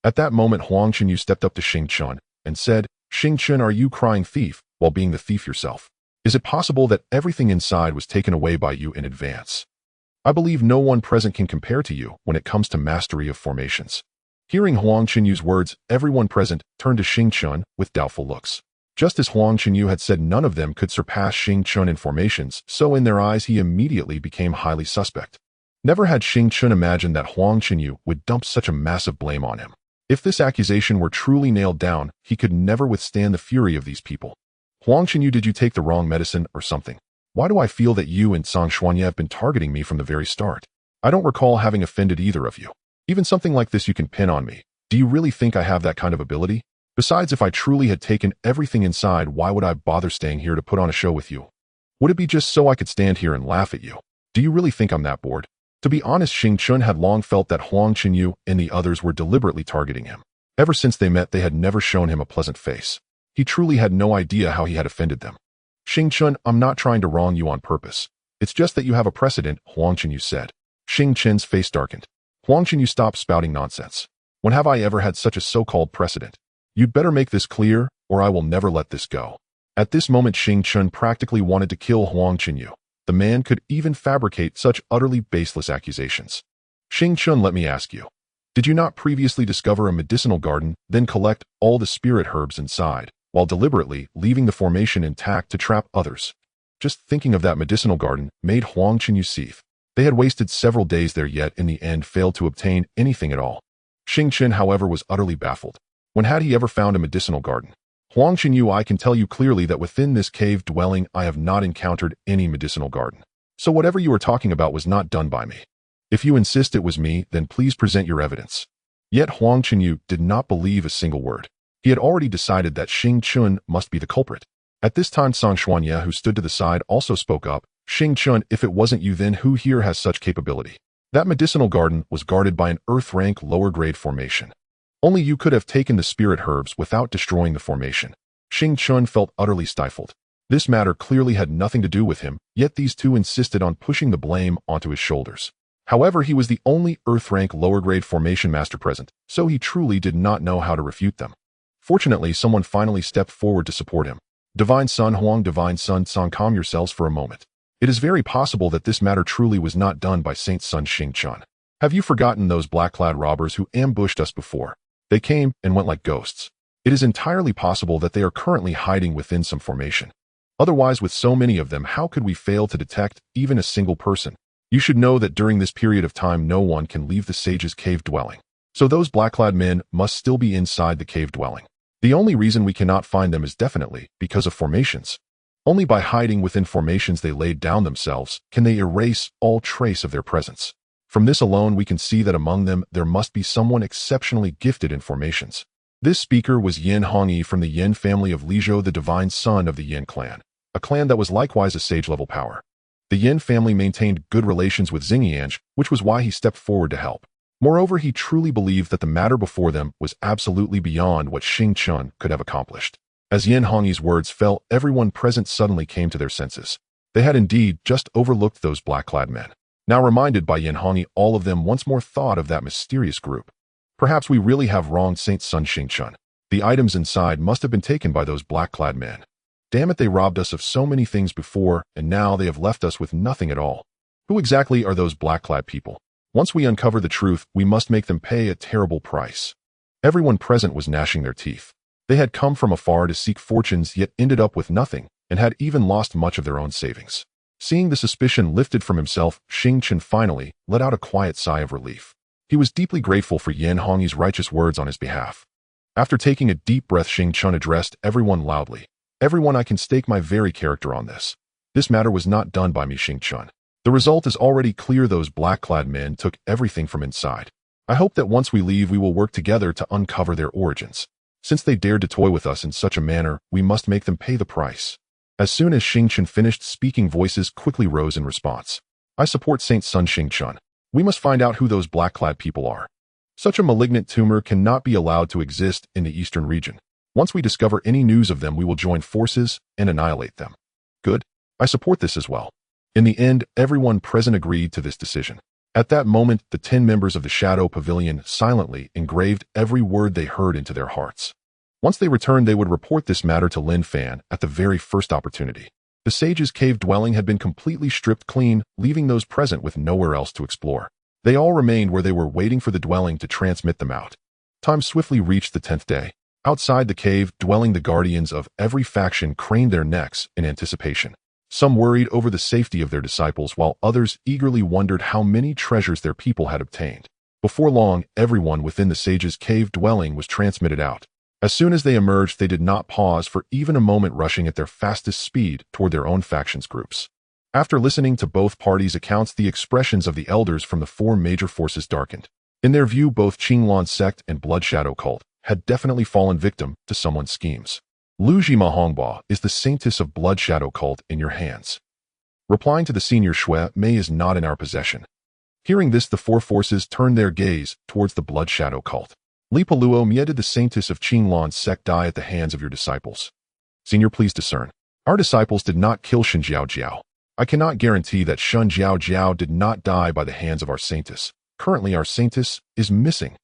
At that moment, Huang Chenyu stepped up to Xing Chun and said, "Xing Chun, are you crying thief while being the thief yourself? Is it possible that everything inside was taken away by you in advance? I believe no one present can compare to you when it comes to mastery of formations." Hearing Huang Chenyu's words, everyone present turned to Xing Chun with doubtful looks. Just as Huang Chenyu had said none of them could surpass Xing Chun in formations, so in their eyes he immediately became highly suspect. Never had Xing Chun imagined that Huang Chenyu would dump such a massive blame on him. If this accusation were truly nailed down, he could never withstand the fury of these people. "Huang Chenyu, did you take the wrong medicine or something? Why do I feel that you and Sang Xuanye have been targeting me from the very start? I don't recall having offended either of you. Even something like this you can pin on me. Do you really think I have that kind of ability? Besides, if I truly had taken everything inside, why would I bother staying here to put on a show with you? Would it be just so I could stand here and laugh at you? Do you really think I'm that bored?" To be honest, Xing Chun had long felt that Huang Chenyu and the others were deliberately targeting him. Ever since they met, they had never shown him a pleasant face. He truly had no idea how he had offended them. "Xing Chun, I'm not trying to wrong you on purpose. It's just that you have a precedent," Huang Chenyu said. Xing Chun's face darkened. "Huang Chenyu, stop spouting nonsense. When have I ever had such a so-called precedent? You'd better make this clear, or I will never let this go." At this moment, Xing Chun practically wanted to kill Huang Chenyu. The man could even fabricate such utterly baseless accusations. "Xing Chun, let me ask you. Did you not previously discover a medicinal garden, then collect all the spirit herbs inside, while deliberately leaving the formation intact to trap others?" Just thinking of that medicinal garden made Huang Chenyu seethe. They had wasted several days there, yet in the end failed to obtain anything at all. Xing Chun, however, was utterly baffled. When had he ever found a medicinal garden? "Huang Chenyu, I can tell you clearly that within this cave dwelling I have not encountered any medicinal garden. So whatever you are talking about was not done by me. If you insist it was me, then please present your evidence." Yet Huang Chenyu did not believe a single word. He had already decided that Xing Chun must be the culprit. At this time, Sang Xuanye, who stood to the side, also spoke up. "Xing Chun, if it wasn't you, then who here has such capability? That medicinal garden was guarded by an earth-rank lower-grade formation. Only you could have taken the spirit herbs without destroying the formation." Xing Chun felt utterly stifled. This matter clearly had nothing to do with him, yet these two insisted on pushing the blame onto his shoulders. However, he was the only earth-rank lower-grade formation master present, so he truly did not know how to refute them. Fortunately, someone finally stepped forward to support him. "Divine Son Huang, Divine Son Sang, calm yourselves for a moment. It is very possible that this matter truly was not done by Saint Sun Xing Chun. Have you forgotten those black-clad robbers who ambushed us before? They came and went like ghosts. It is entirely possible that they are currently hiding within some formation. Otherwise, with so many of them, how could we fail to detect even a single person? You should know that during this period of time no one can leave the sage's cave dwelling. So those black-clad men must still be inside the cave dwelling. The only reason we cannot find them is definitely because of formations. Only by hiding within formations they laid down themselves can they erase all trace of their presence. From this alone we can see that among them there must be someone exceptionally gifted in formations." This speaker was Yin Hongyi from the Yin family of Lizhou, the divine son of the Yin clan, a clan that was likewise a sage-level power. The Yin family maintained good relations with Xingyange, which was why he stepped forward to help. Moreover, he truly believed that the matter before them was absolutely beyond what Xing Chun could have accomplished. As Yin Hongyi's words fell, everyone present suddenly came to their senses. They had indeed just overlooked those black-clad men. Now reminded by Yin Hongyi, all of them once more thought of that mysterious group. Perhaps we really have wronged Saint Sun Xing Chun. The items inside must have been taken by those black-clad men. Damn it, they robbed us of so many things before, and now they have left us with nothing at all. Who exactly are those black-clad people? Once we uncover the truth, we must make them pay a terrible price. Everyone present was gnashing their teeth. They had come from afar to seek fortunes, yet ended up with nothing, and had even lost much of their own savings. Seeing the suspicion lifted from himself, Xing Chun finally let out a quiet sigh of relief. He was deeply grateful for Yin Hongyi's righteous words on his behalf. After taking a deep breath, Xing Chun addressed everyone loudly. "Everyone, I can stake my very character on this. This matter was not done by me, Xing Chun. The result is already clear. Those black-clad men took everything from inside. I hope that once we leave, we will work together to uncover their origins. Since they dared to toy with us in such a manner, we must make them pay the price." As soon as Xing Chun finished speaking, voices quickly rose in response. "I support Saint Sun Xing Chun. We must find out who those black-clad people are. Such a malignant tumor cannot be allowed to exist in the eastern region. Once we discover any news of them, we will join forces and annihilate them." "Good. I support this as well." In the end, everyone present agreed to this decision. At that moment, the 10 members of the Shadow Pavilion silently engraved every word they heard into their hearts. Once they returned, they would report this matter to Lin Fan at the very first opportunity. The sage's cave dwelling had been completely stripped clean, leaving those present with nowhere else to explore. They all remained where they were, waiting for the dwelling to transmit them out. Time swiftly reached the 10th day. Outside the cave dwelling, the guardians of every faction craned their necks in anticipation. Some worried over the safety of their disciples, while others eagerly wondered how many treasures their people had obtained. Before long, everyone within the sage's cave dwelling was transmitted out. As soon as they emerged, they did not pause for even a moment, rushing at their fastest speed toward their own factions groups. After listening to both parties' accounts, the expressions of the elders from the four major forces darkened. In their view, both Qinglan's sect and Blood Shadow cult had definitely fallen victim to someone's schemes. Luji Mahongba is the saintess of Blood Shadow cult in your hands. Replying to the senior Shui, Mei is not in our possession. Hearing this, the four forces turned their gaze towards the Blood Shadow cult. Li Paluo Mie, did the saintess of Qinglan's sect die at the hands of your disciples? Senior, please discern. Our disciples did not kill Shen Jiao. I cannot guarantee that Shen Jiao did not die by the hands of our saintess. Currently, our saintess is missing.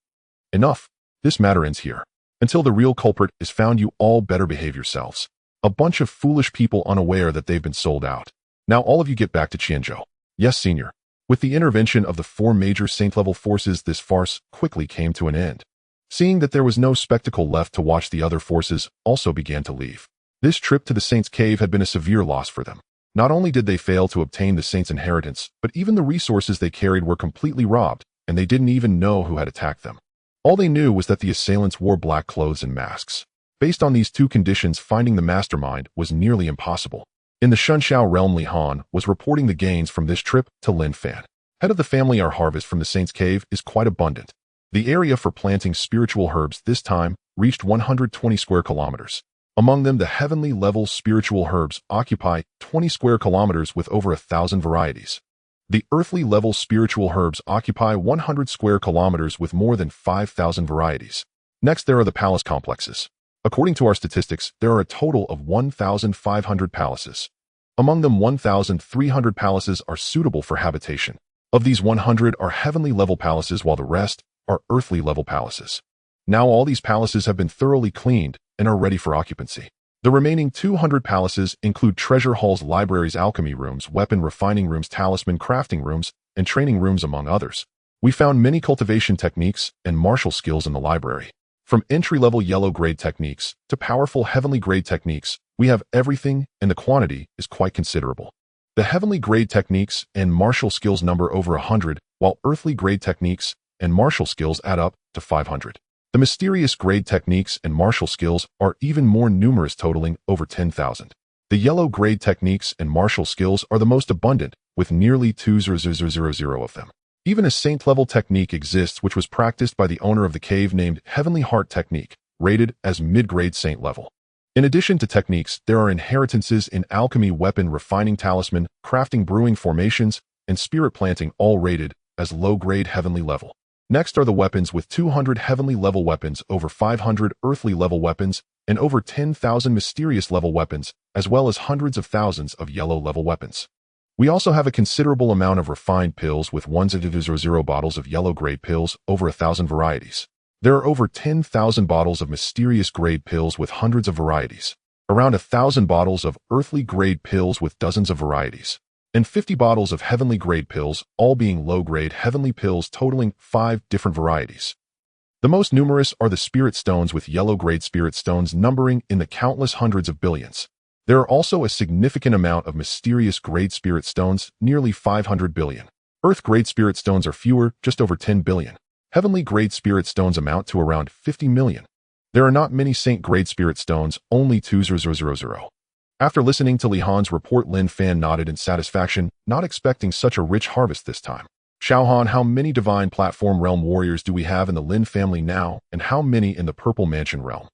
Enough. This matter ends here. Until the real culprit is found, you all better behave yourselves. A bunch of foolish people unaware that they've been sold out. Now all of you get back to Qianzhou. Yes, senior. With the intervention of the four major saint-level forces, this farce quickly came to an end. Seeing that there was no spectacle left to watch, the other forces also began to leave. This trip to the saint's cave had been a severe loss for them. Not only did they fail to obtain the saint's inheritance, but even the resources they carried were completely robbed, and they didn't even know who had attacked them. All they knew was that the assailants wore black clothes and masks. Based on these two conditions, finding the mastermind was nearly impossible. In the Shunshao realm, Li Han was reporting the gains from this trip to Lin Fan. Head of the family, our harvest from the saint's cave is quite abundant. The area for planting spiritual herbs this time reached 120 square kilometers. Among them, the heavenly level spiritual herbs occupy 20 square kilometers with over 1,000 varieties. The earthly level spiritual herbs occupy 100 square kilometers with more than 5,000 varieties. Next, there are the palace complexes. According to our statistics, there are a total of 1,500 palaces. Among them, 1,300 palaces are suitable for habitation. Of these, 100 are heavenly level palaces, while the rest are earthly level palaces. Now all these palaces have been thoroughly cleaned and are ready for occupancy. The remaining 200 palaces include treasure halls, libraries, alchemy rooms, weapon refining rooms, talisman crafting rooms, and training rooms, among others. We found many cultivation techniques and martial skills in the library. From entry-level yellow-grade techniques to powerful heavenly-grade techniques, we have everything, and the quantity is quite considerable. The heavenly-grade techniques and martial skills number over 100, while earthly-grade techniques and martial skills add up to 500. The mysterious grade techniques and martial skills are even more numerous, totaling over 10,000. The yellow grade techniques and martial skills are the most abundant, with nearly 2,000 of them. Even a saint-level technique exists, which was practiced by the owner of the cave, named Heavenly Heart Technique, rated as mid-grade saint level. In addition to techniques, there are inheritances in alchemy, weapon refining, talisman, crafting, brewing, formations, and spirit planting, all rated as low-grade heavenly level. Next are the weapons, with 200 heavenly level weapons, over 500 earthly level weapons, and over 10,000 mysterious level weapons, as well as hundreds of thousands of yellow level weapons. We also have a considerable amount of refined pills, with 1,000 bottles of yellow grade pills, over 1,000 varieties. There are over 10,000 bottles of mysterious grade pills with hundreds of varieties, around 1,000 bottles of earthly grade pills with dozens of varieties, and 50 bottles of heavenly grade pills, all being low-grade heavenly pills totaling 5 different varieties. The most numerous are the spirit stones, with yellow-grade spirit stones numbering in the countless hundreds of billions. There are also a significant amount of mysterious grade spirit stones, nearly 500 billion. Earth-grade spirit stones are fewer, just over 10 billion. Heavenly grade spirit stones amount to around 50 million. There are not many saint-grade spirit stones, only 2,000. After listening to Li Han's report, Lin Fan nodded in satisfaction, not expecting such a rich harvest this time. Xiaohan, how many divine platform realm warriors do we have in the Lin family now, and how many in the Purple Mansion realm?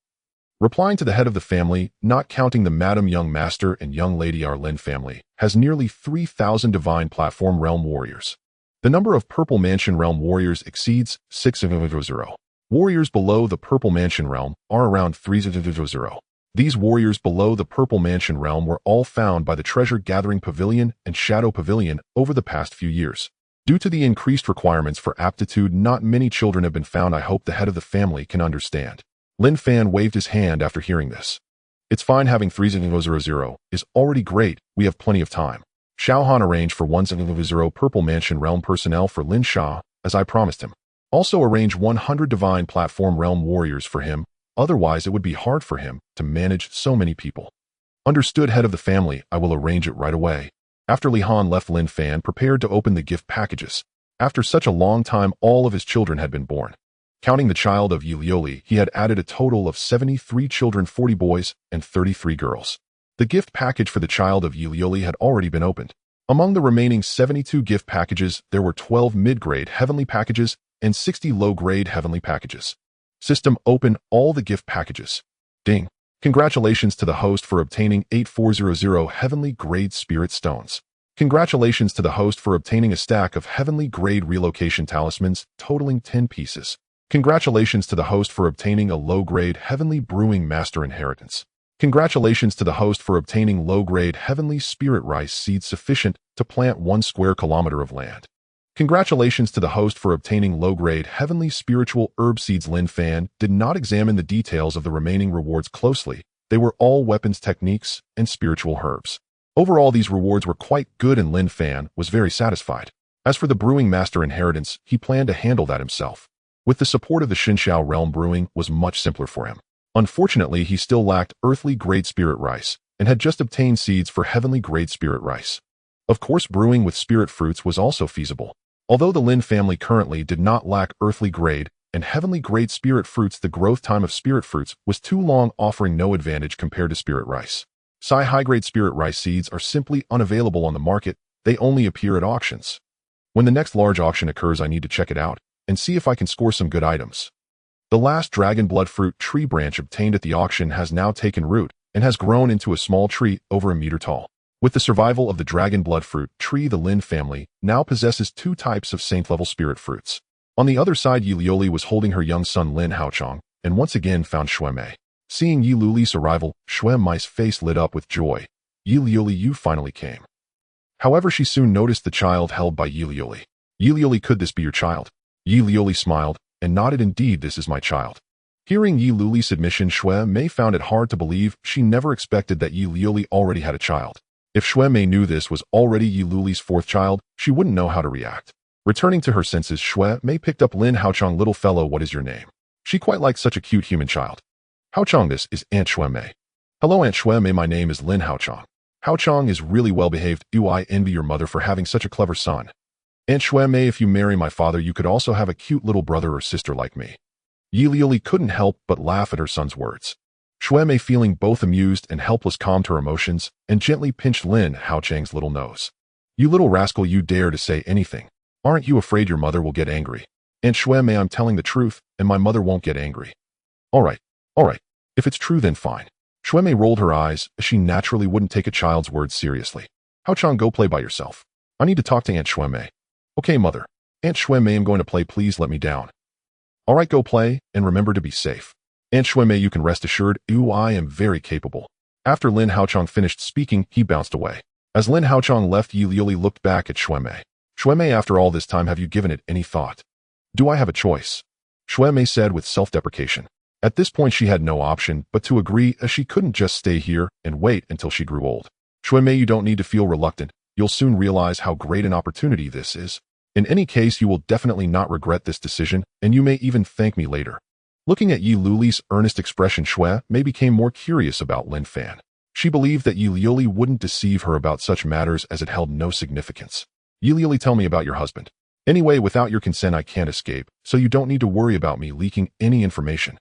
Replying to the head of the family, not counting the Madam Young Master and Young Lady, our Lin family has nearly 3,000 divine platform realm warriors. The number of Purple Mansion realm warriors exceeds 6,000. Warriors below the Purple Mansion realm are around 3,000. These warriors below the Purple Mansion realm were all found by the Treasure Gathering Pavilion and Shadow Pavilion over the past few years. Due to the increased requirements for aptitude, not many children have been found. I hope the head of the family can understand. Lin Fan waved his hand after hearing this. It's fine having 3000 is already great, we have plenty of time. Xiao Han arranged for 100 Purple Mansion Realm personnel for Lin Sha, as I promised him. Also arrange 100 Divine Platform Realm warriors for him, otherwise it would be hard for him to manage so many people. Understood, head of the family, I will arrange it right away. After Li Han left, Lin Fan prepared to open the gift packages. After such a long time, all of his children had been born. Counting the child of Yi Liuli, he had added a total of 73 children, 40 boys and 33 girls. The gift package for the child of Yi Liuli had already been opened. Among the remaining 72 gift packages, there were 12 mid-grade heavenly packages and 60 low-grade heavenly packages. System open all the gift packages. Ding. Congratulations to the host for obtaining 8400 heavenly grade spirit stones. Congratulations to the host for obtaining a stack of heavenly grade relocation talismans totaling 10 pieces. Congratulations to the host for obtaining a low-grade heavenly brewing master inheritance. Congratulations to the host for obtaining low-grade heavenly spirit rice seeds sufficient to plant 1 square kilometer of land. Congratulations to the host for obtaining low-grade heavenly spiritual herb seeds. Lin Fan did not examine the details of the remaining rewards closely. They were all weapons techniques and spiritual herbs. Overall, these rewards were quite good and Lin Fan was very satisfied. As for the brewing master inheritance, he planned to handle that himself. With the support of the Xinxiao realm, brewing was much simpler for him. Unfortunately, he still lacked earthly grade spirit rice and had just obtained seeds for heavenly grade spirit rice. Of course, brewing with spirit fruits was also feasible. Although the Lin family currently did not lack earthly grade and heavenly grade spirit fruits, the growth time of spirit fruits was too long, offering no advantage compared to spirit rice. High-grade spirit rice seeds are simply unavailable on the market. They only appear at auctions. When the next large auction occurs, I need to check it out and see if I can score some good items. The last dragon blood fruit tree branch obtained at the auction has now taken root and has grown into a small tree over a meter tall. With the survival of the dragon blood fruit tree, the Lin family now possesses 2 types of saint-level spirit fruits. On the other side, Yi Liuli was holding her young son Lin Haochong and once again found Xue Mei. Seeing Yi Liuli's arrival, Xue Mei's face lit up with joy. Yi Liuli, you finally came. However, she soon noticed the child held by Yi Liuli. Yi Liuli, could this be your child? Yi Liuli smiled and nodded. Indeed, this is my child. Hearing Yi Liuli's admission, Xue Mei found it hard to believe. She never expected that Yi Liuli already had a child. If Xue Mei knew this was already Yi Liuli's 4th child, she wouldn't know how to react. Returning to her senses, Xue Mei picked up Lin Haochong. Little fellow, what is your name? She quite liked such a cute human child. Haochong, this is Aunt Xue Mei. Hello, Aunt Xue Mei, my name is Lin Haochong. Haochong is really well behaved. Do I envy your mother for having such a clever son? Aunt Xue Mei, if you marry my father, you could also have a cute little brother or sister like me. Yi Liuli couldn't help but laugh at her son's words. Xue Mei, feeling both amused and helpless, calmed her emotions and gently pinched Lin Haochong's little nose. You little rascal, you dare to say anything. Aren't you afraid your mother will get angry? Aunt Xue Mei, I'm telling the truth, and my mother won't get angry. All right. If it's true, then fine. Xue Mei rolled her eyes, as she naturally wouldn't take a child's words seriously. Haochong, go play by yourself. I need to talk to Aunt Xue Mei. Okay, mother. Aunt Xue Mei, I'm going to play. Please let me down. All right, go play, and remember to be safe. Aunt Xue Mei, you can rest assured, I am very capable. After Lin Haochong finished speaking, he bounced away. As Lin Haochong left, Yi Liuli looked back at Xue Mei. Xue Mei, after all this time, have you given it any thought? Do I have a choice? Xue Mei said with self-deprecation. At this point, she had no option but to agree, as she couldn't just stay here and wait until she grew old. Xue Mei, you don't need to feel reluctant. You'll soon realize how great an opportunity this is. In any case, you will definitely not regret this decision, and you may even thank me later. Looking at Yi Liuli's earnest expression, Xue Mei became more curious about Lin Fan. She believed that Yi Liuli wouldn't deceive her about such matters, as it held no significance. Yi Liuli, tell me about your husband. Anyway, without your consent, I can't escape, so you don't need to worry about me leaking any information.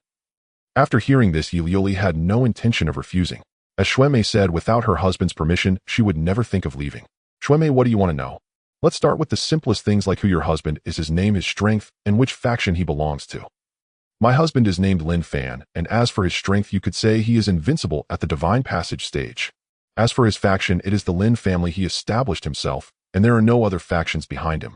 After hearing this, Yi Liuli had no intention of refusing. As Xue Mei said, without her husband's permission, she would never think of leaving. Xue Mei, what do you want to know? Let's start with the simplest things, like who your husband is, his name, his strength, and which faction he belongs to. My husband is named Lin Fan, and as for his strength, you could say he is invincible at the Divine Passage stage. As for his faction, it is the Lin family. He established himself, and there are no other factions behind him.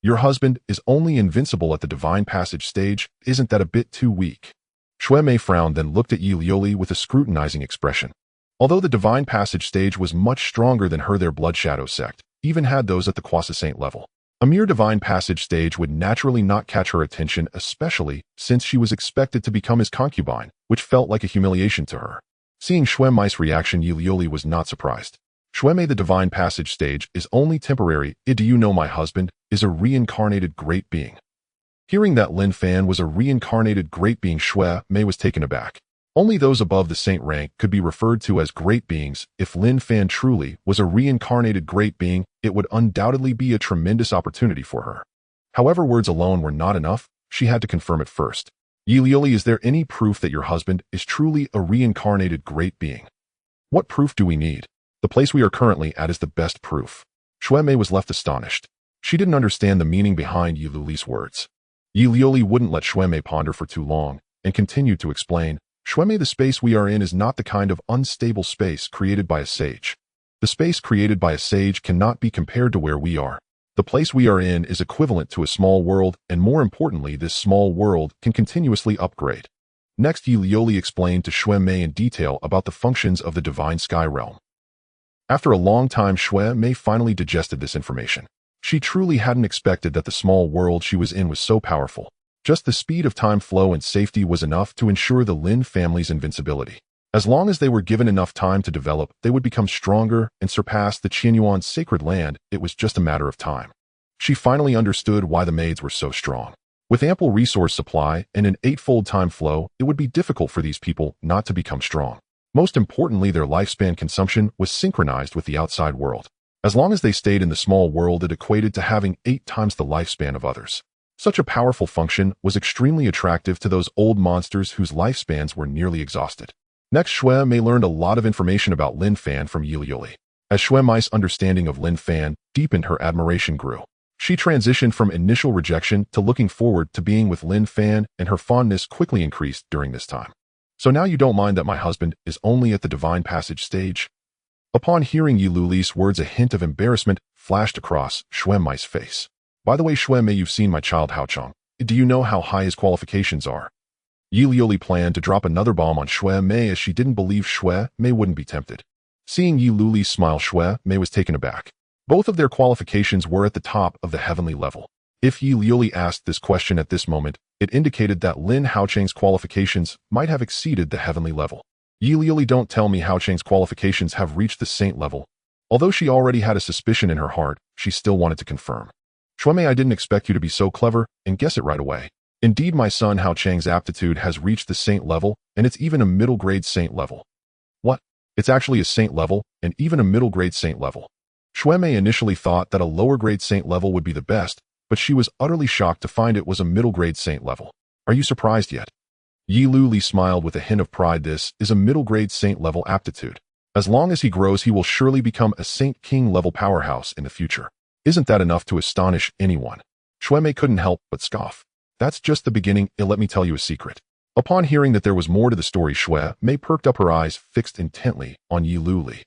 Your husband is only invincible at the Divine Passage stage. Isn't that a bit too weak? Xue Mei frowned, then looked at Yi Liuli with a scrutinizing expression. Although the Divine Passage stage was much stronger than her, their Blood Shadow sect even had those at the Quasi-Saint level. A mere divine passage stage would naturally not catch her attention, especially since she was expected to become his concubine, which felt like a humiliation to her. Seeing Xuemai's reaction, Yi was not surprised. Xuemai, the divine passage stage is only temporary. Do you know my husband is a reincarnated great being? Hearing that Lin Fan was a reincarnated great being, Xuemai was taken aback. Only those above the saint rank could be referred to as great beings. If Lin Fan truly was a reincarnated great being, it would undoubtedly be a tremendous opportunity for her. However, words alone were not enough. She had to confirm it first. Yi, is there any proof that your husband is truly a reincarnated great being? What proof do we need? The place we are currently at is the best proof. Xuemai was left astonished. She didn't understand the meaning behind Yi words. Yi wouldn't let Xuemai ponder for too long and continued to explain. Xuemai, the space we are in is not the kind of unstable space created by a sage. The space created by a sage cannot be compared to where we are. The place we are in is equivalent to a small world, and more importantly, this small world can continuously upgrade. Next, Yi explained to Xuemai in detail about the functions of the divine sky realm. After a long time, Xuemai finally digested this information. She truly hadn't expected that the small world she was in was so powerful. Just the speed of time flow and safety was enough to ensure the Lin family's invincibility. As long as they were given enough time to develop, they would become stronger and surpass the Qianyuan's sacred land. It was just a matter of time. She finally understood why the maids were so strong. With ample resource supply and an 8-fold time flow, it would be difficult for these people not to become strong. Most importantly, their lifespan consumption was synchronized with the outside world. As long as they stayed in the small world, it equated to having 8 times the lifespan of others. Such a powerful function was extremely attractive to those old monsters whose lifespans were nearly exhausted. Next, Xuemai learned a lot of information about Lin Fan from Yi. As Xuemai's understanding of Lin Fan deepened, her admiration grew. She transitioned from initial rejection to looking forward to being with Lin Fan, and her fondness quickly increased during this time. So now you don't mind that my husband is only at the divine passage stage? Upon hearing Yi's words, a hint of embarrassment flashed across Xuemai's face. By the way, Xuemai, you've seen my child Haocheng. Do you know how high his qualifications are? Yi planned to drop another bomb on Xuemai as she didn't believe Xuemai wouldn't be tempted. Seeing Yi's smile, Xuemai was taken aback. Both of their qualifications were at the top of the heavenly level. If Yi asked this question at this moment, it indicated that Lin Haocheng's qualifications might have exceeded the heavenly level. Yi, don't tell me Haocheng's qualifications have reached the saint level. Although she already had a suspicion in her heart, she still wanted to confirm. Xuemai, I didn't expect you to be so clever and guess it right away. Indeed, my son Haocheng's aptitude has reached the saint level, and it's even a middle-grade saint level. What? It's actually a saint level, and even a middle-grade saint level. Xuemai initially thought that a lower-grade saint level would be the best, but she was utterly shocked to find it was a middle-grade saint level. Are you surprised yet? Yi smiled with a hint of pride. This is a middle-grade saint level aptitude. As long as he grows, he will surely become a Saint King level powerhouse in the future. Isn't that enough to astonish anyone? Xuemai couldn't help but scoff. That's just the beginning. Let me tell you a secret. Upon hearing that there was more to the story, Xuemai perked up, her eyes fixed intently on Yi.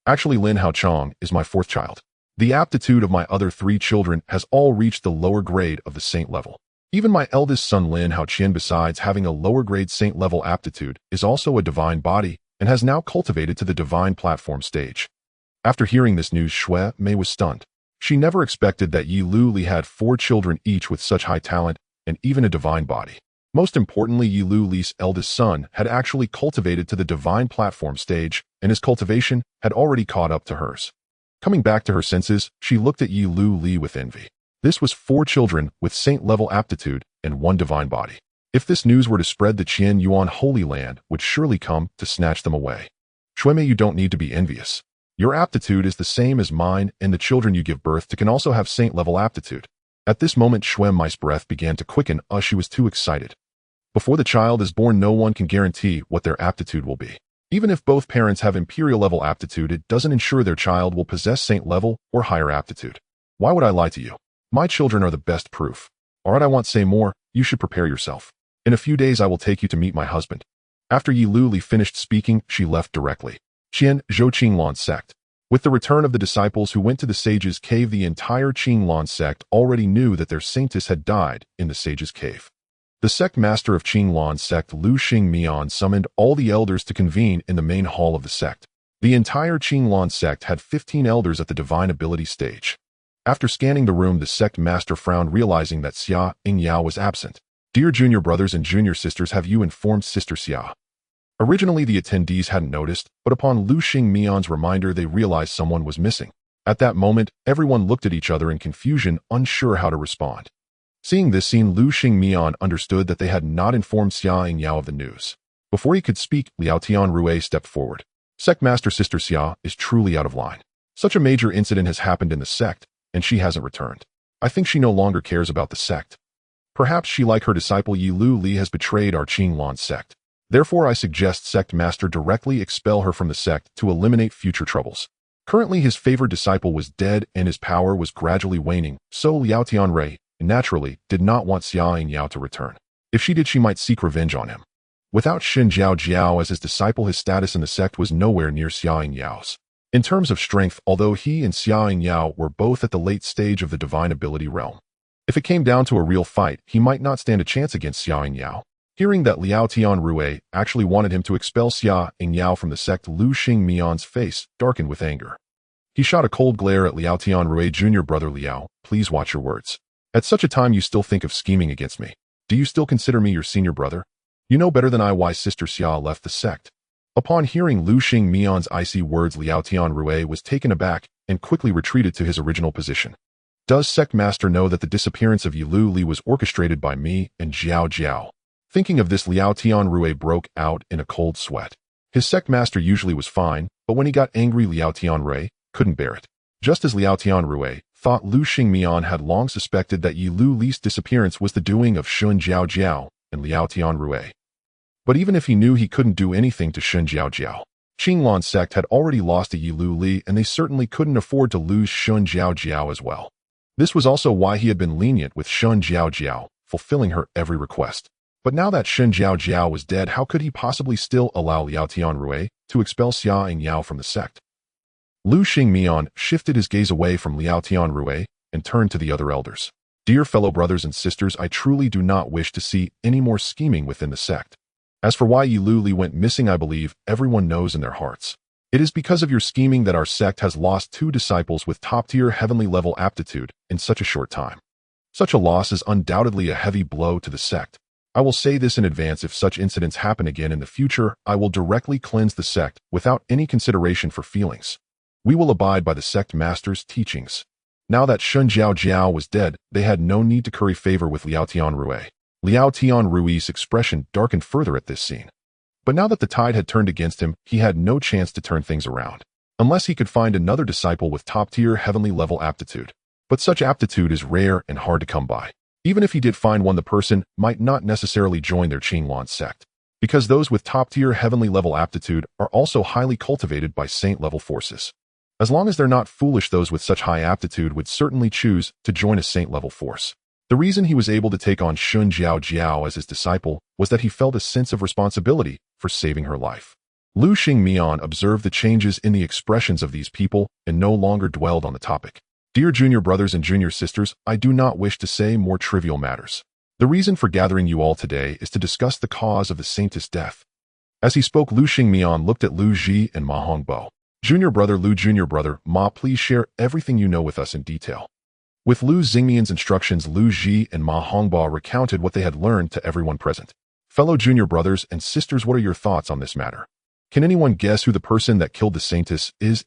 Actually, Lin Haocheng is my 4th child. The aptitude of my other 3 children has all reached the lower grade of the saint level. Even my eldest son Lin Haoqian, besides having a lower grade saint level aptitude, is also a divine body and has now cultivated to the divine platform stage. After hearing this news, Xuemai was stunned. She never expected that Yi had 4 children, each with such high talent and even a divine body. Most importantly, Yi's eldest son had actually cultivated to the divine platform stage, and his cultivation had already caught up to hers. Coming back to her senses, she looked at Yi with envy. This was 4 children with saint-level aptitude and 1 divine body. If this news were to spread, the Qianyuan Holy Land would surely come to snatch them away. Xuemai, you don't need to be envious. Your aptitude is the same as mine, and the children you give birth to can also have saint-level aptitude. At this moment, Xuemai's breath began to quicken as she was too excited. Before the child is born, no one can guarantee what their aptitude will be. Even if both parents have imperial-level aptitude, it doesn't ensure their child will possess saint-level or higher aptitude. Why would I lie to you? My children are the best proof. Alright, I won't say more. You should prepare yourself. In a few days, I will take you to meet my husband. After Yi finished speaking, she left directly. Qian Zhou Qinglan sect. With the return of the disciples who went to the sage's cave, the entire Qinglan sect already knew that their saintess had died in the sage's cave. The sect master of Qinglan sect, Lu Xingmian, summoned all the elders to convene in the main hall of the sect. The entire Qinglan sect had 15 elders at the divine ability stage. After scanning the room, the sect master frowned, realizing that Xia Yao was absent. Dear junior brothers and junior sisters, have you informed Sister Xia? Originally, the attendees hadn't noticed, but upon Lu Xingmian's reminder, they realized someone was missing. At that moment, everyone looked at each other in confusion, unsure how to respond. Seeing this scene, Lu Xingmian understood that they had not informed Xia Yao of the news. Before he could speak, Liao Tianrui stepped forward. Sect Master Sister Xia is truly out of line. Such a major incident has happened in the sect, and she hasn't returned. I think she no longer cares about the sect. Perhaps she, like her disciple Yi Lu Li, has betrayed our Qinglan sect. Therefore, I suggest Sect Master directly expel her from the sect to eliminate future troubles. Currently, his favored disciple was dead and his power was gradually waning, so Liao Tianrui, naturally, did not want Xia Yao to return. If she did, she might seek revenge on him. Without Shen Jiao as his disciple, his status in the sect was nowhere near Xia Yao's. In terms of strength, although he and Xia Yao were both at the late stage of the divine ability realm. If it came down to a real fight, he might not stand a chance against Xia Yao. Hearing that Liao Tianrui actually wanted him to expel Xia Yao from the sect, Lu Xingmian's face darkened with anger. He shot a cold glare at Liao Tianrui. Junior brother Liao, please watch your words. At such a time you still think of scheming against me. Do you still consider me your senior brother? You know better than I why Sister Xia left the sect. Upon hearing Lu Xingmian's icy words, Liao Tianrui was taken aback and quickly retreated to his original position. Does Sect Master know that the disappearance of Yi Lu Li was orchestrated by me and Jiao? Thinking of this, Liao Tianrui broke out in a cold sweat. His sect master usually was fine, but when he got angry, Liao Tianrui couldn't bear it. Just as Liao Tianrui thought, Lu Xingmian had long suspected that Yi Lu Li's disappearance was the doing of Shun Jiao and Liao Tianrui. But even if he knew, he couldn't do anything to Shun Jiao. Qinglan sect had already lost to Yi Lu Li, and they certainly couldn't afford to lose Shun Jiao as well. This was also why he had been lenient with Shun Jiao, fulfilling her every request. But now that Shun Jiao was dead, how could he possibly still allow Liao Tianrui to expel Xia Yao from the sect? Lu Xingmian shifted his gaze away from Liao Tianrui and turned to the other elders. Dear fellow brothers and sisters, I truly do not wish to see any more scheming within the sect. As for why Yi Lu Li went missing, I believe everyone knows in their hearts. It is because of your scheming that our sect has lost 2 disciples with top-tier heavenly level aptitude in such a short time. Such a loss is undoubtedly a heavy blow to the sect. I will say this in advance: if such incidents happen again in the future, I will directly cleanse the sect without any consideration for feelings. We will abide by the sect master's teachings. Now that Shun Jiao was dead, they had no need to curry favor with Liao Tianrui. Liao Tianrui's expression darkened further at this scene. But now that the tide had turned against him, he had no chance to turn things around, unless he could find another disciple with top-tier heavenly level aptitude. But such aptitude is rare and hard to come by. Even if he did find one, the person might not necessarily join their Qinglan sect, because those with top-tier heavenly level aptitude are also highly cultivated by saint-level forces. As long as they're not foolish, those with such high aptitude would certainly choose to join a saint-level force. The reason he was able to take on Shun Jiao as his disciple was that he felt a sense of responsibility for saving her life. Lu Xingmian observed the changes in the expressions of these people and no longer dwelled on the topic. Dear junior brothers and junior sisters, I do not wish to say more trivial matters. The reason for gathering you all today is to discuss the cause of the saintess' death. As he spoke, Lu Xingmian looked at Lu Ji and Ma Hongbo. Junior brother Lu, junior brother Ma, please share everything you know with us in detail. With Lu Xingmian's instructions, Lu Ji and Ma Hongbo recounted what they had learned to everyone present. Fellow junior brothers and sisters, what are your thoughts on this matter? Can anyone guess who the person that killed the saintess is?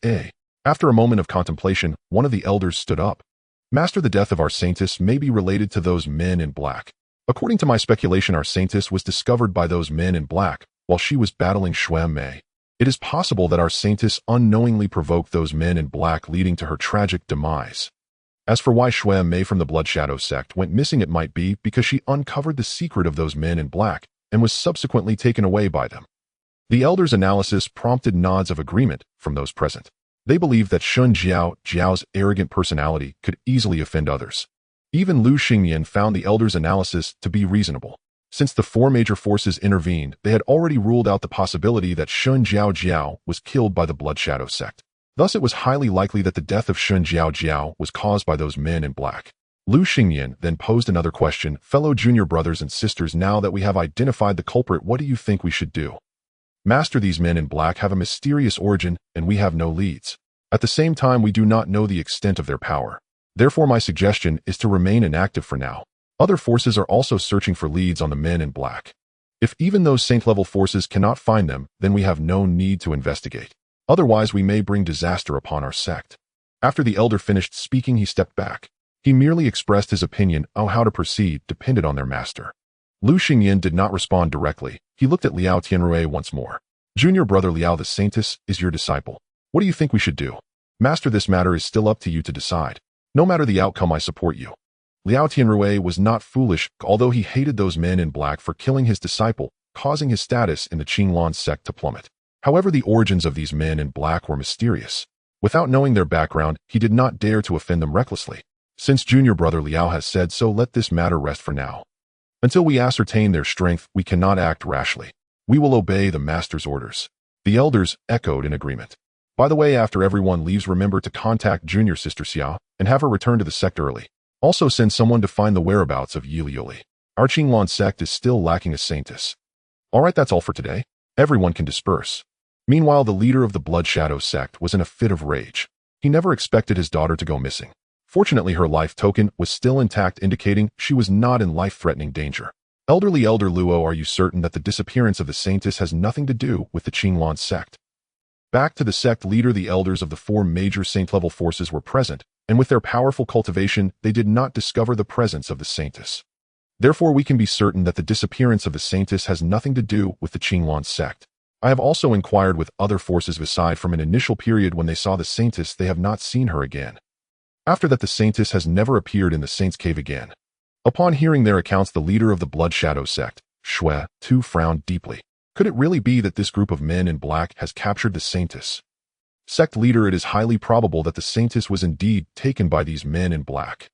After a moment of contemplation, one of the elders stood up. Master, the death of our saintess may be related to those men in black. According to my speculation, our saintess was discovered by those men in black while she was battling Xuan Mei. It is possible that our saintess unknowingly provoked those men in black, leading to her tragic demise. As for why Xuan Mei from the Blood Shadow sect went missing, it might be because she uncovered the secret of those men in black and was subsequently taken away by them. The elders' analysis prompted nods of agreement from those present. They believed that Shun Jiao's arrogant personality could easily offend others. Even Lu Xingmian found the elders' analysis to be reasonable. Since the 4 major forces intervened, they had already ruled out the possibility that Shun Jiao was killed by the Blood Shadow sect. Thus, it was highly likely that the death of Shun Jiao was caused by those men in black. Lu Xingmian then posed another question. Fellow junior brothers and sisters, now that we have identified the culprit, what do you think we should do? Master, these men in black have a mysterious origin and we have no leads. At the same time, we do not know the extent of their power. Therefore, my suggestion is to remain inactive for now. Other forces are also searching for leads on the men in black. If even those saint-level forces cannot find them, then we have no need to investigate. Otherwise, we may bring disaster upon our sect. After the elder finished speaking, he stepped back. He merely expressed his opinion on how to proceed depended on their master. Lu Xingyan did not respond directly. He looked at Liao Tianrui once more. Junior brother Liao the Saintess is your disciple. What do you think we should do? Master, this matter is still up to you to decide. No matter the outcome, I support you. Liao Tianrui was not foolish, although he hated those men in black for killing his disciple, causing his status in the Qinglan sect to plummet. However, the origins of these men in black were mysterious. Without knowing their background, he did not dare to offend them recklessly. Since junior brother Liao has said so, let this matter rest for now. Until we ascertain their strength, we cannot act rashly. We will obey the master's orders. The elders echoed in agreement. By the way, after everyone leaves, remember to contact junior sister Xiao and have her return to the sect early. Also send someone to find the whereabouts of Yili. Our Qinglan sect is still lacking a saintess. Alright, that's all for today. Everyone can disperse. Meanwhile, the leader of the Blood Shadow sect was in a fit of rage. He never expected his daughter to go missing. Fortunately, her life token was still intact, indicating she was not in life-threatening danger. Elder Luo, are you certain that the disappearance of the saintess has nothing to do with the Qinglan sect? Back to the sect leader, the elders of the 4 major saint-level forces were present, and with their powerful cultivation, they did not discover the presence of the saintess. Therefore, we can be certain that the disappearance of the saintess has nothing to do with the Qinglan sect. I have also inquired with other forces aside from an initial period when they saw the saintess, they have not seen her again. After that, the saintess has never appeared in the saint's cave again. Upon hearing their accounts, the leader of the Blood Shadow sect, Shui, too, frowned deeply. Could it really be that this group of men in black has captured the saintess? Sect leader, it is highly probable that the saintess was indeed taken by these men in black.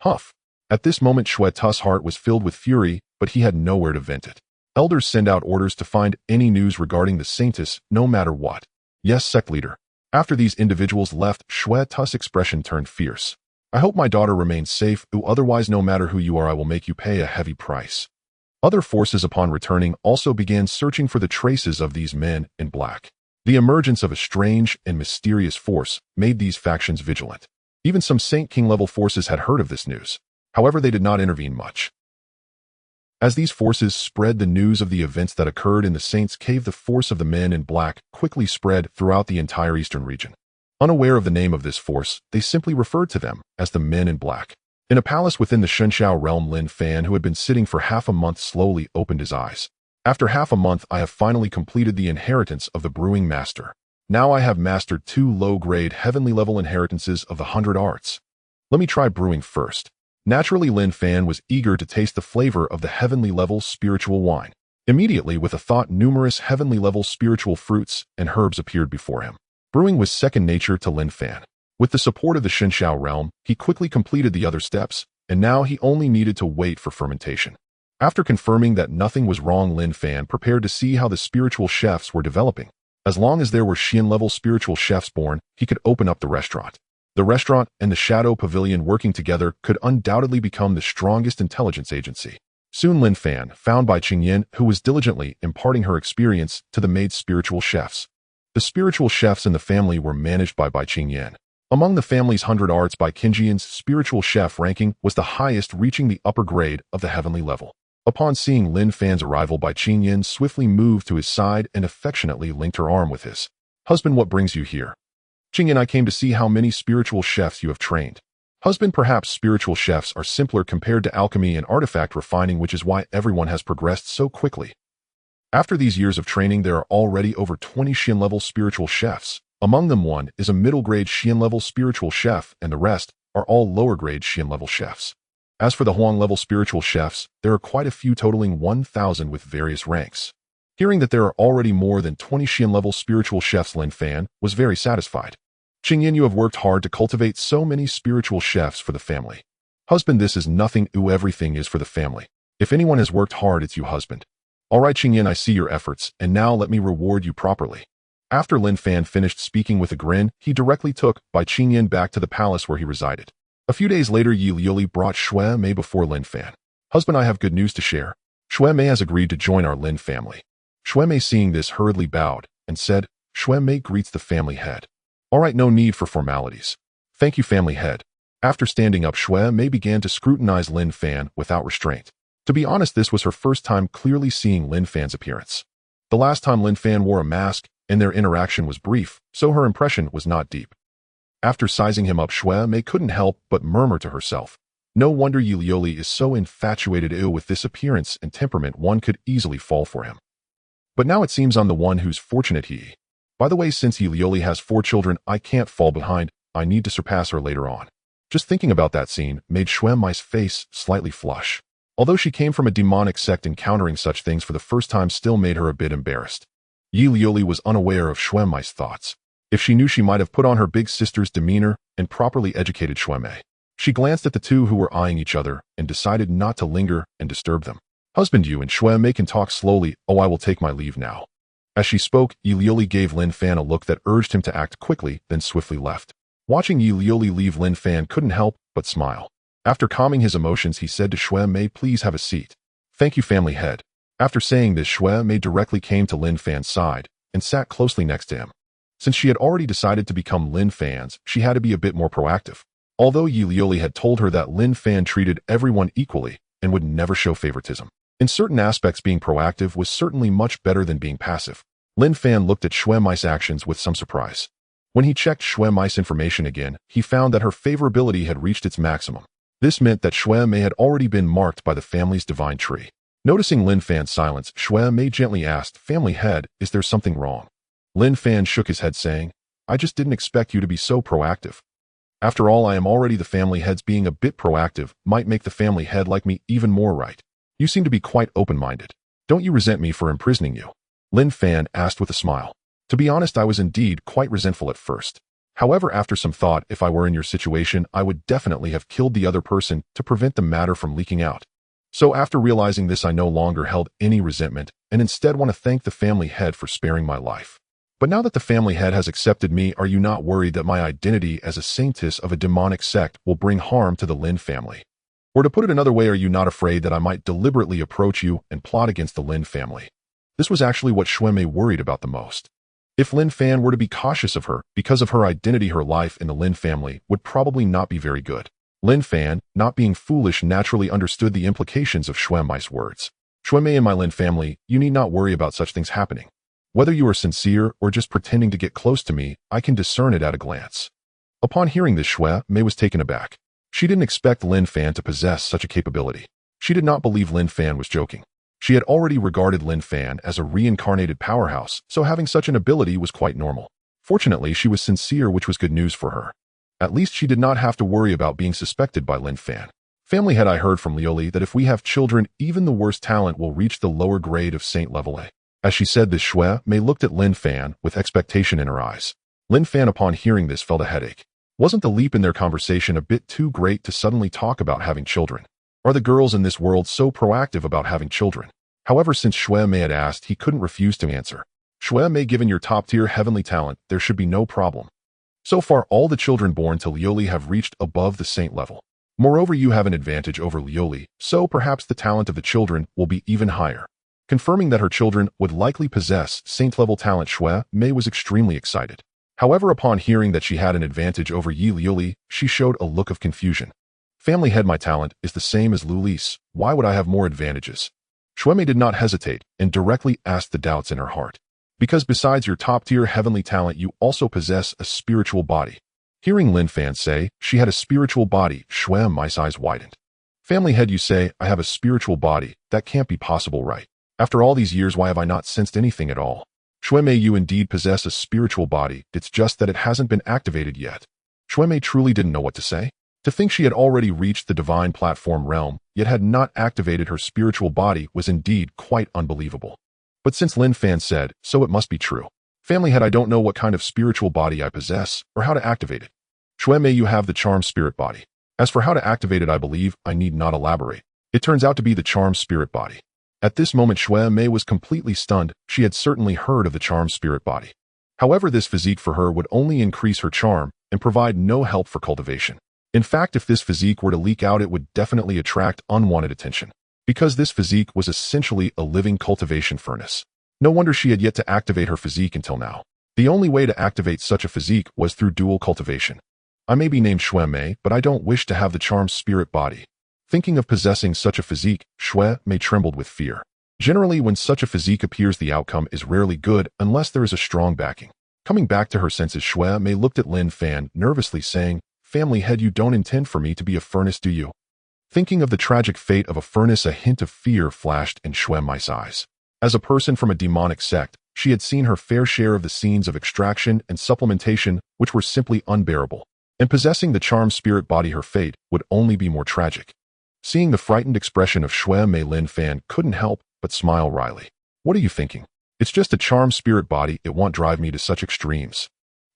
Huff. At this moment, Shui Tu's heart was filled with fury, but he had nowhere to vent it. Elders send out orders to find any news regarding the saintess, no matter what. Yes, sect leader. After these individuals left, Shui Tu's expression turned fierce. I hope my daughter remains safe, otherwise no matter who you are, I will make you pay a heavy price. Other forces upon returning also began searching for the traces of these men in black. The emergence of a strange and mysterious force made these factions vigilant. Even some Saint King level forces had heard of this news. However, they did not intervene much. As these forces spread the news of the events that occurred in the Saint's Cave, the force of the men in black quickly spread throughout the entire eastern region. Unaware of the name of this force, they simply referred to them as the men in black. In a palace within the Shenshao realm, Lin Fan, who had been sitting for half a month, slowly opened his eyes. After half a month, I have finally completed the inheritance of the brewing master. Now I have mastered 2 low-grade heavenly-level inheritances of the 100 arts. Let me try brewing first. Naturally, Lin Fan was eager to taste the flavor of the heavenly-level spiritual wine. Immediately, with a thought, numerous heavenly-level spiritual fruits and herbs appeared before him. Brewing was second nature to Lin Fan. With the support of the Shenshao realm, he quickly completed the other steps, and now he only needed to wait for fermentation. After confirming that nothing was wrong, Lin Fan prepared to see how the spiritual chefs were developing. As long as there were Xian-level spiritual chefs born, he could open up the restaurant. The restaurant and the Shadow Pavilion working together could undoubtedly become the strongest intelligence agency. Soon Lin Fan found by Qingyan, who was diligently imparting her experience to the maid's spiritual chefs. The spiritual chefs in the family were managed by Qingyan. Among the family's 100 arts, Bai Qingyan's spiritual chef ranking was the highest, reaching the upper grade of the heavenly level. Upon seeing Lin Fan's arrival, Bai Qingyan swiftly moved to his side and affectionately linked her arm with his. Husband, what brings you here? Qingyan, I came to see how many spiritual chefs you have trained. Husband, perhaps spiritual chefs are simpler compared to alchemy and artifact refining, which is why everyone has progressed so quickly. After these years of training, there are already over 20 Xian-level spiritual chefs. Among them, one is a middle-grade Xian-level spiritual chef, and the rest are all lower-grade Xian-level chefs. As for the Huang-level spiritual chefs, there are quite a few, totaling 1,000 with various ranks. Hearing that there are already more than 20 Xian-level spiritual chefs, Lin Fan was very satisfied. Qingyan, you have worked hard to cultivate so many spiritual chefs for the family. Husband, this is nothing, everything is for the family. If anyone has worked hard, it's you, husband. Alright, Qingyan, I see your efforts, and now let me reward you properly. After Lin Fan finished speaking with a grin, he directly took Bai Qingyan back to the palace where he resided. A few days later, Yi Liuli brought Shui Mei before Lin Fan. Husband, I have good news to share. Shui Mei has agreed to join our Lin family. Shui Mei, seeing this, hurriedly bowed and said, Shui Mei greets the family head. Alright, no need for formalities. Thank you, family head. After standing up, Shui Mei began to scrutinize Lin Fan without restraint. To be honest, this was her first time clearly seeing Lin Fan's appearance. The last time Lin Fan wore a mask, and their interaction was brief, so her impression was not deep. After sizing him up, Shui Mei couldn't help but murmur to herself, "No wonder Yi Liuli is so infatuated with this appearance and temperament, one could easily fall for him. But now it seems I'm the one who's fortunate he. By the way, since Yi Liuli has 4 children, I can't fall behind, I need to surpass her later on." Just thinking about that scene made Shui Mei's face slightly flush. Although she came from a demonic sect, encountering such things for the first time still made her a bit embarrassed. Yi Liuli was unaware of Shui Mei's thoughts. If she knew, she might have put on her big sister's demeanor and properly educated Shui Mei. She glanced at the two who were eyeing each other and decided not to linger and disturb them. "Husband, you and Shui Mei can talk slowly. Oh, I will take my leave now." As she spoke, Yi Liuli gave Lin Fan a look that urged him to act quickly, then swiftly left. Watching Yi Liuli leave, Lin Fan couldn't help but smile. After calming his emotions, he said to Shui Mei, "Please have a seat." "Thank you, family head." After saying this, Shui Mei directly came to Lin Fan's side and sat closely next to him. Since she had already decided to become Lin Fan's, she had to be a bit more proactive. Although Yi Liuli had told her that Lin Fan treated everyone equally and would never show favoritism, in certain aspects being proactive was certainly much better than being passive. Lin Fan looked at Shui Mei's actions with some surprise. When he checked Shui Mei's information again, he found that her favorability had reached its maximum. This meant that Shui Mei had already been marked by the family's divine tree. Noticing Lin Fan's silence, Shui Mei gently asked, "Family head, is there something wrong?" Lin Fan shook his head, saying, "I just didn't expect you to be so proactive. After all, I am already the family head's being a bit proactive might make the family head like me even more, right? You seem to be quite open-minded. Don't you resent me for imprisoning you?" Lin Fan asked with a smile. To be honest, I was indeed quite resentful at first. However, after some thought, if I were in your situation, I would definitely have killed the other person to prevent the matter from leaking out. So after realizing this, I no longer held any resentment and instead want to thank the family head for sparing my life. But now that the family head has accepted me, are you not worried that my identity as a saintess of a demonic sect will bring harm to the Lin family? Or to put it another way, are you not afraid that I might deliberately approach you and plot against the Lin family? This was actually what Shui Mei worried about the most. If Lin Fan were to be cautious of her because of her identity, her life in the Lin family would probably not be very good. Lin Fan, not being foolish, naturally understood the implications of Shui Mei's words. "Shui Mei and my Lin family, you need not worry about such things happening. Whether you are sincere or just pretending to get close to me, I can discern it at a glance." Upon hearing this, Shui Mei was taken aback. She didn't expect Lin Fan to possess such a capability. She did not believe Lin Fan was joking. She had already regarded Lin Fan as a reincarnated powerhouse, so having such an ability was quite normal. Fortunately, she was sincere, which was good news for her. At least she did not have to worry about being suspected by Lin Fan. "Family head, I heard from Liuli that if we have children, even the worst talent will reach the lower grade of saint level A." As she said this, Shui Mei looked at Lin Fan with expectation in her eyes. Lin Fan, upon hearing this, felt a headache. Wasn't the leap in their conversation a bit too great to suddenly talk about having children? Are the girls in this world so proactive about having children? However, since Shui Mei had asked, he couldn't refuse to answer. "Shui Mei, given your top-tier heavenly talent, there should be no problem. So far, all the children born to Liuli have reached above the saint level. Moreover, you have an advantage over Liuli, so perhaps the talent of the children will be even higher." Confirming that her children would likely possess saint-level talent, Shui Mei was extremely excited. However, upon hearing that she had an advantage over Yi Liuli, she showed a look of confusion. "Family head, my talent is the same as Liuli's. Why would I have more advantages?" Shui Mei did not hesitate and directly asked the doubts in her heart. "Because besides your top-tier heavenly talent, you also possess a spiritual body." Hearing Lin Fan say she had a spiritual body, Shui Mei's eyes widened. "Family head, you say I have a spiritual body? That can't be possible, right? After all these years, why have I not sensed anything at all?" "Shui Mei, you indeed possess a spiritual body, it's just that it hasn't been activated yet." Shui Mei truly didn't know what to say. To think she had already reached the divine platform realm, yet had not activated her spiritual body, was indeed quite unbelievable. But since Lin Fan said, so it must be true. "Family head, I don't know what kind of spiritual body I possess, or how to activate it." "Shui Mei, you have the charm spirit body. As for how to activate it, I believe I need not elaborate. It turns out to be the charm spirit body." At this moment, Shui Mei was completely stunned. She had certainly heard of the charm spirit body. However, this physique for her would only increase her charm and provide no help for cultivation. In fact, if this physique were to leak out, it would definitely attract unwanted attention, because this physique was essentially a living cultivation furnace. No wonder she had yet to activate her physique until now. The only way to activate such a physique was through dual cultivation. I may be named Xue Mei, but I don't wish to have the charmed spirit body. Thinking of possessing such a physique, Xue Mei trembled with fear. Generally, when such a physique appears, the outcome is rarely good unless there is a strong backing. Coming back to her senses, Xue Mei looked at Lin Fan nervously, saying, "Family head, you don't intend for me to be a furnace, do you?" Thinking of the tragic fate of a furnace, a hint of fear flashed in Xue Mei's eyes. As a person from a demonic sect, she had seen her fair share of the scenes of extraction and supplementation, which were simply unbearable. And possessing the charmed spirit body, her fate would only be more tragic. Seeing the frightened expression of Xue Mei, Lin Fan couldn't help but smile wryly. "What are you thinking? It's just a charmed spirit body. It won't drive me to such extremes.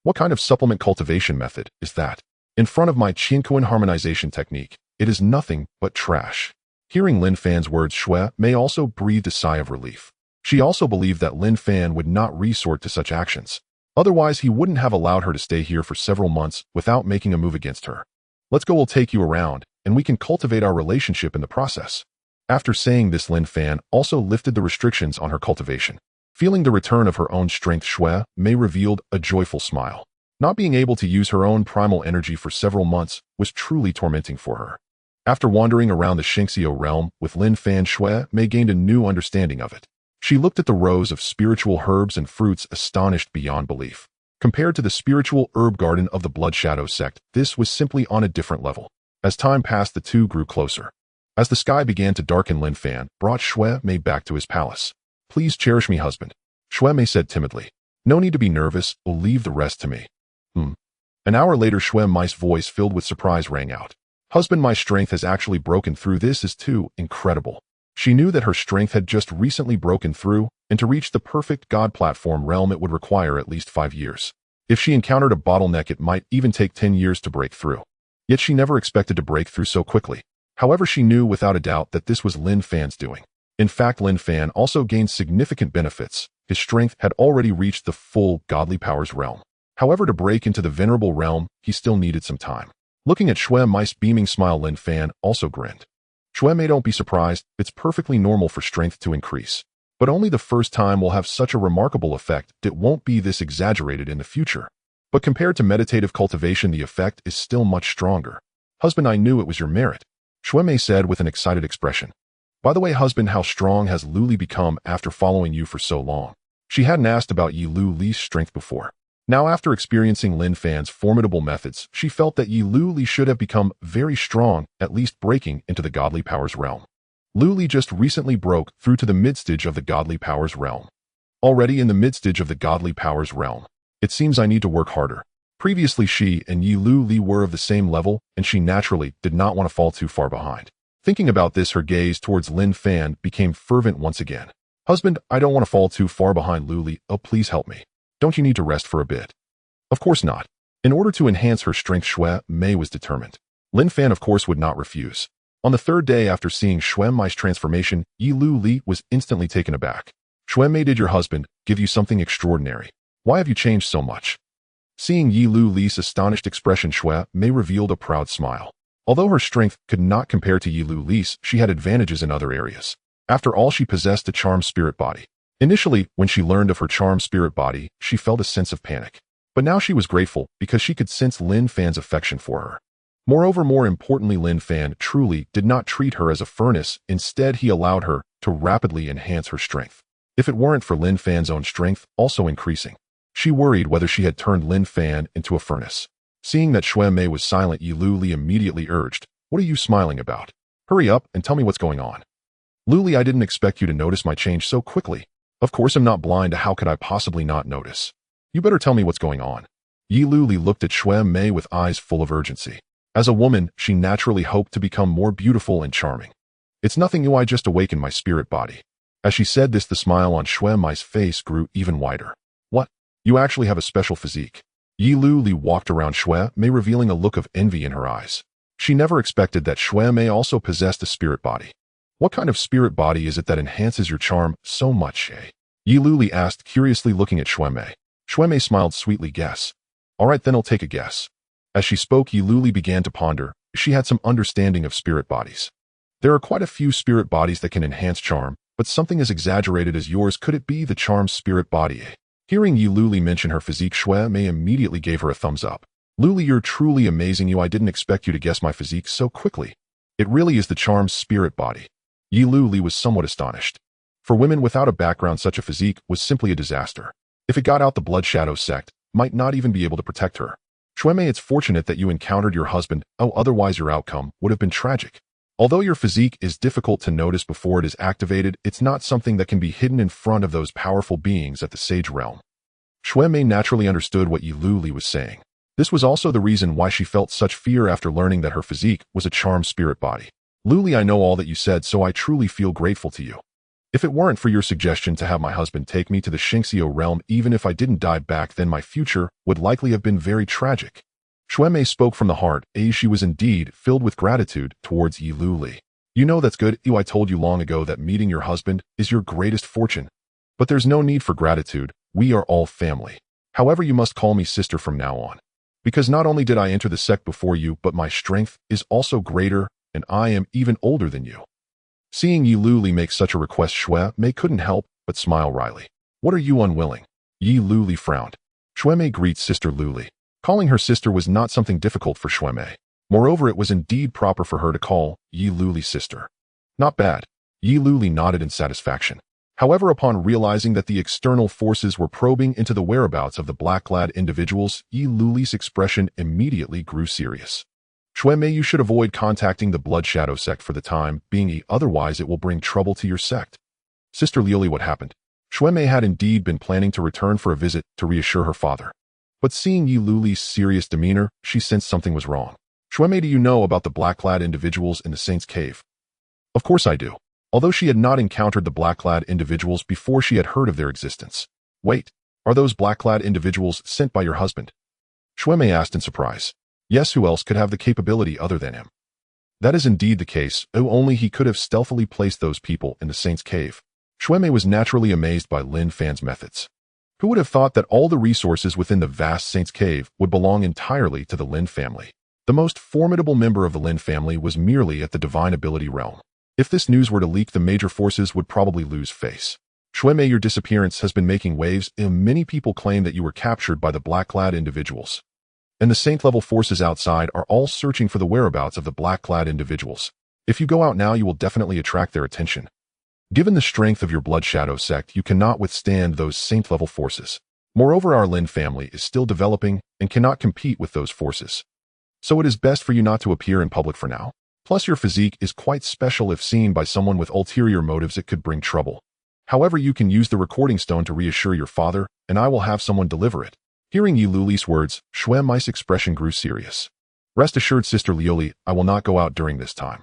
What kind of supplement cultivation method is that? In front of my Qianquan harmonization technique, it is nothing but trash." Hearing Lin Fan's words, Xue Mei also breathed a sigh of relief. She also believed that Lin Fan would not resort to such actions. Otherwise, he wouldn't have allowed her to stay here for several months without making a move against her. "Let's go, we'll take you around, and we can cultivate our relationship in the process." After saying this, Lin Fan also lifted the restrictions on her cultivation. Feeling the return of her own strength, Xue Mei revealed a joyful smile. Not being able to use her own primal energy for several months was truly tormenting for her. After wandering around the Xingxiu realm with Lin Fan, Xue Mei gained a new understanding of it. She looked at the rows of spiritual herbs and fruits, astonished beyond belief. Compared to the spiritual herb garden of the Blood Shadow sect, this was simply on a different level. As time passed, the two grew closer. As the sky began to darken, Lin Fan brought Xue Mei back to his palace. "Please cherish me, husband," Xue Mei said timidly. "No need to be nervous, we'll leave the rest to me." An hour later, Xue Mei's voice filled with surprise rang out. "Husband, my strength has actually broken through. This is too incredible." She knew that her strength had just recently broken through, and to reach the perfect God platform realm it would require at least 5 years. If she encountered a bottleneck, it might even take 10 years to break through. Yet she never expected to break through so quickly. However, she knew without a doubt that this was Lin Fan's doing. In fact, Lin Fan also gained significant benefits. His strength had already reached the full godly powers realm. However, to break into the venerable realm, he still needed some time. Looking at Xue Mei's beaming smile, Lin Fan also grinned. "Xue Mei, don't be surprised. It's perfectly normal for strength to increase. But only the first time will have such a remarkable effect. It won't be this exaggerated in the future. But compared to meditative cultivation, the effect is still much stronger." "Husband, I knew it was your merit," Xue Mei said with an excited expression. "By the way, husband, how strong has Lu Li become after following you for so long?" She hadn't asked about Yi Lu Li's strength before. Now, after experiencing Lin Fan's formidable methods, she felt that Yi Lu Li should have become very strong, at least breaking into the godly powers realm. Lu Li just recently broke through to the mid-stage of the godly powers realm. Already in the mid-stage of the godly powers realm. It seems I need to work harder. Previously, she and Yi Lu Li were of the same level, and she naturally did not want to fall too far behind. Thinking about this, her gaze towards Lin Fan became fervent once again. "Husband, I don't want to fall too far behind Lu Li. Oh, please help me. Don't you need to rest for a bit?" "Of course not." In order to enhance her strength, Xue Mei was determined. Lin Fan, of course, would not refuse. On the third day after seeing Xue Mei's transformation, Yi Lu Li was instantly taken aback. "Xue Mei, did your husband give you something extraordinary? Why have you changed so much?" Seeing Yi Lu Li's astonished expression, Xue Mei revealed a proud smile. Although her strength could not compare to Yi Lu Li's, she had advantages in other areas. After all, she possessed a charmed spirit body. Initially, when she learned of her charmed spirit body, she felt a sense of panic. But now she was grateful because she could sense Lin Fan's affection for her. Moreover, more importantly, Lin Fan truly did not treat her as a furnace. Instead, he allowed her to rapidly enhance her strength. If it weren't for Lin Fan's own strength also increasing, she worried whether she had turned Lin Fan into a furnace. Seeing that Xue Mei was silent, Yi Lu Li immediately urged, "What are you smiling about? Hurry up and tell me what's going on." "Lu Li, I didn't expect you to notice my change so quickly. Of course, I'm not blind. How could I possibly not notice? You better tell me what's going on." Yi Lu Li looked at Xue Mei with eyes full of urgency. As a woman, she naturally hoped to become more beautiful and charming. "It's nothing new. I just awakened my spirit body." As she said this, the smile on Xue Mei's face grew even wider. "What? You actually have a special physique." Yi Lu Li walked around Xue Mei, revealing a look of envy in her eyes. She never expected that Xue Mei also possessed a spirit body. "What kind of spirit body is it that enhances your charm so much, eh?" Yi Lu Li asked, curiously looking at Xue Mei. Xue Mei smiled sweetly. "Guess." "All right, then I'll take a guess." As she spoke, Yi Lu Li began to ponder. She had some understanding of spirit bodies. There are quite a few spirit bodies that can enhance charm, but something as exaggerated as yours, could it be the charmed spirit body, eh? Hearing Yi Lu Li mention her physique, Xue Mei immediately gave her a thumbs up. Luli, you're truly amazing. I didn't expect you to guess my physique so quickly. It really is the charmed spirit body. Yi Luli was somewhat astonished. For women without a background, such a physique was simply a disaster. If it got out, the Blood Shadow sect might not even be able to protect her. Xuemei, it's fortunate that you encountered your husband. Otherwise your outcome would have been tragic. Although your physique is difficult to notice before it is activated, it's not something that can be hidden in front of those powerful beings at the Sage Realm. Xuemei naturally understood what Yi Luli was saying. This was also the reason why she felt such fear after learning that her physique was a charmed spirit body. Luli, I know all that you said, so I truly feel grateful to you. If it weren't for your suggestion to have my husband take me to the Xingxiu realm, even if I didn't die back then, my future would likely have been very tragic. Xuemei spoke from the heart. She was indeed filled with gratitude towards Yi Luli. You know, that's good. I told you long ago that meeting your husband is your greatest fortune. But there's no need for gratitude. We are all family. However, you must call me sister from now on. Because not only did I enter the sect before you, but my strength is also greater, and I am even older than you. Seeing Yi Luli make such a request, Xuemei couldn't help but smile wryly. What are you unwilling? Yi Luli frowned. Xuemei greets Sister Luli. Calling her sister was not something difficult for Xuemei. Moreover, it was indeed proper for her to call Yi Luli sister. Not bad. Yi Luli nodded in satisfaction. However, upon realizing that the external forces were probing into the whereabouts of the black-clad individuals, Yi Luli's expression immediately grew serious. Xuemei, you should avoid contacting the Blood Shadow sect for the time being, otherwise it will bring trouble to your sect. Sister Luli, what happened? Xuemei had indeed been planning to return for a visit to reassure her father. But seeing Yi Luli's serious demeanor, she sensed something was wrong. Xuemei, do you know about the black-clad individuals in the Saint's Cave? Of course I do. Although she had not encountered the black-clad individuals before, she had heard of their existence. Wait, are those black-clad individuals sent by your husband? Xuemei asked in surprise. Yes, who else could have the capability other than him? That is indeed the case. Only he could have stealthily placed those people in the Saint's Cave. Xuemei was naturally amazed by Lin Fan's methods. Who would have thought that all the resources within the vast Saint's Cave would belong entirely to the Lin family? The most formidable member of the Lin family was merely at the divine ability realm. If this news were to leak, the major forces would probably lose face. Xuemei, your disappearance has been making waves, and many people claim that you were captured by the black-clad individuals. And the Saint-level forces outside are all searching for the whereabouts of the black-clad individuals. If you go out now, you will definitely attract their attention. Given the strength of your Blood Shadow sect, you cannot withstand those Saint-level forces. Moreover, our Lin family is still developing and cannot compete with those forces. So it is best for you not to appear in public for now. Plus, your physique is quite special. If seen by someone with ulterior motives, it could bring trouble. However, you can use the recording stone to reassure your father, and I will have someone deliver it. Hearing Yi Luli's words, Xuemei's expression grew serious. Rest assured, Sister Lioli, I will not go out during this time.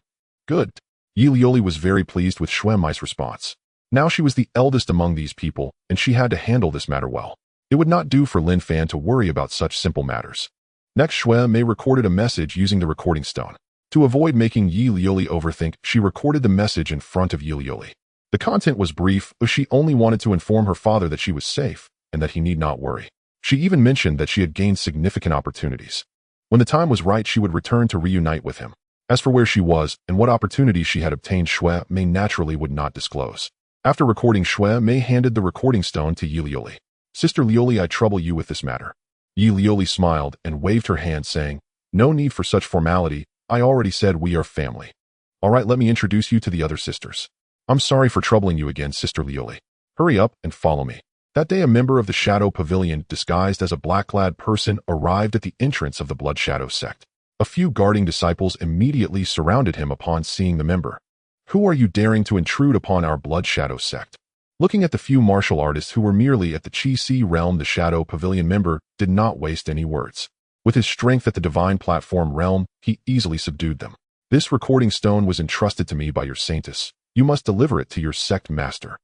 Good. Yi Lioli was very pleased with Xuemei's response. Now she was the eldest among these people, and she had to handle this matter well. It would not do for Lin Fan to worry about such simple matters. Next, Xuemei recorded a message using the recording stone. To avoid making Yi Lioli overthink, she recorded the message in front of Yi Lioli. The content was brief, but she only wanted to inform her father that she was safe and that he need not worry. She even mentioned that she had gained significant opportunities. When the time was right, she would return to reunite with him. As for where she was and what opportunities she had obtained, Xuemei naturally would not disclose. After recording, Xuemei handed the recording stone to Yi Lioli. Sister Lioli, I trouble you with this matter. Yi Lioli smiled and waved her hand, saying, No need for such formality. I already said we are family. All right, let me introduce you to the other sisters. I'm sorry for troubling you again, Sister Lioli. Hurry up and follow me. That day, a member of the Shadow Pavilion, disguised as a black-clad person, arrived at the entrance of the Blood Shadow sect. A few guarding disciples immediately surrounded him upon seeing the member. Who are you daring to intrude upon our Blood Shadow sect? Looking at the few martial artists who were merely at the Qi realm, the Shadow Pavilion member did not waste any words. With his strength at the Divine Platform realm, he easily subdued them. This recording stone was entrusted to me by your saintess. You must deliver it to your sect master.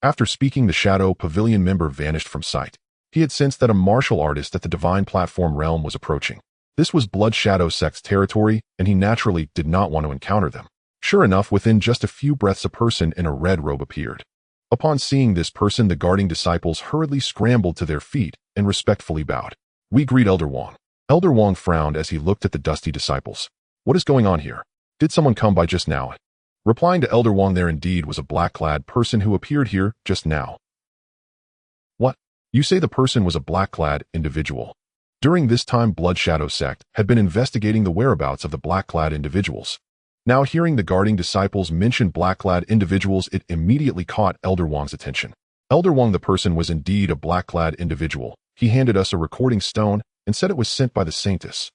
After speaking, the Shadow Pavilion member vanished from sight. He had sensed that a martial artist at the Divine Platform realm was approaching. This was Blood Shadow sect's territory, and he naturally did not want to encounter them. Sure enough, within just a few breaths, a person in a red robe appeared. Upon seeing this person, the guarding disciples hurriedly scrambled to their feet and respectfully bowed. We greet Elder Wang. Elder Wang frowned as he looked at the dusty disciples. What is going on here? Did someone come by just now? Replying to Elder Wang, there indeed was a black-clad person who appeared here just now. What? You say the person was a black-clad individual? During this time, Blood Shadow sect had been investigating the whereabouts of the black-clad individuals. Now hearing the guarding disciples mention black-clad individuals, it immediately caught Elder Wang's attention. Elder Wang, the person, was indeed a black-clad individual. He handed us a recording stone and said it was sent by the Saintess.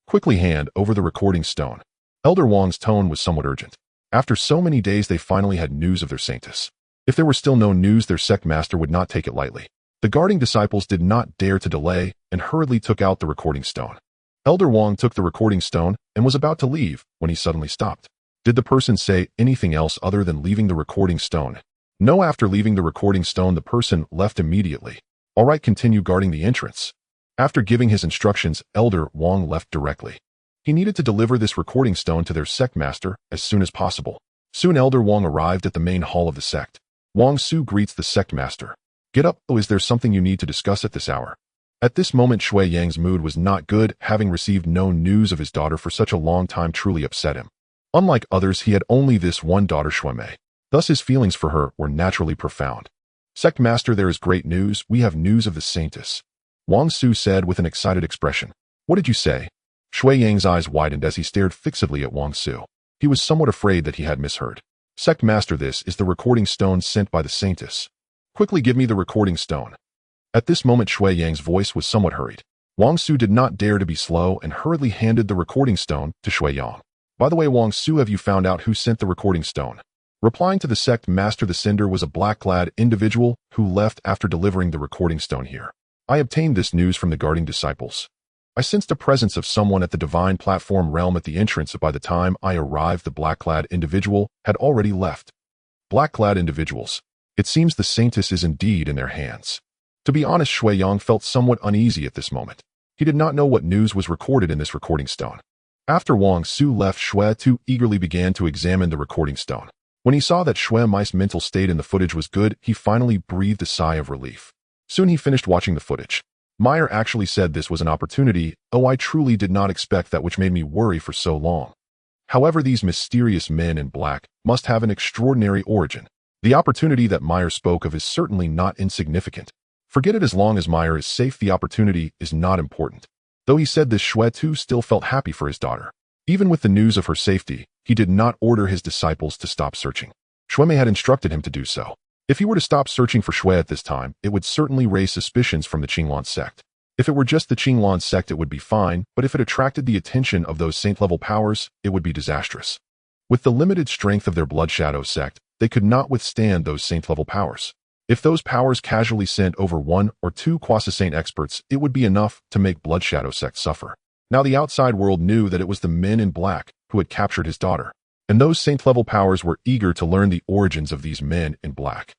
Quickly hand over the recording stone. Elder Wang's tone was somewhat urgent. After so many days, they finally had news of their Saintess. If there were still no news, their sect master would not take it lightly. The guarding disciples did not dare to delay and hurriedly took out the recording stone. Elder Wang took the recording stone and was about to leave when he suddenly stopped. Did the person say anything else other than leaving the recording stone? No, after leaving the recording stone, the person left immediately. All right, continue guarding the entrance. After giving his instructions, Elder Wang left directly. He needed to deliver this recording stone to their sect master as soon as possible. Soon Elder Wang arrived at the main hall of the sect. Wang Su greets the sect master. Get up. Oh, is there something you need to discuss at this hour? At this moment, Shui Yang's mood was not good. Having received no news of his daughter for such a long time truly upset him. Unlike others, he had only this one daughter, Shui Mei. Thus his feelings for her were naturally profound. Sect master, there is great news. We have news of the Saintess. Wang Su said with an excited expression. What did you say? Shui Yang's eyes widened as he stared fixedly at Wang Su. He was somewhat afraid that he had misheard. Sect master, this is the recording stone sent by the Saintess. Quickly give me the recording stone. At this moment, Shui Yang's voice was somewhat hurried. Wang Su did not dare to be slow and hurriedly handed the recording stone to Shui Yang. By the way, Wang Su, have you found out who sent the recording stone? Replying to the sect master, the sender was a black-clad individual who left after delivering the recording stone here. I obtained this news from the guarding disciples. I sensed the presence of someone at the divine platform realm at the entrance. By the time I arrived, the black-clad individual had already left. Black-clad individuals. It seems the Saintess is indeed in their hands. To be honest, Shui Yang felt somewhat uneasy at this moment. He did not know what news was recorded in this recording stone. After Wang Su left, Shui Tu eagerly began to examine the recording stone. When he saw that Shui Mei's mental state in the footage was good, he finally breathed a sigh of relief. Soon he finished watching the footage. Meyer actually said this was an opportunity. Oh, I truly did not expect that, which made me worry for so long. However, these mysterious men in black must have an extraordinary origin. The opportunity that Meyer spoke of is certainly not insignificant. Forget it, as long as Meyer is safe, the opportunity is not important. Though he said this, Shui Tu still felt happy for his daughter. Even with the news of her safety, he did not order his disciples to stop searching. Shui Mei had instructed him to do so. If he were to stop searching for Shui at this time, it would certainly raise suspicions from the Qinglan sect. If it were just the Qinglan sect, it would be fine, but if it attracted the attention of those saint-level powers, it would be disastrous. With the limited strength of their Blood Shadow sect, they could not withstand those saint-level powers. If those powers casually sent over 1 or 2 quasi-saint experts, it would be enough to make Blood Shadow sect suffer. Now the outside world knew that it was the men in black who had captured his daughter, and those saint-level powers were eager to learn the origins of these men in black.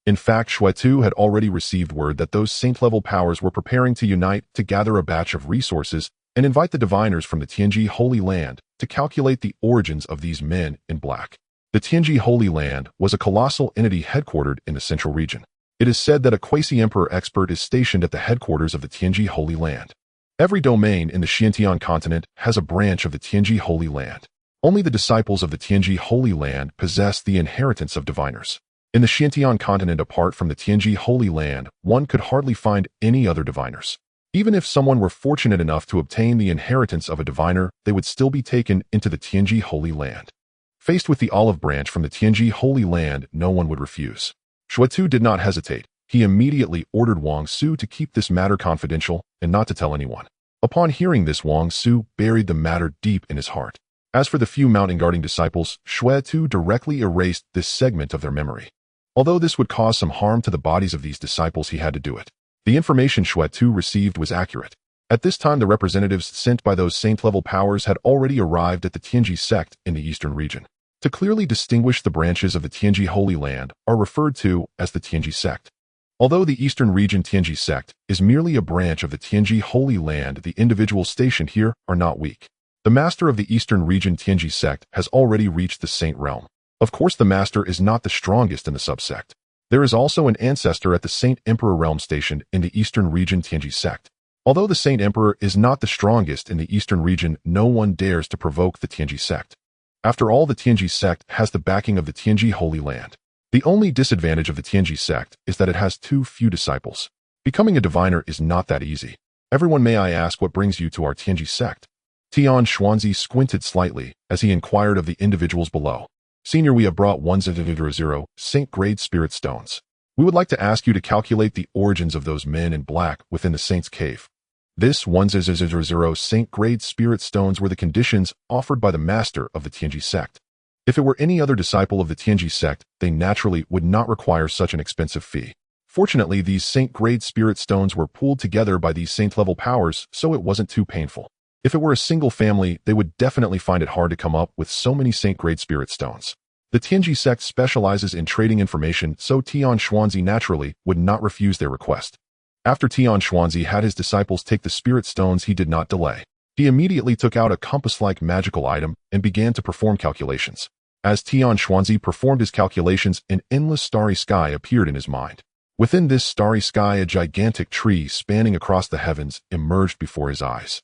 In fact, Shui Tu had already received word that those saint-level powers were preparing to unite to gather a batch of resources and invite the diviners from the Tianji Holy Land to calculate the origins of these men in black. The Tianji Holy Land was a colossal entity headquartered in the central region. It is said that a quasi-emperor expert is stationed at the headquarters of the Tianji Holy Land. Every domain in the Xiantian continent has a branch of the Tianji Holy Land. Only the disciples of the Tianji Holy Land possess the inheritance of diviners. In the Xiantian continent, apart from the Tianji Holy Land, one could hardly find any other diviners. Even if someone were fortunate enough to obtain the inheritance of a diviner, they would still be taken into the Tianji Holy Land. Faced with the olive branch from the Tianji Holy Land, no one would refuse. Shui Tu did not hesitate. He immediately ordered Wang Su to keep this matter confidential and not to tell anyone. Upon hearing this, Wang Su buried the matter deep in his heart. As for the few mountain guarding disciples, Shui Tu directly erased this segment of their memory. Although this would cause some harm to the bodies of these disciples, he had to do it. The information Shui Tu received was accurate. At this time, the representatives sent by those saint-level powers had already arrived at the Tianji sect in the eastern region. To clearly distinguish, the branches of the Tianji Holy Land are referred to as the Tianji sect. Although the eastern region Tianji sect is merely a branch of the Tianji Holy Land, the individuals stationed here are not weak. The master of the eastern region Tianji sect has already reached the saint realm. Of course, the master is not the strongest in the subsect. There is also an ancestor at the Saint Emperor realm stationed in the eastern region Tianji sect. Although the Saint Emperor is not the strongest in the eastern region, no one dares to provoke the Tianji sect. After all, the Tianji sect has the backing of the Tianji Holy Land. The only disadvantage of the Tianji sect is that it has too few disciples. Becoming a diviner is not that easy. Everyone, may I ask what brings you to our Tianji sect? Tian Xuanzi squinted slightly as he inquired of the individuals below. Senior, we have brought 1,000 Saint-grade spirit stones. We would like to ask you to calculate the origins of those men in black within the Saint's cave. This 1,000 Saint-grade spirit stones were the conditions offered by the master of the Tianji sect. If it were any other disciple of the Tianji sect, they naturally would not require such an expensive fee. Fortunately, these Saint-grade spirit stones were pooled together by these Saint-level powers, so it wasn't too painful. If it were a single family, they would definitely find it hard to come up with so many Saint-grade spirit stones. The Tianji sect specializes in trading information, so Tian Xuanzi naturally would not refuse their request. After Tian Xuanzi had his disciples take the spirit stones, he did not delay. He immediately took out a compass-like magical item and began to perform calculations. As Tian Xuanzi performed his calculations, an endless starry sky appeared in his mind. Within this starry sky, a gigantic tree spanning across the heavens emerged before his eyes.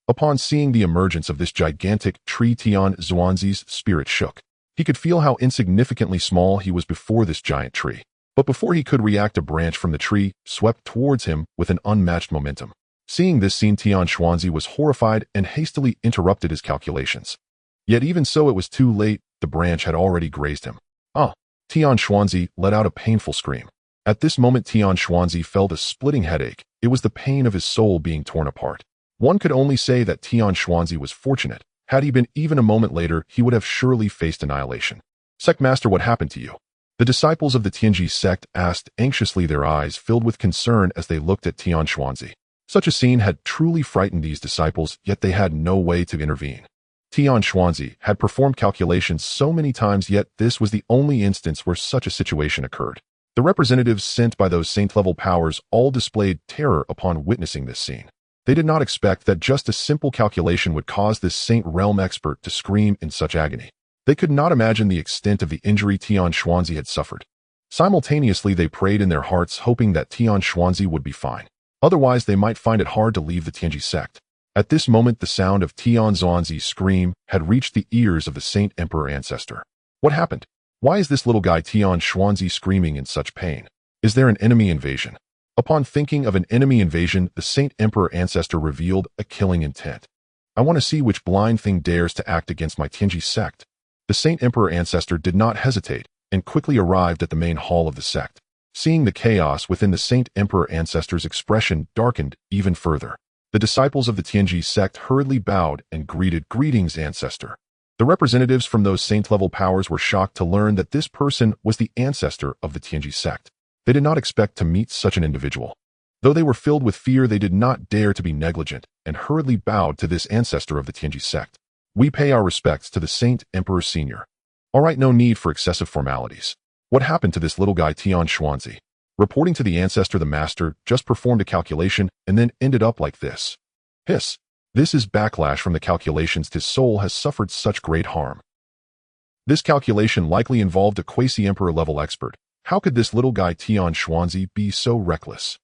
Upon seeing the emergence of this gigantic tree, Tian Xuanzi's spirit shook. He could feel how insignificantly small he was before this giant tree. But before he could react, a branch from the tree swept towards him with an unmatched momentum. Seeing this scene, Tian Xuanzi was horrified and hastily interrupted his calculations. Yet even so, it was too late. The branch had already grazed him. Tian Xuanzi let out a painful scream. At this moment, Tian Xuanzi felt a splitting headache. It was the pain of his soul being torn apart. One could only say that Tian Xuanzi was fortunate. Had he been even a moment later, he would have surely faced annihilation. Sect Master, what happened to you? The disciples of the Tianji sect asked anxiously, their eyes filled with concern as they looked at Tian Xuanzi. Such a scene had truly frightened these disciples, yet they had no way to intervene. Tian Xuanzi had performed calculations so many times, yet this was the only instance where such a situation occurred. The representatives sent by those saint-level powers all displayed terror upon witnessing this scene. They did not expect that just a simple calculation would cause this saint realm expert to scream in such agony. They could not imagine the extent of the injury Tian Xuanzi had suffered. Simultaneously, they prayed in their hearts, hoping that Tian Xuanzi would be fine. Otherwise, they might find it hard to leave the Tianji sect. At this moment, the sound of Tian Xuanzi's scream had reached the ears of the Saint Emperor Ancestor. What happened? Why is this little guy Tian Xuanzi screaming in such pain? Is there an enemy invasion? Upon thinking of an enemy invasion, the Saint Emperor Ancestor revealed a killing intent. I want to see which blind thing dares to act against my Tianji sect. The Saint Emperor Ancestor did not hesitate and quickly arrived at the main hall of the sect. Seeing the chaos within the Saint Emperor Ancestor's expression darkened even further. The disciples of the Tianji sect hurriedly bowed and greeted, "Greetings, Ancestor." The representatives from those saint-level powers were shocked to learn that this person was the ancestor of the Tianji sect. They did not expect to meet such an individual. Though they were filled with fear, they did not dare to be negligent and hurriedly bowed to this ancestor of the Tianji sect. "We pay our respects to the Saint Emperor Senior." All right, no need for excessive formalities. What happened to this little guy Tian Xuanzi? Reporting to the ancestor, the master just performed a calculation and then ended up like this. Hiss. This is backlash from the calculations. His soul has suffered such great harm. This calculation likely involved a quasi-emperor level expert. How could this little guy Tian Xuanzi be so reckless?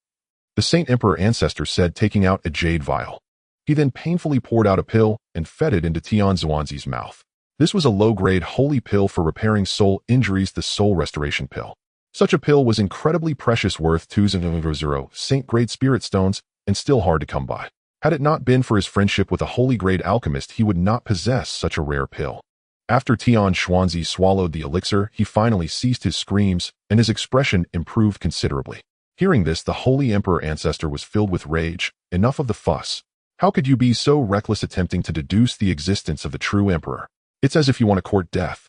The Saint Emperor Ancestor said, taking out a jade vial. He then painfully poured out a pill and fed it into Tian Xuanzi's mouth. This was a low-grade holy pill for repairing soul injuries, the soul restoration pill. Such a pill was incredibly precious, worth 2,000 Saint-grade spirit stones, and still hard to come by. Had it not been for his friendship with a holy-grade alchemist, he would not possess such a rare pill. After Tian Xuanzi swallowed the elixir, he finally ceased his screams, and his expression improved considerably. Hearing this, the Holy Emperor Ancestor was filled with rage. Enough of the fuss. How could you be so reckless, attempting to deduce the existence of the true emperor? It's as if you want to court death.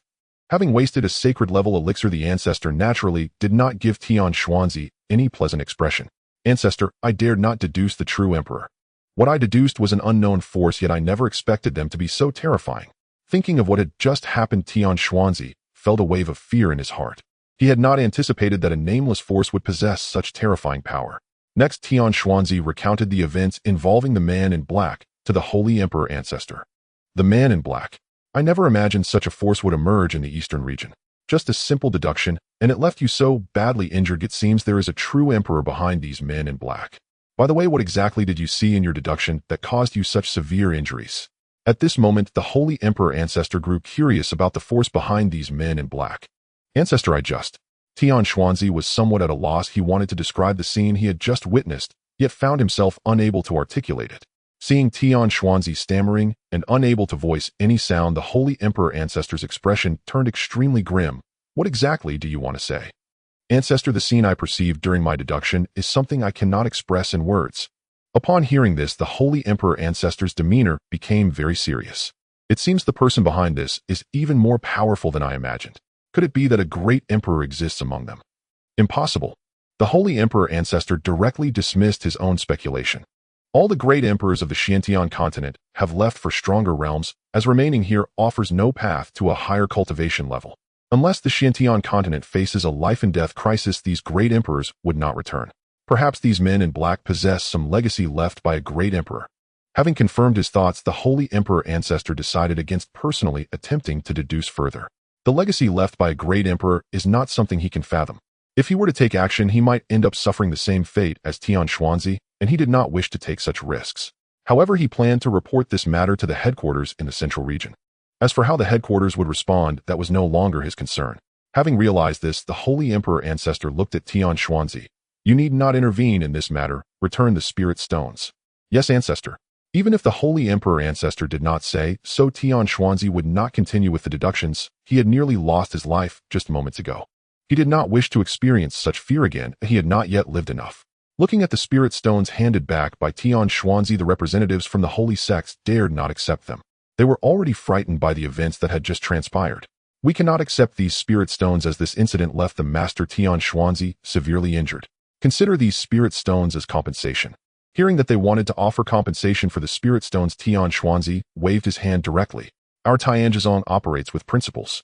Having wasted a sacred-level elixir, the ancestor naturally did not give Tian Xuanzi any pleasant expression. "Ancestor, I dared not deduce the true emperor. What I deduced was an unknown force, yet I never expected them to be so terrifying." Thinking of what had just happened, Tian Xuanzi felt a wave of fear in his heart. He had not anticipated that a nameless force would possess such terrifying power. Next, Tian Xuanzi recounted the events involving the man in black to the Holy Emperor Ancestor. The man in black. I never imagined such a force would emerge in the eastern region. Just a simple deduction, and it left you so badly injured. It seems there is a true emperor behind these men in black. By the way, what exactly did you see in your deduction that caused you such severe injuries? At this moment, the Holy Emperor Ancestor grew curious about the force behind these men in black. "Ancestor, Tian Xuanzi was somewhat at a loss. He wanted to describe the scene he had just witnessed, yet found himself unable to articulate it. Seeing Tian Xuanzi stammering and unable to voice any sound, the Holy Emperor Ancestor's expression turned extremely grim. What exactly do you want to say? Ancestor, the scene I perceived during my deduction is something I cannot express in words. Upon hearing this, the Holy Emperor Ancestor's demeanor became very serious. It seems the person behind this is even more powerful than I imagined. Could it be that a great emperor exists among them? Impossible. The Holy Emperor Ancestor directly dismissed his own speculation. All the great emperors of the Xiantian continent have left for stronger realms, as remaining here offers no path to a higher cultivation level. Unless the Xiantian continent faces a life-and-death crisis, these great emperors would not return. Perhaps these men in black possess some legacy left by a great emperor. Having confirmed his thoughts, the Holy Emperor Ancestor decided against personally attempting to deduce further. The legacy left by a great emperor is not something he can fathom. If he were to take action, he might end up suffering the same fate as Tian Xuanzi, and he did not wish to take such risks. However, he planned to report this matter to the headquarters in the central region. As for how the headquarters would respond, that was no longer his concern. Having realized this, the Holy Emperor Ancestor looked at Tian Xuanzi. You need not intervene in this matter. Return the spirit stones. Yes, Ancestor. Even if the Holy Emperor Ancestor did not say so, Tian Xuanzi would not continue with the deductions. He had nearly lost his life just moments ago. He did not wish to experience such fear again. He had not yet lived enough. Looking at the spirit stones handed back by Tian Xuanzi, the representatives from the holy sects dared not accept them. They were already frightened by the events that had just transpired. We cannot accept these spirit stones, as this incident left the master Tian Xuanzi severely injured. Consider these spirit stones as compensation. Hearing that they wanted to offer compensation for the spirit stones, Tian Xuanzi waved his hand directly. Our Tianjizong operates with principles.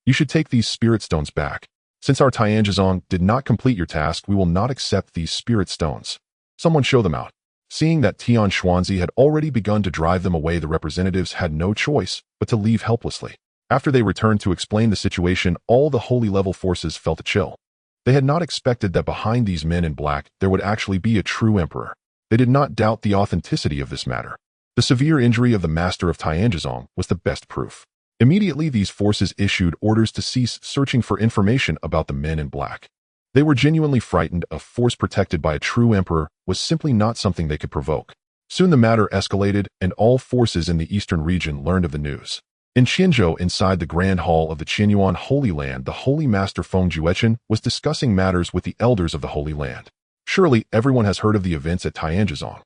You should take these spirit stones back. Since our Tianjizong did not complete your task, we will not accept these spirit stones. Someone show them out. Seeing that Tian Xuanzi had already begun to drive them away, the representatives had no choice but to leave helplessly. After they returned to explain the situation, all the holy level forces felt a chill. They had not expected that behind these men in black there would actually be a true emperor. They did not doubt the authenticity of this matter. The severe injury of the master of Tianjizong was the best proof. Immediately, these forces issued orders to cease searching for information about the men in black. They were genuinely frightened. A force protected by a true emperor was simply not something they could provoke. Soon the matter escalated, and all forces in the eastern region learned of the news. In Qianzhou, inside the Grand Hall of the Qianyuan Holy Land, the Holy Master Feng Juechen was discussing matters with the elders of the Holy Land. Surely everyone has heard of the events at Tianjizong.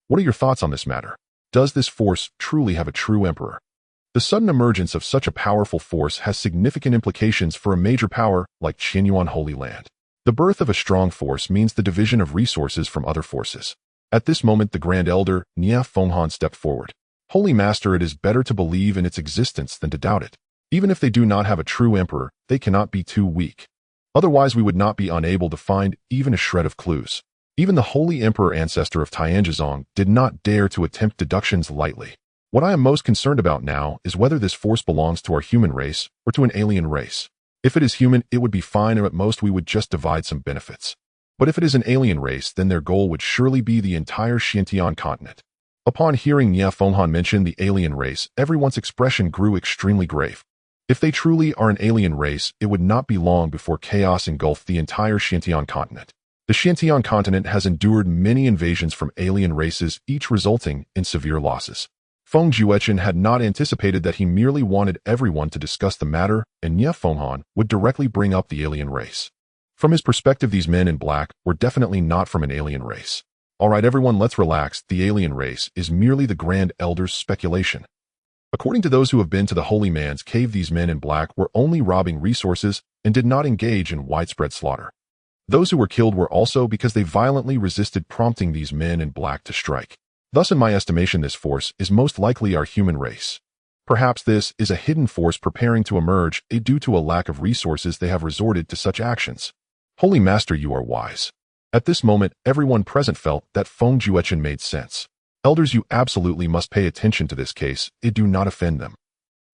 What are your thoughts on this matter? Does this force truly have a true emperor? The sudden emergence of such a powerful force has significant implications for a major power like Qianyuan Holy Land. The birth of a strong force means the division of resources from other forces. At this moment, the Grand Elder, Nia Fenghan, stepped forward. Holy Master, it is better to believe in its existence than to doubt it. Even if they do not have a true emperor, they cannot be too weak. Otherwise, we would not be unable to find even a shred of clues. Even the Holy Emperor Ancestor of Tianjizong did not dare to attempt deductions lightly. What I am most concerned about now is whether this force belongs to our human race or to an alien race. If it is human, it would be fine, and at most we would just divide some benefits. But if it is an alien race, then their goal would surely be the entire Xiantian continent. Upon hearing Nia Fenghan mention the alien race, everyone's expression grew extremely grave. If they truly are an alien race, it would not be long before chaos engulfed the entire Xiantian continent. The Xiantian continent has endured many invasions from alien races, each resulting in severe losses. Feng Juechen had not anticipated that. He merely wanted everyone to discuss the matter, and Nia Fenghan would directly bring up the alien race. From his perspective, these men in black were definitely not from an alien race. Alright everyone, let's relax. The alien race is merely the Grand Elder's speculation. According to those who have been to the Holy Man's cave, these men in black were only robbing resources and did not engage in widespread slaughter. Those who were killed were also because they violently resisted, prompting these men in black to strike. Thus, in my estimation, this force is most likely our human race. Perhaps this is a hidden force preparing to emerge, due to a lack of resources they have resorted to such actions. Holy Master, you are wise. At this moment, everyone present felt that Feng Juechen made sense. Elders, you absolutely must pay attention to this case. Do not offend them.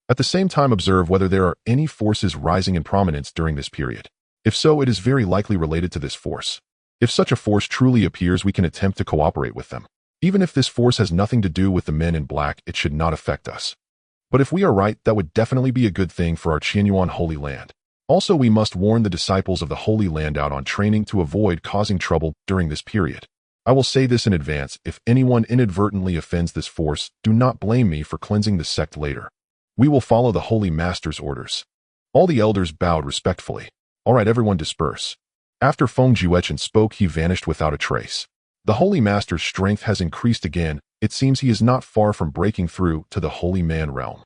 At the same time, observe whether there are any forces rising in prominence during this period. If so, it is very likely related to this force. If such a force truly appears, we can attempt to cooperate with them. Even if this force has nothing to do with the men in black, it should not affect us. But if we are right, that would definitely be a good thing for our Qianyuan Holy Land. Also, we must warn the disciples of the Holy Land out on training to avoid causing trouble during this period. I will say this in advance, if anyone inadvertently offends this force, do not blame me for cleansing the sect later. We will follow the Holy Master's orders. All the elders bowed respectfully. All right, everyone disperse. After Feng Juechen spoke, he vanished without a trace. The Holy Master's strength has increased again. It seems he is not far from breaking through to the Holy Man realm.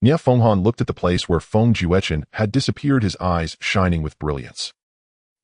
Nie Fenghan looked at the place where Feng Juechen had disappeared, his eyes shining with brilliance.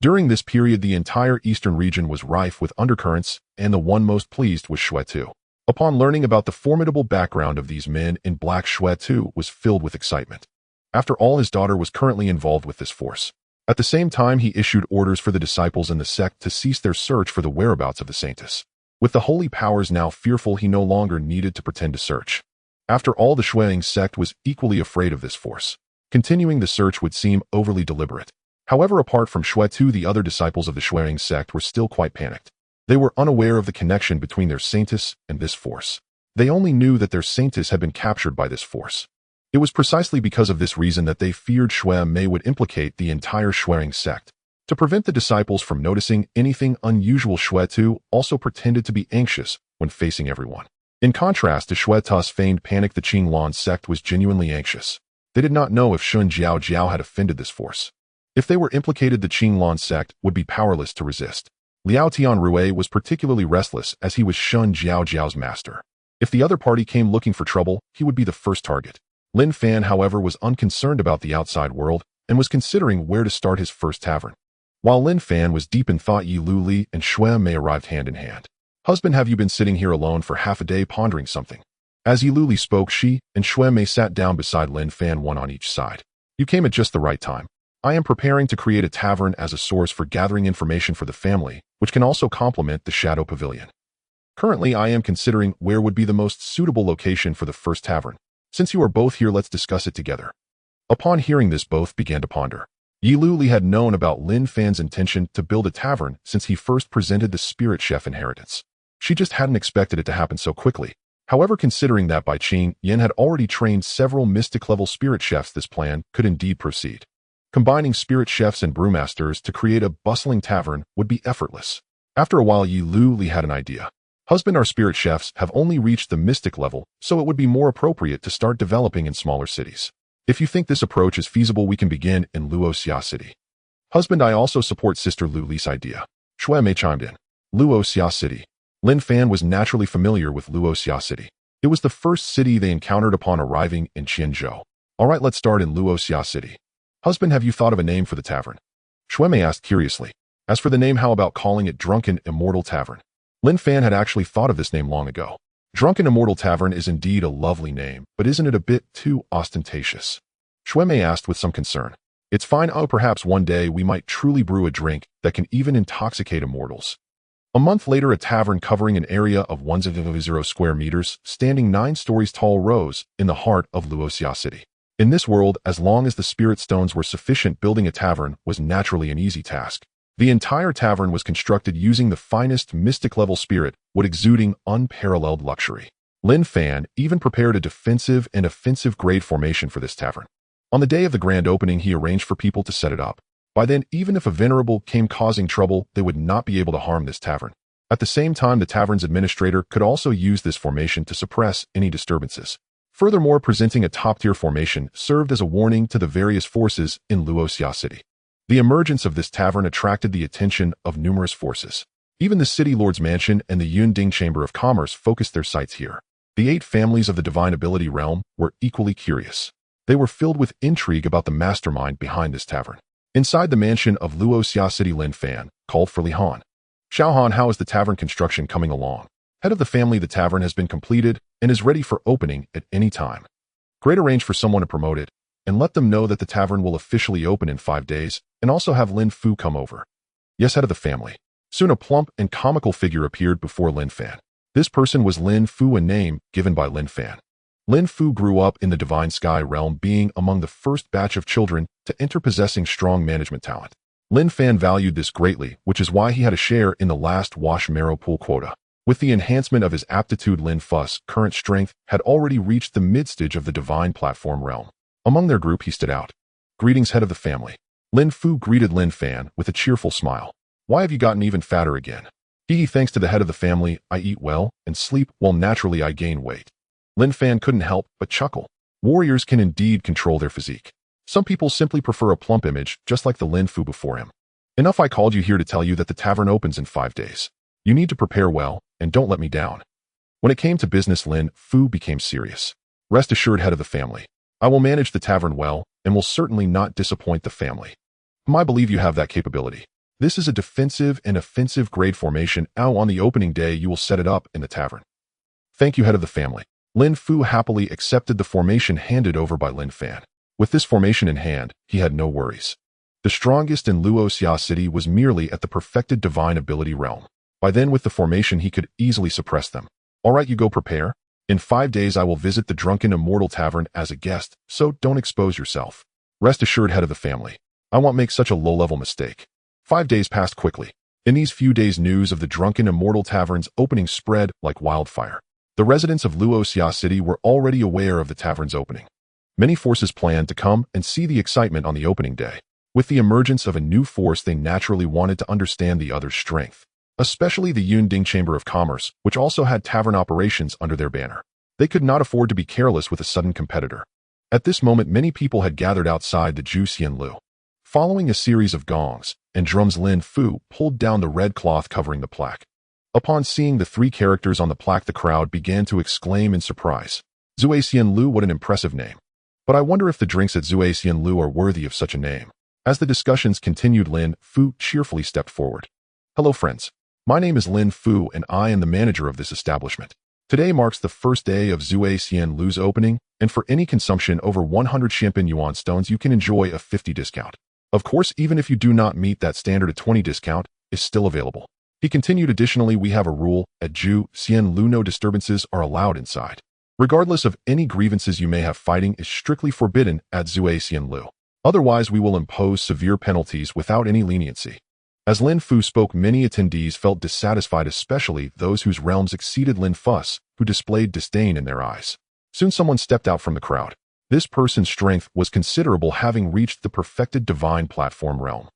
During this period, the entire eastern region was rife with undercurrents, and the one most pleased was Xue Tu. Upon learning about the formidable background of these men in black, Xue Tu was filled with excitement. After all, his daughter was currently involved with this force. At the same time, he issued orders for the disciples in the sect to cease their search for the whereabouts of the saintess. With the holy powers now fearful, he no longer needed to pretend to search. After all, the Xueying sect was equally afraid of this force. Continuing the search would seem overly deliberate. However, apart from Xue Tu, the other disciples of the Xueying sect were still quite panicked. They were unaware of the connection between their saintess and this force. They only knew that their saintess had been captured by this force. It was precisely because of this reason that they feared Xue Mei would implicate the entire Xueying sect. To prevent the disciples from noticing anything unusual, Xue Tu also pretended to be anxious when facing everyone. In contrast to Xue Tu's feigned panic, the Qinglan sect was genuinely anxious. They did not know if Shun Jiao Jiao had offended this force. If they were implicated, the Qinglan sect would be powerless to resist. Liao Tianrui was particularly restless as he was Shun Jiao Jiao's master. If the other party came looking for trouble, he would be the first target. Lin Fan, however, was unconcerned about the outside world and was considering where to start his first tavern. While Lin Fan was deep in thought, Yi Lu Li and Xue Mei arrived hand in hand. Husband, have you been sitting here alone for half a day pondering something? As Yi Lu Li spoke, she and Xue Mei sat down beside Lin Fan, one on each side. You came at just the right time. I am preparing to create a tavern as a source for gathering information for the family, which can also complement the Shadow Pavilion. Currently, I am considering where would be the most suitable location for the first tavern. Since you are both here, let's discuss it together. Upon hearing this, both began to ponder. Yi Lu Li had known about Lin Fan's intention to build a tavern since he first presented the Spirit Chef inheritance. She just hadn't expected it to happen so quickly. However, considering that Bai Qing Yan had already trained several mystic-level spirit chefs, this plan could indeed proceed. Combining spirit chefs and brewmasters to create a bustling tavern would be effortless. After a while, Yi Lu Li had an idea. Husband, our spirit chefs have only reached the mystic level, so it would be more appropriate to start developing in smaller cities. If you think this approach is feasible, we can begin in Luoxia City. Husband, I also support Sister Lu Li's idea. Xue Mei chimed in. Luoxia City. Lin Fan was naturally familiar with Luoxia City. It was the first city they encountered upon arriving in Qianzhou. All right, let's start in Luoxia City. Husband, have you thought of a name for the tavern? Xue Mei asked curiously. As for the name, how about calling it Drunken Immortal Tavern? Lin Fan had actually thought of this name long ago. Drunken Immortal Tavern is indeed a lovely name, but isn't it a bit too ostentatious? Xue Mei asked with some concern. It's fine. Oh, perhaps one day we might truly brew a drink that can even intoxicate immortals. A month later, a tavern covering an area of 1,000 square meters, standing 9 stories tall, rose in the heart of Luoxia City. In this world, as long as the spirit stones were sufficient, building a tavern was naturally an easy task. The entire tavern was constructed using the finest mystic-level spirit wood, exuding unparalleled luxury. Lin Fan even prepared a defensive and offensive-grade formation for this tavern. On the day of the grand opening, he arranged for people to set it up. By then, even if a venerable came causing trouble, they would not be able to harm this tavern. At the same time, the tavern's administrator could also use this formation to suppress any disturbances. Furthermore, presenting a top-tier formation served as a warning to the various forces in Luoxia City. The emergence of this tavern attracted the attention of numerous forces. Even the city lord's mansion and the Yunding Chamber of Commerce focused their sights here. The 8 families of the divine ability realm were equally curious. They were filled with intrigue about the mastermind behind this tavern. Inside the mansion of Luoxia City, Lin Fan called for Li Han. Xiaohan, how is the tavern construction coming along? Head of the family, the tavern has been completed and is ready for opening at any time. Great, arrange for someone to promote it, and let them know that the tavern will officially open in 5 days, and also have Lin Fu come over. Yes, head of the family. Soon a plump and comical figure appeared before Lin Fan. This person was Lin Fu, a name given by Lin Fan. Lin Fu grew up in the Divine Sky realm, being among the first batch of children to enter, possessing strong management talent. Lin Fan valued this greatly, which is why he had a share in the last Wash Marrow pool quota. With the enhancement of his aptitude, Lin Fu's current strength had already reached the mid-stage of the Divine Platform realm. Among their group, he stood out. Greetings, head of the family. Lin Fu greeted Lin Fan with a cheerful smile. Why have you gotten even fatter again? Thanks to the head of the family, I eat well and sleep well. Naturally, I gain weight. Lin Fan couldn't help but chuckle. Warriors can indeed control their physique. Some people simply prefer a plump image, just like the Lin Fu before him. Enough, I called you here to tell you that the tavern opens in 5 days. You need to prepare well, and don't let me down. When it came to business, Lin Fu became serious. Rest assured, head of the family, I will manage the tavern well, and will certainly not disappoint the family. I believe you have that capability. This is a defensive and offensive grade formation. Now on the opening day, you will set it up in the tavern. Thank you, head of the family. Lin Fu happily accepted the formation handed over by Lin Fan. With this formation in hand, he had no worries. The strongest in Luoxia City was merely at the perfected divine ability realm. By then, with the formation, he could easily suppress them. All right, you go prepare. In 5 days, I will visit the Drunken Immortal Tavern as a guest, so don't expose yourself. Rest assured, head of the family, I won't make such a low-level mistake. 5 days passed quickly. In these few days, news of the Drunken Immortal Tavern's opening spread like wildfire. The residents of Luoxia City were already aware of the tavern's opening. Many forces planned to come and see the excitement on the opening day. With the emergence of a new force, they naturally wanted to understand the other's strength, especially the Yunding Chamber of Commerce, which also had tavern operations under their banner. They could not afford to be careless with a sudden competitor. At this moment, many people had gathered outside the Ju Xianlu. Following a series of gongs and drums, Lin Fu pulled down the red cloth covering the plaque. Upon seeing the 3 characters on the plaque, the crowd began to exclaim in surprise. Zue Xianlu, what an impressive name. But I wonder if the drinks at Zue Xianlu are worthy of such a name. As the discussions continued, Lin Fu cheerfully stepped forward. Hello, friends. My name is Lin Fu, and I am the manager of this establishment. Today marks the first day of Zue Xianlu's opening, and for any consumption over 100 champagne yuan stones, you can enjoy a 50 discount. Of course, even if you do not meet that standard, a 20 discount is still available. He continued, additionally, we have a rule at Ju Xianlu: no disturbances are allowed inside. Regardless of any grievances you may have, fighting is strictly forbidden at Zue Xianlu. Otherwise, we will impose severe penalties without any leniency. As Lin Fu spoke, many attendees felt dissatisfied, especially those whose realms exceeded Lin Fu's, who displayed disdain in their eyes. Soon someone stepped out from the crowd. This person's strength was considerable, having reached the perfected divine platform realm.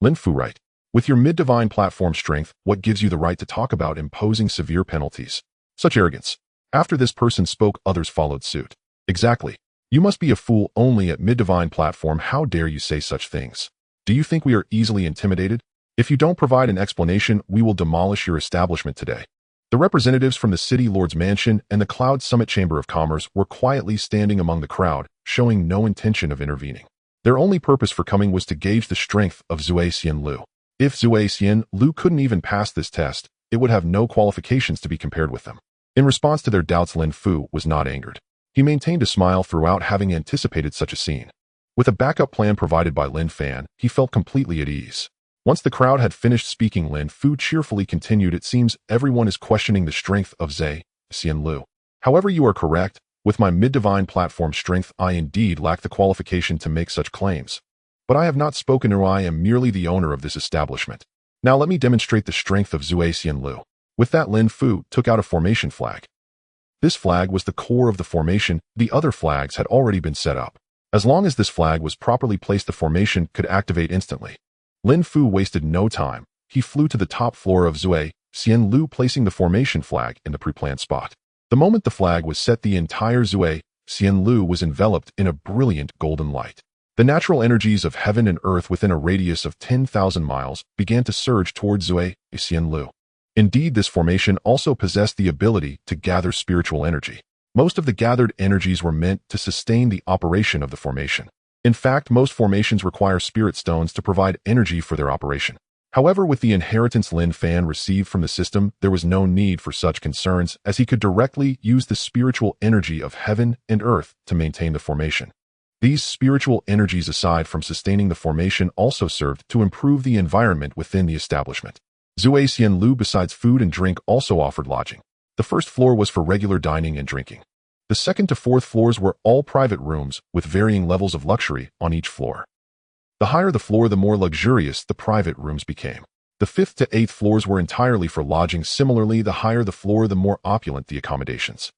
Lin Fu, right? With your mid-divine platform strength, what gives you the right to talk about imposing severe penalties? Such arrogance. After this person spoke, others followed suit. Exactly. You must be a fool only at mid-divine platform. How dare you say such things? Do you think we are easily intimidated? If you don't provide an explanation, we will demolish your establishment today. The representatives from the City Lord's Mansion and the Cloud Summit Chamber of Commerce were quietly standing among the crowd, showing no intention of intervening. Their only purpose for coming was to gauge the strength of Zue Xianlu. If Zue Xianlu couldn't even pass this test, it would have no qualifications to be compared with them. In response to their doubts, Lin Fu was not angered. He maintained a smile throughout, having anticipated such a scene. With a backup plan provided by Lin Fan, he felt completely at ease. Once the crowd had finished speaking, Lin Fu cheerfully continued, it seems everyone is questioning the strength of Zue Xianlu. However, you are correct. With my mid-divine platform strength, I indeed lack the qualification to make such claims. But I have not spoken, or I am merely the owner of this establishment. Now let me demonstrate the strength of Zue Xianlu. With that, Lin Fu took out a formation flag. This flag was the core of the formation. The other flags had already been set up. As long as this flag was properly placed, the formation could activate instantly. Lin Fu wasted no time. He flew to the top floor of Zue Xianlu, placing the formation flag in the pre-planned spot. The moment the flag was set, the entire Zue Xianlu was enveloped in a brilliant golden light. The natural energies of heaven and earth within a radius of 10,000 miles began to surge towards Zue Xianlu. Indeed, this formation also possessed the ability to gather spiritual energy. Most of the gathered energies were meant to sustain the operation of the formation. In fact, most formations require spirit stones to provide energy for their operation. However, with the inheritance Lin Fan received from the system, there was no need for such concerns, as he could directly use the spiritual energy of heaven and earth to maintain the formation. These spiritual energies, aside from sustaining the formation, also served to improve the environment within the establishment. Zue Xianlu, besides food and drink, also offered lodging. The first floor was for regular dining and drinking. The second to fourth floors were all private rooms with varying levels of luxury on each floor. The higher the floor, the more luxurious the private rooms became. The fifth to eighth floors were entirely for lodging. Similarly, the higher the floor, the more opulent the accommodations.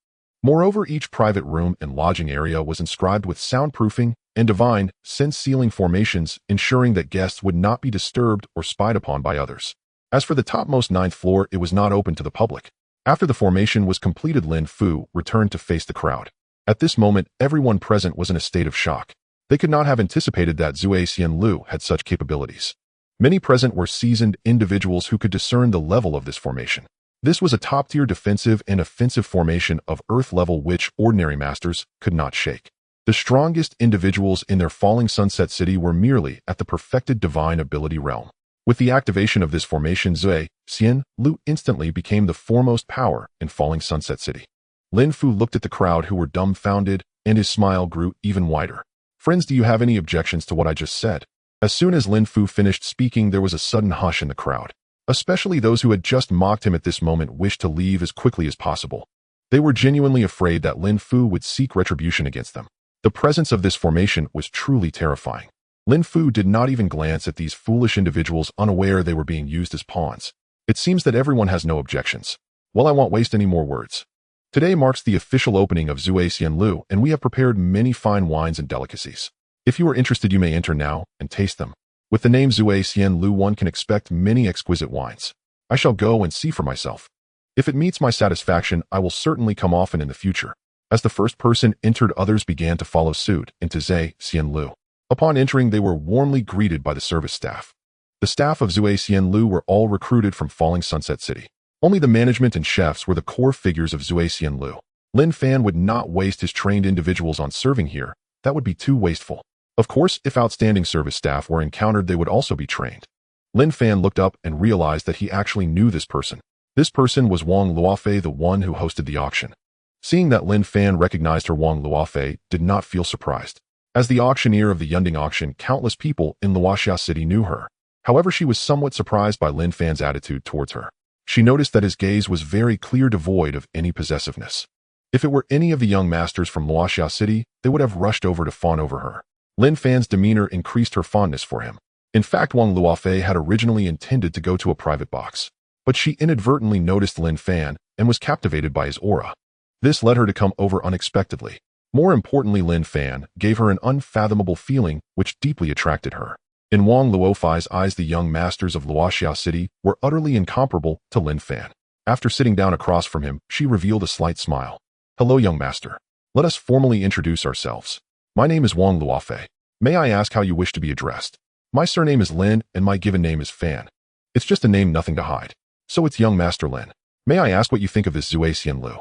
Moreover, each private room and lodging area was inscribed with soundproofing and divine sense sealing formations, ensuring that guests would not be disturbed or spied upon by others. As for the topmost ninth floor, it was not open to the public. After the formation was completed, Lin Fu returned to face the crowd. At this moment, everyone present was in a state of shock. They could not have anticipated that Zue Xianlu had such capabilities. Many present were seasoned individuals who could discern the level of this formation. This was a top-tier defensive and offensive formation of Earth level which ordinary masters could not shake. The strongest individuals in their Falling Sunset City were merely at the perfected divine ability realm. With the activation of this formation, Zue Xianlu instantly became the foremost power in Falling Sunset City. Lin Fu looked at the crowd who were dumbfounded, and his smile grew even wider. Friends, do you have any objections to what I just said? As soon as Lin Fu finished speaking, there was a sudden hush in the crowd. Especially those who had just mocked him at this moment wished to leave as quickly as possible. They were genuinely afraid that Lin Fu would seek retribution against them. The presence of this formation was truly terrifying. Lin Fu did not even glance at these foolish individuals, unaware they were being used as pawns. It seems that everyone has no objections. Well, I won't waste any more words. Today marks the official opening of Zue Xianlu, and we have prepared many fine wines and delicacies. If you are interested, you may enter now and taste them. With the name Zue Xianlu, one can expect many exquisite wines. I shall go and see for myself. If it meets my satisfaction, I will certainly come often in the future. As the first person entered, others began to follow suit into Zue Xianlu. Upon entering, they were warmly greeted by the service staff. The staff of Zue Xianlu were all recruited from Falling Sunset City. Only the management and chefs were the core figures of Zue Xianlu. Lin Fan would not waste his trained individuals on serving here. That would be too wasteful. Of course, if outstanding service staff were encountered, they would also be trained. Lin Fan looked up and realized that he actually knew this person. This person was Wang Luofei, the one who hosted the auction. Seeing that Lin Fan recognized her, Wang Luofei did not feel surprised. As the auctioneer of the Yunding auction, countless people in Luoxia City knew her. However, she was somewhat surprised by Lin Fan's attitude towards her. She noticed that his gaze was very clear, devoid of any possessiveness. If it were any of the young masters from Luoxia City, they would have rushed over to fawn over her. Lin Fan's demeanor increased her fondness for him. In fact, Wang Luofei had originally intended to go to a private box, but she inadvertently noticed Lin Fan and was captivated by his aura. This led her to come over unexpectedly. More importantly, Lin Fan gave her an unfathomable feeling which deeply attracted her. In Wang Luofei's eyes, the young masters of Luoxia City were utterly incomparable to Lin Fan. After sitting down across from him, she revealed a slight smile. "Hello, young master. Let us formally introduce ourselves. My name is Wang Luofei. May I ask how you wish to be addressed? My surname is Lin, and my given name is Fan. It's just a name, nothing to hide. So it's young master Lin. May I ask what you think of this Zue Xianlu?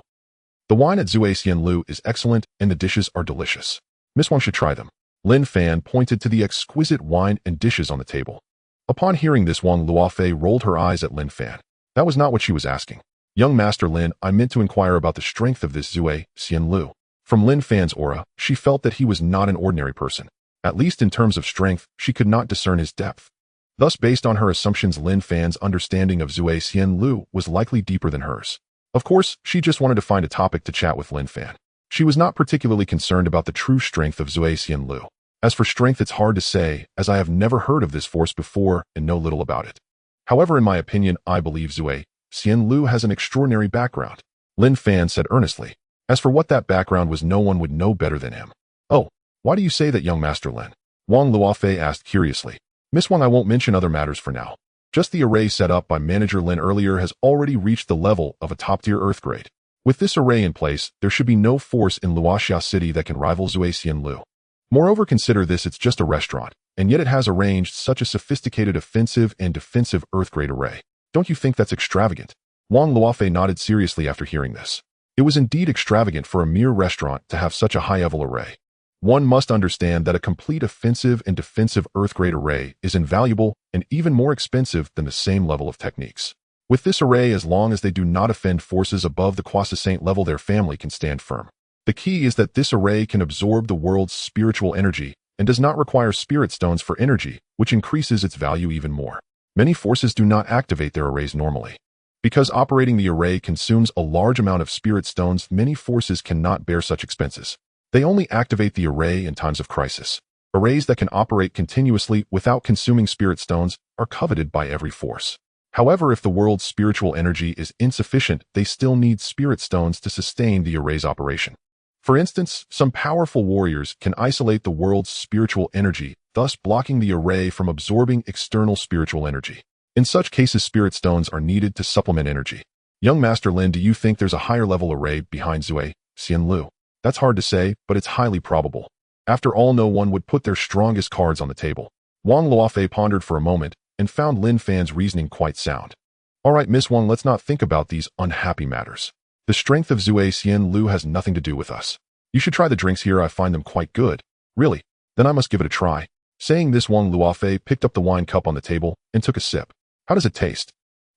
The wine at Zue Xianlu is excellent, and the dishes are delicious. Miss Wang should try them." Lin Fan pointed to the exquisite wine and dishes on the table. Upon hearing this, Wang Luofei rolled her eyes at Lin Fan. That was not what she was asking. "Young master Lin, I meant to inquire about the strength of this Zue Xianlu." From Lin Fan's aura, she felt that he was not an ordinary person. At least in terms of strength, she could not discern his depth. Thus, based on her assumptions, Lin Fan's understanding of Zue Xianlu was likely deeper than hers. Of course, she just wanted to find a topic to chat with Lin Fan. She was not particularly concerned about the true strength of Zue Xianlu. As for strength, it's hard to say, as I have never heard of this force before and know little about it. However, in my opinion, I believe Zue Xianlu has an extraordinary background, Lin Fan said earnestly. As for what that background was, no one would know better than him. "Oh, why do you say that, young master Lin?" Wang Luofei asked curiously. "Miss Wang, I won't mention other matters for now. Just the array set up by manager Lin earlier has already reached the level of a top-tier Earth grade. With this array in place, there should be no force in Luoxia City that can rival Zue Xianlu. Moreover, consider this, it's just a restaurant, and yet it has arranged such a sophisticated offensive and defensive Earth grade array. Don't you think that's extravagant?" Wang Luofei nodded seriously after hearing this. It was indeed extravagant for a mere restaurant to have such a high-level array. One must understand that a complete offensive and defensive Earth-grade array is invaluable and even more expensive than the same level of techniques. With this array, as long as they do not offend forces above the Croissant level, their family can stand firm. The key is that this array can absorb the world's spiritual energy and does not require spirit stones for energy, which increases its value even more. Many forces do not activate their arrays normally. Because operating the array consumes a large amount of spirit stones, many forces cannot bear such expenses. They only activate the array in times of crisis. Arrays that can operate continuously without consuming spirit stones are coveted by every force. However, if the world's spiritual energy is insufficient, they still need spirit stones to sustain the array's operation. For instance, some powerful warriors can isolate the world's spiritual energy, thus blocking the array from absorbing external spiritual energy. In such cases, spirit stones are needed to supplement energy. Young Master Lin, do you think there's a higher level array behind Zui Xianlu? That's hard to say, but it's highly probable. After all, no one would put their strongest cards on the table. Wang Luofei pondered for a moment and found Lin Fan's reasoning quite sound. All right, Miss Wang, let's not think about these unhappy matters. The strength of Zui Xianlu has nothing to do with us. You should try the drinks here. I find them quite good. Really? Then I must give it a try. Saying this, Wang Luofei picked up the wine cup on the table and took a sip. How does it taste?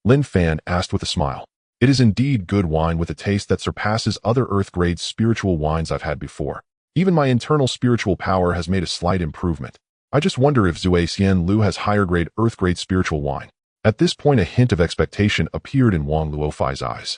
Lin Fan asked with a smile. It is indeed good wine with a taste that surpasses other earth-grade spiritual wines I've had before. Even my internal spiritual power has made a slight improvement. I just wonder if Zui Xianlu has higher-grade earth-grade spiritual wine. At this point, a hint of expectation appeared in Wang Luofei's eyes.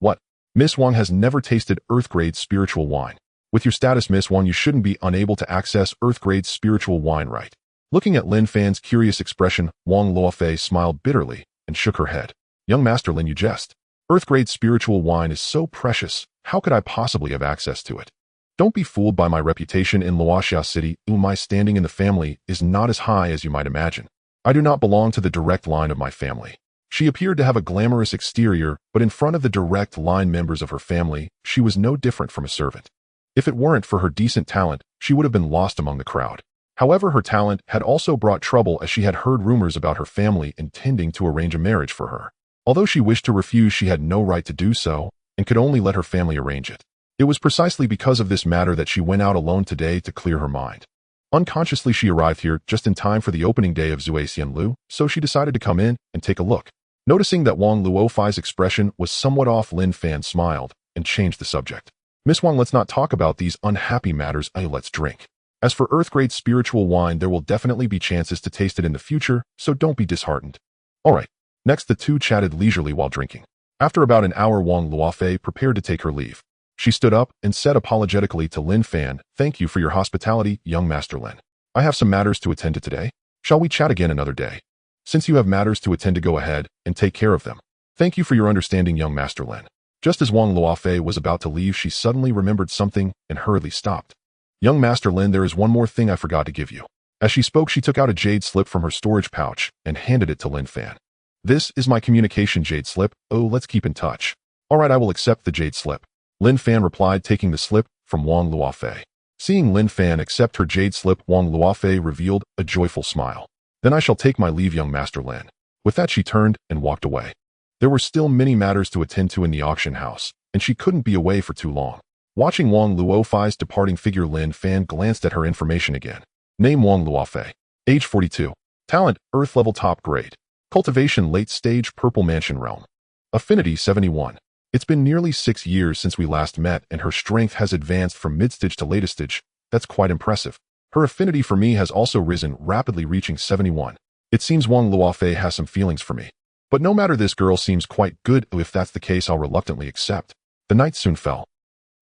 What? Miss Wang has never tasted earth-grade spiritual wine. With your status, Miss Wang, you shouldn't be unable to access earth-grade spiritual wine, right? Looking at Lin Fan's curious expression, Wang Luofei smiled bitterly and shook her head. Young Master Lin, you jest. Earth-grade spiritual wine is so precious, how could I possibly have access to it? Don't be fooled by my reputation in Luoxia City. My standing in the family is not as high as you might imagine. I do not belong to the direct line of my family. She appeared to have a glamorous exterior, but in front of the direct line members of her family, she was no different from a servant. If it weren't for her decent talent, she would have been lost among the crowd. However, her talent had also brought trouble, as she had heard rumors about her family intending to arrange a marriage for her. Although she wished to refuse, she had no right to do so, and could only let her family arrange it. It was precisely because of this matter that she went out alone today to clear her mind. Unconsciously, she arrived here just in time for the opening day of Zui Xianlu, so she decided to come in and take a look. Noticing that Wang Luofei's expression was somewhat off, Lin Fan smiled and changed the subject. Miss Wang, let's not talk about these unhappy matters. Let's drink. As for earth-grade spiritual wine, there will definitely be chances to taste it in the future, so don't be disheartened. All right. Next, the two chatted leisurely while drinking. After about an hour, Wang Luofei prepared to take her leave. She stood up and said apologetically to Lin Fan, "Thank you for your hospitality, young Master Lin. I have some matters to attend to today. Shall we chat again another day? Since you have matters to attend to, go ahead and take care of them. Thank you for your understanding, young Master Lin." Just as Wang Luofei was about to leave, she suddenly remembered something and hurriedly stopped. "Young Master Lin, there is one more thing I forgot to give you." As she spoke, she took out a jade slip from her storage pouch and handed it to Lin Fan. "This is my communication jade slip. Let's keep in touch." "All right, I will accept the jade slip," Lin Fan replied, taking the slip from Wang Luofei. Seeing Lin Fan accept her jade slip, Wang Luofei revealed a joyful smile. "Then I shall take my leave, young Master Lin." With that, she turned and walked away. There were still many matters to attend to in the auction house, and she couldn't be away for too long. Watching Wang Luofei's departing figure, Lin Fan glanced at her information again. Name: Wang Luofei. Age: 42. Talent: Earth level top grade. Cultivation: late stage purple mansion realm. Affinity: 71. It's been nearly 6 years since we last met, and her strength has advanced from mid-stage to latest stage. That's quite impressive. Her affinity for me has also risen, rapidly reaching 71. It seems Wang Luofei has some feelings for me. But no matter, this girl seems quite good. If that's the case, I'll reluctantly accept. The night soon fell.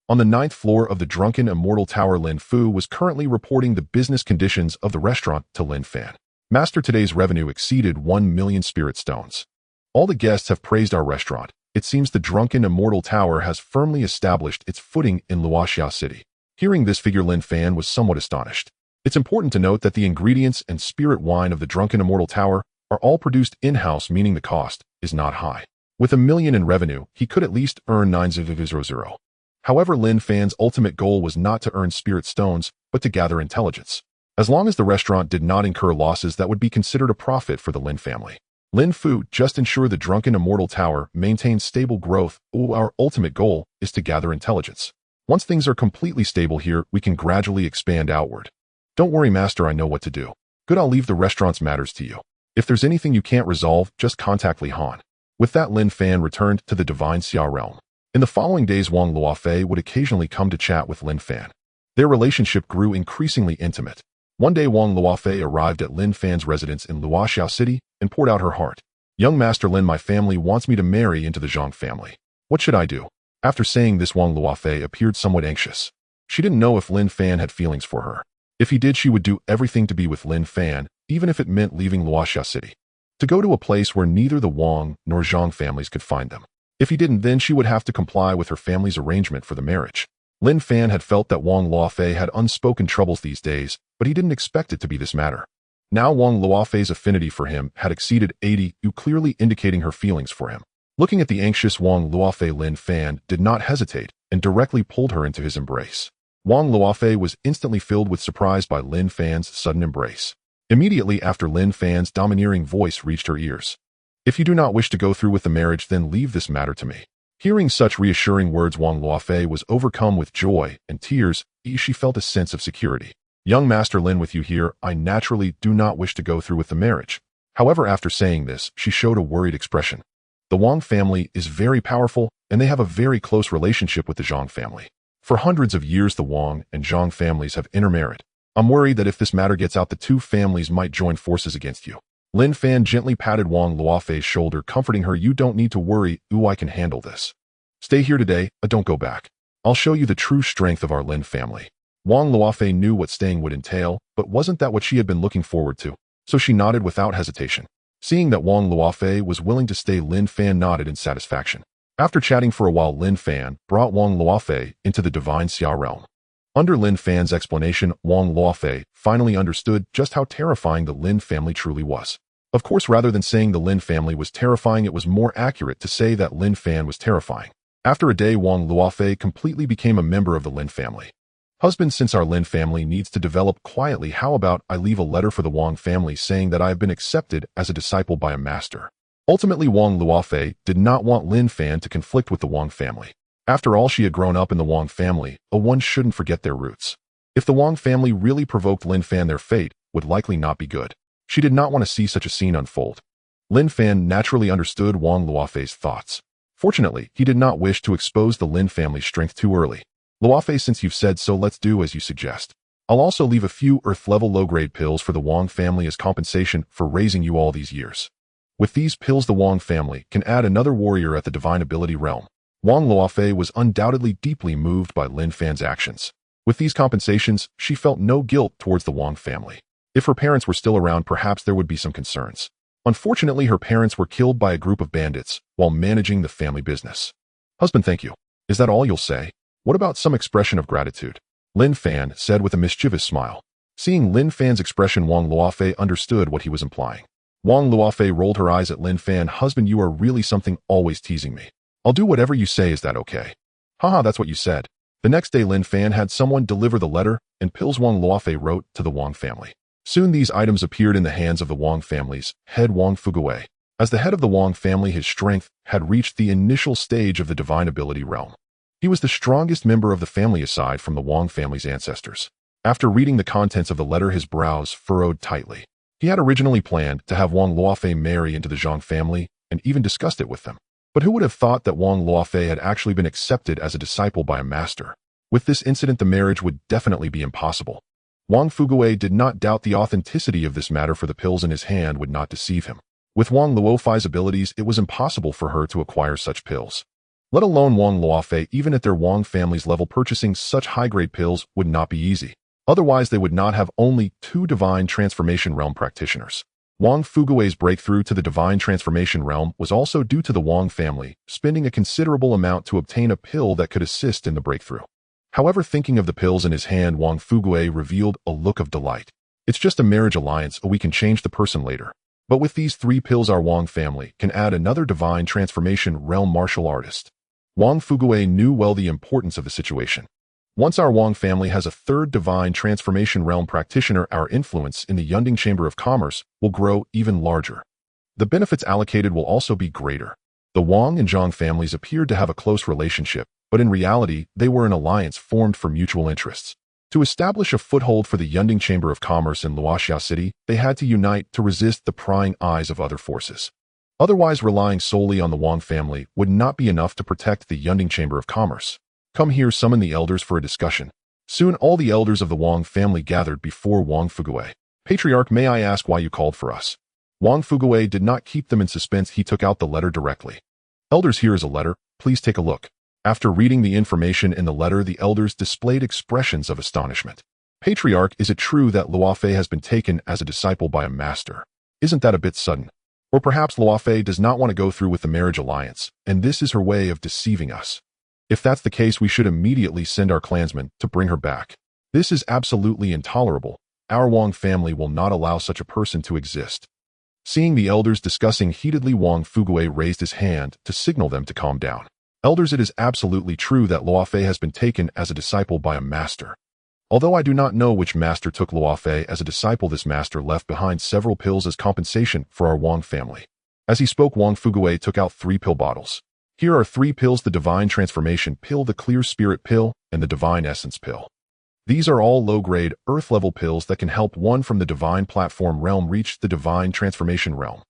On the 9th floor of the Drunken Immortal Tower, Lin Fu was currently reporting the business conditions of the restaurant to Lin Fan. "Master, today's revenue exceeded 1 million spirit stones. All the guests have praised our restaurant. It seems the Drunken Immortal Tower has firmly established its footing in Luoxia City." Hearing this figure, Lin Fan was somewhat astonished. It's important to note that the ingredients and spirit wine of the Drunken Immortal Tower are all produced in-house, meaning the cost is not high. With 1 million in revenue, he could at least earn 900. However, Lin Fan's ultimate goal was not to earn spirit stones, but to gather intelligence. As long as the restaurant did not incur losses, that would be considered a profit for the Lin family. Lin Fu, just ensure the Drunken Immortal Tower maintains stable growth. Our ultimate goal is to gather intelligence. Once things are completely stable here, we can gradually expand outward. Don't worry, Master, I know what to do. Good, I'll leave the restaurant's matters to you. If there's anything you can't resolve, just contact Li Han. With that, Lin Fan returned to the Divine Xia realm. In the following days, Wang Luofei would occasionally come to chat with Lin Fan. Their relationship grew increasingly intimate. One day, Wang Luofei arrived at Lin Fan's residence in Luoxia City and poured out her heart. "Young Master Lin, my family wants me to marry into the Zhang family. What should I do?" After saying this, Wang Luofei appeared somewhat anxious. She didn't know if Lin Fan had feelings for her. If he did, she would do everything to be with Lin Fan, even if it meant leaving Luoxia City, to go to a place where neither the Wang nor Zhang families could find them. If he didn't, then she would have to comply with her family's arrangement for the marriage. Lin Fan had felt that Wang Luofei had unspoken troubles these days, but he didn't expect it to be this matter. Now Wang Luofei's affinity for him had exceeded 80, clearly indicating her feelings for him. Looking at the anxious Wang Luofei, Lin Fan did not hesitate and directly pulled her into his embrace. Wang Luofei was instantly filled with surprise by Lin Fan's sudden embrace. Immediately after, Lin Fan's domineering voice reached her ears. "If you do not wish to go through with the marriage, then leave this matter to me." Hearing such reassuring words, Wang Luofei was overcome with joy and tears. She felt a sense of security. "Young Master Lin, with you here, I naturally do not wish to go through with the marriage." However, after saying this, she showed a worried expression. The Wang family is very powerful, and they have a very close relationship with the Zhang family. For hundreds of years, the Wang and Zhang families have intermarried. I'm worried that if this matter gets out, the two families might join forces against you. Lin Fan gently patted Wang Luofei's shoulder, comforting her. "You don't need to worry. I can handle this. Stay here today, don't go back. I'll show you the true strength of our Lin family." Wang Luofei knew what staying would entail, but wasn't that what she had been looking forward to? So she nodded without hesitation. Seeing that Wang Luofei was willing to stay, Lin Fan nodded in satisfaction. After chatting for a while, Lin Fan brought Wang Luofei into the divine Xia realm. Under Lin Fan's explanation, Wang Luofei finally understood just how terrifying the Lin family truly was. Of course, rather than saying the Lin family was terrifying, it was more accurate to say that Lin Fan was terrifying. After a day, Wang Luofei completely became a member of the Lin family. "Husband, since our Lin family needs to develop quietly, how about I leave a letter for the Wang family saying that I have been accepted as a disciple by a master?" Ultimately, Wang Luofei did not want Lin Fan to conflict with the Wang family. After all, she had grown up in the Wang family, one shouldn't forget their roots. If the Wang family really provoked Lin Fan, their fate would likely not be good. She did not want to see such a scene unfold. Lin Fan naturally understood Wang Luofei's thoughts. Fortunately, he did not wish to expose the Lin family's strength too early. "Luofei, since you've said so, let's do as you suggest. I'll also leave a few Earth-level low-grade pills for the Wang family as compensation for raising you all these years. With these pills, the Wang family can add another warrior at the divine ability realm." Wang Luofei was undoubtedly deeply moved by Lin Fan's actions. With these compensations, she felt no guilt towards the Wang family. If her parents were still around, perhaps there would be some concerns. Unfortunately, her parents were killed by a group of bandits while managing the family business. "Husband, thank you. Is that all you'll say? What about some expression of gratitude?" Lin Fan said with a mischievous smile. Seeing Lin Fan's expression, Wang Luofei understood what he was implying. Wang Luofei rolled her eyes at Lin Fan. "Husband, you are really something, always teasing me. I'll do whatever you say, is that okay?" "Haha, that's what you said." The next day, Lin Fan had someone deliver the letter and pills Wang Luofei wrote to the Wang family. Soon these items appeared in the hands of the Wang family's head, Wang Fuguwei. As the head of the Wang family, his strength had reached the initial stage of the divine ability realm. He was the strongest member of the family aside from the Wang family's ancestors. After reading the contents of the letter, his brows furrowed tightly. He had originally planned to have Wang Luofei marry into the Zhang family and even discussed it with them. But who would have thought that Wang Luofei had actually been accepted as a disciple by a master? With this incident, the marriage would definitely be impossible. Wang Fuguwei did not doubt the authenticity of this matter, for the pills in his hand would not deceive him. With Wang Luofei's abilities, it was impossible for her to acquire such pills. Let alone Wang Luofei, even at their Wang family's level, purchasing such high-grade pills would not be easy. Otherwise, they would not have only 2 divine transformation realm practitioners. Wang Fuguwei's breakthrough to the divine transformation realm was also due to the Wang family spending a considerable amount to obtain a pill that could assist in the breakthrough. However, thinking of the pills in his hand, Wang Fuguwei revealed a look of delight. "It's just a marriage alliance, we can change the person later. But with these 3 pills, our Wang family can add another divine transformation realm martial artist." Wang Fuguwei knew well the importance of the situation. Once our Wang family has a 3rd divine transformation realm practitioner, our influence in the Yunding Chamber of Commerce will grow even larger. The benefits allocated will also be greater. The Wang and Zhang families appeared to have a close relationship, but in reality, they were an alliance formed for mutual interests. To establish a foothold for the Yunding Chamber of Commerce in Luoxia City, they had to unite to resist the prying eyes of other forces. Otherwise, relying solely on the Wang family would not be enough to protect the Yunding Chamber of Commerce. "Come here, summon the elders for a discussion." Soon all the elders of the Wang family gathered before Wang Fuguwei. "Patriarch, may I ask why you called for us?" Wang Fuguwei did not keep them in suspense. He took out the letter directly. "Elders, here is a letter. Please take a look." After reading the information in the letter, the elders displayed expressions of astonishment. "Patriarch, is it true that Luofei has been taken as a disciple by a master? Isn't that a bit sudden? Or perhaps Luofei does not want to go through with the marriage alliance, and this is her way of deceiving us. If that's the case, we should immediately send our clansmen to bring her back. This is absolutely intolerable." Our Wang family will not allow such a person to exist. Seeing the elders discussing heatedly, Wang Fuguei raised his hand to signal them to calm down. Elders, it is absolutely true that Luofei has been taken as a disciple by a master. Although I do not know which master took Luofei as a disciple, this master left behind several pills as compensation for our Wang family. As he spoke, Wang Fuguei took out 3 pill bottles. Here are 3 pills: the Divine Transformation Pill, the Clear Spirit Pill, and the Divine Essence Pill. These are all low-grade, Earth-level pills that can help one from the Divine Platform realm reach the Divine Transformation realm.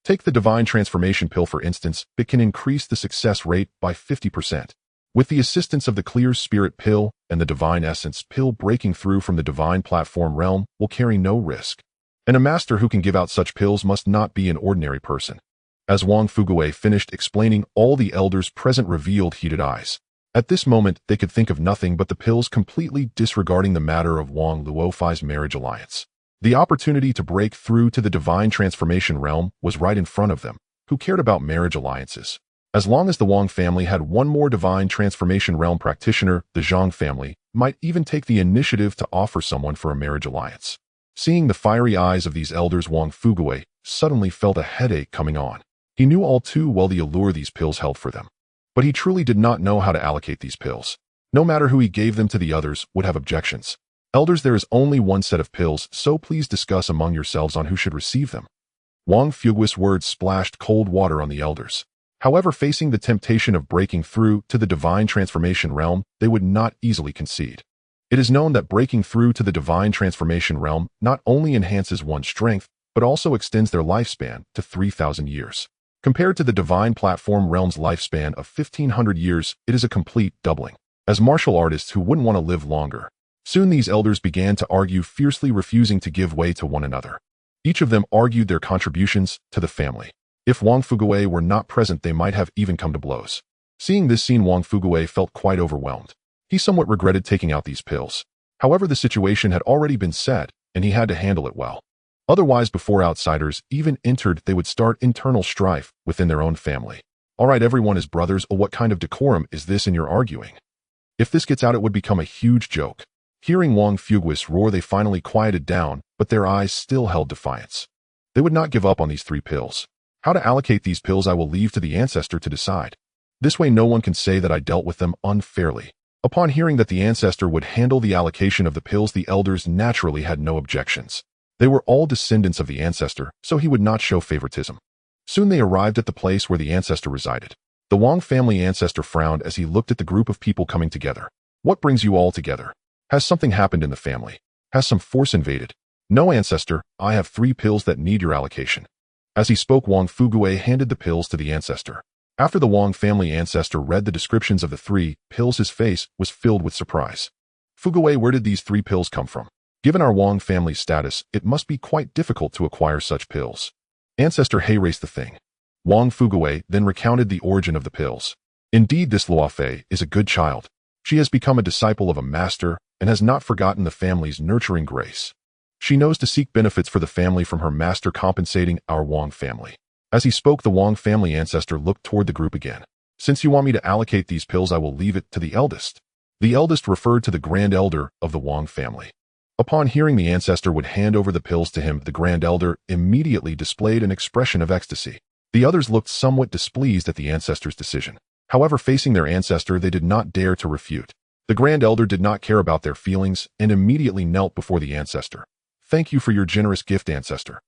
Take the Divine Transformation Pill, for instance. It can increase the success rate by 50%. With the assistance of the Clear Spirit Pill and the Divine Essence Pill, breaking through from the Divine Platform realm will carry no risk. And a master who can give out such pills must not be an ordinary person. As Wang Fuguei finished explaining, all the elders present revealed heated eyes. At this moment, they could think of nothing but the pills, completely disregarding the matter of Wang Luofei's marriage alliance. The opportunity to break through to the Divine Transformation realm was right in front of them. Who cared about marriage alliances? As long as the Wang family had one more Divine Transformation realm practitioner, the Zhang family might even take the initiative to offer someone for a marriage alliance. Seeing the fiery eyes of these elders, Wang Fuguei suddenly felt a headache coming on. He knew all too well the allure these pills held for them. But he truly did not know how to allocate these pills. No matter who he gave them to, the others would have objections. Elders, there is only one set of pills, so please discuss among yourselves on who should receive them. Wang Fugui's words splashed cold water on the elders. However, facing the temptation of breaking through to the Divine Transformation realm, they would not easily concede. It is known that breaking through to the Divine Transformation realm not only enhances one's strength, but also extends their lifespan to 3,000 years. Compared to the Divine Platform realm's lifespan of 1,500 years, it is a complete doubling. As martial artists, who wouldn't want to live longer? Soon these elders began to argue, fiercely refusing to give way to one another. Each of them argued their contributions to the family. If Wang Fuguei were not present, they might have even come to blows. Seeing this scene, Wang Fuguei felt quite overwhelmed. He somewhat regretted taking out these pills. However, the situation had already been set, and he had to handle it well. Otherwise, before outsiders even entered, they would start internal strife within their own family. All right, everyone is brothers. Oh, what kind of decorum is this in your arguing? If this gets out, it would become a huge joke. Hearing Wang Fugui's roar, they finally quieted down, but their eyes still held defiance. They would not give up on these 3 pills. How to allocate these pills I will leave to the ancestor to decide. This way no one can say that I dealt with them unfairly. Upon hearing that the ancestor would handle the allocation of the pills, the elders naturally had no objections. They were all descendants of the ancestor, so he would not show favoritism. Soon they arrived at the place where the ancestor resided. The Wang family ancestor frowned as he looked at the group of people coming together. What brings you all together? Has something happened in the family? Has some force invaded? No, ancestor, I have 3 pills that need your allocation. As he spoke, Wang Fuguei handed the pills to the ancestor. After the Wang family ancestor read the descriptions of the 3 pills, his face was filled with surprise. Fuguei, where did these 3 pills come from? Given our Wang family's status, it must be quite difficult to acquire such pills. Ancestor He raised the thing. Wang Fuguei then recounted the origin of the pills. Indeed, this Luofei is a good child. She has become a disciple of a master and has not forgotten the family's nurturing grace. She knows to seek benefits for the family from her master, compensating our Wang family. As he spoke, the Wang family ancestor looked toward the group again. Since you want me to allocate these pills, I will leave it to the eldest. The eldest referred to the grand elder of the Wang family. Upon hearing the ancestor would hand over the pills to him, the grand elder immediately displayed an expression of ecstasy. The others looked somewhat displeased at the ancestor's decision. However, facing their ancestor, they did not dare to refute. The grand elder did not care about their feelings and immediately knelt before the ancestor. Thank you for your generous gift, ancestor.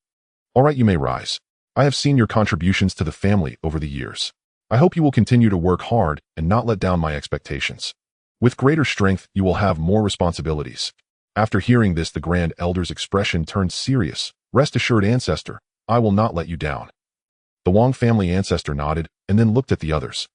All right, you may rise. I have seen your contributions to the family over the years. I hope you will continue to work hard and not let down my expectations. With greater strength, you will have more responsibilities. After hearing this, the grand elder's expression turned serious. Rest assured, ancestor, I will not let you down. The Wang family ancestor nodded and then looked at the others.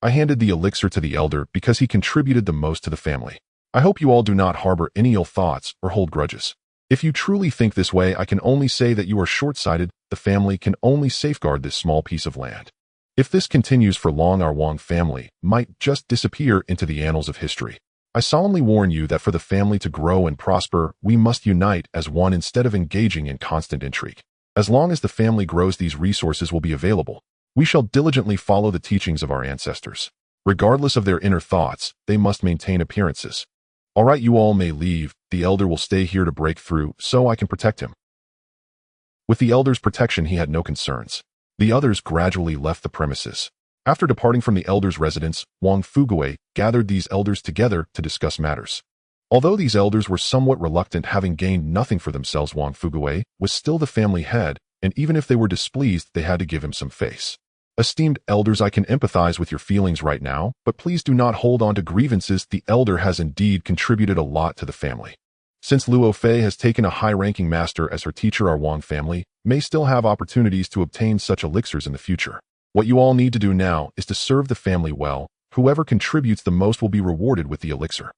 I handed the elixir to the elder because he contributed the most to the family. I hope you all do not harbor any ill thoughts or hold grudges. If you truly think this way, I can only say that you are short-sighted. The family can only safeguard this small piece of land. If this continues for long, our Wang family might just disappear into the annals of history. I solemnly warn you that for the family to grow and prosper, we must unite as one instead of engaging in constant intrigue. As long as the family grows, these resources will be available. We shall diligently follow the teachings of our ancestors. Regardless of their inner thoughts, they must maintain appearances. All right, you all may leave. The the elder will stay here to break through so I can protect him. With the elder's protection, he had no concerns. The others gradually left the premises. After departing from the elder's residence, Wang Fugui gathered these elders together to discuss matters. Although these elders were somewhat reluctant, having gained nothing for themselves, Wang Fugui was still the family head, and even if they were displeased, they had to give him some face. Esteemed elders, I can empathize with your feelings right now, but please do not hold on to grievances. The elder has indeed contributed a lot to the family. Since Luo Fei has taken a high-ranking master as her teacher, our Wang family may still have opportunities to obtain such elixirs in the future. What you all need to do now is to serve the family well. Whoever contributes the most will be rewarded with the elixir.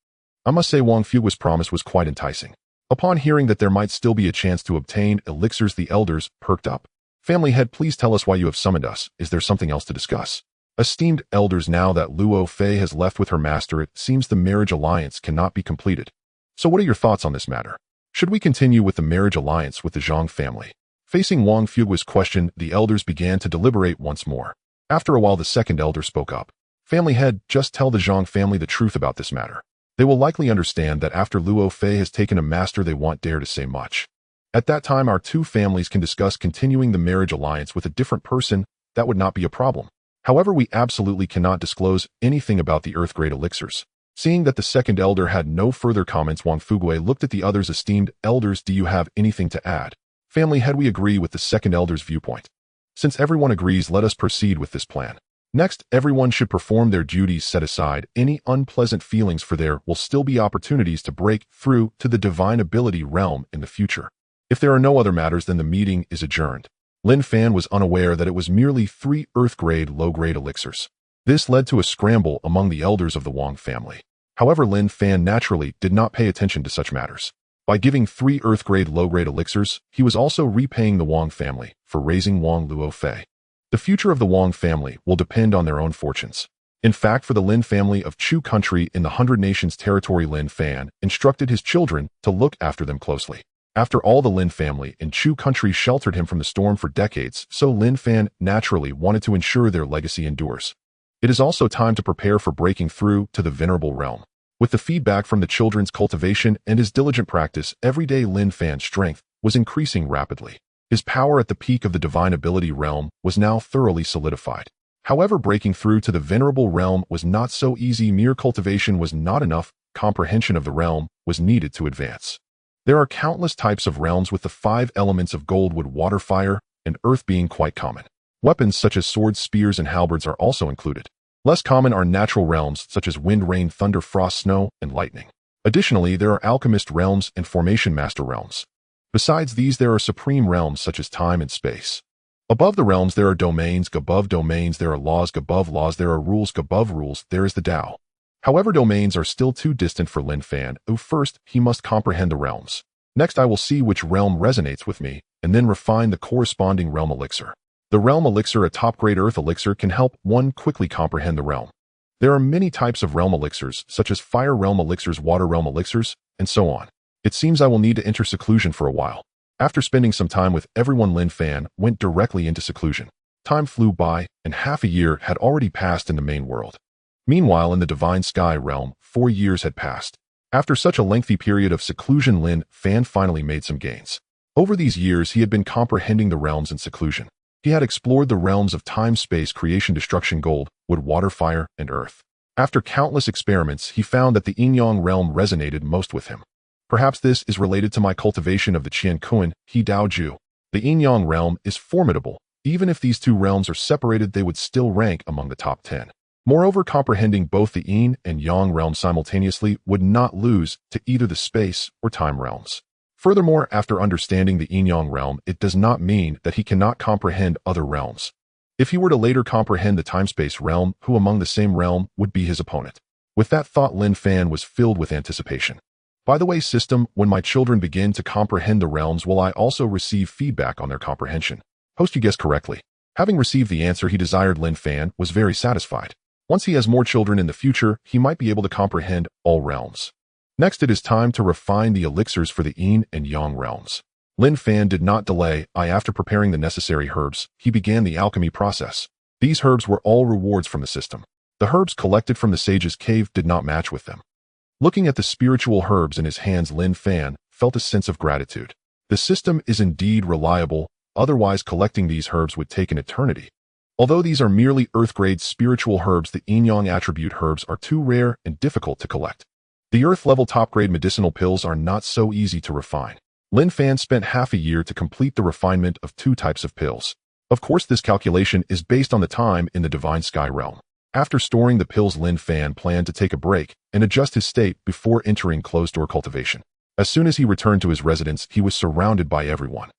I must say Wang Fugui's promise was quite enticing. Upon hearing that there might still be a chance to obtain elixirs, the elders perked up. Family head, please tell us why you have summoned us. Is there something else to discuss? Esteemed elders, now that Luo Fei has left with her master, it seems the marriage alliance cannot be completed. So what are your thoughts on this matter? Should we continue with the marriage alliance with the Zhang family? Facing Wang Fugui's question, the elders began to deliberate once more. After a while, the second elder spoke up. Family head, just tell the Zhang family the truth about this matter. They will likely understand that after Luo Fei has taken a master, they won't dare to say much. At that time, our two families can discuss continuing the marriage alliance with a different person. That would not be a problem. However, we absolutely cannot disclose anything about the Earth-grade elixirs. Seeing that the second elder had no further comments, Wang Fugui looked at the others. Esteemed elders, do you have anything to add? Family head, we agree with the second elder's viewpoint. Since everyone agrees, let us proceed with this plan. Next, everyone should perform their duties. Set aside any unpleasant feelings, for there will still be opportunities to break through to the divine ability realm in the future. If there are no other matters, then the meeting is adjourned. Lin Fan was unaware that it was merely 3 Earth-grade low-grade elixirs. This led to a scramble among the elders of the Wang family. However, Lin Fan naturally did not pay attention to such matters. By giving 3 Earth-grade low-grade elixirs, he was also repaying the Wang family for raising Wang Luo Fei. The future of the Wang family will depend on their own fortunes. In fact, for the Lin family of Chu country in the 100 Nations territory, Lin Fan instructed his children to look after them closely. After all, the Lin family in Chu country sheltered him from the storm for decades, so Lin Fan naturally wanted to ensure their legacy endures. It is also time to prepare for breaking through to the venerable realm. With the feedback from the children's cultivation and his diligent practice, every day Lin Fan's strength was increasing rapidly. His power at the peak of the divine ability realm was now thoroughly solidified. However, breaking through to the venerable realm was not so easy. Mere cultivation was not enough. Comprehension of the realm was needed to advance. There are countless types of realms, with the 5 elements of gold, wood, water, fire, and earth being quite common. Weapons such as swords, spears, and halberds are also included. Less common are natural realms such as wind, rain, thunder, frost, snow, and lightning. Additionally, there are alchemist realms and formation master realms. Besides these, there are supreme realms such as time and space. Above the realms, there are domains. Above domains, there are laws. Above laws, there are rules. Above rules, there is the Tao. However, domains are still too distant for Lin Fan. First, he must comprehend the realms. Next, I will see which realm resonates with me, and then refine the corresponding realm elixir. The realm elixir, a top-grade earth elixir, can help one quickly comprehend the realm. There are many types of realm elixirs, such as fire realm elixirs, water realm elixirs, and so on. It seems I will need to enter seclusion for a while. After spending some time with everyone, Lin Fan went directly into seclusion. Time flew by, and half a year had already passed in the main world. Meanwhile, in the divine sky realm, 4 years had passed. After such a lengthy period of seclusion, Lin Fan finally made some gains. Over these years, he had been comprehending the realms in seclusion. He had explored the realms of time, space, creation, destruction, gold, wood, water, fire, and earth. After countless experiments, he found that the Yin-Yang realm resonated most with him. Perhaps this is related to my cultivation of the Qian Kuan, He Dao Ju. The Yin-Yang realm is formidable. Even if these two realms are separated, they would still rank among the top 10. Moreover, comprehending both the Yin and Yang realms simultaneously would not lose to either the space or time realms. Furthermore, after understanding the Yin-Yang realm, it does not mean that he cannot comprehend other realms. If he were to later comprehend the time-space realm, who among the same realm would be his opponent? With that thought, Lin Fan was filled with anticipation. By the way, system, when my children begin to comprehend the realms, will I also receive feedback on their comprehension? Host, you guessed correctly. Having received the answer he desired, Lin Fan was very satisfied. Once he has more children in the future, he might be able to comprehend all realms. Next, it is time to refine the elixirs for the Yin and Yang realms. Lin Fan did not delay. After preparing the necessary herbs, he began the alchemy process. These herbs were all rewards from the system. The herbs collected from the sage's cave did not match with them. Looking at the spiritual herbs in his hands, Lin Fan felt a sense of gratitude. The system is indeed reliable, otherwise collecting these herbs would take an eternity. Although these are merely earth-grade spiritual herbs, the yin-yang attribute herbs are too rare and difficult to collect. The earth-level top-grade medicinal pills are not so easy to refine. Lin Fan spent half a year to complete the refinement of 2 types of pills. Of course, this calculation is based on the time in the Divine Sky realm. After storing the pills, Lin Fan planned to take a break and adjust his state before entering closed-door cultivation. As soon as he returned to his residence, he was surrounded by everyone.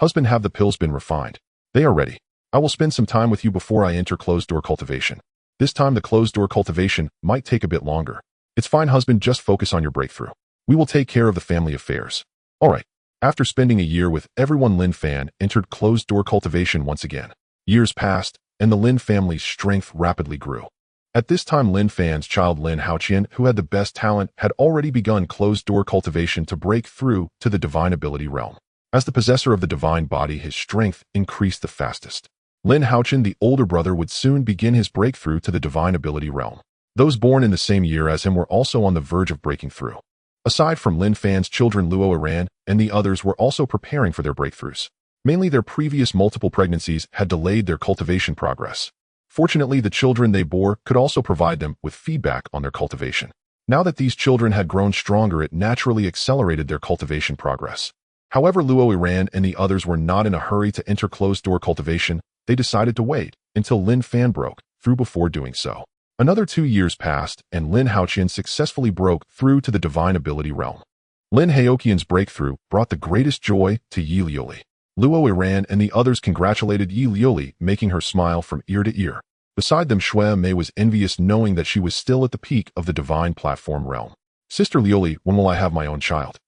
"Husband, have the pills been refined? They are ready. I will spend some time with you before I enter closed-door cultivation. This time the closed-door cultivation might take a bit longer. It's fine, husband, just focus on your breakthrough. We will take care of the family affairs." All right. After spending a year with everyone, Lin Fan entered closed-door cultivation once again. Years passed, and the Lin family's strength rapidly grew. At this time, Lin Fan's child Lin Haoqian, who had the best talent, had already begun closed-door cultivation to break through to the divine ability realm. As the possessor of the divine body, his strength increased the fastest. Lin Haoqian, the older brother, would soon begin his breakthrough to the divine ability realm. Those born in the same year as him were also on the verge of breaking through. Aside from Lin Fan's children, Luo Iran and the others were also preparing for their breakthroughs. Mainly their previous multiple pregnancies had delayed their cultivation progress. Fortunately, the children they bore could also provide them with feedback on their cultivation. Now that these children had grown stronger, it naturally accelerated their cultivation progress. However, Luo Iran and the others were not in a hurry to enter closed-door cultivation. They decided to wait until Lin Fan broke through before doing so. Another 2 years passed, and Lin Haoqian successfully broke through to the divine ability realm. Lin Haoqian's breakthrough brought the greatest joy to Yi Liuli. Luo Iran and the others congratulated Yi Liuli, making her smile from ear to ear. Beside them, Xue Mei was envious, knowing that she was still at the peak of the divine platform realm. "Sister Liuli, when will I have my own child?"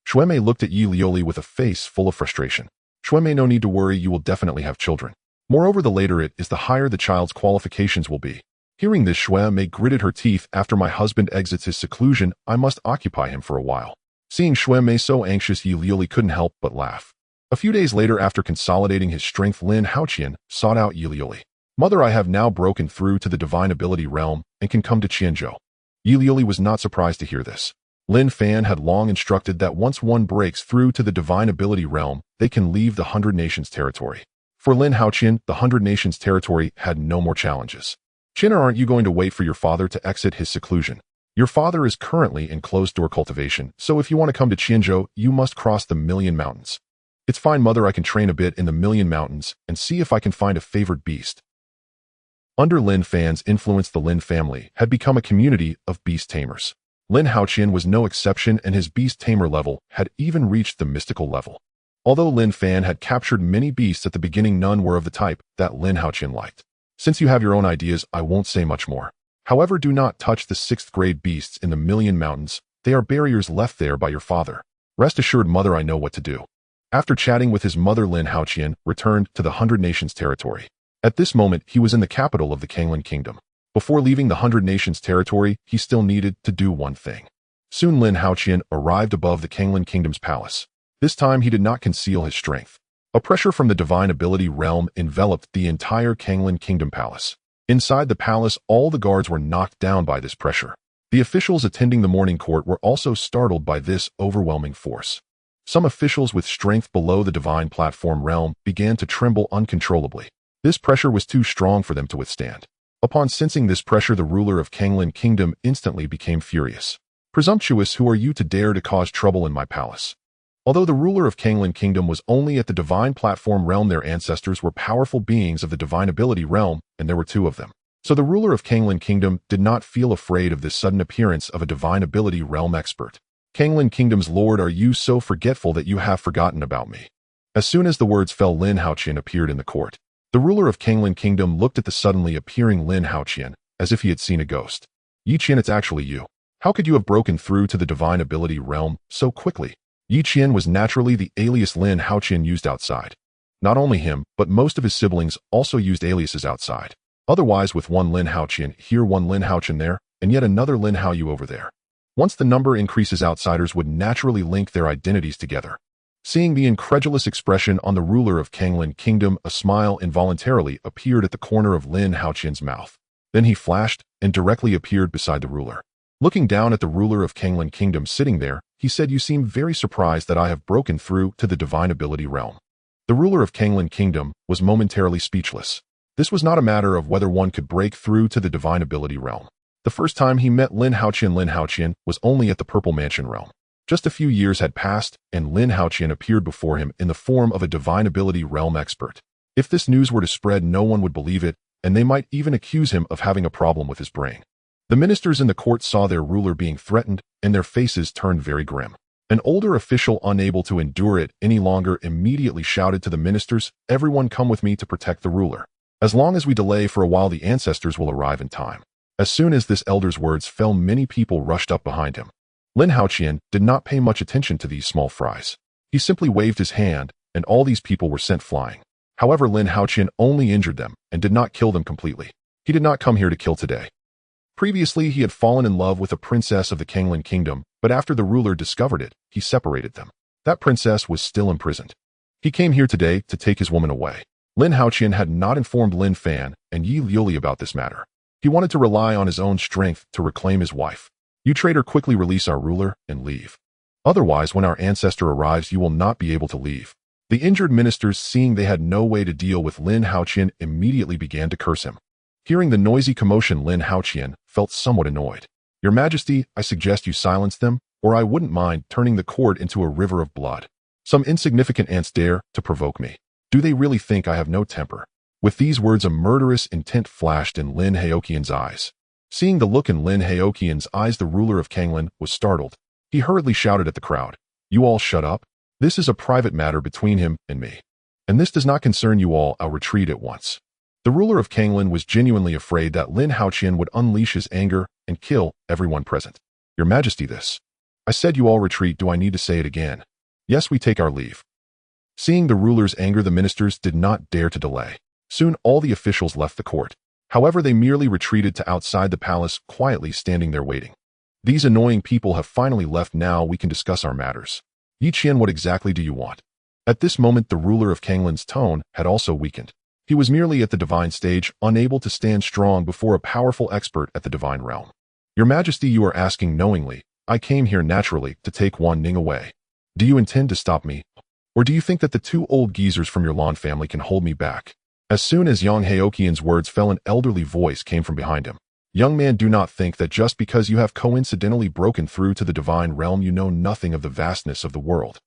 Xue Mei looked at Yi Liuli with a face full of frustration. "Xue Mei, no need to worry, you will definitely have children. Moreover, the later it is, the higher the child's qualifications will be." Hearing this, Xue Mei gritted her teeth. "After my husband exits his seclusion, I must occupy him for a while." Seeing Xue Mei so anxious, Yi Liuli couldn't help but laugh. A few days later, after consolidating his strength, Lin Haoqian sought out Yi Liuli. "Mother, I have now broken through to the divine ability realm and can come to Qianzhou." Yi Liuli was not surprised to hear this. Lin Fan had long instructed that once one breaks through to the divine ability realm, they can leave the 100 Nations territory. For Lin Haoqian, the 100 Nations territory had no more challenges. "Qin, aren't you going to wait for your father to exit his seclusion? Your father is currently in closed-door cultivation, so if you want to come to Qianzhou, you must cross the Million Mountains." "It's fine, mother, I can train a bit in the Million Mountains and see if I can find a favored beast." Under Lin Fan's influence, the Lin family had become a community of beast tamers. Lin Haoqian was no exception, and his beast tamer level had even reached the mystical level. Although Lin Fan had captured many beasts at the beginning, none were of the type that Lin Haoqian liked. "Since you have your own ideas, I won't say much more. However, do not touch the 6th-grade beasts in the Million Mountains. They are barriers left there by your father. Rest assured, mother, I know what to do." After chatting with his mother, Lin Haoqian returned to the 100 Nations territory. At this moment, he was in the capital of the Kanglin Kingdom. Before leaving the 100 Nations territory, he still needed to do one thing. Soon Lin Haoqian arrived above the Kanglin Kingdom's palace. This time he did not conceal his strength. A pressure from the divine ability realm enveloped the entire Kanglin Kingdom palace. Inside the palace, all the guards were knocked down by this pressure. The officials attending the morning court were also startled by this overwhelming force. Some officials with strength below the divine platform realm began to tremble uncontrollably. This pressure was too strong for them to withstand. Upon sensing this pressure, the ruler of Kanglin Kingdom instantly became furious. "Presumptuous, who are you to dare to cause trouble in my palace?" Although the ruler of Kanglin Kingdom was only at the divine platform realm, their ancestors were powerful beings of the divine ability realm, and there were 2 of them. So the ruler of Kanglin Kingdom did not feel afraid of this sudden appearance of a divine ability realm expert. "Kanglin Kingdom's lord, are you so forgetful that you have forgotten about me?" As soon as the words fell, Lin Haoqian appeared in the court. The ruler of Kanglin Kingdom looked at the suddenly appearing Lin Haoqian as if he had seen a ghost. "Yi Qian, it's actually you. How could you have broken through to the divine ability realm so quickly?" Yi Qian was naturally the alias Lin Haoqian used outside. Not only him, but most of his siblings also used aliases outside. Otherwise, with one Lin Haoqian here, one Lin Haoqian there, and yet another Lin Haoyu over there. Once the number increases, outsiders would naturally link their identities together. Seeing the incredulous expression on the ruler of Kanglin Kingdom, a smile involuntarily appeared at the corner of Lin Haoqian's mouth. Then he flashed and directly appeared beside the ruler. Looking down at the ruler of Kanglin Kingdom sitting there, he said, "You seem very surprised that I have broken through to the divine ability realm." The ruler of Kanglin Kingdom was momentarily speechless. This was not a matter of whether one could break through to the divine ability realm. The first time he met Lin Haoqian was only at the Purple Mansion realm. Just a few years had passed, and Lin Haoqian appeared before him in the form of a divine ability realm expert. If this news were to spread, no one would believe it, and they might even accuse him of having a problem with his brain. The ministers in the court saw their ruler being threatened, and their faces turned very grim. An older official, unable to endure it any longer, immediately shouted to the ministers, "Everyone come with me to protect the ruler. As long as we delay for a while, the ancestors will arrive in time." As soon as this elder's words fell, many people rushed up behind him. Lin Haoqian did not pay much attention to these small fries. He simply waved his hand, and all these people were sent flying. However, Lin Haoqian only injured them and did not kill them completely. He did not come here to kill today. Previously, he had fallen in love with a princess of the Kanglin Kingdom, but after the ruler discovered it, he separated them. That princess was still imprisoned. He came here today to take his woman away. Lin Haoqian had not informed Lin Fan and Yi Liuli about this matter. He wanted to rely on his own strength to reclaim his wife. "You traitor, quickly release our ruler and leave. Otherwise, when our ancestor arrives, you will not be able to leave." The injured ministers, seeing they had no way to deal with Lin Haoqian, immediately began to curse him. Hearing the noisy commotion, Lin Haoqian felt somewhat annoyed. "Your Majesty, I suggest you silence them, or I wouldn't mind turning the court into a river of blood. Some insignificant ants dare to provoke me. Do they really think I have no temper?" With these words, a murderous intent flashed in Lin Haoqian's eyes. Seeing the look in Lin Haoqian's eyes, the ruler of Kanglin was startled. He hurriedly shouted at the crowd, "You all shut up. This is a private matter between him and me. And this does not concern you all. I'll retreat at once." The ruler of Kanglin was genuinely afraid that Lin Haoqian would unleash his anger and kill everyone present. "Your Majesty, this. I said you all retreat. Do I need to say it again?" "Yes, we take our leave." Seeing the ruler's anger, the ministers did not dare to delay. Soon all the officials left the court. However, they merely retreated to outside the palace, quietly standing there waiting. "These annoying people have finally left. Now we can discuss our matters. Yi Qian, what exactly do you want?" At this moment, the ruler of Kanglin's tone had also weakened. He was merely at the divine stage, unable to stand strong before a powerful expert at the divine realm. "Your Majesty, you are asking knowingly. I came here naturally to take Wan Ning away. Do you intend to stop me? Or do you think that the two old geezers from your Lin family can hold me back?" As soon as Yang Haoqian's words fell, an elderly voice came from behind him. "Young man, do not think that just because you have coincidentally broken through to the divine realm, you know nothing of the vastness of the world.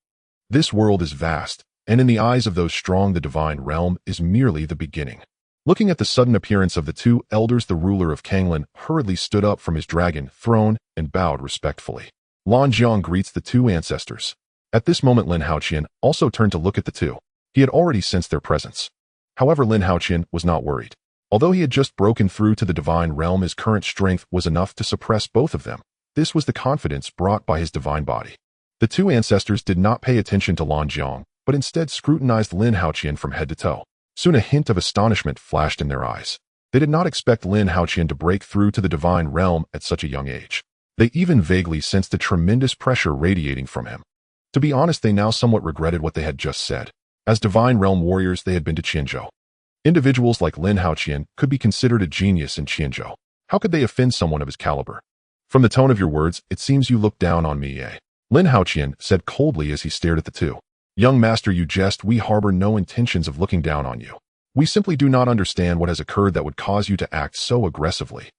This world is vast, and in the eyes of those strong, the divine realm is merely the beginning." Looking at the sudden appearance of the two elders, the ruler of Kanglin hurriedly stood up from his dragon throne and bowed respectfully. "Lan Jiang greets the two ancestors." At this moment, Lin Haoqian also turned to look at the two. He had already sensed their presence. However, Lin Haoqian was not worried. Although he had just broken through to the divine realm, his current strength was enough to suppress both of them. This was the confidence brought by his divine body. The two ancestors did not pay attention to Lan Jiang, but instead scrutinized Lin Haoqian from head to toe. Soon a hint of astonishment flashed in their eyes. They did not expect Lin Haoqian to break through to the divine realm at such a young age. They even vaguely sensed a tremendous pressure radiating from him. To be honest, they now somewhat regretted what they had just said. As divine realm warriors, they had been to Qianzhou. Individuals like Lin Haoqian could be considered a genius in Qianzhou. How could they offend someone of his caliber? "From the tone of your words, it seems you look down on me, eh?" Lin Haoqian said coldly as he stared at the two. "Young master, you jest. We harbor no intentions of looking down on you. We simply do not understand what has occurred that would cause you to act so aggressively.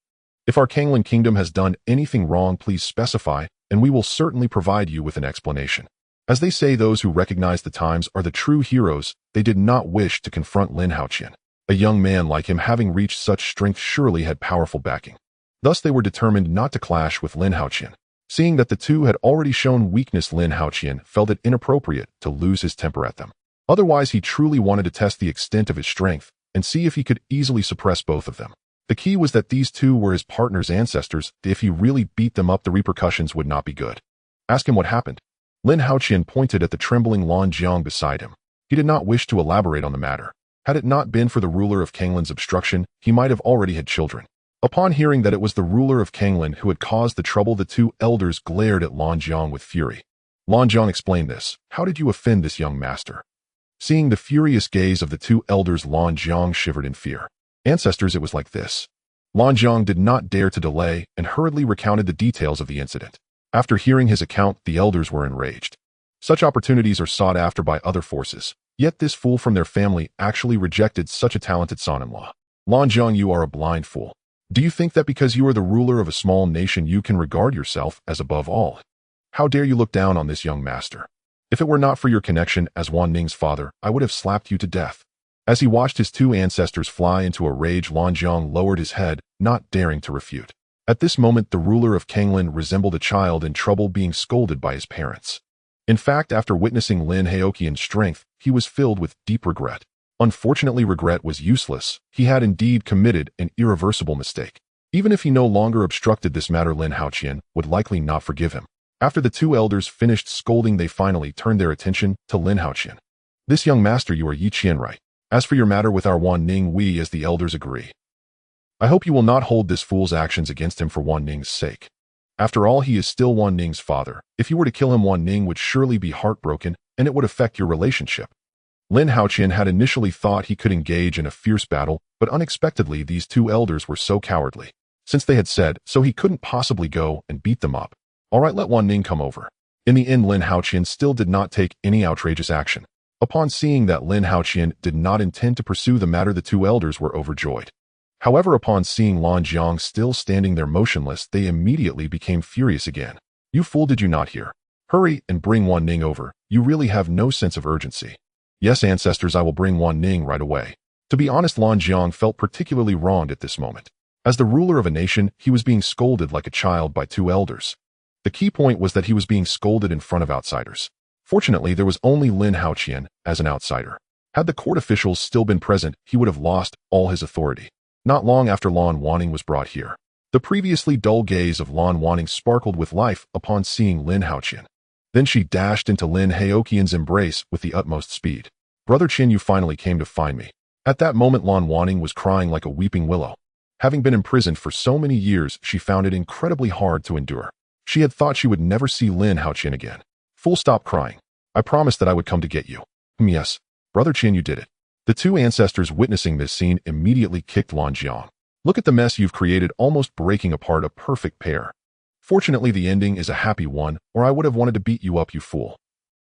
If our Kanglin Kingdom has done anything wrong, please specify, and we will certainly provide you with an explanation." As they say, those who recognize the times are the true heroes. They did not wish to confront Lin Haoqian. A young man like him, having reached such strength, surely had powerful backing. Thus they were determined not to clash with Lin Haoqian. Seeing that the two had already shown weakness, Lin Haoqian felt it inappropriate to lose his temper at them. Otherwise, he truly wanted to test the extent of his strength and see if he could easily suppress both of them. The key was that these two were his partner's ancestors. If he really beat them up, the repercussions would not be good. "Ask him what happened." Lin Haoqian pointed at the trembling Lan Jiang beside him. He did not wish to elaborate on the matter. Had it not been for the ruler of Kanglin's obstruction, he might have already had children. Upon hearing that it was the ruler of Kanglin who had caused the trouble, the two elders glared at Lan Jiang with fury. Lan Jiang explained this. "How did you offend this young master?" Seeing the furious gaze of the two elders, Lan Jiang shivered in fear. "Ancestors, it was like this. Lan Jiang did not dare to delay and hurriedly recounted the details of the incident. After hearing his account, the elders were enraged. Such opportunities are sought after by other forces, yet this fool from their family actually rejected such a talented son-in-law. Lan Jiang, you are a blind fool. Do you think that because you are the ruler of a small nation you can regard yourself as above all? How dare you look down on this young master? If it were not for your connection as Wan Ning's father, I would have slapped you to death. As he watched his two ancestors fly into a rage, Lan Jiang lowered his head, not daring to refute. At this moment, the ruler of Kanglin resembled a child in trouble being scolded by his parents. In fact, after witnessing Lin Haoqian's strength, he was filled with deep regret. Unfortunately, regret was useless. He had indeed committed an irreversible mistake. Even if he no longer obstructed this matter, Lin Haoqian would likely not forgive him. After the two elders finished scolding, they finally turned their attention to Lin Haoqian. This young master, you are Yi Qian, right? As for your matter with our Wan Ning, we as the elders agree. I hope you will not hold this fool's actions against him for Wan Ning's sake. After all, he is still Wan Ning's father. If you were to kill him, Wan Ning would surely be heartbroken, and it would affect your relationship. Lin Haoqian had initially thought he could engage in a fierce battle, but unexpectedly these two elders were so cowardly. Since they had said so, he couldn't possibly go and beat them up. All right, let Wan Ning come over. In the end, Lin Haoqian still did not take any outrageous action. Upon seeing that Lin Haoqian did not intend to pursue the matter, the two elders were overjoyed. However, upon seeing Lan Jiang still standing there motionless, they immediately became furious again. You fool, did you not hear? Hurry and bring Wan Ning over. You really have no sense of urgency. Yes, ancestors, I will bring Wan Ning right away. To be honest, Lan Jiang felt particularly wronged at this moment. As the ruler of a nation, he was being scolded like a child by two elders. The key point was that he was being scolded in front of outsiders. Fortunately, there was only Lin Haoqian as an outsider. Had the court officials still been present, he would have lost all his authority. Not long after Lan Wanning was brought here, the previously dull gaze of Lan Wanning sparkled with life upon seeing Lin Haoqian. Then she dashed into Lin Haoqian's embrace with the utmost speed. Brother Qin, you finally came to find me. At that moment, Lan Wanning was crying like a weeping willow. Having been imprisoned for so many years, she found it incredibly hard to endure. She had thought she would never see Lin Haoqian again. Full stop crying. I promised that I would come to get you. Yes, Brother Qin, you did it. The two ancestors witnessing this scene immediately kicked Lan Jiang. Look at the mess you've created, almost breaking apart a perfect pair. Fortunately, the ending is a happy one, or I would have wanted to beat you up, you fool.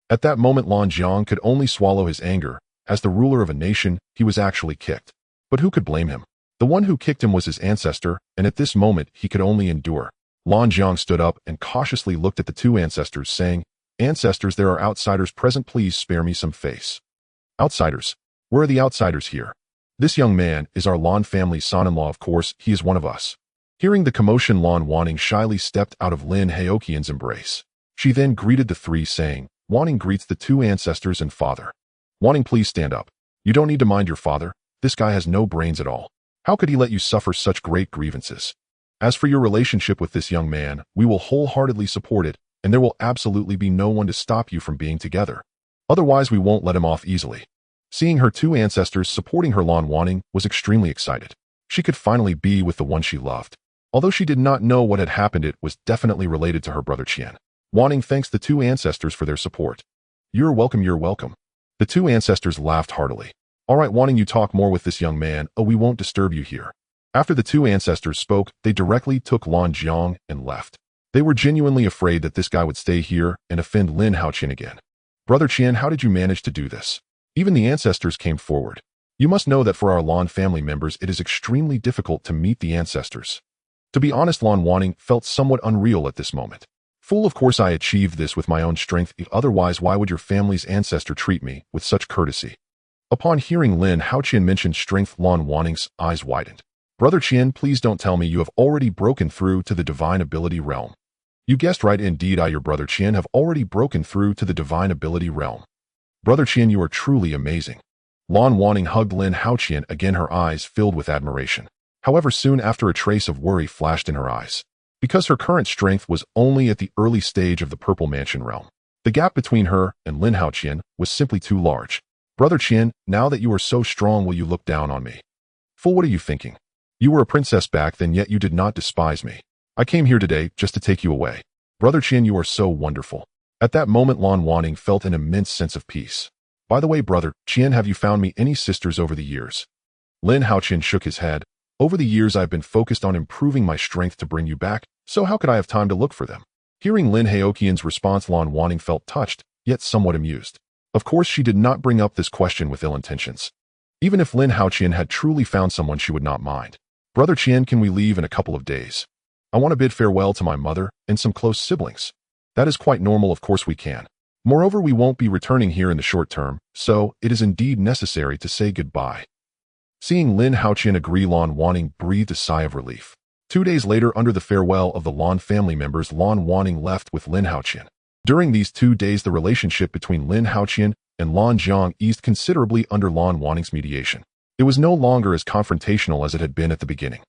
At that moment, Lan Jiang could only swallow his anger. As the ruler of a nation, he was actually kicked. But who could blame him? The one who kicked him was his ancestor, and at this moment, he could only endure. Lan Jiang stood up and cautiously looked at the two ancestors, saying, Ancestors, there are outsiders present, please spare me some face. Outsiders? Where are the outsiders here? This young man is our Lin family son-in-law, of course, he is one of us. Hearing the commotion, Lan Wanning shyly stepped out of Lin Haoqian's embrace. She then greeted the three, saying, Wanning greets the two ancestors and father. Wanning, please stand up. You don't need to mind your father. This guy has no brains at all. How could he let you suffer such great grievances? As for your relationship with this young man, we will wholeheartedly support it, and there will absolutely be no one to stop you from being together. Otherwise, we won't let him off easily. Seeing her two ancestors supporting her, Lan Wanning was extremely excited. She could finally be with the one she loved. Although she did not know what had happened, it was definitely related to her brother Qian. Wanning thanks the two ancestors for their support. You're welcome, you're welcome. The two ancestors laughed heartily. All right, Wanning, you talk more with this young man. Oh, we won't disturb you here. After the two ancestors spoke, they directly took Lan Jiang and left. They were genuinely afraid that this guy would stay here and offend Lin Haoqian again. Brother Qian, how did you manage to do this? Even the ancestors came forward. You must know that for our Lin family members, it is extremely difficult to meet the ancestors. To be honest, Lan Wanning felt somewhat unreal at this moment. Fool, of course I achieved this with my own strength, otherwise why would your family's ancestor treat me with such courtesy? Upon hearing Lin Haoqian mention strength, Lan Wanning's eyes widened. Brother Qian, please don't tell me you have already broken through to the divine ability realm. You guessed right, indeed I, your brother Qian, have already broken through to the divine ability realm. Brother Qian, you are truly amazing. Lan Wanning hugged Lin Haoqian again, her eyes filled with admiration. However, soon after, a trace of worry flashed in her eyes. Because her current strength was only at the early stage of the Purple Mansion realm, the gap between her and Lin Haoqian was simply too large. Brother Qian, now that you are so strong, will you look down on me? Fool, what are you thinking? You were a princess back then, yet you did not despise me. I came here today just to take you away. Brother Qian, you are so wonderful. At that moment, Lan Wanning felt an immense sense of peace. By the way, brother Qian, have you found me any sisters over the years? Lin Haoqian shook his head. Over the years I've been focused on improving my strength to bring you back, so how could I have time to look for them? Hearing Lin Haoqian's response, Lan Wanning felt touched, yet somewhat amused. Of course, she did not bring up this question with ill intentions. Even if Lin Haoqian had truly found someone, she would not mind. Brother Qian, can we leave in a couple of days? I want to bid farewell to my mother and some close siblings. That is quite normal, of course we can. Moreover, we won't be returning here in the short term, so it is indeed necessary to say goodbye. Seeing Lin Haoqian agree, Lan Wanning breathed a sigh of relief. 2 days later, under the farewell of the Lin family members, Lan Wanning left with Lin Haoqian. During these 2 days, the relationship between Lin Haoqian and Lan Jiang eased considerably under Lan Wanning's mediation. It was no longer as confrontational as it had been at the beginning.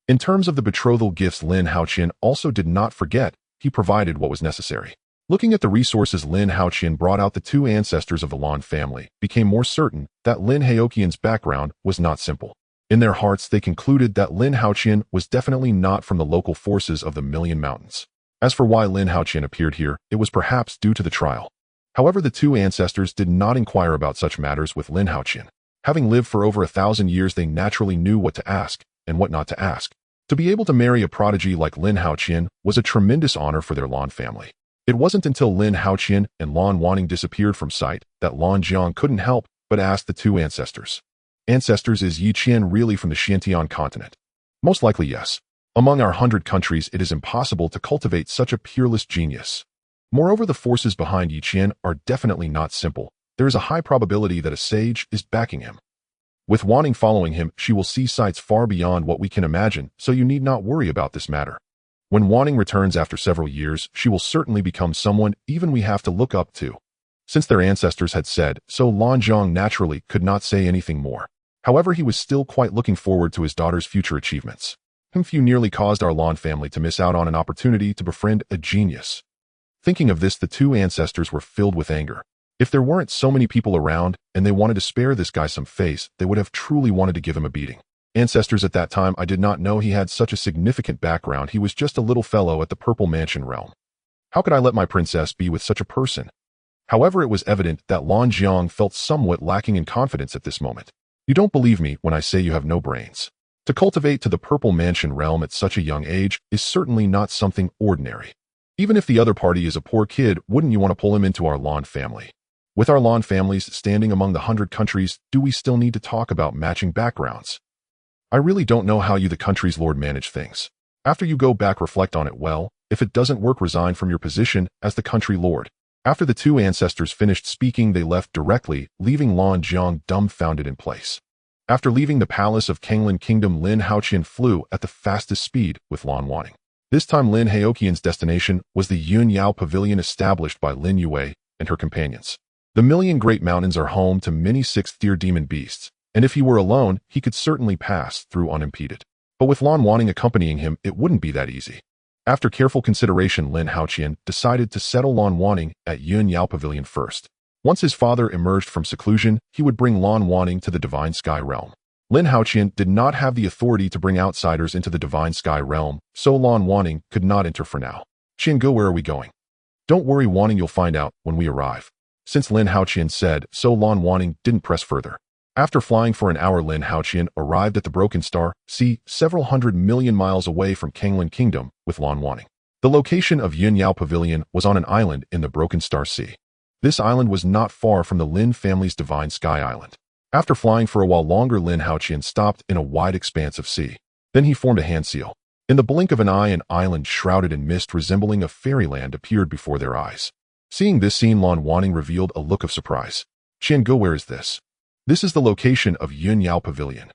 In terms of the betrothal gifts, Lin Haoqian also did not forget. He provided what was necessary. Looking at the resources Lin Haoqian brought out, the 2 ancestors of the Lin family became more certain that Lin Haoqian's background was not simple. In their hearts, they concluded that Lin Haoqian was definitely not from the local forces of the Million Mountains. As for why Lin Haoqian appeared here, it was perhaps due to the trial. However, the 2 ancestors did not inquire about such matters with Lin Haoqian. Having lived for over 1,000 years, they naturally knew what to ask and what not to ask. To be able to marry a prodigy like Lin Haoqian was a tremendous honor for their Lin family. It wasn't until Lin Haoqian and Lan Wanning disappeared from sight that Lan Jiang couldn't help but ask the 2 ancestors. Ancestors, is Yi Qian really from the Xiantian continent? Most likely yes. Among our 100 countries, it is impossible to cultivate such a peerless genius. Moreover, the forces behind Yi Qian are definitely not simple. There is a high probability that a sage is backing him. With Wanning following him, she will see sights far beyond what we can imagine, so you need not worry about this matter. When Wanning returns after several years, she will certainly become someone even we have to look up to. Since their ancestors had said so, Lan Jiang naturally could not say anything more. However, he was still quite looking forward to his daughter's future achievements. Few nearly caused our Lin family to miss out on an opportunity to befriend a genius. Thinking of this, the 2 ancestors were filled with anger. If there weren't so many people around and they wanted to spare this guy some face, they would have truly wanted to give him a beating. Ancestors, at that time, I did not know he had such a significant background. He was just a little fellow at the Purple Mansion realm. How could I let my princess be with such a person? However, it was evident that Lan Jiang felt somewhat lacking in confidence at this moment. You don't believe me when I say you have no brains. To cultivate to the Purple Mansion realm at such a young age is certainly not something ordinary. Even if the other party is a poor kid, wouldn't you want to pull him into our Lin family? With our Lin families standing among the 100 countries, do we still need to talk about matching backgrounds? I really don't know how you, the country's lord, manage things. After you go back, reflect on it well. If it doesn't work, resign from your position as the country lord. After the 2 ancestors finished speaking, they left directly, leaving Lan Jiang dumbfounded in place. After leaving the palace of Kanglin Kingdom, Lin Haoqian flew at the fastest speed with Lan Wanning. This time, Lin Haoqian's destination was the Yun Yao Pavilion established by Lin Yue and her companions. The Million Great Mountains are home to many 6th-tier demon beasts, and if he were alone, he could certainly pass through unimpeded. But with Lan Wanning accompanying him, it wouldn't be that easy. After careful consideration, Lin Haoqian decided to settle Lan Wanning at Yun Yao Pavilion first. Once his father emerged from seclusion, he would bring Lan Wanning to the Divine Sky Realm. Lin Haoqian did not have the authority to bring outsiders into the Divine Sky Realm, so Lan Wanning could not enter for now. Qian, where are we going? Don't worry, Wanning, you'll find out when we arrive. Since Lin Haoqian said so, Lan Wanning didn't press further. After flying for an hour, Lin Haoqian arrived at the Broken Star Sea, several 100 million miles away from Kanglin Kingdom, with Lan Wanning. The location of Yun Yao Pavilion was on an island in the Broken Star Sea. This island was not far from the Lin family's Divine Sky Island. After flying for a while longer, Lin Haoqian stopped in a wide expanse of sea. Then he formed a hand seal. In the blink of an eye, an island shrouded in mist resembling a fairyland appeared before their eyes. Seeing this scene, Lan Wanning revealed a look of surprise. Qian, where is this? This is the location of Yun Yao Pavilion.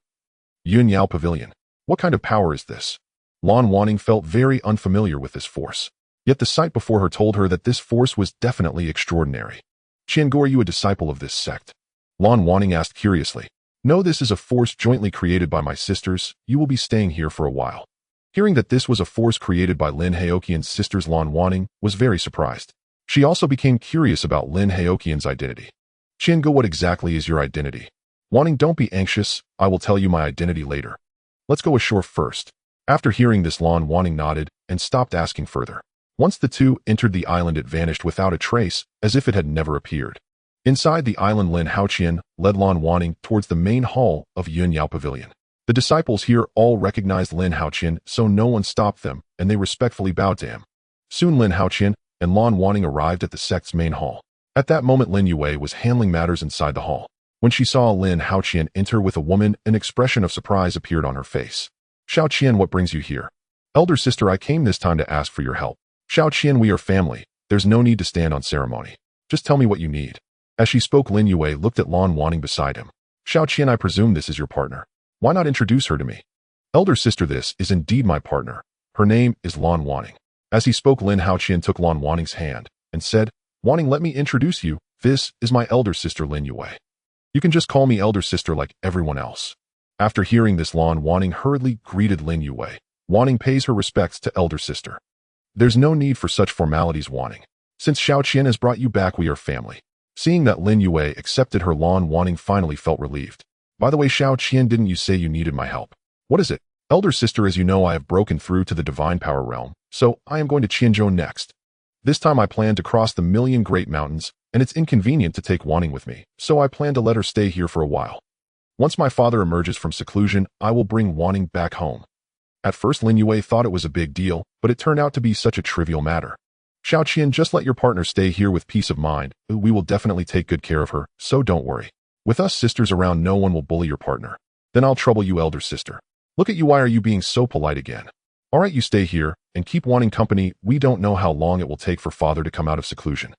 Yun Yao Pavilion. What kind of power is this? Lan Wanning felt very unfamiliar with this force. Yet the sight before her told her that this force was definitely extraordinary. Qian, are you a disciple of this sect? Lan Wanning asked curiously. No, this is a force jointly created by my sisters. You will be staying here for a while. Hearing that this was a force created by Lin Haoqian's sisters, Lan Wanning was very surprised. She also became curious about Lin Haoqian's identity. Qian, what exactly is your identity? Wanning, don't be anxious. I will tell you my identity later. Let's go ashore first. After hearing this, Lan Wanning nodded and stopped asking further. Once the two entered the island, it vanished without a trace, as if it had never appeared. Inside the island, Lin Haoqian led Lan Wanning towards the main hall of Yun Yao Pavilion. The disciples here all recognized Lin Haoqian, so no one stopped them, and they respectfully bowed to him. Soon Lin Haoqian and Lan Wanning arrived at the sect's main hall. At that moment Lin Yue was handling matters inside the hall. When she saw Lin Haoqian enter with a woman, an expression of surprise appeared on her face. "Xiao Qian, what brings you here?" "Elder sister, I came this time to ask for your help." "Xiao Qian, we are family. There's no need to stand on ceremony. Just tell me what you need." As she spoke, Lin Yue looked at Lan Wanning beside him. "Xiao Qian, I presume this is your partner. Why not introduce her to me?" "Elder sister, this is indeed my partner. Her name is Lan Wanning." As he spoke, Lin Haoqian took Lan Wanning's hand and said, "Wanning, let me introduce you. This is my elder sister, Lin Yue. You can just call me elder sister like everyone else." After hearing this, Lan Wanning hurriedly greeted Lin Yue. Wanning pays her respects to elder sister. "There's no need for such formalities, Wanning. Since Xiao Qian has brought you back, we are family." Seeing that Lin Yue accepted her, Lan Wanning finally felt relieved. "By the way, Xiao Qian, didn't you say you needed my help?" "What is it?" "Elder sister, as you know, I have broken through to the divine power realm, so I am going to Qianzhou next. This time I plan to cross the million great mountains, and it's inconvenient to take Wanning with me, so I plan to let her stay here for a while. Once my father emerges from seclusion, I will bring Wanning back home." At first Lin Yue thought it was a big deal, but it turned out to be such a trivial matter. "Xiao Qian, just let your partner stay here with peace of mind. We will definitely take good care of her, so don't worry. With us sisters around, no one will bully your partner. Then I'll trouble you, elder sister. Look at you, why are you being so polite again? Alright, you stay here, and keep Wanting company. We don't know how long it will take for father to come out of seclusion.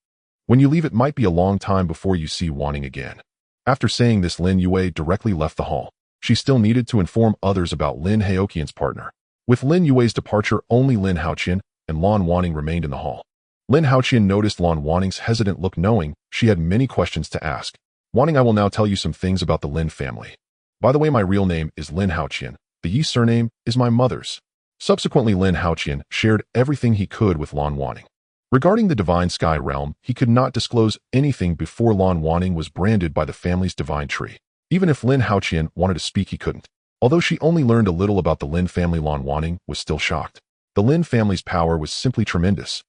When you leave, it might be a long time before you see Wanting again." After saying this, Lin Yue directly left the hall. She still needed to inform others about Lin Haoqian's partner. With Lin Yue's departure, only Lin Haoqian and Lan Wanning remained in the hall. Lin Haoqian noticed Lan Wanning's hesitant look, knowing she had many questions to ask. "Wanning, I will now tell you some things about the Lin family. By the way, my real name is Lin Haoqian. The Yi surname is my mother's." Subsequently, Lin Haoqian shared everything he could with Lan Wanning. Regarding the Divine Sky Realm, he could not disclose anything before Lan Wanning was branded by the family's divine tree. Even if Lin Haoqian wanted to speak, he couldn't. Although she only learned a little about the Lin family, Lan Wanning was still shocked. The Lin family's power was simply tremendous.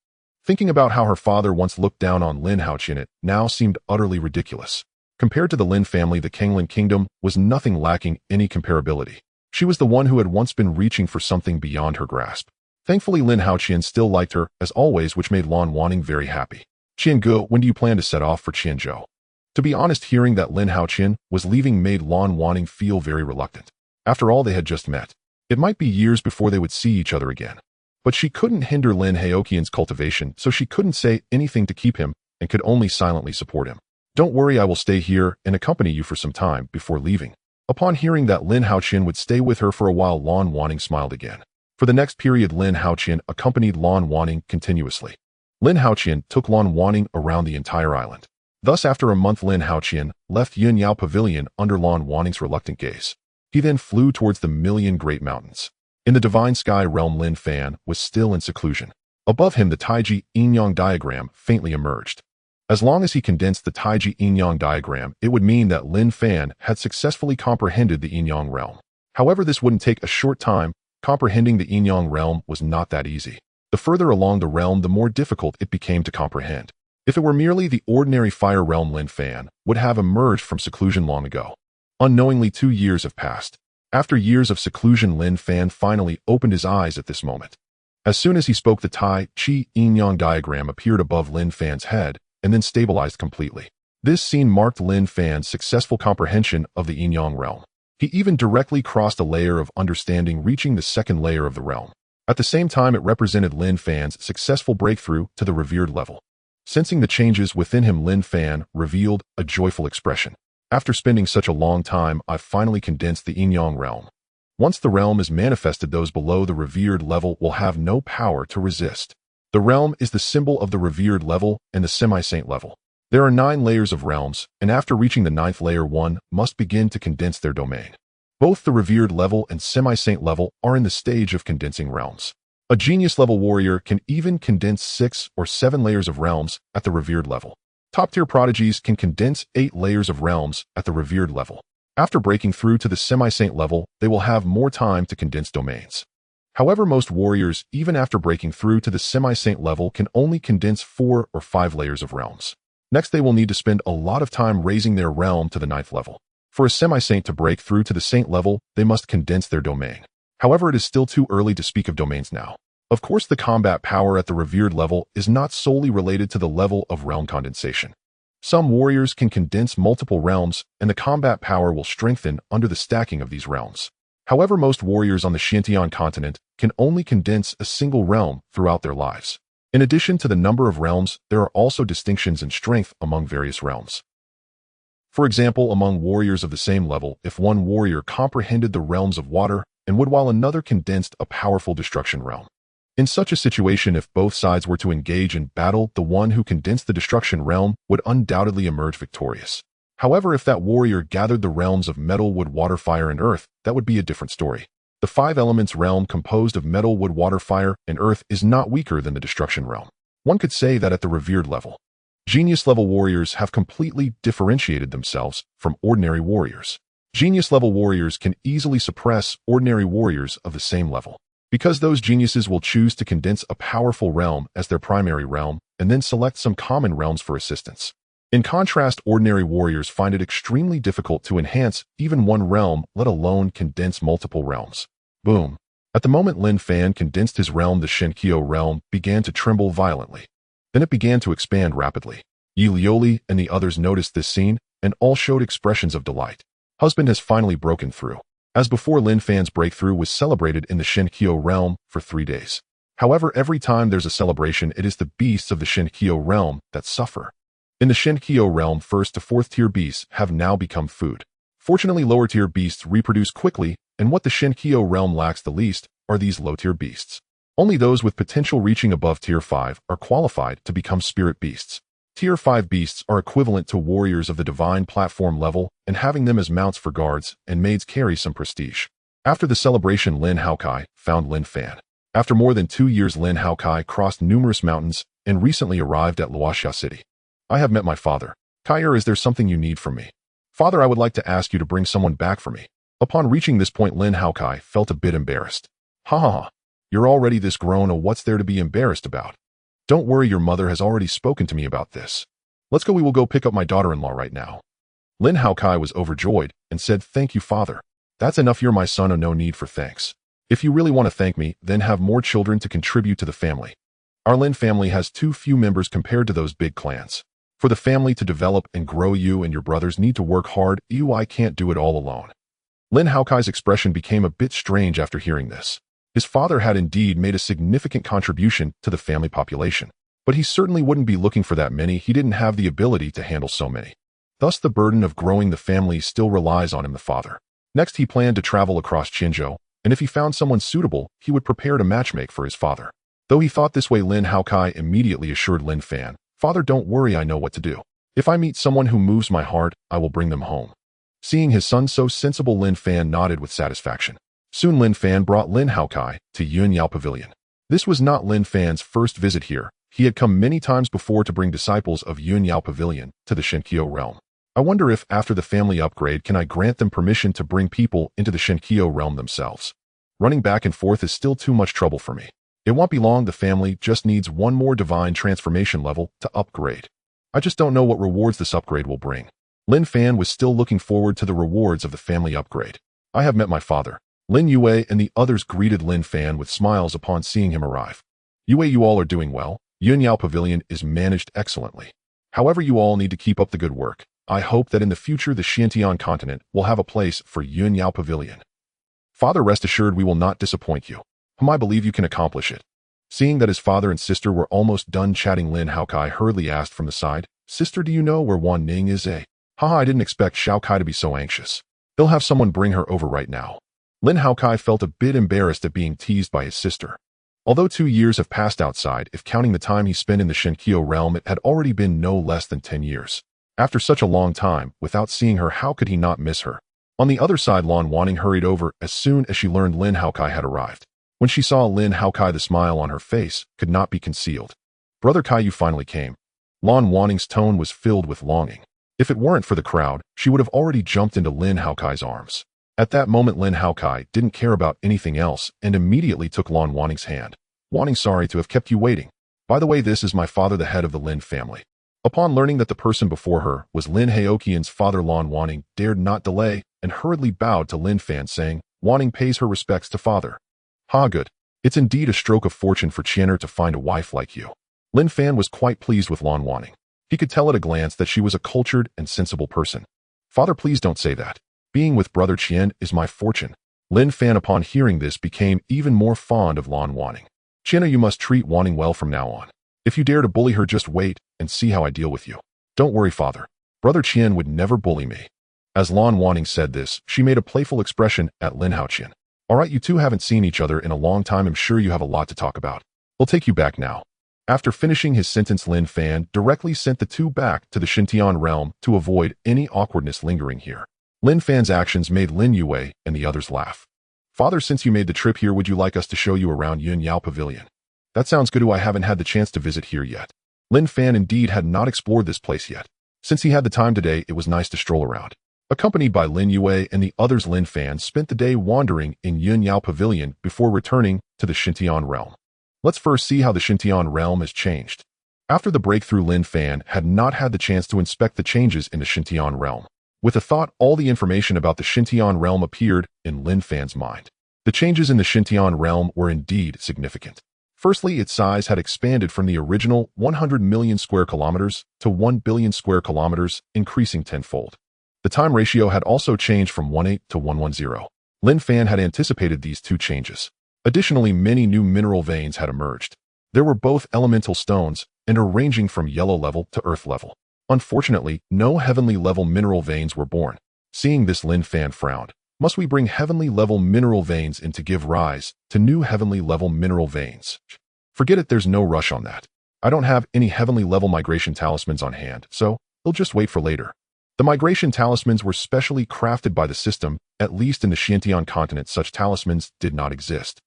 Thinking about how her father once looked down on Lin Haoqian, it now seemed utterly ridiculous. Compared to the Lin family, the Kanglin kingdom was nothing, lacking any comparability. She was the one who had once been reaching for something beyond her grasp. Thankfully, Lin Haoqian still liked her, as always, which made Lan Wanning very happy. "Qiange, when do you plan to set off for Qianzhou?" To be honest, hearing that Lin Haoqian was leaving made Lan Wanning feel very reluctant. After all, they had just met. It might be years before they would see each other again. But she couldn't hinder Lin Haoqian's cultivation, so she couldn't say anything to keep him and could only silently support him. "Don't worry, I will stay here and accompany you for some time before leaving." Upon hearing that Lin Haoqian would stay with her for a while, Lan Wanning smiled again. For the next period, Lin Haoqian accompanied Lan Wanning continuously. Lin Haoqian took Lan Wanning around the entire island. Thus, after a month, Lin Haoqian left Yunyao Pavilion under Lan Wanning's reluctant gaze. He then flew towards the Million Great Mountains. In the Divine Sky Realm, Lin Fan was still in seclusion. Above him, the Taiji Yin-Yang diagram faintly emerged. As long as he condensed the Taiji Yin-Yang diagram, it would mean that Lin Fan had successfully comprehended the Yin-Yang realm. However, this wouldn't take a short time. Comprehending the Yin-Yang realm was not that easy. The further along the realm, the more difficult it became to comprehend. If it were merely the ordinary fire realm, Lin Fan would have emerged from seclusion long ago. Unknowingly, 2 years have passed. After years of seclusion, Lin Fan finally opened his eyes at this moment. As soon as he spoke, the Tai Chi Yin-Yang diagram appeared above Lin Fan's head and then stabilized completely. This scene marked Lin Fan's successful comprehension of the Yin-Yang realm. He even directly crossed a layer of understanding, reaching the second layer of the realm. At the same time, it represented Lin Fan's successful breakthrough to the revered level. Sensing the changes within him, Lin Fan revealed a joyful expression. "After spending such a long time, I've finally condensed the Yin-Yang realm. Once the realm is manifested, those below the revered level will have no power to resist. The realm is the symbol of the revered level and the semi-saint level. There are 9 layers of realms, and after reaching the 9th layer, one must begin to condense their domain. Both the revered level and semi-saint level are in the stage of condensing realms. A genius-level warrior can even condense 6 or 7 layers of realms at the revered level. Top-tier prodigies can condense 8 layers of realms at the revered level. After breaking through to the semi-saint level, they will have more time to condense domains. However, most warriors, even after breaking through to the semi-saint level, can only condense 4 or 5 layers of realms. Next, they will need to spend a lot of time raising their realm to the 9th level. For a semi-saint to break through to the saint level, they must condense their domain. However, it is still too early to speak of domains now. Of course, the combat power at the revered level is not solely related to the level of realm condensation. Some warriors can condense multiple realms, and the combat power will strengthen under the stacking of these realms. However, most warriors on the Xintian continent can only condense a single realm throughout their lives. In addition to the number of realms, there are also distinctions in strength among various realms. For example, among warriors of the same level, if one warrior comprehended the realms of water and wood while another condensed a powerful destruction realm. In such a situation, if both sides were to engage in battle, the one who condensed the destruction realm would undoubtedly emerge victorious. However, if that warrior gathered the realms of metal, wood, water, fire, and earth, that would be a different story. The five elements realm composed of metal, wood, water, fire, and earth is not weaker than the destruction realm. One could say that at the revered level, genius-level warriors have completely differentiated themselves from ordinary warriors. Genius-level warriors can easily suppress ordinary warriors of the same level, because those geniuses will choose to condense a powerful realm as their primary realm and then select some common realms for assistance. In contrast, ordinary warriors find it extremely difficult to enhance even one realm, let alone condense multiple realms. Boom. At the moment Lin Fan condensed his realm, the Shenkyo realm began to tremble violently. Then it began to expand rapidly. Yi Lioli and the others noticed this scene, and all showed expressions of delight. Husband has finally broken through. As before, Lin Fan's breakthrough was celebrated in the Shenkyo realm for 3 days. However, every time there's a celebration, it is the beasts of the Shenkyo realm that suffer. In the Shenkyo realm, 1st to 4th tier beasts have now become food. Fortunately, lower tier beasts reproduce quickly, and what the Shenkyo realm lacks the least are these low tier beasts. Only those with potential reaching above tier 5 are qualified to become spirit beasts. Tier 5 beasts are equivalent to warriors of the divine platform level, and having them as mounts for guards and maids carry some prestige. After the celebration, Lin Haokai found Lin Fan. After more than 2 years, Lin Haokai crossed numerous mountains and recently arrived at Luoxia City. I have met my father. Kaier, is there something you need from me? Father, I would like to ask you to bring someone back for me. Upon reaching this point, Lin Haokai felt a bit embarrassed. Ha ha ha. You're already this grown, what's there to be embarrassed about? Don't worry, your mother has already spoken to me about this. Let's go, we will go pick up my daughter-in-law right now. Lin Haokai was overjoyed and said, thank you, father. That's enough, you're my son, no need for thanks. If you really want to thank me, then have more children to contribute to the family. Our Lin family has too few members compared to those big clans. For the family to develop and grow, you and your brothers need to work hard. I can't do it all alone. Lin Haokai's expression became a bit strange after hearing this. His father had indeed made a significant contribution to the family population, but he certainly wouldn't be looking for that many. He didn't have the ability to handle so many. Thus, the burden of growing the family still relies on him, the father. Next, he planned to travel across Qinzhou, and if he found someone suitable, he would prepare to matchmake for his father. Though he thought this way, Lin Haokai immediately assured Lin Fan, Father, don't worry, I know what to do. If I meet someone who moves my heart, I will bring them home. Seeing his son so sensible, Lin Fan nodded with satisfaction. Soon Lin Fan brought Lin Haokai to Yuanyao Pavilion. This was not Lin Fan's first visit here. He had come many times before to bring disciples of Yuanyao Pavilion to the Shenkyo realm. I wonder if, after the family upgrade, can I grant them permission to bring people into the Shenkyo realm themselves. Running back and forth is still too much trouble for me. It won't be long, the family just needs one more divine transformation level to upgrade. I just don't know what rewards this upgrade will bring. Lin Fan was still looking forward to the rewards of the family upgrade. I have met my father. Lin Yue and the others greeted Lin Fan with smiles upon seeing him arrive. Yue, you all are doing well. Yuanyao Pavilion is managed excellently. However, you all need to keep up the good work. I hope that in the future the Xintian continent will have a place for Yuanyao Pavilion. Father, rest assured we will not disappoint you. I believe you can accomplish it. Seeing that his father and sister were almost done chatting, Lin Haokai hurriedly asked from the side, Sister, do you know where Wan Ning is? I didn't expect Xiao Kai to be so anxious. He'll have someone bring her over right now. Lin Haokai felt a bit embarrassed at being teased by his sister. Although 2 years have passed outside, if counting the time he spent in the Shenkyo realm, it had already been no less than 10 years. After such a long time, without seeing her, how could he not miss her? On the other side, Lan Wanning hurried over as soon as she learned Lin Haokai had arrived. When she saw Lin Haokai, the smile on her face could not be concealed. Brother Kai, you finally came. Lan Wanning's tone was filled with longing. If it weren't for the crowd, she would have already jumped into Lin Haokai's arms. At that moment, Lin Haokai didn't care about anything else and immediately took Lan Wanning's hand. Wanning, sorry to have kept you waiting. By the way, this is my father, the head of the Lin family. Upon learning that the person before her was Lin Haoqian's father, Lan Wanning dared not delay and hurriedly bowed to Lin Fan, saying, "Wanning pays her respects to father." "Ha, good. It's indeed a stroke of fortune for Chiener to find a wife like you." Lin Fan was quite pleased with Lan Wanning. He could tell at a glance that she was a cultured and sensible person. "Father, please don't say that. Being with brother Chien is my fortune." Lin Fan, upon hearing this, became even more fond of Lan Wanning. "Chiener, you must treat Wanning well from now on. If you dare to bully her, just wait and see how I deal with you." "Don't worry, father. Brother Chien would never bully me." As Lan Wanning said this, she made a playful expression at Lin Haoqian. "All right, you two haven't seen each other in a long time. I'm sure you have a lot to talk about. We'll take you back now." After finishing his sentence, Lin Fan directly sent the two back to the Xintian realm to avoid any awkwardness lingering here. Lin Fan's actions made Lin Yue and the others laugh. "Father, since you made the trip here, would you like us to show you around Yun Yao Pavilion?" "That sounds good. I haven't had the chance to visit here yet." Lin Fan indeed had not explored this place yet. Since he had the time today, it was nice to stroll around. Accompanied by Lin Yue and the others, Lin Fan spent the day wandering in Yun Yao Pavilion before returning to the Xintian realm. Let's first see how the Xintian realm has changed. After the breakthrough, Lin Fan had not had the chance to inspect the changes in the Xintian realm. With a thought, all the information about the Xintian realm appeared in Lin Fan's mind. The changes in the Xintian realm were indeed significant. Firstly, its size had expanded from the original 100 million square kilometers to 1 billion square kilometers, increasing tenfold. The time ratio had also changed from 18 to 110. Lin Fan had anticipated these two changes. Additionally, many new mineral veins had emerged. There were both elemental stones and are ranging from yellow level to earth level. Unfortunately, no heavenly level mineral veins were born. Seeing this, Lin Fan frowned. Must we bring heavenly level mineral veins in to give rise to new heavenly level mineral veins? Forget it, there's no rush on that. I don't have any heavenly level migration talismans on hand, so we'll just wait for later. The migration talismans were specially crafted by the system. At least in the Xintian continent, such talismans did not exist.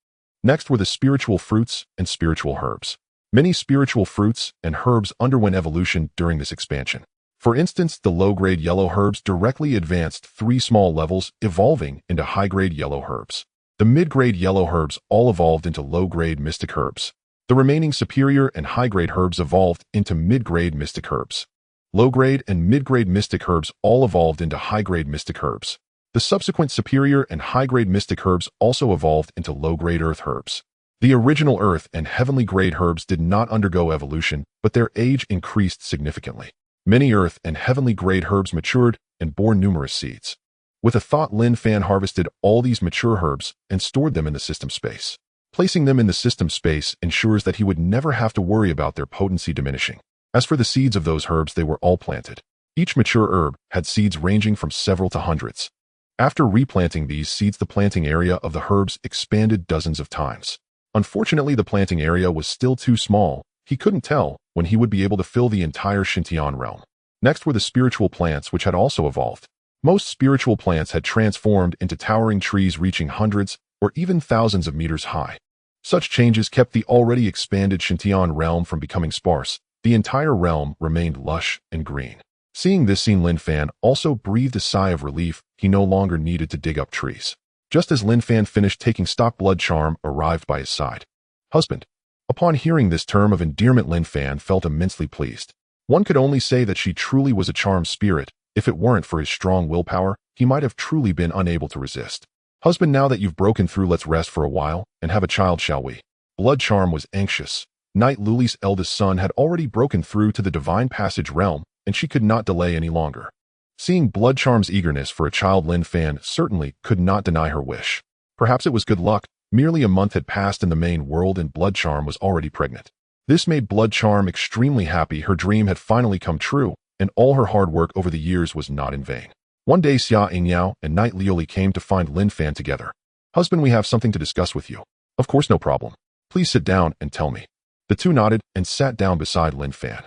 Next were the spiritual fruits and spiritual herbs. Many spiritual fruits and herbs underwent evolution during this expansion. For instance, the low-grade yellow herbs directly advanced 3 small levels, evolving into high-grade yellow herbs. The mid-grade yellow herbs all evolved into low-grade mystic herbs. The remaining superior and high-grade herbs evolved into mid-grade mystic herbs. Low-grade and mid-grade mystic herbs all evolved into high-grade mystic herbs. The subsequent superior and high-grade mystic herbs also evolved into low-grade earth herbs. The original earth and heavenly grade herbs did not undergo evolution, but their age increased significantly. Many earth and heavenly grade herbs matured and bore numerous seeds. With a thought, Lin Fan harvested all these mature herbs and stored them in the system space. Placing them in the system space ensures that he would never have to worry about their potency diminishing. As for the seeds of those herbs, they were all planted. Each mature herb had seeds ranging from several to hundreds. After replanting these seeds, the planting area of the herbs expanded dozens of times. Unfortunately, the planting area was still too small. He couldn't tell when he would be able to fill the entire Xintian realm. Next were the spiritual plants, which had also evolved. Most spiritual plants had transformed into towering trees reaching hundreds or even thousands of meters high. Such changes kept the already expanded Xintian realm from becoming sparse. The entire realm remained lush and green. Seeing this scene, Lin Fan also breathed a sigh of relief. He no longer needed to dig up trees. Just as Lin Fan finished taking stock, Blood Charm arrived by his side. "Husband." Upon hearing this term of endearment, Lin Fan felt immensely pleased. One could only say that she truly was a charmed spirit. If it weren't for his strong willpower, he might have truly been unable to resist. "Husband, now that you've broken through, let's rest for a while and have a child, shall we?" Blood Charm was anxious. Night Luli's eldest son had already broken through to the Divine Passage realm, and she could not delay any longer. Seeing Blood Charm's eagerness for a child, Lin Fan certainly could not deny her wish. Perhaps it was good luck. Merely a month had passed in the main world and Blood Charm was already pregnant. This made Blood Charm extremely happy. Her dream had finally come true, and all her hard work over the years was not in vain. One day, Xia Yingyao and Night Liuli came to find Lin Fan together. "Husband, we have something to discuss with you." "Of course, no problem. Please sit down and tell me." The two nodded and sat down beside Lin Fan.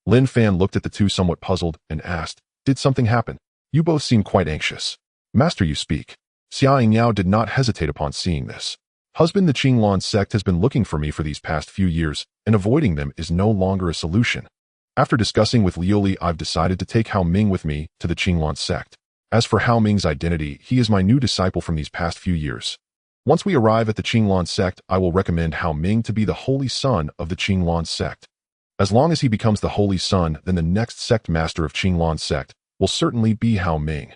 Lin Fan looked at the two somewhat puzzled and asked, "Did something happen? You both seem quite anxious." "Master, you speak." Xia Yingyao did not hesitate upon seeing this. "Husband, the Qinglan sect has been looking for me for these past few years, and avoiding them is no longer a solution. After discussing with Liuli, I've decided to take Hao Ming with me to the Qinglan sect. As for Hao Ming's identity, he is my new disciple from these past few years. Once we arrive at the Qinglan sect, I will recommend Hao Ming to be the holy son of the Qinglan sect." As long as he becomes the holy son, then the next sect master of Qinglan sect will certainly be Hao Ming.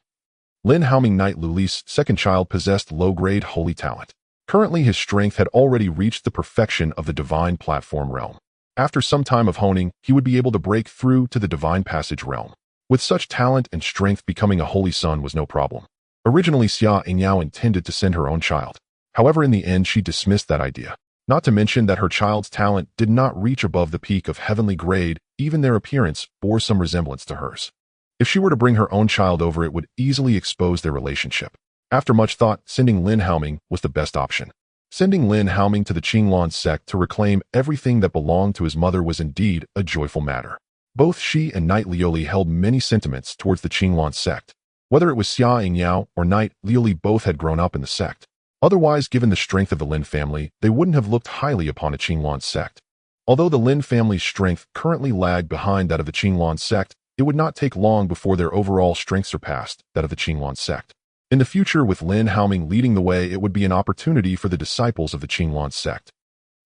Lin Haoming Knight Luli's second child possessed low-grade holy talent. Currently, his strength had already reached the perfection of the divine platform realm. After some time of honing, he would be able to break through to the divine passage realm. With such talent and strength, becoming a holy son was no problem. Originally, Xia Yingyao intended to send her own child. However, in the end, she dismissed that idea. Not to mention that her child's talent did not reach above the peak of heavenly grade, even their appearance bore some resemblance to hers. If she were to bring her own child over, it would easily expose their relationship. After much thought, sending Lin Haoming was the best option. Sending Lin Haoming to the Qinglan sect to reclaim everything that belonged to his mother was indeed a joyful matter. Both she and Knight Liuli held many sentiments towards the Qinglan sect. Whether it was Xia Yingyao or Knight Liuli, both had grown up in the sect. Otherwise, given the strength of the Lin family, they wouldn't have looked highly upon a Qinglan sect. Although the Lin family's strength currently lagged behind that of the Qinglan sect, it would not take long before their overall strength surpassed that of the Qinglan sect. In the future, with Lin Haoming leading the way, it would be an opportunity for the disciples of the Qinglan sect.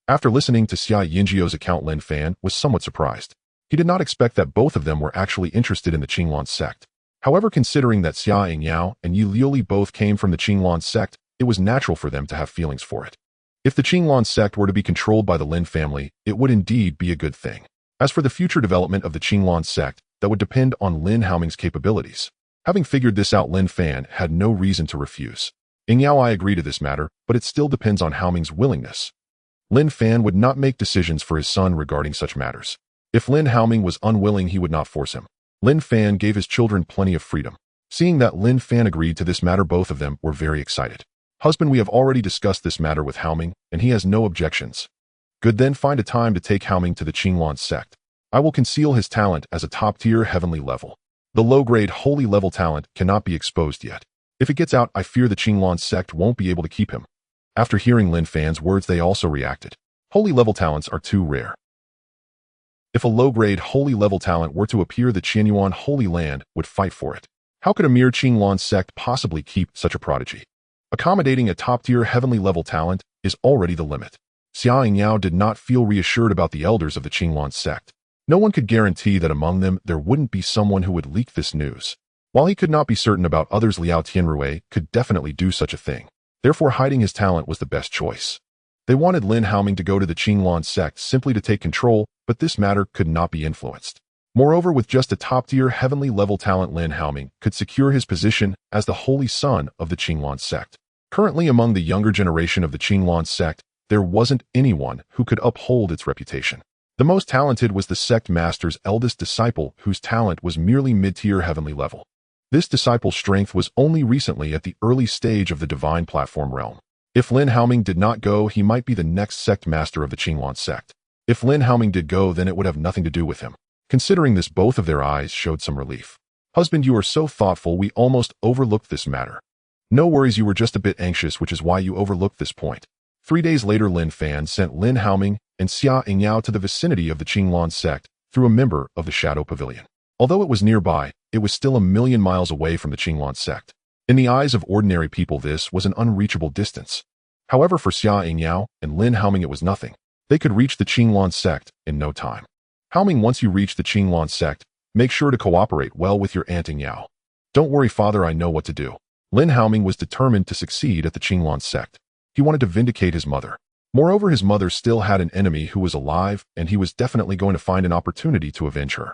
After listening to Xia Yinjiao's account, Lin Fan was somewhat surprised. He did not expect that both of them were actually interested in the Qinglan sect. However, considering that Xia Yingyao and Yi Liuli both came from the Qinglan sect, it was natural for them to have feelings for it. If the Qinglan sect were to be controlled by the Lin family, it would indeed be a good thing. As for the future development of the Qinglan sect, that would depend on Lin Haoming's capabilities. Having figured this out, Lin Fan had no reason to refuse. Yingyao, I agree to this matter, but it still depends on Haoming's willingness. Lin Fan would not make decisions for his son regarding such matters. If Lin Haoming was unwilling, he would not force him. Lin Fan gave his children plenty of freedom. Seeing that Lin Fan agreed to this matter, both of them were very excited. Husband, we have already discussed this matter with Haoming, and he has no objections. Good, then find a time to take Haoming to the Qinglan sect. I will conceal his talent as a top-tier heavenly level. The low-grade holy level talent cannot be exposed yet. If it gets out, I fear the Qinglan sect won't be able to keep him. After hearing Lin Fan's words, they also reacted. Holy level talents are too rare. If a low-grade holy level talent were to appear, the Qianyuan Holy Land would fight for it. How could a mere Qinglan sect possibly keep such a prodigy? Accommodating a top-tier heavenly level talent is already the limit. Xia Yingyao did not feel reassured about the elders of the Qinglan sect. No one could guarantee that among them there wouldn't be someone who would leak this news. While he could not be certain about others, Liao Tianrui could definitely do such a thing. Therefore, hiding his talent was the best choice. They wanted Lin Haoming to go to the Qinglan sect simply to take control, but this matter could not be influenced. Moreover, with just a top-tier heavenly level talent, Lin Haoming could secure his position as the holy son of the Qinglan sect. Currently, among the younger generation of the Qinglan sect, there wasn't anyone who could uphold its reputation. The most talented was the sect master's eldest disciple, whose talent was merely mid-tier heavenly level. This disciple's strength was only recently at the early stage of the divine platform realm. If Lin Haoming did not go, he might be the next sect master of the Qinglan sect. If Lin Haoming did go, then it would have nothing to do with him. Considering this, both of their eyes showed some relief. Husband, you are so thoughtful, we almost overlooked this matter. No worries, you were just a bit anxious, which is why you overlooked this point. 3 days later, Lin Fan sent Lin Haoming and Xia Yingyao to the vicinity of the Qinglan sect through a member of the Shadow Pavilion. Although it was nearby, it was still 1,000,000 miles away from the Qinglan sect. In the eyes of ordinary people, this was an unreachable distance. However, for Xia Yingyao and Lin Haoming, it was nothing. They could reach the Qinglan sect in no time. Haoming, once you reach the Qinglan sect, make sure to cooperate well with your Aunt Yingyao. Don't worry, father, I know what to do. Lin Haoming was determined to succeed at the Qinglan sect. He wanted to vindicate his mother. Moreover, his mother still had an enemy who was alive, and he was definitely going to find an opportunity to avenge her.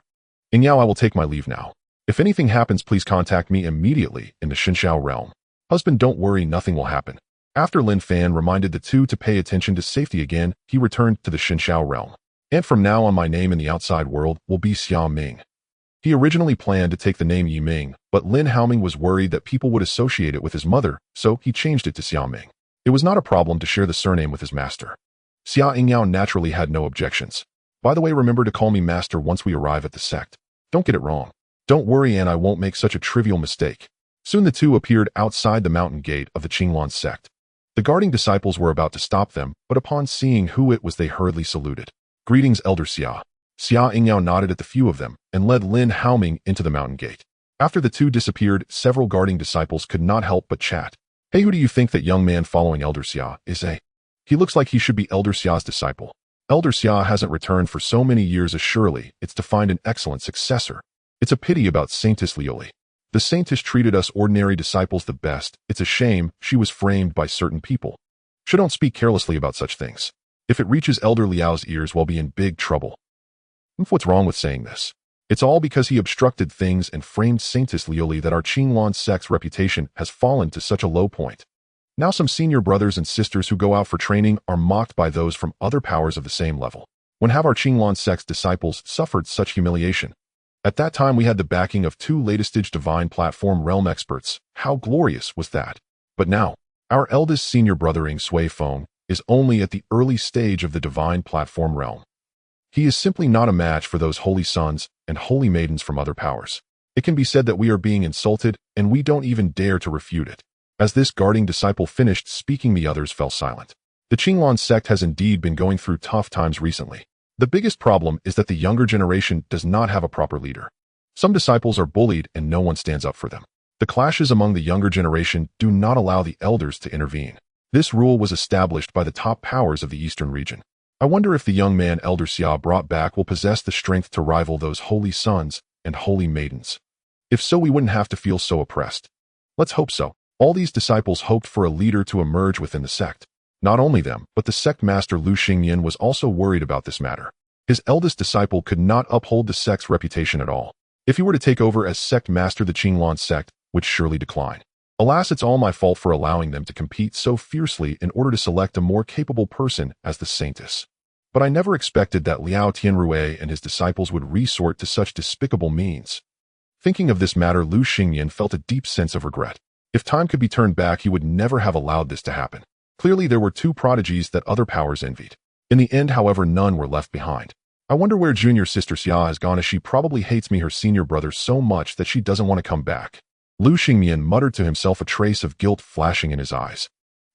Yingyao, I will take my leave now. If anything happens, please contact me immediately in the Shinshao realm. Husband, don't worry, nothing will happen. After Lin Fan reminded the two to pay attention to safety again, he returned to the Shinshao realm. And from now on, my name in the outside world will be Xia Ming. He originally planned to take the name Yi Ming, but Lin Haoming was worried that people would associate it with his mother, so he changed it to Xia Ming. It was not a problem to share the surname with his master. Xia Yingyao naturally had no objections. By the way, remember to call me master once we arrive at the sect. Don't get it wrong. Don't worry, and I won't make such a trivial mistake. Soon the two appeared outside the mountain gate of the Qinglan sect. The guarding disciples were about to stop them, but upon seeing who it was, they hurriedly saluted. Greetings, Elder Xia. Xia Yingyao nodded at the few of them and led Lin Haoming into the mountain gate. After the two disappeared, several guarding disciples could not help but chat. Hey, who do you think that young man following Elder Xia is? He looks like he should be Elder Xia's disciple. Elder Xia hasn't returned for so many years surely it's to find an excellent successor. It's a pity about Saintess Lioli. The Saintess treated us ordinary disciples the best. It's a shame she was framed by certain people. She don't speak carelessly about such things. If it reaches Elder Liao's ears, we'll be in big trouble. What's wrong with saying this? It's all because he obstructed things and framed Saintess Lioli that our Qinglan sect's reputation has fallen to such a low point. Now some senior brothers and sisters who go out for training are mocked by those from other powers of the same level. When have our Qinglan sect's disciples suffered such humiliation? At that time we had the backing of 2 latest-stage divine platform realm experts. How glorious was that? But now, our eldest senior brother Ing Sui Feng is only at the early stage of the divine platform realm. He is simply not a match for those holy sons and holy maidens from other powers. It can be said that we are being insulted, and we don't even dare to refute it. As this guarding disciple finished speaking, the others fell silent. The Qinglan sect has indeed been going through tough times recently. The biggest problem is that the younger generation does not have a proper leader. Some disciples are bullied and no one stands up for them. The clashes among the younger generation do not allow the elders to intervene. This rule was established by the top powers of the eastern region. I wonder if the young man Elder Xia brought back will possess the strength to rival those holy sons and holy maidens. If so, we wouldn't have to feel so oppressed. Let's hope so. All these disciples hoped for a leader to emerge within the sect. Not only them, but the sect master Lu Xingyan was also worried about this matter. His eldest disciple could not uphold the sect's reputation at all. If he were to take over as sect master, the Qinglan sect would surely decline. Alas, it's all my fault for allowing them to compete so fiercely in order to select a more capable person as the saintess. But I never expected that Liao Tianrui and his disciples would resort to such despicable means. Thinking of this matter, Lu Xingyan felt a deep sense of regret. If time could be turned back, he would never have allowed this to happen. Clearly, there were 2 prodigies that other powers envied. In the end, however, none were left behind. I wonder where junior sister Xia has gone, as she probably hates me, her senior brother, so much that she doesn't want to come back. Lu Xingyan muttered to himself, a trace of guilt flashing in his eyes.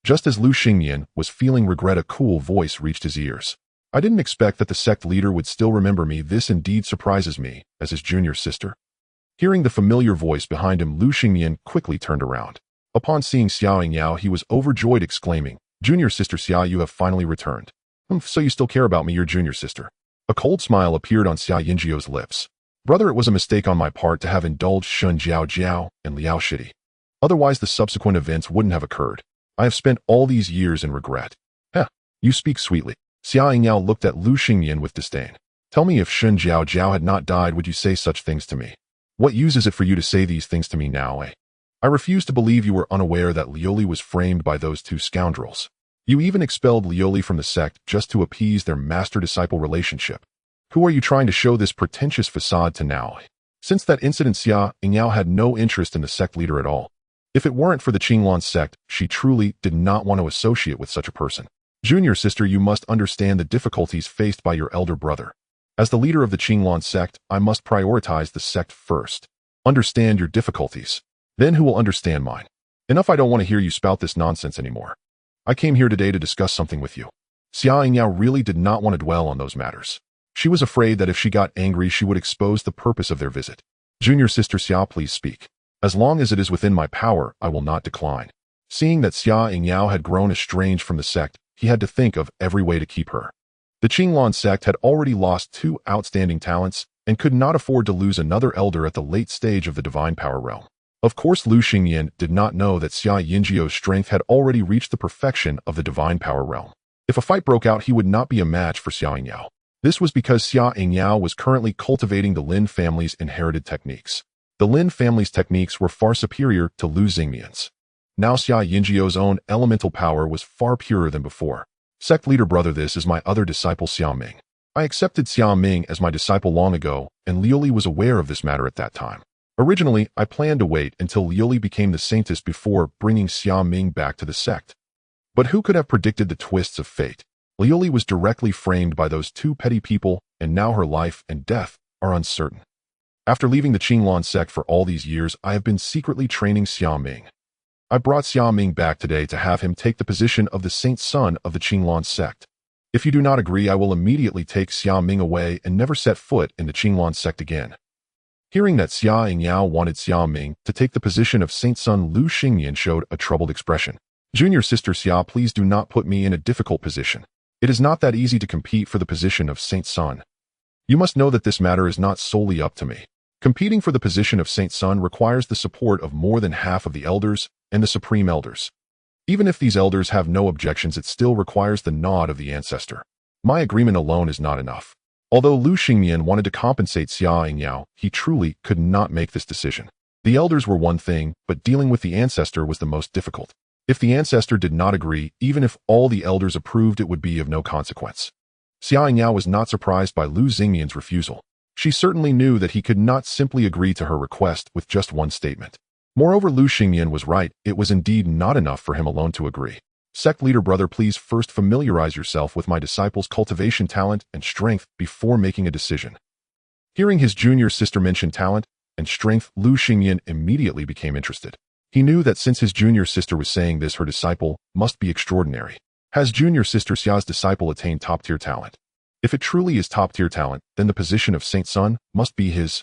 Just as Lu Xingyan was feeling regret, a cool voice reached his ears. I didn't expect that the sect leader would still remember me. This indeed surprises me, as his junior sister. Hearing the familiar voice behind him, Lu Xingyan quickly turned around. Upon seeing Xiao Yingyao, he was overjoyed, exclaiming, "Junior sister Xia, you have finally returned. So you still care about me, your junior sister." A cold smile appeared on Xia Yingjiao's lips. "Brother, it was a mistake on my part to have indulged Shun Jiao Jiao and Liao Shidi. Otherwise, the subsequent events wouldn't have occurred. I have spent all these years in regret." You speak sweetly." Xia Yingyao looked at Lu Xingyan with disdain. "Tell me, if Shun Jiao Jiao had not died, would you say such things to me? What use is it for you to say these things to me now, eh? I refuse to believe you were unaware that Lioli was framed by those 2 scoundrels. You even expelled Lioli from the sect just to appease their master-disciple relationship. Who are you trying to show this pretentious facade to now? Since that incident, Xia Yingyao had no interest in the sect leader at all. If it weren't for the Qinglan sect, she truly did not want to associate with such a person. Junior sister, you must understand the difficulties faced by your elder brother. As the leader of the Qinglan sect, I must prioritize the sect first. Understand your difficulties. Then who will understand mine? Enough, I don't want to hear you spout this nonsense anymore. I came here today to discuss something with you." Xia Yingyao really did not want to dwell on those matters. She was afraid that if she got angry, she would expose the purpose of their visit. "Junior sister Xia, please speak. As long as it is within my power, I will not decline." Seeing that Xia Yingyao had grown estranged from the sect, he had to think of every way to keep her. The Qinglan sect had already lost 2 outstanding talents and could not afford to lose another elder at the late stage of the divine power realm. Of course, Lu Xingyan did not know that Xia Yinjiao's strength had already reached the perfection of the divine power realm. If a fight broke out, he would not be a match for Xia Yingyao. This was because Xia Yingyao was currently cultivating the Lin family's inherited techniques. The Lin family's techniques were far superior to Lu Xingyan's. Now Xia Yinjiao's own elemental power was far purer than before. "Sect leader brother, this is my other disciple Xia Ming. I accepted Xia Ming as my disciple long ago, and Lioli was aware of this matter at that time. Originally, I planned to wait until Lioli became the saintess before bringing Xia Ming back to the sect. But who could have predicted the twists of fate? Lioli was directly framed by those 2 petty people, and now her life and death are uncertain. After leaving the Qinglan sect for all these years, I have been secretly training Xia Ming. I brought Xia Ming back today to have him take the position of the saint son of the Qinglan sect. If you do not agree, I will immediately take Xia Ming away and never set foot in the Qinglan sect again." Hearing that Xia Yingyao wanted Xia Ming to take the position of saint son, Lu Xingyan showed a troubled expression. "Junior sister Xia, please do not put me in a difficult position. It is not that easy to compete for the position of Saint Sun. You must know that this matter is not solely up to me. Competing for the position of Saint Sun requires the support of more than half of the elders and the supreme elders. Even if these elders have no objections, it still requires the nod of the ancestor. My agreement alone is not enough. Although Lu Xingmian wanted to compensate Xia Yingyao, he truly could not make this decision. The elders were one thing, but dealing with the ancestor was the most difficult. If the ancestor did not agree, even if all the elders approved, it would be of no consequence. Xia Yingyao was not surprised by Lu Xingmian's refusal. She certainly knew that he could not simply agree to her request with just one statement. Moreover, Lu Xingmian was right. It was indeed not enough for him alone to agree. Sect leader brother, please first familiarize yourself with my disciple's cultivation talent and strength before making a decision. Hearing his junior sister mention talent and strength, Lu Xingmian immediately became interested. He knew that since his junior sister was saying this, her disciple must be extraordinary. Has junior sister Xia's disciple attained top-tier talent? If it truly is top-tier talent, then the position of Saint Sun must be his.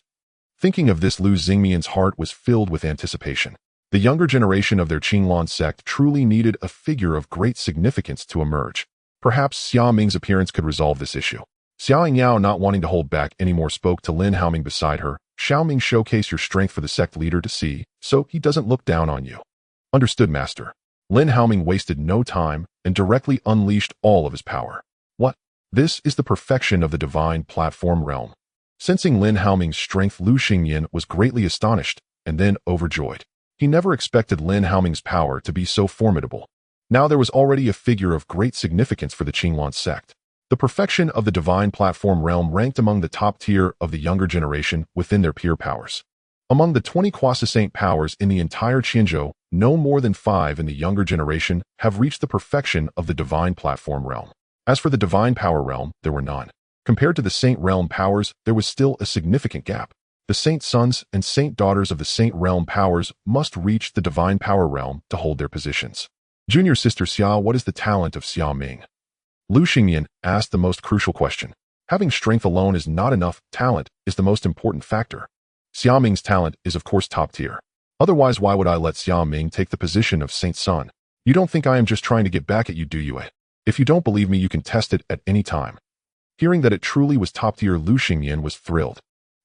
Thinking of this, Lu Xingmian's heart was filled with anticipation. The younger generation of their Qinglan sect truly needed a figure of great significance to emerge. Perhaps Xia Ming's appearance could resolve this issue. Xia Yingyao, not wanting to hold back anymore, spoke to Lin Haoming beside her. Xiaoming, showcase your strength for the sect leader to see, so he doesn't look down on you. Understood, master. Lin Haoming wasted no time and directly unleashed all of his power. What? This is the perfection of the divine platform realm. Sensing Lin Haoming's strength, Lu Xingmian was greatly astonished and then overjoyed. He never expected Lin Haoming's power to be so formidable. Now there was already a figure of great significance for the Qinglan sect. The perfection of the divine platform realm ranked among the top tier of the younger generation within their peer powers. Among the 20 quasi-saint powers in the entire Qianzhou, no more than 5 in the younger generation have reached the perfection of the divine platform realm. As for the divine power realm, there were none. Compared to the saint realm powers, there was still a significant gap. The saint sons and saint daughters of the saint realm powers must reach the divine power realm to hold their positions. Junior sister Xia, what is the talent of Xia Ming? Lu Xingmian asked the most crucial question. Having strength alone is not enough. Talent is the most important factor. Xia Ming's talent is of course top tier. Otherwise, why would I let Xia Ming take the position of Saint Sun? You don't think I am just trying to get back at you, do you? If you don't believe me, you can test it at any time. Hearing that it truly was top tier, Lu Xingmian was thrilled.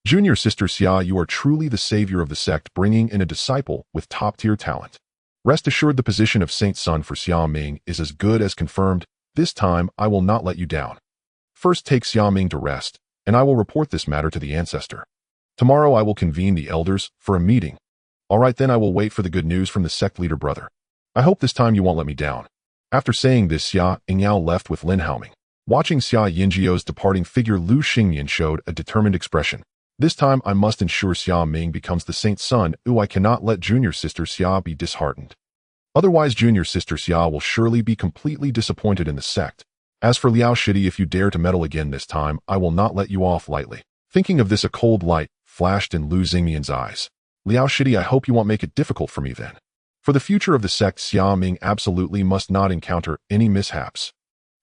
Junior sister Xia, you are truly the savior of the sect, bringing in a disciple with top tier talent. Rest assured, the position of Saint Sun for Xia Ming is as good as confirmed. This time, I will not let you down. First, take Xia Ming to rest, and I will report this matter to the ancestor. Tomorrow, I will convene the elders for a meeting. All right, then I will wait for the good news from the sect leader brother. I hope this time you won't let me down. After saying this, Xia Yingyao left with Lin Haoming. Watching Xia Yinjiao's departing figure, Lu Xingmian showed a determined expression. This time, I must ensure Xia Ming becomes the Saint Sun. I cannot let junior sister Xia be disheartened. Otherwise, junior sister Xia will surely be completely disappointed in the sect. As for Liao Shidi, if you dare to meddle again this time, I will not let you off lightly. Thinking of this, a cold light flashed in Lu Xingmian's eyes. Liao Shidi, I hope you won't make it difficult for me then. For the future of the sect, Xia Ming absolutely must not encounter any mishaps.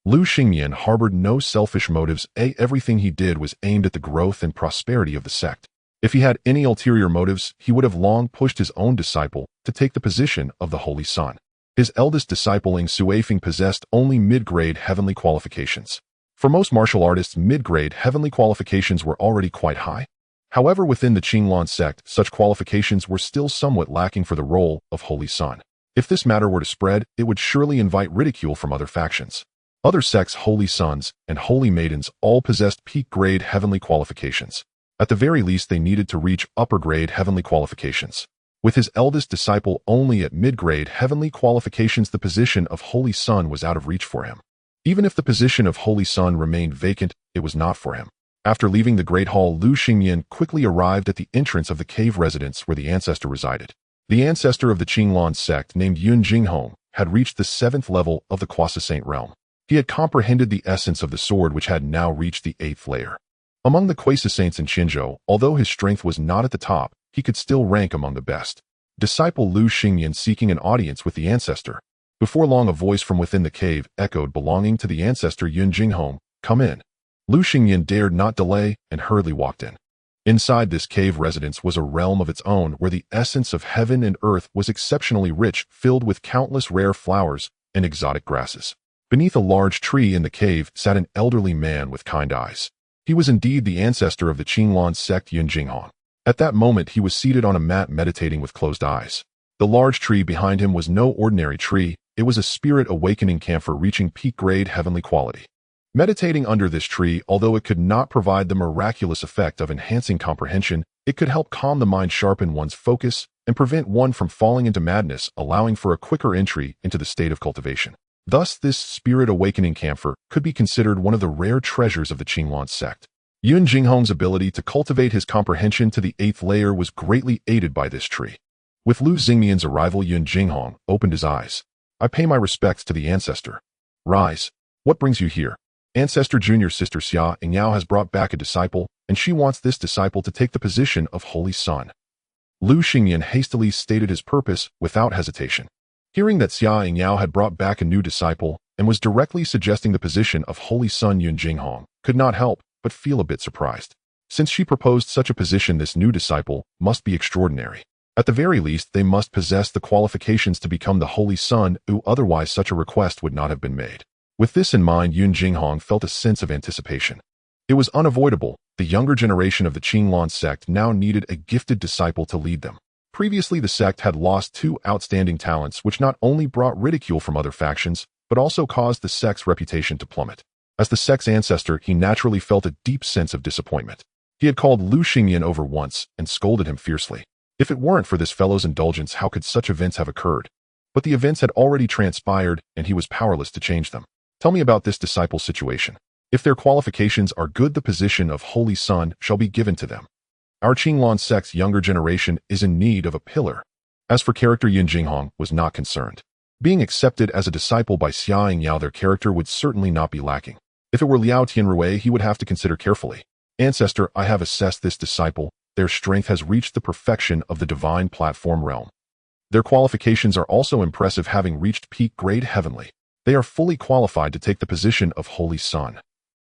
Lu Xingmian harbored no selfish motives. Everything he did was aimed at the growth and prosperity of the sect. If he had any ulterior motives, he would have long pushed his own disciple to take the position of the Holy Sun. His eldest disciple, Ing Suifeng, possessed only mid-grade heavenly qualifications. For most martial artists, mid-grade heavenly qualifications were already quite high. However, within the Qinglan sect, such qualifications were still somewhat lacking for the role of Holy Sun. If this matter were to spread, it would surely invite ridicule from other factions. Other sects' Holy Sons and Holy Maidens all possessed peak-grade heavenly qualifications. At the very least, they needed to reach upper-grade heavenly qualifications. With his eldest disciple only at mid-grade heavenly qualifications, the position of Holy Sun was out of reach for him. Even if the position of Holy Sun remained vacant, it was not for him. After leaving the Great Hall, Lu Xingmian quickly arrived at the entrance of the cave residence where the ancestor resided. The ancestor of the Qinglan sect, named Yun Jinghong, had reached the 7th level of the quasi-saint realm. He had comprehended the essence of the sword, which had now reached the 8th layer. Among the quasi-saints in Qianzhou, although his strength was not at the top, he could still rank among the best. Disciple Lu Xingmian seeking an audience with the ancestor. Before long, a voice from within the cave echoed, belonging to the ancestor Yun Jinghong, "Come in." Lu Xingmian dared not delay and hurriedly walked in. Inside this cave residence was a realm of its own, where the essence of heaven and earth was exceptionally rich, filled with countless rare flowers and exotic grasses. Beneath a large tree in the cave sat an elderly man with kind eyes. He was indeed the ancestor of the Qinglan sect Yun Jinghong. At that moment, he was seated on a mat meditating with closed eyes. The large tree behind him was no ordinary tree. It was a spirit awakening camphor reaching peak-grade heavenly quality. Meditating under this tree, although it could not provide the miraculous effect of enhancing comprehension, it could help calm the mind, sharpen one's focus, and prevent one from falling into madness, allowing for a quicker entry into the state of cultivation. Thus, this spirit awakening camphor could be considered one of the rare treasures of the Qinglan sect. Yun Jinghong's ability to cultivate his comprehension to the 8th layer was greatly aided by this tree. With Lu Xingmian's arrival, Yun Jinghong opened his eyes. I pay my respects to the ancestor. Rise. What brings you here? Ancestor Junior Sister Xia Yingyao has brought back a disciple, and she wants this disciple to take the position of Holy Son. Lu Xingyan hastily stated his purpose without hesitation. Hearing that Xia Yingyao had brought back a new disciple and was directly suggesting the position of Holy Son, Yun Jinghong could not help but feel a bit surprised. Since she proposed such a position, this new disciple must be extraordinary. At the very least, they must possess the qualifications to become the Holy Son, otherwise such a request would not have been made. With this in mind, Yun Jinghong felt a sense of anticipation. It was unavoidable. The younger generation of the Qinglan sect now needed a gifted disciple to lead them. Previously, the sect had lost 2 outstanding talents, which not only brought ridicule from other factions, but also caused the sect's reputation to plummet. As the sect's ancestor, he naturally felt a deep sense of disappointment. He had called Lu Xingyan over once and scolded him fiercely. If it weren't for this fellow's indulgence, how could such events have occurred? But the events had already transpired, and he was powerless to change them. Tell me about this disciple's situation. If their qualifications are good, the position of Holy Son shall be given to them. Our Qinglan sect's younger generation is in need of a pillar. As for character, Yun Jinghong was not concerned. Being accepted as a disciple by Xia Yingyao, their character would certainly not be lacking. If it were Liao Tianrui, he would have to consider carefully. Ancestor, I have assessed this disciple. Their strength has reached the perfection of the divine platform realm. Their qualifications are also impressive, having reached peak grade heavenly. They are fully qualified to take the position of Holy Son.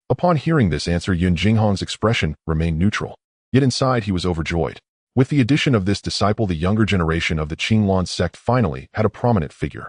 Upon hearing this answer, Yun Jinghong's expression remained neutral. Yet inside he was overjoyed. With the addition of this disciple, the younger generation of the Qinglan sect finally had a prominent figure.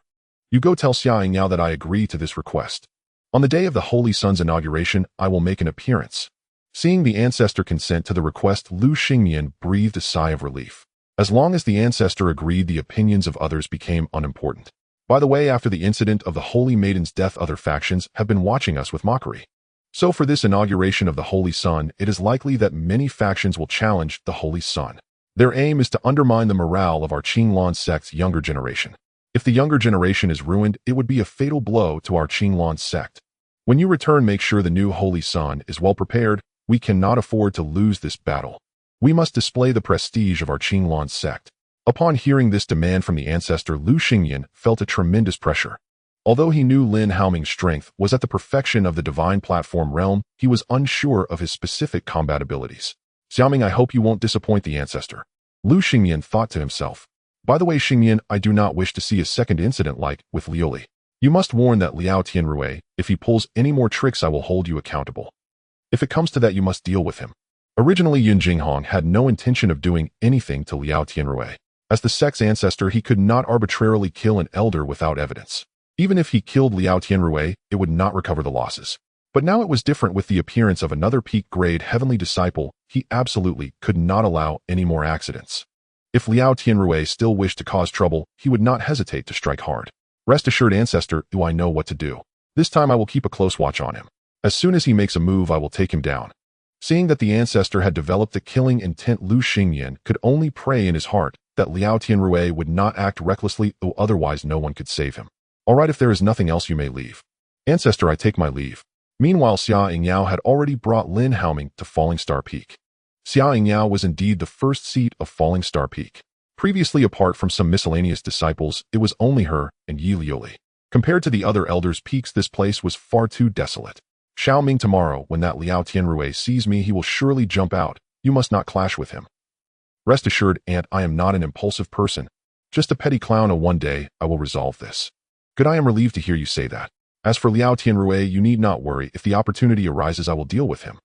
You go tell Xia Yingyao that I agree to this request. On the day of the Holy Son's inauguration, I will make an appearance. Seeing the ancestor consent to the request, Lu Xingyan breathed a sigh of relief. As long as the ancestor agreed, the opinions of others became unimportant. By the way, after the incident of the Holy Maiden's death, other factions have been watching us with mockery. So for this inauguration of the Holy Son, it is likely that many factions will challenge the Holy Son. Their aim is to undermine the morale of our Qinglan sect's younger generation. If the younger generation is ruined, it would be a fatal blow to our Qinglan sect. When you return, make sure the new Holy Son is well prepared. We cannot afford to lose this battle. We must display the prestige of our Qinglan sect. Upon hearing this demand from the ancestor, Lu Xingyan felt a tremendous pressure. Although he knew Lin Haoming's strength was at the perfection of the divine platform realm, he was unsure of his specific combat abilities. Xiaoming, I hope you won't disappoint the ancestor. Lu Xingyan thought to himself. By the way, Xingyan, I do not wish to see a second incident like with Liuli. You must warn that Liao Tianrui. If he pulls any more tricks, I will hold you accountable. If it comes to that, you must deal with him. Originally, Yun Jinghong had no intention of doing anything to Liao Tianrui. As the sect's ancestor, he could not arbitrarily kill an elder without evidence. Even if he killed Liao Tianrui, it would not recover the losses. But now it was different. With the appearance of another peak-grade heavenly disciple, he absolutely could not allow any more accidents. If Liao Tianrui still wished to cause trouble, he would not hesitate to strike hard. Rest assured, ancestor, I know what to do. This time I will keep a close watch on him. As soon as he makes a move, I will take him down. Seeing that the ancestor had developed the killing intent, Lu Xingyan could only pray in his heart that Liao Tianrui would not act recklessly, otherwise no one could save him. All right, if there is nothing else, you may leave. Ancestor, I take my leave. Meanwhile, Xia Yingyao had already brought Lin Haoming to Falling Star Peak. Xia Yingyao was indeed the first seat of Falling Star Peak. Previously, apart from some miscellaneous disciples, it was only her and Yi Liuli. Compared to the other elders' peaks, this place was far too desolate. Xiaoming, tomorrow, when that Liao Tianrui sees me, he will surely jump out. You must not clash with him. Rest assured, Aunt, I am not an impulsive person. Just a petty clown. One day, I will resolve this. Good, I am relieved to hear you say that. As for Liao Tianrui, you need not worry. If the opportunity arises, I will deal with him.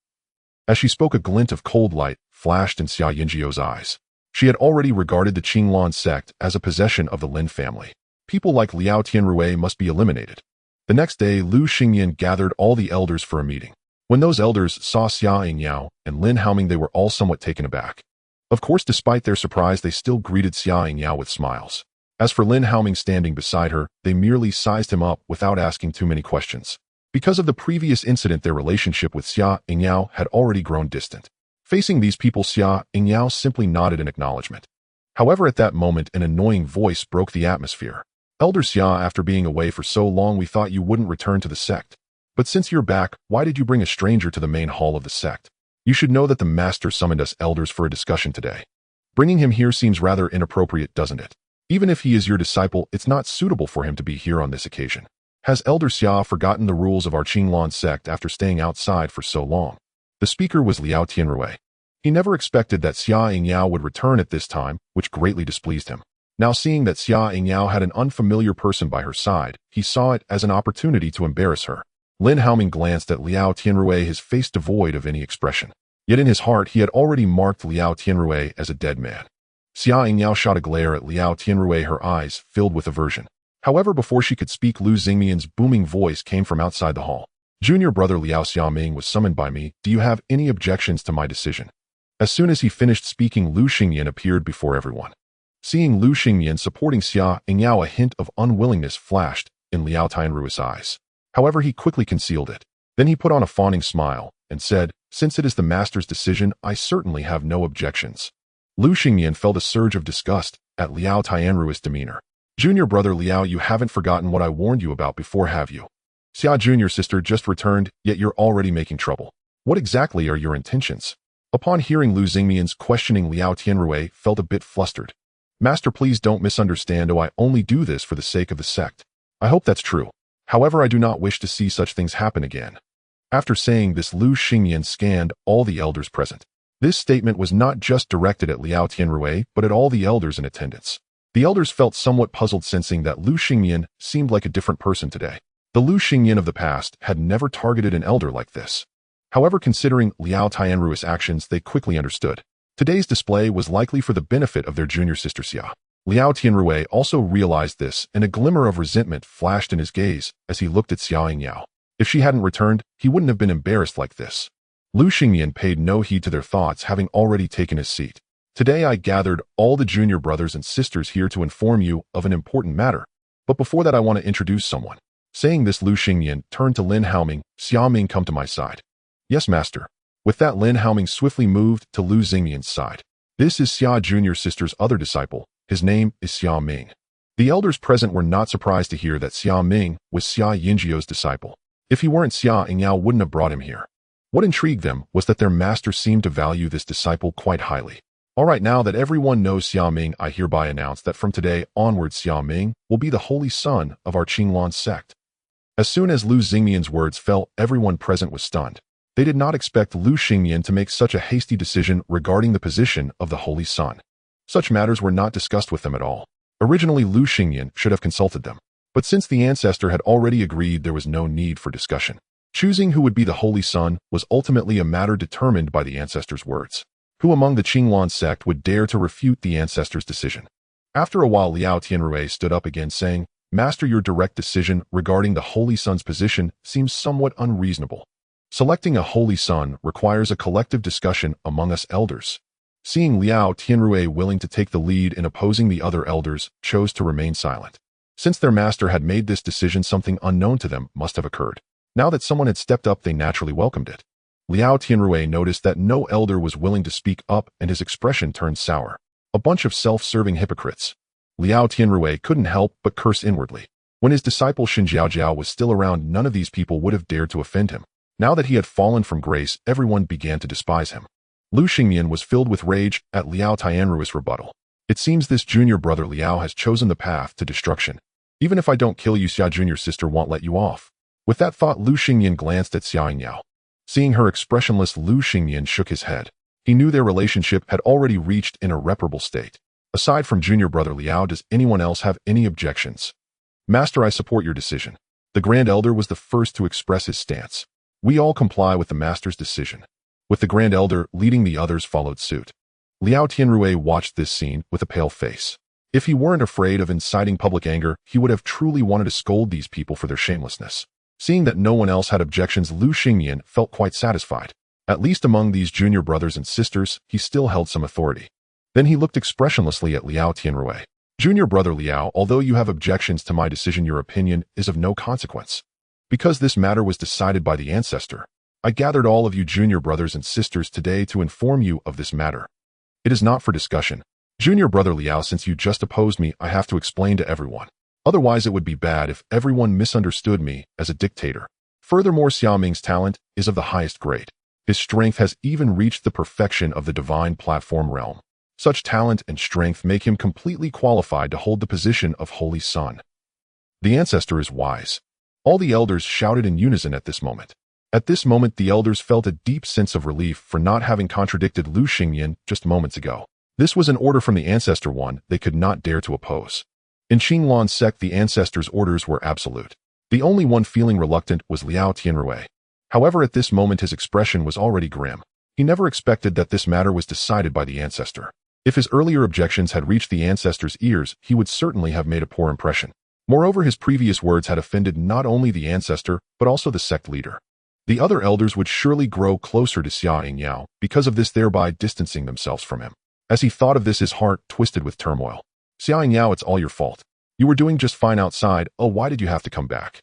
As she spoke, a glint of cold light flashed in Xia Yinjiao's eyes. She had already regarded the Qinglan sect as a possession of the Lin family. People like Liao Tianrui must be eliminated. The next day, Lu Xingyan gathered all the elders for a meeting. When those elders saw Xia Yingyao and Lin Haoming, they were all somewhat taken aback. Of course, despite their surprise, they still greeted Xia Yingyao with smiles. As for Lin Haoming standing beside her, they merely sized him up without asking too many questions. Because of the previous incident, their relationship with Xia Yingyao had already grown distant. Facing these people, Xia Yingyao simply nodded in acknowledgement. However, at that moment, an annoying voice broke the atmosphere. Elder Xia, after being away for so long, we thought you wouldn't return to the sect. But since you're back, why did you bring a stranger to the main hall of the sect? You should know that the master summoned us elders for a discussion today. Bringing him here seems rather inappropriate, doesn't it? Even if he is your disciple, it's not suitable for him to be here on this occasion. Has Elder Xia forgotten the rules of our Qinglan sect after staying outside for so long? The speaker was Liao Tianrui. He never expected that Xia Yingyao would return at this time, which greatly displeased him. Now seeing that Xia Yingyao had an unfamiliar person by her side, he saw it as an opportunity to embarrass her. Lin Haoming glanced at Liao Tianrui, his face devoid of any expression. Yet in his heart, he had already marked Liao Tianrui as a dead man. Xia Yingyao shot a glare at Liao Tianrui, her eyes filled with aversion. However, before she could speak, Lu Xingmian's booming voice came from outside the hall. Junior brother Liao Xiaoming was summoned by me. Do you have any objections to my decision? As soon as he finished speaking, Lu Xingyan appeared before everyone. Seeing Lu Xingyan supporting Xia Yingyao, a hint of unwillingness flashed in Liao Tianrui's eyes. However, he quickly concealed it. Then he put on a fawning smile and said, "Since it is the master's decision, I certainly have no objections." Lu Xingyan felt a surge of disgust at Liao Tianrui's demeanor. Junior brother Liao, you haven't forgotten what I warned you about before, have you? Xia junior sister just returned, yet you're already making trouble. What exactly are your intentions? Upon hearing Lu Xingmian's questioning, Liao Tianrui felt a bit flustered. Master, please don't misunderstand. I only do this for the sake of the sect. I hope that's true. However, I do not wish to see such things happen again. After saying this, Lu Xingyan scanned all the elders present. This statement was not just directed at Liao Tianrui, but at all the elders in attendance. The elders felt somewhat puzzled, sensing that Lu Xingyan seemed like a different person today. The Lu Xingyan of the past had never targeted an elder like this. However, considering Liao Tianrui's actions, they quickly understood. Today's display was likely for the benefit of their junior sister Xia. Liao Tianrui also realized this, and a glimmer of resentment flashed in his gaze as he looked at Xia Yingyao. If she hadn't returned, he wouldn't have been embarrassed like this. Lu Xingyan paid no heed to their thoughts, having already taken his seat. Today I gathered all the junior brothers and sisters here to inform you of an important matter. But before that, I want to introduce someone. Saying this, Lu Xingyan turned to Lin Haoming. Xiaoming, come to my side. Yes, master. With that, Lin Haoming swiftly moved to Lu Xingmian's side. This is Xia junior sister's other disciple. His name is Xiaoming. The elders present were not surprised to hear that Xiaoming was Xia Yinjiao's disciple. If he weren't, Xia Yingyao wouldn't have brought him here. What intrigued them was that their master seemed to value this disciple quite highly. Alright, now that everyone knows Xiaoming, I hereby announce that from today onwards, Xiaoming will be the holy son of our Qinglan sect. As soon as Lu Xingmian's words fell, everyone present was stunned. They did not expect Lu Xingmian to make such a hasty decision regarding the position of the holy son. Such matters were not discussed with them at all. Originally, Lu Xingmian should have consulted them. But since the ancestor had already agreed, there was no need for discussion. Choosing who would be the holy son was ultimately a matter determined by the ancestor's words. Who among the Qinglan sect would dare to refute the ancestor's decision? After a while, Liao Tianrui stood up again, saying, Master, your direct decision regarding the holy son's position seems somewhat unreasonable. Selecting a holy son requires a collective discussion among us elders. Seeing Liao Tianrui willing to take the lead in opposing, the other elders chose to remain silent. Since their master had made this decision, something unknown to them must have occurred. Now that someone had stepped up, they naturally welcomed it. Liao Tianrui noticed that no elder was willing to speak up, and his expression turned sour. A bunch of self-serving hypocrites. Liao Tianrui couldn't help but curse inwardly. When his disciple Xin Jiaojiao was still around, none of these people would have dared to offend him. Now that he had fallen from grace, everyone began to despise him. Lu Xingmian was filled with rage at Liao Tianrui's rebuttal. It seems this junior brother Liao has chosen the path to destruction. Even if I don't kill you, Xia junior sister won't let you off. With that thought, Lu Xingmian glanced at Xia Yingyao. Seeing her expressionless, Lu Xingmian shook his head. He knew their relationship had already reached an irreparable state. Aside from junior brother Liao, does anyone else have any objections? Master, I support your decision. The Grand Elder was the first to express his stance. We all comply with the master's decision. With the Grand Elder leading, the others followed suit. Liao Tianrui watched this scene with a pale face. If he weren't afraid of inciting public anger, he would have truly wanted to scold these people for their shamelessness. Seeing that no one else had objections, Lu Xingyan felt quite satisfied. At least among these junior brothers and sisters, he still held some authority. Then he looked expressionlessly at Liao Tianrui. Junior brother Liao, although you have objections to my decision, your opinion is of no consequence. Because this matter was decided by the ancestor, I gathered all of you junior brothers and sisters today to inform you of this matter. It is not for discussion. Junior brother Liao, since you just opposed me, I have to explain to everyone. Otherwise it would be bad if everyone misunderstood me as a dictator. Furthermore, Xiaoming's talent is of the highest grade. His strength has even reached the perfection of the divine platform realm. Such talent and strength make him completely qualified to hold the position of Holy Son. The ancestor is wise. All the elders shouted in unison at this moment. At this moment, the elders felt a deep sense of relief for not having contradicted Lu Xingyan just moments ago. This was an order from the ancestor, one they could not dare to oppose. In Qinglan's sect, the ancestor's orders were absolute. The only one feeling reluctant was Liao Tianrui. However, at this moment his expression was already grim. He never expected that this matter was decided by the ancestor. If his earlier objections had reached the ancestor's ears, he would certainly have made a poor impression. Moreover, his previous words had offended not only the ancestor, but also the sect leader. The other elders would surely grow closer to Xia Yingyao because of this, thereby distancing themselves from him. As he thought of this, his heart twisted with turmoil. Xia Yingyao, it's all your fault. You were doing just fine outside. Oh, why did you have to come back?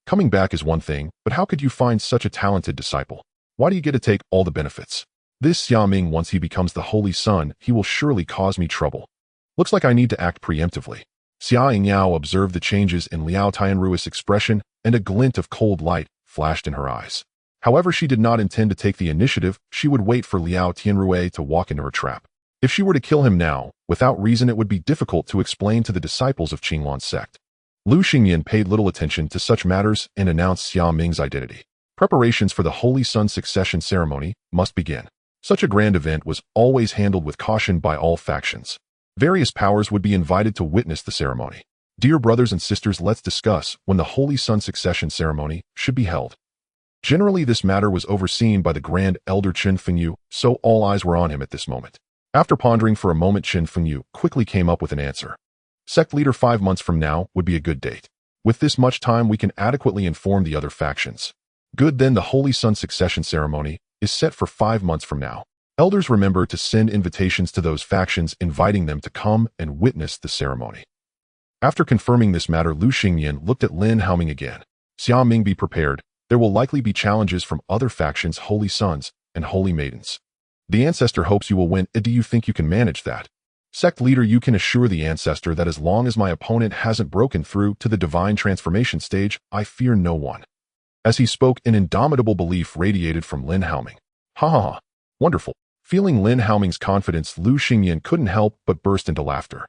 Coming back is one thing, but how could you find such a talented disciple? Why do you get to take all the benefits? This Xiaoming, once he becomes the Holy Son, he will surely cause me trouble. Looks like I need to act preemptively. Xia Yingyao observed the changes in Liao Tianrui's expression, and a glint of cold light flashed in her eyes. However, she did not intend to take the initiative. She would wait for Liao Tianrui to walk into her trap. If she were to kill him now, without reason, it would be difficult to explain to the disciples of Qinglan's sect. Lu Xingyan paid little attention to such matters and announced Xia Ming's identity. Preparations for the Holy Son succession ceremony must begin. Such a grand event was always handled with caution by all factions. Various powers would be invited to witness the ceremony. Dear brothers and sisters, let's discuss when the Holy Son succession ceremony should be held. Generally, this matter was overseen by the Grand Elder Chen Fengyu, so all eyes were on him at this moment. After pondering for a moment, Chen Fengyu quickly came up with an answer. Sect leader, 5 months from now would be a good date. With this much time, we can adequately inform the other factions. Good, then the Holy Son succession ceremony is set for 5 months from now. Elders, remember to send invitations to those factions, inviting them to come and witness the ceremony. After confirming this matter, Lu Xingyan looked at Lin Haoming again. Xia Ming, be prepared. There will likely be challenges from other factions, Holy Sons and Holy Maidens. The ancestor hopes you will win. Do you think you can manage that? Sect leader, you can assure the ancestor that as long as my opponent hasn't broken through to the divine transformation stage, I fear no one. As he spoke, an indomitable belief radiated from Lin Haoming. Ha ha ha. Wonderful. Feeling Lin Haoming's confidence, Lu Xingyan couldn't help but burst into laughter.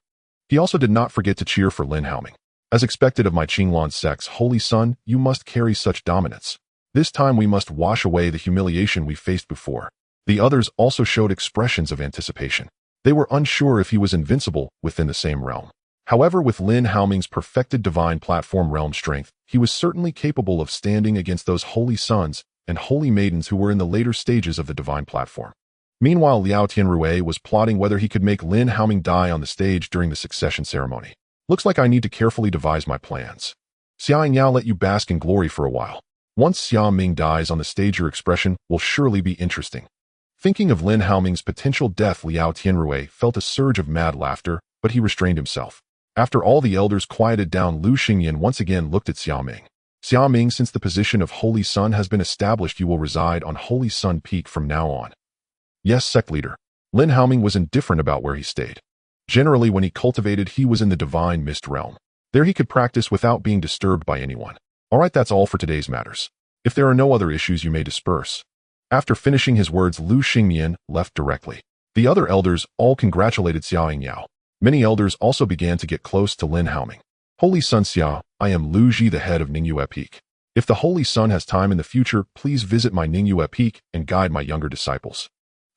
He also did not forget to cheer for Lin Haoming. As expected of my Qinglan sect's Holy Son, you must carry such dominance. This time we must wash away the humiliation we faced before. The others also showed expressions of anticipation. They were unsure if he was invincible within the same realm. However, with Lin Haoming's perfected divine platform realm strength, he was certainly capable of standing against those Holy Sons and Holy Maidens who were in the later stages of the divine platform. Meanwhile, Liao Tianrui was plotting whether he could make Lin Haoming die on the stage during the succession ceremony. Looks like I need to carefully devise my plans. Xia Yingyao, let you bask in glory for a while. Once Xia Ming dies on the stage, your expression will surely be interesting. Thinking of Lin Haoming's potential death, Liao Tianrui felt a surge of mad laughter, but he restrained himself. After all the elders quieted down, Lu Xingyan once again looked at Xia Ming. Xia Ming, since the position of Holy Son has been established, you will reside on Holy Son Peak from now on. Yes, sect leader. Lin Haoming was indifferent about where he stayed. Generally, when he cultivated, he was in the divine mist realm. There he could practice without being disturbed by anyone. Alright, that's all for today's matters. If there are no other issues, you may disperse. After finishing his words, Lu Xingyan left directly. The other elders all congratulated Xia Yingyao. Many elders also began to get close to Lin Haoming. Holy Son Xia, I am Lu Ji, the head of Ningyue Peak. If the Holy Son has time in the future, please visit my Ningyue Peak and guide my younger disciples.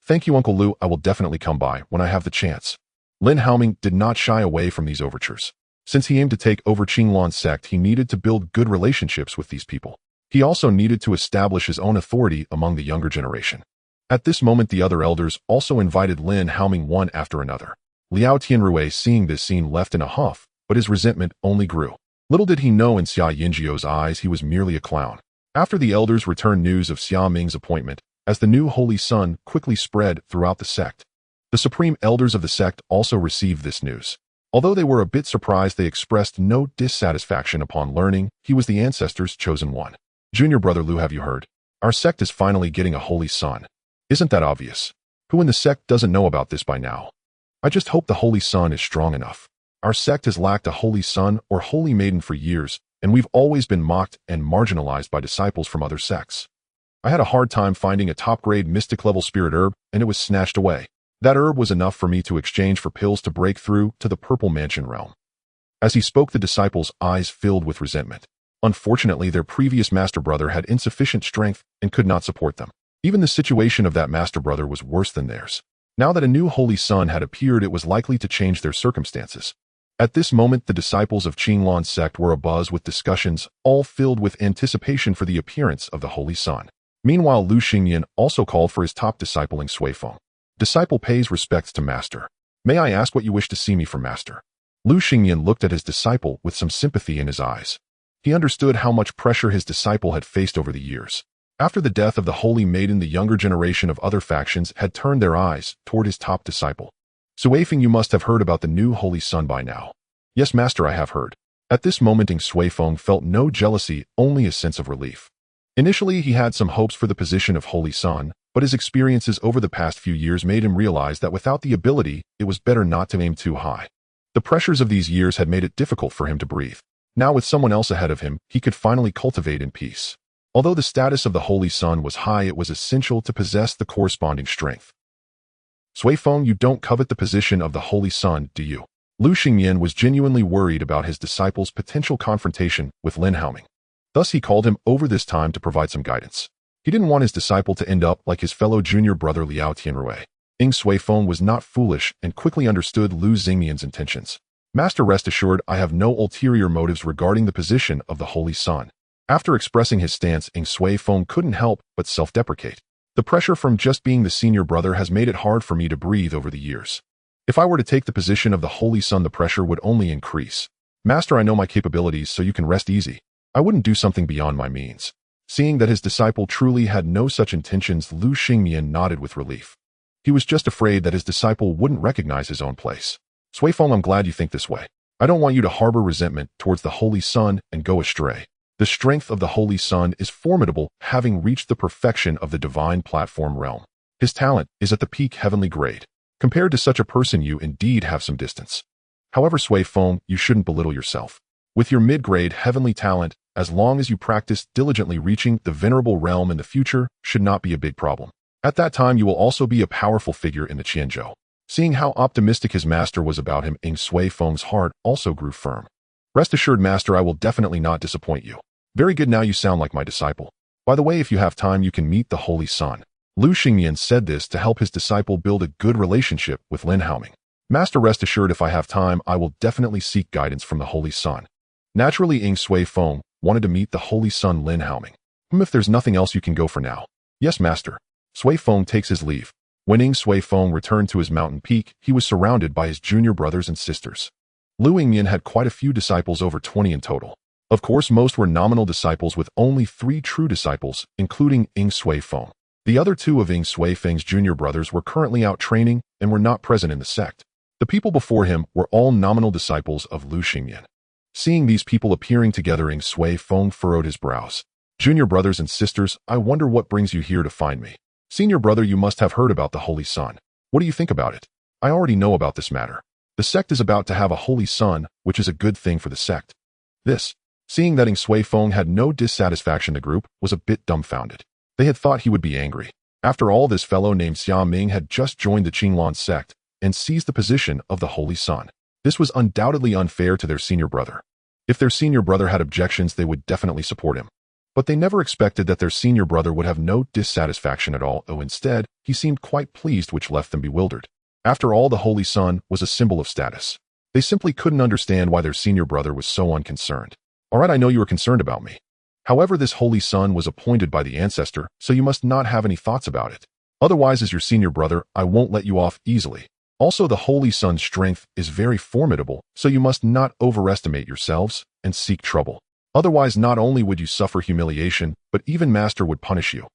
Thank you, Uncle Lu. I will definitely come by when I have the chance. Lin Haoming did not shy away from these overtures. Since he aimed to take over Qinglan's sect, he needed to build good relationships with these people. He also needed to establish his own authority among the younger generation. At this moment, the other elders also invited Lin Haoming one after another. Liao Tianrui, seeing this scene, left in a huff, but his resentment only grew. Little did he know in Xia Yinjiu's eyes he was merely a clown. After the elders returned news of Xia Ming's appointment, as the new holy sun quickly spread throughout the sect. The supreme elders of the sect also received this news. Although they were a bit surprised, they expressed no dissatisfaction upon learning he was the ancestors' chosen one. Junior brother Lu, have you heard? Our sect is finally getting a holy sun. Isn't that obvious? Who in the sect doesn't know about this by now? I just hope the holy sun is strong enough. Our sect has lacked a holy sun or holy maiden for years, and we've always been mocked and marginalized by disciples from other sects. I had a hard time finding a top-grade mystic-level spirit herb, and it was snatched away. That herb was enough for me to exchange for pills to break through to the Purple Mansion realm. As he spoke, the disciples' eyes filled with resentment. Unfortunately, their previous master brother had insufficient strength and could not support them. Even the situation of that master brother was worse than theirs. Now that a new holy sun had appeared, it was likely to change their circumstances. At this moment, the disciples of Qinglan's sect were abuzz with discussions, all filled with anticipation for the appearance of the holy sun. Meanwhile, Lu Xingyan also called for his top disciple, Ing Suifeng. Disciple pays respects to master. May I ask what you wish to see me for, master? Lu Xingyan looked at his disciple with some sympathy in his eyes. He understood how much pressure his disciple had faced over the years. After the death of the holy maiden, the younger generation of other factions had turned their eyes toward his top disciple. Suifeng, you must have heard about the new holy sun by now. Yes, master, I have heard. At this moment, Ing Suifeng felt no jealousy, only a sense of relief. Initially, he had some hopes for the position of holy sun, but his experiences over the past few years made him realize that without the ability, it was better not to aim too high. The pressures of these years had made it difficult for him to breathe. Now, with someone else ahead of him, he could finally cultivate in peace. Although the status of the holy sun was high, it was essential to possess the corresponding strength. Suifeng, you don't covet the position of the holy sun, do you? Lu Xingyan was genuinely worried about his disciple's potential confrontation with Lin Family. Thus, he called him over this time to provide some guidance. He didn't want his disciple to end up like his fellow junior brother Liao Tianrui. Ing Suifeng was not foolish and quickly understood Lu Xingyan's intentions. Master, rest assured, I have no ulterior motives regarding the position of the holy sun. After expressing his stance, Ing Suifeng couldn't help but self-deprecate. The pressure from just being the senior brother has made it hard for me to breathe over the years. If I were to take the position of the holy sun, the pressure would only increase. Master, I know my capabilities, so you can rest easy. I wouldn't do something beyond my means. Seeing that his disciple truly had no such intentions, Lu Xingyan nodded with relief. He was just afraid that his disciple wouldn't recognize his own place. Suifeng, I'm glad you think this way. I don't want you to harbor resentment towards the holy sun and go astray. The strength of the holy sun is formidable, having reached the perfection of the divine platform realm. His talent is at the peak heavenly grade. Compared to such a person, you indeed have some distance. However, Suifeng, you shouldn't belittle yourself. With your mid-grade heavenly talent, as long as you practice diligently, reaching the venerable realm in the future should not be a big problem. At that time, you will also be a powerful figure in the Qianzhou. Seeing how optimistic his master was about him, Ing Suifeng's heart also grew firm. Rest assured, master, I will definitely not disappoint you. Very good, now you sound like my disciple. By the way, if you have time, you can meet the holy sun. Lu Xingyan said this to help his disciple build a good relationship with Lin Family. Master, rest assured, if I have time, I will definitely seek guidance from the holy sun. Naturally, Ing Suifeng wanted to meet the holy sun Lin Family. If there's nothing else, you can go for now. Yes, master. Suifeng takes his leave. When Ing Suifeng returned to his mountain peak, he was surrounded by his junior brothers and sisters. Lu Xingyan had quite a few disciples, over 20 in total. Of course, most were nominal disciples, with only 3 true disciples, including Ing Suifeng. The other 2 of Ing Suifeng's junior brothers were currently out training and were not present in the sect. The people before him were all nominal disciples of Lu Xingyan. Seeing these people appearing together, Ing Suifeng furrowed his brows. Junior brothers and sisters, I wonder what brings you here to find me. Senior brother, you must have heard about the holy sun. What do you think about it? I already know about this matter. The sect is about to have a holy sun, which is a good thing for the sect. Seeing that Ing Suifeng had no dissatisfaction, the group was a bit dumbfounded. They had thought he would be angry. After all, this fellow named Xia Ming had just joined the Qinglan sect and seized the position of the holy sun. This was undoubtedly unfair to their senior brother. If their senior brother had objections, they would definitely support him. But they never expected that their senior brother would have no dissatisfaction at all, instead, he seemed quite pleased, which left them bewildered. After all, the holy sun was a symbol of status. They simply couldn't understand why their senior brother was so unconcerned. Alright, I know you are concerned about me. However, this holy sun was appointed by the ancestor, so you must not have any thoughts about it. Otherwise, as your senior brother, I won't let you off easily. Also, the Holy Sun's strength is very formidable, so you must not overestimate yourselves and seek trouble. Otherwise, not only would you suffer humiliation, but even Master would punish you.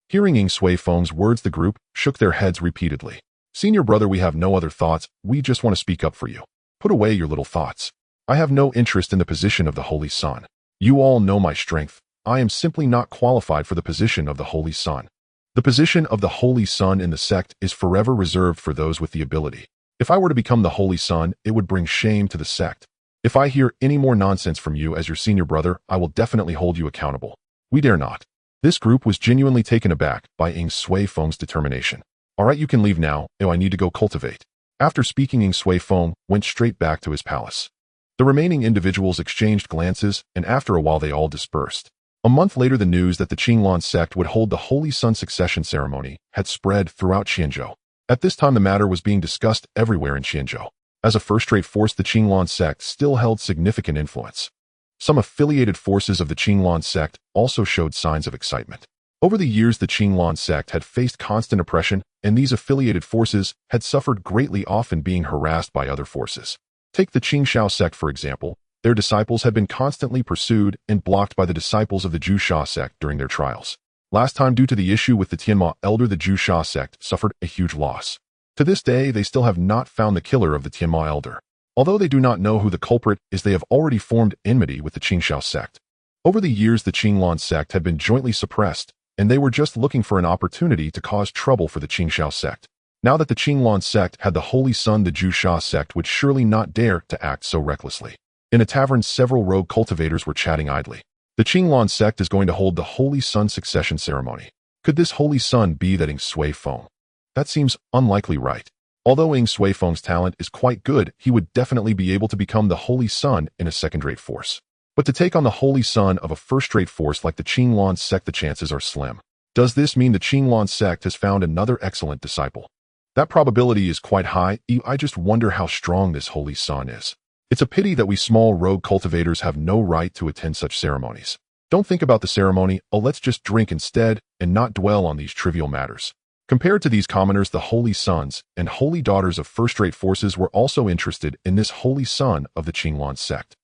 Hearing Ying Sui Feng's words, the group shook their heads repeatedly. Senior brother, we have no other thoughts, we just want to speak up for you. Put away your little thoughts. I have no interest in the position of the Holy Sun. You all know my strength. I am simply not qualified for the position of the Holy Sun. The position of the Holy Sun in the sect is forever reserved for those with the ability. If I were to become the Holy Sun, it would bring shame to the sect. If I hear any more nonsense from you as your senior brother, I will definitely hold you accountable. We dare not. This group was genuinely taken aback by Ying Sui Feng's determination. All right, you can leave now. I need to go cultivate. After speaking, Ying Sui Feng went straight back to his palace. The remaining individuals exchanged glances, and after a while they all dispersed. A month later, the news that the Qinglan sect would hold the Holy Sun succession ceremony had spread throughout Qianzhou. At this time, the matter was being discussed everywhere in Qianzhou. As a first-rate force, the Qinglan sect still held significant influence. Some affiliated forces of the Qinglan sect also showed signs of excitement. Over the years, the Qinglan sect had faced constant oppression, and these affiliated forces had suffered greatly, often being harassed by other forces. Take the Qingxiao sect, for example. Their disciples had been constantly pursued and blocked by the disciples of the Jusha sect during their trials. Last time, due to the issue with the Tianma elder, the Jusha sect suffered a huge loss. To this day, they still have not found the killer of the Tianma elder. Although they do not know who the culprit is, they have already formed enmity with the Qingxiao sect. Over the years, the Qinglan sect had been jointly suppressed, and they were just looking for an opportunity to cause trouble for the Qingxiao sect. Now that the Qinglan sect had the Holy Sun, the Jusha sect would surely not dare to act so recklessly. In a tavern, several rogue cultivators were chatting idly. The Qinglan sect is going to hold the Holy Sun succession ceremony. Could this Holy Sun be that Ying Sui Feng? That seems unlikely, right? Although Ying Sui Feng's talent is quite good, he would definitely be able to become the Holy Sun in a second-rate force. But to take on the Holy Sun of a first-rate force like the Qinglan sect, the chances are slim. Does this mean the Qinglan sect has found another excellent disciple? That probability is quite high. I just wonder how strong this Holy Sun is. It's a pity that we small rogue cultivators have no right to attend such ceremonies. Don't think about the ceremony. Let's just drink instead and not dwell on these trivial matters. Compared to these commoners, the holy sons and holy daughters of first-rate forces were also interested in this Holy Sun of the Qinglan sect.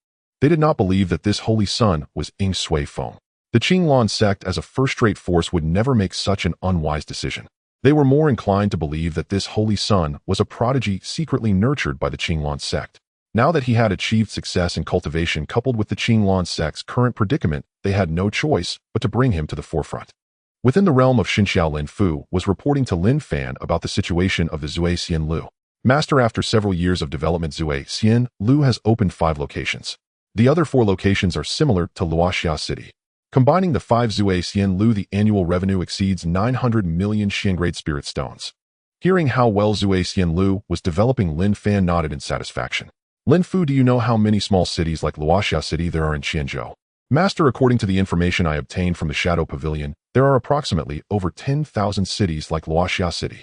They did not believe that this Holy Sun was Ying Sui Feng. The Qinglan sect as a first-rate force would never make such an unwise decision. They were more inclined to believe that this Holy Sun was a prodigy secretly nurtured by the Qinglan sect. Now that he had achieved success in cultivation coupled with the Qinglan sect's current predicament, they had no choice but to bring him to the forefront. Within the realm of Xinxiao, Lin Fu was reporting to Lin Fan about the situation of the Zui Xian Lu. Master, after several years of development, Zui Xian Lu has opened 5 locations. The other 4 locations are similar to Luoxia City. Combining the 5 Zui Xian Lu, the annual revenue exceeds 900 million Xiangrade spirit stones. Hearing how well Zui Xian Lu was developing, Lin Fan nodded in satisfaction. Lin Fu, do you know how many small cities like Luoxia City there are in Qianzhou? Master, according to the information I obtained from the Shadow Pavilion, there are approximately over 10,000 cities like Luoxia City.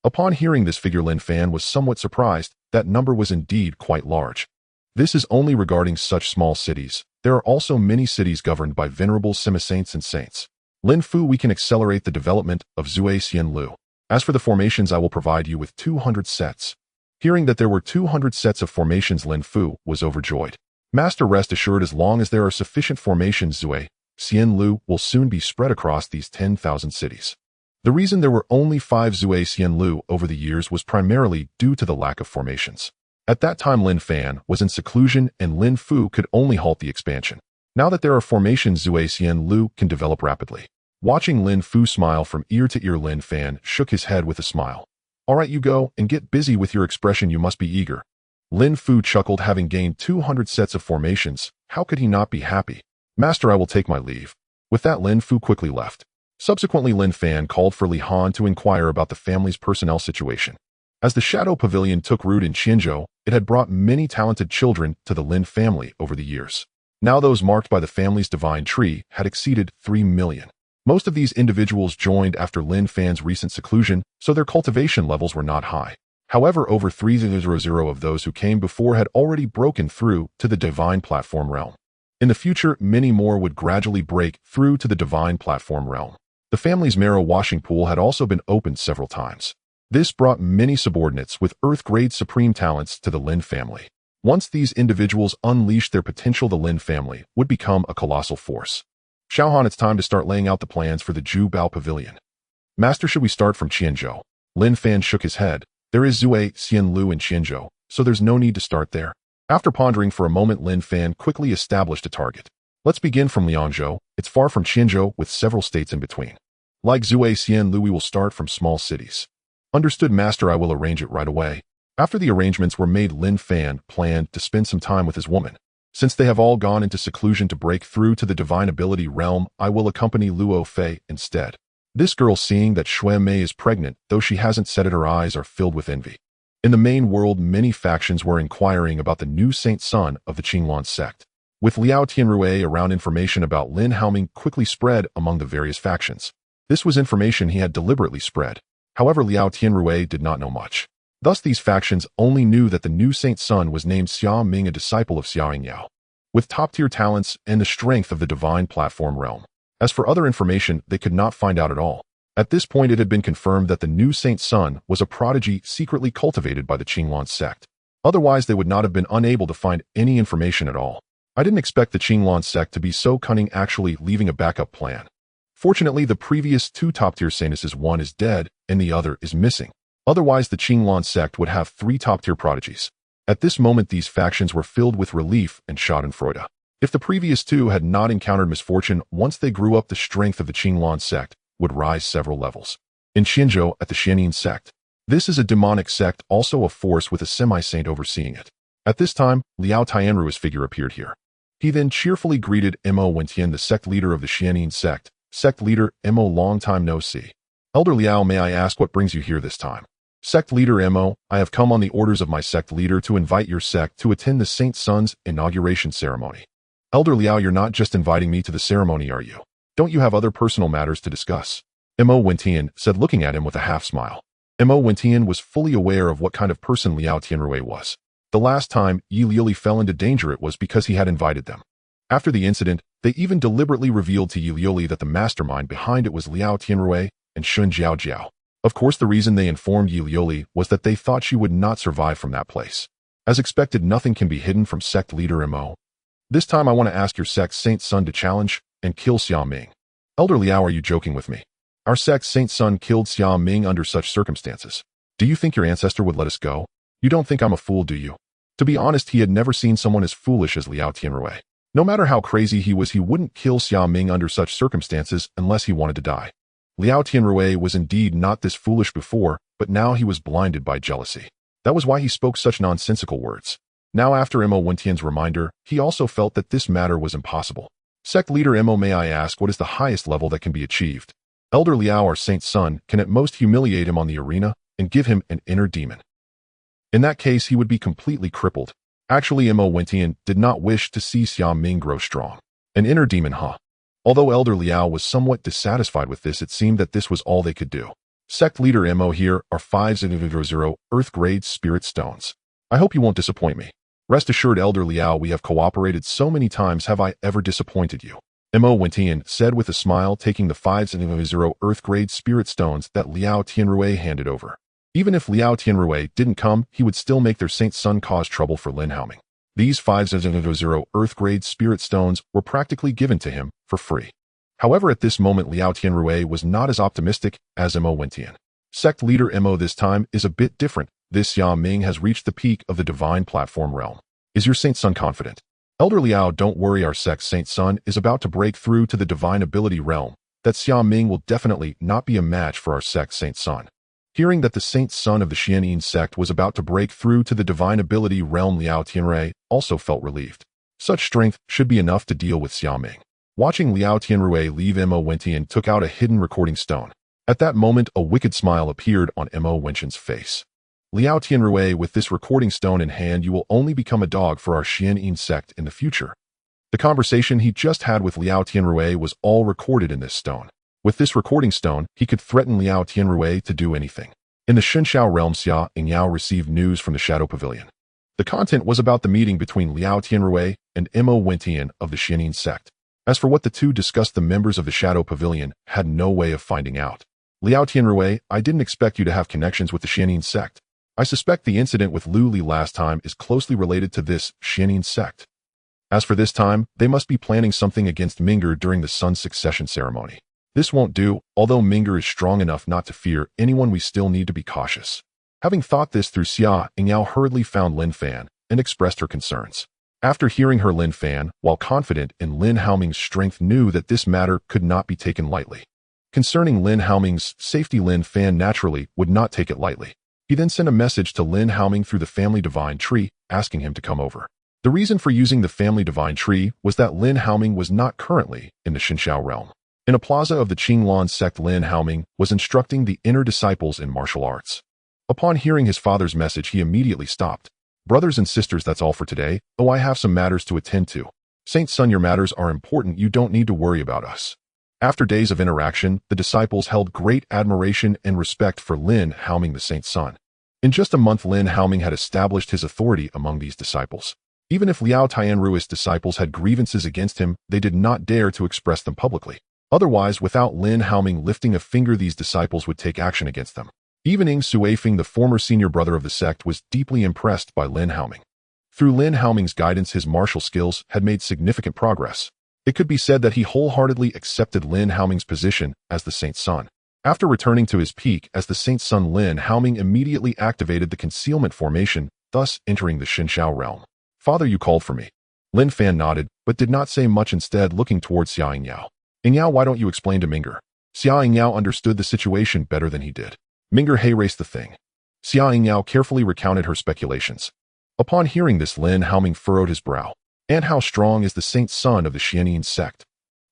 Upon hearing this figure, Lin Fan was somewhat surprised. That number was indeed quite large. This is only regarding such small cities. There are also many cities governed by venerable semi-saints and saints. Lin Fu, we can accelerate the development of Zui Xian Lu. As for the formations, I will provide you with 200 sets. Hearing that there were 200 sets of formations, Lin Fu was overjoyed. Master, rest assured, as long as there are sufficient formations, Zui Xian Lu will soon be spread across these 10,000 cities. The reason there were only 5 Zui Xian Lu over the years was primarily due to the lack of formations. At that time, Lin Fan was in seclusion and Lin Fu could only halt the expansion. Now that there are formations, Zui Xian Lu can develop rapidly. Watching Lin Fu smile from ear to ear, Lin Fan shook his head with a smile. All right, you go and get busy with your expression. You must be eager. Lin Fu chuckled. Having gained 200 sets of formations, how could he not be happy? Master, I will take my leave. With that, Lin Fu quickly left. Subsequently, Lin Fan called for Li Han to inquire about the family's personnel situation. As the Shadow Pavilion took root in Qianzhou, it had brought many talented children to the Lin family over the years. Now those marked by the family's divine tree had exceeded 3 million. Most of these individuals joined after Lin Fan's recent seclusion, so their cultivation levels were not high. However, over 300 of those who came before had already broken through to the divine platform realm. In the future, many more would gradually break through to the divine platform realm. The family's marrow washing pool had also been opened several times. This brought many subordinates with Earth-grade supreme talents to the Lin family. Once these individuals unleashed their potential, the Lin family would become a colossal force. Xiaohan, it's time to start laying out the plans for the Zhu Pavilion. Master, should we start from Qianzhou? Lin Fan shook his head. There is Zue, Xianlu, and Qianzhou, so there's no need to start there. After pondering for a moment, Lin Fan quickly established a target. Let's begin from Liangzhou. It's far from Qianzhou with several states in between. Like Zue, Xianlu, we will start from small cities. Understood, Master, I will arrange it right away. After the arrangements were made, Lin Fan planned to spend some time with his woman. Since they have all gone into seclusion to break through to the divine ability realm, I will accompany Luo Fei instead. This girl, seeing that Xue Mei is pregnant, though she hasn't said it, her eyes are filled with envy. In the main world, many factions were inquiring about the new saint son of the Qinglan sect. With Liao Tianrui around, information about Lin Haoming quickly spread among the various factions. This was information he had deliberately spread. However, Liao Tianrui did not know much. Thus, these factions only knew that the new saint son was named Xia Ming, a disciple of Xia Yingyao, with top-tier talents and the strength of the divine platform realm. As for other information, they could not find out at all. At this point, it had been confirmed that the new saint son was a prodigy secretly cultivated by the Qinglan sect. Otherwise, they would not have been unable to find any information at all. I didn't expect the Qinglan sect to be so cunning, actually leaving a backup plan. Fortunately, the previous two top-tier saintesses, one is dead and the other is missing. Otherwise, the Qinglan sect would have three top-tier prodigies. At this moment, these factions were filled with relief and schadenfreude. If the previous two had not encountered misfortune, once they grew up, the strength of the Qinglan sect would rise several levels. In Qianzhou, at the Xianin sect. This is a demonic sect, also a force with a semi-saint overseeing it. At this time, Liao Tianrui's figure appeared here. He then cheerfully greeted Mo Wentian, the sect leader of the Xianin sect. Sect leader, Mo, long time no see. Elder Liao, may I ask what brings you here this time? Sect leader Mo, I have come on the orders of my sect leader to invite your sect to attend the Saint Son's inauguration ceremony. Elder Liao, you're not just inviting me to the ceremony, are you? Don't you have other personal matters to discuss? Mo Wentian said, looking at him with a half-smile. Mo Wentian was fully aware of what kind of person Liao Tianrui was. The last time Yi Liuli fell into danger, it was because he had invited them. After the incident, they even deliberately revealed to Yi Liuli that the mastermind behind it was Liao Tianrui and Shun Jiao. Of course, the reason they informed Yi Liuli was that they thought she would not survive from that place. As expected, nothing can be hidden from sect leader Mo. This time I want to ask your sect's saint son to challenge and kill Xia Ming. Elder Liao, are you joking with me? Our sect's saint son killed Xia Ming under such circumstances. Do you think your ancestor would let us go? You don't think I'm a fool, do you? To be honest, he had never seen someone as foolish as Liao Tianrui. No matter how crazy he was, he wouldn't kill Xia Ming under such circumstances unless he wanted to die. Liao Tianrui was indeed not this foolish before, but now he was blinded by jealousy. That was why he spoke such nonsensical words. Now, after Mo Wentian's reminder, he also felt that this matter was impossible. Sect leader Mo, may I ask what is the highest level that can be achieved? Elder Liao, our saint's son, can at most humiliate him on the arena and give him an inner demon. In that case, he would be completely crippled. Actually, Mo Wentian did not wish to see Xia Ming grow strong. An inner demon, huh? Although Elder Liao was somewhat dissatisfied with this, it seemed that this was all they could do. Sect leader Mo, here are 500 Earth-grade spirit stones. I hope you won't disappoint me. Rest assured, Elder Liao, we have cooperated so many times. Have I ever disappointed you? Mo Wentian said with a smile, taking the 500 Earth-grade spirit stones that Liao Tianrui handed over. Even if Liao Tianrui didn't come, he would still make their saint son cause trouble for Lin Haoming. These 500 Earth-grade spirit stones were practically given to him for free. However, at this moment, Liao Tianrui was not as optimistic as Mo Wentian. Sect leader Mo, this time is a bit different. This Xia Ming has reached the peak of the divine platform realm. Is your saint son confident? Elder Liao, don't worry, our sect's saint son is about to break through to the divine ability realm. That Xia Ming will definitely not be a match for our sect's saint son. Hearing that the saint son of the Xianin sect was about to break through to the divine ability realm, Liao Tianrui also felt relieved. Such strength should be enough to deal with Xia Ming. Watching Liao Tianrui leave, Mo Wentian took out a hidden recording stone. At that moment, a wicked smile appeared on Mo Wentian's face. Liao Tianrui, with this recording stone in hand, you will only become a dog for our Xianin sect in the future. The conversation he just had with Liao Tianrui was all recorded in this stone. With this recording stone, he could threaten Liao Tianrui to do anything. In the Xinxiao realm, Xia Yingyao received news from the Shadow Pavilion. The content was about the meeting between Liao Tianrui and Mo Wentian of the Xianin sect. As for what the two discussed, the members of the Shadow Pavilion had no way of finding out. Liao Tianrui, I didn't expect you to have connections with the Xianin sect. I suspect the incident with Lu Li last time is closely related to this Xianin sect. As for this time, they must be planning something against Ming'er during the son's succession ceremony. This won't do, although Ming'er is strong enough not to fear anyone, we still need to be cautious. Having thought this through, Xia Yingyao hurriedly found Lin Fan and expressed her concerns. After hearing her, Lin Fan, while confident in Lin Haoming's strength, knew that this matter could not be taken lightly. Concerning Lin Haoming's safety, Lin Fan naturally would not take it lightly. He then sent a message to Lin Haoming through the family divine tree, asking him to come over. The reason for using the family divine tree was that Lin Haoming was not currently in the Xinxiao realm. In a plaza of the Qinglan sect, Lin Haoming was instructing the inner disciples in martial arts. Upon hearing his father's message, he immediately stopped. Brothers and sisters, that's all for today. Oh, I have some matters to attend to. Saint Son, your matters are important. You don't need to worry about us. After days of interaction, the disciples held great admiration and respect for Lin Haoming, the Saint Son. In just a month, Lin Haoming had established his authority among these disciples. Even if Liao Tianrui's disciples had grievances against him, they did not dare to express them publicly. Otherwise, without Lin Haoming lifting a finger, these disciples would take action against them. Even Ing Suifeng, the former senior brother of the sect, was deeply impressed by Lin Haoming. Through Lin Haoming's guidance, his martial skills had made significant progress. It could be said that he wholeheartedly accepted Lin Haoming's position as the Saint Son. After returning to his peak as the Saint Son, Lin Haoming immediately activated the concealment formation, thus entering the Xinxiao realm. Father, you called for me. Lin Fan nodded, but did not say much, instead looking towards Xia Yingyao. Yingyao, why don't you explain to Ming'er? Xia Yingyao understood the situation better than he did. Ming'er, hey, race the thing. Xia Yingyao carefully recounted her speculations. Upon hearing this, Lin Haoming furrowed his brow. And how strong is the Saint Son of the Xianin sect?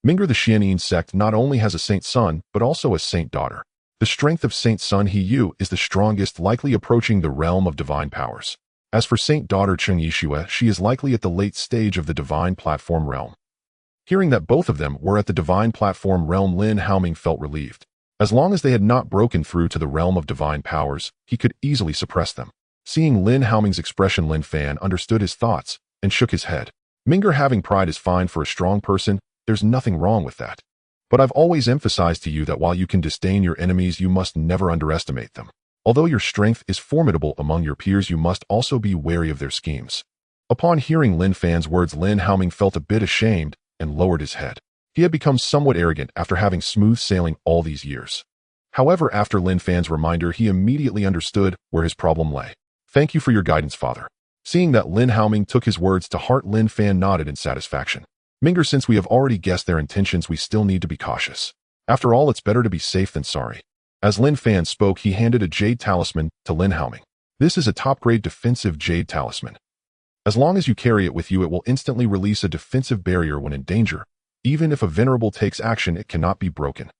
Ming'er, the Xianin sect not only has a Saint Son, but also a Saint Daughter. The strength of Saint Son He Yu is the strongest, likely approaching the realm of divine powers. As for Saint Daughter Cheng Yixue, she is likely at the late stage of the divine platform realm. Hearing that both of them were at the divine platform realm, Lin Haoming felt relieved. As long as they had not broken through to the realm of divine powers, he could easily suppress them. Seeing Lin Haoming's expression, Lin Fan understood his thoughts and shook his head. Ming'er, having pride is fine for a strong person. There's nothing wrong with that. But I've always emphasized to you that while you can disdain your enemies, you must never underestimate them. Although your strength is formidable among your peers, you must also be wary of their schemes. Upon hearing Lin Fan's words, Lin Haoming felt a bit ashamed and lowered his head. He had become somewhat arrogant after having smooth sailing all these years. However, after Lin Fan's reminder, he immediately understood where his problem lay. Thank you for your guidance, Father. Seeing that Lin Haoming took his words to heart, Lin Fan nodded in satisfaction. Ming'er, since we have already guessed their intentions, we still need to be cautious. After all, it's better to be safe than sorry. As Lin Fan spoke, he handed a jade talisman to Lin Haoming. This is a top-grade defensive jade talisman. As long as you carry it with you, it will instantly release a defensive barrier when in danger. Even if a venerable takes action, it cannot be broken.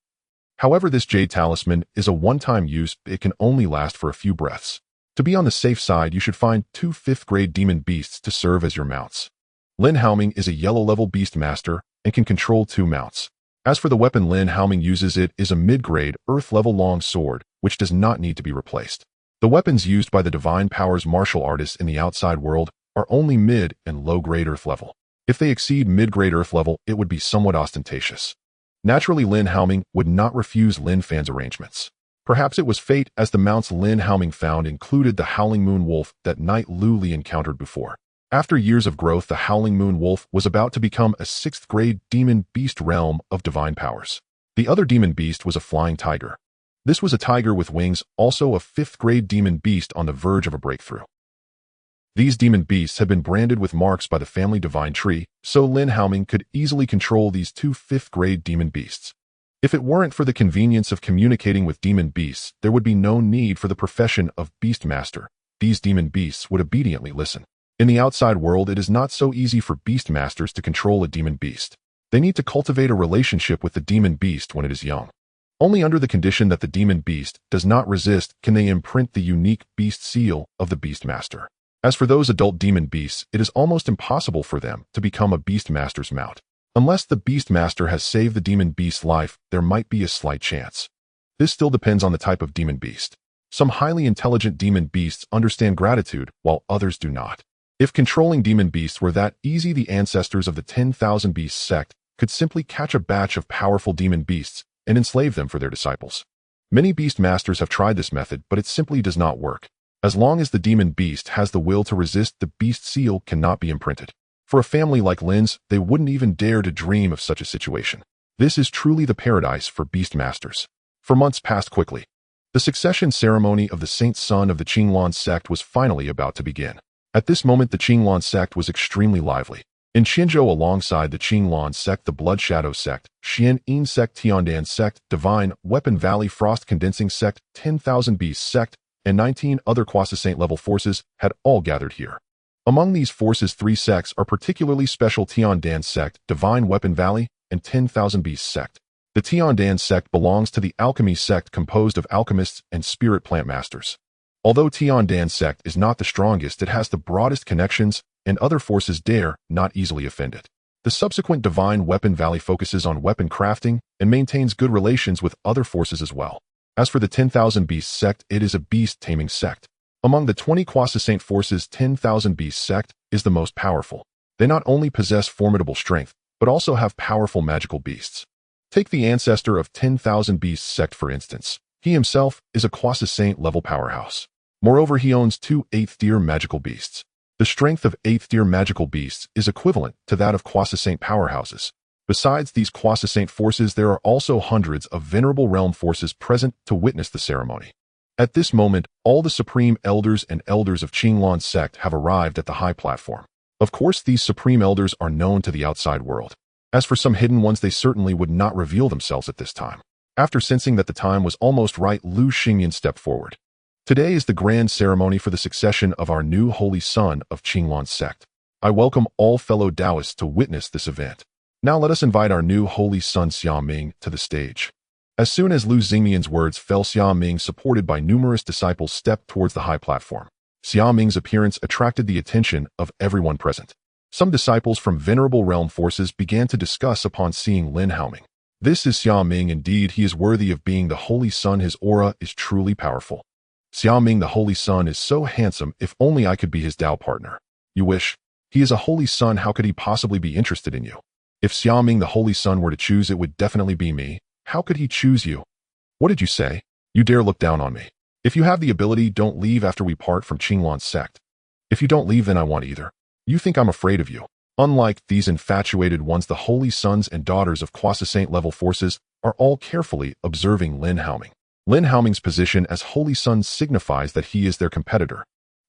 However, this jade talisman is a one-time use. It can only last for a few breaths. To be on the safe side, you should find 2 5th-grade demon beasts to serve as your mounts. Lin Haoming is a yellow-level beast master and can control 2 mounts. As for the weapon Lin Haoming uses, it is a mid-grade, earth-level long sword, which does not need to be replaced. The weapons used by the divine powers martial artists in the outside world are only mid and low-grade earth level. If they exceed mid-grade earth level, it would be somewhat ostentatious. Naturally, Lin Haoming would not refuse Lin Fan's arrangements. Perhaps it was fate, as the mounts Lin Haoming found included the Howling Moon Wolf that Knight Lu Li encountered before. After years of growth, the Howling Moon Wolf was about to become a 6th-grade demon beast realm of divine powers. The other demon beast was a flying tiger. This was a tiger with wings, also a 5th-grade demon beast on the verge of a breakthrough. These demon beasts had been branded with marks by the family divine tree, so Lin Haoming could easily control these 2 5th-grade demon beasts. If it weren't for the convenience of communicating with demon beasts, there would be no need for the profession of beast master. These demon beasts would obediently listen. In the outside world, it is not so easy for beast masters to control a demon beast. They need to cultivate a relationship with the demon beast when it is young. Only under the condition that the demon beast does not resist can they imprint the unique beast seal of the beast master. As for those adult demon beasts, it is almost impossible for them to become a beast master's mount. Unless the beast master has saved the demon beast's life, there might be a slight chance. This still depends on the type of demon beast. Some highly intelligent demon beasts understand gratitude, while others do not. If controlling demon beasts were that easy, the ancestors of the 10,000 Beasts sect could simply catch a batch of powerful demon beasts and enslave them for their disciples. Many beast masters have tried this method, but it simply does not work. As long as the demon beast has the will to resist, the beast seal cannot be imprinted. For a family like Lin's, they wouldn't even dare to dream of such a situation. This is truly the paradise for beast masters. For months passed quickly. The succession ceremony of the saint son of the Qinglan sect was finally about to begin. At this moment, the Qinglan sect was extremely lively. In Qinzhou, alongside the Qinglan sect, the Blood Shadow sect, Xian Yin sect, Tiandan sect, Divine Weapon Valley Frost Condensing sect, 10,000 Beasts sect, and 19 other Quasi-Saint level forces had all gathered here. Among these forces, 3 sects are particularly special: Tiandan sect, Divine Weapon Valley, and 10,000 Beasts sect. The Tiandan sect belongs to the alchemy sect, composed of alchemists and spirit plant masters. Although Tiandan sect is not the strongest, it has the broadest connections, and other forces dare not easily offend it. The subsequent Divine Weapon Valley focuses on weapon crafting and maintains good relations with other forces as well. As for the 10,000 Beasts sect, it is a beast-taming sect. Among the 20 Quasi-Saint forces, 10,000 Beasts sect is the most powerful. They not only possess formidable strength, but also have powerful magical beasts. Take the ancestor of 10,000 Beasts sect for instance. He himself is a Quasi-Saint level powerhouse. Moreover, he owns 2 8th-tier magical beasts. The strength of 8th-tier magical beasts is equivalent to that of Quasi-Saint powerhouses. Besides these Quasi-Saint forces, there are also hundreds of venerable realm forces present to witness the ceremony. At this moment, all the supreme elders and elders of Qinglan sect have arrived at the high platform. Of course, these supreme elders are known to the outside world. As for some hidden ones, they certainly would not reveal themselves at this time. After sensing that the time was almost right, Lu Xingyan stepped forward. Today is the grand ceremony for the succession of our new holy son of Qinglan sect. I welcome all fellow Taoists to witness this event. Now let us invite our new holy son Xia Ming to the stage. As soon as Lu Xingyan's words fell, Xia Ming, supported by numerous disciples, stepped towards the high platform. Xia Ming's appearance attracted the attention of everyone present. Some disciples from venerable realm forces began to discuss upon seeing Lin Haoming. This is Xia Ming indeed. He is worthy of being the holy son. His aura is truly powerful. Xia Ming, the holy son, is so handsome. If only I could be his Tao partner. You wish? He is a holy son. How could he possibly be interested in you? If Xia Ming, the holy son, were to choose, it would definitely be me. How could he choose you? What did you say? You dare look down on me? If you have the ability, don't leave after we part from Qinglan sect. If you don't leave, then I won't either. You think I'm afraid of you? Unlike these infatuated ones, the holy sons and daughters of Quasi-Saint level forces are all carefully observing Lin Haoming. Lin Haoming's position as holy son signifies that he is their competitor.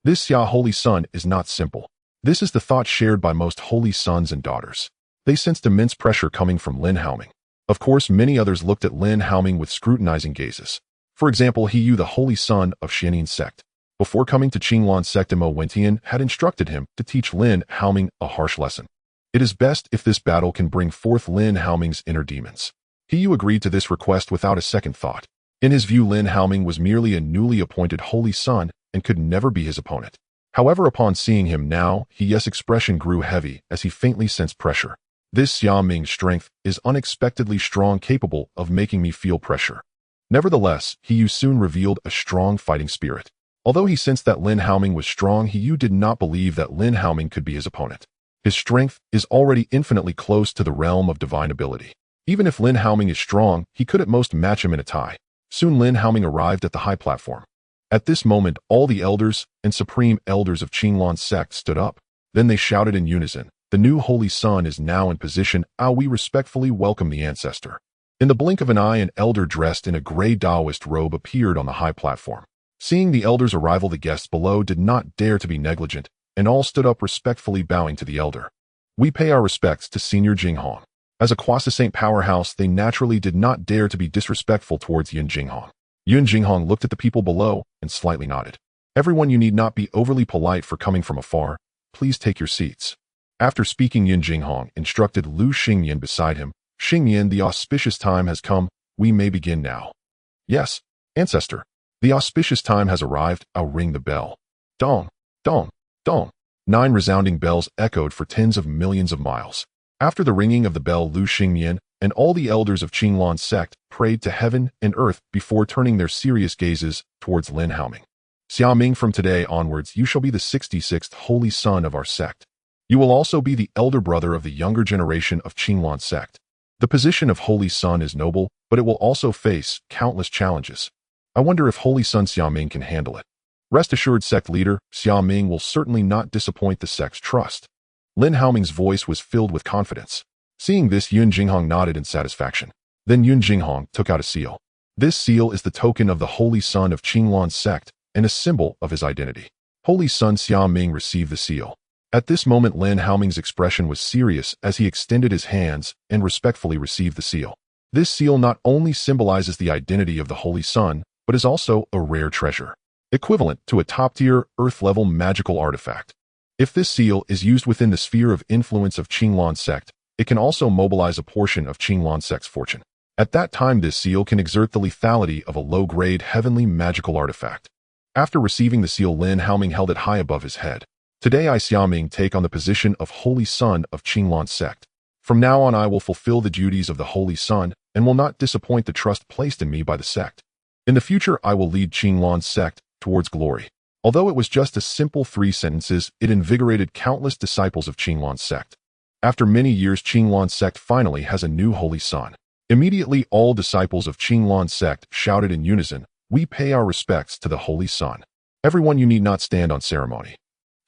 This Xia holy son is not simple. This is the thought shared by most holy sons and daughters. They sensed immense pressure coming from Lin Haoming. Of course, many others looked at Lin Haoming with scrutinizing gazes. For example, He Yu, the holy son of Xian Yin sect. Before coming to Qinglan sect, Mo Wentian had instructed him to teach Lin Haoming a harsh lesson. It is best if this battle can bring forth Lin Haoming's inner demons. He Yu agreed to this request without a second thought. In his view, Lin Haoming was merely a newly appointed holy son and could never be his opponent. However, upon seeing him now, He's expression grew heavy as he faintly sensed pressure. This Xia Ming's strength is unexpectedly strong, capable of making me feel pressure. Nevertheless, He Yu soon revealed a strong fighting spirit. Although he sensed that Lin Haoming was strong, He Yu did not believe that Lin Haoming could be his opponent. His strength is already infinitely close to the realm of divine ability. Even if Lin Haoming is strong, he could at most match him in a tie. Soon Lin Haoming arrived at the high platform. At this moment, all the elders and supreme elders of Qinglan sect stood up. Then they shouted in unison, "The new holy son is now in position. We respectfully welcome the ancestor." In the blink of an eye, an elder dressed in a gray Taoist robe appeared on the high platform. Seeing the elder's arrival, the guests below did not dare to be negligent, and all stood up respectfully, bowing to the elder. "We pay our respects to Senior Jinghong." As a Quasi-Saint powerhouse, they naturally did not dare to be disrespectful towards Yun Jinghong. Yun Jinghong looked at the people below and slightly nodded. "Everyone, you need not be overly polite for coming from afar. Please take your seats." After speaking, Yun Jinghong instructed Lu Xingyan beside him, "Xingyan, the auspicious time has come. We may begin now." "Yes, ancestor. The auspicious time has arrived. I'll ring the bell." Dong, dong, dong. 9 resounding bells echoed for tens of millions of miles. After the ringing of the bell, Lu Xingyan and all the elders of Qinglan sect prayed to heaven and earth before turning their serious gazes towards Lin Haoming. "Xia Ming, from today onwards, you shall be the 66th holy son of our sect. You will also be the elder brother of the younger generation of Qinglan sect. The position of Holy Son is noble, but it will also face countless challenges. I wonder if Holy Son Xiaoming can handle it. Rest assured, sect leader, Xiaoming will certainly not disappoint the sect's trust. Lin Haoming's voice was filled with confidence. Seeing this, Yun Jinghong nodded in satisfaction. Then Yun Jinghong took out a seal. This seal is the token of the Holy Son of Qinglan's sect and a symbol of his identity. Holy Son Xiaoming received the seal. At this moment, Lin Haoming's expression was serious as he extended his hands and respectfully received the seal. This seal not only symbolizes the identity of the Holy Son, but is also a rare treasure, equivalent to a top-tier, earth-level magical artifact. If this seal is used within the sphere of influence of Qinglan's sect, it can also mobilize a portion of Qinglan's sect's fortune. At that time, this seal can exert the lethality of a low-grade heavenly magical artifact. After receiving the seal, Lin Haoming held it high above his head. Today I, Xiaoming, take on the position of Holy Son of Qinglan's sect. From now on I will fulfill the duties of the Holy Son and will not disappoint the trust placed in me by the sect. In the future I will lead Qinglan's sect towards glory. Although it was just a simple 3 sentences, it invigorated countless disciples of Qinglan's sect. After many years, Qinglan's sect finally has a new Holy Son. Immediately all disciples of Qinglan's sect shouted in unison, "We pay our respects to the Holy Son." Everyone, you need not stand on ceremony.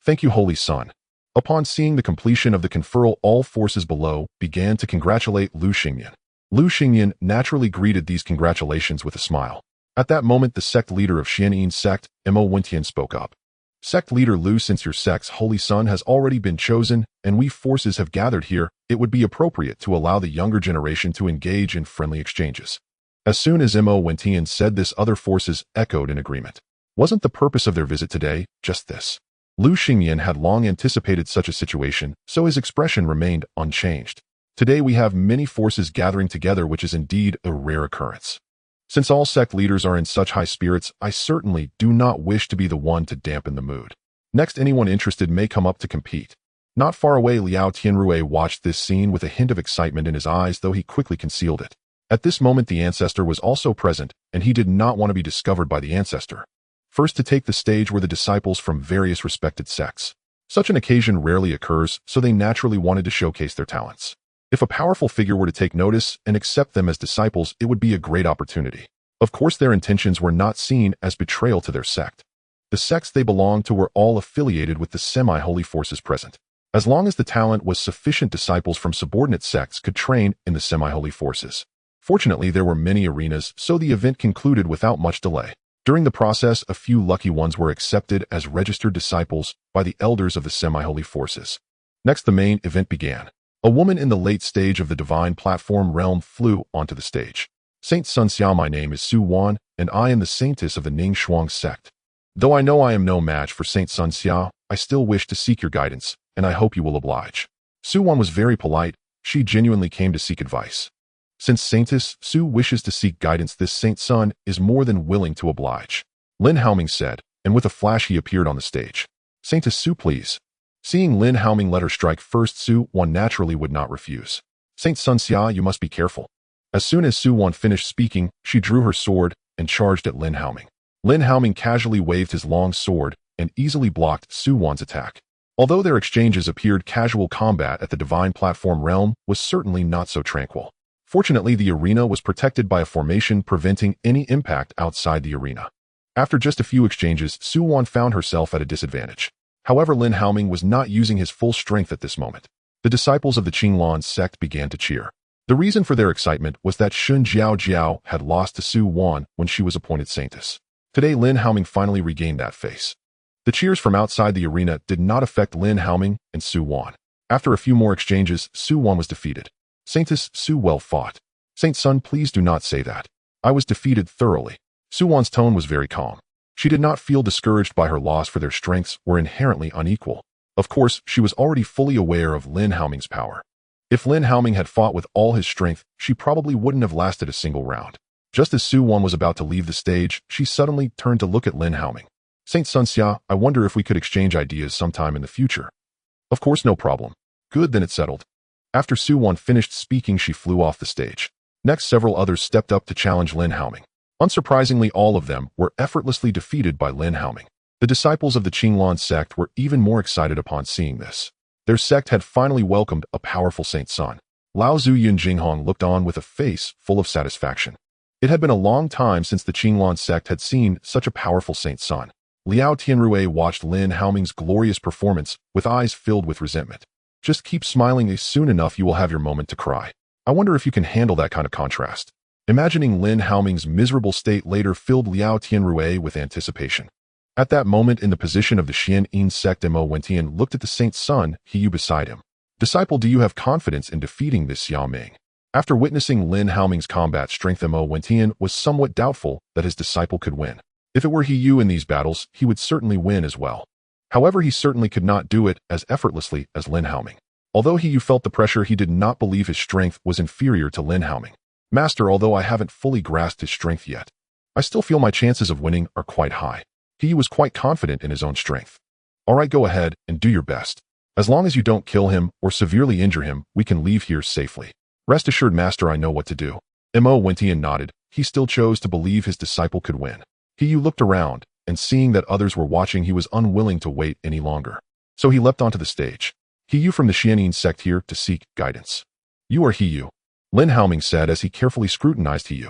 Thank you, Holy Son. Upon seeing the completion of the conferral, all forces below began to congratulate Lu Xingyan. Lu Xingyan naturally greeted these congratulations with a smile. At that moment, the sect leader of Xianyin's sect, Mo Wentian, spoke up. Sect leader Lu, since your sect's Holy Son has already been chosen and we forces have gathered here, it would be appropriate to allow the younger generation to engage in friendly exchanges. As soon as Mo Wentian said this, other forces echoed in agreement. Wasn't the purpose of their visit today just this? Lu Xingyan had long anticipated such a situation, so his expression remained unchanged. Today we have many forces gathering together, which is indeed a rare occurrence. Since all sect leaders are in such high spirits, I certainly do not wish to be the one to dampen the mood. Next, anyone interested may come up to compete. Not far away, Liao Tianrui watched this scene with a hint of excitement in his eyes, though he quickly concealed it. At this moment, the ancestor was also present, and he did not want to be discovered by the ancestor. First to take the stage were the disciples from various respected sects. Such an occasion rarely occurs, so they naturally wanted to showcase their talents. If a powerful figure were to take notice and accept them as disciples, it would be a great opportunity. Of course, their intentions were not seen as betrayal to their sect. The sects they belonged to were all affiliated with the semi-holy forces present. As long as the talent was sufficient, disciples from subordinate sects could train in the semi-holy forces. Fortunately, there were many arenas, so the event concluded without much delay. During the process, a few lucky ones were accepted as registered disciples by the elders of the semi-holy forces. Next, the main event began. A woman in the late stage of the divine platform realm flew onto the stage. Saint Sun Xiao, my name is Su Wan, and I am the saintess of the Ning Shuang sect. Though I know I am no match for Saint Sun Xiao, I still wish to seek your guidance, and I hope you will oblige. Su Wan was very polite. She genuinely came to seek advice. Since Saintess Su wishes to seek guidance, this Saint Sun is more than willing to oblige. Lin Haoming said, and with a flash he appeared on the stage. Saintess Su, please. Seeing Lin Haoming let her strike first, Su Wan naturally would not refuse. Saint Sun Xia, you must be careful. As soon as Su Wan finished speaking, she drew her sword and charged at Lin Haoming. Lin Haoming casually waved his long sword and easily blocked Su Wan's attack. Although their exchanges appeared casual, combat at the divine platform realm was certainly not so tranquil. Fortunately, the arena was protected by a formation preventing any impact outside the arena. After just a few exchanges, Su Wan found herself at a disadvantage. However, Lin Haoming was not using his full strength at this moment. The disciples of the Qinglan sect began to cheer. The reason for their excitement was that Shun Jiao Jiao had lost to Su Wan when she was appointed saintess. Today, Lin Haoming finally regained that face. The cheers from outside the arena did not affect Lin Haoming and Su Wan. After a few more exchanges, Su Wan was defeated. Saintess Su, well fought. Saint Sun, please do not say that. I was defeated thoroughly. Su Wan's tone was very calm. She did not feel discouraged by her loss, for their strengths were inherently unequal. Of course, she was already fully aware of Lin Haoming's power. If Lin Haoming had fought with all his strength, she probably wouldn't have lasted a single round. Just as Su Wan was about to leave the stage, she suddenly turned to look at Lin Haoming. Saint Sun Xia, I wonder if we could exchange ideas sometime in the future. Of course, no problem. Good, then it's settled. After Su Wan finished speaking, she flew off the stage. Next, several others stepped up to challenge Lin Haoming. Unsurprisingly, all of them were effortlessly defeated by Lin Haoming. The disciples of the Qinglan sect were even more excited upon seeing this. Their sect had finally welcomed a powerful Saint Sun. Lao Zhu Yun Jinghong looked on with a face full of satisfaction. It had been a long time since the Qinglan sect had seen such a powerful saint's son. Liao Tianrui watched Lin Haoming's glorious performance with eyes filled with resentment. Just keep smiling, soon enough you will have your moment to cry. I wonder if you can handle that kind of contrast. Imagining Lin Haoming's miserable state later filled Liao Tianrui with anticipation. At that moment, in the position of the Xian'an sect, Mo Wentian looked at the saint's son, He beside him. Disciple, do you have confidence in defeating this Xiao Ming? After witnessing Lin Haoming's combat strength, Mo Wentian was somewhat doubtful that his disciple could win. If it were He in these battles, he would certainly win as well. However, he certainly could not do it as effortlessly as Lin Haoming. Although He felt the pressure, he did not believe his strength was inferior to Lin Haoming. Master, although I haven't fully grasped his strength yet, I still feel my chances of winning are quite high. He was quite confident in his own strength. All right, go ahead and do your best. As long as you don't kill him or severely injure him, we can leave here safely. Rest assured, Master, I know what to do. Mo Wentian nodded. He still chose to believe his disciple could win. He looked around, and seeing that others were watching, he was unwilling to wait any longer. So he leapt onto the stage. He from the Xian'an sect here to seek guidance. You are He. Lin Haoming said as he carefully scrutinized He.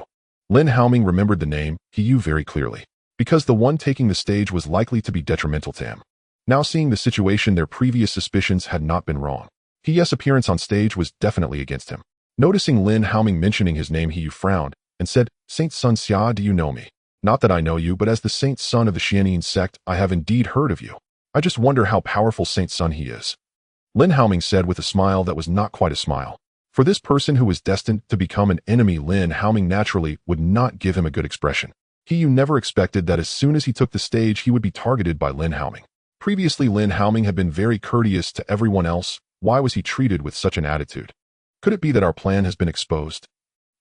Lin Haoming remembered the name He very clearly, because the one taking the stage was likely to be detrimental to him. Now seeing the situation, their previous suspicions had not been wrong. He's appearance on stage was definitely against him. Noticing Lin Haoming mentioning his name, He frowned and said, Saint Sun Xia, do you know me? Not that I know you, but as the Saint Son of the Xian'an sect, I have indeed heard of you. I just wonder how powerful Saint Sun he is. Lin Haoming said with a smile that was not quite a smile. For this person who was destined to become an enemy, Lin Haoming naturally would not give him a good expression. He never expected that as soon as he took the stage, he would be targeted by Lin Haoming. Previously, Lin Haoming had been very courteous to everyone else. Why was he treated with such an attitude? Could it be that our plan has been exposed?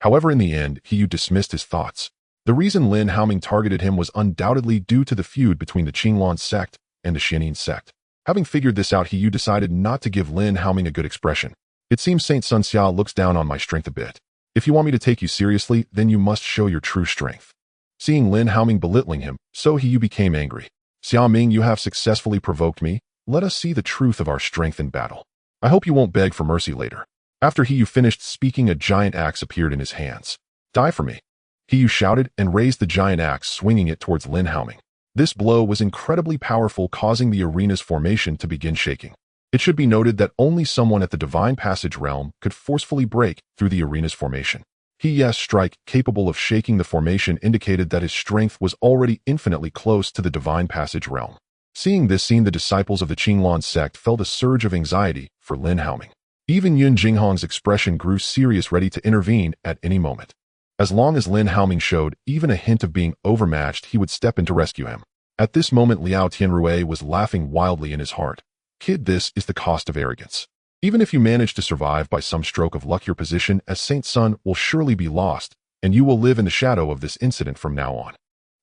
However, in the end, He dismissed his thoughts. The reason Lin Haoming targeted him was undoubtedly due to the feud between the Qinglan sect and the Xian'an sect. Having figured this out, He decided not to give Lin Haoming a good expression. It seems Saint Sun Xia looks down on my strength a bit. If you want me to take you seriously, then you must show your true strength. Seeing Lin Haoming belittling him, so He became angry. Xia Ming, you have successfully provoked me. Let us see the truth of our strength in battle. I hope you won't beg for mercy later. After He finished speaking, a giant axe appeared in his hands. Die for me. He shouted and raised the giant axe, swinging it towards Lin Haoming. This blow was incredibly powerful, causing the arena's formation to begin shaking. It should be noted that only someone at the Divine Passage realm could forcefully break through the arena's formation. He's strike, capable of shaking the formation, indicated that his strength was already infinitely close to the Divine Passage realm. Seeing this scene, the disciples of the Qinglan sect felt a surge of anxiety for Lin Haoming. Even Yun Jinghong's expression grew serious, ready to intervene at any moment. As long as Lin Haoming showed even a hint of being overmatched, he would step in to rescue him. At this moment, Liao Tianrui was laughing wildly in his heart. Kid, this is the cost of arrogance. Even if you manage to survive by some stroke of luck, your position as Saint Sun will surely be lost, and you will live in the shadow of this incident from now on.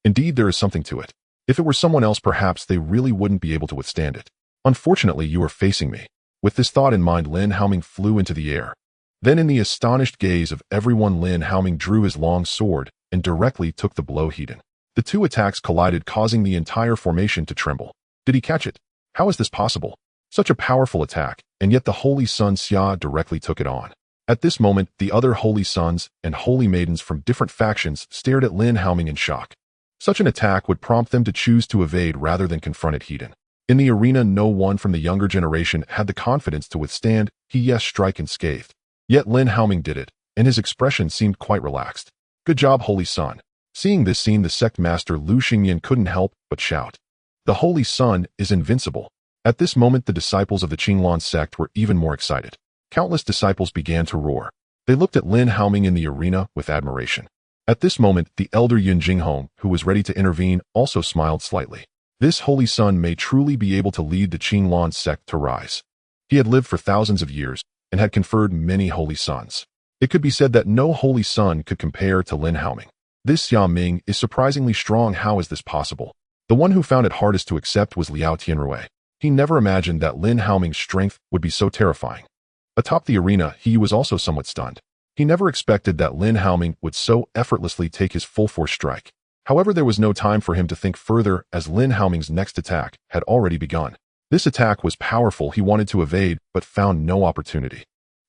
Indeed, there is something to it. If it were someone else, perhaps they really wouldn't be able to withstand it. Unfortunately, you are facing me. With this thought in mind, Lin Haoming flew into the air. Then, in the astonished gaze of everyone, Lin Haoming drew his long sword and directly took the blow Hedon. The two attacks collided, causing the entire formation to tremble. Did he catch it? How is this possible? Such a powerful attack, and yet the Holy Sun Xia directly took it on. At this moment, the other Holy Sons and Holy Maidens from different factions stared at Lin Haoming in shock. Such an attack would prompt them to choose to evade rather than confront it Hedon. In the arena, no one from the younger generation had the confidence to withstand He's strike unscathed. Yet Lin Haoming did it, and his expression seemed quite relaxed. Good job, Holy Sun. Seeing this scene, the sect master Lu Xingyan couldn't help but shout. The Holy Sun is invincible. At this moment, the disciples of the Qinglan sect were even more excited. Countless disciples began to roar. They looked at Lin Haoming in the arena with admiration. At this moment, the elder Yun Jinghong, who was ready to intervene, also smiled slightly. This Holy Sun may truly be able to lead the Qinglan sect to rise. He had lived for thousands of years and had conferred many Holy Sons. It could be said that no Holy Sun could compare to Lin Haoming. This Xia Ming is surprisingly strong. How is this possible? The one who found it hardest to accept was Liao Tianrui. He never imagined that Lin Haoming's strength would be so terrifying. Atop the arena, he was also somewhat stunned. He never expected that Lin Haoming would so effortlessly take his full force strike. However, there was no time for him to think further, as Lin Haoming's next attack had already begun. This attack was powerful. He wanted to evade, but found no opportunity.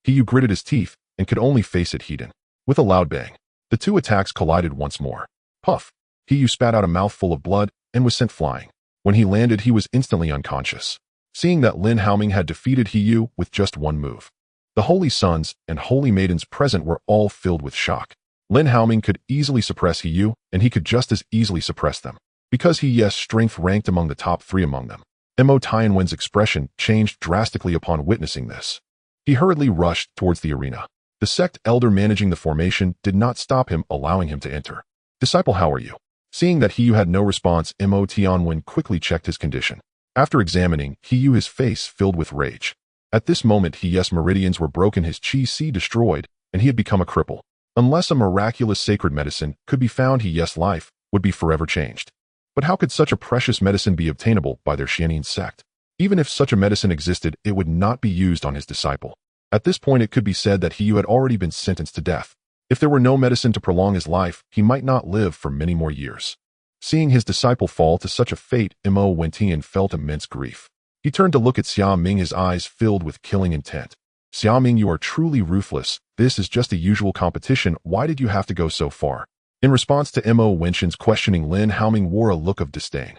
He Yu gritted his teeth and could only face it heat in. With a loud bang, the two attacks collided once more. Puff! He Yu spat out a mouthful of blood and was sent flying. When he landed, he was instantly unconscious. Seeing that Lin Haoming had defeated He Yu with just one move, the holy sons and holy maidens present were all filled with shock. Lin Haoming could easily suppress He Yu, and he could just as easily suppress them, because He Yu's strength ranked among the top 3 among them. Mo Tianwen's expression changed drastically upon witnessing this. He hurriedly rushed towards the arena. The sect elder managing the formation did not stop him, allowing him to enter. Disciple, how are you? Seeing that He Yu had no response, Mo Tianwen quickly checked his condition. After examining He Yu, his face filled with rage. At this moment, He Yu's meridians were broken, his Qi destroyed, and he had become a cripple. Unless a miraculous sacred medicine could be found, He Yu's life would be forever changed. But how could such a precious medicine be obtainable by their Xianyin sect? Even if such a medicine existed, it would not be used on his disciple. At this point, it could be said that He Yu had already been sentenced to death. If there were no medicine to prolong his life, he might not live for many more years. Seeing his disciple fall to such a fate, Mo Wentian felt immense grief. He turned to look at Xia Ming, his eyes filled with killing intent. Xia Ming, you are truly ruthless. This is just a usual competition. Why did you have to go so far? In response to Mo Wentian's questioning, Lin Haoming wore a look of disdain.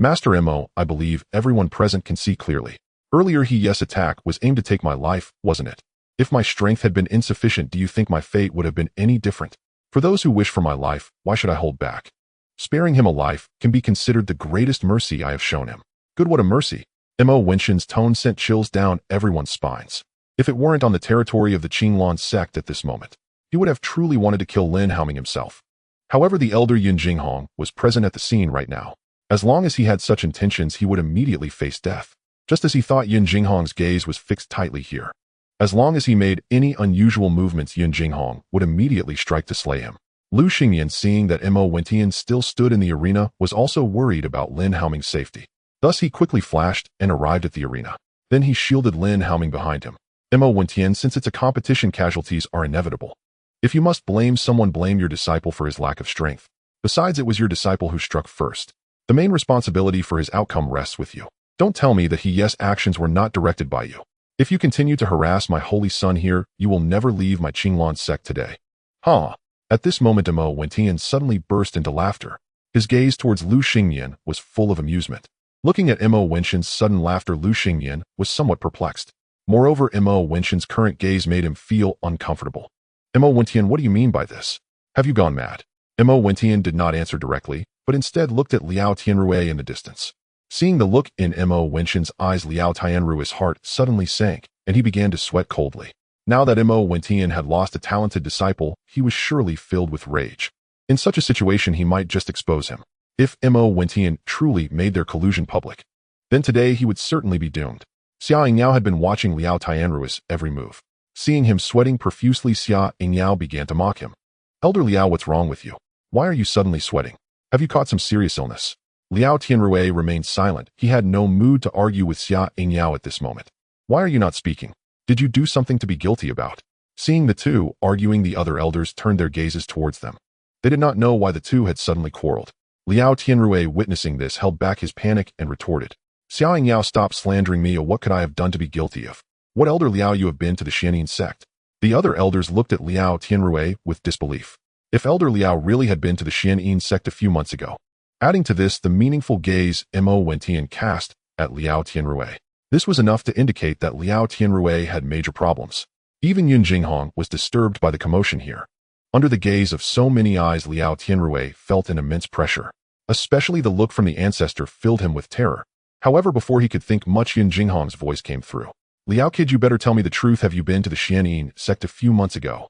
Master Mo, I believe everyone present can see clearly. Earlier He Yu's attack was aimed to take my life, wasn't it? If my strength had been insufficient, do you think my fate would have been any different? For those who wish for my life, why should I hold back? Sparing him a life can be considered the greatest mercy I have shown him. Good, what a mercy. Mo Wentian's tone sent chills down everyone's spines. If it weren't on the territory of the Qinglan sect at this moment, he would have truly wanted to kill Lin Haoming himself. However, the elder Yin Jinghong was present at the scene right now. As long as he had such intentions, he would immediately face death. Just as he thought, Yin Jinghong's gaze was fixed tightly here. As long as he made any unusual movements, Yin Jinghong would immediately strike to slay him. Lu Xingyan, seeing that Mo Wentian still stood in the arena, was also worried about Lin Haoming's safety. Thus he quickly flashed and arrived at the arena. Then he shielded Lin Haoming behind him. Mo Wentian, since it's a competition, casualties are inevitable. If you must blame someone, blame your disciple for his lack of strength. Besides, it was your disciple who struck first. The main responsibility for his outcome rests with you. Don't tell me that He Yu's actions were not directed by you. If you continue to harass my holy son here, you will never leave my Qinglan sect today. Huh? At this moment, Mo Wentian suddenly burst into laughter. His gaze towards Lu Xingyan was full of amusement. Looking at Mo Wentian's sudden laughter, Lu Xingyan was somewhat perplexed. Moreover, Mo Wentian's current gaze made him feel uncomfortable. Mo Wentian, what do you mean by this? Have you gone mad? Mo Wentian did not answer directly, but instead looked at Liao Tianrui in the distance. Seeing the look in Mo Wentian's eyes, Liao Tianrui's heart suddenly sank, and he began to sweat coldly. Now that Mo Wentian had lost a talented disciple, he was surely filled with rage. In such a situation, he might just expose him. If Mo Wentian truly made their collusion public, then today he would certainly be doomed. Xia Yingyao had been watching Liao Tianrui's every move. Seeing him sweating profusely, Xia Yingyao began to mock him. Elder Liao, what's wrong with you? Why are you suddenly sweating? Have you caught some serious illness? Liao Tianrui remained silent. He had no mood to argue with Xia Yingyao at this moment. Why are you not speaking? Did you do something to be guilty about? Seeing the two arguing, the other elders turned their gazes towards them. They did not know why the two had suddenly quarreled. Liao Tianrui, witnessing this, held back his panic and retorted. Xia Yingyao, stop slandering me. What could I have done to be guilty of? What elder Liao you have been to the Xianyin sect? The other elders looked at Liao Tianrui with disbelief. If elder Liao really had been to the Xianyin sect a few months ago. Adding to this the meaningful gaze Mo Wentian cast at Liao Tianrui. This was enough to indicate that Liao Tianrui had major problems. Even Yin Jinghong was disturbed by the commotion here. Under the gaze of so many eyes, Liao Tianrui felt an immense pressure. Especially the look from the ancestor filled him with terror. However, before he could think much, Yin Jinghong's voice came through. Liao, kid, you better tell me the truth. Have you been to the Xianyin sect a few months ago?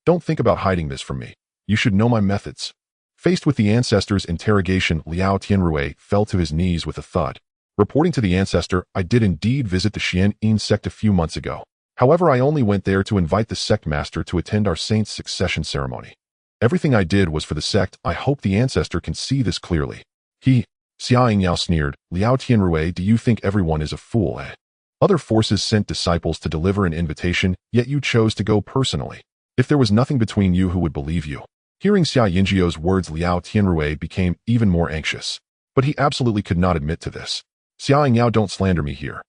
Don't think about hiding this from me. You should know my methods. Faced with the ancestor's interrogation, Liao Tianrui fell to his knees with a thud. Reporting to the ancestor, I did indeed visit the Xianyin sect a few months ago. However, I only went there to invite the sect master to attend our saint's succession ceremony. Everything I did was for the sect. I hope the ancestor can see this clearly. Xia Yingyao sneered. Liao Tianrui, do you think everyone is a fool, eh? Other forces sent disciples to deliver an invitation, yet you chose to go personally. If there was nothing between you, who would believe you? Hearing Xia Yinjiao's words, Liao Tianrui became even more anxious. But he absolutely could not admit to this. Xia Yingyao, don't slander me here.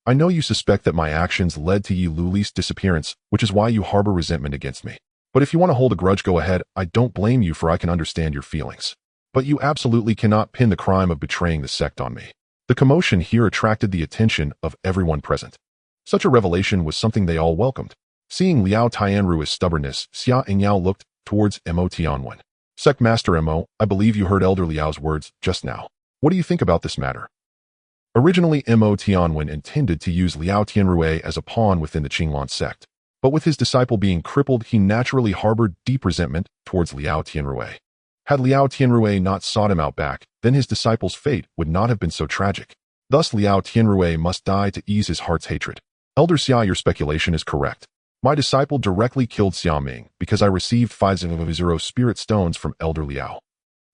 I know you suspect that my actions led to Yi Luli's disappearance, which is why you harbor resentment against me. But if you want to hold a grudge, go ahead. I don't blame you, for I can understand your feelings. But you absolutely cannot pin the crime of betraying the sect on me. The commotion here attracted the attention of everyone present. Such a revelation was something they all welcomed. Seeing Liao Tianrui's stubbornness, Xia Yingyao looked towards Mo Tianwen. Sect Master Mo, I believe you heard Elder Liao's words just now. What do you think about this matter? Originally, Mo Tianwen intended to use Liao Tianrui as a pawn within the Qinglan sect. But with his disciple being crippled, he naturally harbored deep resentment towards Liao Tianrui. Had Liao Tianrui not sought him out back, then his disciple's fate would not have been so tragic. Thus, Liao Tianrui must die to ease his heart's hatred. Elder Xia, your speculation is correct. My disciple directly killed Xia Ming because I received 500 spirit stones from Elder Liao.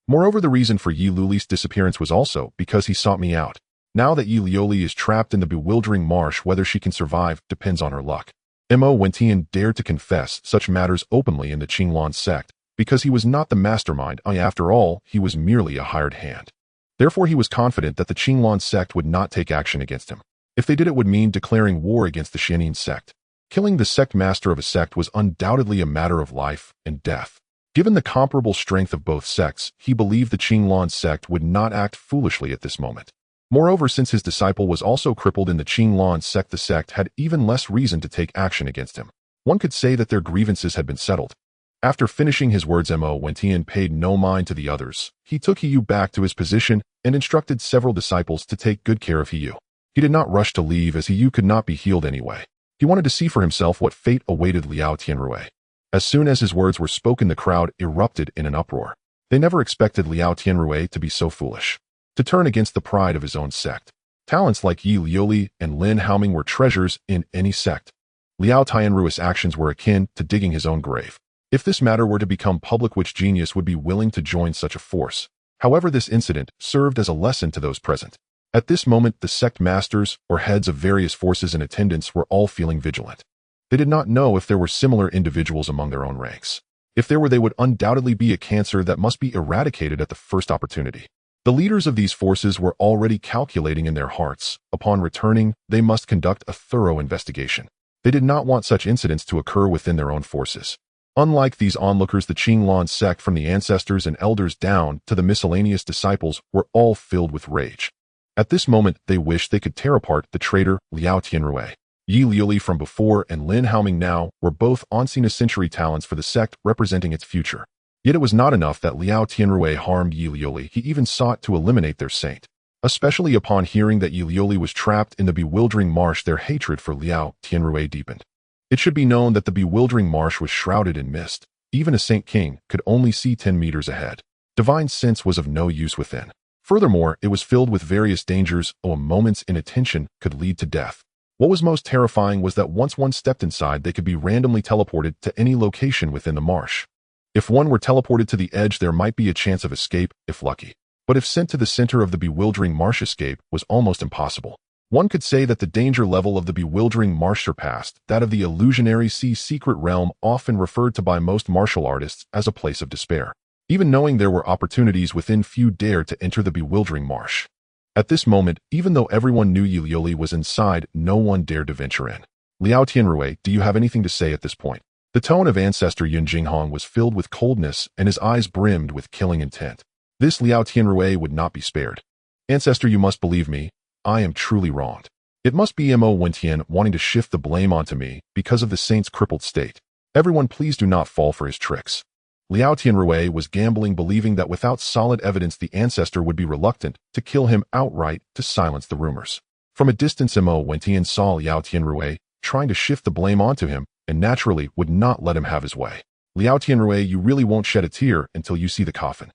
Moreover, the reason for Yi Luli's disappearance was also because he sought me out. Now that Yi Liuli is trapped in the bewildering marsh, whether she can survive depends on her luck. Mo Wentian dared to confess such matters openly in the Qinglan sect because he was not the mastermind. After all, he was merely a hired hand. Therefore, he was confident that the Qinglan sect would not take action against him. If they did, it would mean declaring war against the Xianin sect. Killing the sect master of a sect was undoubtedly a matter of life and death. Given the comparable strength of both sects, he believed the Qinglan sect would not act foolishly at this moment. Moreover, since his disciple was also crippled in the Qinglan sect, the sect had even less reason to take action against him. One could say that their grievances had been settled. After finishing his words, Mo Wentian paid no mind to the others. He took Hiyu back to his position and instructed several disciples to take good care of Hiyu. He did not rush to leave, as Hiyu could not be healed anyway. He wanted to see for himself what fate awaited Liao Tianrui. As soon as his words were spoken, the crowd erupted in an uproar. They never expected Liao Tianrui to be so foolish, to turn against the pride of his own sect. Talents like Yi Liuli and Lin Haoming were treasures in any sect. Liao Tianrui's actions were akin to digging his own grave. If this matter were to become public, which genius would be willing to join such a force? However, this incident served as a lesson to those present. At this moment, the sect masters, or heads of various forces in attendance, were all feeling vigilant. They did not know if there were similar individuals among their own ranks. If there were, they would undoubtedly be a cancer that must be eradicated at the first opportunity. The leaders of these forces were already calculating in their hearts. Upon returning, they must conduct a thorough investigation. They did not want such incidents to occur within their own forces. Unlike these onlookers, the Qinglan sect, from the ancestors and elders down to the miscellaneous disciples, were all filled with rage. At this moment, they wished they could tear apart the traitor Liao Tianrui. Yi Liuli from before and Lin Haoming now were both once-in-a-century talents for the sect, representing its future. Yet it was not enough that Liao Tianrui harmed Yi Liuli. He even sought to eliminate their saint. Especially upon hearing that Yi Liuli was trapped in the bewildering marsh, their hatred for Liao Tianrui deepened. It should be known that the bewildering marsh was shrouded in mist. Even a Saint King could only see 10 meters ahead. Divine sense was of no use within. Furthermore, it was filled with various dangers. A moment's inattention could lead to death. What was most terrifying was that once one stepped inside, they could be randomly teleported to any location within the marsh. If one were teleported to the edge, there might be a chance of escape, if lucky. But if sent to the center of the bewildering marsh, escape was almost impossible. One could say that the danger level of the bewildering marsh surpassed that of the illusionary sea secret realm, often referred to by most martial artists as a place of despair. Even knowing there were opportunities within, few dared to enter the bewildering marsh. At this moment, even though everyone knew Yi Liuli was inside, no one dared to venture in. Liao Tianrui, do you have anything to say at this point? The tone of Ancestor Yun Jinghong was filled with coldness, and his eyes brimmed with killing intent. This Liao Tianrui would not be spared. Ancestor, you must believe me. I am truly wronged. It must be Mo Wentian wanting to shift the blame onto me because of the saint's crippled state. Everyone, please do not fall for his tricks. Liao Tianrui was gambling, believing that without solid evidence the ancestor would be reluctant to kill him outright to silence the rumors. From a distance, Mo Wentian saw Liao Tianrui trying to shift the blame onto him and naturally would not let him have his way. Liao Tianrui, you really won't shed a tear until you see the coffin.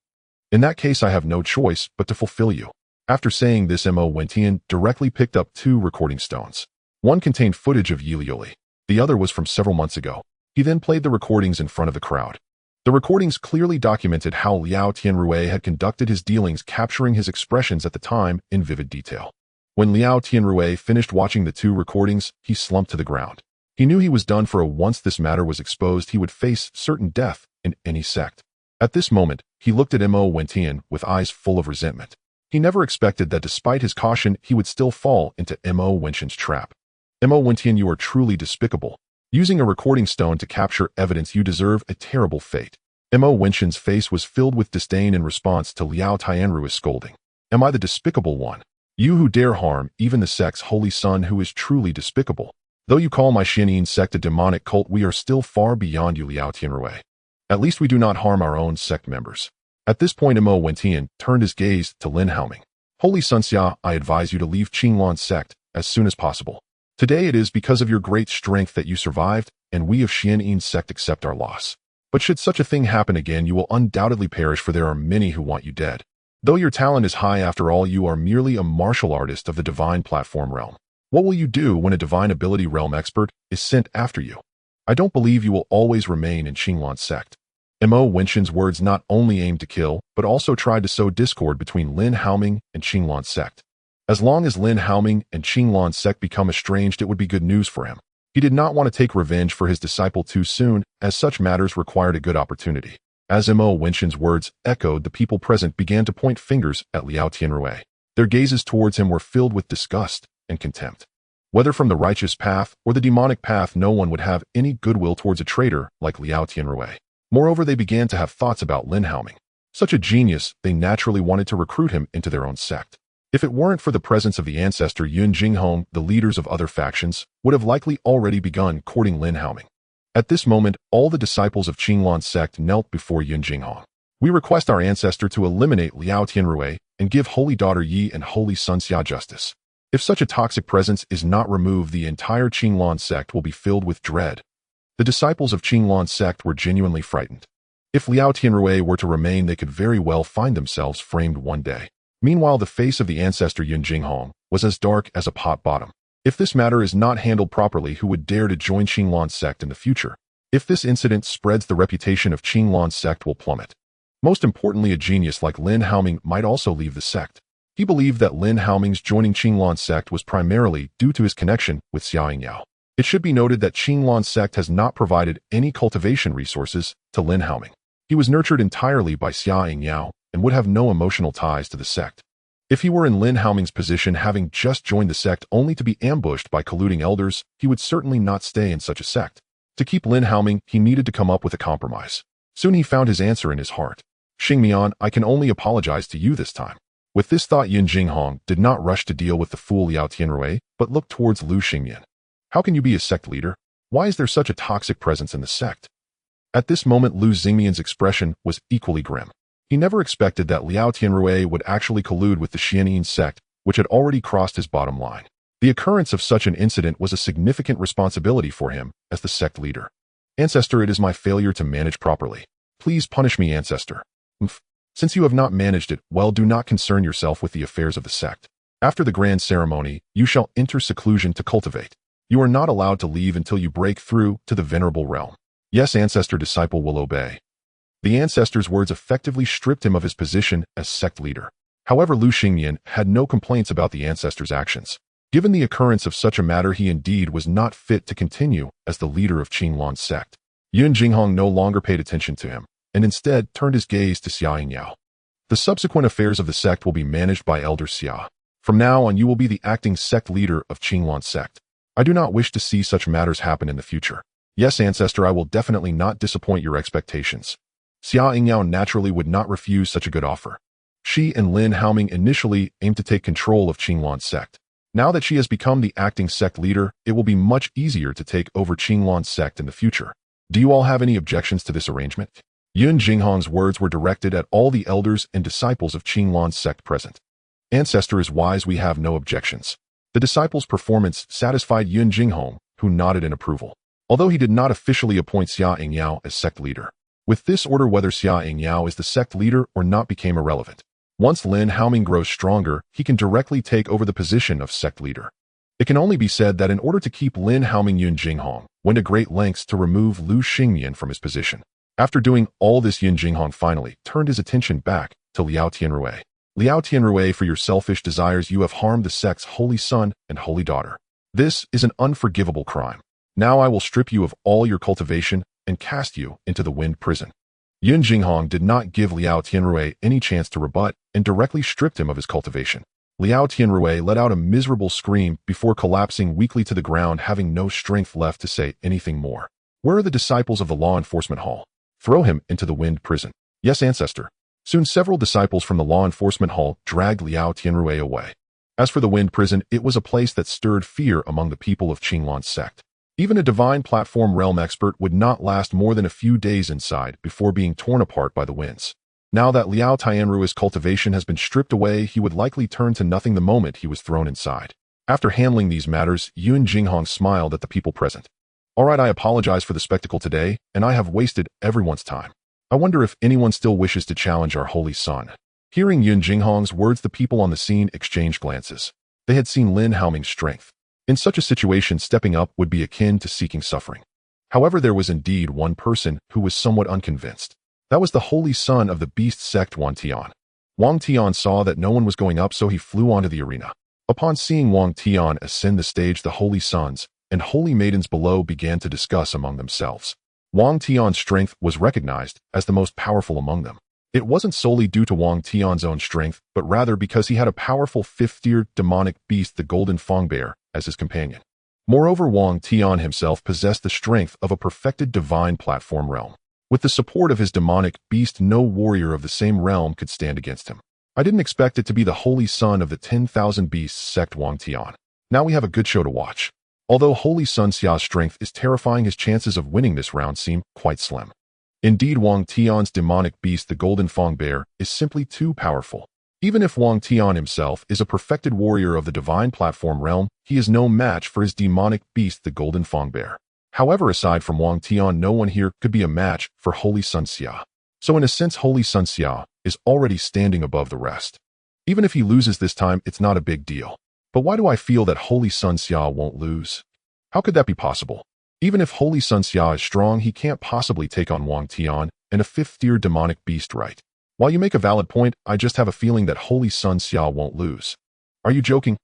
In that case, I have no choice but to fulfill you. After saying this, Mo Wentian directly picked up 2 recording stones. One contained footage of Yi Liuli. The other was from several months ago. He then played the recordings in front of the crowd. The recordings clearly documented how Liao Tianrui had conducted his dealings, capturing his expressions at the time in vivid detail. When Liao Tianrui finished watching the 2 recordings, he slumped to the ground. He knew he was done for. Once this matter was exposed, he would face certain death in any sect. At this moment, he looked at Mo Wentian with eyes full of resentment. He never expected that despite his caution, he would still fall into Mo Wenqian's trap. Mo Wenqian, you are truly despicable. Using a recording stone to capture evidence, you deserve a terrible fate. Mo Wenqian's face was filled with disdain in response to Liao Tianrui's scolding. Am I the despicable one? You who dare harm even the sect's holy son, who is truly despicable. Though you call my Xianyin sect a demonic cult, we are still far beyond you, Liao Tianrui. At least we do not harm our own sect members. At this point, Mo Wenqian turned his gaze to Lin Haoming. Holy Sun Xia, I advise you to leave Qinglan's sect as soon as possible. Today it is because of your great strength that you survived, and we of Xianyin's sect accept our loss. But should such a thing happen again, you will undoubtedly perish, for there are many who want you dead. Though your talent is high, after all, you are merely a martial artist of the divine platform realm. What will you do when a divine ability realm expert is sent after you? I don't believe you will always remain in Qinglan's sect. Mo Wenqian's words not only aimed to kill, but also tried to sow discord between Lin Haoming and Qinglan's sect. As long as Lin Haoming and Qinglan's sect become estranged, it would be good news for him. He did not want to take revenge for his disciple too soon, as such matters required a good opportunity. As Mo Wenqian's words echoed, the people present began to point fingers at Liao Tianrui. Their gazes towards him were filled with disgust and contempt. Whether from the righteous path or the demonic path, no one would have any goodwill towards a traitor like Liao Tianrui. Moreover, they began to have thoughts about Lin Haoming. Such a genius, they naturally wanted to recruit him into their own sect. If it weren't for the presence of the ancestor Yun Jinghong, the leaders of other factions would have likely already begun courting Lin Haoming. At this moment, all the disciples of Qinglan's sect knelt before Yun Jinghong. We request our ancestor to eliminate Liao Tianrui and give Holy Daughter Yi and Holy Sun Xia justice. If such a toxic presence is not removed, the entire Qinglan sect will be filled with dread. The disciples of Qinglan's sect were genuinely frightened. If Liao Tianrui were to remain, they could very well find themselves framed one day. Meanwhile, the face of the ancestor Yun Jinghong was as dark as a pot bottom. If this matter is not handled properly, who would dare to join Qinglan's sect in the future? If this incident spreads, the reputation of Qinglan's sect will plummet. Most importantly, a genius like Lin Haoming might also leave the sect. He believed that Lin Haoming's joining Qinglan's sect was primarily due to his connection with Xia Yingyao. It should be noted that Qinglan's sect has not provided any cultivation resources to Lin Haoming. He was nurtured entirely by Xia Yingyao and would have no emotional ties to the sect. If he were in Lin Haoming's position, having just joined the sect only to be ambushed by colluding elders, he would certainly not stay in such a sect. To keep Lin Haoming, he needed to come up with a compromise. Soon he found his answer in his heart. Xingmian, I can only apologize to you this time. With this thought, Yun Jinghong did not rush to deal with the fool Liao Tianrui, but looked towards Lu Xingmian. How can you be a sect leader? Why is there such a toxic presence in the sect? At this moment, Lu Xingmian's expression was equally grim. He never expected that Liao Tianrui would actually collude with the Xianyin sect, which had already crossed his bottom line. The occurrence of such an incident was a significant responsibility for him as the sect leader. Ancestor, it is my failure to manage properly. Please punish me, Ancestor. Since you have not managed it well, do not concern yourself with the affairs of the sect. After the grand ceremony, you shall enter seclusion to cultivate. You are not allowed to leave until you break through to the venerable realm. Yes, Ancestor, disciple will obey. The ancestor's words effectively stripped him of his position as sect leader. However, Lu Xingmian had no complaints about the ancestor's actions. Given the occurrence of such a matter, he indeed was not fit to continue as the leader of Qinglan's sect. Yun Jinghong no longer paid attention to him, and instead turned his gaze to Xia Yingyao. The subsequent affairs of the sect will be managed by Elder Xia. From now on, you will be the acting sect leader of Qinglan's sect. I do not wish to see such matters happen in the future. Yes, Ancestor, I will definitely not disappoint your expectations. Xia Yingyao naturally would not refuse such a good offer. She and Lin Haoming initially aimed to take control of Qinglan's sect. Now that she has become the acting sect leader, it will be much easier to take over Qinglan's sect in the future. Do you all have any objections to this arrangement? Yun Jinghong's words were directed at all the elders and disciples of Qinglan's sect present. Ancestor is wise, we have no objections. The disciples' performance satisfied Yun Jinghong, who nodded in approval. Although he did not officially appoint Xia Yingyao as sect leader. With this order, whether Xia Yingyao is the sect leader or not became irrelevant. Once Lin Haoming grows stronger, he can directly take over the position of sect leader. It can only be said that in order to keep Lin Haoming, Yun Jinghong went to great lengths to remove Lu Xingmian from his position. After doing all this, Yun Jinghong finally turned his attention back to Liao Tianrui. Liao Tianrui, for your selfish desires, you have harmed the sect's holy son and holy daughter. This is an unforgivable crime. Now I will strip you of all your cultivation and cast you into the wind prison. Yun Jinghong did not give Liao Tianrui any chance to rebut and directly stripped him of his cultivation. Liao Tianrui let out a miserable scream before collapsing weakly to the ground, having no strength left to say anything more. Where are the disciples of the law enforcement hall? Throw him into the wind prison. Yes, ancestor. Soon several disciples from the law enforcement hall dragged Liao Tianrui away. As for the wind prison, it was a place that stirred fear among the people of Qinglan's sect. Even a divine platform realm expert would not last more than a few days inside before being torn apart by the winds. Now that Liao Tianrui's cultivation has been stripped away, he would likely turn to nothing the moment he was thrown inside. After handling these matters, Yun Jinghong smiled at the people present. All right, I apologize for the spectacle today, and I have wasted everyone's time. I wonder if anyone still wishes to challenge our holy son. Hearing Yun Jinghong's words, the people on the scene exchanged glances. They had seen Lin Haoming's strength. In such a situation, stepping up would be akin to seeking suffering. However, there was indeed one person who was somewhat unconvinced. That was the holy son of the beast sect, Wang Tian. Wang Tian saw that no one was going up, so he flew onto the arena. Upon seeing Wang Tian ascend the stage, the holy sons and holy maidens below began to discuss among themselves. Wang Tian's strength was recognized as the most powerful among them. It wasn't solely due to Wang Tian's own strength, but rather because he had a powerful fifth-tier demonic beast, the Golden Fang Bear, as his companion. Moreover, Wang Tian himself possessed the strength of a perfected divine platform realm. With the support of his demonic beast, no warrior of the same realm could stand against him. I didn't expect it to be the holy son of the 10,000 beasts sect, Wang Tian. Now we have a good show to watch. Although Holy Sun Xia's strength is terrifying, his chances of winning this round seem quite slim. Indeed, Wang Tian's demonic beast, the Golden Fang Bear, is simply too powerful. Even if Wang Tian himself is a perfected warrior of the divine platform realm, he is no match for his demonic beast, the Golden Fang Bear. However, aside from Wang Tian, no one here could be a match for Holy Sun Xia. So in a sense, Holy Sun Xia is already standing above the rest. Even if he loses this time, it's not a big deal. But why do I feel that Holy Sun Xia won't lose? How could that be possible? Even if Holy Sun Xia is strong, he can't possibly take on Wang Tian and a fifth-tier demonic beast, right? While you make a valid point, I just have a feeling that Holy Sun Xia won't lose. Are you joking?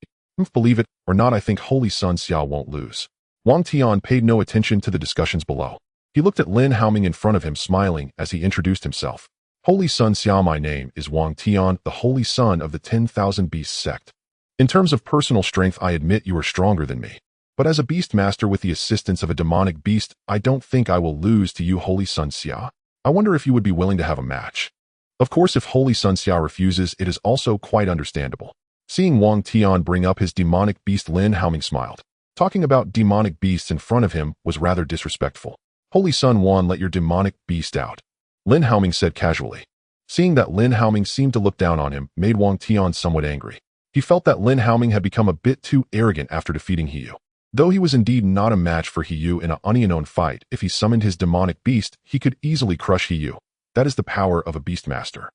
Believe it or not, I think Holy Sun Xia won't lose. Wang Tian paid no attention to the discussions below. He looked at Lin Haoming in front of him, smiling as he introduced himself. Holy Sun Xia, my name is Wang Tian, the holy son of the 10,000 Beasts sect. In terms of personal strength, I admit you are stronger than me. But as a beast master with the assistance of a demonic beast, I don't think I will lose to you, Holy Sun Xia. I wonder if you would be willing to have a match. Of course, if Holy Sun Xia refuses, it is also quite understandable. Seeing Wang Tian bring up his demonic beast, Lin Haoming smiled. Talking about demonic beasts in front of him was rather disrespectful. Holy Sun Wan, let your demonic beast out, Lin Haoming said casually. Seeing that Lin Haoming seemed to look down on him made Wang Tian somewhat angry. He felt that Lin Haoming had become a bit too arrogant after defeating He Yu. Though he was indeed not a match for He Yu in an unknown fight, if he summoned his demonic beast, he could easily crush He Yu. That is the power of a beastmaster.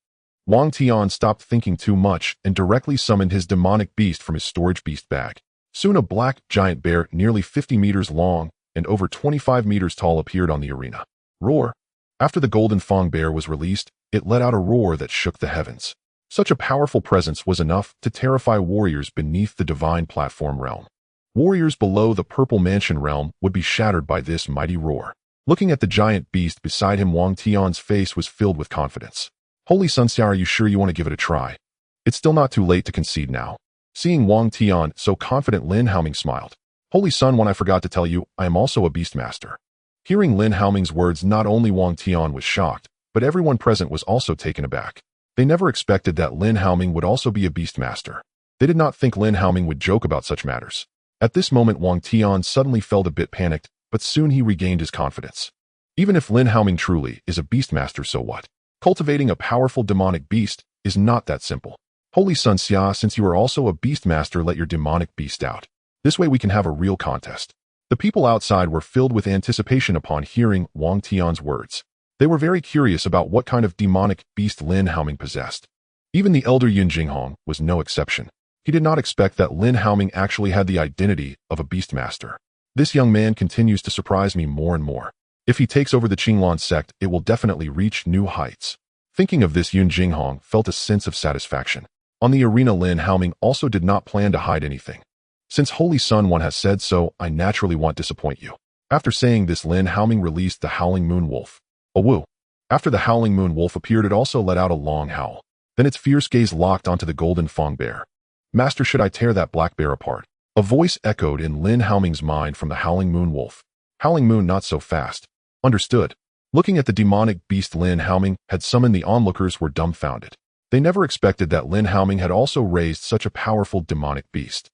Wang Tian stopped thinking too much and directly summoned his demonic beast from his storage beast bag. Soon a black giant bear nearly 50 meters long and over 25 meters tall appeared on the arena. Roar! After the Golden Fang Bear was released, it let out a roar that shook the heavens. Such a powerful presence was enough to terrify warriors beneath the divine platform realm. Warriors below the Purple Mansion realm would be shattered by this mighty roar. Looking at the giant beast beside him, Wang Tian's face was filled with confidence. Holy Sun Xia, are you sure you want to give it a try? It's still not too late to concede now. Seeing Wang Tian so confident, Lin Haoming smiled. Holy Sun Wan, I forgot to tell you, I am also a beastmaster. Hearing Lin Haoming's words, not only Wang Tian was shocked, but everyone present was also taken aback. They never expected that Lin Haoming would also be a beastmaster. They did not think Lin Haoming would joke about such matters. At this moment, Wang Tian suddenly felt a bit panicked, but soon he regained his confidence. Even if Lin Haoming truly is a beastmaster, so what? Cultivating a powerful demonic beast is not that simple. Holy Sun Xia, since you are also a beastmaster, let your demonic beast out. This way we can have a real contest. The people outside were filled with anticipation upon hearing Wang Tian's words. They were very curious about what kind of demonic beast Lin Haoming possessed. Even the elder Yun Jinghong was no exception. He did not expect that Lin Haoming actually had the identity of a beastmaster. This young man continues to surprise me more and more. If he takes over the Qinglan sect, it will definitely reach new heights. Thinking of this, Yun Jinghong felt a sense of satisfaction. On the arena, Lin Haoming also did not plan to hide anything. Since Holy Sun One has said so, I naturally won't disappoint you. After saying this, Lin Haoming released the Howling Moon Wolf. A woo. After the howling moon wolf appeared, it also let out a long howl. Then its fierce gaze locked onto the golden fang bear. "Master, should I tear that black bear apart?" A voice echoed in Lin Haoming's mind from the howling moon wolf. "Howling moon, not so fast." Understood. Looking at the demonic beast Lin Haoming had summoned, the onlookers were dumbfounded. They never expected that Lin Haoming had also raised such a powerful demonic beast.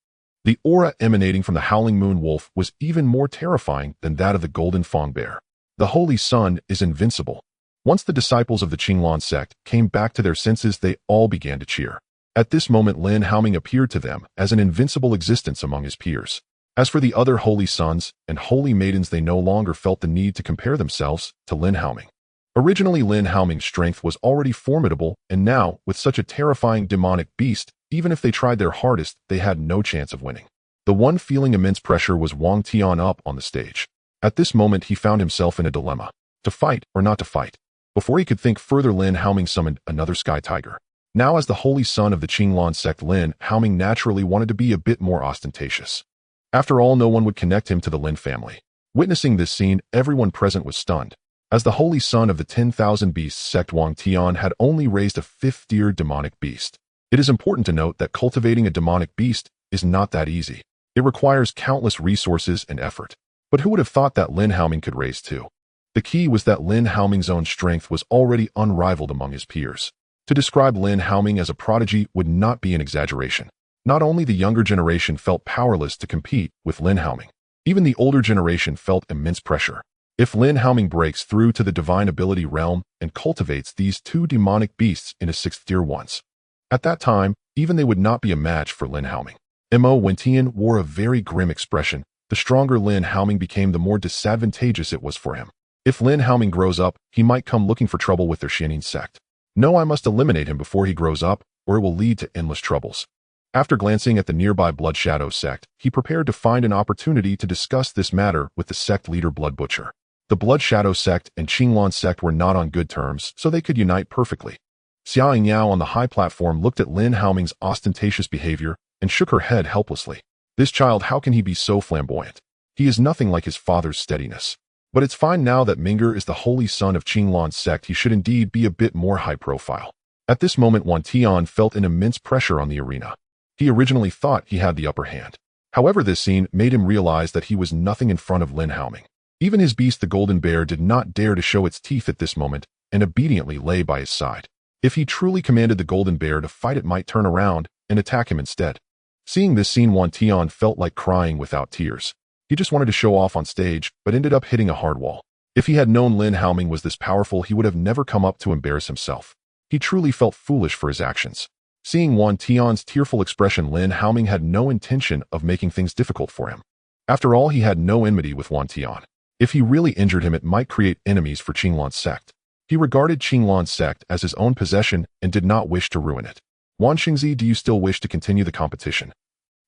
The aura emanating from the howling moon wolf was even more terrifying than that of the golden fang bear. The Holy Sun is invincible. Once the disciples of the Qinglan sect came back to their senses, they all began to cheer. At this moment, Lin Haoming appeared to them as an invincible existence among his peers. As for the other holy sons and holy maidens, they no longer felt the need to compare themselves to Lin Haoming. Originally, Lin Haoming's strength was already formidable, and now, with such a terrifying demonic beast, even if they tried their hardest, they had no chance of winning. The one feeling immense pressure was Wang Tian up on the stage. At this moment, he found himself in a dilemma: to fight or not to fight. Before he could think further, Lin Haoming summoned another sky tiger. Now, as the holy son of the Qinglan sect, Lin Haoming naturally wanted to be a bit more ostentatious. After all, no one would connect him to the Lin family. Witnessing this scene, everyone present was stunned. As the holy son of the 10,000 Beasts sect, Wang Tian had only raised a fifth-tier demonic beast. It is important to note that cultivating a demonic beast is not that easy. It requires countless resources and effort. But who would have thought that Lin Haoming could raise two? The key was that Lin Haoming's own strength was already unrivaled among his peers. To describe Lin Haoming as a prodigy would not be an exaggeration. Not only the younger generation felt powerless to compete with Lin Haoming, even the older generation felt immense pressure. If Lin Haoming breaks through to the divine ability realm and cultivates these two demonic beasts in a sixth tier once, at that time, even they would not be a match for Lin Haoming. Mo Wentian wore a very grim expression. The stronger Lin Haoming became, the more disadvantageous it was for him. If Lin Haoming grows up, he might come looking for trouble with their Xianin sect. No, I must eliminate him before he grows up, or it will lead to endless troubles. After glancing at the nearby Blood Shadow sect, he prepared to find an opportunity to discuss this matter with the sect leader Blood Butcher. The Blood Shadow sect and Qinglan sect were not on good terms, so they could unite perfectly. Xia Yingyao on the high platform looked at Lin Haoming's ostentatious behavior and shook her head helplessly. This child, how can he be so flamboyant? He is nothing like his father's steadiness. But it's fine now that Minger is the holy son of Qinglan sect. He should indeed be a bit more high profile. At this moment, Wang Tian felt an immense pressure on the arena. He originally thought he had the upper hand. However, this scene made him realize that he was nothing in front of Lin Haoming. Even his beast, the golden bear, did not dare to show its teeth at this moment and obediently lay by his side. If he truly commanded the golden bear to fight, it might turn around and attack him instead. Seeing this scene, Wang Tian felt like crying without tears. He just wanted to show off on stage, but ended up hitting a hard wall. If he had known Lin Haoming was this powerful, he would have never come up to embarrass himself. He truly felt foolish for his actions. Seeing Wang Tian's tearful expression, Lin Haoming had no intention of making things difficult for him. After all, he had no enmity with Wang Tian. If he really injured him, it might create enemies for Qinglan sect. He regarded Qinglan sect as his own possession and did not wish to ruin it. "Wan Xingzi, do you still wish to continue the competition?"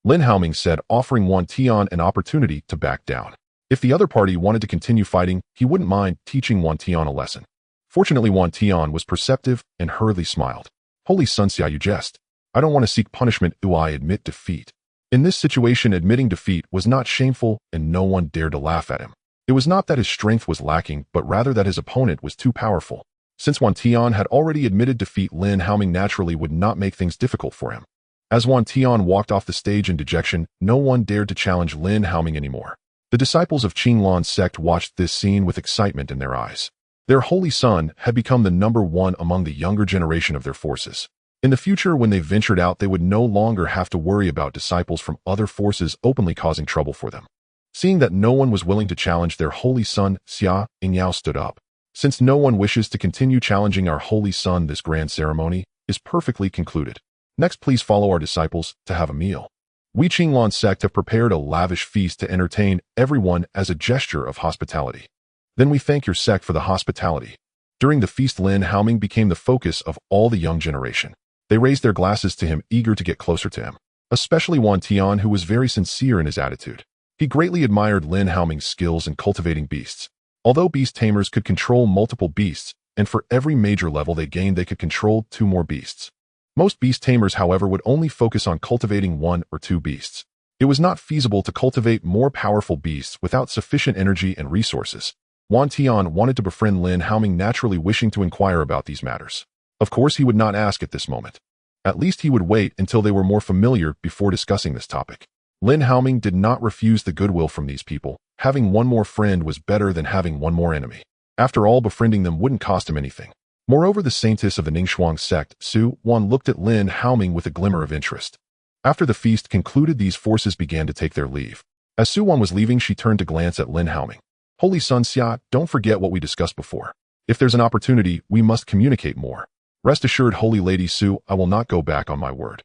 Lin Haoming said, offering Wang Tian an opportunity to back down. If the other party wanted to continue fighting, he wouldn't mind teaching Wang Tian a lesson. Fortunately, Wang Tian was perceptive and hurriedly smiled. "Holy Sun Xia, you jest. I don't want to seek punishment. I admit defeat." In this situation, admitting defeat was not shameful, and no one dared to laugh at him. It was not that his strength was lacking, but rather that his opponent was too powerful. Since Wang Tian had already admitted defeat, Lin Haoming naturally would not make things difficult for him. As Wang Tian walked off the stage in dejection, no one dared to challenge Lin Haoming anymore. The disciples of Qinglan sect watched this scene with excitement in their eyes. Their holy son had become the number one among the younger generation of their forces. In the future, when they ventured out, they would no longer have to worry about disciples from other forces openly causing trouble for them. Seeing that no one was willing to challenge their holy son, Xia Yingyao stood up. "Since no one wishes to continue challenging our holy son, this grand ceremony is perfectly concluded. Next, please follow our disciples to have a meal." We Qinglan sect have prepared a lavish feast to entertain everyone as a gesture of hospitality. Then we thank your sect for the hospitality. During the feast, Lin Haoming became the focus of all the young generation. They raised their glasses to him, eager to get closer to him. Especially Wang Tian, who was very sincere in his attitude. He greatly admired Lin Haoming's skills in cultivating beasts. Although beast tamers could control multiple beasts, and for every major level they gained, they could control 2 more beasts. Most beast tamers, however, would only focus on cultivating 1 or 2 beasts. It was not feasible to cultivate more powerful beasts without sufficient energy and resources. Wan Tian wanted to befriend Lin Haoming, naturally wishing to inquire about these matters. Of course, he would not ask at this moment. At least he would wait until they were more familiar before discussing this topic. Lin Haoming did not refuse the goodwill from these people. Having one more friend was better than having one more enemy. After all, befriending them wouldn't cost him anything. Moreover, the saintess of the Ningxuang sect, Su Wan, looked at Lin Haoming with a glimmer of interest. After the feast concluded, these forces began to take their leave. As Su Wan was leaving, she turned to glance at Lin Haoming. Holy Sun Xia, don't forget what we discussed before. If there's an opportunity, we must communicate more. Rest assured, Holy Lady Su, I will not go back on my word.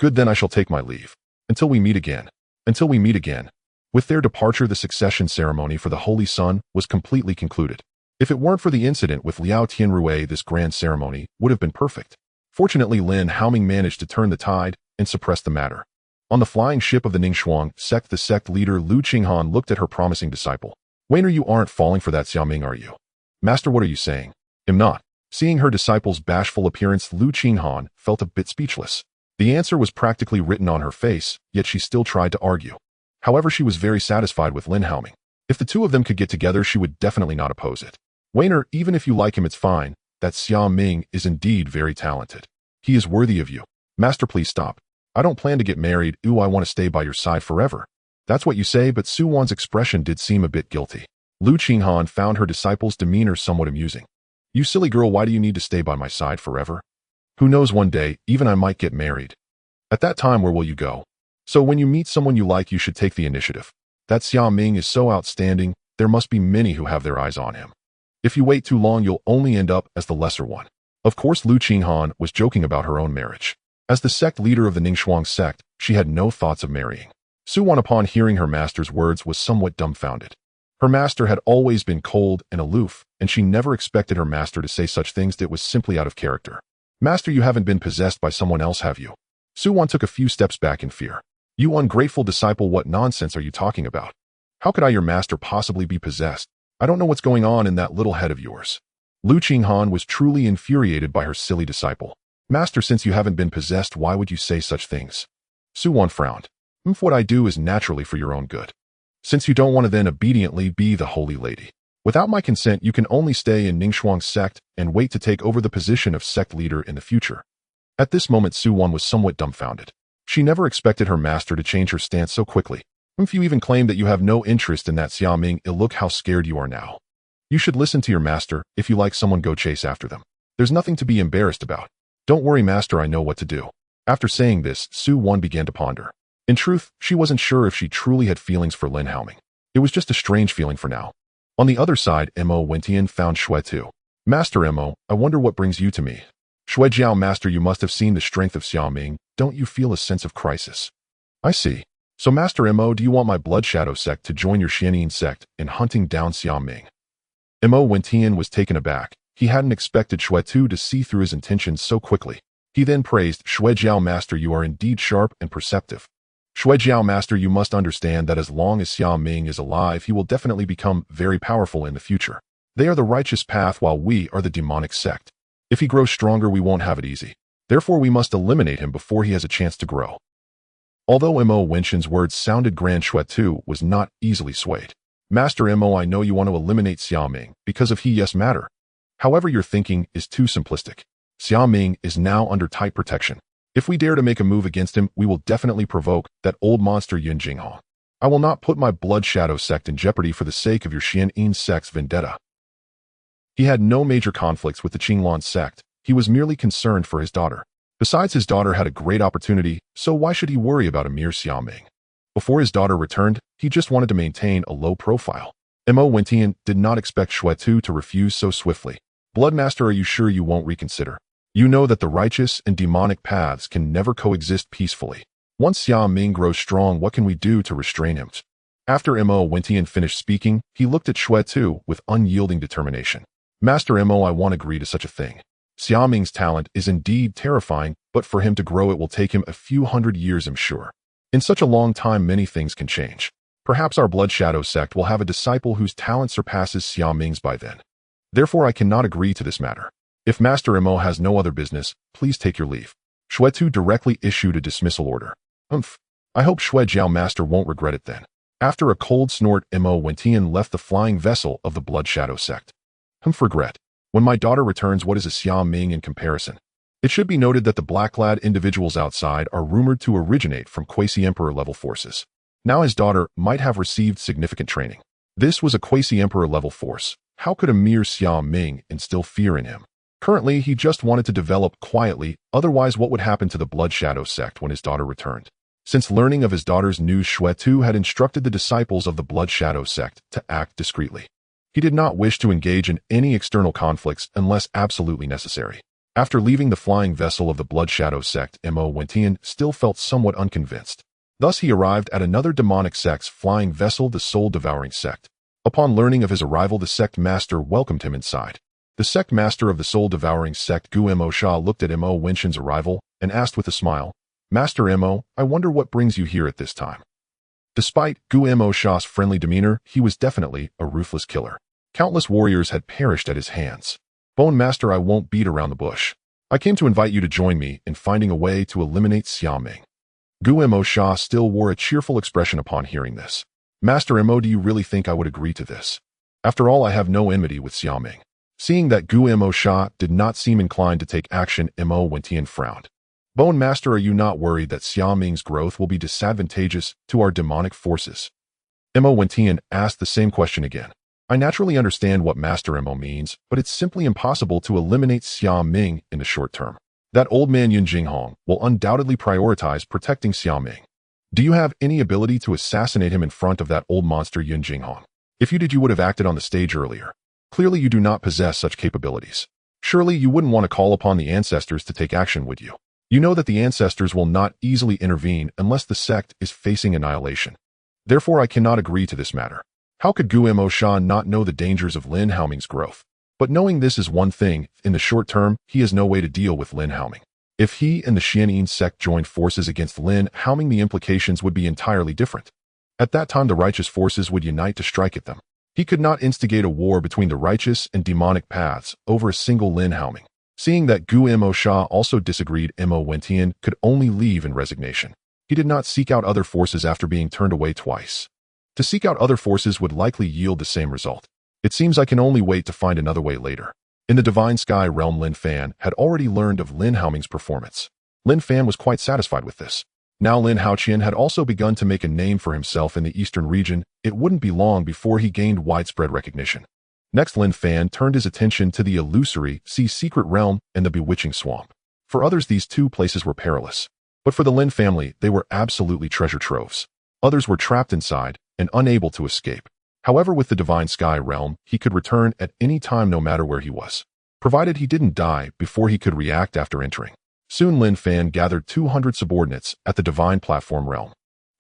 Good, then I shall take my leave. Until we meet again. Until we meet again. With their departure, the succession ceremony for the Holy Sun was completely concluded. If it weren't for the incident with Liao Tianrui, this grand ceremony would have been perfect. Fortunately, Lin Haoming managed to turn the tide and suppress the matter. On the flying ship of the Ningxuang sect, the sect leader Lu Qinghan looked at her promising disciple. Wainer, you aren't falling for that Xiaoming, are you? Master, what are you saying? I'm not. Seeing her disciple's bashful appearance, Lu Qinghan felt a bit speechless. The answer was practically written on her face, yet she still tried to argue. However, she was very satisfied with Lin Haoming. If the two of them could get together, she would definitely not oppose it. Wainer, even if you like him, it's fine. That Xiaoming is indeed very talented. He is worthy of you. Master, please stop. I don't plan to get married. Ooh, I want to stay by your side forever. That's what you say, but Su Wan's expression did seem a bit guilty. Lu Qinghan found her disciple's demeanor somewhat amusing. You silly girl, why do you need to stay by my side forever? Who knows, one day, even I might get married. At that time, where will you go? So when you meet someone you like, you should take the initiative. That Xiaoming is so outstanding, there must be many who have their eyes on him. If you wait too long, you'll only end up as the lesser one. Of course, Lu Qinghan was joking about her own marriage. As the sect leader of the Ningxuang sect, she had no thoughts of marrying. Su Wan, upon hearing her master's words, was somewhat dumbfounded. Her master had always been cold and aloof, and she never expected her master to say such things. That was simply out of character. Master, you haven't been possessed by someone else, have you? Su Wan took a few steps back in fear. You ungrateful disciple, what nonsense are you talking about? How could I, your master, possibly be possessed? I don't know what's going on in that little head of yours. Lu Qinghan was truly infuriated by her silly disciple. Master, since you haven't been possessed, why would you say such things? Su Wan frowned. What I do is naturally for your own good. Since you don't want to, then obediently be the holy lady. Without my consent, you can only stay in Ningxuang sect and wait to take over the position of sect leader in the future. At this moment, Su Wan was somewhat dumbfounded. She never expected her master to change her stance so quickly. If you even claim that you have no interest in that Xiaoming, look how scared you are now. You should listen to your master. If you like someone, go chase after them. There's nothing to be embarrassed about. Don't worry, master, I know what to do. After saying this, Su Wan began to ponder. In truth, she wasn't sure if she truly had feelings for Lin Haoming. It was just a strange feeling for now. On the other side, Mo Wentian found Shui Tu. Master Mo, I wonder what brings you to me. Shui Jiao, master, you must have seen the strength of Xiaoming. Don't you feel a sense of crisis? I see. So Master Mo, do you want my Blood Shadow sect to join your Xianyin sect in hunting down Xiaoming? Mo Wentian was taken aback. He hadn't expected Shui Tu to see through his intentions so quickly. He then praised Shui Jiao, master, you are indeed sharp and perceptive. Shui Jiao, master, you must understand that as long as Xiaoming is alive, he will definitely become very powerful in the future. They are the righteous path while we are the demonic sect. If he grows stronger, we won't have it easy. Therefore, we must eliminate him before he has a chance to grow. Although Mo Wentian's words sounded grand, Shui Tu was not easily swayed. Master Mo, I know you want to eliminate Xiaoming because of he, yes, matter. However, your thinking is too simplistic. Xiaoming is now under tight protection. If we dare to make a move against him, we will definitely provoke that old monster Yin Jinghong. I will not put my Blood Shadow sect in jeopardy for the sake of your Xianyin sect's vendetta. He had no major conflicts with the Qinglan sect. He was merely concerned for his daughter. Besides, his daughter had a great opportunity, so why should he worry about a mere Xiaoming? Before his daughter returned, he just wanted to maintain a low profile. Mo Wentian did not expect Shui Tu to refuse so swiftly. Bloodmaster, are you sure you won't reconsider? You know that the righteous and demonic paths can never coexist peacefully. Once Xiaoming grows strong, what can we do to restrain him? After Mo Wentian finished speaking, he looked at Shui Tu with unyielding determination. Master Mo, I won't agree to such a thing. Xiaoming's talent is indeed terrifying, but for him to grow it will take him a few hundred years, I'm sure. In such a long time, many things can change. Perhaps our Blood Shadow sect will have a disciple whose talent surpasses Xiaoming's by then. Therefore, I cannot agree to this matter. If Master Mo has no other business, please take your leave. Shui Tu directly issued a dismissal order. I hope Shui Jiao, master, won't regret it then. After a cold snort, Mo Wentian left the flying vessel of the Blood Shadow sect. Regret. When my daughter returns, what is a Xia Ming in comparison? It should be noted that the black-clad individuals outside are rumored to originate from quasi-emperor level forces. Now his daughter might have received significant training. This was a quasi-emperor level force. How could a mere Xia Ming instill fear in him? Currently, he just wanted to develop quietly, otherwise what would happen to the Blood Shadow sect when his daughter returned? Since learning of his daughter's news, Xue Tu had instructed the disciples of the Blood Shadow sect to act discreetly. He did not wish to engage in any external conflicts unless absolutely necessary. After leaving the flying vessel of the Blood Shadow sect, Mo Wentian still felt somewhat unconvinced. Thus he arrived at another demonic sect's flying vessel, the Soul-Devouring sect. Upon learning of his arrival, the sect master welcomed him inside. The sect master of the Soul-Devouring sect, Gu Mo Sha, looked at Mo Wentian's arrival and asked with a smile, "Master Mo, I wonder what brings you here at this time." Despite Gu Mo Sha's friendly demeanor, he was definitely a ruthless killer. Countless warriors had perished at his hands. "Bone Master, I won't beat around the bush. I came to invite you to join me in finding a way to eliminate Xia Ming." Gu Mo Sha still wore a cheerful expression upon hearing this. "Master Mo, do you really think I would agree to this? After all, I have no enmity with Xia Ming." Seeing that Gu Mo Sha did not seem inclined to take action, Mo Wentian frowned. "Bone Master, are you not worried that Xia Ming's growth will be disadvantageous to our demonic forces?" Mo Wentian asked the same question again. "I naturally understand what Master Mo means, but it's simply impossible to eliminate Xia Ming in the short term. That old man Yun Jinghong will undoubtedly prioritize protecting Xia Ming. Do you have any ability to assassinate him in front of that old monster Yun Jinghong? If you did, you would have acted on the stage earlier. Clearly you do not possess such capabilities. Surely you wouldn't want to call upon the ancestors to take action, would you? You know that the ancestors will not easily intervene unless the sect is facing annihilation. Therefore I cannot agree to this matter." How could Gu Mo Sha not know the dangers of Lin Haoming's growth? But knowing this is one thing, in the short term, he has no way to deal with Lin Haoming. If he and the Xianyin sect joined forces against Lin Haoming, the implications would be entirely different. At that time, the righteous forces would unite to strike at them. He could not instigate a war between the righteous and demonic paths over a single Lin Haoming. Seeing that Gu Mo Sha also disagreed, Mo Wentian could only leave in resignation. He did not seek out other forces after being turned away twice. To seek out other forces would likely yield the same result. It seems I can only wait to find another way later. In the Divine Sky realm, Lin Fan had already learned of Lin Haoming's performance. Lin Fan was quite satisfied with this. Now Lin Haoqian had also begun to make a name for himself in the eastern region. It wouldn't be long before he gained widespread recognition. Next, Lin Fan turned his attention to the illusory secret realm and the bewitching swamp. For others, these two places were perilous. But for the Lin family, they were absolutely treasure troves. Others were trapped inside and unable to escape. However, with the Divine Sky realm, he could return at any time no matter where he was, provided he didn't die before he could react after entering. Soon Lin Fan gathered 200 subordinates at the Divine Platform realm.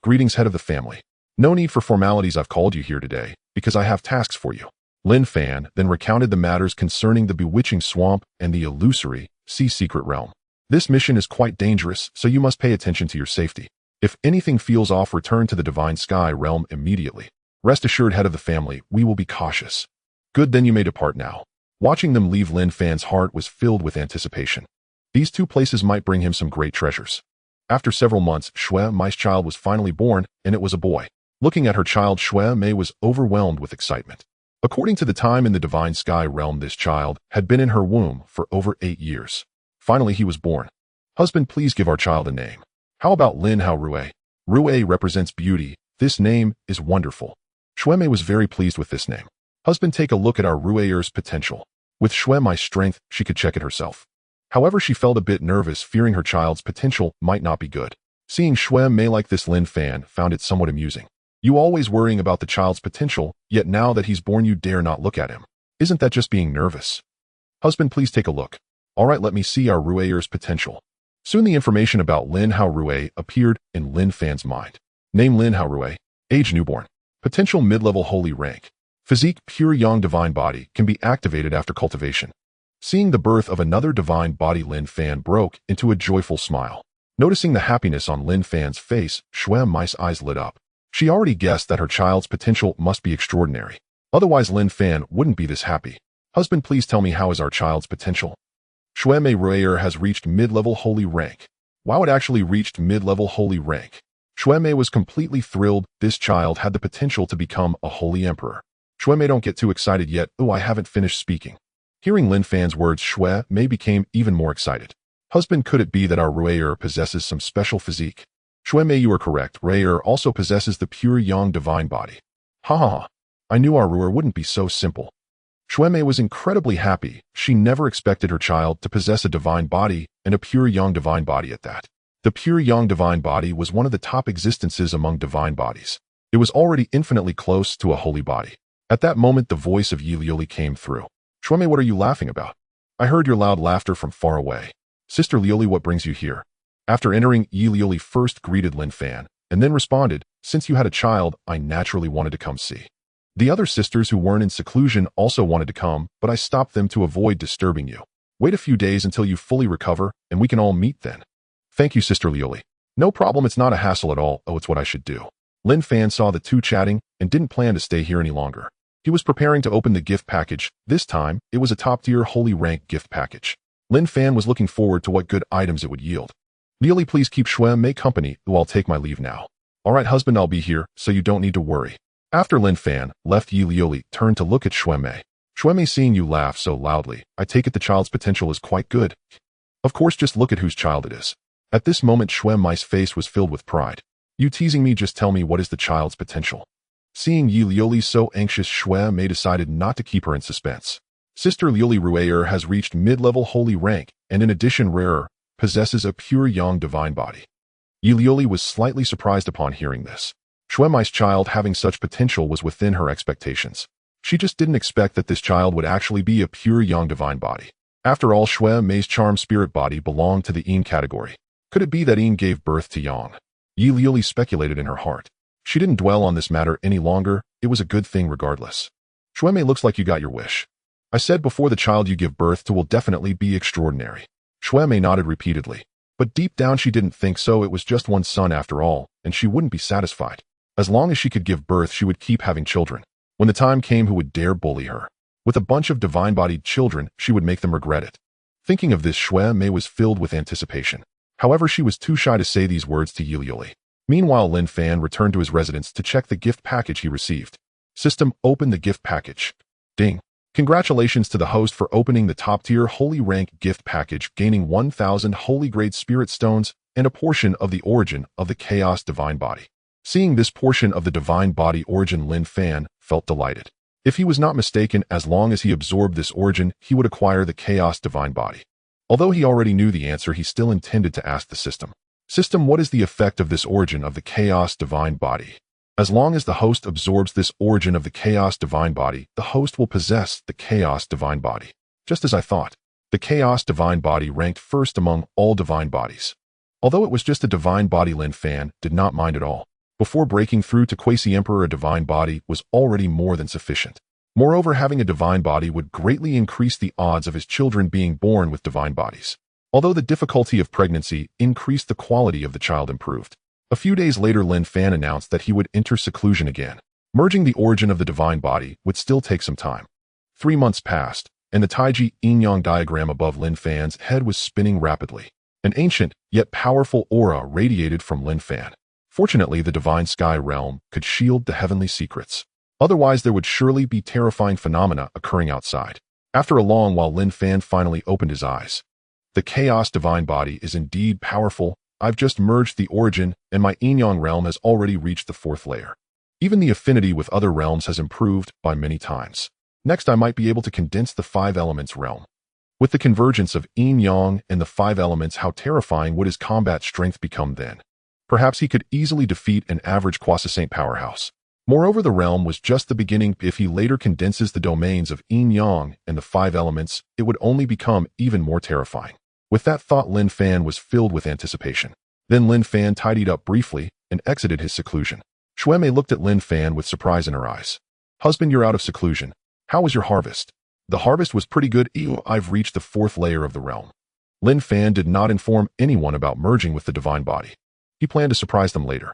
"Greetings, head of the family. No need for formalities, I've called you here today because I have tasks for you." Lin Fan then recounted the matters concerning the bewitching swamp and the illusory secret realm. "This mission is quite dangerous, so you must pay attention to your safety. If anything feels off, return to the Divine Sky realm immediately. Rest assured, head of the family, we will be cautious." "Good, then you may depart now." Watching them leave, Lin Fan's heart was filled with anticipation. These two places might bring him some great treasures. After several months, Xue Mei's child was finally born, and it was a boy. Looking at her child, Xue Mei was overwhelmed with excitement. According to the time in the Divine Sky realm, this child had been in her womb for over 8 years. Finally, he was born. "Husband, please give our child a name. How about Lin Hao Rui? Rui represents beauty. This name is wonderful." Xue Mei was very pleased with this name. "Husband, take a look at our Rui's potential. With Xue Mei's strength, she could check it herself." However, she felt a bit nervous, fearing her child's potential might not be good. Seeing Xue Mei like this, Lin Fan found it somewhat amusing. "You always worrying about the child's potential, yet now that he's born you dare not look at him. Isn't that just being nervous?" "Husband, please take a look." "All right, let me see our Rui's potential." Soon the information about Lin Hao Rui appeared in Lin Fan's mind. Name Lin Hao Rui. Age newborn. Potential mid-level holy rank. Physique pure yang divine body, can be activated after cultivation. Seeing the birth of another divine body, Lin Fan broke into a joyful smile. Noticing the happiness on Lin Fan's face, Xue Mei's eyes lit up. She already guessed that her child's potential must be extraordinary. Otherwise Lin Fan wouldn't be this happy. "Husband, please tell me, how is our child's potential?" "Xue Mei Ruier has reached mid-level holy rank." Wow, it actually reached mid-level holy rank. Shui was completely thrilled. This child had the potential to become a holy emperor. Shui, don't get too excited yet. Oh, I haven't finished speaking. Hearing Lin Fan's words, Shui became even more excited. Husband, could it be that our Ruier possesses some special physique? Shui, you are correct. Ruier also possesses the pure yang divine body. Ha ha ha. I knew our Ruier wouldn't be so simple. Shui was incredibly happy. She never expected her child to possess a divine body and a pure yang divine body at that. The pure yang divine body was one of the top existences among divine bodies. It was already infinitely close to a holy body. At that moment, the voice of Yi Liuli came through. Shui, what are you laughing about? I heard your loud laughter from far away. Sister Liuli, what brings you here? After entering, Yi Liuli first greeted Lin Fan, and then responded, since you had a child, I naturally wanted to come see. The other sisters who weren't in seclusion also wanted to come, but I stopped them to avoid disturbing you. Wait a few days until you fully recover, and we can all meet then. Thank you, Sister Liuli. No problem, it's not a hassle at all. Oh, it's what I should do. Lin Fan saw the two chatting and didn't plan to stay here any longer. He was preparing to open the gift package. This time, it was a top-tier holy rank gift package. Lin Fan was looking forward to what good items it would yield. Liuli, please keep Shui company, or I'll take my leave now. All right, husband, I'll be here, so you don't need to worry. After Lin Fan left, Yi Liuli turned to look at Shui. Shui, seeing you laugh so loudly, I take it the child's potential is quite good. Of course, just look at whose child it is. At this moment, Shui face was filled with pride. You teasing me? Just tell me, what is the child's potential? Seeing Yi Liuli so anxious, Shui decided not to keep her in suspense. Sister Liuli Ruier has reached mid-level holy rank, and in addition, rarer, possesses a pure yang divine body. Yi Liuli was slightly surprised upon hearing this. Shui's child having such potential was within her expectations. She just didn't expect that this child would actually be a pure yang divine body. After all, Shui's charm spirit body belonged to the Yin category. Could it be that Yin gave birth to Yang? Yi Liuli speculated in her heart. She didn't dwell on this matter any longer. It was a good thing regardless. Shui, looks like you got your wish. I said before, the child you give birth to will definitely be extraordinary. Shui nodded repeatedly. But deep down she didn't think so. It was just one son after all, and she wouldn't be satisfied. As long as she could give birth, she would keep having children. When the time came, who would dare bully her? With a bunch of divine-bodied children, she would make them regret it. Thinking of this, Shui was filled with anticipation. However, she was too shy to say these words to Yi Liuli. Meanwhile, Lin Fan returned to his residence to check the gift package he received. System, open the gift package. Ding. Congratulations to the host for opening the top-tier holy rank gift package, gaining 1,000 holy grade spirit stones and a portion of the origin of the chaos divine body. Seeing this portion of the divine body origin, Lin Fan felt delighted. If he was not mistaken, as long as he absorbed this origin, he would acquire the chaos divine body. Although he already knew the answer, he still intended to ask the system. System, what is the effect of this origin of the chaos divine body? As long as the host absorbs this origin of the chaos divine body, the host will possess the chaos divine body. Just as I thought. The chaos divine body ranked first among all divine bodies. Although it was just a divine body, Lin Fan did not mind at all. Before breaking through to Quasi-Emperor, a divine body was already more than sufficient. Moreover, having a divine body would greatly increase the odds of his children being born with divine bodies. Although the difficulty of pregnancy increased, the quality of the child improved. A few days later, Lin Fan announced that he would enter seclusion again. Merging the origin of the divine body would still take some time. 3 months passed, and the Taiji yin-yang diagram above Lin Fan's head was spinning rapidly. An ancient, yet powerful aura radiated from Lin Fan. Fortunately, the divine sky realm could shield the heavenly secrets. Otherwise, there would surely be terrifying phenomena occurring outside. After a long while, Lin Fan finally opened his eyes. The chaos divine body is indeed powerful. I've just merged the origin, and my yin-yang realm has already reached the 4th layer. Even the affinity with other realms has improved by many times. Next, I might be able to condense the 5 elements realm. With the convergence of yin-yang and the 5 elements, how terrifying would his combat strength become then? Perhaps he could easily defeat an average Quasi-Saint powerhouse. Moreover, the realm was just the beginning. If he later condenses the domains of yin-yang and the 5 elements, it would only become even more terrifying. With that thought, Lin Fan was filled with anticipation. Then Lin Fan tidied up briefly and exited his seclusion. Shui looked at Lin Fan with surprise in her eyes. Husband, you're out of seclusion. How was your harvest? The harvest was pretty good. I've reached the 4th layer of the realm. Lin Fan did not inform anyone about merging with the divine body. He planned to surprise them later.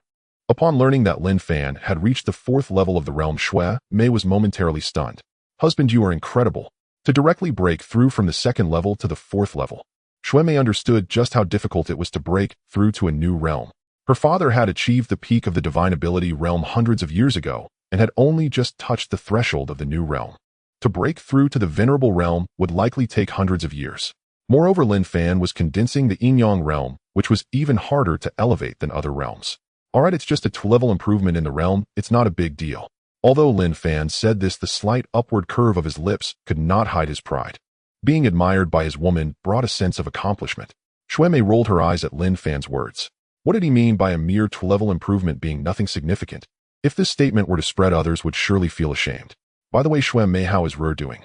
Upon learning that Lin Fan had reached the 4th level of the realm, Shui was momentarily stunned. Husband, you are incredible. To directly break through from the 2nd level to the 4th level. Shui understood just how difficult it was to break through to a new realm. Her father had achieved the peak of the divine ability realm hundreds of years ago and had only just touched the threshold of the new realm. To break through to the venerable realm would likely take hundreds of years. Moreover, Lin Fan was condensing the yin-yang realm, which was even harder to elevate than other realms. Alright, it's just a 2-level improvement in the realm, it's not a big deal. Although Lin Fan said this, the slight upward curve of his lips could not hide his pride. Being admired by his woman brought a sense of accomplishment. Xuemei rolled her eyes at Lin Fan's words. What did he mean by a mere 2-level improvement being nothing significant? If this statement were to spread, others would surely feel ashamed. By the way, Xuemei, how is Ru doing?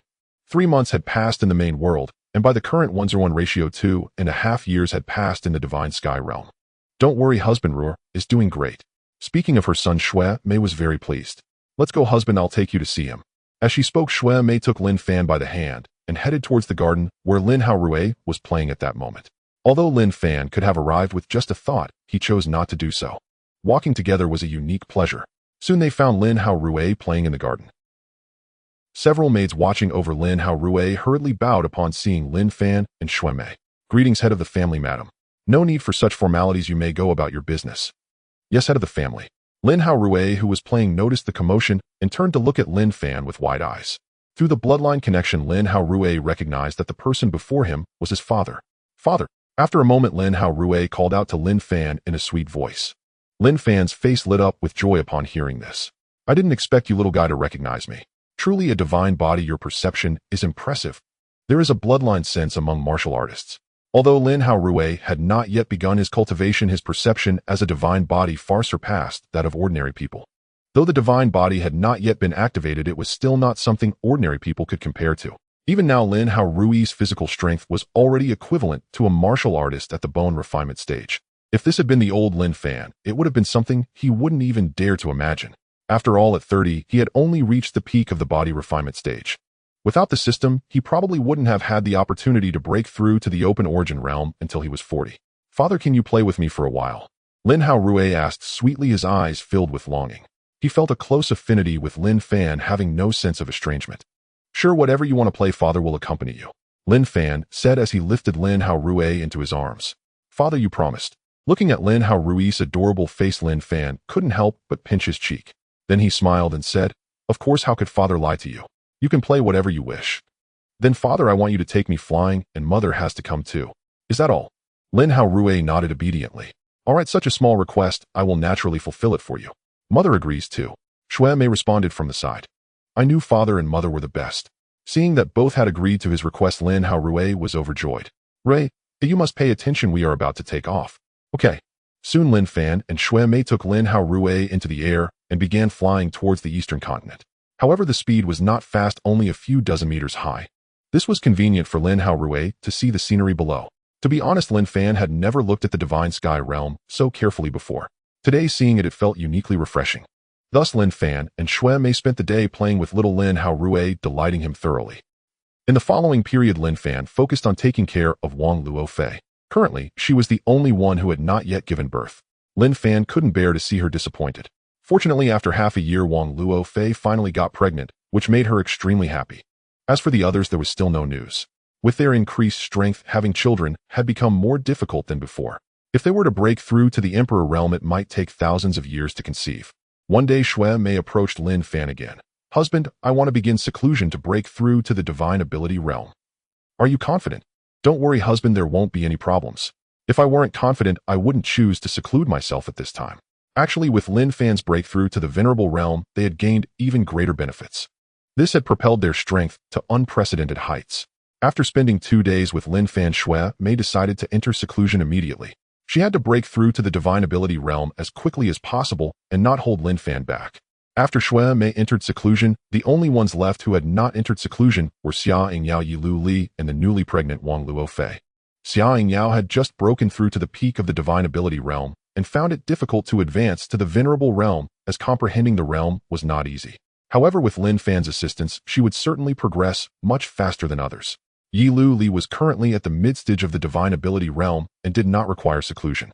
3 months had passed in the main world, and by the current 1:1 ratio 2.5 years had passed in the divine sky realm. Don't worry, husband, Ru is doing great. Speaking of her son, Xuemei was very pleased. Let's go, husband, I'll take you to see him. As she spoke, Xuemei took Lin Fan by the hand and headed towards the garden where Lin Rui was playing at that moment. Although Lin Fan could have arrived with just a thought, he chose not to do so. Walking together was a unique pleasure. Soon they found Lin Rui playing in the garden. Several maids watching over Lin Rui hurriedly bowed upon seeing Lin Fan and Xuemei. Greetings, head of the family, madam. No need for such formalities, you may go about your business. Yes, head of the family. Lin Rui, who was playing, noticed the commotion and turned to look at Lin Fan with wide eyes. Through the bloodline connection, Lin Rui recognized that the person before him was his father. Father. After a moment, Lin Rui called out to Lin Fan in a sweet voice. Lin Fan's face lit up with joy upon hearing this. I didn't expect you little guy to recognize me. Truly a divine body, your perception is impressive. There is a bloodline sense among martial artists. Although Lin Rui had not yet begun his cultivation, his perception as a divine body far surpassed that of ordinary people. Though the divine body had not yet been activated, it was still not something ordinary people could compare to. Even now, Lin Rui's physical strength was already equivalent to a martial artist at the bone refinement stage. If this had been the old Lin Fan, it would have been something he wouldn't even dare to imagine. After all, at 30, he had only reached the peak of the body refinement stage. Without the system, he probably wouldn't have had the opportunity to break through to the open origin realm until he was 40. Father, can you play with me for a while? Lin Rui asked sweetly, his eyes filled with longing. He felt a close affinity with Lin Fan, having no sense of estrangement. Sure, whatever you want to play, Father will accompany you. Lin Fan said as he lifted Lin Rui into his arms. Father, you promised. Looking at Lin Rui's adorable face, Lin Fan couldn't help but pinch his cheek. Then he smiled and said, Of course, how could Father lie to you? You can play whatever you wish. Then, Father, I want you to take me flying, and Mother has to come too. Is that all? Lin Rui nodded obediently. All right, such a small request, I will naturally fulfill it for you. Mother agrees too. Xuemei responded from the side. I knew Father and Mother were the best. Seeing that both had agreed to his request, Lin Rui was overjoyed. Ray, you must pay attention, we are about to take off. Okay. Soon Lin Fan and Xuemei took Lin Rui into the air and began flying towards the eastern continent. However, the speed was not fast, only a few dozen meters high. This was convenient for Lin Rui to see the scenery below. To be honest, Lin Fan had never looked at the divine sky realm so carefully before. Today, seeing it felt uniquely refreshing. Thus, Lin Fan and Xuemei spent the day playing with little Lin Rui, delighting him thoroughly. In the following period, Lin Fan focused on taking care of Wang Luofei. Currently, she was the only one who had not yet given birth. Lin Fan couldn't bear to see her disappointed. Fortunately, after half a year, Wang Luofei finally got pregnant, which made her extremely happy. As for the others, there was still no news. With their increased strength, having children had become more difficult than before. If they were to break through to the Emperor realm, it might take thousands of years to conceive. One day, Xuemei approached Lin Fan again. Husband, I want to begin seclusion to break through to the divine ability realm. Are you confident? Don't worry, husband, there won't be any problems. If I weren't confident, I wouldn't choose to seclude myself at this time. Actually, with Lin Fan's breakthrough to the venerable realm, they had gained even greater benefits. This had propelled their strength to unprecedented heights. After spending 2 days with Lin Fan, Xuemei decided to enter seclusion immediately. She had to break through to the divine ability realm as quickly as possible and not hold Lin Fan back. After Xuemei entered seclusion, the only ones left who had not entered seclusion were Xia Yingyao, Yilu Li, and the newly pregnant Wang Luofei. Xia Yingyao had just broken through to the peak of the divine ability realm and found it difficult to advance to the venerable realm, as comprehending the realm was not easy. However, with Lin Fan's assistance, she would certainly progress much faster than others. Yilu Li was currently at the mid-stage of the divine ability realm and did not require seclusion.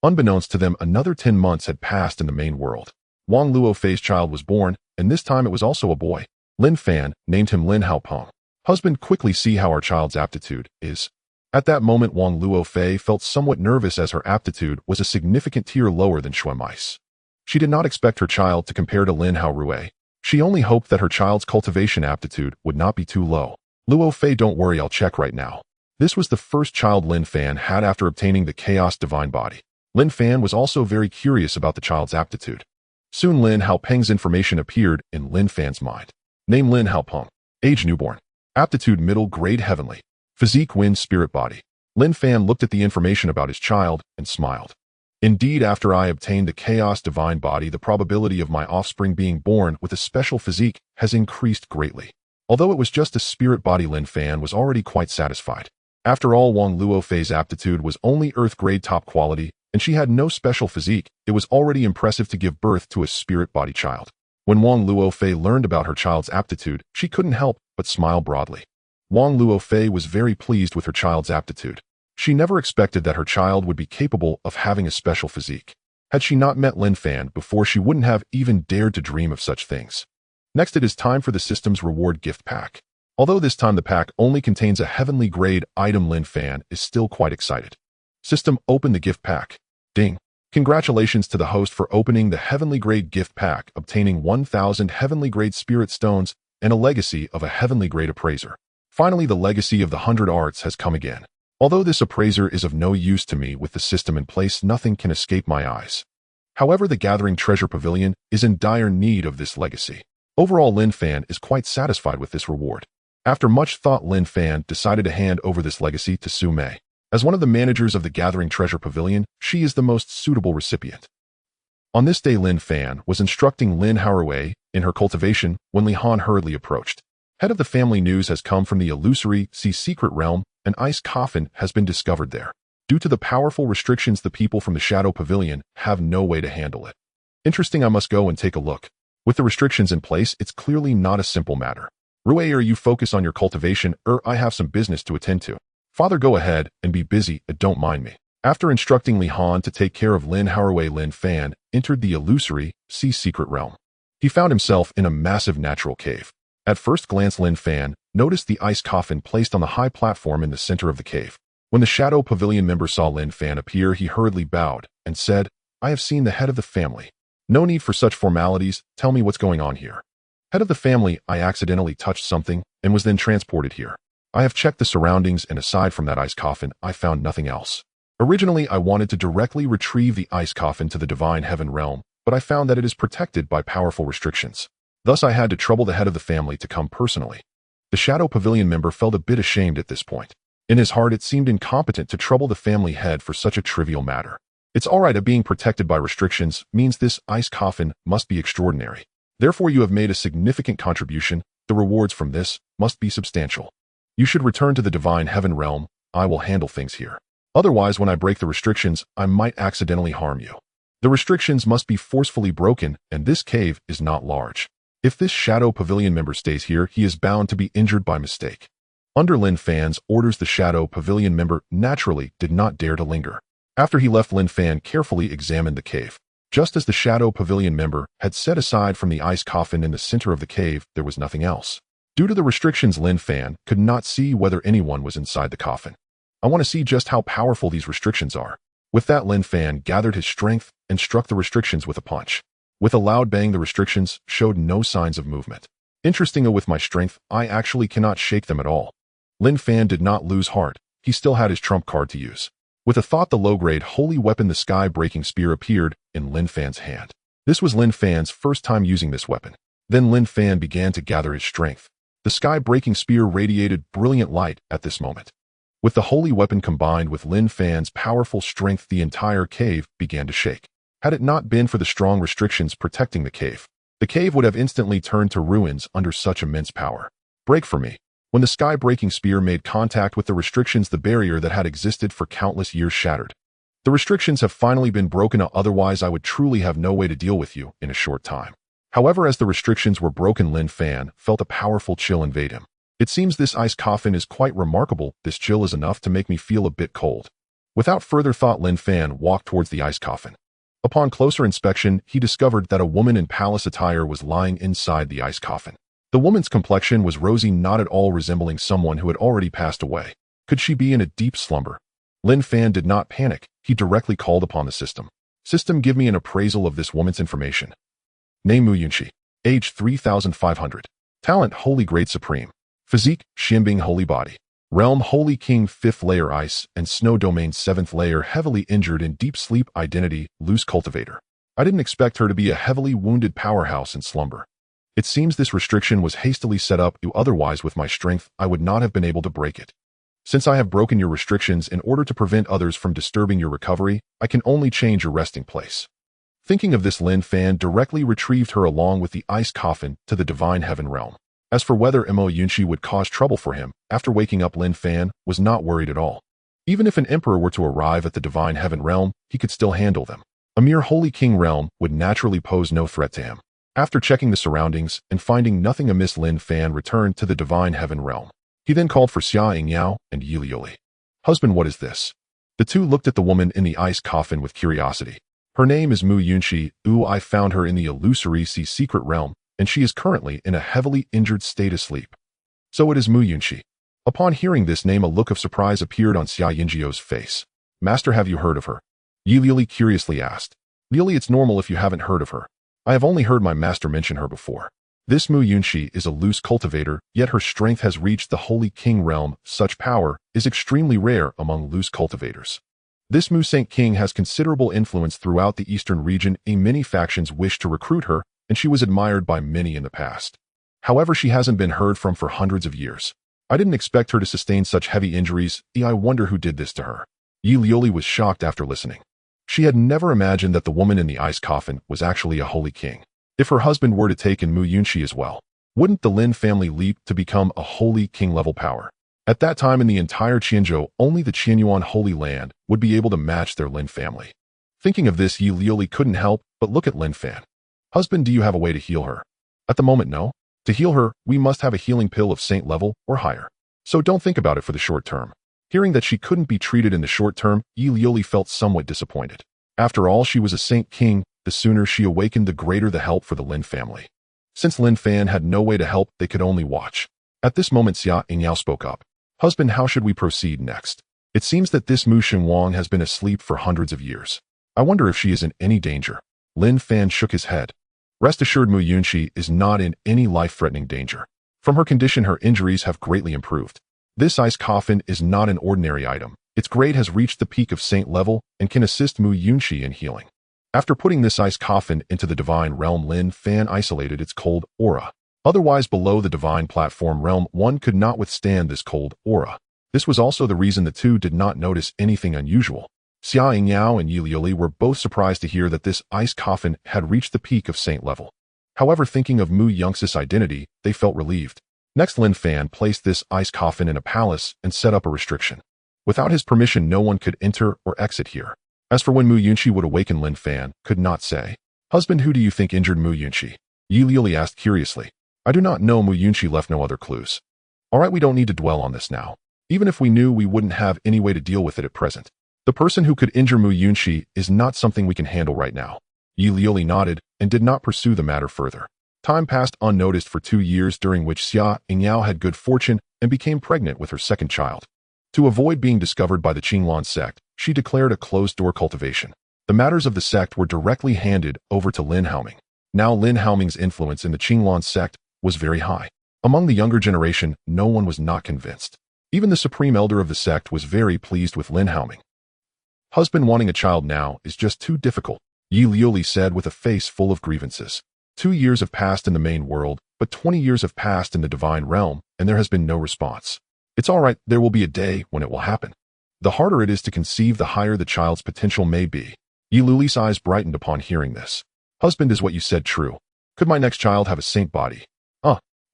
Unbeknownst to them, another 10 months had passed in the main world. Wang Luofei's child was born, and this time it was also a boy. Lin Fan named him Lin Haopeng. Husband, quickly see how our child's aptitude is. At that moment, Wang Luofei felt somewhat nervous as her aptitude was a significant tier lower than Shuemai's. She did not expect her child to compare to Lin Haorui. She only hoped that her child's cultivation aptitude would not be too low. Luofei, don't worry, I'll check right now. This was the first child Lin Fan had after obtaining the Chaos Divine Body. Lin Fan was also very curious about the child's aptitude. Soon Lin Haopeng's information appeared in Lin Fan's mind. Name Lin Haopeng. Age newborn. Aptitude middle grade heavenly. Physique wind spirit body. Lin Fan looked at the information about his child and smiled. Indeed, after I obtained the Chaos Divine Body, the probability of my offspring being born with a special physique has increased greatly. Although it was just a spirit body, Lin Fan was already quite satisfied. After all, Wang Luofei's aptitude was only Earth grade top quality, and she had no special physique. It was already impressive to give birth to a spirit body child. When Wang Luofei learned about her child's aptitude, she couldn't help but smile broadly. Wang Luofei was very pleased with her child's aptitude. She never expected that her child would be capable of having a special physique. Had she not met Lin Fan before, she wouldn't have even dared to dream of such things. Next, it is time for the system's reward gift pack. Although this time the pack only contains a heavenly grade item, Lin Fan is still quite excited. System, open the gift pack. Ding. Congratulations to the host for opening the heavenly grade gift pack, obtaining 1,000 heavenly grade spirit stones and a legacy of a heavenly grade appraiser. Finally, the legacy of the 100 arts has come again. Although this appraiser is of no use to me with the system in place, nothing can escape my eyes. However, the Gathering Treasure Pavilion is in dire need of this legacy. Overall, Lin Fan is quite satisfied with this reward. After much thought, Lin Fan decided to hand over this legacy to Su Mei. As one of the managers of the Gathering Treasure Pavilion, she is the most suitable recipient. On this day, Lin Fan was instructing Lin Haorui in her cultivation when Li Han hurriedly approached. Head of the family, news has come from the illusory sea secret realm. An ice coffin has been discovered there. Due to the powerful restrictions, the people from the Shadow Pavilion have no way to handle it. Interesting, I must go and take a look. With the restrictions in place, it's clearly not a simple matter. Rui, you focus on your cultivation, I have some business to attend to. Father, go ahead and be busy, don't mind me. After instructing Li Han to take care of Lin Haorui, Lin Fan entered the illusory sea secret realm. He found himself in a massive natural cave. At first glance, Lin Fan noticed the ice coffin placed on the high platform in the center of the cave. When the Shadow Pavilion member saw Lin Fan appear, he hurriedly bowed and said, I have seen the head of the family. No need for such formalities, tell me what's going on here. Head of the family, I accidentally touched something and was then transported here. I have checked the surroundings, and aside from that ice coffin, I found nothing else. Originally, I wanted to directly retrieve the ice coffin to the Divine Heaven realm, but I found that it is protected by powerful restrictions. Thus, I had to trouble the head of the family to come personally. The Shadow Pavilion member felt a bit ashamed at this point. In his heart, it seemed incompetent to trouble the family head for such a trivial matter. It's alright, being protected by restrictions means this ice coffin must be extraordinary. Therefore, you have made a significant contribution. The rewards from this must be substantial. You should return to the Divine Heaven realm. I will handle things here. Otherwise, when I break the restrictions, I might accidentally harm you. The restrictions must be forcefully broken, and this cave is not large. If this Shadow Pavilion member stays here, he is bound to be injured by mistake. Under Lin Fan's orders, the Shadow Pavilion member naturally did not dare to linger. After he left, Lin Fan carefully examined the cave. Just as the Shadow Pavilion member had said, aside from the ice coffin in the center of the cave, there was nothing else. Due to the restrictions, Lin Fan could not see whether anyone was inside the coffin. I want to see just how powerful these restrictions are. With that, Lin Fan gathered his strength and struck the restrictions with a punch. With a loud bang, the restrictions showed no signs of movement. Interesting, with my strength, I actually cannot shake them at all. Lin Fan did not lose heart. He still had his trump card to use. With a thought, the low-grade holy weapon, the sky-breaking spear, appeared in Lin Fan's hand. This was Lin Fan's first time using this weapon. Then Lin Fan began to gather his strength. The sky-breaking spear radiated brilliant light at this moment. With the holy weapon combined with Lin Fan's powerful strength, the entire cave began to shake. Had it not been for the strong restrictions protecting the cave would have instantly turned to ruins under such immense power. Break for me. When the sky-breaking spear made contact with the restrictions, the barrier that had existed for countless years shattered. The restrictions have finally been broken, otherwise I would truly have no way to deal with you in a short time. However, as the restrictions were broken, Lin Fan felt a powerful chill invade him. It seems this ice coffin is quite remarkable. This chill is enough to make me feel a bit cold. Without further thought, Lin Fan walked towards the ice coffin. Upon closer inspection, he discovered that a woman in palace attire was lying inside the ice coffin. The woman's complexion was rosy, not at all resembling someone who had already passed away. Could she be in a deep slumber? Lin Fan did not panic. He directly called upon the system. System, give me an appraisal of this woman's information. Name Mu Yunxi. Age 3,500. Talent Holy Great Supreme. Physique Xianbing Holy Body. Realm Holy King 5th Layer Ice and Snow Domain 7th Layer Heavily Injured in Deep Sleep. Identity Loose Cultivator. I didn't expect her to be a heavily wounded powerhouse in slumber. It seems this restriction was hastily set up, otherwise with my strength I would not have been able to break it. Since I have broken your restrictions in order to prevent others from disturbing your recovery, I can only change your resting place. Thinking of this, Lin Fan directly retrieved her along with the ice coffin to the divine heaven realm. As for whether Mo Yunxi would cause trouble for him, after waking up, Lin Fan was not worried at all. Even if an emperor were to arrive at the divine heaven realm, he could still handle them. A mere holy king realm would naturally pose no threat to him. After checking the surroundings and finding nothing amiss, Lin Fan returned to the divine heaven realm. He then called for Xia Yingyao and Yi Liuli. Husband, what is this? The two looked at the woman in the ice coffin with curiosity. Her name is Mu Yunxi. I found her in the illusory sea secret realm, and she is currently in a heavily injured state asleep. So it is Mu Yunxi. Upon hearing this name, a look of surprise appeared on Xia Yingyao's face. Master, have you heard of her? Yi Liuli curiously asked. Liuli, it's normal if you haven't heard of her. I have only heard my master mention her before. This Mu Yunxi is a loose cultivator, yet her strength has reached the Holy King realm. Such power is extremely rare among loose cultivators. This Mu Saint King has considerable influence throughout the eastern region. Many factions wish to recruit her, and she was admired by many in the past. However, she hasn't been heard from for hundreds of years. I didn't expect her to sustain such heavy injuries. I wonder who did this to her. Yi Liuli was shocked after listening. She had never imagined that the woman in the ice coffin was actually a holy king. If her husband were to take in Mu Yunxi as well, wouldn't the Lin family leap to become a holy king-level power? At that time in the entire Qianzhou, only the Qianyuan Holy Land would be able to match their Lin family. Thinking of this, Yi Liuli couldn't help but look at Lin Fan. Husband, do you have a way to heal her? At the moment, no. To heal her, we must have a healing pill of saint level or higher. So don't think about it for the short term. Hearing that she couldn't be treated in the short term, Yi Liuli felt somewhat disappointed. After all, she was a saint king. The sooner she awakened, the greater the help for the Lin family. Since Lin Fan had no way to help, they could only watch. At this moment, Xia Yingyao spoke up. Husband, how should we proceed next? It seems that this Mu Xinwang has been asleep for hundreds of years. I wonder if she is in any danger. Lin Fan shook his head. Rest assured, Mu Yunxi is not in any life-threatening danger. From her condition, her injuries have greatly improved. This ice coffin is not an ordinary item. Its grade has reached the peak of saint level and can assist Mu Yunxi in healing. After putting this ice coffin into the divine realm, Lin Fan isolated its cold aura. Otherwise, below the divine platform realm, one could not withstand this cold aura. This was also the reason the two did not notice anything unusual. Xia Yingyao and Yi Liuli were both surprised to hear that this ice coffin had reached the peak of saint level. However, thinking of Mu Yunxi's identity, they felt relieved. Next, Lin Fan placed this ice coffin in a palace and set up a restriction. Without his permission, no one could enter or exit here. As for when Mu Yunxi would awaken, Lin Fan could not say. Husband, who do you think injured Mu Yunxi? Yi Liuli asked curiously. I do not know. Mu Yunxi left no other clues. Alright, we don't need to dwell on this now. Even if we knew, we wouldn't have any way to deal with it at present. The person who could injure Mu Yunxi is not something we can handle right now. Yi Liuli nodded and did not pursue the matter further. Time passed unnoticed for 2 years, during which Xia Yingyao had good fortune and became pregnant with her second child. To avoid being discovered by the Qinglan sect, she declared a closed-door cultivation. The matters of the sect were directly handed over to Lin Haoming. Now Lin Haoming's influence in the Qinglan sect was very high. Among the younger generation, no one was not convinced. Even the supreme elder of the sect was very pleased with Lin Haoming. Husband, wanting a child now is just too difficult, Yi Liuli said with a face full of grievances. 2 years have passed in the main world, but 20 years have passed in the divine realm, and there has been no response. It's all right, there will be a day when it will happen. The harder it is to conceive, the higher the child's potential may be. Yi Liuli's eyes brightened upon hearing this. Husband, is what you said true? Could my next child have a saint body?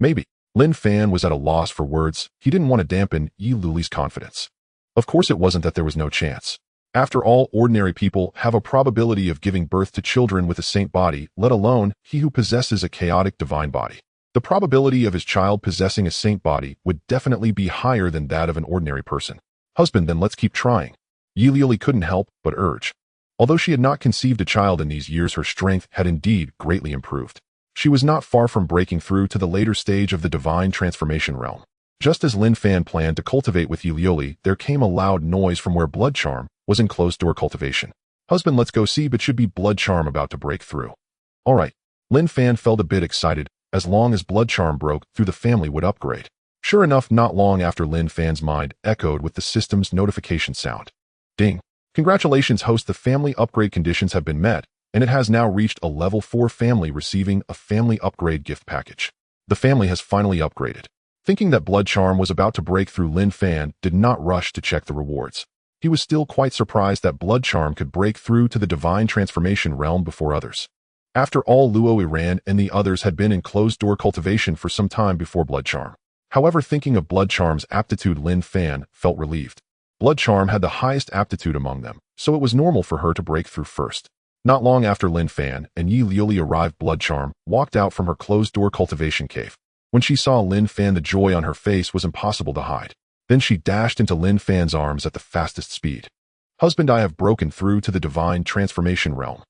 Maybe. Lin Fan was at a loss for words. He didn't want to dampen Yi Liuli's confidence. Of course it wasn't that there was no chance. After all, ordinary people have a probability of giving birth to children with a saint body, let alone he who possesses a chaotic divine body. The probability of his child possessing a saint body would definitely be higher than that of an ordinary person. Husband, then let's keep trying. Yi Liuli couldn't help but urge. Although she had not conceived a child in these years, her strength had indeed greatly improved. She was not far from breaking through to the later stage of the divine transformation realm. Just as Lin Fan planned to cultivate with Yuli, there came a loud noise from where blood charm was in closed-door cultivation. Husband, let's go see, but should be blood charm about to break through. All right. Lin Fan felt a bit excited. As long as blood charm broke through, the family would upgrade. Sure enough, not long after, Lin Fan's mind echoed with the system's notification sound. Ding. Congratulations, host. The family upgrade conditions have been met, and it has now reached a level 4 family, receiving a family upgrade gift package. The family has finally upgraded. Thinking that blood charm was about to break through, Lin Fan did not rush to check the rewards. He was still quite surprised that blood charm could break through to the divine transformation realm before others. After all, Luo Iran and the others had been in closed-door cultivation for some time before blood charm. However, thinking of blood charm's aptitude, Lin Fan felt relieved. Blood charm had the highest aptitude among them, so it was normal for her to break through first. Not long after Lin Fan and Yi Liuli arrived, blood charm walked out from her closed-door cultivation cave. When she saw Lin Fan, the joy on her face was impossible to hide. Then she dashed into Lin Fan's arms at the fastest speed. Husband, I have broken through to the divine transformation realm.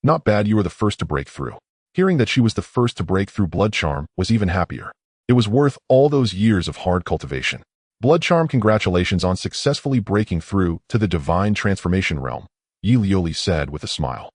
Not bad, you were the first to break through. Hearing that she was the first to break through, blood charm was even happier. It was worth all those years of hard cultivation. Blood charm, congratulations on successfully breaking through to the divine transformation realm, Yi Liuli said with a smile.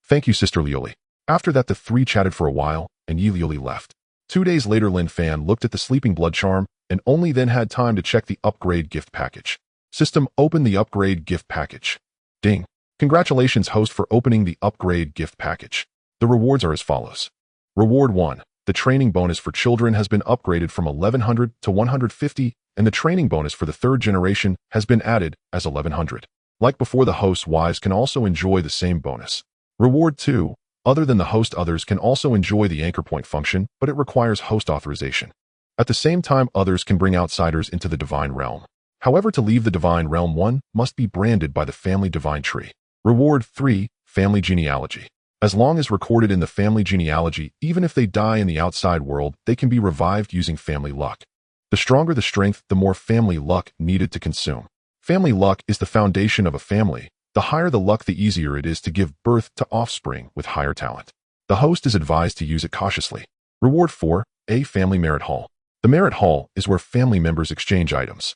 Thank you, Sister Liuli. After that, the three chatted for a while, and Yi Liuli left. 2 days later, Lin Fan looked at the sleeping blood charm and only then had time to check the upgrade gift package. System, open the upgrade gift package. Ding. Congratulations, host, for opening the upgrade gift package. The rewards are as follows. Reward 1. The training bonus for children has been upgraded from 1100 to 150, and the training bonus for the third generation has been added as 1100. Like before, the host's wives can also enjoy the same bonus. Reward 2. Other than the host, others can also enjoy the anchor point function, but it requires host authorization. At the same time, others can bring outsiders into the divine realm. However, to leave the divine realm, one must be branded by the family divine tree. Reward 3. Family genealogy. As long as recorded in the family genealogy, even if they die in the outside world, they can be revived using family luck. The stronger the strength, the more family luck needed to consume. Family luck is the foundation of a family. The higher the luck, the easier it is to give birth to offspring with higher talent. The host is advised to use it cautiously. Reward 4. A family merit hall. The merit hall is where family members exchange items.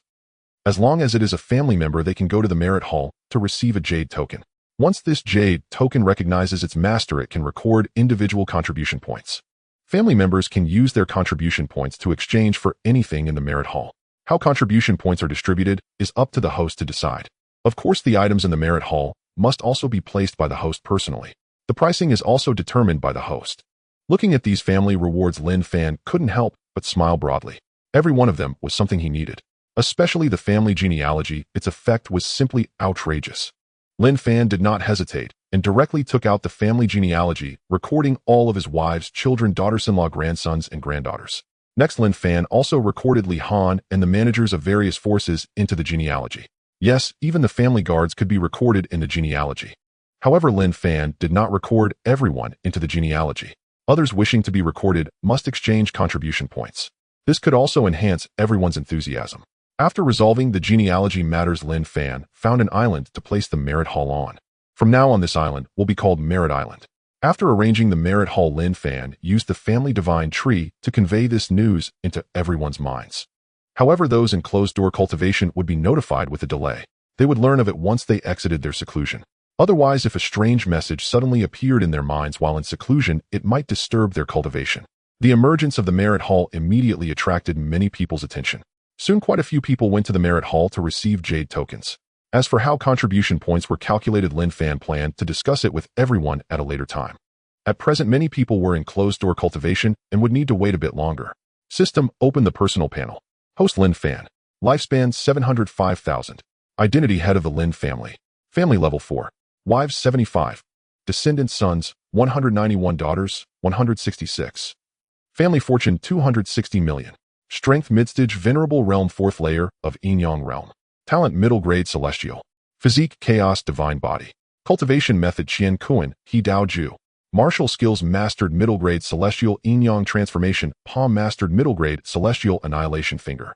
As long as it is a family member, they can go to the merit hall to receive a jade token. Once this jade token recognizes its master, it can record individual contribution points. Family members can use their contribution points to exchange for anything in the merit hall. How contribution points are distributed is up to the host to decide. Of course, the items in the merit hall must also be placed by the host personally. The pricing is also determined by the host. Looking at these family rewards, Lin Fan couldn't help but smile broadly. Every one of them was something he needed. Especially the family genealogy, its effect was simply outrageous. Lin Fan did not hesitate and directly took out the family genealogy, recording all of his wives, children, daughters-in-law, grandsons, and granddaughters. Next, Lin Fan also recorded Li Han and the managers of various forces into the genealogy. Yes, even the family guards could be recorded in the genealogy. However, Lin Fan did not record everyone into the genealogy. Others wishing to be recorded must exchange contribution points. This could also enhance everyone's enthusiasm. After resolving the genealogy matters, Lin Fan found an island to place the merit hall on. From now on, this island will be called Merit Island. After arranging the merit hall, Lin Fan used the family divine tree to convey this news into everyone's minds. However, those in closed-door cultivation would be notified with a delay. They would learn of it once they exited their seclusion. Otherwise, if a strange message suddenly appeared in their minds while in seclusion, it might disturb their cultivation. The emergence of the merit hall immediately attracted many people's attention. Soon, quite a few people went to the merit hall to receive jade tokens. As for how contribution points were calculated, Lin Fan planned to discuss it with everyone at a later time. At present, many people were in closed-door cultivation and would need to wait a bit longer. System, open the personal panel. Host Lin Fan. Lifespan 705,000. Identity, head of the Lin family. Family level 4. Wives 75. Descendants, sons 191, daughters 166. Family fortune 260 million. Strength, midstage, venerable realm, 4th layer of Yin-Yang realm. Talent, middle grade, celestial. Physique, chaos, divine body. Cultivation method, Qian Kuan, He Dao Ju. Martial skills, mastered, middle grade, celestial, Yin-Yang transformation, palm, mastered, middle grade, celestial, annihilation finger.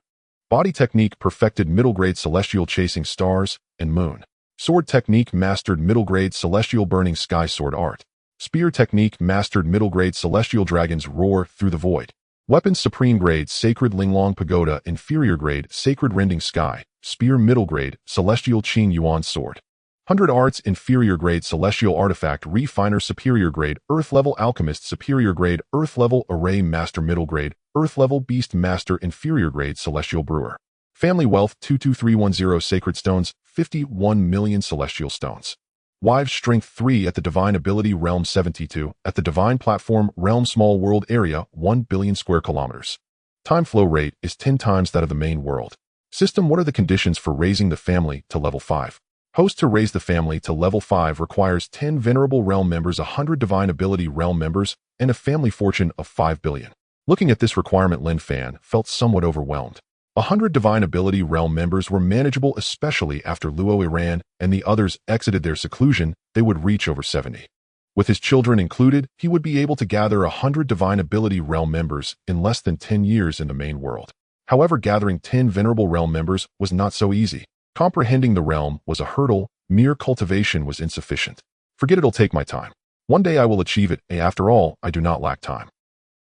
Body technique, perfected, middle grade, celestial, chasing stars and moon. Sword technique, mastered, middle grade, celestial, burning sky sword art. Spear technique, mastered, middle grade, celestial, dragons roar through the void. Weapons Supreme Grade Sacred Linglong Pagoda Inferior Grade Sacred Rending Sky Spear Middle Grade Celestial Qing Yuan Sword 100 Arts Inferior Grade Celestial Artifact Refiner Superior Grade Earth Level Alchemist Superior Grade Earth Level Array Master Middle Grade Earth Level Beast Master Inferior Grade Celestial Brewer Family Wealth 22310 Sacred Stones 51 million Celestial Stones Wives Strength 3 at the Divine Ability Realm 72 at the Divine Platform Realm Small World Area 1 billion square kilometers. Time flow rate is 10 times that of the main world. System What are the conditions for raising the family to level 5? Host to raise the family to level 5 requires 10 Venerable Realm members, 100 Divine Ability Realm members, and a family fortune of 5 billion. Looking at this requirement, Lin Fan felt somewhat overwhelmed. 100 Divine Ability Realm members were manageable, especially after Luo Iran and the others exited their seclusion. They would reach over 70. With his children included, he would be able to gather 100 Divine Ability Realm members in less than 10 years in the main world. However, gathering 10 Venerable Realm members was not so easy. Comprehending the realm was a hurdle. Mere cultivation was insufficient. Forget it'll take my time. One day I will achieve it. After all, I do not lack time.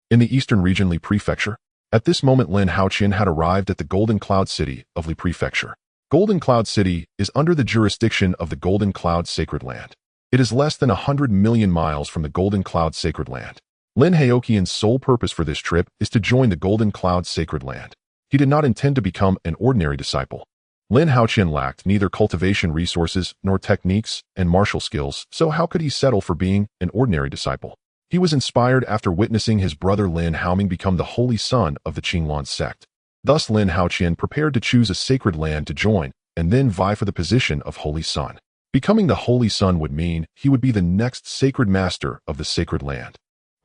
In the eastern region, Li Prefecture. At this moment, Lin Haoqian had arrived at the Golden Cloud City of Li Prefecture. Golden Cloud City is under the jurisdiction of the Golden Cloud Sacred Land. It is less than 100 million miles from the Golden Cloud Sacred Land. Lin Haoqian's sole purpose for this trip is to join the Golden Cloud Sacred Land. He did not intend to become an ordinary disciple. Lin Haoqian lacked neither cultivation resources nor techniques and martial skills, so how could he settle for being an ordinary disciple? He was inspired after witnessing his brother Lin Haoming become the holy son of the Qinglan sect. Thus Lin Haoqian prepared to choose a sacred land to join and then vie for the position of holy son. Becoming the holy son would mean he would be the next sacred master of the sacred land.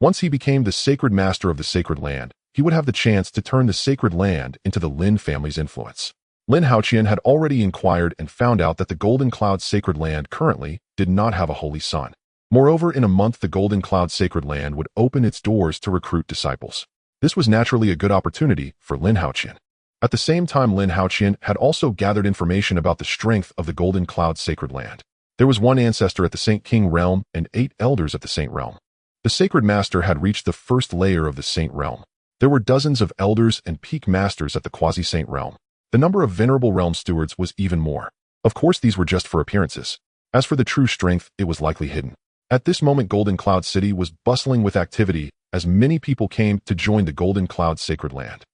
Once he became the sacred master of the sacred land, he would have the chance to turn the sacred land into the Lin family's influence. Lin Haoqian had already inquired and found out that the Golden Cloud Sacred Land currently did not have a holy son. Moreover, in a month the Golden Cloud Sacred Land would open its doors to recruit disciples. This was naturally a good opportunity for Lin Haoqian. At the same time, Lin Haoqian had also gathered information about the strength of the Golden Cloud Sacred Land. There was one ancestor at the Saint King Realm and 8 elders at the Saint Realm. The Sacred Master had reached the first layer of the Saint Realm. There were dozens of elders and peak masters at the Quasi-Saint Realm. The number of Venerable Realm stewards was even more. Of course, these were just for appearances. As for the true strength, it was likely hidden. At this moment, Golden Cloud City was bustling with activity as many people came to join the Golden Cloud Sacred Land.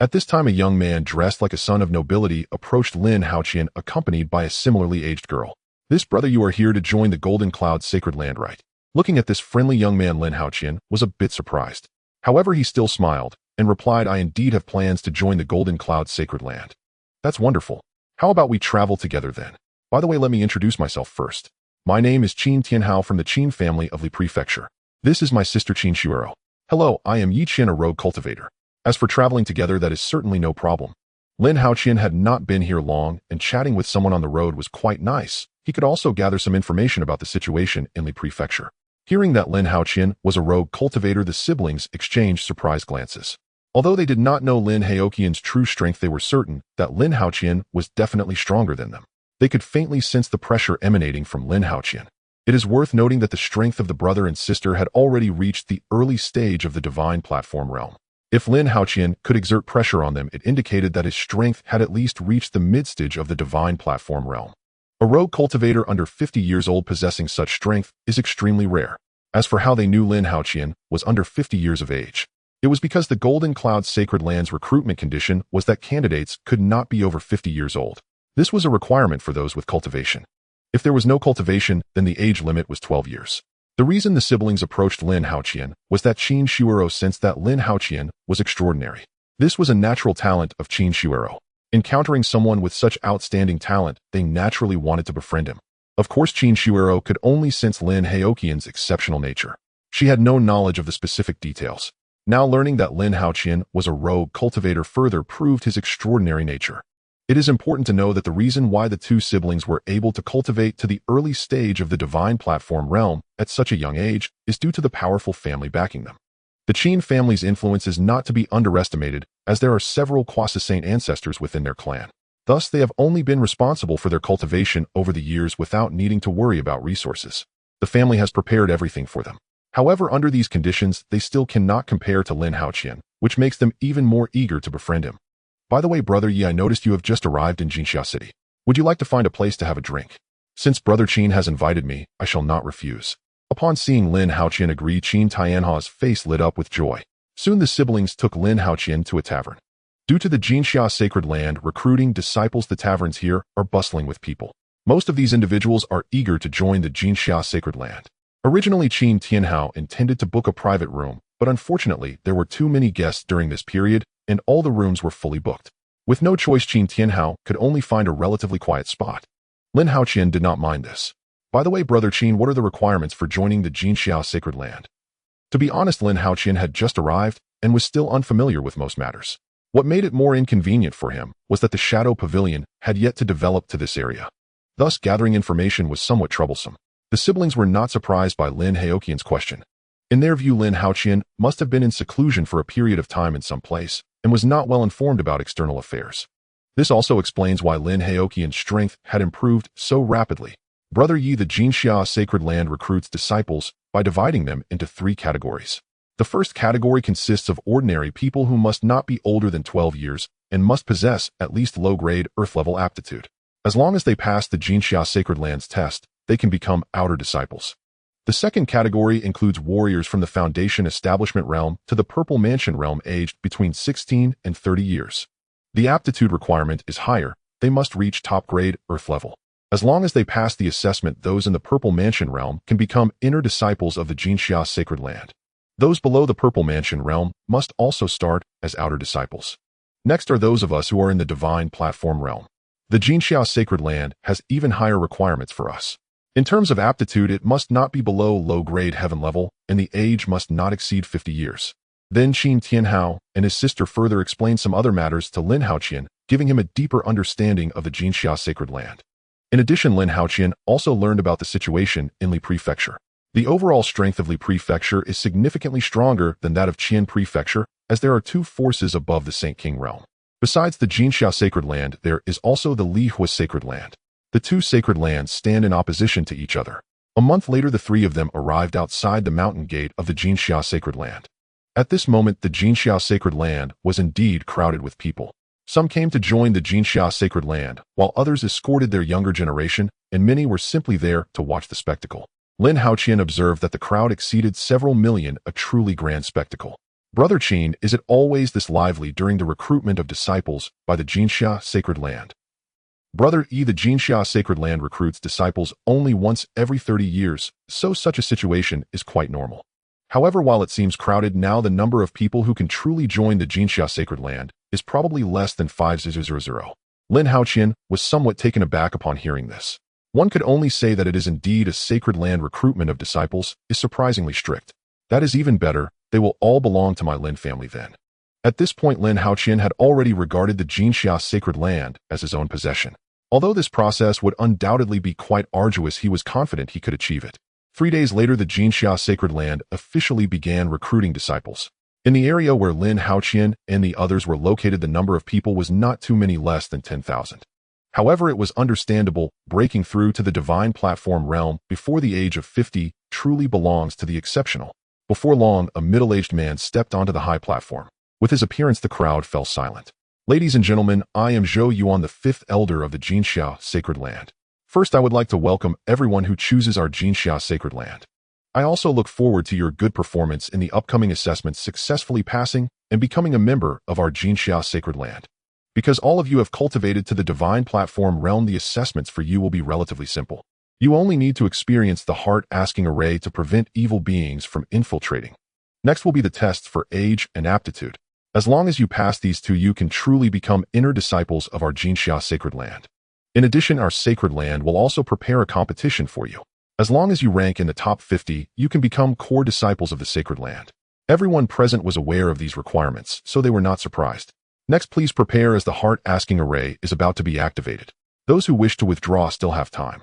At this time, a young man dressed like a son of nobility approached Lin Haoqian, accompanied by a similarly aged girl. "This brother, you are here to join the Golden Cloud Sacred Land, right?" Looking at this friendly young man, Lin Haoqian was a bit surprised. However, he still smiled and replied, "I indeed have plans to join the Golden Cloud Sacred Land." "That's wonderful. How about we travel together then? By the way, let me introduce myself first. My name is Qin Tianhao from the Qin family of Li Prefecture. This is my sister Qin Shuero. Hello, I am Yi Qin, a rogue cultivator. As for traveling together, that is certainly no problem." Lin Haoqian had not been here long, and chatting with someone on the road was quite nice. He could also gather some information about the situation in Li Prefecture. Hearing that Lin Haoqian was a rogue cultivator, the siblings exchanged surprised glances. Although they did not know Lin Haoqian's true strength, they were certain that Lin Haoqian was definitely stronger than them. They could faintly sense the pressure emanating from Lin Haoqian. It is worth noting that the strength of the brother and sister had already reached the early stage of the Divine Platform realm. If Lin Haoqian could exert pressure on them, it indicated that his strength had at least reached the mid-stage of the Divine Platform realm. A rogue cultivator under 50 years old possessing such strength is extremely rare. As for how they knew Lin Haoqian was under 50 years of age, it was because the Golden Cloud Sacred Land's recruitment condition was that candidates could not be over 50 years old. This was a requirement for those with cultivation. If there was no cultivation, then the age limit was 12 years. The reason the siblings approached Lin Haoqian was that Qin Shuero sensed that Lin Haoqian was extraordinary. This was a natural talent of Qin Shuero. Encountering someone with such outstanding talent, they naturally wanted to befriend him. Of course, Qin Shuero could only sense Lin Haoqian's exceptional nature. She had no knowledge of the specific details. Now learning that Lin Haoqian was a rogue cultivator further proved his extraordinary nature. It is important to know that the reason why the two siblings were able to cultivate to the early stage of the Divine Platform realm at such a young age is due to the powerful family backing them. The Qin family's influence is not to be underestimated, as there are several Quasi-Saint ancestors within their clan. Thus, they have only been responsible for their cultivation over the years without needing to worry about resources. The family has prepared everything for them. However, under these conditions, they still cannot compare to Lin Haoqian, which makes them even more eager to befriend him. By the way, Brother Yi, I noticed you have just arrived in Jinxia City. Would you like to find a place to have a drink? Since Brother Qin has invited me, I shall not refuse. Upon seeing Lin Haoqian agree, Qin Tianha's face lit up with joy. Soon the siblings took Lin Haoqian to a tavern. Due to the Jinxia sacred land recruiting disciples, the taverns here are bustling with people. Most of these individuals are eager to join the Jinxia sacred land. Originally, Qin Tianhao intended to book a private room, but unfortunately, there were too many guests during this period, and all the rooms were fully booked. With no choice, Qin Tianhao could only find a relatively quiet spot. Lin Haoqian did not mind this. By the way, Brother Qin, what are the requirements for joining the Jinxia sacred land? To be honest, Lin Haoqian had just arrived and was still unfamiliar with most matters. What made it more inconvenient for him was that the Shadow Pavilion had yet to develop to this area. Thus, gathering information was somewhat troublesome. The siblings were not surprised by Lin Haoqian's question. In their view, Lin Haoqian must have been in seclusion for a period of time in some place and was not well informed about external affairs. This also explains why Lin Haoqian's strength had improved so rapidly. Brother Yi, the Jinxia sacred land recruits disciples by dividing them into 3 categories. The first category consists of ordinary people who must not be older than 12 years and must possess at least low-grade Earth-level aptitude. As long as they pass the Jinxia sacred land's test, they can become outer disciples. The second category includes warriors from the Foundation Establishment realm to the Purple Mansion realm aged between 16 and 30 years. The aptitude requirement is higher. They must reach top-grade Earth level. As long as they pass the assessment, those in the Purple Mansion realm can become inner disciples of the Jinxia sacred land. Those below the Purple Mansion realm must also start as outer disciples. Next are those of us who are in the Divine Platform realm. The Jinxia sacred land has even higher requirements for us. In terms of aptitude, it must not be below low-grade heaven level, and the age must not exceed 50 years. Then Qin Tianhao and his sister further explained some other matters to Lin Haoqian, giving him a deeper understanding of the Jinxia sacred land. In addition, Lin Haoqian also learned about the situation in Li Prefecture. The overall strength of Li Prefecture is significantly stronger than that of Qian Prefecture, as there are 2 forces above the Saint King realm. Besides the Jinxia sacred land, there is also the Li Hua sacred land. The 2 sacred lands stand in opposition to each other. A month later, the 3 of them arrived outside the mountain gate of the Jinxia sacred land. At this moment, the Jinxia sacred land was indeed crowded with people. Some came to join the Jinxia sacred land, while others escorted their younger generation, and many were simply there to watch the spectacle. Lin Haoqian observed that the crowd exceeded several million, a truly grand spectacle. Brother Qin, is it always this lively during the recruitment of disciples by the Jinxia sacred land? Brother Yi, the Jinxia sacred land recruits disciples only once every 30 years, so such a situation is quite normal. However, while it seems crowded now, the number of people who can truly join the Jinxia sacred land is probably less than 5,000. Lin Haoqian was somewhat taken aback upon hearing this. One could only say that it is indeed a sacred land. Recruitment of disciples is surprisingly strict. That is even better. They will all belong to my Lin family then. At this point, Lin Haoqian had already regarded the Jinxia sacred land as his own possession. Although this process would undoubtedly be quite arduous, he was confident he could achieve it. 3 days later, the Jinxia sacred land officially began recruiting disciples. In the area where Lin Haoqian and the others were located, the number of people was not too many, less than 10,000. However, it was understandable. Breaking through to the Divine Platform realm before the age of 50 truly belongs to the exceptional. Before long, a middle-aged man stepped onto the high platform. With his appearance, the crowd fell silent. Ladies and gentlemen, I am Zhou Yuan, the 5th elder of the Jinxia sacred land. First, I would like to welcome everyone who chooses our Jinxia sacred land. I also look forward to your good performance in the upcoming assessments, successfully passing and becoming a member of our Jinxia sacred land. Because all of you have cultivated to the Divine Platform realm, the assessments for you will be relatively simple. You only need to experience the heart-asking array to prevent evil beings from infiltrating. Next will be the tests for age and aptitude. As long as you pass these 2, you can truly become inner disciples of our Jinxia sacred land. In addition, our sacred land will also prepare a competition for you. As long as you rank in the top 50, you can become core disciples of the sacred land. Everyone present was aware of these requirements, so they were not surprised. Next, please prepare, as the heart-asking array is about to be activated. Those who wish to withdraw still have time.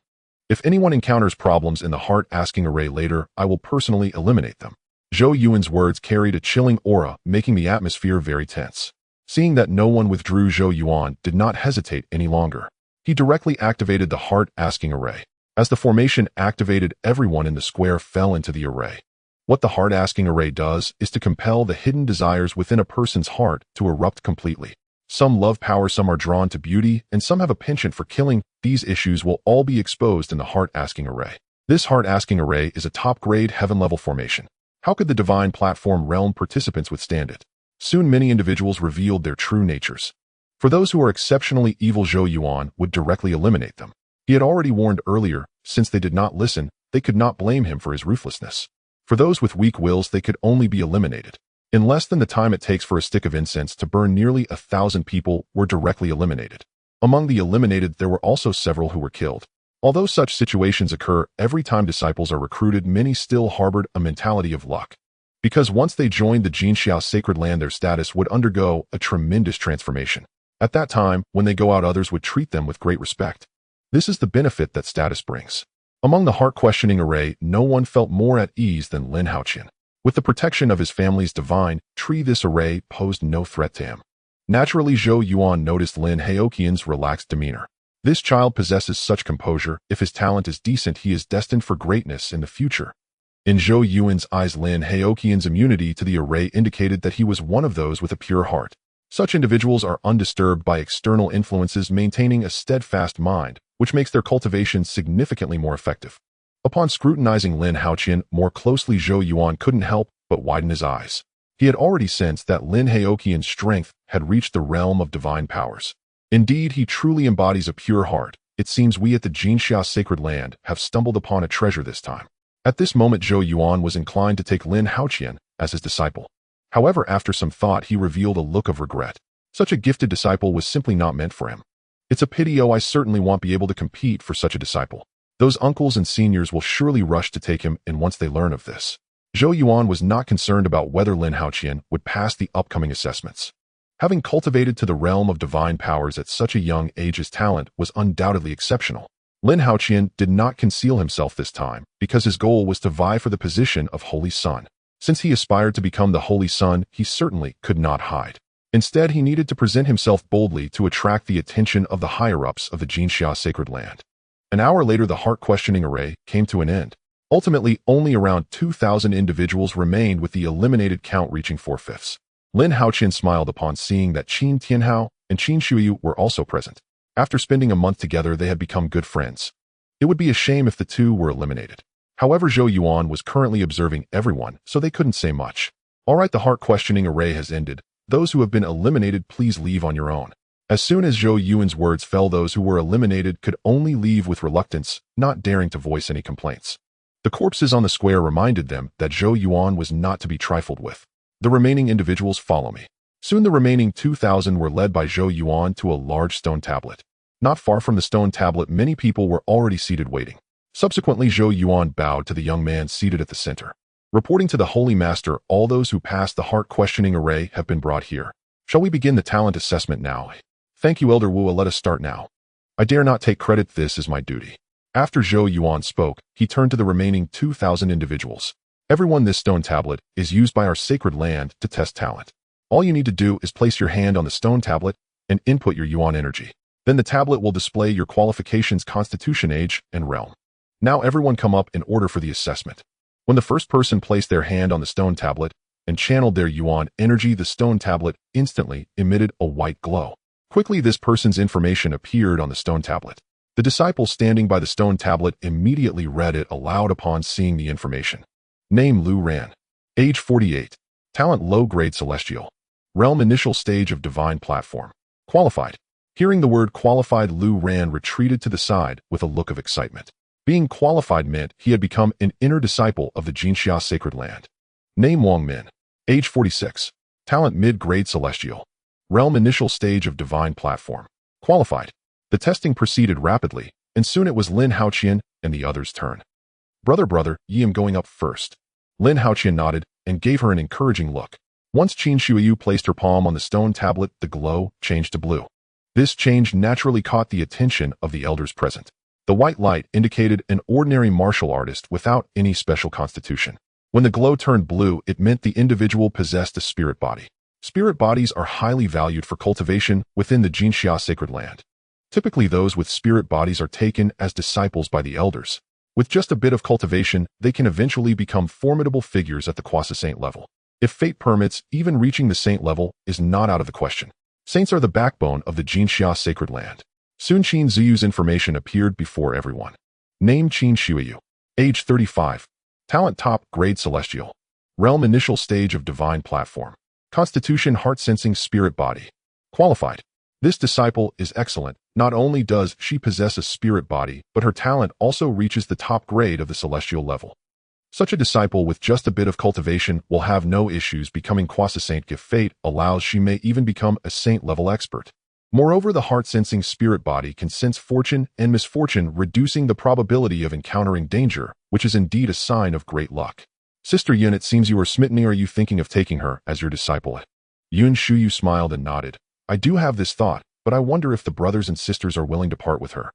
If anyone encounters problems in the heart-asking array later, I will personally eliminate them. Zhou Yuan's words carried a chilling aura, making the atmosphere very tense. Seeing that no one withdrew, Zhou Yuan did not hesitate any longer. He directly activated the heart-asking array. As the formation activated, everyone in the square fell into the array. What the heart-asking array does is to compel the hidden desires within a person's heart to erupt completely. Some love power, some are drawn to beauty, and some have a penchant for killing. These issues will all be exposed in the heart-asking array. This heart-asking array is a top-grade heaven-level formation. How could the divine platform realm participants withstand it? Soon many individuals revealed their true natures. For those who are exceptionally evil, Zhou Yuan would directly eliminate them. He had already warned earlier, since they did not listen, they could not blame him for his ruthlessness. For those with weak wills, they could only be eliminated. In less than the time it takes for a stick of incense to burn, nearly 1,000 people were directly eliminated. Among the eliminated, there were also several who were killed. Although such situations occur every time disciples are recruited, many still harbored a mentality of luck. Because once they joined the Jinxiao sacred land, their status would undergo a tremendous transformation. At that time, when they go out, others would treat them with great respect. This is the benefit that status brings. Among the heart-questioning array, no one felt more at ease than Lin Haoqian. With the protection of his family's divine tree, this array posed no threat to him. Naturally, Zhou Yuan noticed Lin Haoqian's relaxed demeanor. This child possesses such composure. If his talent is decent, he is destined for greatness in the future. In Zhou Yuan's eyes, Lin Haoqian's immunity to the array indicated that he was one of those with a pure heart. Such individuals are undisturbed by external influences, maintaining a steadfast mind, which makes their cultivation significantly more effective. Upon scrutinizing Lin Haoqian more closely, Zhou Yuan couldn't help but widen his eyes. He had already sensed that Lin Haoqian's strength had reached the realm of divine powers. Indeed, he truly embodies a pure heart. It seems we at the Jinxiao sacred land have stumbled upon a treasure this time. At this moment, Zhou Yuan was inclined to take Lin Haoqian as his disciple. However, after some thought, he revealed a look of regret. Such a gifted disciple was simply not meant for him. It's a pity. I certainly won't be able to compete for such a disciple. Those uncles and seniors will surely rush to take him, and once they learn of this. Zhou Yuan was not concerned about whether Lin Haoqian would pass the upcoming assessments. Having cultivated to the realm of divine powers at such a young age, his talent was undoubtedly exceptional. Lin Haoqian did not conceal himself this time, because his goal was to vie for the position of Holy Son. Since he aspired to become the Holy Son, he certainly could not hide. Instead, he needed to present himself boldly to attract the attention of the higher-ups of the Jinxiao sacred land. An hour later, the heart-questioning array came to an end. Ultimately, only around 2,000 individuals remained, with the eliminated count reaching 4/5. Lin Haoqian smiled upon seeing that Qin Tianhao and Qin Shuyu were also present. After spending a month together, they had become good friends. It would be a shame if the two were eliminated. However, Zhou Yuan was currently observing everyone, so they couldn't say much. Alright, the heart-questioning array has ended. Those who have been eliminated, please leave on your own. As soon as Zhou Yuan's words fell, those who were eliminated could only leave with reluctance, not daring to voice any complaints. The corpses on the square reminded them that Zhou Yuan was not to be trifled with. The remaining individuals follow me. Soon the remaining 2,000 were led by Zhou Yuan to a large stone tablet. Not far from the stone tablet, many people were already seated waiting. Subsequently, Zhou Yuan bowed to the young man seated at the center. Reporting to the Holy Master, all those who passed the heart-questioning array have been brought here. Shall we begin the talent assessment now? Thank you, Elder Wu. Let us start now. I dare not take credit. This is my duty. After Zhou Yuan spoke, he turned to the remaining 2,000 individuals. Everyone, this stone tablet is used by our sacred land to test talent. All you need to do is place your hand on the stone tablet and input your Yuan energy. Then the tablet will display your qualifications, constitution, age, and realm. Now everyone come up in order for the assessment. When the first person placed their hand on the stone tablet and channeled their Yuan energy, the stone tablet instantly emitted a white glow. Quickly, this person's information appeared on the stone tablet. The disciple standing by the stone tablet immediately read it aloud upon seeing the information. Name: Lu Ran. Age: 48. Talent: low-grade celestial. Realm: initial stage of divine platform. Qualified. Hearing the word qualified, Lu Ran retreated to the side with a look of excitement. Being qualified meant he had become an inner disciple of the Jinxiao sacred land. Name: Wang Min. Age: 46. Talent: mid-grade celestial. Realm: initial stage of divine platform. Qualified. The testing proceeded rapidly, and soon it was Lin Haoqian and the others' turn. Brother, ye am going up first. Lin Haoqian nodded and gave her an encouraging look. Once Qin Shuyu placed her palm on the stone tablet, the glow changed to blue. This change naturally caught the attention of the elders present. The white light indicated an ordinary martial artist without any special constitution. When the glow turned blue, it meant the individual possessed a spirit body. Spirit bodies are highly valued for cultivation within the Jinxiao sacred land. Typically, those with spirit bodies are taken as disciples by the elders. With just a bit of cultivation, they can eventually become formidable figures at the quasi-saint level. If fate permits, even reaching the saint level is not out of the question. Saints are the backbone of the Jinxia sacred land. Soon Qin Ziyu's information appeared before everyone. Name Qin Shuiyu. Age 35. Talent top grade celestial. Realm initial stage of divine platform. Constitution heart-sensing spirit body. Qualified. This disciple is excellent. Not only does she possess a spirit body, but her talent also reaches the top grade of the celestial level. Such a disciple with just a bit of cultivation will have no issues becoming quasi-saint if fate allows. She may even become a saint-level expert. Moreover, the heart-sensing spirit body can sense fortune and misfortune, reducing the probability of encountering danger, which is indeed a sign of great luck. Sister Yun, it seems you are smitten. Are you thinking of taking her as your disciple? Yun Shuyu smiled and nodded. I do have this thought, but I wonder if the brothers and sisters are willing to part with her.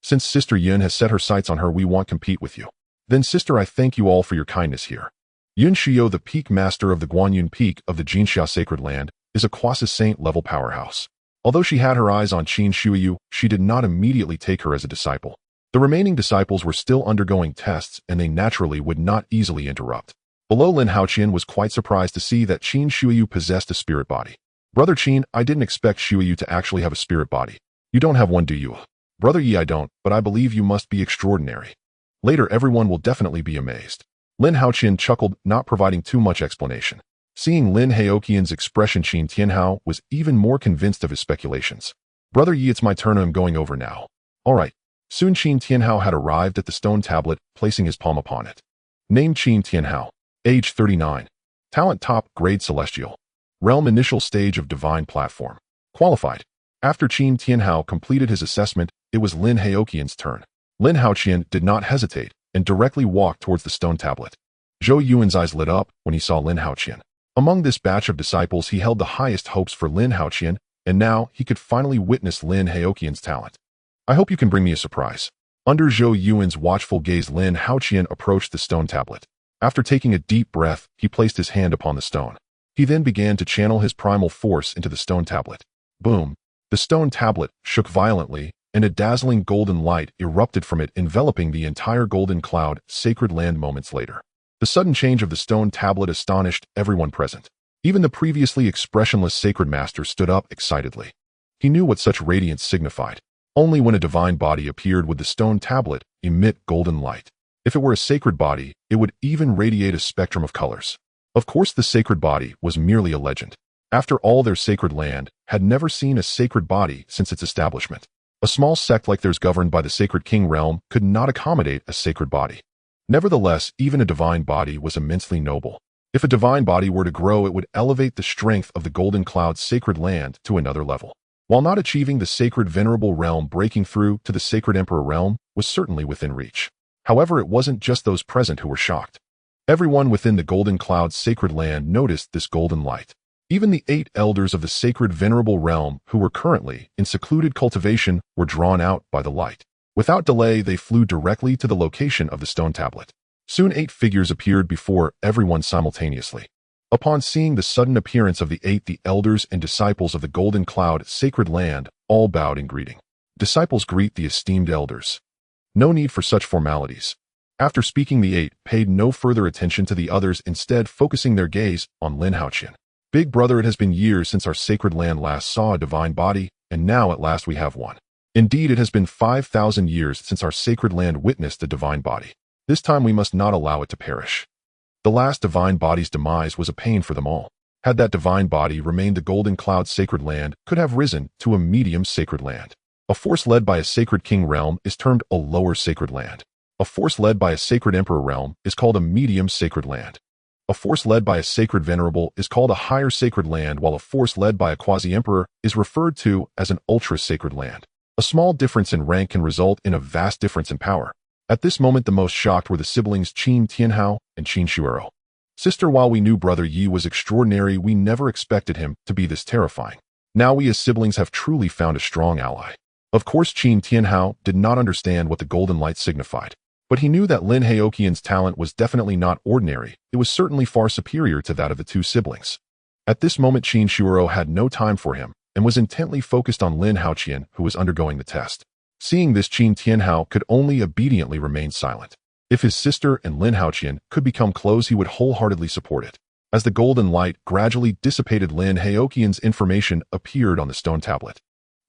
Since Sister Yun has set her sights on her, we won't compete with you. Then, sister, I thank you all for your kindness here. Yun Shuyo, the peak master of the Guanyun Peak of the Jinxia Sacred Land, is a quasi-saint level powerhouse. Although she had her eyes on Qin Shuiyu, she did not immediately take her as a disciple. The remaining disciples were still undergoing tests, and they naturally would not easily interrupt. Below, Lin Haoqian was quite surprised to see that Qin Shuiyu possessed a spirit body. Brother Qin, I didn't expect Shuiyu to actually have a spirit body. You don't have one, do you? Brother Yi, I don't, but I believe you must be extraordinary. Later, everyone will definitely be amazed. Lin Haoqian chuckled, not providing too much explanation. Seeing Lin Haoqian's expression, Qin Tianhao was even more convinced of his speculations. Brother Yi, it's my turn. I'm going over now. All right. Soon Qin Tianhao had arrived at the stone tablet, placing his palm upon it. Name Qin Tianhao. Age 39. Talent top grade celestial. Realm initial stage of divine platform. Qualified. After Qin Tianhao completed his assessment, it was Lin Haoqian's turn. Lin Haoqian did not hesitate and directly walked towards the stone tablet. Zhou Yuan's eyes lit up when he saw Lin Haoqian. Among this batch of disciples, he held the highest hopes for Lin Haoqian, and now he could finally witness Lin Haoqian's talent. I hope you can bring me a surprise. Under Zhou Yuan's watchful gaze, Lin Haoqian approached the stone tablet. After taking a deep breath, he placed his hand upon the stone. He then began to channel his primal force into the stone tablet. Boom! The stone tablet shook violently, and a dazzling golden light erupted from it, enveloping the entire golden cloud sacred land. Moments later, the sudden change of the stone tablet astonished everyone present. Even the previously expressionless sacred master stood up excitedly. He knew what such radiance signified. Only when a divine body appeared would the stone tablet emit golden light. If it were a sacred body, it would even radiate a spectrum of colors. Of course, the sacred body was merely a legend. After all, their sacred land had never seen a sacred body since its establishment. A small sect like theirs, governed by the sacred king realm, could not accommodate a sacred body. Nevertheless, even a divine body was immensely noble. If a divine body were to grow, it would elevate the strength of the Golden Cloud sacred land to another level. While not achieving the sacred venerable realm, breaking through to the sacred emperor realm was certainly within reach. However, it wasn't just those present who were shocked. Everyone within the Golden Cloud sacred land noticed this golden light. Even the 8 elders of the sacred venerable realm, who were currently in secluded cultivation, were drawn out by the light. Without delay, they flew directly to the location of the stone tablet. Soon 8 figures appeared before everyone simultaneously. Upon seeing the sudden appearance of the 8, the elders and disciples of the Golden Cloud sacred land all bowed in greeting. Disciples greet the esteemed elders. No need for such formalities. After speaking, the 8 paid no further attention to the others, instead focusing their gaze on Lin Haoqian. Big brother, it has been years since our sacred land last saw a divine body, and now at last we have one. Indeed, it has been 5,000 years since our sacred land witnessed a divine body. This time we must not allow it to perish. The last divine body's demise was a pain for them all. Had that divine body remained, the Golden Cloud sacred land could have risen to a medium sacred land. A force led by a sacred king realm is termed a lower sacred land. A force led by a sacred emperor realm is called a medium sacred land. A force led by a sacred venerable is called a higher sacred land, while a force led by a quasi-emperor is referred to as an ultra-sacred land. A small difference in rank can result in a vast difference in power. At this moment, the most shocked were the siblings Qin Tianhao and Qin Shuero. Sister, while we knew brother Yi was extraordinary, we never expected him to be this terrifying. Now we as siblings have truly found a strong ally. Of course, Qin Tianhao did not understand what the golden light signified. But he knew that Lin Haoqian's talent was definitely not ordinary. It was certainly far superior to that of the 2 siblings. At this moment, Qin Shuero had no time for him and was intently focused on Lin Haoqian, who was undergoing the test. Seeing this, Qin Tianhao could only obediently remain silent. If his sister and Lin Haoqian could become close, he would wholeheartedly support it. As the golden light gradually dissipated, Lin Haoqian's information appeared on the stone tablet.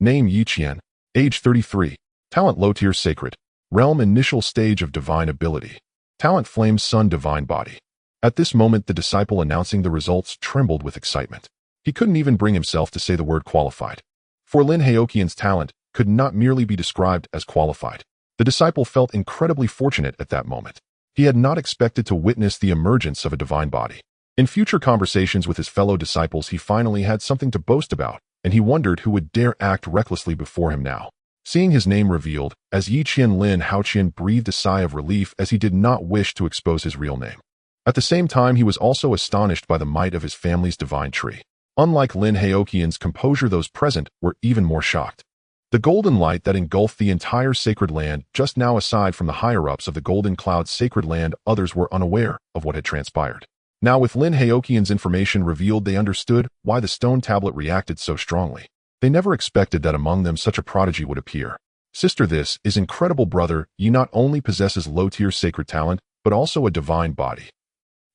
Name Yi Qian. Age 33. Talent low tier sacred. Realm initial stage of divine ability. Talent flame sun divine body. At this moment, the disciple announcing the results trembled with excitement. He couldn't even bring himself to say the word qualified. For Lin Haoqian's talent could not merely be described as qualified. The disciple felt incredibly fortunate at that moment. He had not expected to witness the emergence of a divine body. In future conversations with his fellow disciples, he finally had something to boast about, and he wondered who would dare act recklessly before him now. Seeing his name revealed, as Yi Qian, Lin Haoqian breathed a sigh of relief, as he did not wish to expose his real name. At the same time, he was also astonished by the might of his family's divine tree. Unlike Lin Haoqian's composure, those present were even more shocked. The golden light that engulfed the entire sacred land just now, aside from the higher-ups of the Golden Cloud sacred land, others were unaware of what had transpired. Now, with Lin Haoqian's information revealed, they understood why the stone tablet reacted so strongly. They never expected that among them such a prodigy would appear. Sister, this is incredible. Brother, Yi not only possesses low-tier sacred talent, but also a divine body.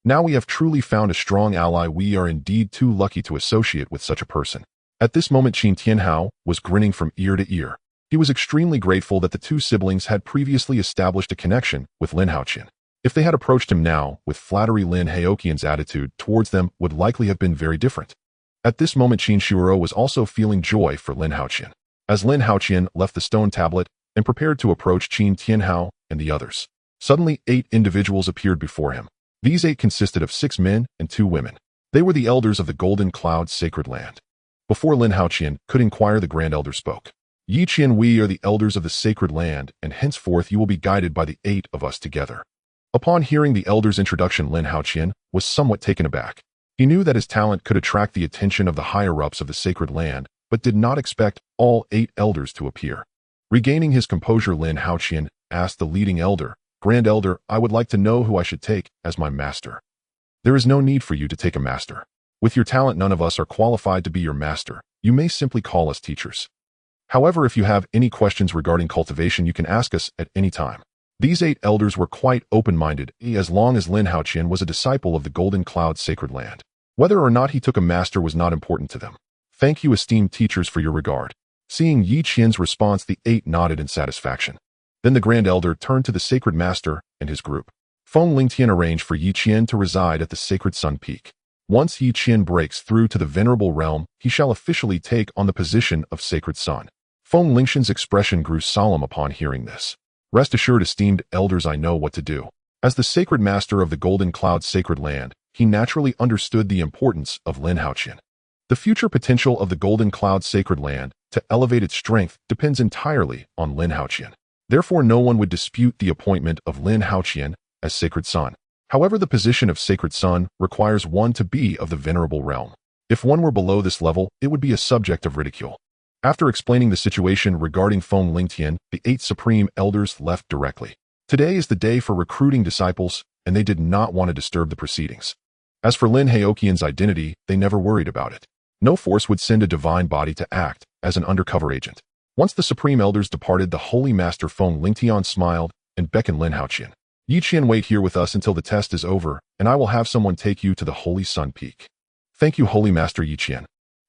Now we have truly found a strong ally. We are indeed too lucky to associate with such a person. At this moment, Qin Tianhao was grinning from ear to ear. He was extremely grateful that the two siblings had previously established a connection with Lin Haoqian. If they had approached him now with flattery, Lin Haoqian's attitude towards them would likely have been very different. At this moment, Qin Shuoro was also feeling joy for Lin Haoqian. As Lin Haoqian left the stone tablet and prepared to approach Qin Tianhao and the others, suddenly 8 individuals appeared before him. These 8 consisted of 6 men and 2 women. They were the elders of the Golden Cloud sacred land. Before Lin Haoqian could inquire, the Grand Elder spoke. Yi Qian, we are the elders of the sacred land, and henceforth you will be guided by the 8 of us together. Upon hearing the elder's introduction, Lin Haoqian was somewhat taken aback. He knew that his talent could attract the attention of the higher-ups of the sacred land, but did not expect all 8 elders to appear. Regaining his composure, Lin Haoqian asked the leading elder, Grand Elder, I would like to know who I should take as my master. There is no need for you to take a master. With your talent, none of us are qualified to be your master. You may simply call us teachers. However, if you have any questions regarding cultivation, you can ask us at any time. These 8 elders were quite open-minded, as long as Lin Haoqian was a disciple of the Golden Cloud sacred land. Whether or not he took a master was not important to them. Thank you, esteemed teachers, for your regard. Seeing Yi Qian's response, the 8 nodded in satisfaction. Then the Grand Elder turned to the sacred master and his group. Feng Lingtian arranged for Yi Qian to reside at the sacred Sun Peak. Once Yi Qian breaks through to the venerable realm, he shall officially take on the position of sacred sun. Feng Lingtian's expression grew solemn upon hearing this. Rest assured, esteemed elders, I know what to do. As the sacred master of the Golden Cloud sacred land, he naturally understood the importance of Lin Haoqian. The future potential of the Golden Cloud sacred land to elevate its strength depends entirely on Lin Haoqian. Therefore, no one would dispute the appointment of Lin Haoqian as sacred sun. However, the position of sacred sun requires one to be of the venerable realm. If one were below this level, it would be a subject of ridicule. After explaining the situation regarding Feng Lingtian, the 8 supreme elders left directly. Today is the day for recruiting disciples, and they did not want to disturb the proceedings. As for Lin Haoqian's identity, they never worried about it. No force would send a divine body to act as an undercover agent. Once the supreme elders departed, the holy master Feng Lingtian smiled and beckoned Lin Haoqian. Yi Qian, wait here with us until the test is over, and I will have someone take you to the holy sun peak. Thank you, holy master Yi Qian.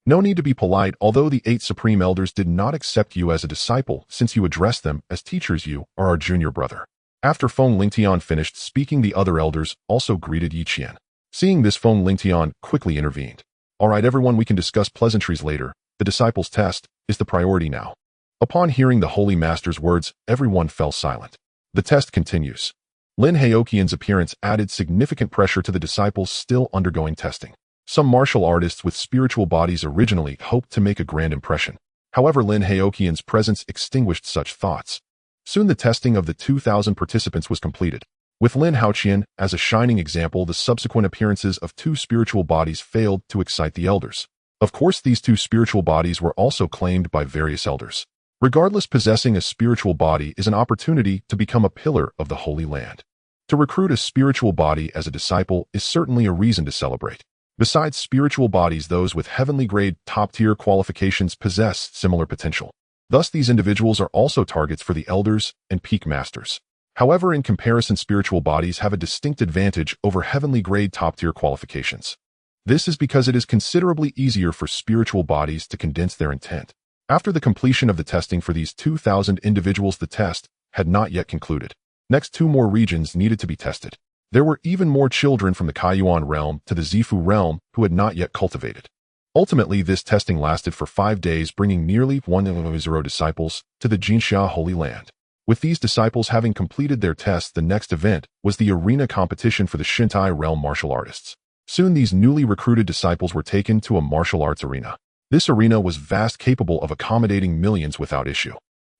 No need to be polite. Although the 8 supreme elders did not accept you as a disciple, since you addressed them as teachers, you are our junior brother. After Feng Lingtian finished speaking, the other elders also greeted Yi Qian. Seeing this, Feng Lingtian quickly intervened. All right, everyone, we can discuss pleasantries later. The disciples' test is the priority now. Upon hearing the holy master's words, everyone fell silent. The test continues. Lin Haoqian's appearance added significant pressure to the disciples still undergoing testing. Some martial artists with spiritual bodies originally hoped to make a grand impression. However, Lin Haoqian's presence extinguished such thoughts. Soon the testing of the 2,000 participants was completed. With Lin Haoqian as a shining example, the subsequent appearances of 2 spiritual bodies failed to excite the elders. Of course, these 2 spiritual bodies were also claimed by various elders. Regardless, possessing a spiritual body is an opportunity to become a pillar of the Holy Land. To recruit a spiritual body as a disciple is certainly a reason to celebrate. Besides spiritual bodies, those with heavenly-grade top-tier qualifications possess similar potential. Thus, these individuals are also targets for the elders and peak masters. However, in comparison, spiritual bodies have a distinct advantage over heavenly grade top-tier qualifications. This is because it is considerably easier for spiritual bodies to condense their intent. After the completion of the testing for these 2,000 individuals, the test had not yet concluded. Next, 2 more regions needed to be tested. There were even more children from the Kaiyuan realm to the Zifu realm who had not yet cultivated. Ultimately, this testing lasted for 5 days, bringing nearly 1,000 disciples to the Jinxia Holy Land. With these disciples having completed their tests, the next event was the arena competition for the Shintai realm martial artists. Soon these newly recruited disciples were taken to a martial arts arena. This arena was vast, capable of accommodating millions without issue.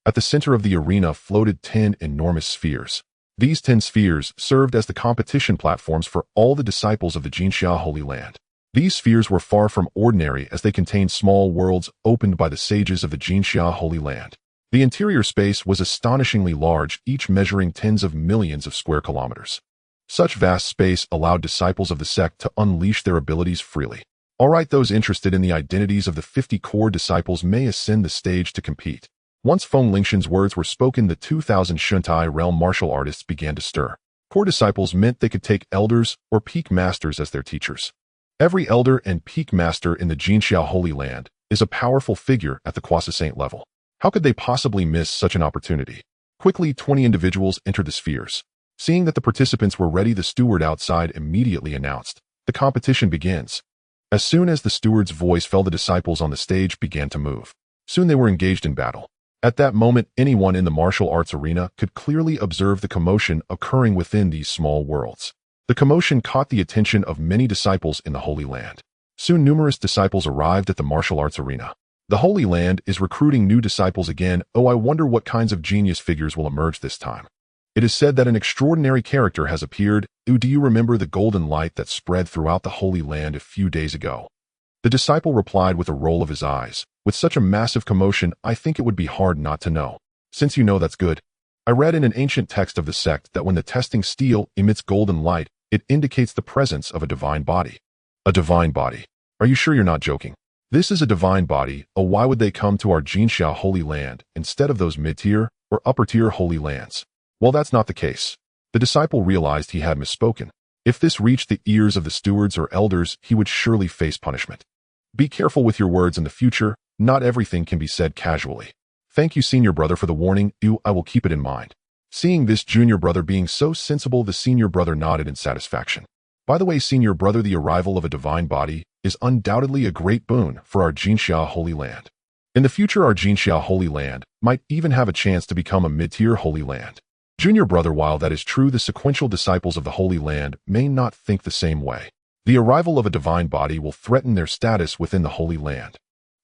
At the center of the arena floated 10 enormous spheres. These 10 spheres served as the competition platforms for all the disciples of the Jinxia Holy Land. These spheres were far from ordinary, as they contained small worlds opened by the sages of the Jinxia Holy Land. The interior space was astonishingly large, each measuring tens of millions of square kilometers. Such vast space allowed disciples of the sect to unleash their abilities freely. Alright, those interested in the identities of the 50 core disciples may ascend the stage to compete. Once Feng Lingshan's words were spoken, the 2,000 Shintai realm martial artists began to stir. Core disciples meant they could take elders or peak masters as their teachers. Every elder and peak master in the Jinxia Holy Land is a powerful figure at the Quasi-Saint level. How could they possibly miss such an opportunity? Quickly, 20 individuals entered the spheres. Seeing that the participants were ready, the steward outside immediately announced, "The competition begins." As soon as the steward's voice fell, the disciples on the stage began to move. Soon they were engaged in battle. At that moment, anyone in the martial arts arena could clearly observe the commotion occurring within these small worlds. The commotion caught the attention of many disciples in the Holy Land. Soon numerous disciples arrived at the martial arts arena. The Holy Land is recruiting new disciples again. Oh, I wonder what kinds of genius figures will emerge this time. It is said that an extraordinary character has appeared. Do you remember the golden light that spread throughout the Holy Land a few days ago? The disciple replied with a roll of his eyes. With such a massive commotion, I think it would be hard not to know. Since you know, that's good. I read in an ancient text of the sect that when the testing steel emits golden light, it indicates the presence of a divine body. A divine body. Are you sure you're not joking? This is a divine body. Oh, why would they come to our Jinxia Holy Land instead of those mid-tier or upper-tier holy lands? Well, that's not the case. The disciple realized he had misspoken. If this reached the ears of the stewards or elders, he would surely face punishment. Be careful with your words in the future. Not everything can be said casually. Thank you, senior brother, for the warning. I will keep it in mind. Seeing this junior brother being so sensible, the senior brother nodded in satisfaction. By the way, senior brother, the arrival of a divine body is undoubtedly a great boon for our Jinxia Holy Land. In the future, our Jinxia Holy Land might even have a chance to become a mid-tier Holy Land. Junior brother, while that is true, the sequential disciples of the Holy Land may not think the same way. The arrival of a divine body will threaten their status within the Holy Land.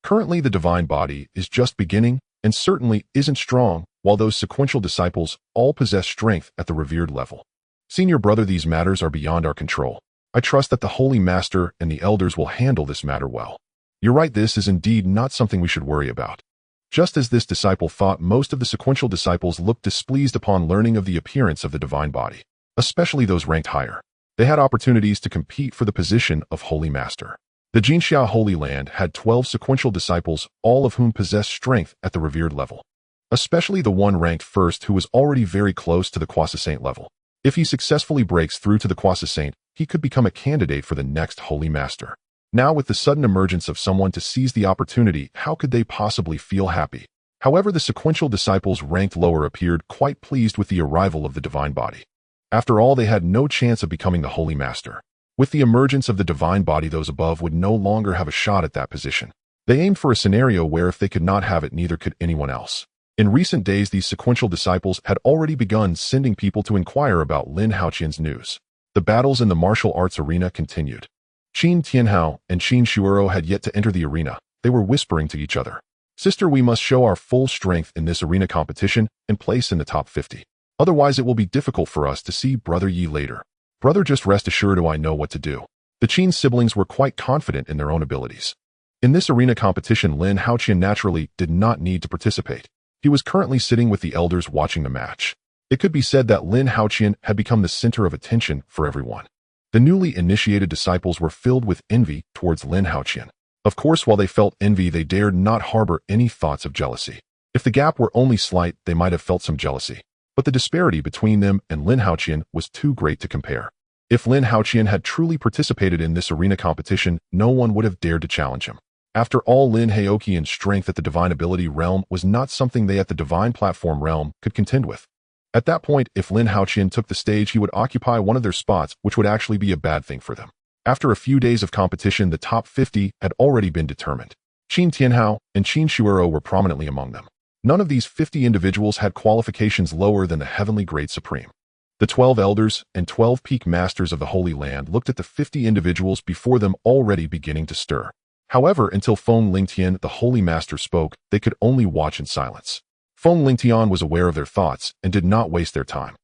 Currently, the divine body is just beginning and certainly isn't strong, while those sequential disciples all possess strength at the revered level. Senior brother, these matters are beyond our control. I trust that the Holy Master and the elders will handle this matter well. You're right, this is indeed not something we should worry about. Just as this disciple thought, most of the sequential disciples looked displeased upon learning of the appearance of the divine body, especially those ranked higher. They had opportunities to compete for the position of Holy Master. The Jinxia Holy Land had 12 sequential disciples, all of whom possessed strength at the revered level, especially the one ranked first, who was already very close to the Quasi-Saint level. If he successfully breaks through to the Quasi-Saint, he could become a candidate for the next Holy Master. Now, with the sudden emergence of someone to seize the opportunity, how could they possibly feel happy? However, the sequential disciples ranked lower appeared quite pleased with the arrival of the divine body. After all, they had no chance of becoming the Holy Master. With the emergence of the divine body, those above would no longer have a shot at that position. They aimed for a scenario where if they could not have it, neither could anyone else. In recent days, these sequential disciples had already begun sending people to inquire about Lin Haoqian's news. The battles in the martial arts arena continued. Qin Tianhao and Qin Shuoro had yet to enter the arena. They were whispering to each other. Sister, we must show our full strength in this arena competition and place in the top 50. Otherwise, it will be difficult for us to see Brother Yi later. Brother, just rest assured, I know what to do. The Qin siblings were quite confident in their own abilities. In this arena competition, Lin Haoqian naturally did not need to participate. He was currently sitting with the elders watching the match. It could be said that Lin Haoqian had become the center of attention for everyone. The newly initiated disciples were filled with envy towards Lin Haoqian. Of course, while they felt envy, they dared not harbor any thoughts of jealousy. If the gap were only slight, they might have felt some jealousy. but the disparity between them and Lin Haoqian was too great to compare. If Lin Haoqian had truly participated in this arena competition, no one would have dared to challenge him. After all, Lin Haoqian's strength at the divine ability realm was not something they at the divine platform realm could contend with. At that point, if Lin Haoqian took the stage, he would occupy one of their spots, which would actually be a bad thing for them. After a few days of competition, the top 50 had already been determined. Qin Tianhao and Qin Shuero were prominently among them. None of these 50 individuals had qualifications lower than the Heavenly Grade Supreme. The 12 elders and 12 peak masters of the Holy Land looked at the 50 individuals before them, already beginning to stir. However, until Feng Lingtian, the Holy Master, spoke, they could only watch in silence. Feng Lingtian was aware of their thoughts and did not waste their time.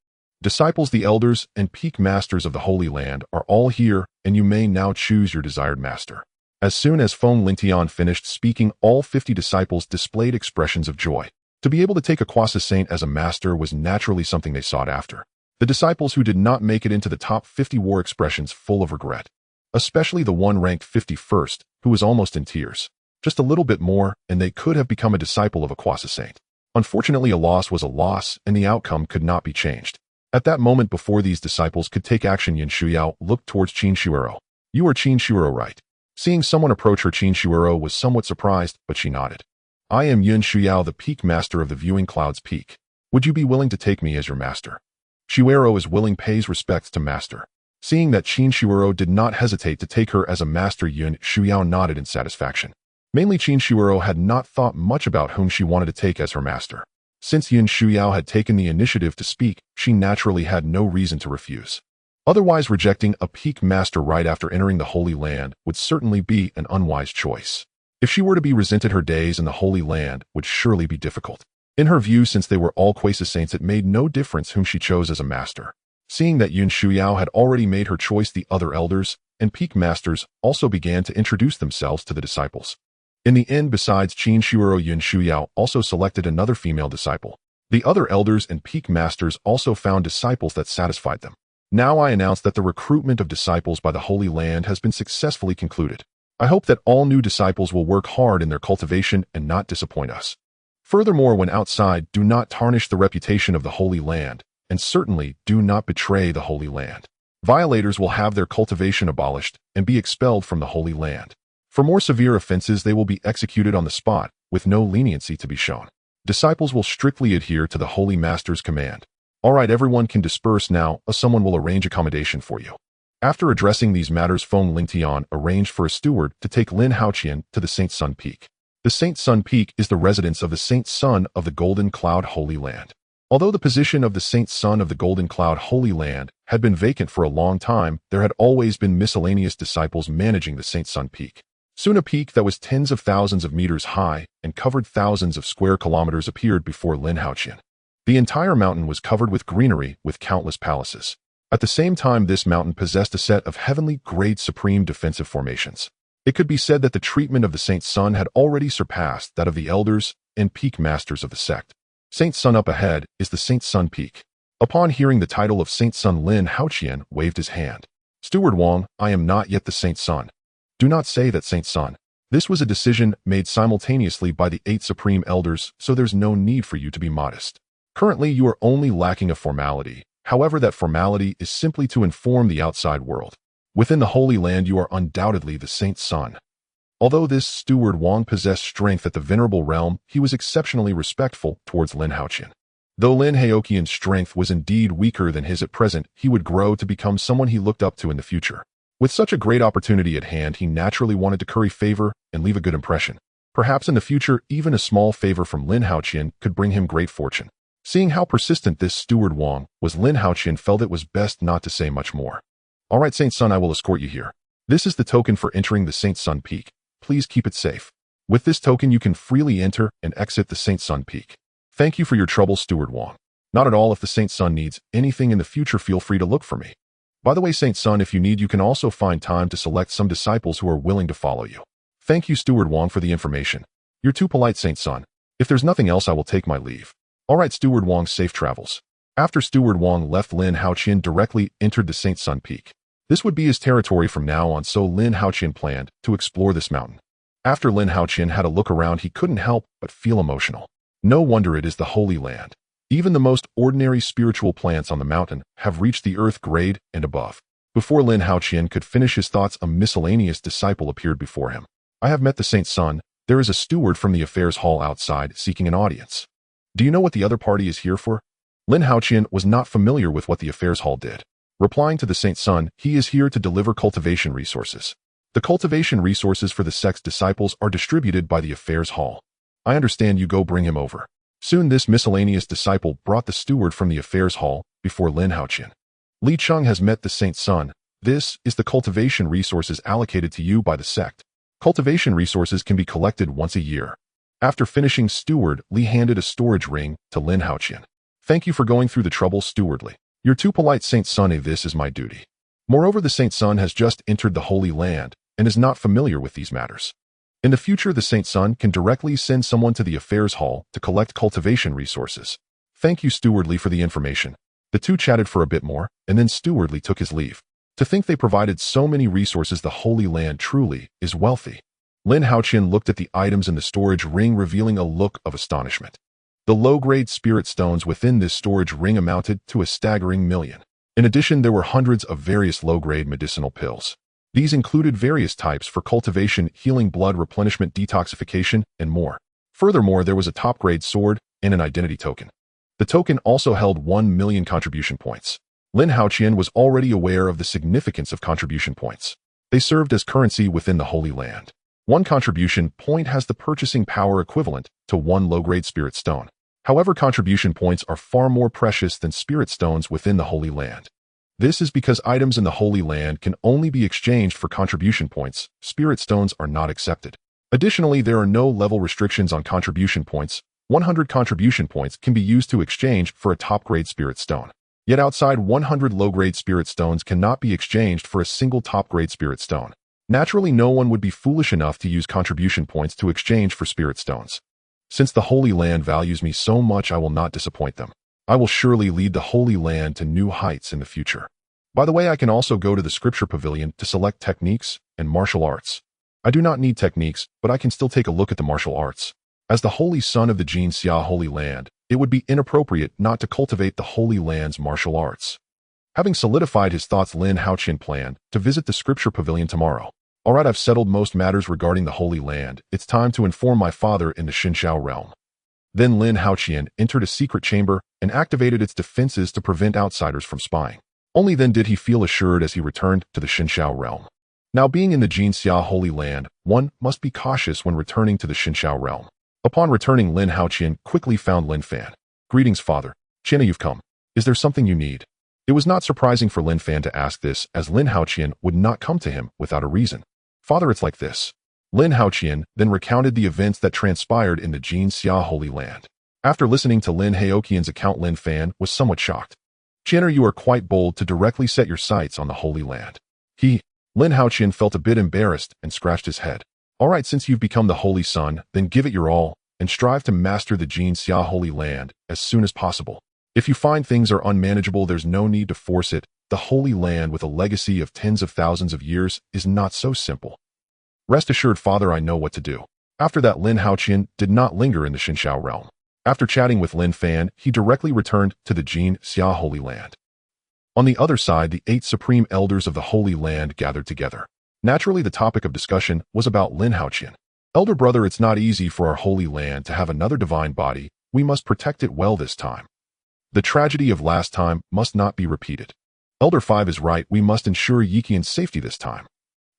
Disciples, the elders and peak masters of the Holy Land are all here, and you may now choose your desired master. As soon as Feng Lingtian finished speaking, all 50 disciples displayed expressions of joy. To be able to take a Quasi Saint as a master was naturally something they sought after. The disciples who did not make it into the top 50 wore expressions full of regret. Especially the one ranked 51st, who was almost in tears. Just a little bit more, and they could have become a disciple of a Quasi Saint. Unfortunately, a loss was a loss, and the outcome could not be changed. At that moment, before these disciples could take action, Yin Shuyao looked towards Qin Shuero. "You are Qin Shuero, right?" Seeing someone approach her, Qin Shuero was somewhat surprised, but she nodded. "I am Yin Shuyao, the peak master of the Viewing Clouds Peak. Would you be willing to take me as your master?" Shuero is willing, pays respects to master. Seeing that Qin Shuero did not hesitate to take her as a master, Yin Shuyao nodded in satisfaction. Mainly, Qin Shuero had not thought much about whom she wanted to take as her master. Since Yin Shuyao had taken the initiative to speak, she naturally had no reason to refuse. Otherwise, rejecting a peak master right after entering the Holy Land would certainly be an unwise choice. If she were to be resented, her days in the Holy Land would surely be difficult. In her view, since they were all Quasi Saints, it made no difference whom she chose as a master. Seeing that Yin Shuyao had already made her choice, the other elders and peak masters also began to introduce themselves to the disciples. In the end, besides Qin Shuero, Yin Shuyao also selected another female disciple. The other elders and peak masters also found disciples that satisfied them. Now I announce that the recruitment of disciples by the Holy Land has been successfully concluded. I hope that all new disciples will work hard in their cultivation and not disappoint us. Furthermore, when outside, do not tarnish the reputation of the Holy Land, and certainly do not betray the Holy Land. Violators will have their cultivation abolished and be expelled from the Holy Land. For more severe offenses, they will be executed on the spot, with no leniency to be shown. Disciples will strictly adhere to the Holy Master's command. All right, everyone can disperse now, or someone will arrange accommodation for you. After addressing these matters, Feng Lingtian arranged for a steward to take Lin Haoqian to the Saint Sun Peak. The Saint Sun Peak is the residence of the Saint Sun of the Golden Cloud Holy Land. Although the position of the Saint Sun of the Golden Cloud Holy Land had been vacant for a long time, there had always been miscellaneous disciples managing the Saint Sun Peak. Soon a peak that was tens of thousands of meters high and covered thousands of square kilometers appeared before Lin Haoqian. The entire mountain was covered with greenery with countless palaces. At the same time, this mountain possessed a set of heavenly grade supreme defensive formations. It could be said that the treatment of the Saint Sun had already surpassed that of the elders and peak masters of the sect. Saint Sun up ahead is the Saint Sun Peak. Upon hearing the title of Saint Sun, Lin Haoqian waved his hand. "Steward Wang, I am not yet the Saint Sun." "Do not say that, Saint Sun. This was a decision made simultaneously by the 8 supreme elders, so there's no need for you to be modest. Currently, you are only lacking a formality. However, that formality is simply to inform the outside world. Within the Holy Land, you are undoubtedly the Saint Sun." Although this steward Wang possessed strength at the venerable realm, he was exceptionally respectful towards Lin Haoqian. Though Lin Haoqian's strength was indeed weaker than his at present, he would grow to become someone he looked up to in the future. With such a great opportunity at hand, he naturally wanted to curry favor and leave a good impression. Perhaps in the future, even a small favor from Lin Haoqian could bring him great fortune. Seeing how persistent this steward Wang was, Lin Haoqian felt it was best not to say much more. "All right, Saint Sun, I will escort you here. This is the token for entering the Saint Sun Peak. Please keep it safe. With this token, you can freely enter and exit the Saint Sun Peak. Thank you for your trouble, Steward Wang. Not at all. If the Saint Sun needs anything in the future, feel free to look for me. By the way, Saint Sun, if you need, you can also find time to select some disciples who are willing to follow you. Thank you, Steward Wang, for the information. You're too polite, Saint Sun. If there's nothing else, I will take my leave." "All right, Steward Wang, safe travels." After Steward Wang left, Lin Haoqian directly entered the Saint Sun Peak. This would be his territory from now on, so Lin Haoqian planned to explore this mountain. After Lin Haoqian had a look around, he couldn't help but feel emotional. No wonder, it is the Holy Land. Even the most ordinary spiritual plants on the mountain have reached the earth grade and above. Before Lin Haoqian could finish his thoughts, a miscellaneous disciple appeared before him. I have met the Saint's son. There is a steward from the affairs hall outside seeking an audience. Do you know what the other party is here for? Lin Haoqian was not familiar with what the affairs hall did. Replying to the Saint's son, he is here to deliver cultivation resources. The cultivation resources for the sect's disciples are distributed by the affairs hall. I understand, you go bring him over. Soon this miscellaneous disciple brought the steward from the affairs hall before Lin Haoqian. Li Cheng has met the Saint's son. This is the cultivation resources allocated to you by the sect. Cultivation resources can be collected once a year. After finishing, steward Li handed a storage ring to Lin Haoqian. Thank you for going through the trouble, stewardly. You're too polite, Saint's son. This is my duty. Moreover, the Saint's son has just entered the Holy Land and is not familiar with these matters. In the future, the Saint's son can directly send someone to the affairs hall to collect cultivation resources. Thank you, stewardly, for the information. The two chatted for a bit more, and then stewardly took his leave. To think they provided so many resources, the Holy Land truly is wealthy. Lin Haoqian looked at the items in the storage ring, revealing a look of astonishment. The low-grade spirit stones within this storage ring amounted to a staggering 1,000,000. In addition, there were hundreds of various low-grade medicinal pills. These included various types for cultivation, healing, blood replenishment, detoxification, and more. Furthermore, there was a top-grade sword and an identity token. The token also held 1,000,000 contribution points. Lin Haoqian was already aware of the significance of contribution points. They served as currency within the Holy Land. One contribution point has the purchasing power equivalent to one low-grade spirit stone. However, contribution points are far more precious than spirit stones within the Holy Land. This is because items in the Holy Land can only be exchanged for contribution points. Spirit stones are not accepted. Additionally, there are no level restrictions on contribution points. 100 contribution points can be used to exchange for a top-grade spirit stone. Yet outside 100 low-grade spirit stones cannot be exchanged for a single top-grade spirit stone. Naturally, no one would be foolish enough to use contribution points to exchange for spirit stones. Since the Holy Land values me so much, I will not disappoint them. I will surely lead the Holy Land to new heights in the future. By the way, I can also go to the Scripture Pavilion to select techniques and martial arts. I do not need techniques, but I can still take a look at the martial arts. As the Holy Son of the Jin Xia Holy Land, it would be inappropriate not to cultivate the Holy Land's martial arts. Having solidified his thoughts, Lin Haoqian planned to visit the Scripture Pavilion tomorrow. Alright, I've settled most matters regarding the Holy Land. It's time to inform my father in the Xinxiao realm. Then Lin Haoqian entered a secret chamber and activated its defenses to prevent outsiders from spying. Only then did he feel assured as he returned to the Xinxiao realm. Now, being in the Jin Xia Holy Land, one must be cautious when returning to the Xinxiao realm. Upon returning, Lin Haoqian quickly found Lin Fan. Greetings, father. China, you've come. Is there something you need? It was not surprising for Lin Fan to ask this, as Lin Haoqian would not come to him without a reason. Father, it's like this. Lin Haoqian then recounted the events that transpired in the Jin Xia Holy Land. After listening to Lin Haoqian's account, Lin Fan was somewhat shocked. Chiner, you are quite bold to directly set your sights on the Holy Land. Lin Haoqian felt a bit embarrassed and scratched his head. Alright, since you've become the Holy Son, then give it your all, and strive to master the Jin Xia Holy Land as soon as possible. If you find things are unmanageable, there's no need to force it. The Holy Land, with a legacy of tens of thousands of years, is not so simple. Rest assured, father, I know what to do. After that, Lin Haoqian did not linger in the Xinxiao realm. After chatting with Lin Fan, he directly returned to the Jin Xia Holy Land. On the other side, the 8 supreme elders of the Holy Land gathered together. Naturally, the topic of discussion was about Lin Haoqian. Elder brother, it's not easy for our Holy Land to have another divine body. We must protect it well this time. The tragedy of last time must not be repeated. Elder 5 is right, we must ensure Yiqian's safety this time.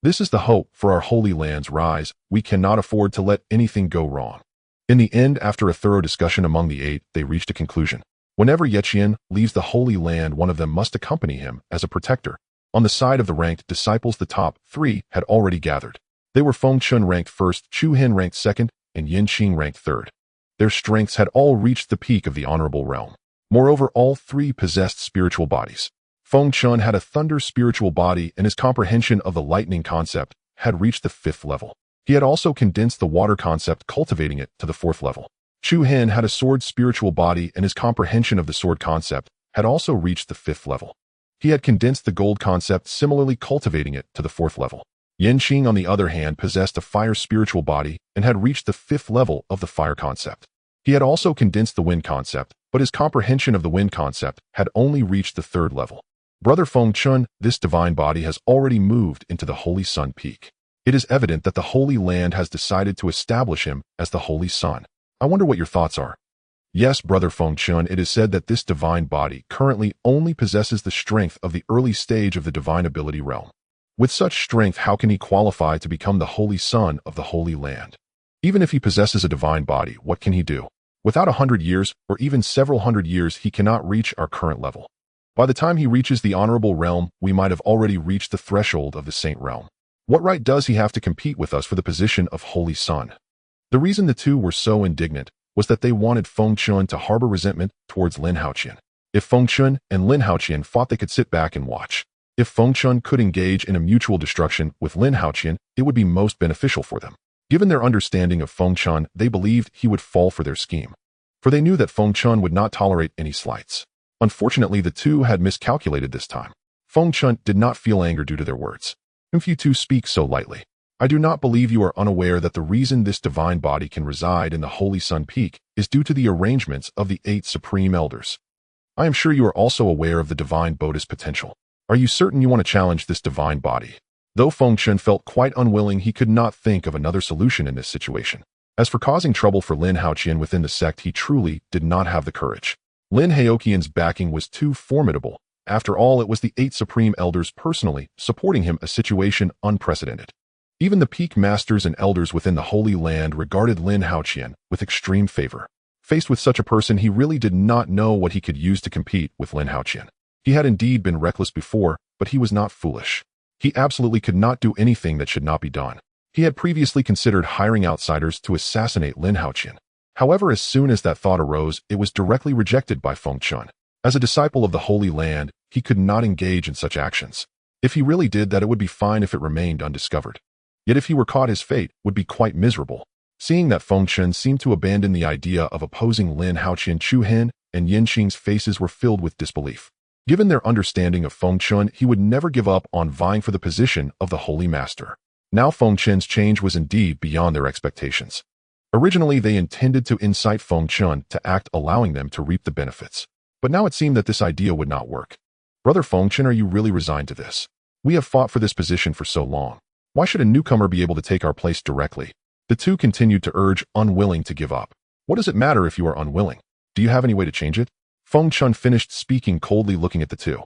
This is the hope for our Holy Land's rise. We cannot afford to let anything go wrong. In the end, after a thorough discussion among the 8, they reached a conclusion. Whenever Yiqian leaves the Holy Land, one of them must accompany him as a protector. On the side of the ranked disciples, the top 3 had already gathered. They were Feng Chun ranked 1st, Chu Hen ranked 2nd, and Yin Qing ranked 3rd. Their strengths had all reached the peak of the honorable realm. Moreover, all 3 possessed spiritual bodies. Feng Chun had a thunder spiritual body, and his comprehension of the lightning concept had reached the 5th level. He had also condensed the water concept, cultivating it to the 4th level. Chu Hen had a sword spiritual body, and his comprehension of the sword concept had also reached the 5th level. He had condensed the gold concept, similarly cultivating it to the 4th level. Yin Qing, on the other hand, possessed a fire spiritual body and had reached the 5th level of the fire concept. He had also condensed the wind concept, but his comprehension of the wind concept had only reached the third level. Brother Feng Chun, this divine body has already moved into the Holy Sun Peak. It is evident that the Holy Land has decided to establish him as the Holy Sun. I wonder what your thoughts are. Yes, Brother Feng Chun, it is said that this divine body currently only possesses the strength of the early stage of the divine ability realm. With such strength, how can he qualify to become the Holy Son of the Holy Land? Even if he possesses a divine body, what can he do? Without 100 years, or even several hundred years, he cannot reach our current level. By the time he reaches the honorable realm, we might have already reached the threshold of the saint realm. What right does he have to compete with us for the position of Holy Son? The reason the two were so indignant was that they wanted Feng Chun to harbor resentment towards Lin Haoqian. If Feng Chun and Lin Haoqian fought, they could sit back and watch. If Feng Chun could engage in a mutual destruction with Lin Haoqian, it would be most beneficial for them. Given their understanding of Feng Chun, they believed he would fall for their scheme, for they knew that Feng Chun would not tolerate any slights. Unfortunately, the two had miscalculated this time. Feng Chun did not feel anger due to their words. If you two speak so lightly, I do not believe you are unaware that the reason this divine body can reside in the Holy Sun Peak is due to the arrangements of the 8 Supreme Elders. I am sure you are also aware of the divine Buddha's potential. Are you certain you want to challenge this divine body? Though Feng Chun felt quite unwilling, he could not think of another solution in this situation. As for causing trouble for Lin Haoqian within the sect, he truly did not have the courage. Lin Haoqian's backing was too formidable. After all, it was the 8 Supreme Elders personally supporting him, a situation unprecedented. Even the peak masters and elders within the Holy Land regarded Lin Haoqian with extreme favor. Faced with such a person, he really did not know what he could use to compete with Lin Haoqian. He had indeed been reckless before, but he was not foolish. He absolutely could not do anything that should not be done. He had previously considered hiring outsiders to assassinate Lin Haoqian. However, as soon as that thought arose, it was directly rejected by Feng Chun. As a disciple of the Holy Land, he could not engage in such actions. If he really did that, it would be fine if it remained undiscovered. Yet if he were caught, his fate would be quite miserable. Seeing that Feng Chun seemed to abandon the idea of opposing Lin Haoqian, Chu Hen and Yin Xing's faces were filled with disbelief. Given their understanding of Feng Chun, he would never give up on vying for the position of the Holy Master. Now Feng Chun's change was indeed beyond their expectations. Originally, they intended to incite Feng Chun to act, allowing them to reap the benefits. But now it seemed that this idea would not work. Brother Feng Chun, are you really resigned to this? We have fought for this position for so long. Why should a newcomer be able to take our place directly? The two continued to urge, unwilling to give up. What does it matter if you are unwilling? Do you have any way to change it? Feng Chun finished speaking, coldly looking at the two.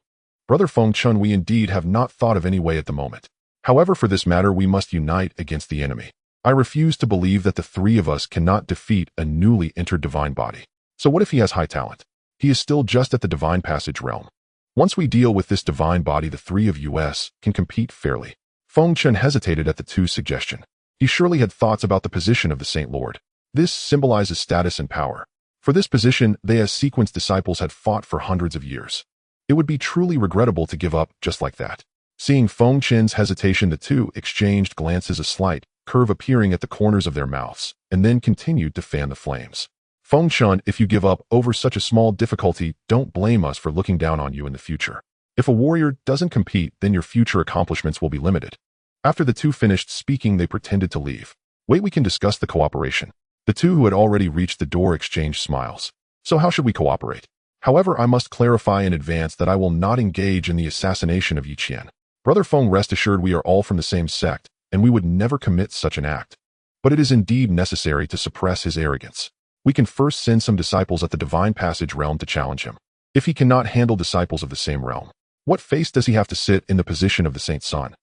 Brother Feng Chun, we indeed have not thought of any way at the moment. However, for this matter, we must unite against the enemy. I refuse to believe that the three of us cannot defeat a newly entered divine body. So what if he has high talent? He is still just at the divine passage realm. Once we deal with this divine body, the three of us can compete fairly. Feng Chun hesitated at the two's suggestion. He surely had thoughts about the position of the Saint Lord. This symbolizes status and power. For this position, they as sequence disciples had fought for hundreds of years. It would be truly regrettable to give up just like that. Seeing Feng Chun's hesitation, the two exchanged glances, a slight curve appearing at the corners of their mouths, and then continued to fan the flames. Feng Chun, if you give up over such a small difficulty, don't blame us for looking down on you in the future. If a warrior doesn't compete, then your future accomplishments will be limited. After the two finished speaking, they pretended to leave. Wait, we can discuss the cooperation. The two who had already reached the door exchanged smiles. So how should we cooperate? However, I must clarify in advance that I will not engage in the assassination of Yiqian. Brother Feng, rest assured we are all from the same sect, and we would never commit such an act. But it is indeed necessary to suppress his arrogance. We can first send some disciples at the divine passage realm to challenge him. If he cannot handle disciples of the same realm, what face does he have to sit in the position of the Saint Son?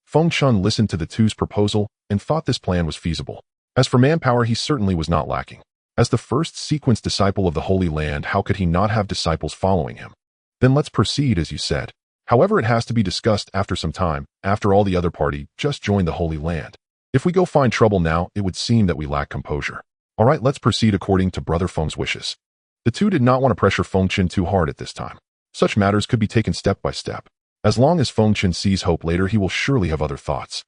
Feng Chun listened to the two's proposal and thought this plan was feasible. As for manpower, he certainly was not lacking. As the first sequence disciple of the Holy Land, how could he not have disciples following him? Then let's proceed as you said. However, it has to be discussed after some time. After all, the other party just joined the Holy Land. If we go find trouble now, it would seem that we lack composure. All right, let's proceed according to Brother Feng's wishes. The two did not want to pressure Feng Chun too hard at this time. Such matters could be taken step by step. As long as Feng Chun sees hope later, he will surely have other thoughts.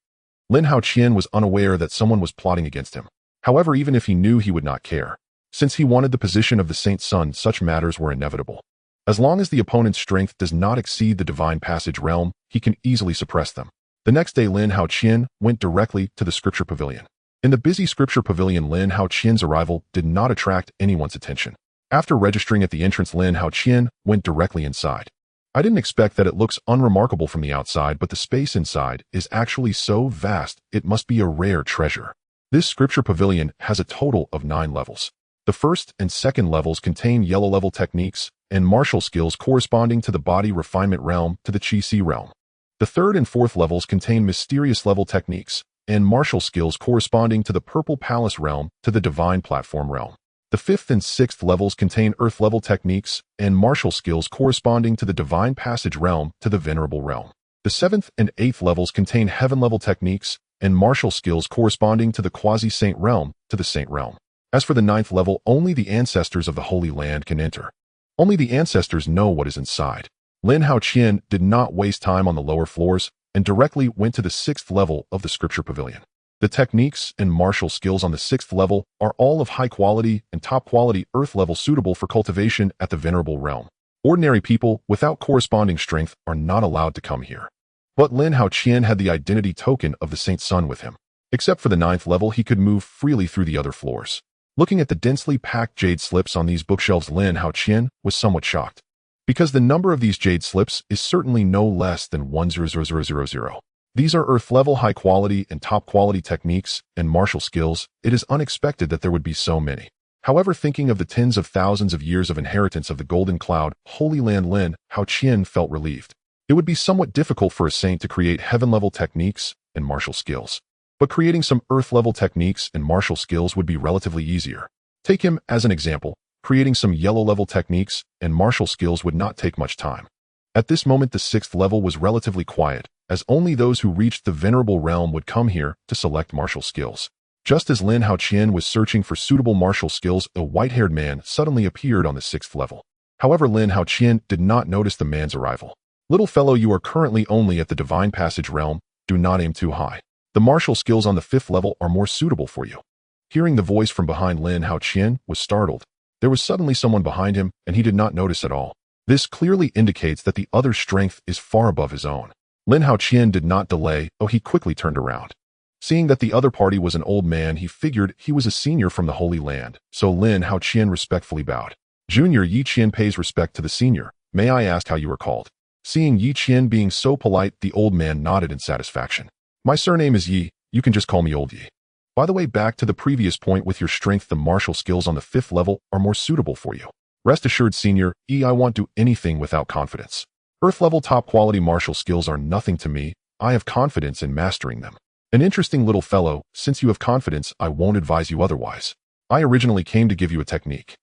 Lin Haoqian was unaware that someone was plotting against him. However, even if he knew, he would not care. Since he wanted the position of the Saint Son, such matters were inevitable. As long as the opponent's strength does not exceed the divine passage realm, he can easily suppress them. The next day, Lin Haoqian went directly to the scripture pavilion. In the busy scripture pavilion, Lin Haoqian's arrival did not attract anyone's attention. After registering at the entrance, Lin Haoqian went directly inside. I didn't expect that it looks unremarkable from the outside, but the space inside is actually so vast, it must be a rare treasure. This scripture pavilion has a total of 9 levels. The first and second levels contain yellow level techniques and martial skills corresponding to the body refinement realm to the Qi realm. The third and fourth levels contain mysterious level techniques and martial skills corresponding to the purple palace realm to the divine platform realm. The fifth and sixth levels contain earth level techniques and martial skills corresponding to the divine passage realm to the venerable realm. The seventh and eighth levels contain heaven level techniques and martial skills corresponding to the quasi-saint realm to the saint realm. As for the ninth level, only the ancestors of the Holy Land can enter. Only the ancestors know what is inside. Lin Haoqian did not waste time on the lower floors and directly went to the sixth level of the scripture pavilion. The techniques and martial skills on the sixth level are all of high quality and top quality earth level suitable for cultivation at the venerable realm. Ordinary people without corresponding strength are not allowed to come here. But Lin Haoqian had the identity token of the Saint Sun with him. Except for the ninth level, he could move freely through the other floors. Looking at the densely packed jade slips on these bookshelves, Lin Haoqian was somewhat shocked, because the number of these jade slips is certainly no less than 1,000,000. These are earth-level high-quality and top-quality techniques and martial skills. It is unexpected that there would be so many. However, thinking of the tens of thousands of years of inheritance of the Golden Cloud, Holy Land, Lin Haoqian felt relieved. It would be somewhat difficult for a saint to create heaven-level techniques and martial skills. But creating some earth-level techniques and martial skills would be relatively easier. Take him as an example. Creating some yellow-level techniques and martial skills would not take much time. At this moment, the sixth level was relatively quiet, as only those who reached the venerable realm would come here to select martial skills. Just as Lin Haoqian was searching for suitable martial skills, a white-haired man suddenly appeared on the sixth level. However, Lin Haoqian did not notice the man's arrival. "Little fellow, you are currently only at the divine passage realm. Do not aim too high. The martial skills on the fifth level are more suitable for you." Hearing the voice from behind, Lin Haoqian was startled. There was suddenly someone behind him, and he did not notice at all. This clearly indicates that the other's strength is far above his own. Lin Haoqian did not delay, he quickly turned around. Seeing that the other party was an old man, he figured he was a senior from the Holy Land, so Lin Haoqian respectfully bowed. "Junior Yi Qian pays respect to the senior. May I ask how you are called?" Seeing Yi Qian being so polite, the old man nodded in satisfaction. "My surname is Yi. You can just call me Old Yi. By the way, back to the previous point, with your strength, the martial skills on the fifth level are more suitable for you. Rest assured, Senior Yi, I won't do anything without confidence. Earth-level top-quality martial skills are nothing to me. I have confidence in mastering them." "An interesting little fellow. Since you have confidence, I won't advise you otherwise. I originally came to give you a technique.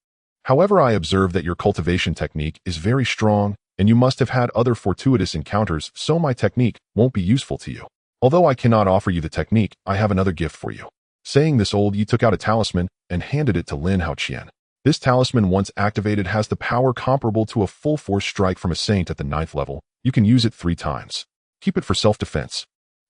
However, I observe that your cultivation technique is very strong, and you must have had other fortuitous encounters, so my technique won't be useful to you. Although I cannot offer you the technique, I have another gift for you." Saying this, Old Yi took out a talisman and handed it to Lin Haoqian. This talisman, once activated, has the power comparable to a full-force strike from a saint at the 9th level. You can use it 3 times. Keep it for self-defense.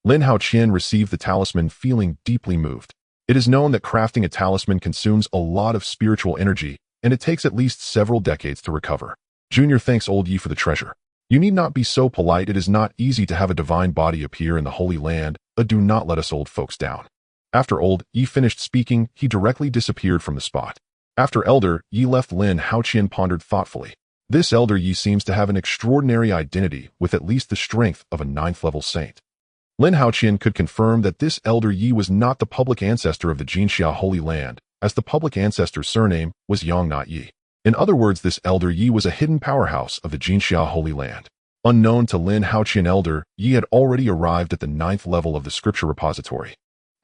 Lin Haoqian received the talisman feeling deeply moved. It is known that crafting a talisman consumes a lot of spiritual energy, and it takes at least several decades to recover. "Junior, thanks Old Yi for the treasure. You need not be so polite. It is not easy to have a divine body appear in the Holy Land. Do not let us old folks down." After Old Yi finished speaking, he directly disappeared from the spot. After Elder Yi left, Lin Haoqian pondered thoughtfully. This Elder Yi seems to have an extraordinary identity, with at least the strength of a 9th level saint. Lin Haoqian could confirm that this Elder Yi was not the public ancestor of the Jinxia Holy Land, as the public ancestor's surname was Yang not Yi. In other words, this Elder Yi was a hidden powerhouse of the Jinxia Holy Land. Unknown to Lin Haoqian, Elder Yi had already arrived at the 9th level of the scripture repository.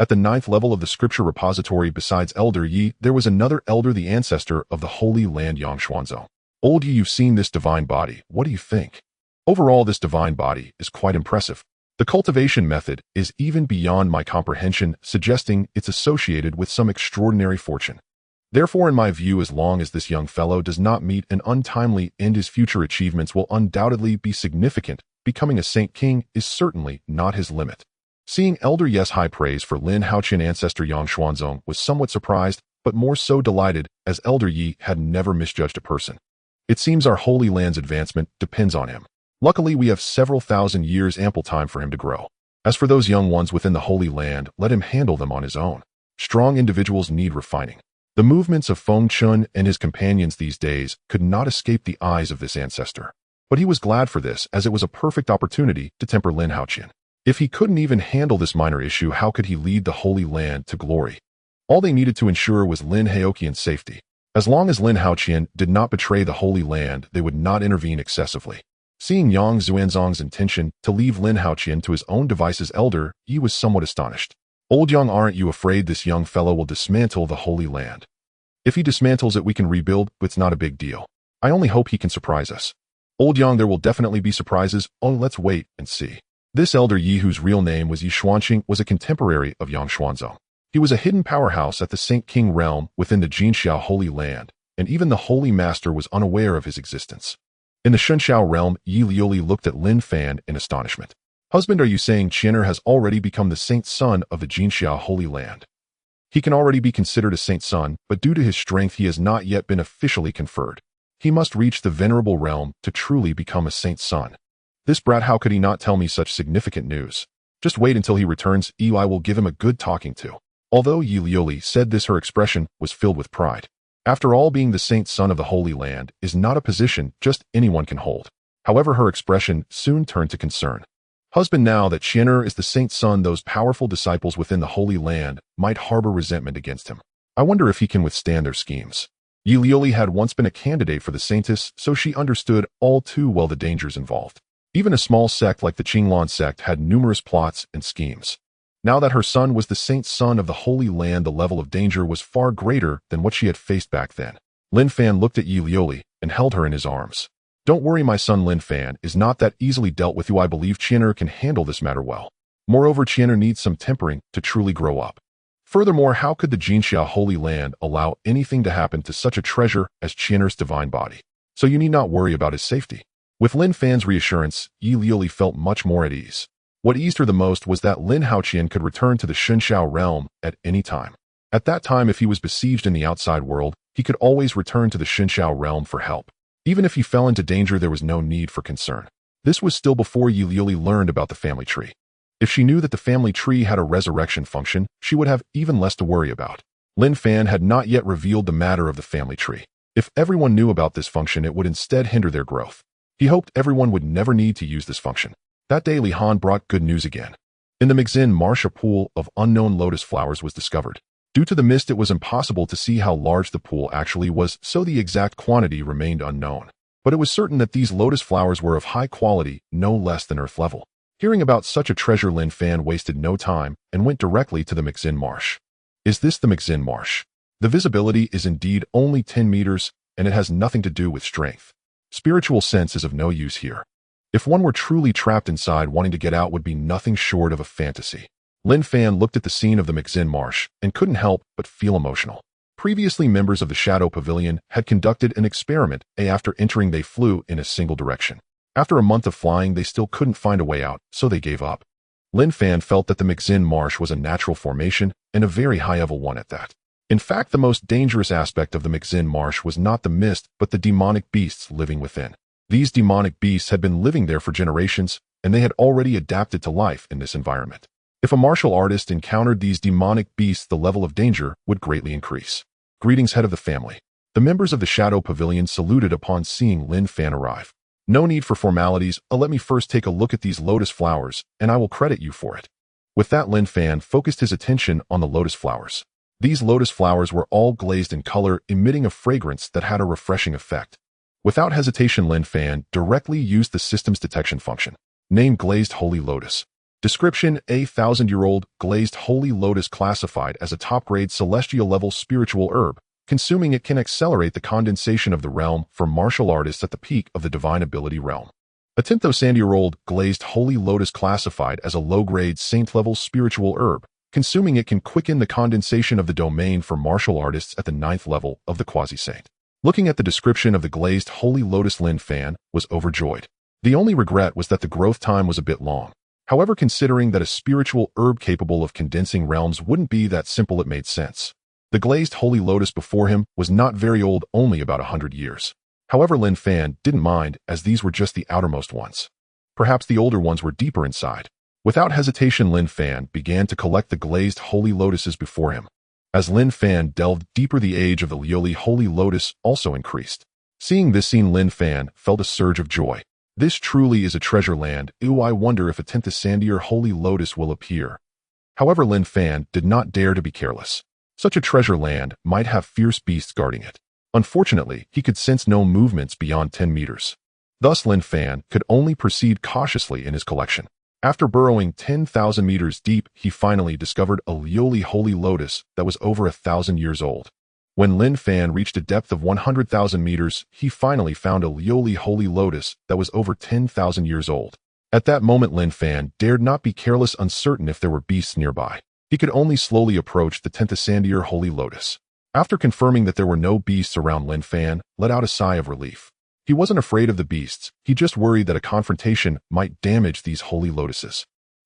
At the 9th level of the scripture repository, besides Elder Yi, there was another elder, the ancestor of the Holy Land, Yang Xuanzong. "Old Yi, you've seen this divine body. What do you think?" "Overall, this divine body is quite impressive. The cultivation method is even beyond my comprehension, suggesting it's associated with some extraordinary fortune. Therefore, in my view, as long as this young fellow does not meet an untimely end, his future achievements will undoubtedly be significant. Becoming a Saint King is certainly not his limit." Seeing Elder Yi's high praise for Lin Haoqian ancestor Yang Xuanzong was somewhat surprised, but more so delighted, as Elder Yi had never misjudged a person. "It seems our Holy Land's advancement depends on him. Luckily, we have several thousand years, ample time for him to grow. As for those young ones within the Holy Land, let him handle them on his own. Strong individuals need refining. The movements of Feng Chun and his companions these days could not escape the eyes of this ancestor. But he was glad for this, as it was a perfect opportunity to temper Lin Haoqian. If he couldn't even handle this minor issue, how could he lead the Holy Land to glory? All they needed to ensure was Lin Haoqian's safety. As long as Lin Haoqian did not betray the Holy Land, they would not intervene excessively. Seeing Yang Xuanzong's intention to leave Lin Haoqian to his own devices elder, Yi was somewhat astonished. Old Yang, aren't you afraid this young fellow will dismantle the Holy Land? If he dismantles it, we can rebuild, but it's not a big deal. I only hope he can surprise us. Old Yang, there will definitely be surprises. Oh, let's wait and see. This elder Yi, whose real name was Yi Xuanqing, was a contemporary of Yang Xuanzong. He was a hidden powerhouse at the Saint King realm within the Jinxiao Holy Land, and even the Holy Master was unaware of his existence. In the Shunxiao realm, Yi Liuli looked at Lin Fan in astonishment. Husband, are you saying Qianer has already become the saint son of the Jinxiao Holy Land? He can already be considered a saint son, but due to his strength he has not yet been officially conferred. He must reach the venerable realm to truly become a saint son. This brat, how could he not tell me such significant news? Just wait until he returns, I will give him a good talking to. Although Yi Liuli said this, her expression was filled with pride. After all, being the saint son of the Holy Land is not a position just anyone can hold. However, her expression soon turned to concern. Husband, now that Qianer is the saint's son, those powerful disciples within the Holy Land might harbor resentment against him. I wonder if he can withstand their schemes. Yi Liuli had once been a candidate for the saintess, so she understood all too well the dangers involved. Even a small sect like the Qinglan sect had numerous plots and schemes. Now that her son was the saint's son of the Holy Land, the level of danger was far greater than what she had faced back then. Lin Fan looked at Yi Liuli and held her in his arms. Don't worry, my son, Lin Fan is not that easily dealt with. I believe Qianer can handle this matter well. Moreover, Qianer needs some tempering to truly grow up. Furthermore, how could the Jinxiao Holy Land allow anything to happen to such a treasure as Qianer's divine body? So you need not worry about his safety. With Lin Fan's reassurance, Yi Liuli felt much more at ease. What eased her the most was that Lin Haoqian could return to the Shunxiao realm at any time. At that time, if he was besieged in the outside world, he could always return to the Shunxiao realm for help. Even if he fell into danger, there was no need for concern. This was still before Yi Liuli learned about the family tree. If she knew that the family tree had a resurrection function, she would have even less to worry about. Lin Fan had not yet revealed the matter of the family tree. If everyone knew about this function, it would instead hinder their growth. He hoped everyone would never need to use this function. That day, Li Han brought good news again. In the Mixin marsh, a pool of unknown lotus flowers was discovered. Due to the mist, it was impossible to see how large the pool actually was, so the exact quantity remained unknown. But it was certain that these lotus flowers were of high quality, no less than earth level. Hearing about such a treasure, Lin Fan wasted no time and went directly to the Mixin marsh. Is this the Mixin marsh? The visibility is indeed only 10 meters, and it has nothing to do with strength. Spiritual sense is of no use here. If one were truly trapped inside, wanting to get out would be nothing short of a fantasy. Lin Fan looked at the scene of the Mixin marsh and couldn't help but feel emotional. Previously, members of the Shadow Pavilion had conducted an experiment, and after entering they flew in a single direction. After a month of flying, they still couldn't find a way out, so they gave up. Lin Fan felt that the Mixin marsh was a natural formation, and a very high-level one at that. In fact, the most dangerous aspect of the Mixin marsh was not the mist, but the demonic beasts living within. These demonic beasts had been living there for generations, and they had already adapted to life in this environment. If a martial artist encountered these demonic beasts, the level of danger would greatly increase. Greetings, head of the family. The members of the Shadow Pavilion saluted upon seeing Lin Fan arrive. No need for formalities, let me first take a look at these lotus flowers, and I will credit you for it. With that, Lin Fan focused his attention on the lotus flowers. These lotus flowers were all glazed in color, emitting a fragrance that had a refreshing effect. Without hesitation, Lin Fan directly used the system's detection function. Name: Glazed Holy Lotus. Description: a 1,000-year-old glazed holy lotus, classified as a top-grade celestial level spiritual herb. Consuming it can accelerate the condensation of the realm for martial artists at the peak of the divine ability realm. A 10,000-year-old glazed holy lotus, classified as a low-grade saint-level spiritual herb. Consuming it can quicken the condensation of the domain for martial artists at the 9th level of the quasi-saint. Looking at the description of the glazed holy lotus, Lin Fan was overjoyed. The only regret was that the growth time was a bit long. However, considering that a spiritual herb capable of condensing realms wouldn't be that simple, it made sense. The glazed holy lotus before him was not very old, only about 100 years. However, Lin Fan didn't mind, as these were just the outermost ones. Perhaps the older ones were deeper inside. Without hesitation, Lin Fan began to collect the glazed holy lotuses before him. As Lin Fan delved deeper, the age of the Lioli Holy Lotus also increased. Seeing this scene, Lin Fan felt a surge of joy. This truly is a treasure land. Ooh, I wonder if a 10th Ascendier Holy Lotus will appear. However, Lin Fan did not dare to be careless. Such a treasure land might have fierce beasts guarding it. Unfortunately, he could sense no movements beyond 10 meters. Thus, Lin Fan could only proceed cautiously in his collection. After burrowing 10,000 meters deep, he finally discovered a Lioli Holy Lotus that was over 1,000 years old. When Lin Fan reached a depth of 100,000 meters, he finally found a Lioli Holy Lotus that was over 10,000 years old. At that moment, Lin Fan dared not be careless, uncertain if there were beasts nearby. He could only slowly approach the 10th Ascendier Holy Lotus. After confirming that there were no beasts around, Lin Fan let out a sigh of relief. He wasn't afraid of the beasts, he just worried that a confrontation might damage these holy lotuses.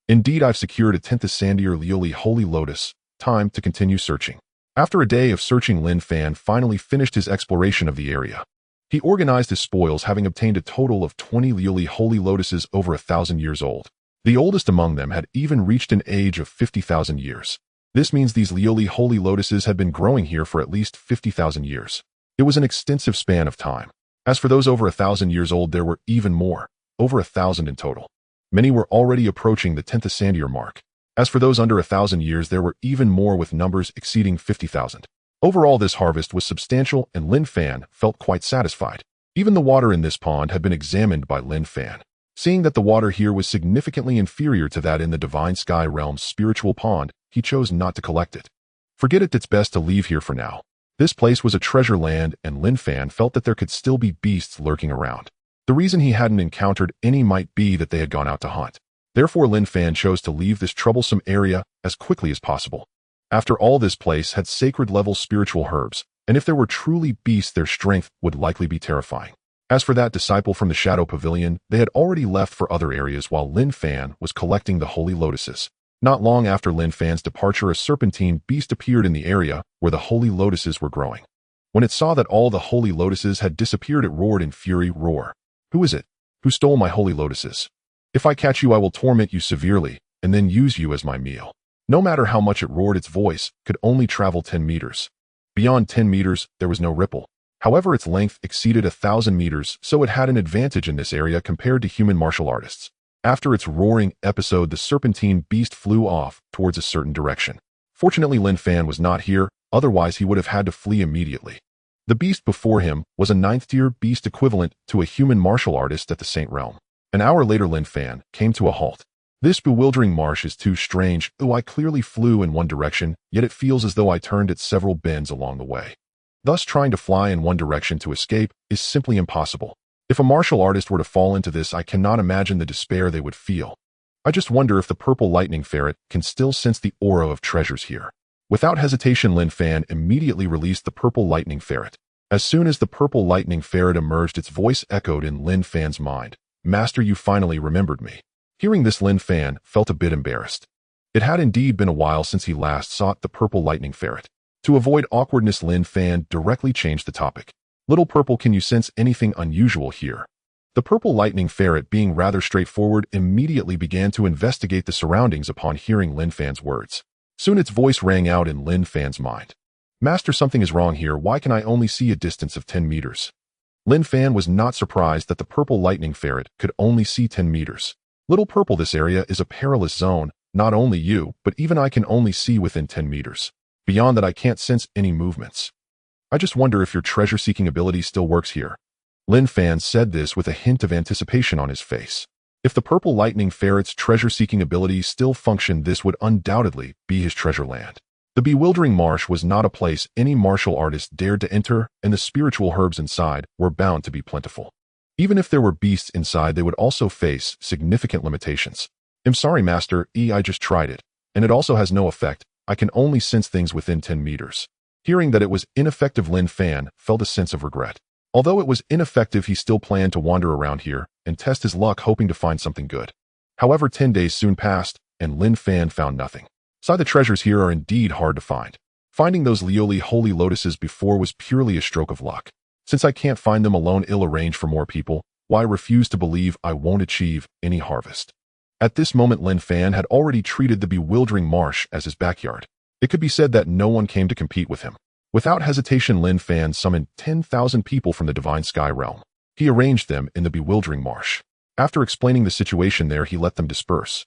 Indeed, I've secured a 10th Ascendier Lioli Holy Lotus. Time to continue searching. After a day of searching, Lin Fan finally finished his exploration of the area. He organized his spoils, having obtained a total of 20 Lioli Holy Lotuses over 1,000 years old. The oldest among them had even reached an age of 50,000 years. This means these Lioli Holy Lotuses had been growing here for at least 50,000 years. It was an extensive span of time. As for those over 1,000 years old, there were even more, over 1,000 in total. Many were already approaching the 10th Ascendier mark. As for those under 1,000 years, there were even more, with numbers exceeding 50,000. Overall, this harvest was substantial, and Lin Fan felt quite satisfied. Even the water in this pond had been examined by Lin Fan. Seeing that the water here was significantly inferior to that in the Divine Sky Realm's spiritual pond, he chose not to collect it. Forget it, it's best to leave here for now. This place was a treasure land, and Lin Fan felt that there could still be beasts lurking around. The reason he hadn't encountered any might be that they had gone out to hunt. Therefore, Lin Fan chose to leave this troublesome area as quickly as possible. After all, this place had sacred-level spiritual herbs, and if there were truly beasts, their strength would likely be terrifying. As for that disciple from the Shadow Pavilion, they had already left for other areas while Lin Fan was collecting the Holy Lotuses. Not long after Lin Fan's departure, a serpentine beast appeared in the area where the Holy Lotuses were growing. When it saw that all the Holy Lotuses had disappeared, it roared in fury. Roar! Who is it? Who stole my Holy Lotuses? If I catch you, I will torment you severely, and then use you as my meal. No matter how much it roared, its voice could only travel 10 meters. Beyond 10 meters, there was no ripple. However, its length exceeded 1,000 meters, so it had an advantage in this area compared to human martial artists. After its roaring episode, the serpentine beast flew off towards a certain direction. Fortunately, Lin Fan was not here, otherwise he would have had to flee immediately. The beast before him was a 9th-tier beast equivalent to a human martial artist at the Saint Realm. An hour later, Lin Fan came to a halt. This bewildering marsh is too strange. Though I clearly flew in one direction, yet it feels as though I turned at several bends along the way. Thus, trying to fly in one direction to escape is simply impossible. If a martial artist were to fall into this, I cannot imagine the despair they would feel. I just wonder if the purple lightning ferret can still sense the aura of treasures here. Without hesitation, Lin Fan immediately released the purple lightning ferret. As soon as the purple lightning ferret emerged, its voice echoed in Lin Fan's mind. Master, you finally remembered me. Hearing this, Lin Fan felt a bit embarrassed. It had indeed been a while since he last sought the purple lightning ferret. To avoid awkwardness, Lin Fan directly changed the topic. Little Purple, can you sense anything unusual here? The purple lightning ferret, being rather straightforward, immediately began to investigate the surroundings upon hearing Lin Fan's words. Soon its voice rang out in Lin Fan's mind. Master, something is wrong here. Why can I only see a distance of 10 meters? Lin Fan was not surprised that the purple lightning ferret could only see 10 meters. Little Purple, this area is a perilous zone. Not only you, but even I can only see within 10 meters. Beyond that, I can't sense any movements. I just wonder if your treasure-seeking ability still works here. Lin Fan said this with a hint of anticipation on his face. If the purple lightning ferret's treasure-seeking ability still functioned, this would undoubtedly be his treasure land. The bewildering marsh was not a place any martial artist dared to enter, and the spiritual herbs inside were bound to be plentiful. Even if there were beasts inside, they would also face significant limitations. I'm sorry, Master, I just tried it, and it also has no effect. I can only sense things within 10 meters. Hearing that it was ineffective, Lin Fan felt a sense of regret. Although it was ineffective, he still planned to wander around here and test his luck, hoping to find something good. However, 10 days soon passed, and Lin Fan found nothing. The treasures here are indeed hard to find. Finding those Lioli Holy Lotuses before was purely a stroke of luck. Since I can't find them alone, I'll arrange for more people. Why, I refuse to believe I won't achieve any harvest. At this moment, Lin Fan had already treated the bewildering marsh as his backyard. It could be said that no one came to compete with him. Without hesitation, Lin Fan summoned 10,000 people from the divine sky realm. He arranged them in the bewildering marsh. After explaining the situation there, he let them disperse.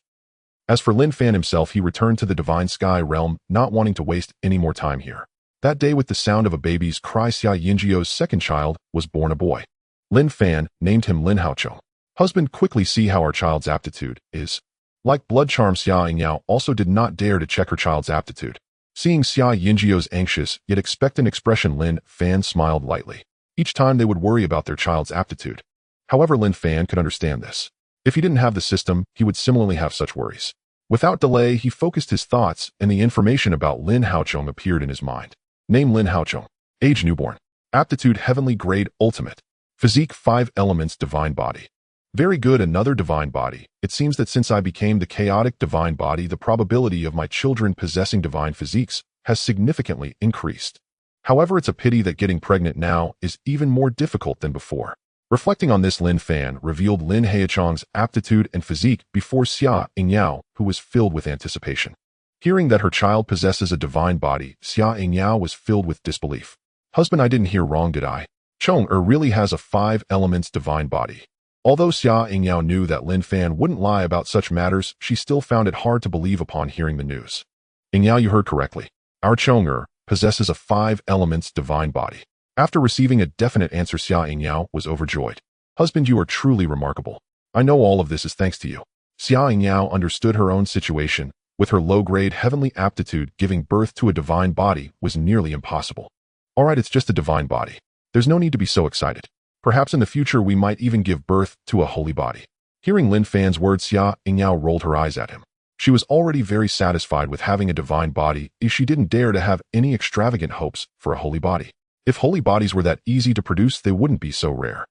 As for Lin Fan himself, he returned to the divine sky realm, not wanting to waste any more time here. That day, with the sound of a baby's cry, Xia Yinjiu's second child was born a boy. Lin Fan named him Lin Haochong. Husband, quickly see how our child's aptitude is. Like blood charm, Xia Yingyao also did not dare to check her child's aptitude. Seeing Xia Yinjiu's anxious yet expectant expression, Lin Fan smiled lightly. Each time they would worry about their child's aptitude. However, Lin Fan could understand this. If he didn't have the system, he would similarly have such worries. Without delay, he focused his thoughts, and the information about Lin Haochong appeared in his mind. Name Lin Haochong. Age newborn. Aptitude heavenly grade ultimate. Physique 5 elements divine body. Very good, another divine body. It seems that since I became the chaotic divine body, the probability of my children possessing divine physiques has significantly increased. However, it's a pity that getting pregnant now is even more difficult than before. Reflecting on this, Lin Fan revealed Lin Haochong's aptitude and physique before Xia Yingyao, who was filled with anticipation. Hearing that her child possesses a divine body, Xia Yingyao was filled with disbelief. Husband, I didn't hear wrong, did I? Chong-er really has a 5 elements divine body. Although Xia Yingyao knew that Lin Fan wouldn't lie about such matters, she still found it hard to believe upon hearing the news. Yingyao, you heard correctly. Our Chong-er possesses a 5 elements divine body. After receiving a definite answer, Xia Yingyao was overjoyed. Husband, you are truly remarkable. I know all of this is thanks to you. Xia Yingyao understood her own situation. With her low-grade heavenly aptitude, giving birth to a divine body was nearly impossible. Alright, it's just a divine body. There's no need to be so excited. Perhaps in the future we might even give birth to a holy body. Hearing Lin Fan's words, Xia Yingyao rolled her eyes at him. She was already very satisfied with having a divine body, if she didn't dare to have any extravagant hopes for a holy body. If holy bodies were that easy to produce, they wouldn't be so rare.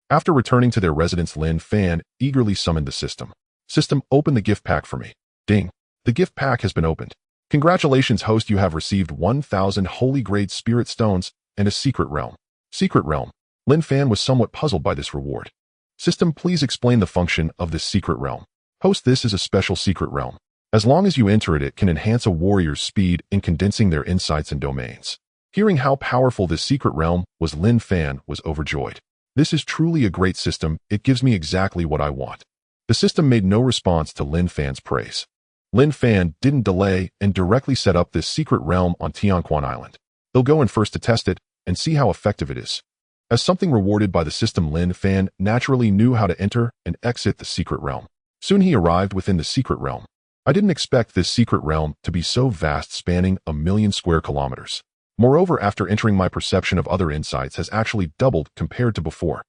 After returning to their residence, Lin Fan eagerly summoned the system. System, open the gift pack for me. Ding. The gift pack has been opened. Congratulations, host, you have received 1,000 holy grade spirit stones and a secret realm. Secret realm. Lin Fan was somewhat puzzled by this reward. System, please explain the function of this secret realm. Host, this is a special secret realm. As long as you enter it, it can enhance a warrior's speed in condensing their insights and domains. Hearing how powerful this secret realm was, Lin Fan was overjoyed. This is truly a great system. It gives me exactly what I want. The system made no response to Lin Fan's praise. Lin Fan didn't delay and directly set up this secret realm on Tianquan Island. They'll go in first to test it and see how effective it is. As something rewarded by the system, Lin Fan naturally knew how to enter and exit the secret realm. Soon he arrived within the secret realm. I didn't expect this secret realm to be so vast, spanning 1,000,000 square kilometers. Moreover, after entering, my perception of other insights has actually doubled compared to before.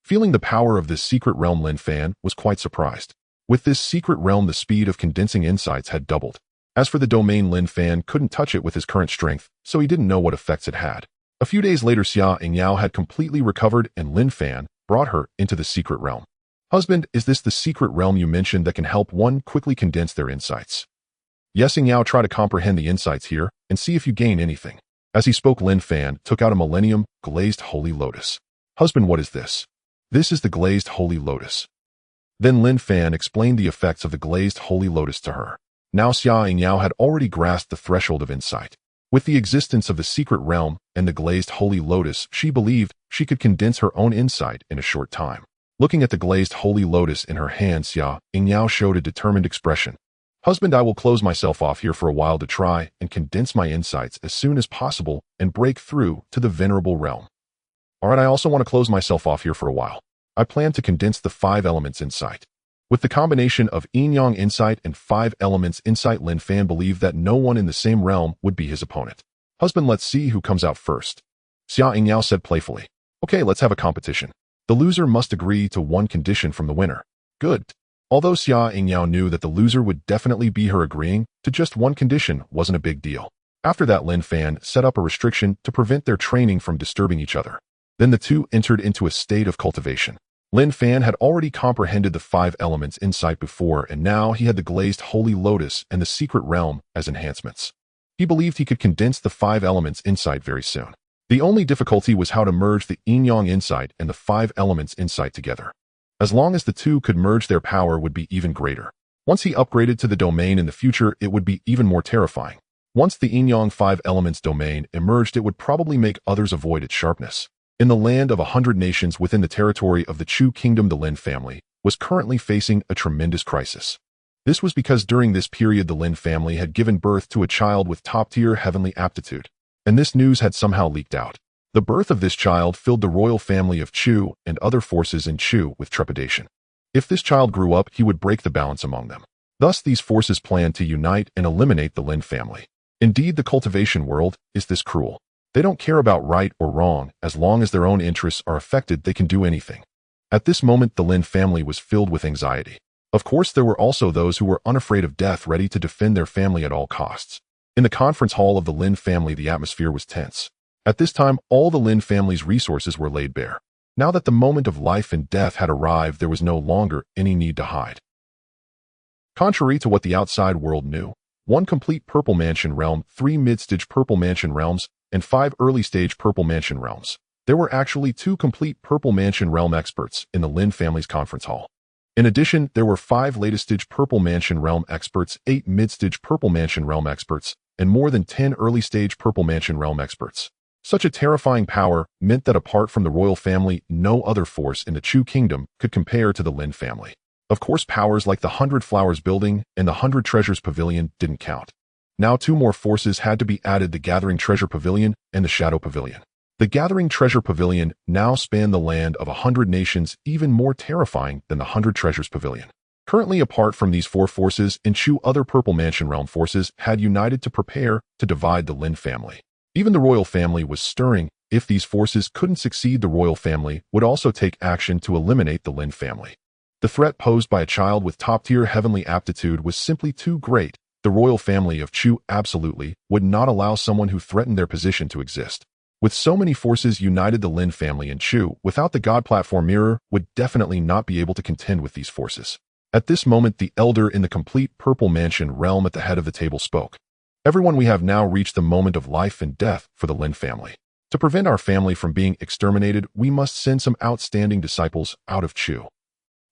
Feeling the power of this secret realm, Lin Fan was quite surprised. With this secret realm, the speed of condensing insights had doubled. As for the domain, Lin Fan couldn't touch it with his current strength, so he didn't know what effects it had. A few days later, Xia Yingyao had completely recovered and Lin Fan brought her into the secret realm. Husband, is this the secret realm you mentioned that can help one quickly condense their insights? Yes, Yingyao, try to comprehend the insights here and see if you gain anything. As he spoke, Lin Fan took out a millennium glazed holy lotus. Husband, what is this? This is the glazed holy lotus. Then Lin Fan explained the effects of the glazed holy lotus to her. Now Xia Yingyao had already grasped the threshold of insight. With the existence of the secret realm and the glazed holy lotus, she believed she could condense her own insight in a short time. Looking at the glazed holy lotus in her hand, Xia Yingyao showed a determined expression. Husband, I will close myself off here for a while to try and condense my insights as soon as possible and break through to the venerable realm. Alright, I also want to close myself off here for a while. I plan to condense the 5 elements insight. With the combination of yin-yang insight and 5 elements insight, Lin Fan believed that no one in the same realm would be his opponent. Husband, let's see who comes out first. Xia Yingyao said playfully. Okay, let's have a competition. The loser must agree to one condition from the winner. Good. Although Xia Yingyao knew that the loser would definitely be her, agreeing to just one condition wasn't a big deal. After that, Lin Fan set up a restriction to prevent their training from disturbing each other. Then the two entered into a state of cultivation. Lin Fan had already comprehended the 5 elements insight before, and now he had the glazed holy lotus and the secret realm as enhancements. He believed he could condense the 5 elements insight very soon. The only difficulty was how to merge the yin-yang insight and the 5 elements insight together. As long as the two could merge, their power would be even greater. Once he upgraded to the domain in the future, it would be even more terrifying. Once the yin-yang five elements domain emerged, it would probably make others avoid its sharpness. In the land of 100 nations within the territory of the Chu kingdom, the Lin family was currently facing a tremendous crisis. This was because during this period the Lin family had given birth to a child with top-tier heavenly aptitude, and this news had somehow leaked out. The birth of this child filled the royal family of Chu and other forces in Chu with trepidation. If this child grew up, he would break the balance among them. Thus, these forces planned to unite and eliminate the Lin family. Indeed, the cultivation world is this cruel. They don't care about right or wrong. As long as their own interests are affected, they can do anything. At this moment, the Lin family was filled with anxiety. Of course, there were also those who were unafraid of death, ready to defend their family at all costs. In the conference hall of the Lin family, the atmosphere was tense. At this time, all the Lin family's resources were laid bare. Now that the moment of life and death had arrived, there was no longer any need to hide. Contrary to what the outside world knew, 1 complete Purple Mansion realm, 3 mid-stage Purple Mansion realms, and 5 early-stage Purple Mansion realms. There were actually 2 complete Purple Mansion realm experts in the Lin family's conference hall. In addition, there were 5 latest-stage Purple Mansion realm experts, 8 mid-stage Purple Mansion realm experts, and more than 10 early-stage Purple Mansion realm experts. Such a terrifying power meant that apart from the royal family, no other force in the Chu kingdom could compare to the Lin family. Of course, powers like the 100 Flowers Building and the 100 Treasures Pavilion didn't count. Now 2 more forces had to be added: the Gathering Treasure Pavilion and the Shadow Pavilion. The Gathering Treasure Pavilion now spanned the land of 100 nations, even more terrifying than the 100 Treasures Pavilion. Currently, apart from these 4 forces, in Chu, other Purple Mansion realm forces had united to prepare to divide the Lin family. Even the royal family was stirring. If these forces couldn't succeed, the royal family would also take action to eliminate the Lin family. The threat posed by a child with top-tier heavenly aptitude was simply too great. The royal family of Chu absolutely would not allow someone who threatened their position to exist. With so many forces united, the Lin family in Chu, without the God Platform Mirror, would definitely not be able to contend with these forces. At this moment, the elder in the complete Purple Mansion realm at the head of the table spoke. Everyone, we have now reached the moment of life and death for the Lin family. To prevent our family from being exterminated, we must send some outstanding disciples out of Chu.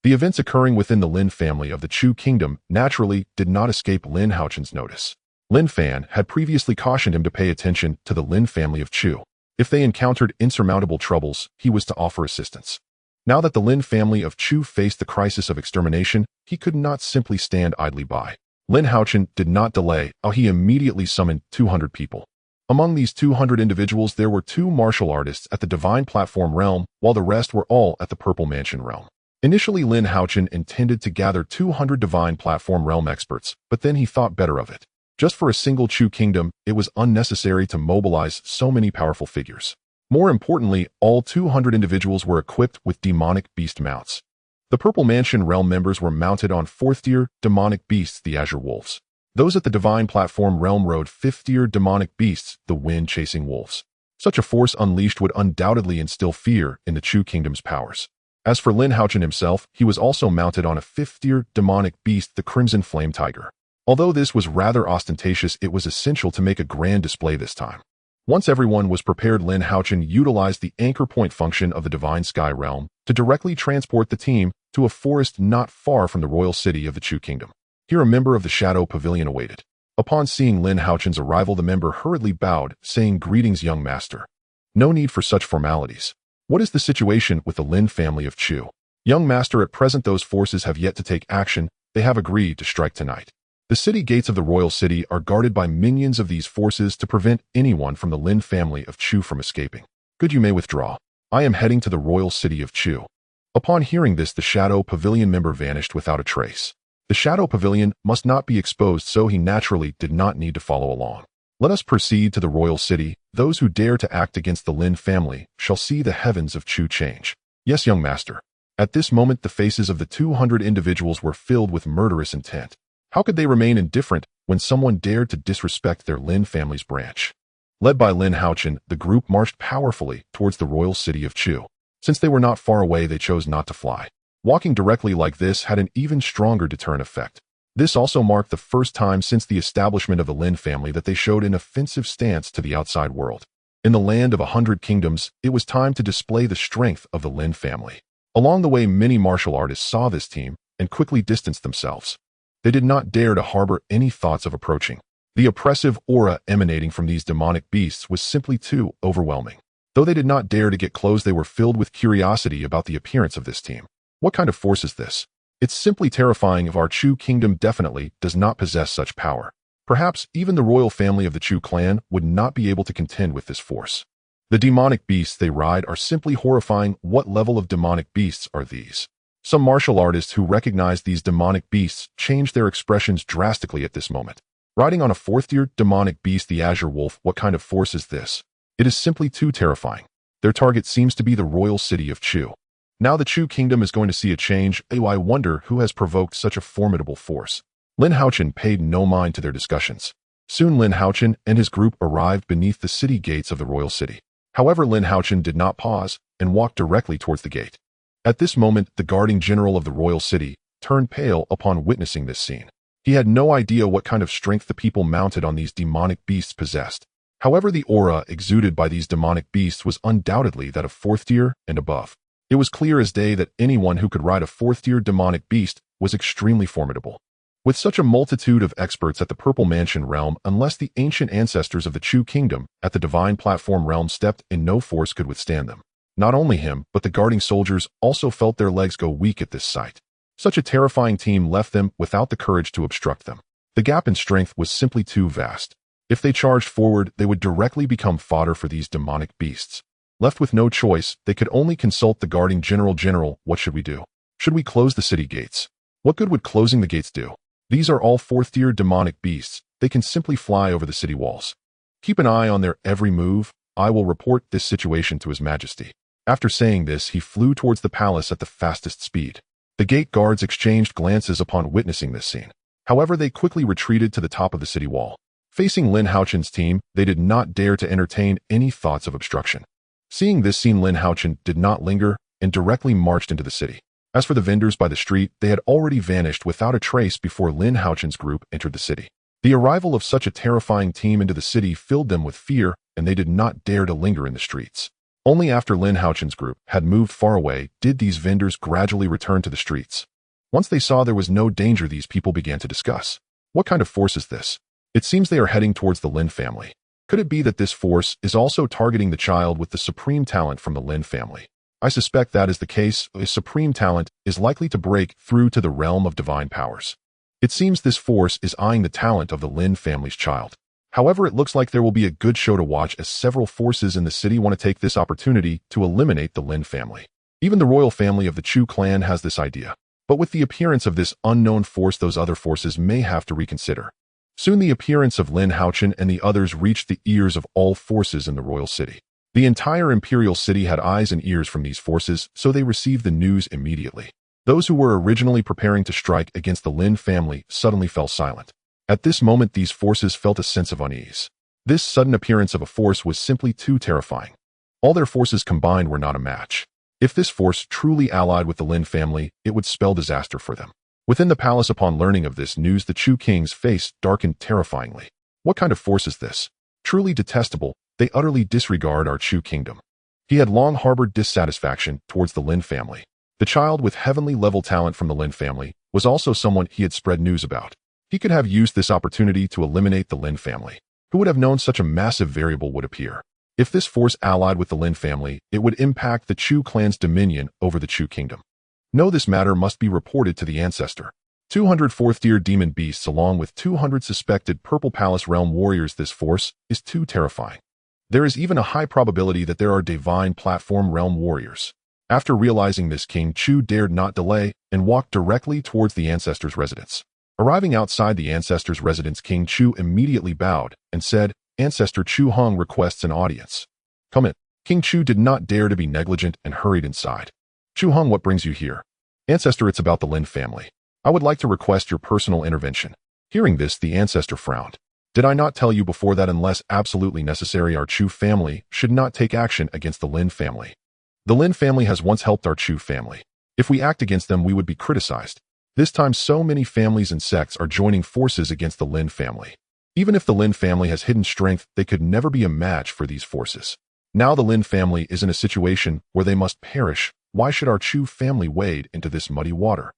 The events occurring within the Lin family of the Chu kingdom naturally did not escape Lin Haochen's notice. Lin Fan had previously cautioned him to pay attention to the Lin family of Chu. If they encountered insurmountable troubles, he was to offer assistance. Now that the Lin family of Chu faced the crisis of extermination, he could not simply stand idly by. Lin Haochen did not delay. He immediately summoned 200 people. Among these 200 individuals, there were 2 martial artists at the Divine Platform realm, while the rest were all at the Purple Mansion realm. Initially, Lin Haochen intended to gather 200 Divine Platform realm experts, but then he thought better of it. Just for a single Chu kingdom, it was unnecessary to mobilize so many powerful figures. More importantly, all 200 individuals were equipped with demonic beast mounts. The Purple Mansion realm members were mounted on 4th-tier demonic beasts, the Azure Wolves. Those at the Divine Platform realm rode 5th-tier demonic beasts, the Wind-chasing Wolves. Such a force unleashed would undoubtedly instill fear in the Chu kingdom's powers. As for Lin Haochen himself, he was also mounted on a 5th-tier demonic beast, the Crimson Flame Tiger. Although this was rather ostentatious, it was essential to make a grand display this time. Once everyone was prepared, Lin Haochen utilized the anchor point function of the Divine Sky realm to directly transport the team to a forest not far from the royal city of the Chu kingdom. Here a member of the Shadow Pavilion awaited. Upon seeing Lin Haochen's arrival, the member hurriedly bowed, saying, "Greetings, young master." No need for such formalities. What is the situation with the Lin family of Chu? Young master, at present those forces have yet to take action. They have agreed to strike tonight. The city gates of the royal city are guarded by minions of these forces to prevent anyone from the Lin family of Chu from escaping. Good, you may withdraw. I am heading to the royal city of Chu. Upon hearing this, the Shadow Pavilion member vanished without a trace. The Shadow Pavilion must not be exposed, so he naturally did not need to follow along. Let us proceed to the royal city. Those who dare to act against the Lin family shall see the heavens of Chu change. Yes, young master. At this moment, the faces of the 200 individuals were filled with murderous intent. How could they remain indifferent when someone dared to disrespect their Lin family's branch? Led by Lin Haochen, the group marched powerfully towards the royal city of Chu. Since they were not far away, they chose not to fly. Walking directly like this had an even stronger deterrent effect. This also marked the first time since the establishment of the Lin family that they showed an offensive stance to the outside world. In the land of 100 kingdoms, it was time to display the strength of the Lin family. Along the way, many martial artists saw this team and quickly distanced themselves. They did not dare to harbor any thoughts of approaching. The oppressive aura emanating from these demonic beasts was simply too overwhelming. Though they did not dare to get close, they were filled with curiosity about the appearance of this team. What kind of force is this? It's simply terrifying if our Chu kingdom definitely does not possess such power. Perhaps even the royal family of the Chu clan would not be able to contend with this force. The demonic beasts they ride are simply horrifying. What level of demonic beasts are these? Some martial artists who recognize these demonic beasts change their expressions drastically at this moment. Riding on a fourth-tier demonic beast, the Azure Wolf, what kind of force is this? It is simply too terrifying. Their target seems to be the royal city of Chu. Now the Chu kingdom is going to see a change. I wonder who has provoked such a formidable force. Lin Haochen paid no mind to their discussions. Soon Lin Haochen and his group arrived beneath the city gates of the royal city. However, Lin Haochen did not pause and walked directly towards the gate. At this moment, the guarding general of the royal city turned pale upon witnessing this scene. He had no idea what kind of strength the people mounted on these demonic beasts possessed. However, the aura exuded by these demonic beasts was undoubtedly that of fourth tier and above. It was clear as day that anyone who could ride a fourth-tier demonic beast was extremely formidable. With such a multitude of experts at the Purple Mansion realm, unless the ancient ancestors of the Chu kingdom at the Divine Platform realm stepped in, no force could withstand them. Not only him, but the guarding soldiers also felt their legs go weak at this sight. Such a terrifying team left them without the courage to obstruct them. The gap in strength was simply too vast. If they charged forward, they would directly become fodder for these demonic beasts. Left with no choice, they could only consult the guarding general. General, what should we do? Should we close the city gates? What good would closing the gates do? These are all fourth-tier demonic beasts. They can simply fly over the city walls. Keep an eye on their every move. I will report this situation to His Majesty. After saying this, he flew towards the palace at the fastest speed. The gate guards exchanged glances upon witnessing this scene. However, they quickly retreated to the top of the city wall. Facing Lin Haochen's team, they did not dare to entertain any thoughts of obstruction. Seeing this scene, Lin Haochen did not linger and directly marched into the city. As for the vendors by the street, they had already vanished without a trace before Lin Haochen's group entered the city. The arrival of such a terrifying team into the city filled them with fear, and they did not dare to linger in the streets. Only after Lin Haochen's group had moved far away did these vendors gradually return to the streets. Once they saw there was no danger, these people began to discuss. What kind of force is this? It seems they are heading towards the Lin family. Could it be that this force is also targeting the child with the supreme talent from the Lin family? I suspect that is the case. A supreme talent is likely to break through to the realm of divine powers. It seems this force is eyeing the talent of the Lin family's child. However, it looks like there will be a good show to watch as several forces in the city want to take this opportunity to eliminate the Lin family. Even the royal family of the Chu clan has this idea. But with the appearance of this unknown force, those other forces may have to reconsider. Soon the appearance of Lin Haochen and the others reached the ears of all forces in the royal city. The entire imperial city had eyes and ears from these forces, so they received the news immediately. Those who were originally preparing to strike against the Lin family suddenly fell silent. At this moment, these forces felt a sense of unease. This sudden appearance of a force was simply too terrifying. All their forces combined were not a match. If this force truly allied with the Lin family, it would spell disaster for them. Within the palace, upon learning of this news, the Chu king's face darkened terrifyingly. What kind of force is this? Truly detestable. They utterly disregard our Chu kingdom. He had long harbored dissatisfaction towards the Lin family. The child with heavenly level talent from the Lin family was also someone he had spread news about. He could have used this opportunity to eliminate the Lin family. Who would have known such a massive variable would appear? If this force allied with the Lin family, it would impact the Chu clan's dominion over the Chu kingdom. No, this matter must be reported to the ancestor. 200 fourth-tier demon beasts along with 200 suspected Purple Palace realm warriors. This force is too terrifying. There is even a high probability that there are Divine Platform realm warriors. After realizing this, King Chu dared not delay and walked directly towards the ancestor's residence. Arriving outside the ancestor's residence, King Chu immediately bowed and said, "Ancestor Chu Hong requests an audience." "Come in." King Chu did not dare to be negligent and hurried inside. "Chu Hong, what brings you here?" "Ancestor, it's about the Lin family. I would like to request your personal intervention." Hearing this, the ancestor frowned. "Did I not tell you before that unless absolutely necessary, our Chu family should not take action against the Lin family? The Lin family has once helped our Chu family. If we act against them, we would be criticized. This time, so many families and sects are joining forces against the Lin family. Even if the Lin family has hidden strength, they could never be a match for these forces. Now the Lin family is in a situation where they must perish. Why should our Chu family wade into this muddy water?"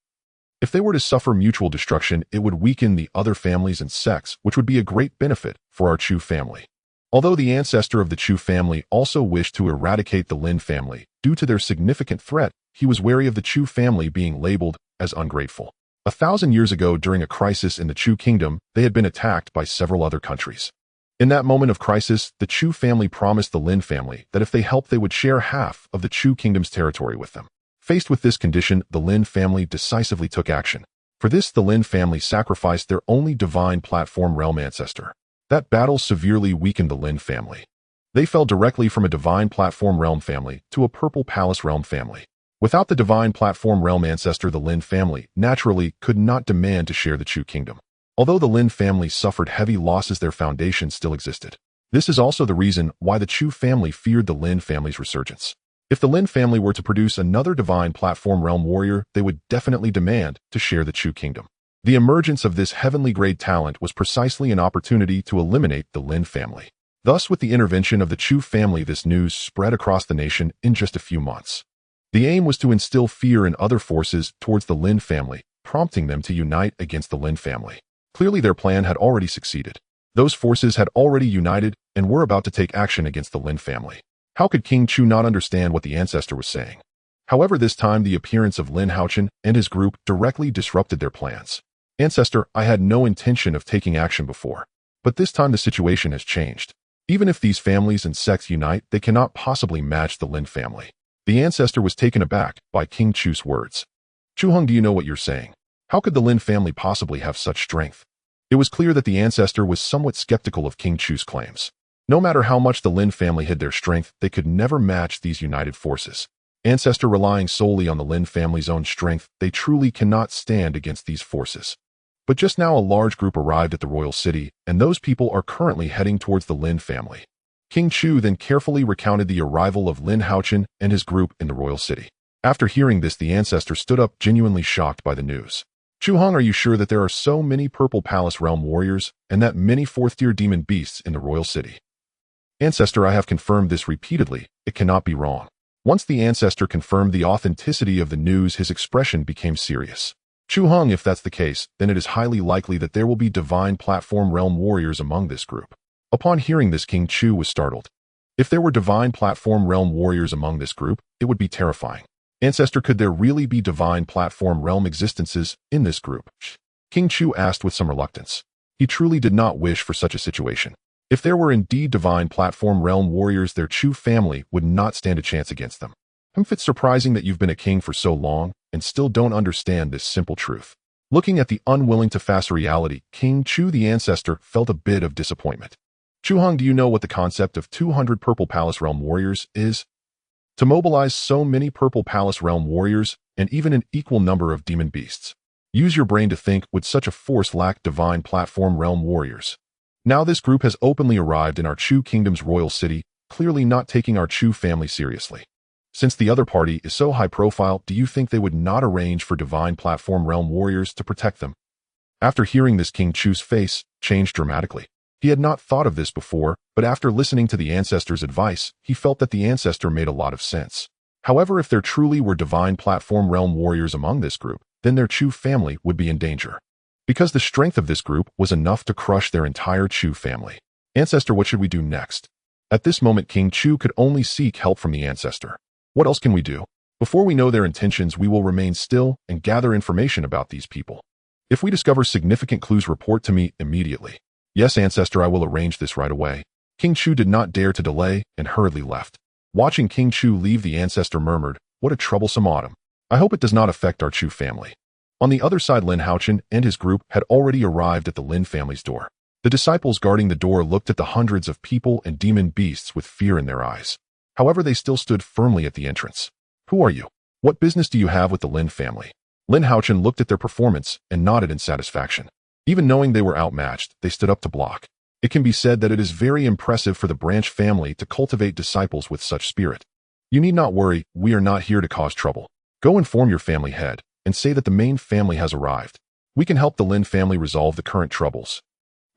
If they were to suffer mutual destruction, it would weaken the other families and sects, which would be a great benefit for our Chu family. Although the ancestor of the Chu family also wished to eradicate the Lin family due to their significant threat, he was wary of the Chu family being labeled as ungrateful. 1,000 years ago, during a crisis in the Chu kingdom, they had been attacked by several other countries. In that moment of crisis, the Chu family promised the Lin family that if they helped, they would share half of the Chu kingdom's territory with them. Faced with this condition, the Lin family decisively took action. For this, the Lin family sacrificed their only divine platform realm ancestor. That battle severely weakened the Lin family. They fell directly from a divine platform realm family to a purple palace realm family. Without the divine platform realm ancestor, the Lin family naturally could not demand to share the Chu kingdom. Although the Lin family suffered heavy losses, their foundation still existed. This is also the reason why the Chu family feared the Lin family's resurgence. If the Lin family were to produce another divine platform realm warrior, they would definitely demand to share the Chu kingdom. The emergence of this heavenly grade talent was precisely an opportunity to eliminate the Lin family. Thus, with the intervention of the Chu family, this news spread across the nation in just a few months. The aim was to instill fear in other forces towards the Lin family, prompting them to unite against the Lin family. Clearly, their plan had already succeeded. Those forces had already united and were about to take action against the Lin family. How could King Chu not understand what the ancestor was saying? However, this time the appearance of Lin Haochen and his group directly disrupted their plans. Ancestor, I had no intention of taking action before, but this time the situation has changed. Even if these families and sects unite, they cannot possibly match the Lin family. The ancestor was taken aback by King Chu's words. Chu Hong, do you know what you're saying? How could the Lin family possibly have such strength? It was clear that the ancestor was somewhat skeptical of King Chu's claims. No matter how much the Lin family hid their strength, they could never match these united forces. Ancestor, relying solely on the Lin family's own strength, they truly cannot stand against these forces. But just now a large group arrived at the royal city, and those people are currently heading towards the Lin family. King Chu then carefully recounted the arrival of Lin Haochen and his group in the royal city. After hearing this, the ancestor stood up, genuinely shocked by the news. Chu Hong, are you sure that there are so many Purple Palace Realm warriors and that many fourth-tier demon beasts in the royal city? Ancestor, I have confirmed this repeatedly. It cannot be wrong. Once the ancestor confirmed the authenticity of the news, his expression became serious. Chu Hong, if that's the case, then it is highly likely that there will be divine platform realm warriors among this group. Upon hearing this, King Chu was startled. If there were divine platform realm warriors among this group, it would be terrifying. Ancestor, could there really be divine platform realm existences in this group? King Chu asked with some reluctance. He truly did not wish for such a situation. If there were indeed divine platform realm warriors, their Chu family would not stand a chance against them. It's surprising that you've been a king for so long and still don't understand this simple truth. Looking at the unwilling to face reality, King Chu the ancestor felt a bit of disappointment. Chu Hong, do you know what the concept of 200 Purple Palace Realm warriors is? To mobilize so many Purple Palace Realm warriors and even an equal number of demon beasts. Use your brain to think, would such a force lack divine platform realm warriors? Now this group has openly arrived in our Chu kingdom's royal city, clearly not taking our Chu family seriously. Since the other party is so high profile, do you think they would not arrange for divine platform realm warriors to protect them? After hearing this, King Chu's face changed dramatically. He had not thought of this before, but after listening to the ancestor's advice, he felt that the ancestor made a lot of sense. However, if there truly were divine platform realm warriors among this group, then their Chu family would be in danger. Because the strength of this group was enough to crush their entire Chu family. Ancestor, what should we do next? At this moment, King Chu could only seek help from the ancestor. What else can we do? Before we know their intentions, we will remain still and gather information about these people. If we discover significant clues, report to me immediately. Yes, ancestor, I will arrange this right away. King Chu did not dare to delay and hurriedly left. Watching King Chu leave, the ancestor murmured, what a troublesome autumn. I hope it does not affect our Chu family. On the other side, Lin Haochen and his group had already arrived at the Lin family's door. The disciples guarding the door looked at the hundreds of people and demon beasts with fear in their eyes. However, they still stood firmly at the entrance. Who are you? What business do you have with the Lin family? Lin Haochen looked at their performance and nodded in satisfaction. Even knowing they were outmatched, they stood up to block. It can be said that it is very impressive for the branch family to cultivate disciples with such spirit. You need not worry, we are not here to cause trouble. Go inform your family head and say that the main family has arrived. We can help the Lin family resolve the current troubles.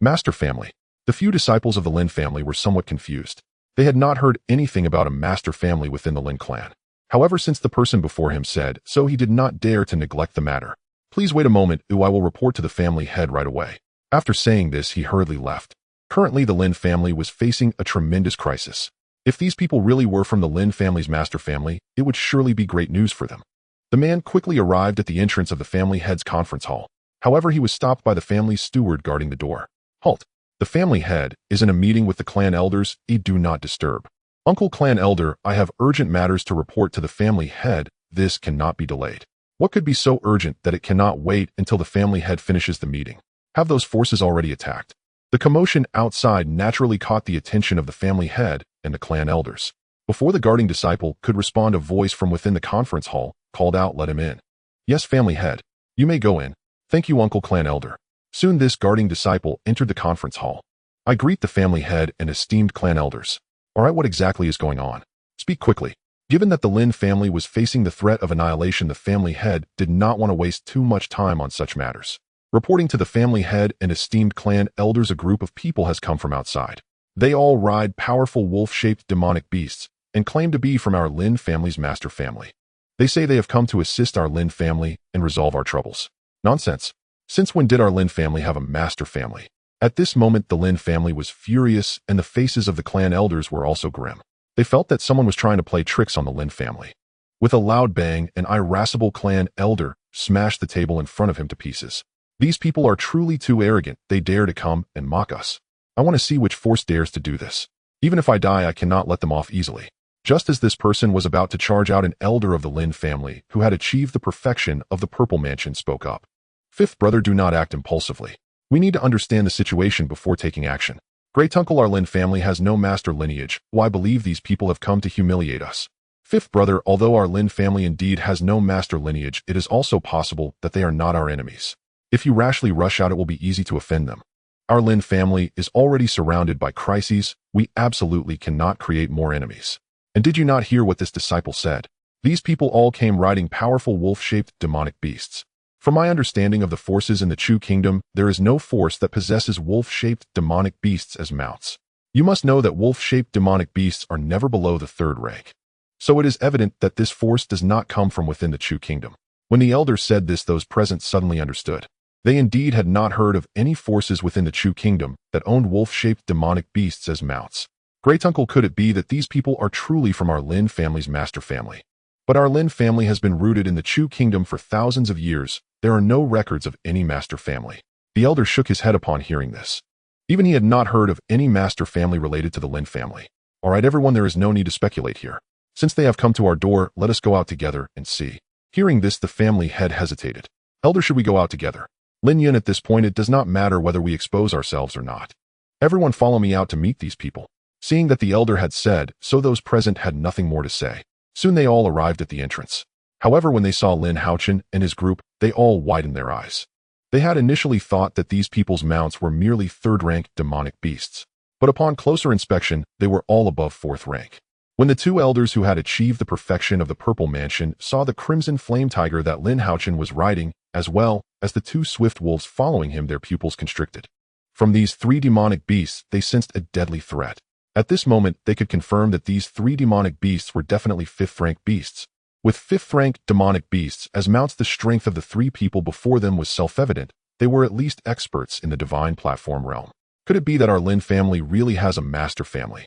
Master family. The few disciples of the Lin family were somewhat confused. They had not heard anything about a master family within the Lin clan. However, since the person before him said so, he did not dare to neglect the matter. Please wait a moment, I will report to the family head right away. After saying this, he hurriedly left. Currently, the Lin family was facing a tremendous crisis. If these people really were from the Lin family's master family, it would surely be great news for them. The man quickly arrived at the entrance of the family head's conference hall. However, he was stopped by the family's steward guarding the door. Halt! The family head is in a meeting with the clan elders. Do not disturb. Uncle Clan Elder, I have urgent matters to report to the family head. This cannot be delayed. What could be so urgent that it cannot wait until the family head finishes the meeting? Have those forces already attacked? The commotion outside naturally caught the attention of the family head and the clan elders. Before the guarding disciple could respond, a voice from within the conference hall called out, "Let him in." "Yes, family head. You may go in." "Thank you, Uncle Clan Elder." Soon this guarding disciple entered the conference hall. "I greet the family head and esteemed clan elders." "All right, what exactly is going on? Speak quickly." Given that the Lin family was facing the threat of annihilation, the family head did not want to waste too much time on such matters. Reporting to the family head and esteemed clan elders, a group of people has come from outside. They all ride powerful wolf-shaped demonic beasts and claim to be from our Lin family's master family. They say they have come to assist our Lin family and resolve our troubles. Nonsense. Since when did our Lin family have a master family? At this moment, the Lin family was furious, and the faces of the clan elders were also grim. They felt that someone was trying to play tricks on the Lin family. With a loud bang, an irascible clan elder smashed the table in front of him to pieces. "These people are truly too arrogant. They dare to come and mock us. I want to see which force dares to do this. Even if I die, I cannot let them off easily." Just as this person was about to charge out, an elder of the Lin family, who had achieved the perfection of the Purple Mansion, spoke up. "Fifth brother, do not act impulsively. We need to understand the situation before taking action. Great uncle, our Lin family has no master lineage. I believe these people have come to humiliate us. Fifth brother, although our Lin family indeed has no master lineage, it is also possible that they are not our enemies. If you rashly rush out, it will be easy to offend them. Our Lin family is already surrounded by crises. We absolutely cannot create more enemies." And did you not hear what this disciple said? These people all came riding powerful wolf-shaped demonic beasts. From my understanding of the forces in the Chu Kingdom, there is no force that possesses wolf-shaped demonic beasts as mounts. You must know that wolf-shaped demonic beasts are never below the 3rd rank. So it is evident that this force does not come from within the Chu Kingdom. When the elder said this, those present suddenly understood. They indeed had not heard of any forces within the Chu Kingdom that owned wolf-shaped demonic beasts as mounts. Great uncle, could it be that these people are truly from our Lin family's master family? But our Lin family has been rooted in the Chu Kingdom for thousands of years. There are no records of any master family. The elder shook his head upon hearing this. Even he had not heard of any master family related to the Lin family. "All right, everyone, there is no need to speculate here. Since they have come to our door, let us go out together and see." Hearing this, the family head hesitated. "Elder, should we go out together?" "Lin Yun, at this point, it does not matter whether we expose ourselves or not. Everyone follow me out to meet these people." Seeing that the elder had said so, those present had nothing more to say. Soon they all arrived at the entrance. However, when they saw Lin Haochen and his group, they all widened their eyes. They had initially thought that these people's mounts were merely 3rd-rank demonic beasts. But upon closer inspection, they were all above 4th rank. When the 2 elders who had achieved the perfection of the Purple Mansion saw the crimson flame tiger that Lin Haochen was riding, as well as the 2 swift wolves following him, their pupils constricted. From these 3 demonic beasts, they sensed a deadly threat. At this moment, they could confirm that these 3 demonic beasts were definitely 5th-rank beasts. With 5th-rank demonic beasts as mounts, the strength of the 3 people before them was self-evident. They were at least experts in the divine platform realm. Could it be that our Lin family really has a master family?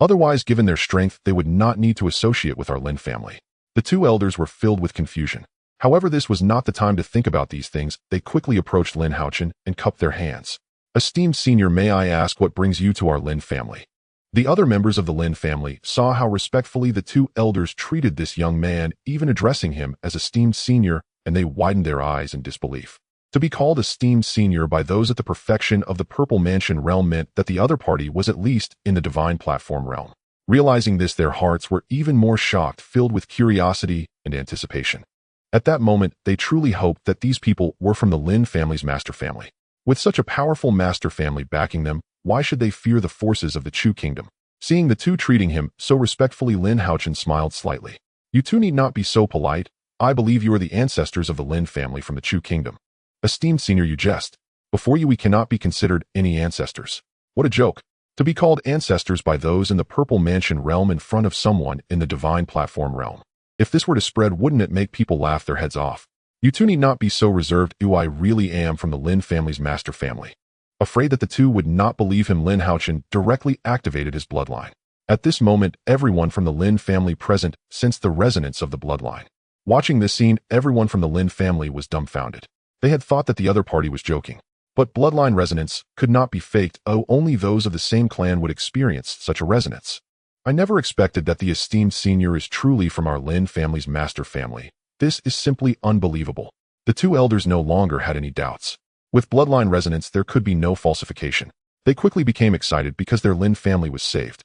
Otherwise, given their strength, they would not need to associate with our Lin family. The 2 elders were filled with confusion. However, this was not the time to think about these things. They quickly approached Lin Haochen and cupped their hands. "Esteemed senior, may I ask what brings you to our Lin family?" The other members of the Lin family saw how respectfully the 2 elders treated this young man, even addressing him as esteemed senior, and they widened their eyes in disbelief. To be called esteemed senior by those at the perfection of the Purple Mansion realm meant that the other party was at least in the divine platform realm. Realizing this, their hearts were even more shocked, filled with curiosity and anticipation. At that moment, they truly hoped that these people were from the Lin family's master family. With such a powerful master family backing them, why should they fear the forces of the Chu Kingdom? Seeing the 2 treating him so respectfully, Lin Haochen smiled slightly. "You 2 need not be so polite. I believe you are the ancestors of the Lin family from the Chu Kingdom." "Esteemed senior, you jest. Before you we cannot be considered any ancestors." "What a joke. To be called ancestors by those in the Purple Mansion realm in front of someone in the divine platform realm. If this were to spread, wouldn't it make people laugh their heads off? You two need not be so reserved. I really am from the Lin family's master family. Afraid that the two would not believe him, Lin Haochen directly activated his bloodline. At this moment, everyone from the Lin family present sensed the resonance of the bloodline. Watching this scene, everyone from the Lin family was dumbfounded. They had thought that the other party was joking. But bloodline resonance could not be faked. Oh, only those of the same clan would experience such a resonance. I never expected that the esteemed senior is truly from our Lin family's master family. This is simply unbelievable. The two elders no longer had any doubts. With bloodline resonance, there could be no falsification. They quickly became excited because their Lin family was saved.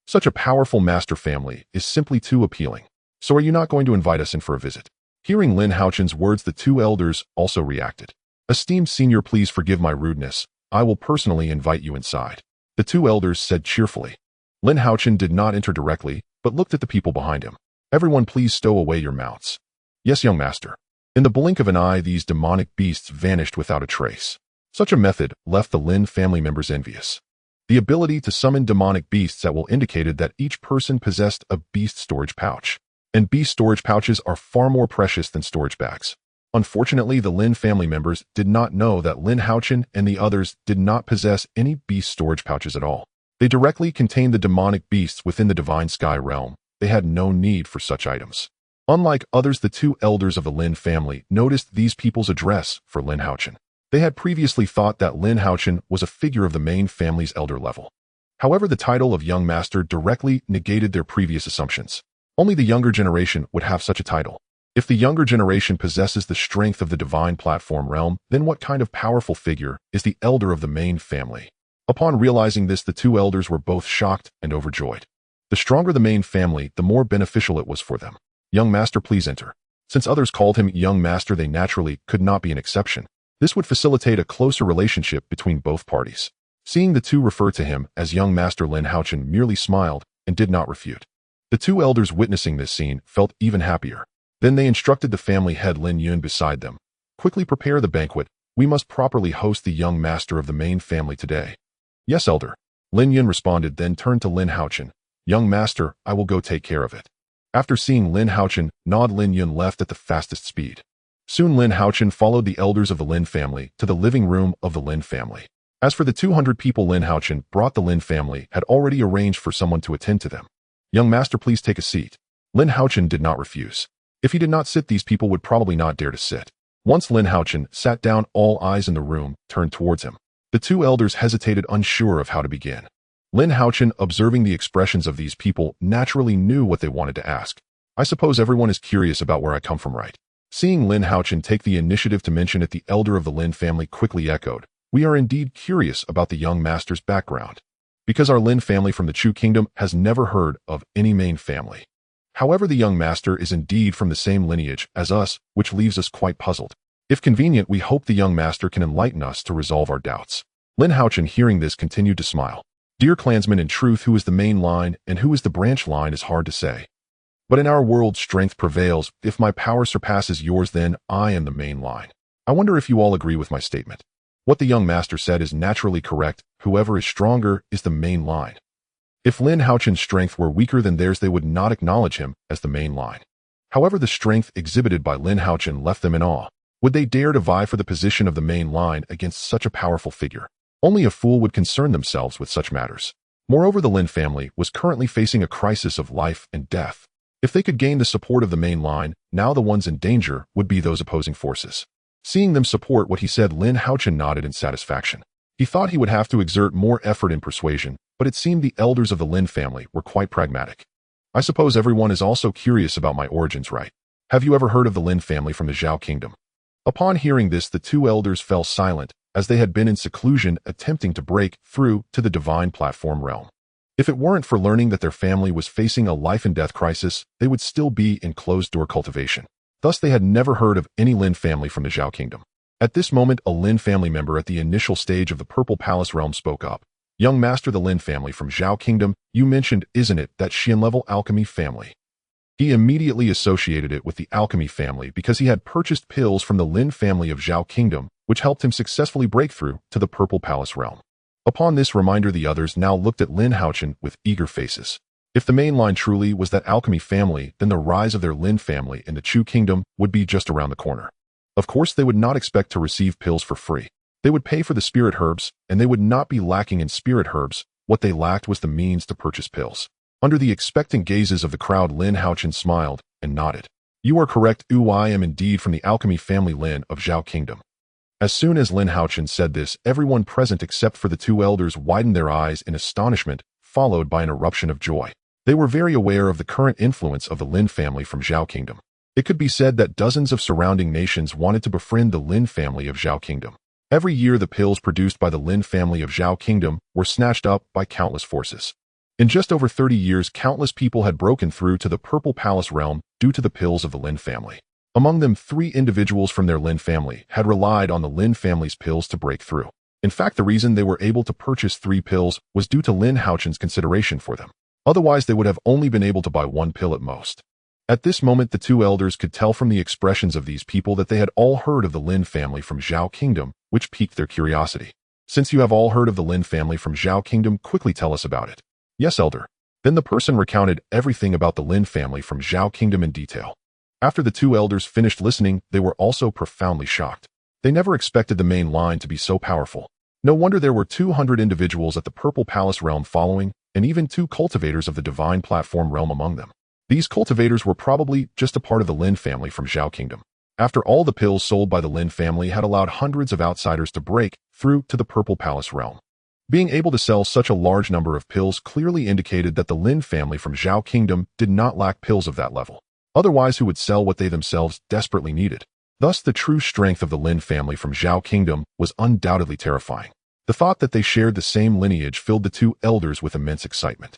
Such a powerful master family is simply too appealing. So are you not going to invite us in for a visit? Hearing Lin Haochen's words, the two elders also reacted. Esteemed senior, please forgive my rudeness. I will personally invite you inside. The two elders said cheerfully. Lin Haochen did not enter directly, but looked at the people behind him. Everyone, please stow away your mouths. Yes, young master. In the blink of an eye, these demonic beasts vanished without a trace. Such a method left the Lin family members envious. The ability to summon demonic beasts at will indicated that each person possessed a beast storage pouch. And beast storage pouches are far more precious than storage bags. Unfortunately, the Lin family members did not know that Lin Haochen and the others did not possess any beast storage pouches at all. They directly contained the demonic beasts within the divine sky realm. They had no need for such items. Unlike others, the two elders of the Lin family noticed these people's address for Lin Haochen. They had previously thought that Lin Haochen was a figure of the main family's elder level. However, the title of young master directly negated their previous assumptions. Only the younger generation would have such a title. If the younger generation possesses the strength of the divine platform realm, then what kind of powerful figure is the elder of the main family? Upon realizing this, the two elders were both shocked and overjoyed. The stronger the main family, the more beneficial it was for them. Young master, please enter. Since others called him young master, they naturally could not be an exception. This would facilitate a closer relationship between both parties. Seeing the two refer to him as young master, Lin Haochen merely smiled and did not refute. The two elders witnessing this scene felt even happier. Then they instructed the family head Lin Yun beside them. Quickly prepare the banquet. We must properly host the young master of the main family today. Yes, elder. Lin Yun responded, then turned to Lin Haochen. Young master, I will go take care of it. After seeing Lin Haochen nod, Lin Yun left at the fastest speed. Soon Lin Haochen followed the elders of the Lin family to the living room of the Lin family. As for the 200 people Lin Haochen brought, the Lin family had already arranged for someone to attend to them. Young master, please take a seat. Lin Haochen did not refuse. If he did not sit, these people would probably not dare to sit. Once Lin Haochen sat down, all eyes in the room turned towards him. The two elders hesitated, unsure of how to begin. Lin Haochen, observing the expressions of these people, naturally knew what they wanted to ask. I suppose everyone is curious about where I come from, right? Seeing Lin Haochen take the initiative to mention it, the elder of the Lin family quickly echoed, we are indeed curious about the young master's background. Because our Lin family from the Chu Kingdom has never heard of any main family. However, the young master is indeed from the same lineage as us, which leaves us quite puzzled. If convenient, we hope the young master can enlighten us to resolve our doubts. Lin Haochen, hearing this, continued to smile. Dear clansmen, in truth, who is the main line and who is the branch line is hard to say. But in our world, strength prevails. If my power surpasses yours, then I am the main line. I wonder if you all agree with my statement. What the young master said is naturally correct. Whoever is stronger is the main line. If Lin Haochen's strength were weaker than theirs, they would not acknowledge him as the main line. However, the strength exhibited by Lin Haochen left them in awe. Would they dare to vie for the position of the main line against such a powerful figure? Only a fool would concern themselves with such matters. Moreover, the Lin family was currently facing a crisis of life and death. If they could gain the support of the main line, now the ones in danger would be those opposing forces. Seeing them support what he said, Lin Haochen nodded in satisfaction. He thought he would have to exert more effort in persuasion, but it seemed the elders of the Lin family were quite pragmatic. I suppose everyone is also curious about my origins, right? Have you ever heard of the Lin family from the Zhao Kingdom? Upon hearing this, the two elders fell silent, as they had been in seclusion attempting to break through to the divine platform realm. If it weren't for learning that their family was facing a life and death crisis, they would still be in closed-door cultivation. Thus, they had never heard of any Lin family from the Zhao Kingdom. At this moment, a Lin family member at the initial stage of the Purple Palace realm spoke up. Young master, the Lin family from Zhao Kingdom, you mentioned, isn't it, that Xian-level alchemy family? He immediately associated it with the alchemy family because he had purchased pills from the Lin family of Zhao Kingdom, which helped him successfully break through to the Purple Palace realm. Upon this reminder, the others now looked at Lin Haochen with eager faces. If the main line truly was that alchemy family, then the rise of their Lin family in the Chu Kingdom would be just around the corner. Of course, they would not expect to receive pills for free. They would pay for the spirit herbs, and they would not be lacking in spirit herbs. What they lacked was the means to purchase pills. Under the expectant gazes of the crowd, Lin Fan smiled and nodded. You are correct. I am indeed from the alchemy family Lin of Zhao Kingdom. As soon as Lin Fan said this, everyone present except for the two elders widened their eyes in astonishment, followed by an eruption of joy. They were very aware of the current influence of the Lin family from Zhao Kingdom. It could be said that dozens of surrounding nations wanted to befriend the Lin family of Zhao Kingdom. Every year, the pills produced by the Lin family of Zhao Kingdom were snatched up by countless forces. In just over 30 years, countless people had broken through to the Purple Palace realm due to the pills of the Lin family. Among them, 3 individuals from their Lin family had relied on the Lin family's pills to break through. In fact, the reason they were able to purchase 3 pills was due to Lin Fan's consideration for them. Otherwise, they would have only been able to buy 1 pill at most. At this moment, the 2 elders could tell from the expressions of these people that they had all heard of the Lin family from Zhao Kingdom, which piqued their curiosity. Since you have all heard of the Lin family from Zhao Kingdom, quickly tell us about it. Yes, elder. Then the person recounted everything about the Lin family from Zhao Kingdom in detail. After the 2 elders finished listening, they were also profoundly shocked. They never expected the main line to be so powerful. No wonder there were 200 individuals at the Purple Palace realm following, and even 2 cultivators of the Divine Platform realm among them. These cultivators were probably just a part of the Lin family from Zhao Kingdom. After all, the pills sold by the Lin family had allowed hundreds of outsiders to break through to the Purple Palace realm. Being able to sell such a large number of pills clearly indicated that the Lin family from Zhao Kingdom did not lack pills of that level. Otherwise, who would sell what they themselves desperately needed? Thus, the true strength of the Lin family from Zhao Kingdom was undoubtedly terrifying. The thought that they shared the same lineage filled the 2 elders with immense excitement.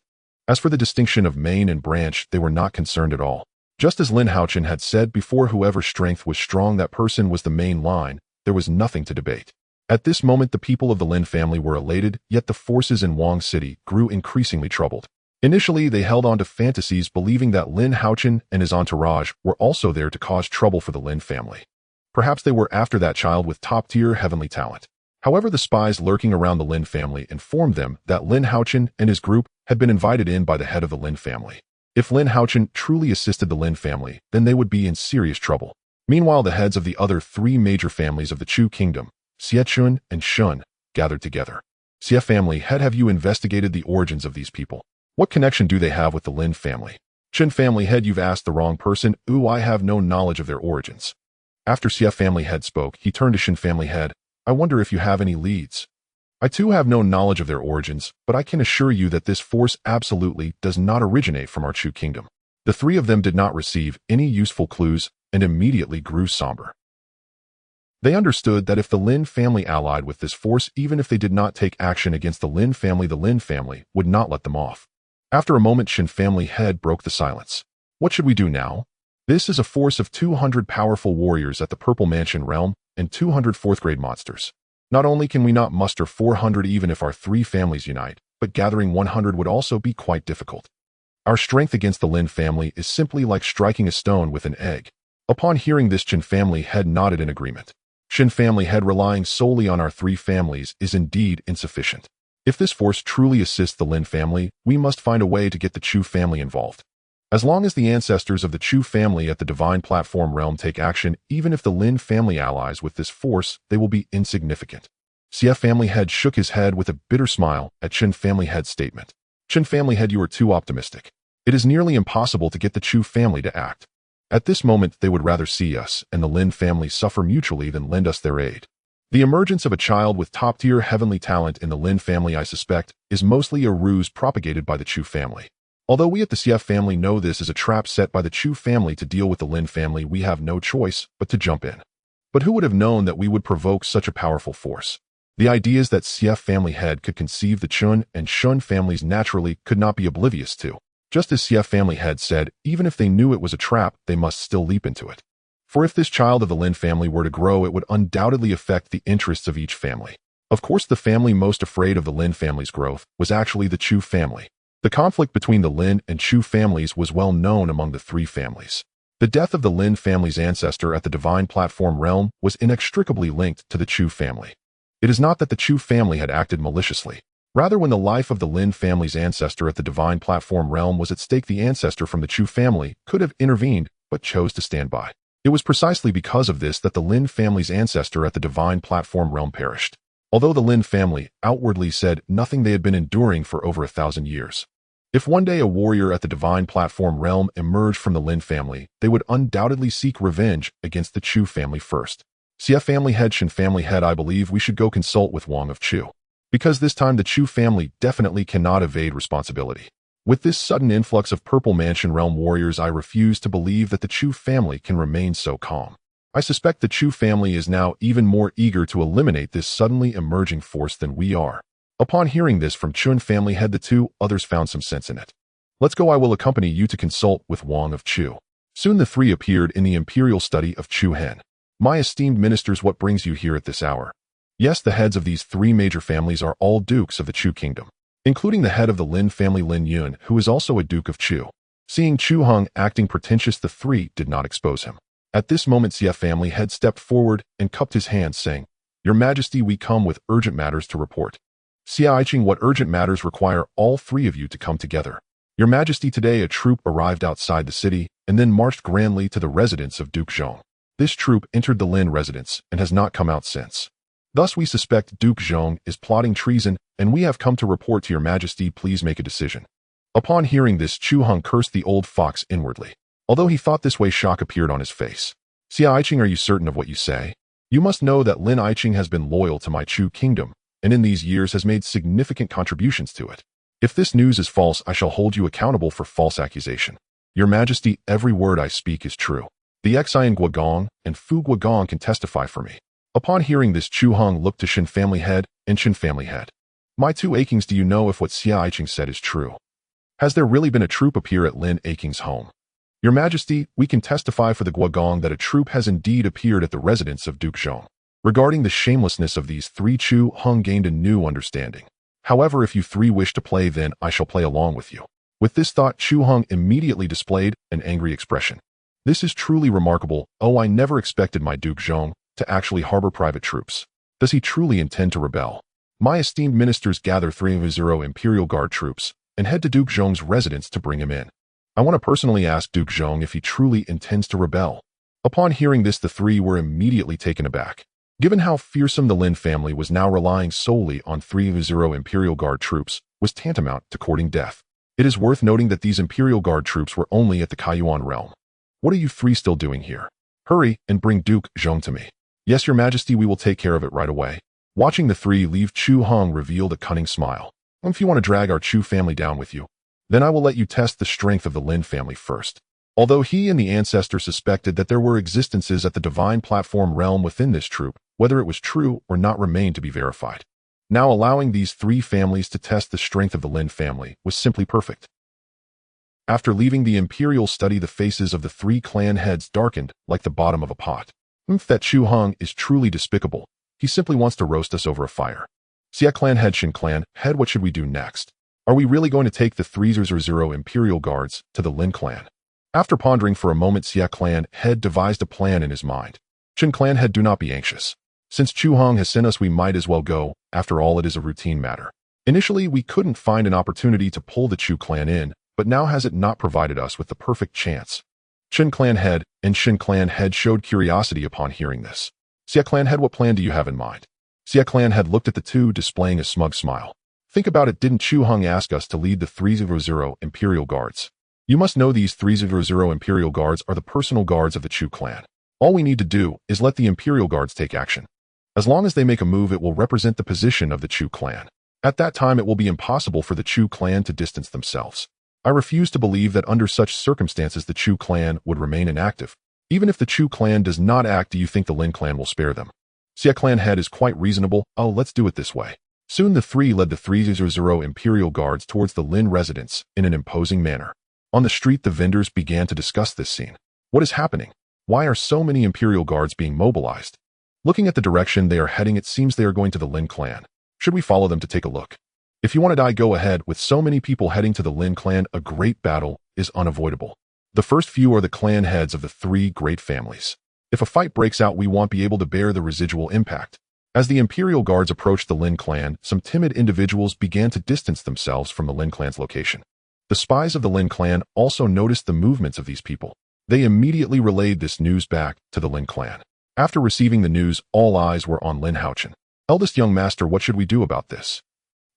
As for the distinction of main and branch, they were not concerned at all. Just as Lin Fan had said before, whoever's strength was strong, that person was the main line. There was nothing to debate. At this moment, the people of the Lin family were elated, yet the forces in Wang City grew increasingly troubled. Initially, they held on to fantasies, believing that Lin Fan and his entourage were also there to cause trouble for the Lin family. Perhaps they were after that child with top-tier heavenly talent. However, the spies lurking around the Lin family informed them that Lin Fan and his group had been invited in by the head of the Lin family. If Lin Fan truly assisted the Lin family, then they would be in serious trouble. Meanwhile, the heads of the other 3 major families of the Chu Kingdom, Xie and Shun, gathered together. Xie family head, have you investigated the origins of these people? What connection do they have with the Lin family? Chen family head, you've asked the wrong person. I have no knowledge of their origins. After Xie family head spoke, he turned to Shen family head. I wonder if you have any leads. I too have no knowledge of their origins, but I can assure you that this force absolutely does not originate from our Chu Kingdom. The 3 of them did not receive any useful clues and immediately grew somber. They understood that if the Lin family allied with this force, even if they did not take action against the Lin family would not let them off. After a moment, Shen family head broke the silence. What should we do now? This is a force of 200 powerful warriors at the Purple Mansion realm and 200 4th-grade monsters. Not only can we not muster 400 even if our 3 families unite, but gathering 100 would also be quite difficult. Our strength against the Lin family is simply like striking a stone with an egg. Upon hearing this, Chen family head nodded in agreement. Shen family head, relying solely on our 3 families is indeed insufficient. If this force truly assists the Lin family, we must find a way to get the Chu family involved. As long as the ancestors of the Chu family at the Divine Platform realm take action, even if the Lin family allies with this force, they will be insignificant. Xie family head shook his head with a bitter smile at Chen family head's statement. Chen family head, you are too optimistic. It is nearly impossible to get the Chu family to act. At this moment, they would rather see us and the Lin family suffer mutually than lend us their aid. The emergence of a child with top-tier heavenly talent in the Lin family, I suspect, is mostly a ruse propagated by the Chu family. Although we at the Xie family know this is a trap set by the Chu family to deal with the Lin family, we have no choice but to jump in. But who would have known that we would provoke such a powerful force? The ideas that Xie family head could conceive the Chun and Shun families naturally could not be oblivious to. Just as Xie family head said, even if they knew it was a trap, they must still leap into it. For if this child of the Lin family were to grow, it would undoubtedly affect the interests of each family. Of course, the family most afraid of the Lin family's growth was actually the Chu family. The conflict between the Lin and Chu families was well known among the 3 families. The death of the Lin family's ancestor at the Divine Platform realm was inextricably linked to the Chu family. It is not that the Chu family had acted maliciously. Rather, when the life of the Lin family's ancestor at the Divine Platform realm was at stake, the ancestor from the Chu family could have intervened, but chose to stand by. It was precisely because of this that the Lin family's ancestor at the divine platform realm perished. Although the Lin family outwardly said nothing, they had been enduring for over 1,000 years. If one day a warrior at the divine platform realm emerged from the Lin family, they would undoubtedly seek revenge against the Chu family first. Xia family head, Shin family head, I believe we should go consult with Wang of Chu. Because this time the Chu family definitely cannot evade responsibility. With this sudden influx of Purple Mansion realm warriors, I refuse to believe that the Chu family can remain so calm. I suspect the Chu family is now even more eager to eliminate this suddenly emerging force than we are. Upon hearing this from Chun family head, the two others found some sense in it. Let's go, I will accompany you to consult with Wang of Chu. Soon the three appeared in the imperial study of Chu Hen. My esteemed ministers, what brings you here at this hour? Yes, the heads of these three major families are all dukes of the Chu kingdom, including the head of the Lin family, Lin Yun, who is also a duke of Chu. Seeing Chu Hong acting pretentious, the three did not expose him. At this moment, Xia family head stepped forward and cupped his hands, saying, Your Majesty, we come with urgent matters to report. Xia Aiqing, what urgent matters require all three of you to come together? Your Majesty, today a troop arrived outside the city and then marched grandly to the residence of Duke Zhong. This troop entered the Lin residence and has not come out since. Thus we suspect Duke Zhong is plotting treason, and we have come to report to Your Majesty. Please make a decision. Upon hearing this, Chu Hong cursed the old fox inwardly. Although he thought this way, shock appeared on his face. Xia Aiqing, are you certain of what you say? You must know that Lin Aiqing has been loyal to my Chu kingdom, and in these years has made significant contributions to it. If this news is false, I shall hold you accountable for false accusation. Your Majesty, every word I speak is true. The Xian Guogong and Fu Guogong can testify for me. Upon hearing this, Chu Hong looked to Shin family head and Shin family head. My two Aikings, do you know if what Xia Aiqing said is true? Has there really been a troop appear at Lin Aiking's home? Your Majesty, we can testify for the Guogong that a troop has indeed appeared at the residence of Duke Zhong. Regarding the shamelessness of these three, Chu Hong gained a new understanding. However, if you three wish to play, then I shall play along with you. With this thought, Chu Hong immediately displayed an angry expression. This is truly remarkable. Oh, I never expected my Duke Zhong to actually harbor private troops. Does he truly intend to rebel? My esteemed ministers, gather 300 Imperial Guard troops and head to Duke Zhong's residence to bring him in. I want to personally ask Duke Zhong if he truly intends to rebel. Upon hearing this, the three were immediately taken aback. Given how fearsome the Lin family was, now relying solely on 300 Imperial Guard troops was tantamount to courting death. It is worth noting that these Imperial Guard troops were only at the Kaiyuan realm. What are you three still doing here? Hurry and bring Duke Zhong to me. Yes, Your Majesty, we will take care of it right away. Watching the three leave, Chu Hong revealed a cunning smile. If you want to drag our Chu family down with you, then I will let you test the strength of the Lin family first. Although he and the ancestor suspected that there were existences at the divine platform realm within this troop, whether it was true or not remained to be verified. Now allowing these three families to test the strength of the Lin family was simply perfect. After leaving the imperial study, the faces of the three clan heads darkened like the bottom of a pot. That Chu Hong is truly despicable. He simply wants to roast us over a fire. Xia clan head, Shin clan head, what should we do next? Are we really going to take the 300 Imperial Guards to the Lin clan? After pondering for a moment, Xia clan head devised a plan in his mind. Shin clan head, do not be anxious. Since Chu Hong has sent us, we might as well go. After all, it is a routine matter. Initially, we couldn't find an opportunity to pull the Chu clan in, but now has it not provided us with the perfect chance? Shin clan head and Shin clan head showed curiosity upon hearing this. Xia clan head, what plan do you have in mind? Xia clan head looked at the two, displaying a smug smile. Think about it, didn't Chu Hong ask us to lead the 300 Imperial Guards? You must know these 300 Imperial Guards are the personal guards of the Chu clan. All we need to do is let the Imperial Guards take action. As long as they make a move, it will represent the position of the Chu clan. At that time, it will be impossible for the Chu clan to distance themselves. I refuse to believe that under such circumstances the Chu clan would remain inactive. Even if the Chu clan does not act, do you think the Lin clan will spare them? Xia clan head is quite reasonable. Oh, let's do it this way. Soon the three led the 300 Imperial Guards towards the Lin residence in an imposing manner. On the street, the vendors began to discuss this scene. What is happening? Why are so many Imperial Guards being mobilized? Looking at the direction they are heading, it seems they are going to the Lin clan. Should we follow them to take a look? If you want to die, go ahead. With so many people heading to the Lin clan, a great battle is unavoidable. The first few are the clan heads of the three great families. If a fight breaks out, we won't be able to bear the residual impact. As the Imperial Guards approached the Lin clan, some timid individuals began to distance themselves from the Lin clan's location. The spies of the Lin clan also noticed the movements of these people. They immediately relayed this news back to the Lin clan. After receiving the news, all eyes were on Lin Houchen. Eldest young master, what should we do about this?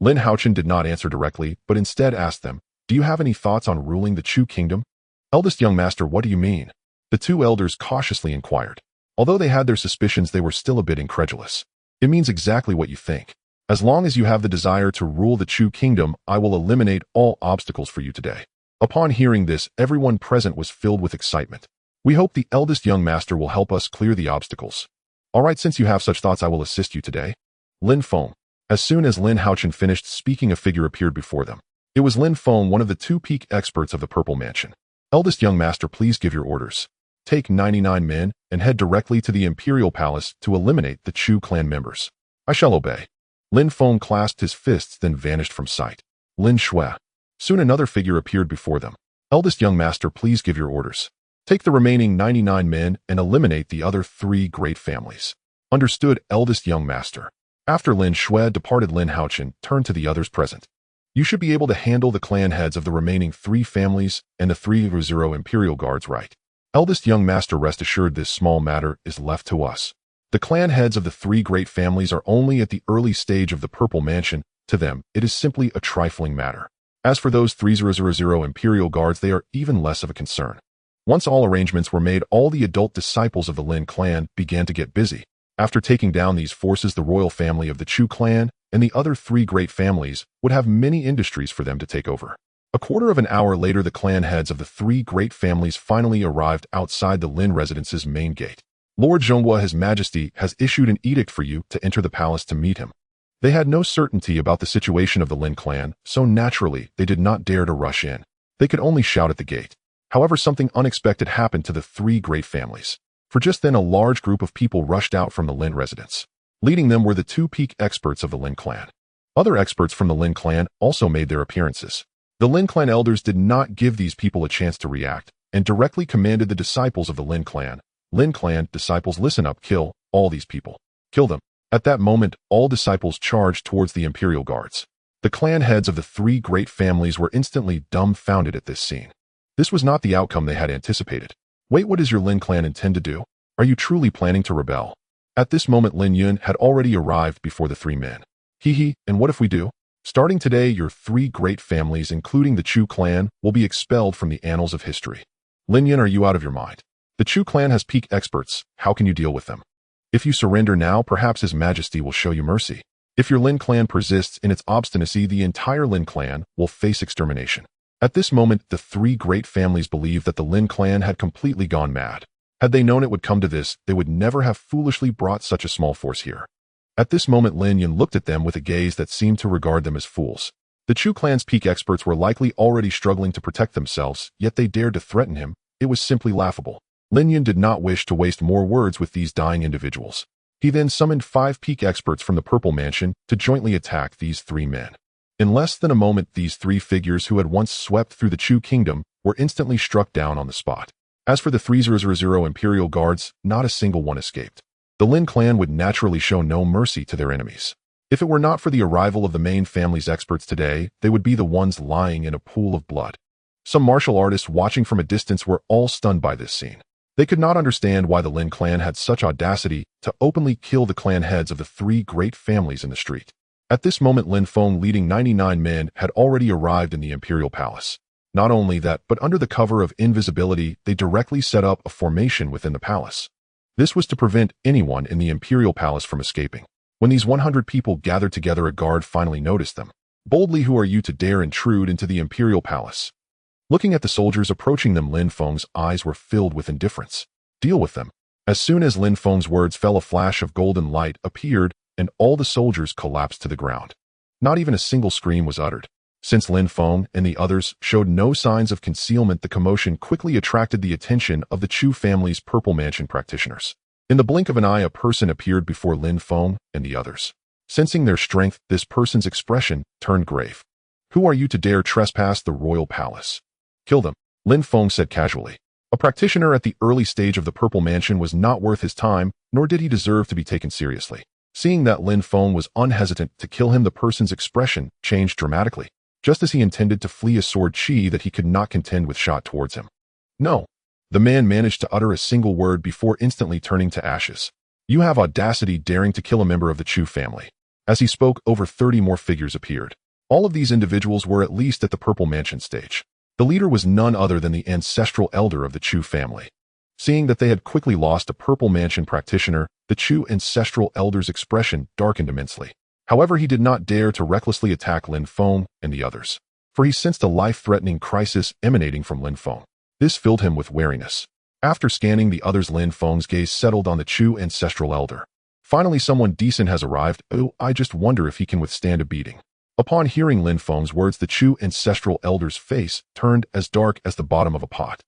Lin Houchen did not answer directly, but instead asked them, do you have any thoughts on ruling the Chu kingdom? Eldest young master, what do you mean? The two elders cautiously inquired. Although they had their suspicions, they were still a bit incredulous. It means exactly what you think. As long as you have the desire to rule the Chu kingdom, I will eliminate all obstacles for you today. Upon hearing this, everyone present was filled with excitement. We hope the eldest young master will help us clear the obstacles. All right, since you have such thoughts, I will assist you today. Lin Fan. As soon as Lin Houchen finished speaking, a figure appeared before them. It was Lin Fan, one of the two peak experts of the Purple Mansion. Eldest young master, please give your orders. Take 99 men and head directly to the Imperial Palace to eliminate the Chu clan members. I shall obey. Lin Fan clasped his fists, then vanished from sight. Lin Shui. Soon another figure appeared before them. Eldest young master, please give your orders. Take the remaining 99 men and eliminate the other 3 great families. Understood, eldest young master. After Lin Shui departed, Lin Houchen turned to the others present. You should be able to handle the clan heads of the remaining 3 families and the 300 Imperial Guards, right? Eldest young master, rest assured, this small matter is left to us. The clan heads of the 3 great families are only at the early stage of the Purple Mansion. To them, it is simply a trifling matter. As for those 300 Imperial Guards, they are even less of a concern. Once all arrangements were made, all the adult disciples of the Lin clan began to get busy. After taking down these forces, the royal family of the Chu clan and the other 3 great families would have many industries for them to take over. A quarter of an hour later, the clan heads of the 3 great families finally arrived outside the Lin residence's main gate. Lord Zhonghua, His Majesty, has issued an edict for you to enter the palace to meet him. They had no certainty about the situation of the Lin clan, so naturally they did not dare to rush in. They could only shout at the gate. However, something unexpected happened to the 3 great families. For just then, a large group of people rushed out from the Lin residence. Leading them were the 2 peak experts of the Lin clan. Other experts from the Lin clan also made their appearances. The Lin clan elders did not give these people a chance to react, and directly commanded the disciples of the Lin clan, disciples, listen up, kill all these people. Kill them. At that moment, all disciples charged towards the Imperial Guards. The clan heads of the 3 great families were instantly dumbfounded at this scene. This was not the outcome they had anticipated. Wait, what does your Lin clan intend to do? Are you truly planning to rebel? At this moment, Lin Yun had already arrived before the 3 men. And what if we do? Starting today, your 3 great families, including the Chu clan, will be expelled from the annals of history. Lin Yun, are you out of your mind? The Chu clan has peak experts. How can you deal with them? If you surrender now, perhaps His Majesty will show you mercy. If your Lin clan persists in its obstinacy, the entire Lin clan will face extermination. At this moment, the 3 great families believed that the Lin clan had completely gone mad. Had they known it would come to this, they would never have foolishly brought such a small force here. At this moment, Lin Yun looked at them with a gaze that seemed to regard them as fools. The Chu clan's peak experts were likely already struggling to protect themselves, yet they dared to threaten him. It was simply laughable. Lin Yun did not wish to waste more words with these dying individuals. He then summoned 5 peak experts from the Purple Mansion to jointly attack these 3 men. In less than a moment, these 3 figures who had once swept through the Chu kingdom were instantly struck down on the spot. As for the 300 Imperial Guards, not a single one escaped. The Lin clan would naturally show no mercy to their enemies. If it were not for the arrival of the main family's experts today, they would be the ones lying in a pool of blood. Some martial artists watching from a distance were all stunned by this scene. They could not understand why the Lin clan had such audacity to openly kill the clan heads of the 3 great families in the street. At this moment, Lin Fan, leading 99 men, had already arrived in the Imperial Palace. Not only that, but under the cover of invisibility, they directly set up a formation within the palace. This was to prevent anyone in the Imperial Palace from escaping. When these 100 people gathered together, a guard finally noticed them. Boldly, who are you to dare intrude into the Imperial Palace? Looking at the soldiers approaching them, Lin Feng's eyes were filled with indifference. Deal with them. As soon as Lin Feng's words fell, a flash of golden light appeared, and all the soldiers collapsed to the ground. Not even a single scream was uttered. Since Lin Feng and the others showed no signs of concealment, the commotion quickly attracted the attention of the Chu family's Purple Mansion practitioners. In the blink of an eye, a person appeared before Lin Feng and the others. Sensing their strength, this person's expression turned grave. Who are you to dare trespass the royal palace? Kill them, Lin Feng said casually. A practitioner at the early stage of the Purple Mansion was not worth his time, nor did he deserve to be taken seriously. Seeing that Lin Feng was unhesitant to kill him, the person's expression changed dramatically. Just as he intended to flee, a sword chi that he could not contend with shot towards him. No. The man managed to utter a single word before instantly turning to ashes. You have audacity daring to kill a member of the Chu family. As he spoke, over 30 more figures appeared. All of these individuals were at least at the Purple Mansion stage. The leader was none other than the ancestral elder of the Chu family. Seeing that they had quickly lost a Purple Mansion practitioner, the Chu ancestral elder's expression darkened immensely. However, he did not dare to recklessly attack Lin Fan and the others, for he sensed a life-threatening crisis emanating from Lin Fan. This filled him with wariness. After scanning the others, Lin Fan's gaze settled on the Chu ancestral elder. Finally, someone decent has arrived. Oh, I just wonder if he can withstand a beating. Upon hearing Lin Fan's words, the Chu ancestral elder's face turned as dark as the bottom of a pot.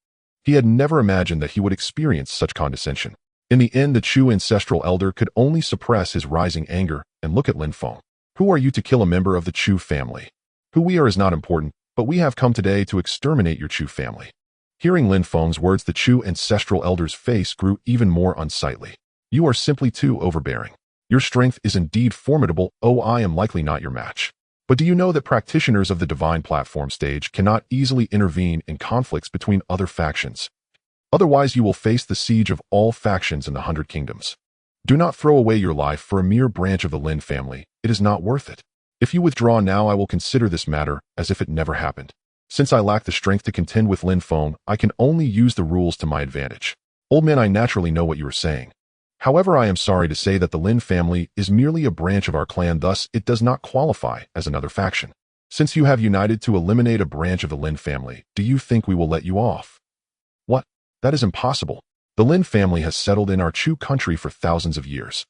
He had never imagined that he would experience such condescension. In the end, the Chu ancestral elder could only suppress his rising anger and look at Lin Fan. Who are you to kill a member of the Chu family? Who we are is not important, but we have come today to exterminate your Chu family. Hearing Lin Fan's words, the Chu ancestral elder's face grew even more unsightly. You are simply too overbearing. Your strength is indeed formidable. Oh, I am likely not your match. But do you know that practitioners of the divine platform stage cannot easily intervene in conflicts between other factions? Otherwise, you will face the siege of all factions in the 100 Kingdoms. Do not throw away your life for a mere branch of the Lin family. It is not worth it. If you withdraw now, I will consider this matter as if it never happened. Since I lack the strength to contend with Lin Fan, I can only use the rules to my advantage. Old man, I naturally know what you are saying. However, I am sorry to say that the Lin family is merely a branch of our clan, thus it does not qualify as another faction. Since you have united to eliminate a branch of the Lin family, do you think we will let you off? What? That is impossible. The Lin family has settled in our Chu country for thousands of years.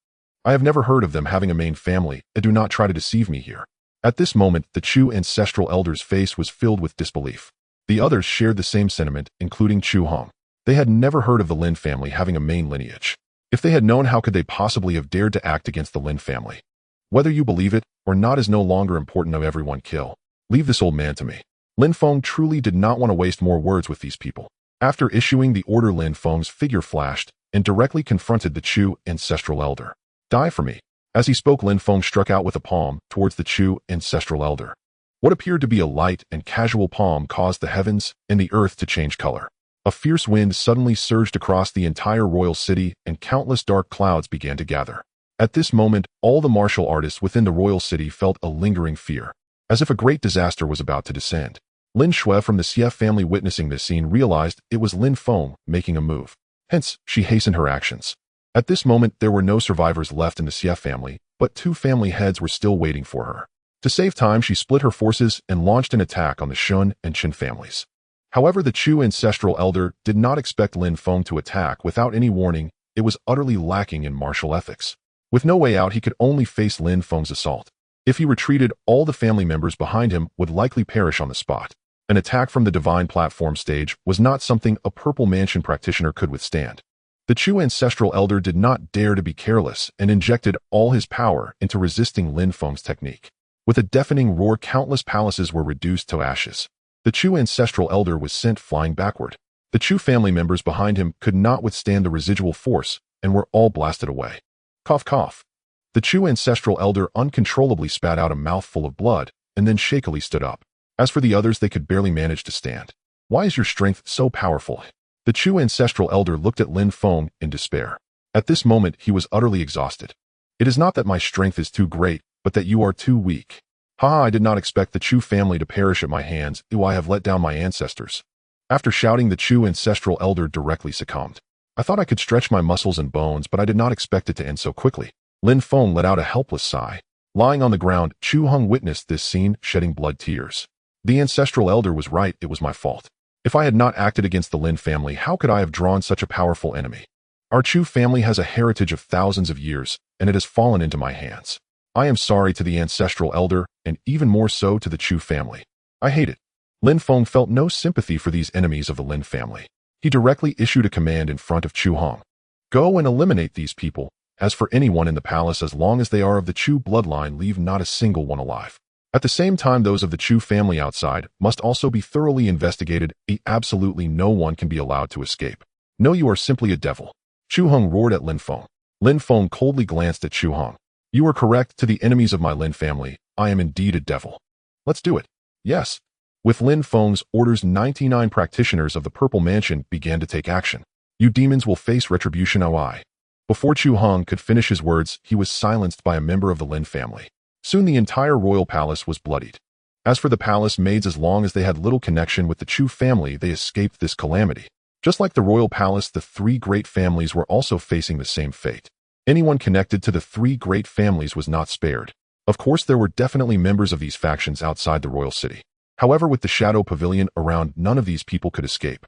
I have never heard of them having a main family, and do not try to deceive me here. At this moment, the Chu ancestral elder's face was filled with disbelief. The others shared the same sentiment, including Chu Hong. They had never heard of the Lin family having a main lineage. If they had known, how could they possibly have dared to act against the Lin family? Whether you believe it or not is no longer important. Of everyone kill. Leave this old man to me. Lin Fan truly did not want to waste more words with these people. After issuing the order, Lin Fan's figure flashed and directly confronted the Chu ancestral elder. Die for me. As he spoke, Lin Fan struck out with a palm towards the Chu ancestral elder. What appeared to be a light and casual palm caused the heavens and the earth to change color. A fierce wind suddenly surged across the entire royal city, and countless dark clouds began to gather. At this moment, all the martial artists within the royal city felt a lingering fear, as if a great disaster was about to descend. Lin Shui from the Xie family, witnessing this scene, realized it was Lin Fan making a move. Hence, she hastened her actions. At this moment, there were no survivors left in the Xie family, but 2 family heads were still waiting for her. To save time, she split her forces and launched an attack on the Shun and Qin families. However, the Chu ancestral elder did not expect Lin Fan to attack without any warning. It was utterly lacking in martial ethics. With no way out, he could only face Lin Fan's assault. If he retreated, all the family members behind him would likely perish on the spot. An attack from the divine platform stage was not something a Purple Mansion practitioner could withstand. The Chu ancestral elder did not dare to be careless and injected all his power into resisting Lin Fan's technique. With a deafening roar, countless palaces were reduced to ashes. The Chu ancestral elder was sent flying backward. The Chu family members behind him could not withstand the residual force and were all blasted away. Cough, cough. The Chu ancestral elder uncontrollably spat out a mouthful of blood and then shakily stood up. As for the others, they could barely manage to stand. Why is your strength so powerful? The Chu ancestral elder looked at Lin Fan in despair. At this moment, he was utterly exhausted. It is not that my strength is too great, but that you are too weak. Ha! I did not expect the Chu family to perish at my hands. I have let down my ancestors. After shouting, the Chu ancestral elder directly succumbed. I thought I could stretch my muscles and bones, but I did not expect it to end so quickly. Lin Fan let out a helpless sigh. Lying on the ground, Chu Hong witnessed this scene, shedding blood tears. The ancestral elder was right. It was my fault. If I had not acted against the Lin family, how could I have drawn such a powerful enemy? Our Chu family has a heritage of thousands of years, and it has fallen into my hands. I am sorry to the ancestral elder, and even more so to the Chu family. I hate it. Lin Fan felt no sympathy for these enemies of the Lin family. He directly issued a command in front of Chu Hong. Go and eliminate these people. As for anyone in the palace, as long as they are of the Chu bloodline, leave not a single one alive. At the same time, those of the Chu family outside must also be thoroughly investigated. Absolutely no one can be allowed to escape. No, you are simply a devil. Chu Hong roared at Lin Fan. Lin Fan coldly glanced at Chu Hong. You are correct. To the enemies of my Lin family, I am indeed a devil. Let's do it. Yes. With Lin Feng's orders, 99 practitioners of the Purple Mansion began to take action. You demons will face retribution OI. Before Chu Hong could finish his words, he was silenced by a member of the Lin family. Soon the entire royal palace was bloodied. As for the palace maids, as long as they had little connection with the Chu family, they escaped this calamity. Just like the royal palace, the three great families were also facing the same fate. Anyone connected to the three great families was not spared. Of course, there were definitely members of these factions outside the royal city. However, with the shadow pavilion around, none of these people could escape.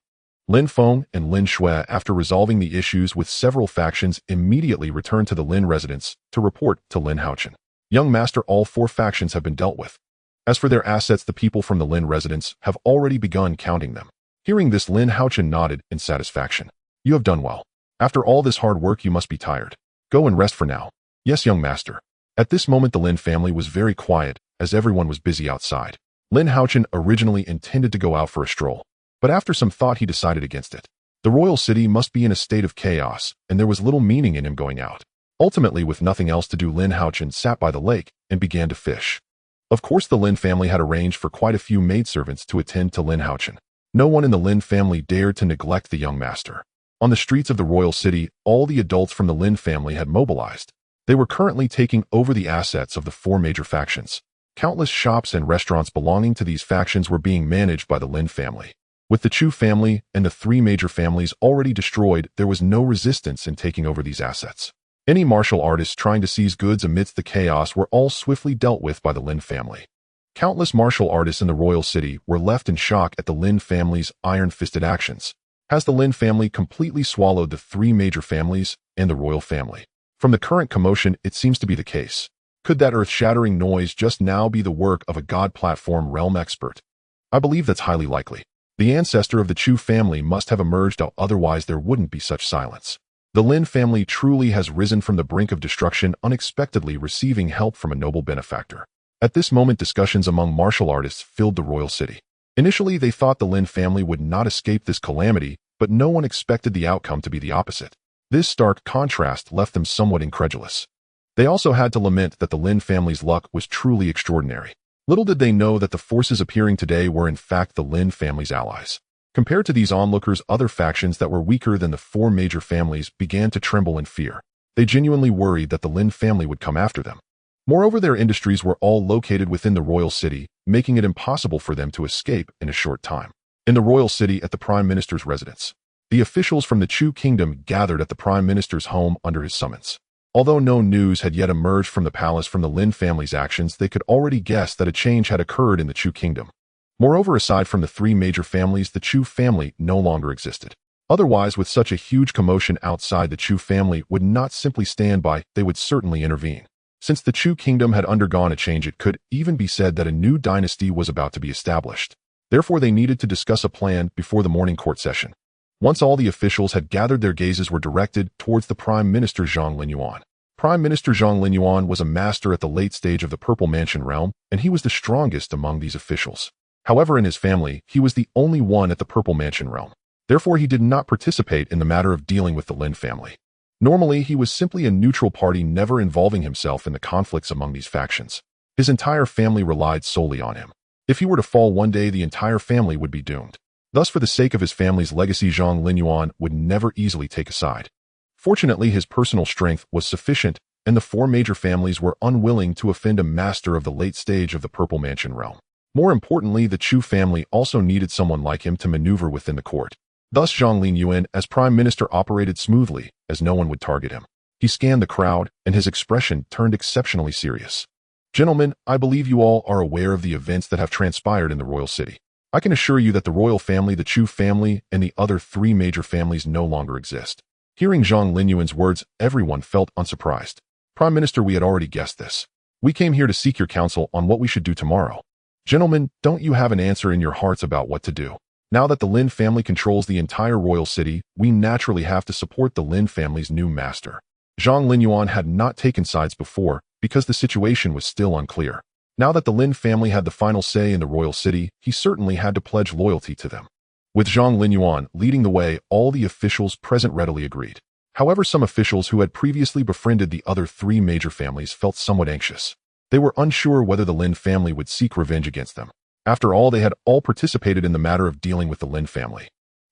Lin Feng and Lin Shui, after resolving the issues with several factions, immediately returned to the Lin residence to report to Lin Haochen. Young master, all four factions have been dealt with. As for their assets, the people from the Lin residence have already begun counting them. Hearing this, Lin Haochen nodded in satisfaction. You have done well. After all this hard work, you must be tired. Go and rest for now. Yes, young master. At this moment, the Lin family was very quiet, as everyone was busy outside. Lin Haochen originally intended to go out for a stroll, but after some thought he decided against it. The royal city must be in a state of chaos, and there was little meaning in him going out. Ultimately, with nothing else to do, Lin Haochen sat by the lake and began to fish. Of course, the Lin family had arranged for quite a few maidservants to attend to Lin Haochen. No one in the Lin family dared to neglect the young master. On the streets of the royal city, all the adults from the Lin family had mobilized. They were currently taking over the assets of the four major factions. Countless shops and restaurants belonging to these factions were being managed by the Lin family. With the Chu family and the three major families already destroyed, there was no resistance in taking over these assets. Any martial artists trying to seize goods amidst the chaos were all swiftly dealt with by the Lin family. Countless martial artists in the royal city were left in shock at the Lin family's iron-fisted actions. Has the Lin family completely swallowed the three major families and the royal family? From the current commotion, it seems to be the case. Could that earth-shattering noise just now be the work of a God platform realm expert? I believe that's highly likely. The ancestor of the Chu family must have emerged, otherwise there wouldn't be such silence. The Lin family truly has risen from the brink of destruction, unexpectedly receiving help from a noble benefactor. At this moment, discussions among martial artists filled the royal city. Initially, they thought the Lin family would not escape this calamity, but no one expected the outcome to be the opposite. This stark contrast left them somewhat incredulous. They also had to lament that the Lin family's luck was truly extraordinary. Little did they know that the forces appearing today were in fact the Lin family's allies. Compared to these onlookers, other factions that were weaker than the four major families began to tremble in fear. They genuinely worried that the Lin family would come after them. Moreover, their industries were all located within the royal city, making it impossible for them to escape in a short time. In the royal city at the Prime Minister's residence, the officials from the Chu kingdom gathered at the Prime Minister's home under his summons. Although no news had yet emerged from the palace from the Lin family's actions, they could already guess that a change had occurred in the Chu kingdom. Moreover, aside from the three major families, the Chu family no longer existed. Otherwise, with such a huge commotion outside, the Chu family would not simply stand by, they would certainly intervene. Since the Chu kingdom had undergone a change, it could even be said that a new dynasty was about to be established. Therefore, they needed to discuss a plan before the morning court session. Once all the officials had gathered, their gazes were directed towards the Prime Minister Zhang Linyuan. Prime Minister Zhang Linyuan was a master at the late stage of the Purple Mansion realm, and he was the strongest among these officials. However, in his family, he was the only one at the Purple Mansion realm. Therefore, he did not participate in the matter of dealing with the Lin family. Normally, he was simply a neutral party, never involving himself in the conflicts among these factions. His entire family relied solely on him. If he were to fall one day, the entire family would be doomed. Thus, for the sake of his family's legacy, Zhang Linyuan would never easily take a side. Fortunately, his personal strength was sufficient, and the four major families were unwilling to offend a master of the late stage of the Purple Mansion realm. More importantly, the Chu family also needed someone like him to maneuver within the court. Thus, Zhang Linyuan, as prime minister, operated smoothly, as no one would target him. He scanned the crowd, and his expression turned exceptionally serious. Gentlemen, I believe you all are aware of the events that have transpired in the royal city. I can assure you that the royal family, the Chu family, and the other three major families no longer exist. Hearing Zhang Linyuan's words, everyone felt unsurprised. Prime Minister, we had already guessed this. We came here to seek your counsel on what we should do tomorrow. Gentlemen, don't you have an answer in your hearts about what to do? Now that the Lin family controls the entire royal city, we naturally have to support the Lin family's new master. Zhang Linyuan had not taken sides before because the situation was still unclear. Now that the Lin family had the final say in the royal city, he certainly had to pledge loyalty to them. With Zhang Linyuan leading the way, all the officials present readily agreed. However, some officials who had previously befriended the other three major families felt somewhat anxious. They were unsure whether the Lin family would seek revenge against them. After all, they had all participated in the matter of dealing with the Lin family.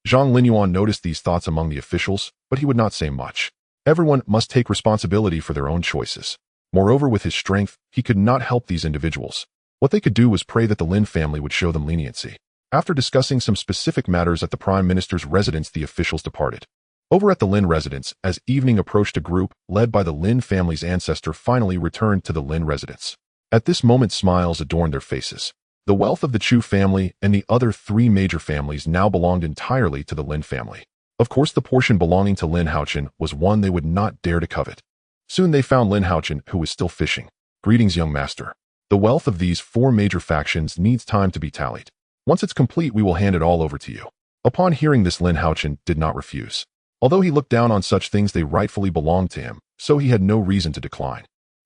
Zhang Linyuan noticed these thoughts among the officials, but he would not say much. Everyone must take responsibility for their own choices. Moreover, with his strength, he could not help these individuals. What they could do was pray that the Lin family would show them leniency. After discussing some specific matters at the Prime Minister's residence, the officials departed. Over at the Lin residence, as evening approached, a group, led by the Lin family's ancestor, finally returned to the Lin residence. At this moment, smiles adorned their faces. The wealth of the Chu family and the other three major families now belonged entirely to the Lin family. Of course, the portion belonging to Lin Haochen was one they would not dare to covet. Soon they found Lin Haochen, who was still fishing. "Greetings, young master. The wealth of these four major factions needs time to be tallied. Once it's complete, we will hand it all over to you." Upon hearing this, Lin Haochen did not refuse. Although he looked down on such things, they rightfully belonged to him, so he had no reason to decline.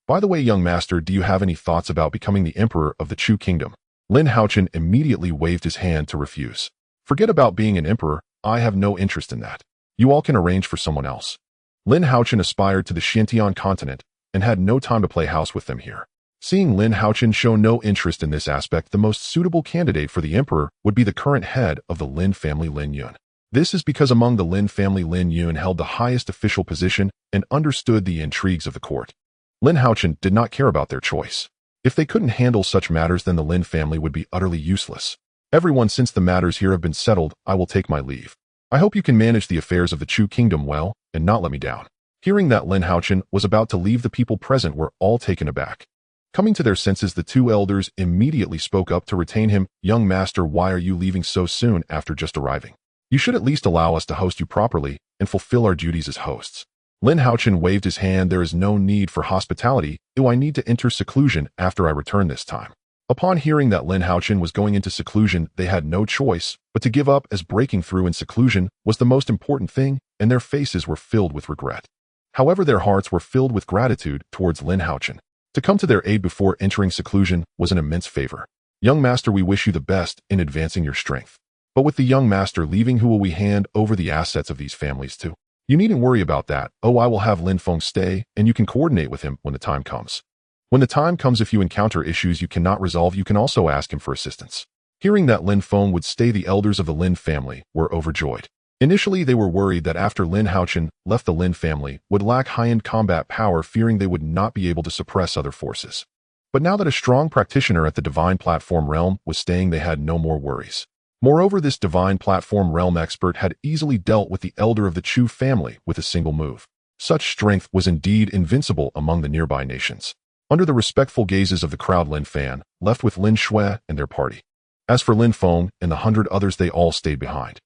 "By the way, young master, do you have any thoughts about becoming the emperor of the Chu kingdom?" Lin Haochen immediately waved his hand to refuse. "Forget about being an emperor. I have no interest in that. You all can arrange for someone else." Lin Haochen aspired to the Xintian continent and had no time to play house with them here. Seeing Lin Haochen show no interest in this aspect, the most suitable candidate for the emperor would be the current head of the Lin family, Lin Yun. This is because among the Lin family, Lin Yun held the highest official position and understood the intrigues of the court. Lin Haochen did not care about their choice. If they couldn't handle such matters, then the Lin family would be utterly useless. "Everyone, since the matters here have been settled, I will take my leave. I hope you can manage the affairs of the Chu kingdom well and not let me down." Hearing that Lin Haochen was about to leave, the people present were all taken aback. Coming to their senses, the two elders immediately spoke up to retain him. "Young master, why are you leaving so soon after just arriving? You should at least allow us to host you properly and fulfill our duties as hosts." Lin Haochen waved his hand. "There is no need for hospitality. Do I need to enter seclusion after I return this time?" Upon hearing that Lin Haochen was going into seclusion, they had no choice but to give up, as breaking through in seclusion was the most important thing, and their faces were filled with regret. However, their hearts were filled with gratitude towards Lin Haochen. To come to their aid before entering seclusion was an immense favor. "Young master, we wish you the best in advancing your strength. But with the young master leaving, who will we hand over the assets of these families to?" "You needn't worry about that. Oh, I will have Lin Feng stay, and you can coordinate with him when the time comes. When the time comes, if you encounter issues you cannot resolve, you can also ask him for assistance." Hearing that Lin Feng would stay, the elders of the Lin family were overjoyed. Initially, they were worried that after Lin Haochen left, the Lin family would lack high-end combat power, fearing they would not be able to suppress other forces. But now that a strong practitioner at the Divine Platform realm was staying, they had no more worries. Moreover, this Divine Platform realm expert had easily dealt with the elder of the Chu family with a single move. Such strength was indeed invincible among the nearby nations. Under the respectful gazes of the crowd, Lin Fan left with Lin Shui and their party. As for Lin Feng and the 100 others, they all stayed behind.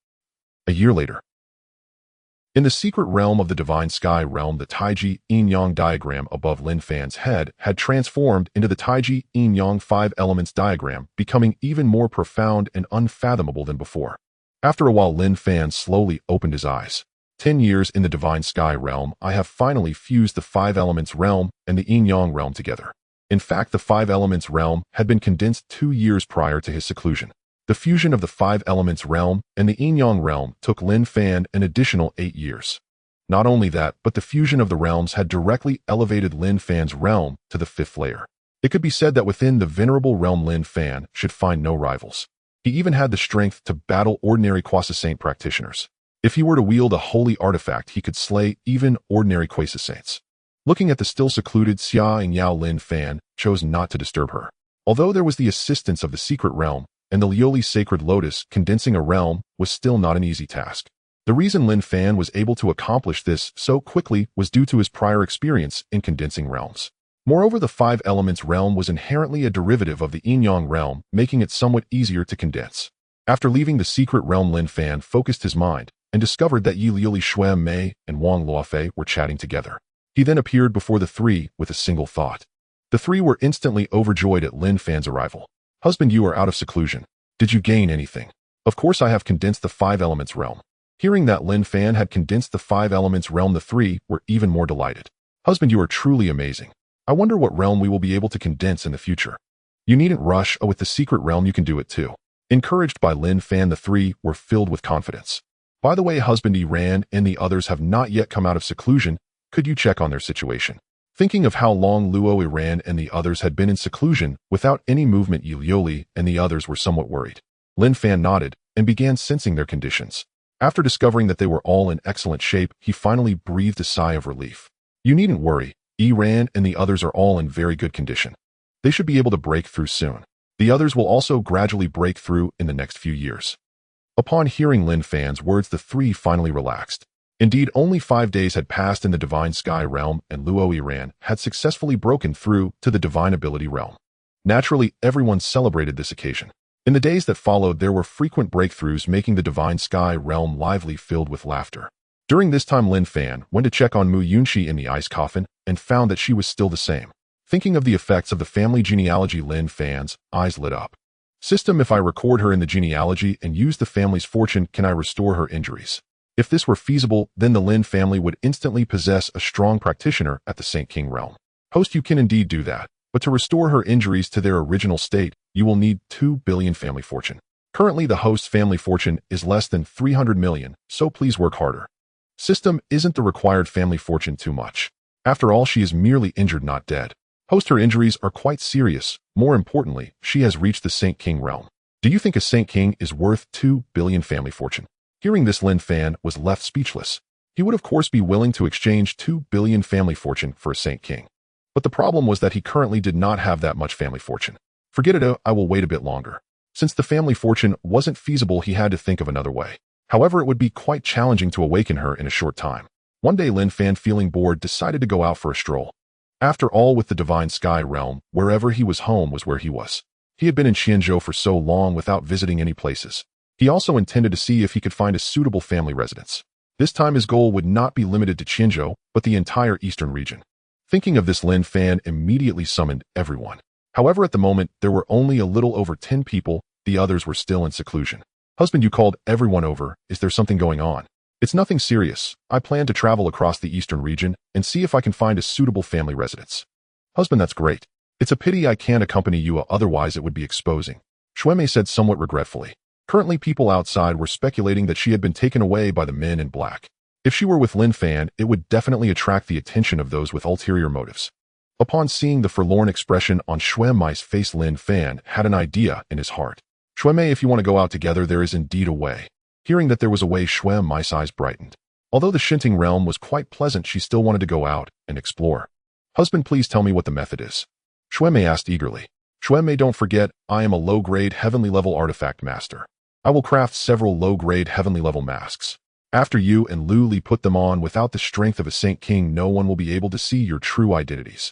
A year later, in the secret realm of the Divine Sky realm, the Taiji Yin-Yang diagram above Lin Fan's head had transformed into the Taiji Yin-Yang 5 elements diagram, becoming even more profound and unfathomable than before. After a while, Lin Fan slowly opened his eyes. 10 years in the Divine Sky realm, I have finally fused the 5 elements realm and the Yin-Yang realm together. In fact, the 5 elements realm had been condensed 2 years prior to his seclusion. The fusion of the 5 elements realm and the Yin-Yang realm took Lin Fan an additional 8 years. Not only that, but the fusion of the realms had directly elevated Lin Fan's realm to the 5th layer. It could be said that within the venerable realm, Lin Fan should find no rivals. He even had the strength to battle ordinary quasi-saint practitioners. If he were to wield a holy artifact, he could slay even ordinary quasi-saints. Looking at the still secluded Xia and Yao, Lin Fan chose not to disturb her. Although there was the assistance of the secret realm and the Lioli sacred lotus, condensing a realm was still not an easy task. The reason Lin Fan was able to accomplish this so quickly was due to his prior experience in condensing realms. Moreover, the 5 elements realm was inherently a derivative of the Yin-Yang realm, making it somewhat easier to condense. After leaving the secret realm, Lin Fan focused his mind and discovered that Yi Lioli Shui Mei and Wang Luofei were chatting together. He then appeared before the three with a single thought. The three were instantly overjoyed at Lin Fan's arrival. "Husband, you are out of seclusion. Did you gain anything?" "Of course, I have condensed the 5 elements realm." Hearing that Lin Fan had condensed the 5 elements realm, the three were even more delighted. "Husband, you are truly amazing. I wonder what realm we will be able to condense in the future." "You needn't rush. Oh, with the secret realm you can do it too." Encouraged by Lin Fan, the three were filled with confidence. "By the way, husband, Iran and the others have not yet come out of seclusion. Could you check on their situation?" Thinking of how long Luo Iran and the others had been in seclusion without any movement, Yuli and the others were somewhat worried. Lin Fan nodded and began sensing their conditions. After discovering that they were all in excellent shape, he finally breathed a sigh of relief. You needn't worry. Iran and the others are all in very good condition. They should be able to break through soon. The others will also gradually break through in the next few years. Upon hearing Lin Fan's words, the three finally relaxed. Indeed, only 5 days had passed in the Divine Sky realm, and Luo Iran had successfully broken through to the Divine Ability realm. Naturally, everyone celebrated this occasion. In the days that followed, there were frequent breakthroughs, making the Divine Sky realm lively, filled with laughter. During this time, Lin Fan went to check on Mu Yunxi in the ice coffin and found that she was still the same. Thinking of the effects of the family genealogy, Lin Fan's eyes lit up. System, if I record her in the genealogy and use the family's fortune, can I restore her injuries? If this were feasible, then the Lin family would instantly possess a strong practitioner at the Saint King realm. Host, you can indeed do that, but to restore her injuries to their original state, you will need 2 billion family fortune. Currently, the host's family fortune is less than 300 million, so please work harder. System, isn't the required family fortune too much? After all, she is merely injured, not dead. Host, her injuries are quite serious. More importantly, she has reached the Saint King realm. Do you think a Saint King is worth 2 billion family fortune? Hearing this, Lin Fan was left speechless. He would of course be willing to exchange 2 billion family fortune for a Saint King. But the problem was that he currently did not have that much family fortune. Forget it, I will wait a bit longer. Since the family fortune wasn't feasible, he had to think of another way. However, it would be quite challenging to awaken her in a short time. One day, Lin Fan, feeling bored, decided to go out for a stroll. After all, with the Divine Sky realm, wherever he was, home was where he was. He had been in Qianzhou for so long without visiting any places. He also intended to see if he could find a suitable family residence. This time his goal would not be limited to Qianzhou, but the entire eastern region. Thinking of this, Lin Fan immediately summoned everyone. However, at the moment, there were only a little over 10 people, the others were still in seclusion. Husband, you called everyone over, is there something going on? It's nothing serious. I plan to travel across the eastern region and see if I can find a suitable family residence. Husband, that's great. It's a pity I can't accompany you, otherwise it would be exposing. Shuemei said somewhat regretfully. Currently, people outside were speculating that she had been taken away by the men in black. If she were with Lin Fan, it would definitely attract the attention of those with ulterior motives. Upon seeing the forlorn expression on Shuemei's face, Lin Fan had an idea in his heart. Shuemei, if you want to go out together, there is indeed a way. Hearing that there was a way, Shuemei's eyes brightened. Although the Shinting realm was quite pleasant, she still wanted to go out and explore. Husband, please tell me what the method is. Shuemei asked eagerly. Shuemei, don't forget, I am a low-grade heavenly level artifact master. I will craft several low-grade heavenly level masks. After you and Lu Li put them on, without the strength of a Saint King, no one will be able to see your true identities.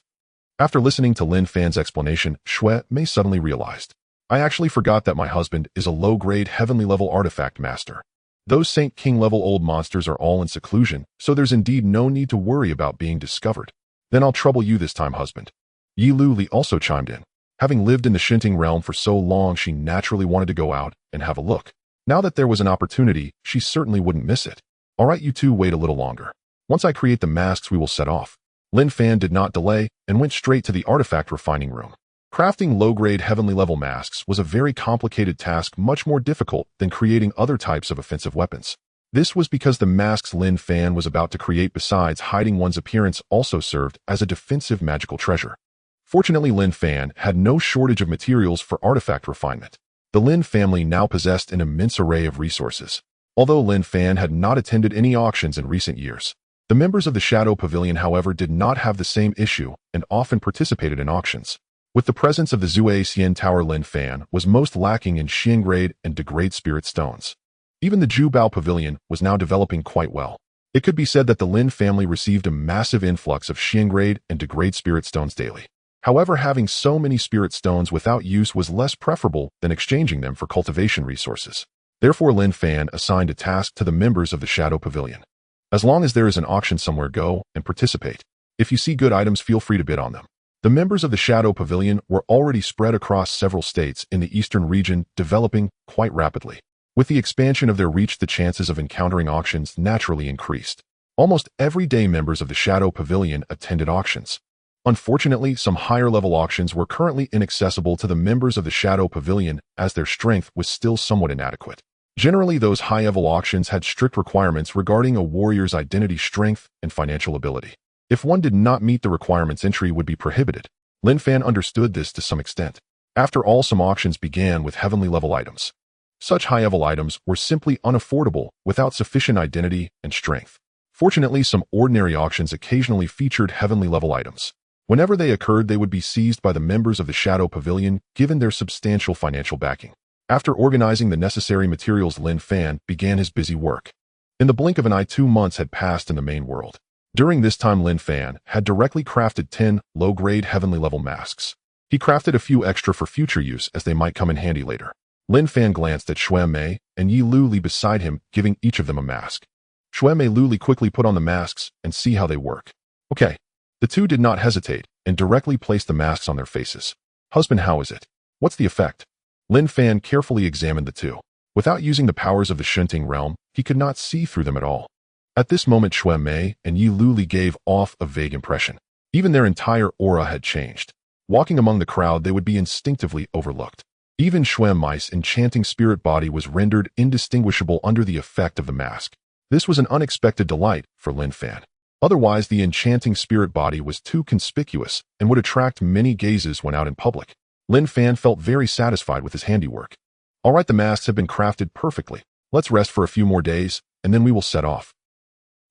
After listening to Lin Fan's explanation, Shuemei suddenly realized. I actually forgot that my husband is a low-grade heavenly level artifact master. Those Saint King level old monsters are all in seclusion, so there's indeed no need to worry about being discovered. Then I'll trouble you this time, husband. Yi Lu Li also chimed in. Having lived in the Shinting realm for so long, she naturally wanted to go out and have a look. Now that there was an opportunity, she certainly wouldn't miss it. All right, you two wait a little longer. Once I create the masks, we will set off. Lin Fan did not delay and went straight to the artifact refining room. Crafting low-grade heavenly level masks was a very complicated task, much more difficult than creating other types of offensive weapons. This was because the masks Lin Fan was about to create, besides hiding one's appearance, also served as a defensive magical treasure. Fortunately, Lin Fan had no shortage of materials for artifact refinement. The Lin family now possessed an immense array of resources. Although Lin Fan had not attended any auctions in recent years, the members of the Shadow Pavilion, however, did not have the same issue and often participated in auctions. With the presence of the Zue Xian Tower, Lin Fan was most lacking in Xiangrade and Degrade Spirit Stones. Even the Jubao Pavilion was now developing quite well. It could be said that the Lin family received a massive influx of Xiangrade and Degrade Spirit Stones daily. However, having so many spirit stones without use was less preferable than exchanging them for cultivation resources. Therefore, Lin Fan assigned a task to the members of the Shadow Pavilion. As long as there is an auction somewhere, go and participate. If you see good items, feel free to bid on them. The members of the Shadow Pavilion were already spread across several states in the eastern region, developing quite rapidly. With the expansion of their reach, the chances of encountering auctions naturally increased. Almost every day, members of the Shadow Pavilion attended auctions. Unfortunately, some higher-level auctions were currently inaccessible to the members of the Shadow Pavilion, as their strength was still somewhat inadequate. Generally, those high-level auctions had strict requirements regarding a warrior's identity, strength, and financial ability. If one did not meet the requirements, entry would be prohibited. Lin Fan understood this to some extent. After all, some auctions began with heavenly level items. Such high-level items were simply unaffordable without sufficient identity and strength. Fortunately, some ordinary auctions occasionally featured heavenly level items. Whenever they occurred, they would be seized by the members of the Shadow Pavilion, given their substantial financial backing. After organizing the necessary materials, Lin Fan began his busy work. In the blink of an eye, 2 months had passed in the main world. During this time, Lin Fan had directly crafted 10 low-grade heavenly level masks. He crafted a few extra for future use, as they might come in handy later. Lin Fan glanced at Shui Mei and Yi Lu Li beside him, giving each of them a mask. Shui Mei Lu Li quickly put on the masks and see how they work. Okay. The two did not hesitate and directly placed the masks on their faces. Husband, how is it? What's the effect? Lin Fan carefully examined the two. Without using the powers of the Shunting realm, he could not see through them at all. At this moment, Shui Mei and Yi Lu Li gave off a vague impression. Even their entire aura had changed. Walking among the crowd, they would be instinctively overlooked. Even Shui Mei's enchanting spirit body was rendered indistinguishable under the effect of the mask. This was an unexpected delight for Lin Fan. Otherwise, the enchanting spirit body was too conspicuous and would attract many gazes when out in public. Lin Fan felt very satisfied with his handiwork. All right, the masks have been crafted perfectly. Let's rest for a few more days, and then we will set off.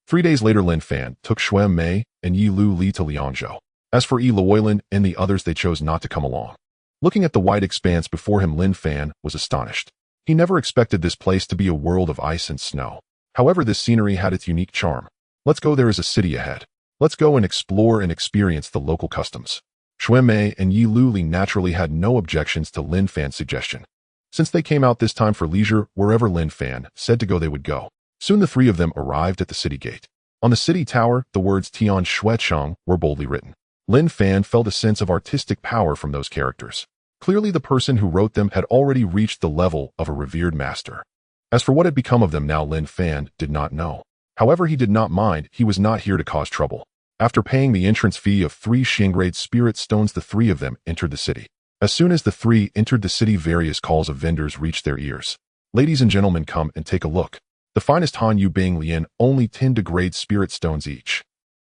3 days later, Lin Fan took Shui Mei and Yi Lu Li to Liangzhou. As for Yi Luoylan and the others, they chose not to come along. Looking at the wide expanse before him, Lin Fan was astonished. He never expected this place to be a world of ice and snow. However, this scenery had its unique charm. Let's go, there is a city ahead. Let's go and explore and experience the local customs. Shui Mei and Yi Lu Li naturally had no objections to Lin Fan's suggestion. Since they came out this time for leisure, wherever Lin Fan said to go, they would go. Soon the three of them arrived at the city gate. On the city tower, the words Tian Shuecheng were boldly written. Lin Fan felt a sense of artistic power from those characters. Clearly, the person who wrote them had already reached the level of a revered master. As for what had become of them now, Lin Fan did not know. However, he did not mind. He was not here to cause trouble. After paying the entrance fee of 3 Xingrade spirit stones, the three of them entered the city. As soon as the three entered the city, various calls of vendors reached their ears. Ladies and gentlemen, come and take a look. The finest Han Yu Bing Lian, only 10 degrade spirit stones each.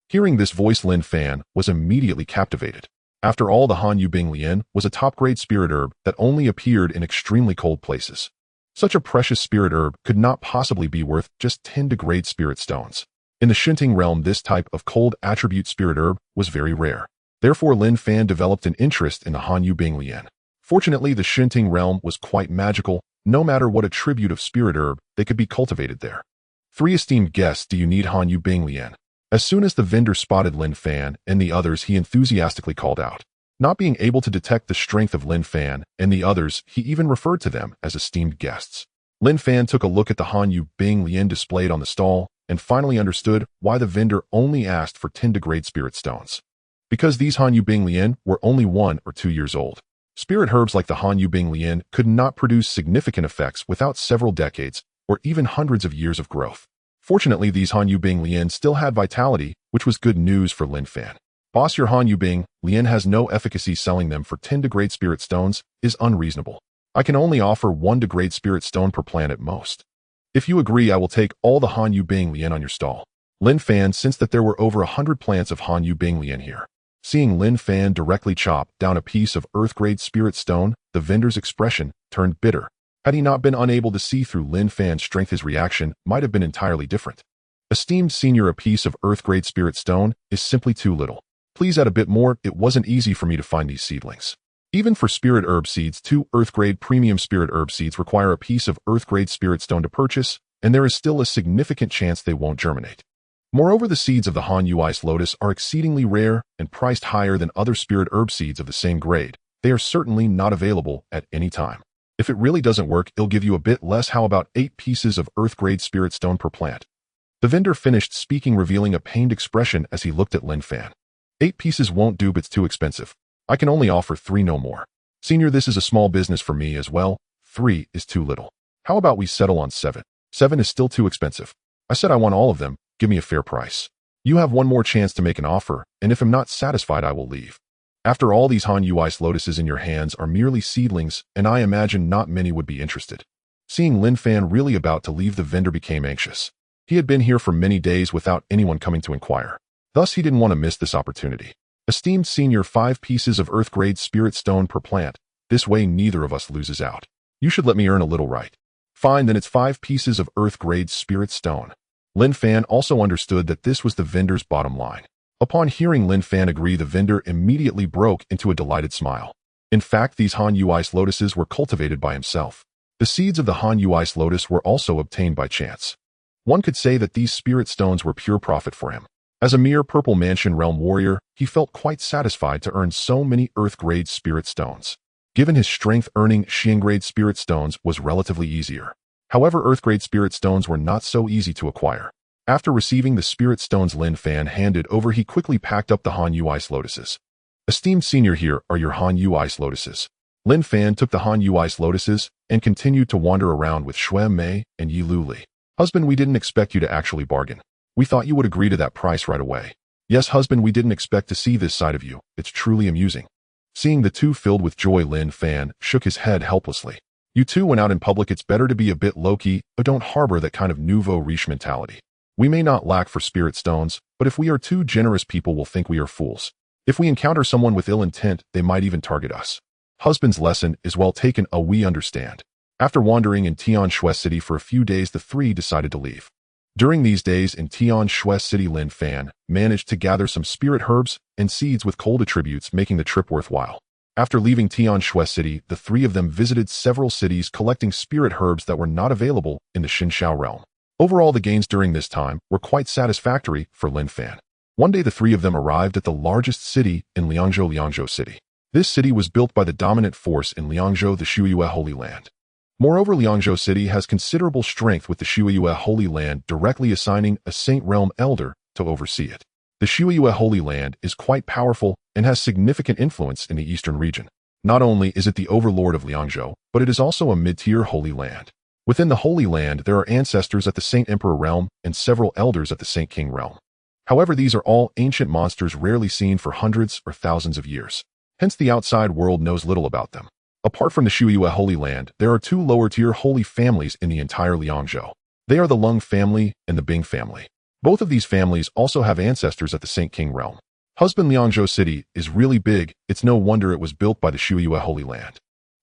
Hearing this voice, Lin Fan was immediately captivated. After all, the Han Yu Bing Lian was a top-grade spirit herb that only appeared in extremely cold places. Such a precious spirit herb could not possibly be worth just 10 degrade spirit stones. In the Shunting realm, this type of cold attribute spirit herb was very rare. Therefore, Lin Fan developed an interest in the Han Yu Bing Lian. Fortunately, the Shunting realm was quite magical. No matter what attribute of spirit herb, they could be cultivated there. 3 esteemed guests, do you need Han Yu Bing Lian? As soon as the vendor spotted Lin Fan and the others, he enthusiastically called out. Not being able to detect the strength of Lin Fan and the others, he even referred to them as esteemed guests. Lin Fan took a look at the Han Yu Bing Lian displayed on the stall and finally understood why the vendor only asked for 10 degrade spirit stones. Because these Han Yu Bing Lian were only 1 or 2 years old. Spirit herbs like the Han Yu Bing Lian could not produce significant effects without several decades or even hundreds of years of growth. Fortunately, these Han Yu Bing Lian still had vitality, which was good news for Lin Fan. Boss, your Han Yu Bing Lian has no efficacy. Selling them for 10 degrade spirit stones is unreasonable. I can only offer 1 degrade spirit stone per plant at most. If you agree, I will take all the Han Yu Bing Lian on your stall. Lin Fan sensed that there were over 100 plants of Han Yu Bing Lian here. Seeing Lin Fan directly chop down a piece of earth-grade spirit stone, the vendor's expression turned bitter. Had he not been unable to see through Lin Fan's strength, his reaction might have been entirely different. Esteemed senior, a piece of earth-grade spirit stone is simply too little. Please add a bit more. It wasn't easy for me to find these seedlings. Even for spirit herb seeds, 2 earth-grade premium spirit herb seeds require a piece of earth-grade spirit stone to purchase, and there is still a significant chance they won't germinate. Moreover, the seeds of the Han Yu Ice Lotus are exceedingly rare and priced higher than other spirit herb seeds of the same grade. They are certainly not available at any time. If it really doesn't work, it'll give you a bit less. How about 8 pieces of earth-grade spirit stone per plant? The vendor finished speaking, revealing a pained expression as he looked at Lin Fan. 8 pieces won't do, but it's too expensive. I can only offer 3, no more. Senior, this is a small business for me as well. 3 is too little. How about we settle on 7? 7 is still too expensive. I said I want all of them. Give me a fair price. You have 1 more chance to make an offer, and if I'm not satisfied, I will leave. After all, these Han Yu Ice Lotuses in your hands are merely seedlings, and I imagine not many would be interested. Seeing Lin Fan really about to leave, the vendor became anxious. He had been here for many days without anyone coming to inquire. Thus, he didn't want to miss this opportunity. Esteemed senior, 5 pieces of Earth-grade spirit stone per plant. This way neither of us loses out. You should let me earn a little, right? Fine, then it's 5 pieces of Earth-grade spirit stone. Lin Fan also understood that this was the vendor's bottom line. Upon hearing Lin Fan agree, the vendor immediately broke into a delighted smile. In fact, these Han Yu ice lotuses were cultivated by himself. The seeds of the Han Yu ice lotus were also obtained by chance. One could say that these spirit stones were pure profit for him. As a mere purple mansion realm warrior, he felt quite satisfied to earn so many Earth-grade spirit stones. Given his strength, earning Xian-grade spirit stones was relatively easier. However, Earth-grade spirit stones were not so easy to acquire. After receiving the spirit stones Lin Fan handed over, he quickly packed up the Han Yu ice lotuses. Esteemed senior, here are your Han Yu ice lotuses. Lin Fan took the Han Yu ice lotuses and continued to wander around with Shui Mei and Yi Lu Li. Husband, we didn't expect you to actually bargain. We thought you would agree to that price right away. Yes, husband, we didn't expect to see this side of you. It's truly amusing. Seeing the two filled with joy, Lin Fan shook his head helplessly. You two went out in public. It's better to be a bit low-key, but don't harbor that kind of nouveau riche mentality. We may not lack for spirit stones, but if we are too generous, people will think we are fools. If we encounter someone with ill intent, they might even target us. Husband's lesson is well taken, we understand. After wandering in Tianshui City for a few days, the three decided to leave. During these days in Tianshui City, Lin Fan managed to gather some spirit herbs and seeds with cold attributes, making the trip worthwhile. After leaving Tianshui City, the three of them visited several cities collecting spirit herbs that were not available in the Xinshao realm. Overall, the gains during this time were quite satisfactory for Lin Fan. One day, the three of them arrived at the largest city in Liangzhou City. This city was built by the dominant force in Liangzhou, the Shuiyue Holy Land. Moreover, Liangzhou City has considerable strength, with the Shuiyue Holy Land directly assigning a Saint Realm Elder to oversee it. The Shuiyue Holy Land is quite powerful and has significant influence in the eastern region. Not only is it the overlord of Liangzhou, but it is also a mid-tier Holy Land. Within the Holy Land, there are ancestors at the Saint Emperor Realm and several elders at the Saint King Realm. However, these are all ancient monsters rarely seen for hundreds or thousands of years. Hence, the outside world knows little about them. Apart from the Shuiyue Holy Land, there are 2 lower-tier holy families in the entire Liangzhou. They are the Lin Family and the Bing Family. Both of these families also have ancestors at the Saint King Realm. Husband, Liangzhou City is really big. It's no wonder it was built by the Shuiyue Holy Land.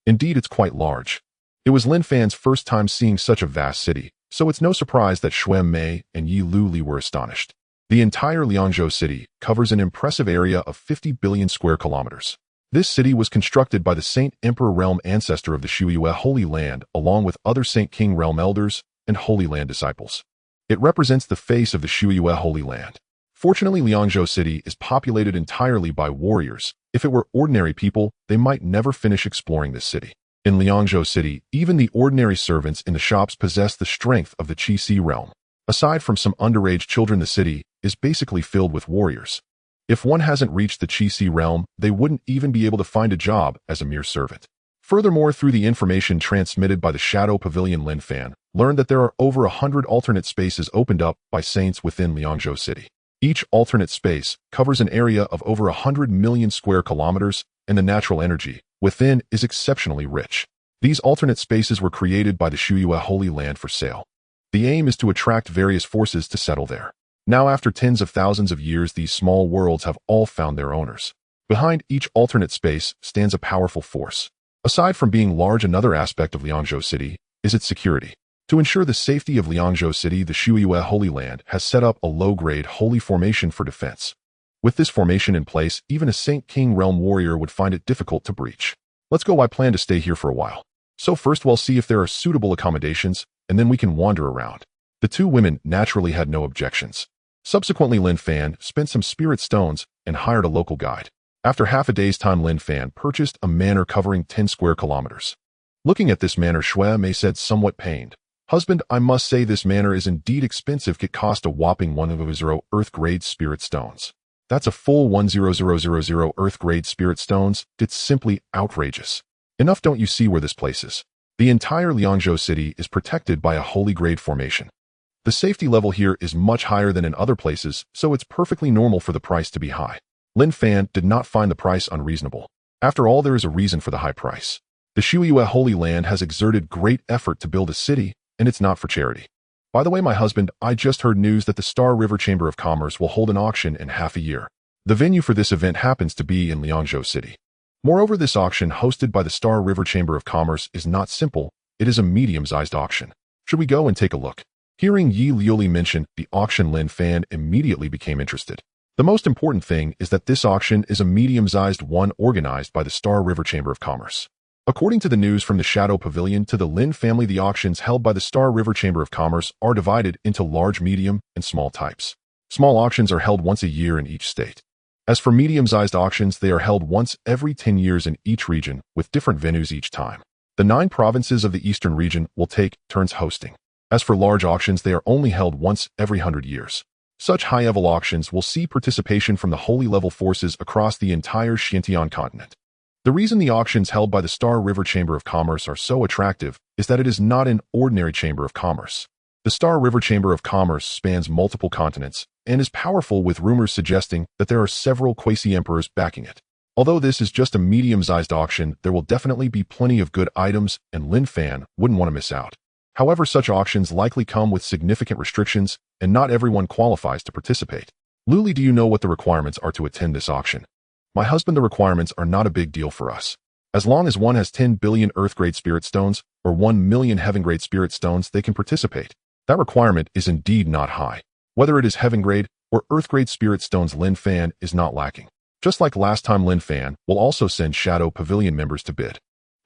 Indeed, it's quite large. It was Lin Fan's first time seeing such a vast city, so it's no surprise that Shui Mei and Yi Lu Li were astonished. The entire Liangzhou City covers an impressive area of 50 billion square kilometers. This city was constructed by the Saint Emperor Realm ancestor of the Shuiyue Holy Land, along with other Saint King Realm elders and Holy Land disciples. It represents the face of the Shuiyue Holy Land. Fortunately, Liangzhou City is populated entirely by warriors. If it were ordinary people, they might never finish exploring this city. In Liangzhou City, even the ordinary servants in the shops possess the strength of the Qi realm. Aside from some underage children, the city is basically filled with warriors. If one hasn't reached the Qi realm, they wouldn't even be able to find a job as a mere servant. Furthermore, through the information transmitted by the Shadow Pavilion, Lin Fan learned that there are over 100 alternate spaces opened up by saints within Liangzhou City. Each alternate space covers an area of over 100 million square kilometers, and the natural energy within is exceptionally rich. These alternate spaces were created by the Shuiyue Holy Land for sale. The aim is to attract various forces to settle there. Now, after tens of thousands of years, these small worlds have all found their owners. Behind each alternate space stands a powerful force. Aside from being large, another aspect of Liangzhou City is its security. To ensure the safety of Liangzhou City, the Shuiyue Holy Land has set up a low-grade holy formation for defense. With this formation in place, even a Saint King Realm warrior would find it difficult to breach. Let's go. I plan to stay here for a while. So first we'll see if there are suitable accommodations, and then we can wander around. The two women naturally had no objections. Subsequently, Lin Fan spent some spirit stones and hired a local guide. After half a day's time, Lin Fan purchased a manor covering 10 square kilometers. Looking at this manor, Shui Mei said, somewhat pained, "Husband, I must say this manor is indeed expensive. It cost a whopping 100 Earth-grade spirit stones. That's a full 100,000 Earth-grade spirit stones. It's simply outrageous. Enough, don't you see where this place is? The entire Liangzhou City is protected by a holy grade formation. The safety level here is much higher than in other places, so it's perfectly normal for the price to be high." Lin Fan did not find the price unreasonable. After all, there is a reason for the high price. The Shuiyue Holy Land has exerted great effort to build a city, and it's not for charity. By the way, my husband, I just heard news that the Star River Chamber of Commerce will hold an auction in half a year. The venue for this event happens to be in Liangzhou City. Moreover, this auction hosted by the Star River Chamber of Commerce is not simple, it is a medium-sized auction. Should we go and take a look? Hearing Yi Liuli mention the auction, Lin Fan immediately became interested. The most important thing is that this auction is a medium-sized one organized by the Star River Chamber of Commerce. According to the news from the Shadow Pavilion to the Lin Family, the auctions held by the Star River Chamber of Commerce are divided into large, medium, and small types. Small auctions are held once a year in each state. As for medium-sized auctions, they are held once every 10 years in each region, with different venues each time. The 9 provinces of the eastern region will take turns hosting. As for large auctions, they are only held once every 100 years. Such high-level auctions will see participation from the holy-level forces across the entire Xinjiang continent. The reason the auctions held by the Star River Chamber of Commerce are so attractive is that it is not an ordinary chamber of commerce. The Star River Chamber of Commerce spans multiple continents and is powerful, with rumors suggesting that there are several quasi-emperors backing it. Although this is just a medium-sized auction, there will definitely be plenty of good items, and Lin Fan wouldn't want to miss out. However, such auctions likely come with significant restrictions, and not everyone qualifies to participate. Luli, do you know what the requirements are to attend this auction? My husband, the requirements are not a big deal for us. As long as one has 10 billion Earth-grade spirit stones or 1 million heaven-grade spirit stones, they can participate. That requirement is indeed not high. Whether it is heaven-grade or Earth-grade spirit stones, Lin Fan is not lacking. Just like last time, Lin Fan will also send Shadow Pavilion members to bid.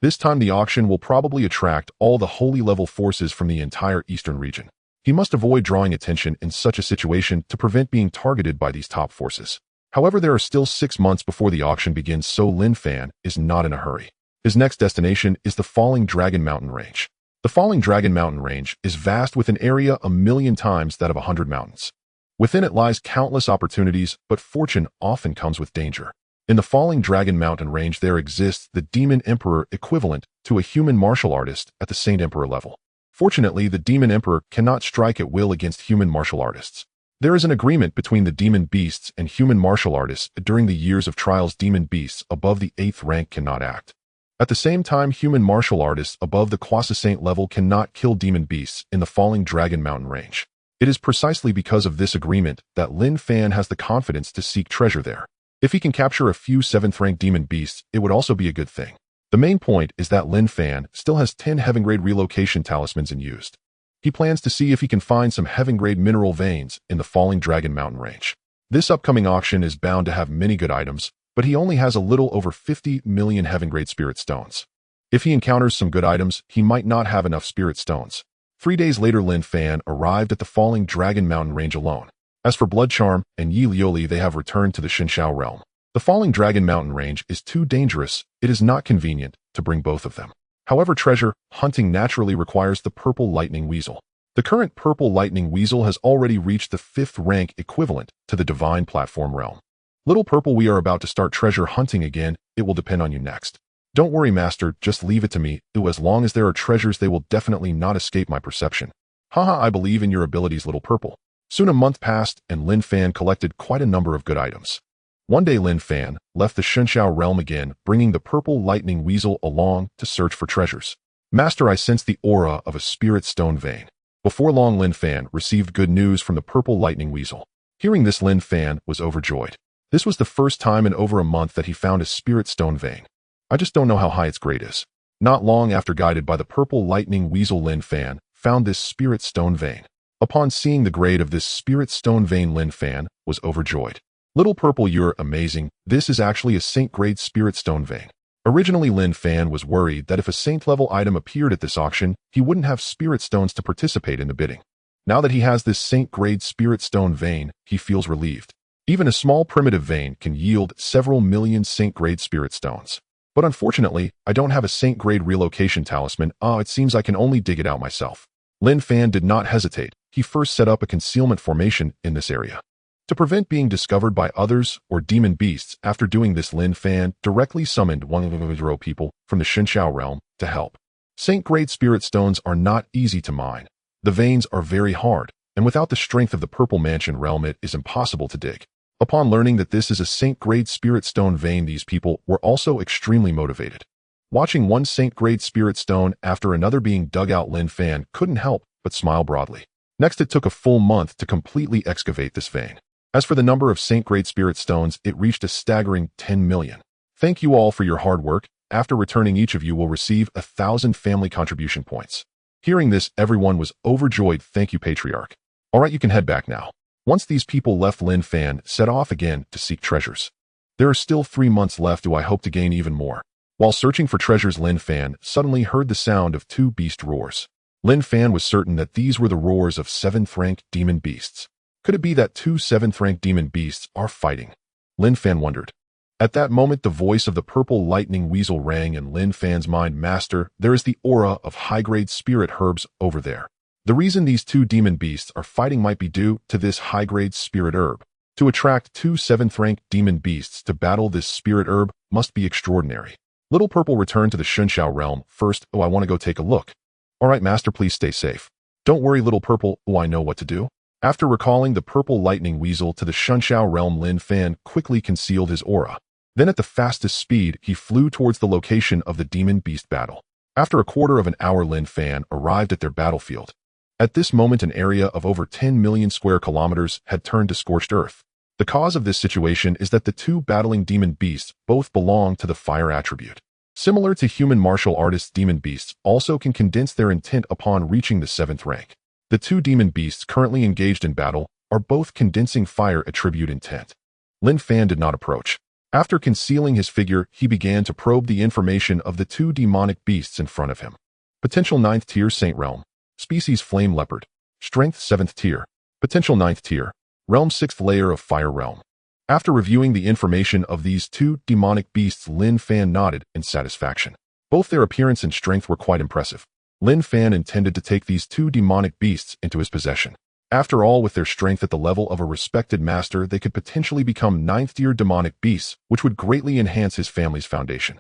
This time the auction will probably attract all the holy-level forces from the entire eastern region. He must avoid drawing attention in such a situation to prevent being targeted by these top forces. However, there are still 6 months before the auction begins, so Lin Fan is not in a hurry. His next destination is the Falling Dragon Mountain Range. The Falling Dragon Mountain Range is vast, with an area 1,000,000 times that of 100 mountains. Within it lies countless opportunities, but fortune often comes with danger. In the Falling Dragon Mountain Range, there exists the Demon Emperor, equivalent to a human martial artist at the Saint Emperor level. Fortunately, the Demon Emperor cannot strike at will against human martial artists. There is an agreement between the demon beasts and human martial artists. During the years of trials, demon beasts above the 8th rank cannot act. At the same time, human martial artists above the quasi-saint level cannot kill demon beasts in the Falling Dragon Mountain Range. It is precisely because of this agreement that Lin Fan has the confidence to seek treasure there. If he can capture a few 7th-rank demon beasts, it would also be a good thing. The main point is that Lin Fan still has 10 heaven-grade relocation talismans unused. He plans to see if he can find some heaven-grade mineral veins in the Falling Dragon Mountain Range. This upcoming auction is bound to have many good items, but he only has a little over 50 million heaven-grade spirit stones. If he encounters some good items, he might not have enough spirit stones. 3 days later, Lin Fan arrived at the Falling Dragon Mountain Range alone. As for Blood Charm and Yi Liuli, they have returned to the Xinjiao realm. The Falling Dragon Mountain Range is too dangerous. It is not convenient to bring both of them. However, treasure hunting naturally requires the Purple Lightning Weasel. The current Purple Lightning Weasel has already reached the 5th rank, equivalent to the Divine Platform realm. Little Purple, we are about to start treasure hunting again. It will depend on you next. Don't worry, Master, just leave it to me. As long as there are treasures, they will definitely not escape my perception. Haha, I believe in your abilities, Little Purple. Soon a month passed, and Lin Fan collected quite a number of good items. One day, Lin Fan left the Xinjiao realm again, bringing the Purple Lightning Weasel along to search for treasures. Master, I sense the aura of a spirit stone vein. Before long, Lin Fan received good news from the Purple Lightning Weasel. Hearing this, Lin Fan was overjoyed. This was the first time in over a month that he found a spirit stone vein. I just don't know how high its grade is. Not long after, guided by the Purple Lightning Weasel, Lin Fan found this spirit stone vein. Upon seeing the grade of this spirit stone vein, Lin Fan was overjoyed. Little Purple, you're amazing. This is actually a saint-grade spirit stone vein. Originally, Lin Fan was worried that if a saint-level item appeared at this auction, he wouldn't have spirit stones to participate in the bidding. Now that he has this saint-grade spirit stone vein, he feels relieved. Even a small primitive vein can yield several million saint-grade spirit stones. But unfortunately, I don't have a saint-grade relocation talisman. It seems I can only dig it out myself. Lin Fan did not hesitate. He first set up a concealment formation in this area to prevent being discovered by others or demon beasts. After doing this, Lin Fan directly summoned 100 people from the Xinjiao realm to help. Saint-grade spirit stones are not easy to mine. The veins are very hard, and without the strength of the Purple Mansion realm, it is impossible to dig. Upon learning that this is a saint-grade spirit stone vein, these people were also extremely motivated. Watching one saint-grade spirit stone after another being dug out, Lin Fan couldn't help but smile broadly. Next, it took a full month to completely excavate this vein. As for the number of Saint-grade spirit stones, it reached a staggering 10 million. Thank you all for your hard work. After returning, each of you will receive 1,000 family contribution points. Hearing this, everyone was overjoyed. Thank you, Patriarch. All right, you can head back now. Once these people left, Lin Fan set off again to seek treasures. There are still 3 months left. Do I hope to gain even more? While searching for treasures, Lin Fan suddenly heard the sound of 2 beast roars. Lin Fan was certain that these were the roars of 7th-rank demon beasts. Could it be that 2 7th-rank demon beasts are fighting? Lin Fan wondered. At that moment, the voice of the purple lightning weasel rang in Lin Fan's mind. Master, there is the aura of high-grade spirit herbs over there. The reason these 2 demon beasts are fighting might be due to this high-grade spirit herb. To attract 2 7th-rank demon beasts to battle this spirit herb must be extraordinary. Little Purple returned to the Shunshao realm. First, I want to go take a look. All right, Master, please stay safe. Don't worry, Little Purple, I know what to do. After recalling the purple lightning weasel to the Shunshao realm, Lin Fan quickly concealed his aura. Then at the fastest speed, he flew towards the location of the demon beast battle. After a quarter of an hour, Lin Fan arrived at their battlefield. At this moment, an area of over 10 million square kilometers had turned to scorched earth. The cause of this situation is that the 2 battling demon beasts both belong to the fire attribute. Similar to human martial artists, demon beasts also can condense their intent upon reaching the 7th rank. The 2 demon beasts currently engaged in battle are both condensing fire attribute intent. Lin Fan did not approach. After concealing his figure, he began to probe the information of the 2 demonic beasts in front of him. Potential 9th tier Saint Realm. Species Flame Leopard. Strength 7th tier. Potential 9th tier. Realm 6th layer of Fire Realm. After reviewing the information of these 2 demonic beasts, Lin Fan nodded in satisfaction. Both their appearance and strength were quite impressive. Lin Fan intended to take these 2 demonic beasts into his possession. After all, with their strength at the level of a respected master, they could potentially become 9th-tier demonic beasts, which would greatly enhance his family's foundation.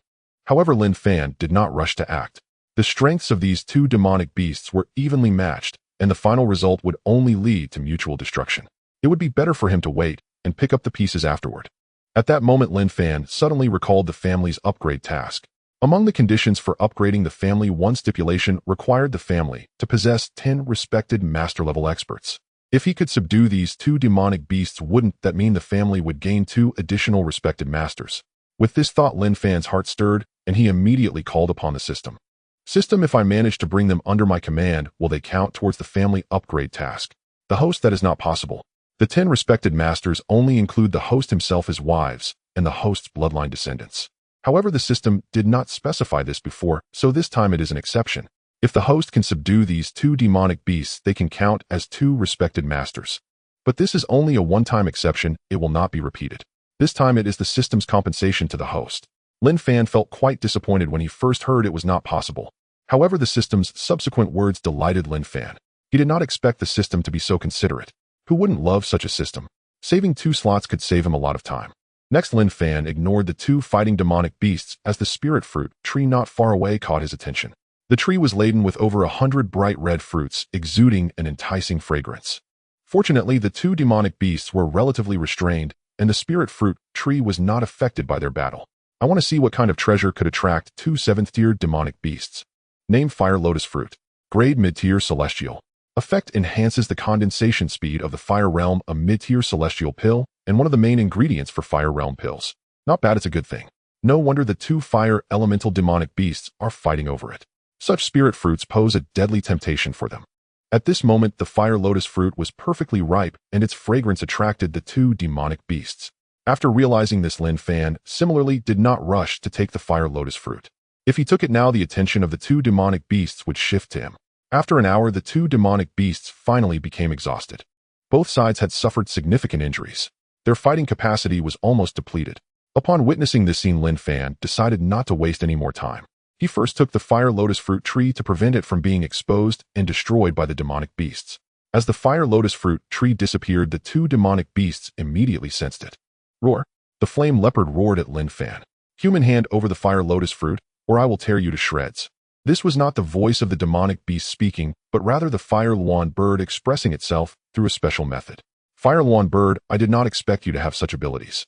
However, Lin Fan did not rush to act. The strengths of these 2 demonic beasts were evenly matched, and the final result would only lead to mutual destruction. It would be better for him to wait and pick up the pieces afterward. At that moment, Lin Fan suddenly recalled the family's upgrade task. Among the conditions for upgrading the family, one stipulation required the family to possess 10 respected master-level experts. If he could subdue these 2 demonic beasts, wouldn't that mean the family would gain 2 additional respected masters? With this thought, Lin Fan's heart stirred, and he immediately called upon the system. System, if I manage to bring them under my command, will they count towards the family upgrade task? The host, that is not possible. The 10 respected masters only include the host himself, his wives, and the host's bloodline descendants. However, the system did not specify this before, so this time it is an exception. If the host can subdue these 2 demonic beasts, they can count as 2 respected masters. But this is only a one-time exception, it will not be repeated. This time it is the system's compensation to the host. Lin Fan felt quite disappointed when he first heard it was not possible. However, the system's subsequent words delighted Lin Fan. He did not expect the system to be so considerate. Who wouldn't love such a system? Saving 2 slots could save him a lot of time. Next, Lin Fan ignored the 2 fighting demonic beasts as the spirit fruit tree not far away caught his attention. The tree was laden with over 100 bright red fruits, exuding an enticing fragrance. Fortunately, the 2 demonic beasts were relatively restrained, and the spirit fruit tree was not affected by their battle. I want to see what kind of treasure could attract 2 7th-tier demonic beasts. Name Fire Lotus Fruit. Grade Mid-tier Celestial. Effect enhances the condensation speed of the Fire Realm, a mid-tier celestial pill, and one of the main ingredients for Fire Realm pills. Not bad, it's a good thing. No wonder the 2 fire elemental demonic beasts are fighting over it. Such spirit fruits pose a deadly temptation for them. At this moment, the Fire Lotus fruit was perfectly ripe, and its fragrance attracted the 2 demonic beasts. After realizing this, Lin Fan similarly did not rush to take the Fire Lotus fruit. If he took it now, the attention of the 2 demonic beasts would shift to him. After an hour, the 2 demonic beasts finally became exhausted. Both sides had suffered significant injuries. Their fighting capacity was almost depleted. Upon witnessing this scene, Lin Fan decided not to waste any more time. He first took the Fire Lotus fruit tree to prevent it from being exposed and destroyed by the demonic beasts. As the Fire Lotus fruit tree disappeared, the 2 demonic beasts immediately sensed it. Roar! The flame leopard roared at Lin Fan. Human, hand over the Fire Lotus fruit, or I will tear you to shreds. This was not the voice of the demonic beast speaking, but rather the Fire Luan bird expressing itself through a special method. Fire Luan bird, I did not expect you to have such abilities.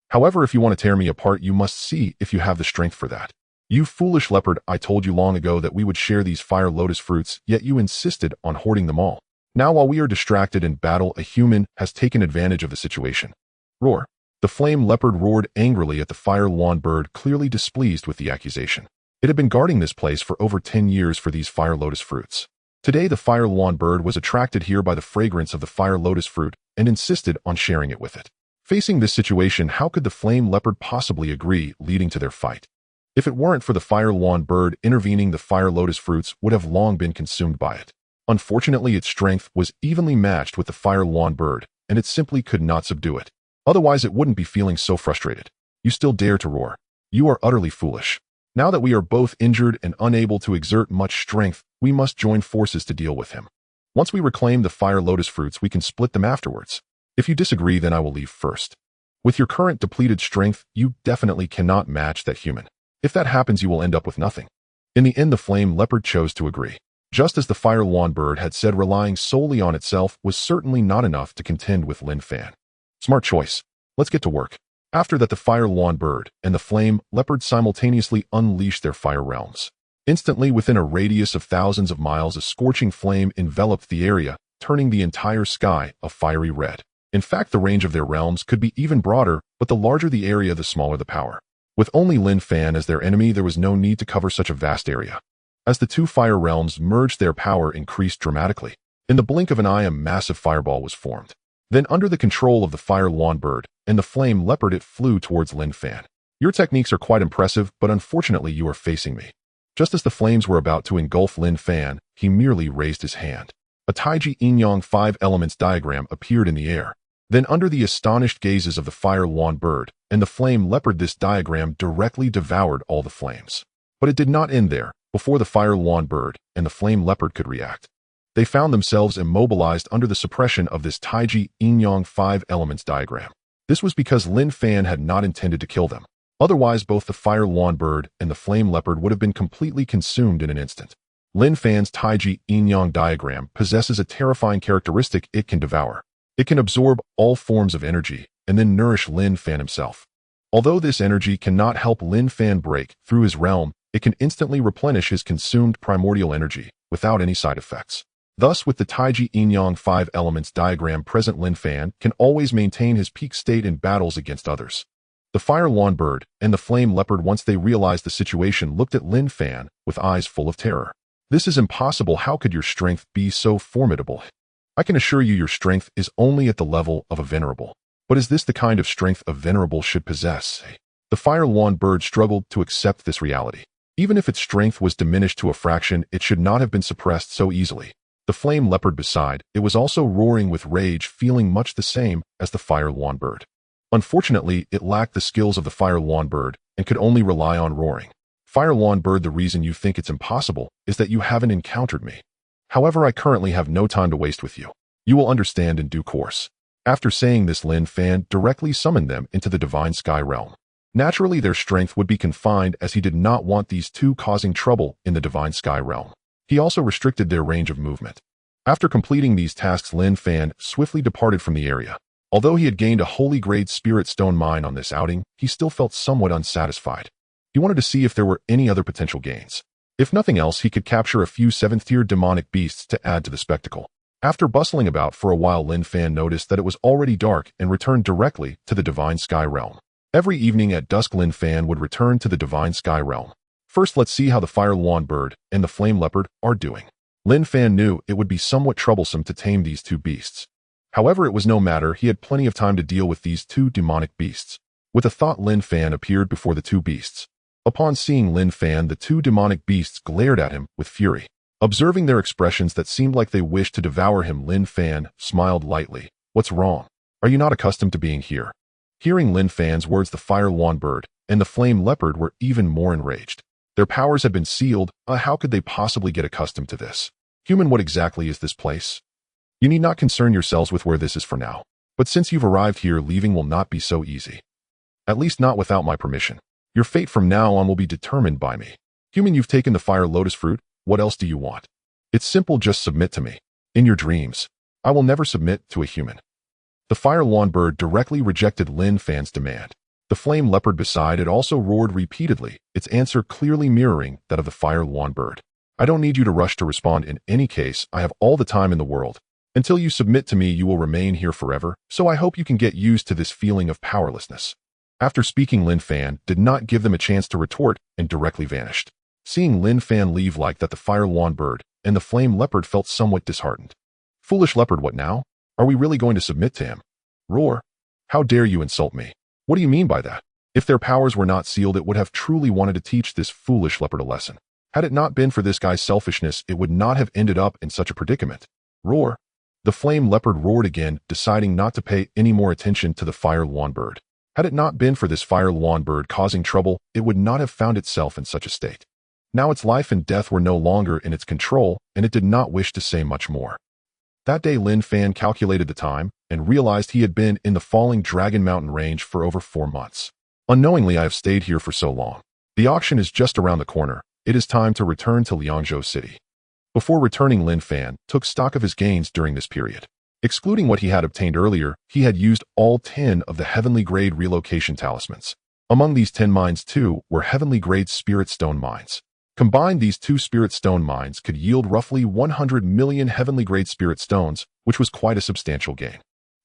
However, if you want to tear me apart, you must see if you have the strength for that. You foolish leopard, I told you long ago that we would share these Fire Lotus fruits, yet you insisted on hoarding them all. Now while we are distracted in battle, a human has taken advantage of the situation. Roar. The flame leopard roared angrily at the fire lawn bird, clearly displeased with the accusation. It had been guarding this place for over 10 years for these fire lotus fruits. Today the fire lawn bird was attracted here by the fragrance of the fire lotus fruit and insisted on sharing it with it. Facing this situation, how could the flame leopard possibly agree, leading to their fight? If it weren't for the fire lawn bird intervening, the fire lotus fruits would have long been consumed by it. Unfortunately, its strength was evenly matched with the fire lawn bird, and it simply could not subdue it. Otherwise, it wouldn't be feeling so frustrated. You still dare to roar. You are utterly foolish. Now that we are both injured and unable to exert much strength, we must join forces to deal with him. Once we reclaim the fire lotus fruits, we can split them afterwards. If you disagree, then I will leave first. With your current depleted strength, you definitely cannot match that human. If that happens, you will end up with nothing. In the end, the flame leopard chose to agree. Just as the fire lawn bird had said, relying solely on itself was certainly not enough to contend with Lin Fan. Smart choice. Let's get to work. After that, the fire lawn bird and the flame leopard simultaneously unleashed their fire realms. Instantly, within a radius of thousands of miles, a scorching flame enveloped the area, turning the entire sky a fiery red. In fact, the range of their realms could be even broader, but the larger the area, the smaller the power. With only Lin Fan as their enemy, there was no need to cover such a vast area. As the two fire realms merged, their power increased dramatically. In the blink of an eye, a massive fireball was formed. Then, under the control of the fire lawn bird and the flame leopard, it flew towards Lin Fan. Your techniques are quite impressive, but unfortunately you are facing me. Just as the flames were about to engulf Lin Fan, he merely raised his hand. A Taiji Yin-Yang 5 elements diagram appeared in the air. Then, under the astonished gazes of the fire lawn bird and the flame leopard, this diagram directly devoured all the flames. But it did not end there. Before the fire lawn bird and the flame leopard could react, they found themselves immobilized under the suppression of this Taiji Yin-Yang 5 elements diagram. This was because Lin Fan had not intended to kill them. Otherwise, both the fire lawn bird and the flame leopard would have been completely consumed in an instant. Lin Fan's Taiji Yin-Yang diagram possesses a terrifying characteristic: it can devour. It can absorb all forms of energy and then nourish Lin Fan himself. Although this energy cannot help Lin Fan break through his realm, it can instantly replenish his consumed primordial energy without any side effects. Thus, with the Taiji Yin-Yang 5 elements diagram present, Lin Fan can always maintain his peak state in battles against others. The fire lawn bird and the flame leopard, once they realized the situation, looked at Lin Fan with eyes full of terror. This is impossible. How could your strength be so formidable? I can assure you your strength is only at the level of a venerable. But is this the kind of strength a venerable should possess? The fire lawn bird struggled to accept this reality. Even if its strength was diminished to a fraction, it should not have been suppressed so easily. The flame leopard beside it was also roaring with rage, feeling much the same as the fire lawn bird. Unfortunately, it lacked the skills of the fire lawn bird and could only rely on roaring. Fire lawn bird, the reason you think it's impossible is that you haven't encountered me. However, I currently have no time to waste with you. You will understand in due course. After saying this, Lin Fan directly summoned them into the divine sky realm. Naturally, their strength would be confined, as he did not want these two causing trouble in the divine sky realm. He also restricted their range of movement. After completing these tasks, Lin Fan swiftly departed from the area. Although he had gained a holy grade spirit stone mine on this outing, he still felt somewhat unsatisfied. He wanted to see if there were any other potential gains. If nothing else, he could capture a few 7th-tier demonic beasts to add to the spectacle. After bustling about for a while, Lin Fan noticed that it was already dark and returned directly to the divine sky realm. Every evening at dusk, Lin Fan would return to the divine sky realm. First, let's see how the fire lawn bird and the flame leopard are doing. Lin Fan knew it would be somewhat troublesome to tame these two beasts. However, it was no matter. He had plenty of time to deal with these two demonic beasts. With a thought, Lin Fan appeared before the two beasts. Upon seeing Lin Fan, the two demonic beasts glared at him with fury. Observing their expressions that seemed like they wished to devour him, Lin Fan smiled lightly. What's wrong? Are you not accustomed to being here? Hearing Lin Fan's words, the fire lawn bird and the flame leopard were even more enraged. Their powers had been sealed. How could they possibly get accustomed to this? Human, what exactly is this place? You need not concern yourselves with where this is for now. But since you've arrived here, leaving will not be so easy. At least not without my permission. Your fate from now on will be determined by me. Human, you've taken the fire lotus fruit. What else do you want? It's simple, just submit to me. In your dreams. I will never submit to a human. The fire lawn bird directly rejected Lin Fan's demand. The flame leopard beside it also roared repeatedly, its answer clearly mirroring that of the fire lawn bird. I don't need you to rush to respond. In any case, I have all the time in the world. Until you submit to me, you will remain here forever, so I hope you can get used to this feeling of powerlessness." After speaking, Lin Fan did not give them a chance to retort and directly vanished. Seeing Lin Fan leave like that, the fire lawn bird and the flame leopard felt somewhat disheartened. "Foolish leopard, what now? Are we really going to submit to him?" Roar. "How dare you insult me? What do you mean by that?" If their powers were not sealed, it would have truly wanted to teach this foolish leopard a lesson. Had it not been for this guy's selfishness, it would not have ended up in such a predicament. Roar. The flame leopard roared again, deciding not to pay any more attention to the fire lawn bird. Had it not been for this fire lawn bird causing trouble, it would not have found itself in such a state. Now its life and death were no longer in its control, and it did not wish to say much more. That day, Lin Fan calculated the time and realized he had been in the falling Dragon Mountain range for over 4 months. "Unknowingly, I have stayed here for so long. The auction is just around the corner. It is time to return to Liangzhou City." Before returning, Lin Fan took stock of his gains during this period. Excluding what he had obtained earlier, he had used all 10 of the heavenly grade relocation talismans. Among these 10 mines, 2 were heavenly grade spirit stone mines. Combined, these 2 spirit stone mines could yield roughly 100 million heavenly grade spirit stones, which was quite a substantial gain.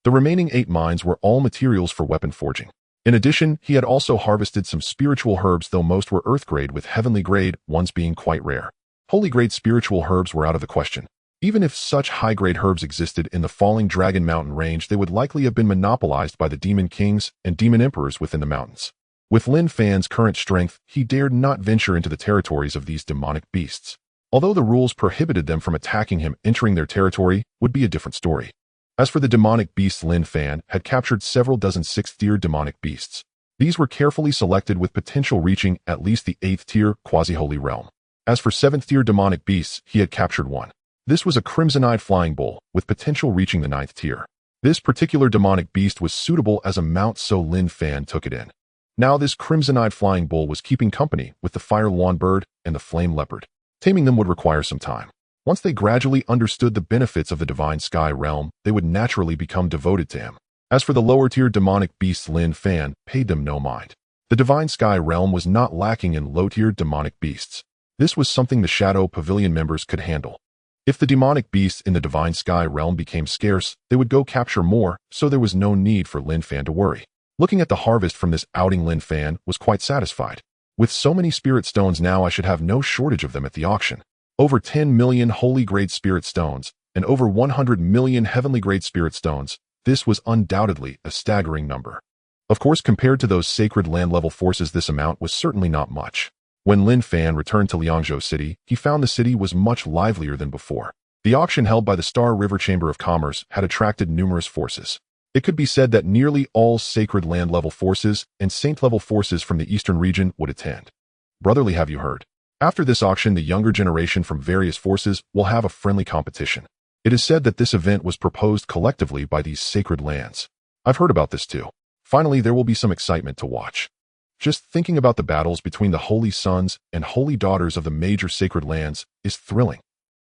The remaining 8 mines were all materials for weapon forging. In addition, he had also harvested some spiritual herbs, though most were earth grade, with heavenly grade ones being quite rare. Holy grade spiritual herbs were out of the question. Even if such high-grade herbs existed in the falling Dragon Mountain range, they would likely have been monopolized by the demon kings and demon emperors within the mountains. With Lin Fan's current strength, he dared not venture into the territories of these demonic beasts. Although the rules prohibited them from attacking him, entering their territory would be a different story. As for the demonic beasts, Lin Fan had captured several dozen 6th-tier demonic beasts. These were carefully selected with potential reaching at least the 8th-tier quasi-holy realm. As for 7th-tier demonic beasts, he had captured one. This was a crimson-eyed flying bull, with potential reaching the 9th tier. This particular demonic beast was suitable as a mount, so Lin Fan took it in. Now this crimson-eyed flying bull was keeping company with the fire lawn bird and the flame leopard. Taming them would require some time. Once they gradually understood the benefits of the divine sky realm, they would naturally become devoted to him. As for the lower-tier demonic beasts, Lin Fan paid them no mind. The divine sky realm was not lacking in low-tier demonic beasts. This was something the Shadow Pavilion members could handle. If the demonic beasts in the divine sky realm became scarce, they would go capture more, so there was no need for Lin Fan to worry. Looking at the harvest from this outing, Lin Fan was quite satisfied. With so many spirit stones now, I should have no shortage of them at the auction. Over 10 million holy grade spirit stones, and over 100 million heavenly grade spirit stones. This was undoubtedly a staggering number. Of course, compared to those sacred land level forces, this amount was certainly not much. When Lin Fan returned to Liangzhou City, he found the city was much livelier than before. The auction held by the Star River Chamber of Commerce had attracted numerous forces. It could be said that nearly all sacred land level forces and saint level forces from the eastern region would attend. Brotherly, have you heard? After this auction, the younger generation from various forces will have a friendly competition. It is said that this event was proposed collectively by these sacred lands. I've heard about this too. Finally, there will be some excitement to watch. Just thinking about the battles between the holy sons and holy daughters of the major sacred lands is thrilling.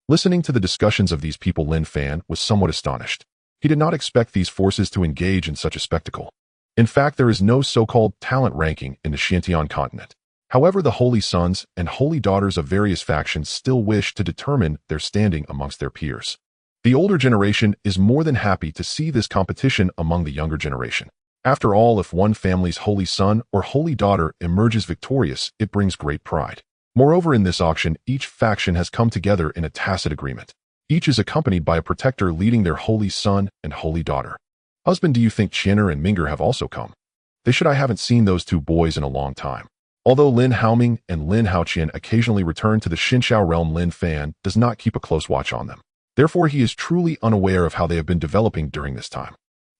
Listening to the discussions of these people, Lin Fan was somewhat astonished. He did not expect these forces to engage in such a spectacle. In fact, there is no so-called talent ranking in the Xintian continent. However, the holy sons and holy daughters of various factions still wish to determine their standing amongst their peers. The older generation is more than happy to see this competition among the younger generation. After all, if one family's holy son or holy daughter emerges victorious, it brings great pride. Moreover, in this auction, each faction has come together in a tacit agreement. Each is accompanied by a protector leading their holy son and holy daughter. Husband, do you think Qianer and Ming'er have also come? They should. I haven't seen those two boys in a long time. Although Lin Haoming and Lin Haoqian occasionally return to the Xinxiao realm, Lin Fan does not keep a close watch on them. Therefore, he is truly unaware of how they have been developing during this time.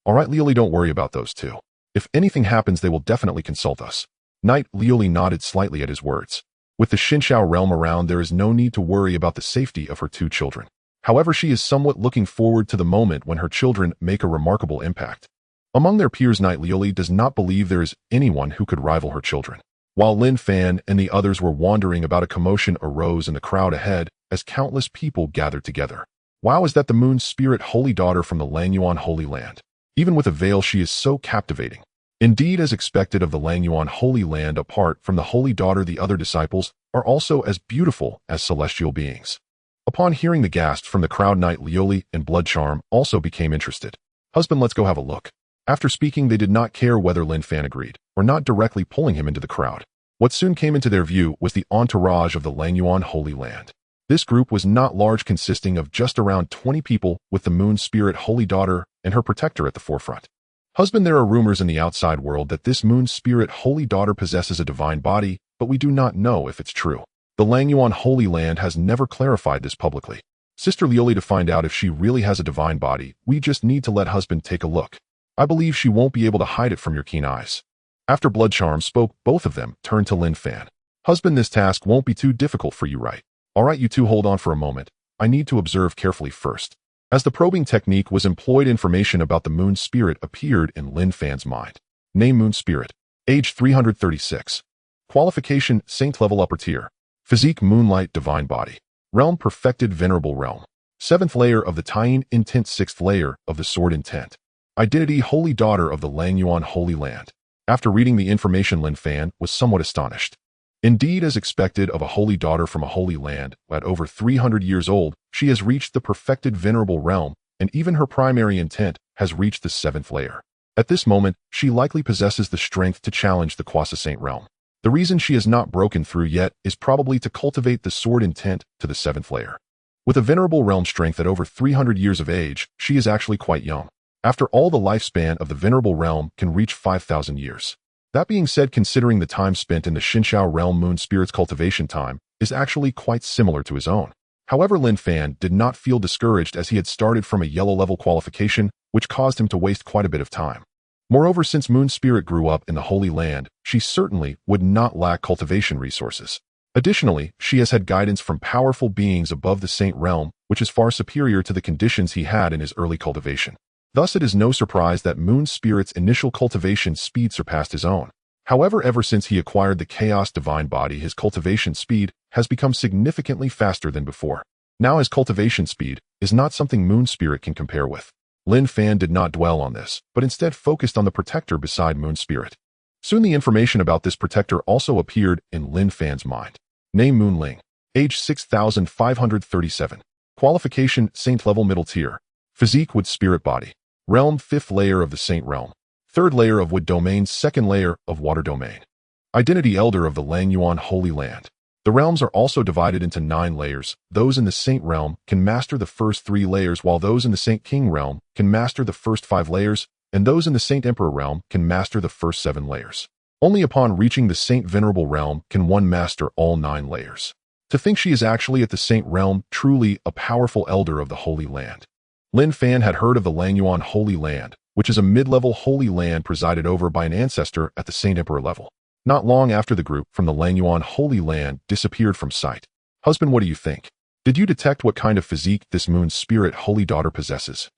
All right, Liuli, don't worry about those two. If anything happens, they will definitely consult us. Knight Liuli nodded slightly at his words. With the Xinxiao realm around, there is no need to worry about the safety of her 2 children. However, she is somewhat looking forward to the moment when her children make a remarkable impact. Among their peers, Knight Liuli does not believe there is anyone who could rival her children. While Lin Fan and the others were wandering about, a commotion arose in the crowd ahead as countless people gathered together. Wow, is that the moon spirit holy daughter from the Langyuan Holy Land? Even with a veil, she is so captivating. Indeed, as expected of the Langyuan Holy Land, apart from the holy daughter, the other disciples are also as beautiful as celestial beings. Upon hearing the gasps from the crowd, Knight Lioli and Blood Charm also became interested. Husband, let's go have a look. After speaking, they did not care whether Lin Fan agreed or not, directly pulling him into the crowd. What soon came into their view was the entourage of the Langyuan Holy Land. This group was not large, consisting of just around 20 people, with the Moon Spirit Holy Daughter and her protector at the forefront. Husband, there are rumors in the outside world that this Moon Spirit Holy Daughter possesses a divine body, but we do not know if it's true. The Langyuan Holy Land has never clarified this publicly. Sister Lioli, to find out if she really has a divine body, we just need to let husband take a look. I believe she won't be able to hide it from your keen eyes. After Blood Charm spoke, both of them turned to Lin Fan. Husband, this task won't be too difficult for you, right? Alright, you two hold on for a moment. I need to observe carefully first. As the probing technique was employed, information about the Moon Spirit appeared in Lin Fan's mind. Name: Moon Spirit. Age: 336. Qualification: Saint level, upper tier. Physique: Moonlight Divine Body. Realm: Perfected Venerable Realm. 7th layer of the Tying Intent, 6th layer of the Sword Intent. Identity: Holy Daughter of the Langyuan Holy Land. After reading the information, Lin Fan was somewhat astonished. Indeed, as expected of a holy daughter from a holy land, at over 300 years old, she has reached the perfected venerable realm, and even her primary intent has reached the 7th layer. At this moment, she likely possesses the strength to challenge the Quasi-Saint realm. The reason she has not broken through yet is probably to cultivate the sword intent to the 7th layer. With a venerable realm strength at over 300 years of age, she is actually quite young. After all, the lifespan of the venerable realm can reach 5,000 years. That being said, considering the time spent in the Xinxiao realm, Moon Spirit's cultivation time is actually quite similar to his own. However, Lin Fan did not feel discouraged, as he had started from a yellow level qualification, which caused him to waste quite a bit of time. Moreover, since Moon Spirit grew up in the Holy Land, she certainly would not lack cultivation resources. Additionally, she has had guidance from powerful beings above the Saint realm, which is far superior to the conditions he had in his early cultivation. Thus, it is no surprise that Moon Spirit's initial cultivation speed surpassed his own. However, ever since he acquired the Chaos Divine Body, his cultivation speed has become significantly faster than before. Now his cultivation speed is not something Moon Spirit can compare with. Lin Fan did not dwell on this, but instead focused on the protector beside Moon Spirit. Soon the information about this protector also appeared in Lin Fan's mind. Name: Moon Ling. Age: 6,537. Qualification: Saint level, middle tier. Physique: Wood Spirit Body. Realm: 5th layer of the Saint realm. 3rd layer of Wood domain, 2nd layer of Water domain. Identity: Elder of the Langyuan Holy Land. The realms are also divided into 9 layers. Those in the Saint realm can master the first 3 layers, while those in the Saint King realm can master the first 5 layers, and those in the Saint Emperor realm can master the first 7 layers. Only upon reaching the Saint Venerable realm can one master all 9 layers. To think she is actually at the Saint realm, truly a powerful elder of the Holy Land. Lin Fan had heard of the Langyuan Holy Land, which is a mid-level holy land presided over by an ancestor at the Saint Emperor level. Not long after, the group from the Langyuan Holy Land disappeared from sight. Husband, what do you think? Did you detect what kind of physique this Moon Spirit Holy Daughter possesses?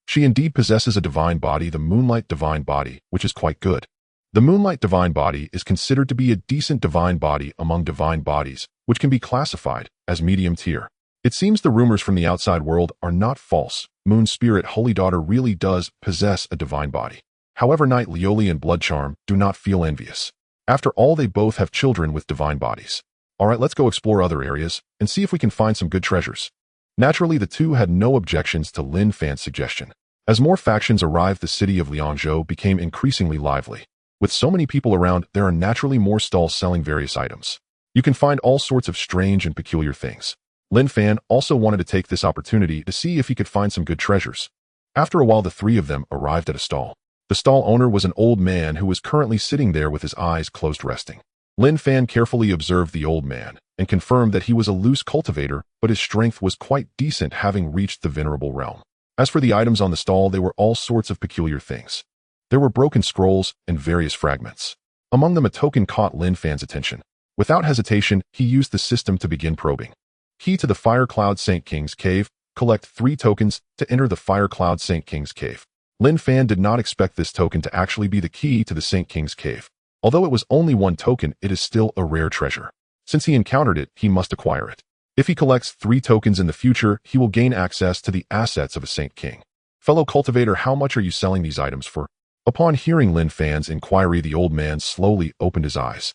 She indeed possesses a divine body, the Moonlight Divine Body, which is quite good. The Moonlight Divine Body is considered to be a decent divine body among divine bodies, which can be classified as medium tier. It seems the rumors from the outside world are not false. Moon Spirit Holy Daughter really does possess a divine body. However, Knight Lioli and Blood Charm do not feel envious. After all, they both have children with divine bodies. Alright, let's go explore other areas and see if we can find some good treasures. Naturally, the two had no objections to Lin Fan's suggestion. As more factions arrived, the city of Liangzhou became increasingly lively. With so many people around, there are naturally more stalls selling various items. You can find all sorts of strange and peculiar things. Lin Fan also wanted to take this opportunity to see if he could find some good treasures. After a while, the three of them arrived at a stall. The stall owner was an old man who was currently sitting there with his eyes closed, resting. Lin Fan carefully observed the old man and confirmed that he was a loose cultivator, but his strength was quite decent, having reached the venerable realm. As for the items on the stall, they were all sorts of peculiar things. There were broken scrolls and various fragments. Among them, a token caught Lin Fan's attention. Without hesitation, he used the system to begin probing. Key to the Fire Cloud Saint King's Cave. Collect 3 tokens to enter the Fire Cloud Saint King's Cave. Lin Fan did not expect this token to actually be the key to the Saint King's Cave. Although it was only 1 token, it is still a rare treasure. Since he encountered it, he must acquire it. If he collects 3 tokens in the future, he will gain access to the assets of a Saint King. Fellow cultivator, how much are you selling these items for? Upon hearing Lin Fan's inquiry, the old man slowly opened his eyes.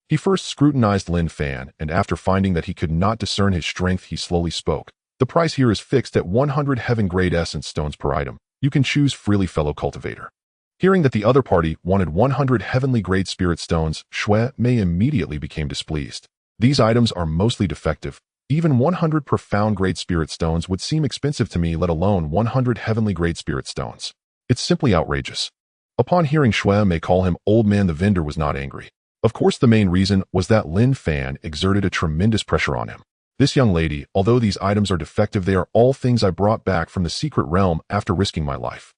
He first scrutinized Lin Fan, and after finding that he could not discern his strength, he slowly spoke. The price here is fixed at 100 heaven-grade essence stones per item. You can choose freely, fellow cultivator. Hearing that the other party wanted 100 heavenly-grade spirit stones, Shui Mei immediately became displeased. These items are mostly defective. Even 100 profound-grade spirit stones would seem expensive to me, let alone 100 heavenly-grade spirit stones. It's simply outrageous. Upon hearing Shui Mei call him old man, the vendor was not angry. Of course, the main reason was that Lin Fan exerted a tremendous pressure on him. This young lady, although these items are defective, they are all things I brought back from the secret realm after risking my life.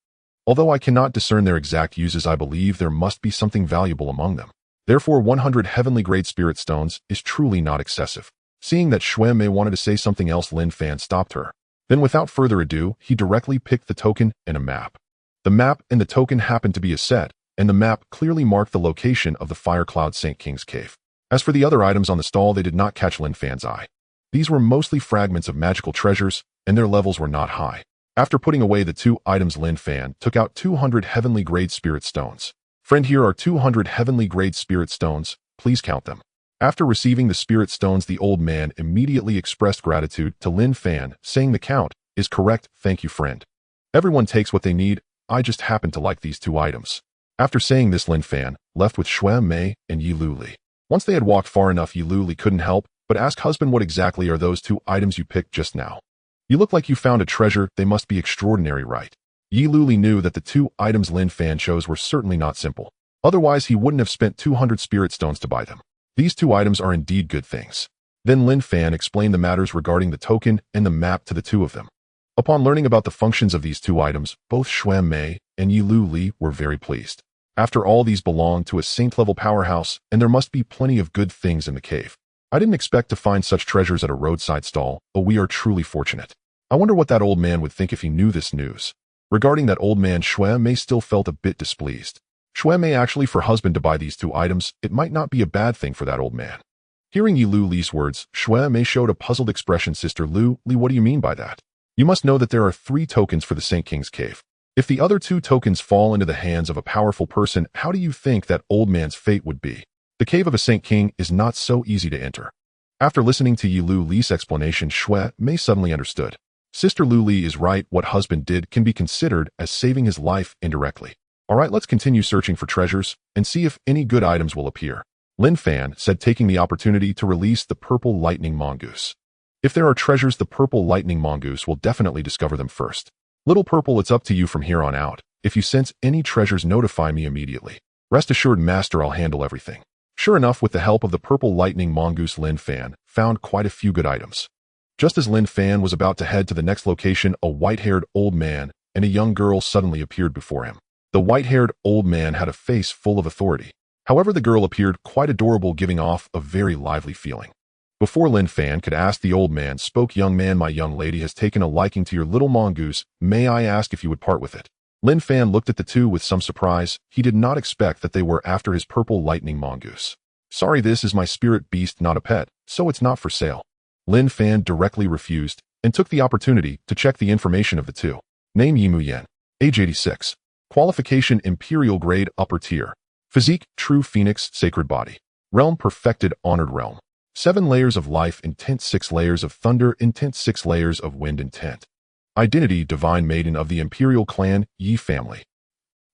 Although I cannot discern their exact uses, I believe there must be something valuable among them. Therefore, 100 heavenly-grade spirit stones is truly not excessive. Seeing that Shui Mei wanted to say something else, Lin Fan stopped her. Then without further ado, he directly picked the token and a map. The map and the token happened to be a set, and the map clearly marked the location of the Fire Cloud Saint King's cave. As for the other items on the stall, they did not catch Lin Fan's eye. These were mostly fragments of magical treasures, and their levels were not high. After putting away the two items, Lin Fan took out 200 heavenly-grade spirit stones. Friend, here are 200 heavenly-grade spirit stones. Please count them. After receiving the spirit stones, the old man immediately expressed gratitude to Lin Fan, saying the count is correct. Thank you, friend. Everyone takes what they need. I just happen to like these two items. After saying this, Lin Fan left with Shui Mei and Yi Lu Li. Once they had walked far enough, Yi Lu Li couldn't help but ask, husband, what exactly are those two items you picked just now? You look like you found a treasure. They must be extraordinary, right? Yi Lu Li knew that the two items Lin Fan chose were certainly not simple. Otherwise, he wouldn't have spent 200 spirit stones to buy them. These two items are indeed good things. Then Lin Fan explained the matters regarding the token and the map to the two of them. Upon learning about the functions of these two items, both Shui Mei and Yi Lu Li were very pleased. After all, these belong to a saint-level powerhouse, and there must be plenty of good things in the cave. I didn't expect to find such treasures at a roadside stall, but we are truly fortunate. I wonder what that old man would think if he knew this news. Regarding that old man, Shui Mei still felt a bit displeased. Shui Mei actually for husband to buy these two items, it might not be a bad thing for that old man. Hearing Yi Lu Li's words, Shui Mei showed a puzzled expression. Sister Lu Li, what do you mean by that? You must know that there are 3 tokens for the Saint King's cave. If the other 2 tokens fall into the hands of a powerful person, how do you think that old man's fate would be? The cave of a Saint King is not so easy to enter. After listening to Yi Lu Li's explanation, Shui Mei suddenly understood. Sister Lu Li is right. What husband did can be considered as saving his life indirectly. Alright, let's continue searching for treasures and see if any good items will appear. Lin Fan said, taking the opportunity to release the purple lightning mongoose. If there are treasures, the purple lightning mongoose will definitely discover them first. Little Purple, it's up to you from here on out. If you sense any treasures, notify me immediately. Rest assured, Master, I'll handle everything. Sure enough, with the help of the purple lightning mongoose, Lin Fan found quite a few good items. Just as Lin Fan was about to head to the next location, a white-haired old man and a young girl suddenly appeared before him. The white-haired old man had a face full of authority. However, the girl appeared quite adorable, giving off a very lively feeling. Before Lin Fan could ask, the old man spoke. Young man, my young lady has taken a liking to your little mongoose. May I ask if you would part with it? Lin Fan looked at the two with some surprise. He did not expect that they were after his purple lightning mongoose. Sorry, this is my spirit beast, not a pet, so it's not for sale. Lin Fan directly refused and took the opportunity to check the information of the two. Name Yi Mu Yan. Age 86. Qualification Imperial Grade Upper Tier. Physique True Phoenix Sacred Body. Realm Perfected Honored Realm. 7 layers of life intent, 6 layers of thunder intent, 6 layers of wind intent. Identity Divine Maiden of the Imperial Clan Yi Family.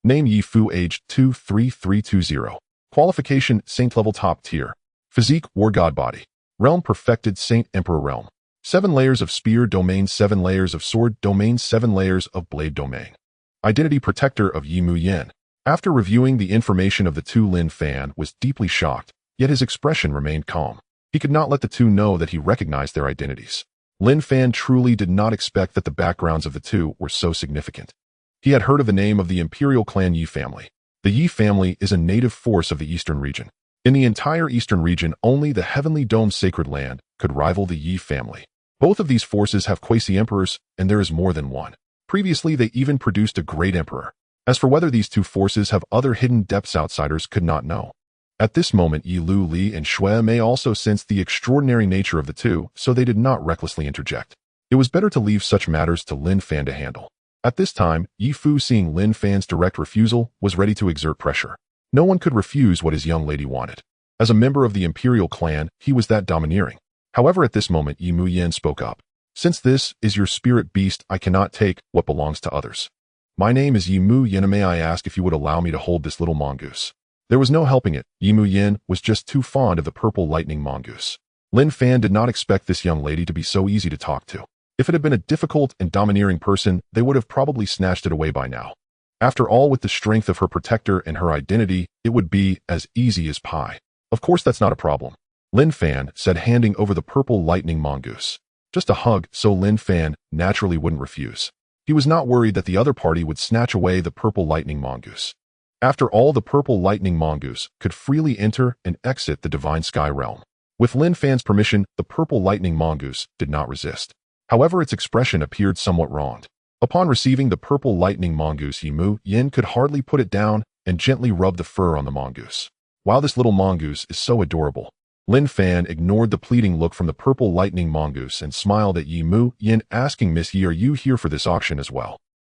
Name Yi Fu. Age 23320. Qualification Saint Level Top Tier. Physique War God Body. Realm Perfected Saint Emperor Realm. 7 layers of Spear Domain, 7 layers of Sword Domain, 7 layers of Blade Domain. Identity Protector of Yi Mu Yan. After reviewing the information of the two, Lin Fan was deeply shocked, yet his expression remained calm. He could not let the two know that he recognized their identities. Lin Fan truly did not expect that the backgrounds of the two were so significant. He had heard of the name of the Imperial Clan Yi Family. The Yi Family is a native force of the Eastern region. In the entire Eastern region, only the Heavenly Dome Sacred Land could rival the Yi Family. Both of these forces have quasi-emperors, and there is more than one. Previously, they even produced a great emperor. As for whether these two forces have other hidden depths, outsiders could not know. At this moment, Yi Lu Li and Shui Mei also sensed the extraordinary nature of the two, so they did not recklessly interject. It was better to leave such matters to Lin Fan to handle. At this time, Yi Fu, seeing Lin Fan's direct refusal, was ready to exert pressure. No one could refuse what his young lady wanted. As a member of the Imperial Clan, he was that domineering. However, at this moment, Yi Mu Yan spoke up. Since this is your spirit beast, I cannot take what belongs to others. My name is Yimu Yin, and may I ask if you would allow me to hold this little mongoose? There was no helping it. Yimu Yin was just too fond of the purple lightning mongoose. Lin Fan did not expect this young lady to be so easy to talk to. If it had been a difficult and domineering person, they would have probably snatched it away by now. After all, with the strength of her protector and her identity, it would be as easy as pie. Of course, that's not a problem, Lin Fan said, handing over the purple lightning mongoose. Just a hug, so Lin Fan naturally wouldn't refuse. He was not worried that the other party would snatch away the purple lightning mongoose. After all, the purple lightning mongoose could freely enter and exit the divine sky realm. With Lin Fan's permission, the purple lightning mongoose did not resist. However, its expression appeared somewhat wronged. Upon receiving the purple lightning mongoose, Yimu Yin could hardly put it down and gently rubbed the fur on the mongoose. Wow, this little mongoose is so adorable. Lin Fan ignored the pleading look from the purple lightning mongoose and smiled at Yimu Yin, asking, Miss Yi, are you here for this auction as well?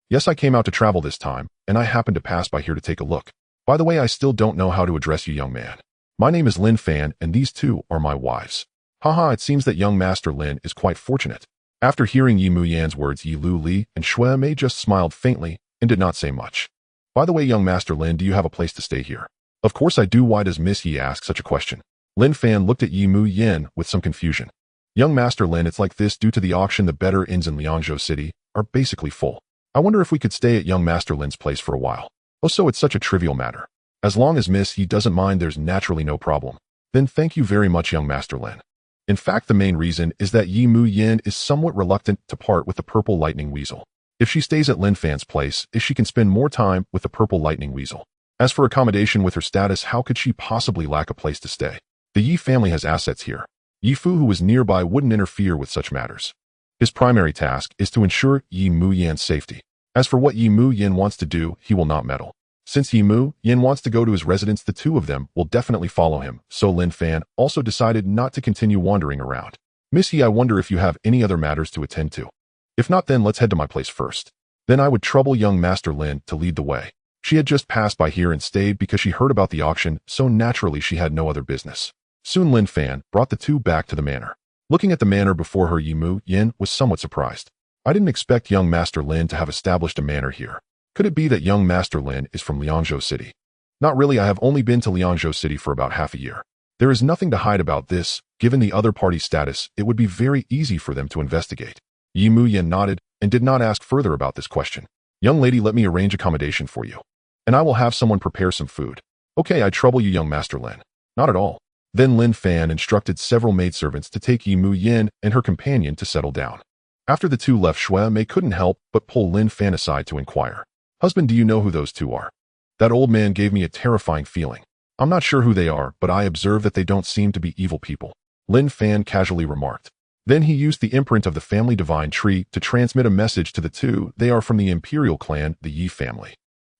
Yes, I came out to travel this time, and I happened to pass by here to take a look. By the way, I still don't know how to address you, young man. My name is Lin Fan, and these two are my wives. Haha, it seems that young Master Lin is quite fortunate. After hearing Yimu Yan's words, Yi Lu Li and Shui Mei just smiled faintly and did not say much. By the way, young Master Lin, do you have a place to stay here? Of course I do. Why does Miss Yi ask such a question? Lin Fan looked at Yimu Yin with some confusion. Young Master Lin, it's like this. Due to the auction, the better inns in Liangzhou City are basically full. I wonder if we could stay at young Master Lin's place for a while. Oh, so it's such a trivial matter. As long as Miss Yi doesn't mind, there's naturally no problem. Then thank you very much, young Master Lin. In fact, the main reason is that Yimu Yin is somewhat reluctant to part with the purple lightning weasel. If she stays at Lin Fan's place, she can spend more time with the purple lightning weasel. As for accommodation, with her status, how could she possibly lack a place to stay? The Yi family has assets here. Yi Fu, who was nearby, wouldn't interfere with such matters. His primary task is to ensure Yimu Yin's safety. As for what Yimu Yin wants to do, he will not meddle. Since Yimu Yin wants to go to his residence, the two of them will definitely follow him, so Lin Fan also decided not to continue wandering around. Miss Yi, I wonder if you have any other matters to attend to. If not, then let's head to my place first. Then I would trouble young Master Lin to lead the way. She had just passed by here and stayed because she heard about the auction, so naturally she had no other business. Soon Lin Fan brought the two back to the manor. Looking at the manor before her, Yimu Yin was somewhat surprised. I didn't expect young Master Lin to have established a manor here. Could it be that young Master Lin is from Liangzhou City? Not really, I have only been to Liangzhou City for about half a year. There is nothing to hide about this. Given the other party's status, it would be very easy for them to investigate. Yimu Yin nodded and did not ask further about this question. Young lady, let me arrange accommodation for you. And I will have someone prepare some food. Okay, I trouble you, young Master Lin. Not at all. Then Lin Fan instructed several maidservants to take Yimu Yin and her companion to settle down. After the two left, Shui Mei couldn't help but pull Lin Fan aside to inquire. Husband, do you know who those two are? That old man gave me a terrifying feeling. I'm not sure who they are, but I observe that they don't seem to be evil people, Lin Fan casually remarked. Then he used the imprint of the family divine tree to transmit a message to the two. They are from the imperial clan, the Yi family.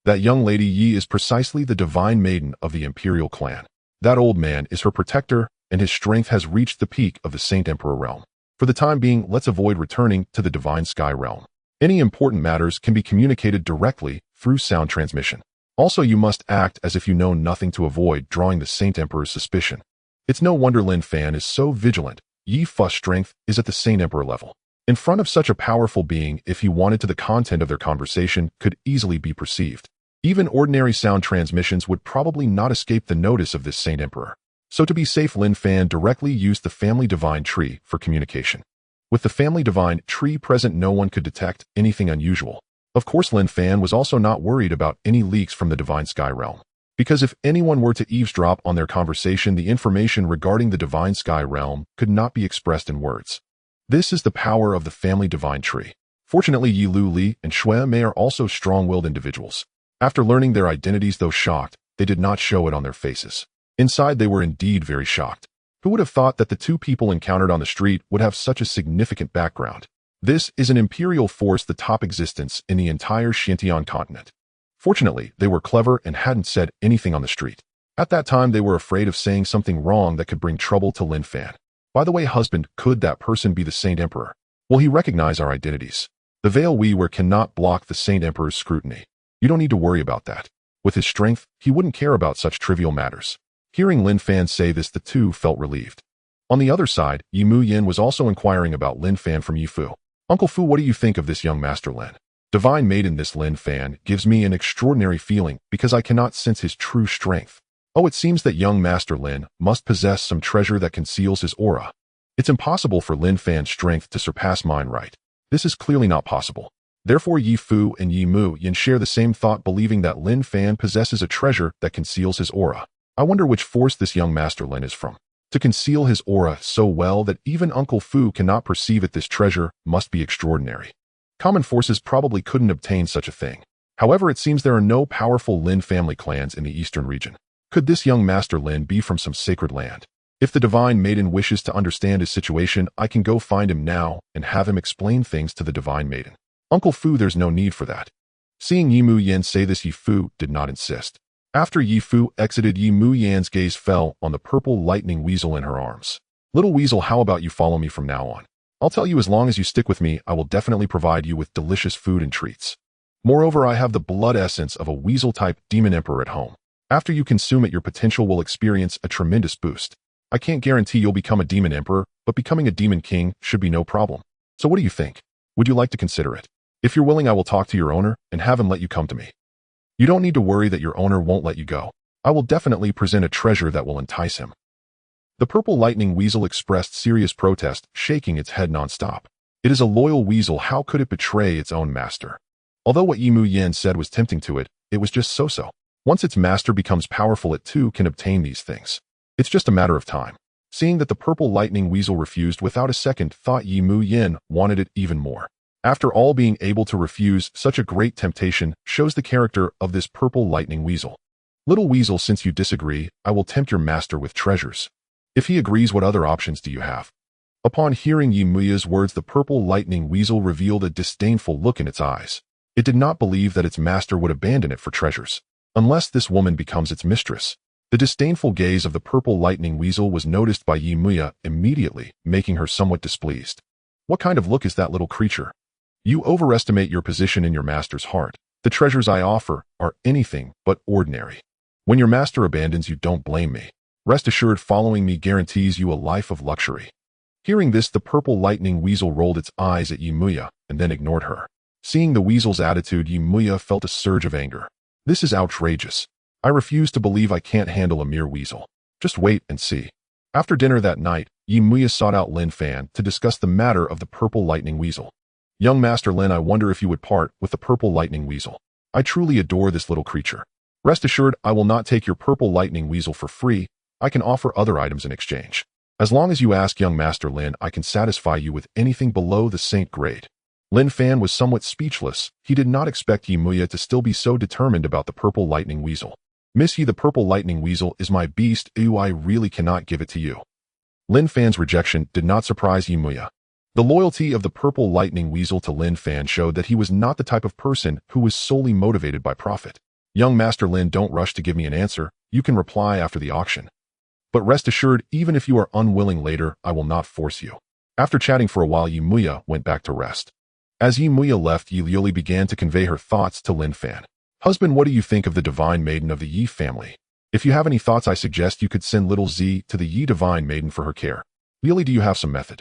That young lady Yi is precisely the divine maiden of the imperial clan. That old man is her protector, and his strength has reached the peak of the Saint Emperor realm. For the time being, let's avoid returning to the divine sky realm. Any important matters can be communicated directly through sound transmission. Also, you must act as if you know nothing to avoid drawing the Saint Emperor's suspicion. It's no wonder Lin Fan is so vigilant. Yi Fu's strength is at the Saint Emperor level. In front of such a powerful being, if he wanted to, the content of their conversation could easily be perceived. Even ordinary sound transmissions would probably not escape the notice of this Saint Emperor. So to be safe, Lin Fan directly used the family divine tree for communication. With the family divine tree present, no one could detect anything unusual. Of course, Lin Fan was also not worried about any leaks from the divine sky realm. Because if anyone were to eavesdrop on their conversation, the information regarding the divine sky realm could not be expressed in words. This is the power of the family divine tree. Fortunately, Yi Lu Li and Shui Mei are also strong-willed individuals. After learning their identities, though shocked, they did not show it on their faces. Inside, they were indeed very shocked. Who would have thought that the two people encountered on the street would have such a significant background? This is an imperial force, the top existence in the entire Xintian continent. Fortunately, they were clever and hadn't said anything on the street. At that time, they were afraid of saying something wrong that could bring trouble to Lin Fan. By the way, husband, could that person be the Saint Emperor? Will he recognize our identities? The veil we wear cannot block the Saint Emperor's scrutiny. You don't need to worry about that. With his strength, he wouldn't care about such trivial matters. Hearing Lin Fan say this, the two felt relieved. On the other side, Yi Mu Yin was also inquiring about Lin Fan from Yi Fu. Uncle Fu, what do you think of this young Master Lin? Divine Maiden, this Lin Fan gives me an extraordinary feeling because I cannot sense his true strength. Oh, it seems that young Master Lin must possess some treasure that conceals his aura. It's impossible for Lin Fan's strength to surpass mine, right? This is clearly not possible. Therefore, Yi Fu and Yi Mu Yin share the same thought, believing that Lin Fan possesses a treasure that conceals his aura. I wonder which force this young Master Lin is from. To conceal his aura so well that even Uncle Fu cannot perceive it, this treasure must be extraordinary. Common forces probably couldn't obtain such a thing. However, it seems there are no powerful Lin family clans in the eastern region. Could this young Master Lin be from some sacred land? If the Divine Maiden wishes to understand his situation, I can go find him now and have him explain things to the Divine Maiden. Uncle Fu, there's no need for that. Seeing Yi Mu Yin say this, Yi Fu did not insist. After Yi Fu exited, Yi Mu Yan's gaze fell on the purple lightning weasel in her arms. Little weasel, how about you follow me from now on? I'll tell you, as long as you stick with me, I will definitely provide you with delicious food and treats. Moreover, I have the blood essence of a weasel-type demon emperor at home. After you consume it, your potential will experience a tremendous boost. I can't guarantee you'll become a demon emperor, but becoming a demon king should be no problem. So what do you think? Would you like to consider it? If you're willing, I will talk to your owner and have him let you come to me. You don't need to worry that your owner won't let you go. I will definitely present a treasure that will entice him. The purple lightning weasel expressed serious protest, shaking its head non-stop. It is a loyal weasel, how could it betray its own master? Although what Yi Mu Yin said was tempting to it, it was just so-so. Once its master becomes powerful, it too can obtain these things. It's just a matter of time. Seeing that the purple lightning weasel refused without a second thought, Yi Mu Yin wanted it even more. After all, being able to refuse such a great temptation shows the character of this purple lightning weasel. Little weasel, since you disagree, I will tempt your master with treasures. If he agrees, what other options do you have? Upon hearing Yi Muya's words, the purple lightning weasel revealed a disdainful look in its eyes. It did not believe that its master would abandon it for treasures, unless this woman becomes its mistress. The disdainful gaze of the purple lightning weasel was noticed by Yi Muya immediately, making her somewhat displeased. What kind of look is that, little creature? You overestimate your position in your master's heart. The treasures I offer are anything but ordinary. When your master abandons you, don't blame me. Rest assured, following me guarantees you a life of luxury. Hearing this, the purple lightning weasel rolled its eyes at Yi Muya and then ignored her. Seeing the weasel's attitude, Yi Muya felt a surge of anger. This is outrageous. I refuse to believe I can't handle a mere weasel. Just wait and see. After dinner that night, Yi Muya sought out Lin Fan to discuss the matter of the purple lightning weasel. Young Master Lin, I wonder if you would part with the purple lightning weasel. I truly adore this little creature. Rest assured, I will not take your purple lightning weasel for free. I can offer other items in exchange. As long as you ask, young Master Lin, I can satisfy you with anything below the saint grade. Lin Fan was somewhat speechless. He did not expect Yi Muya to still be so determined about the purple lightning weasel. Miss Yi, the purple lightning weasel is my beast. I really cannot give it to you. Lin Fan's rejection did not surprise Yi Muya. The loyalty of the purple lightning weasel to Lin Fan showed that he was not the type of person who was solely motivated by profit. Young Master Lin, don't rush to give me an answer. You can reply after the auction. But rest assured, even if you are unwilling later, I will not force you. After chatting for a while, Yi Muya went back to rest. As Yi Muya left, Yi Liuli began to convey her thoughts to Lin Fan. Husband, what do you think of the Divine Maiden of the Yi family? If you have any thoughts, I suggest you could send little Z to the Yi Divine Maiden for her care. Liuli, do you have some method?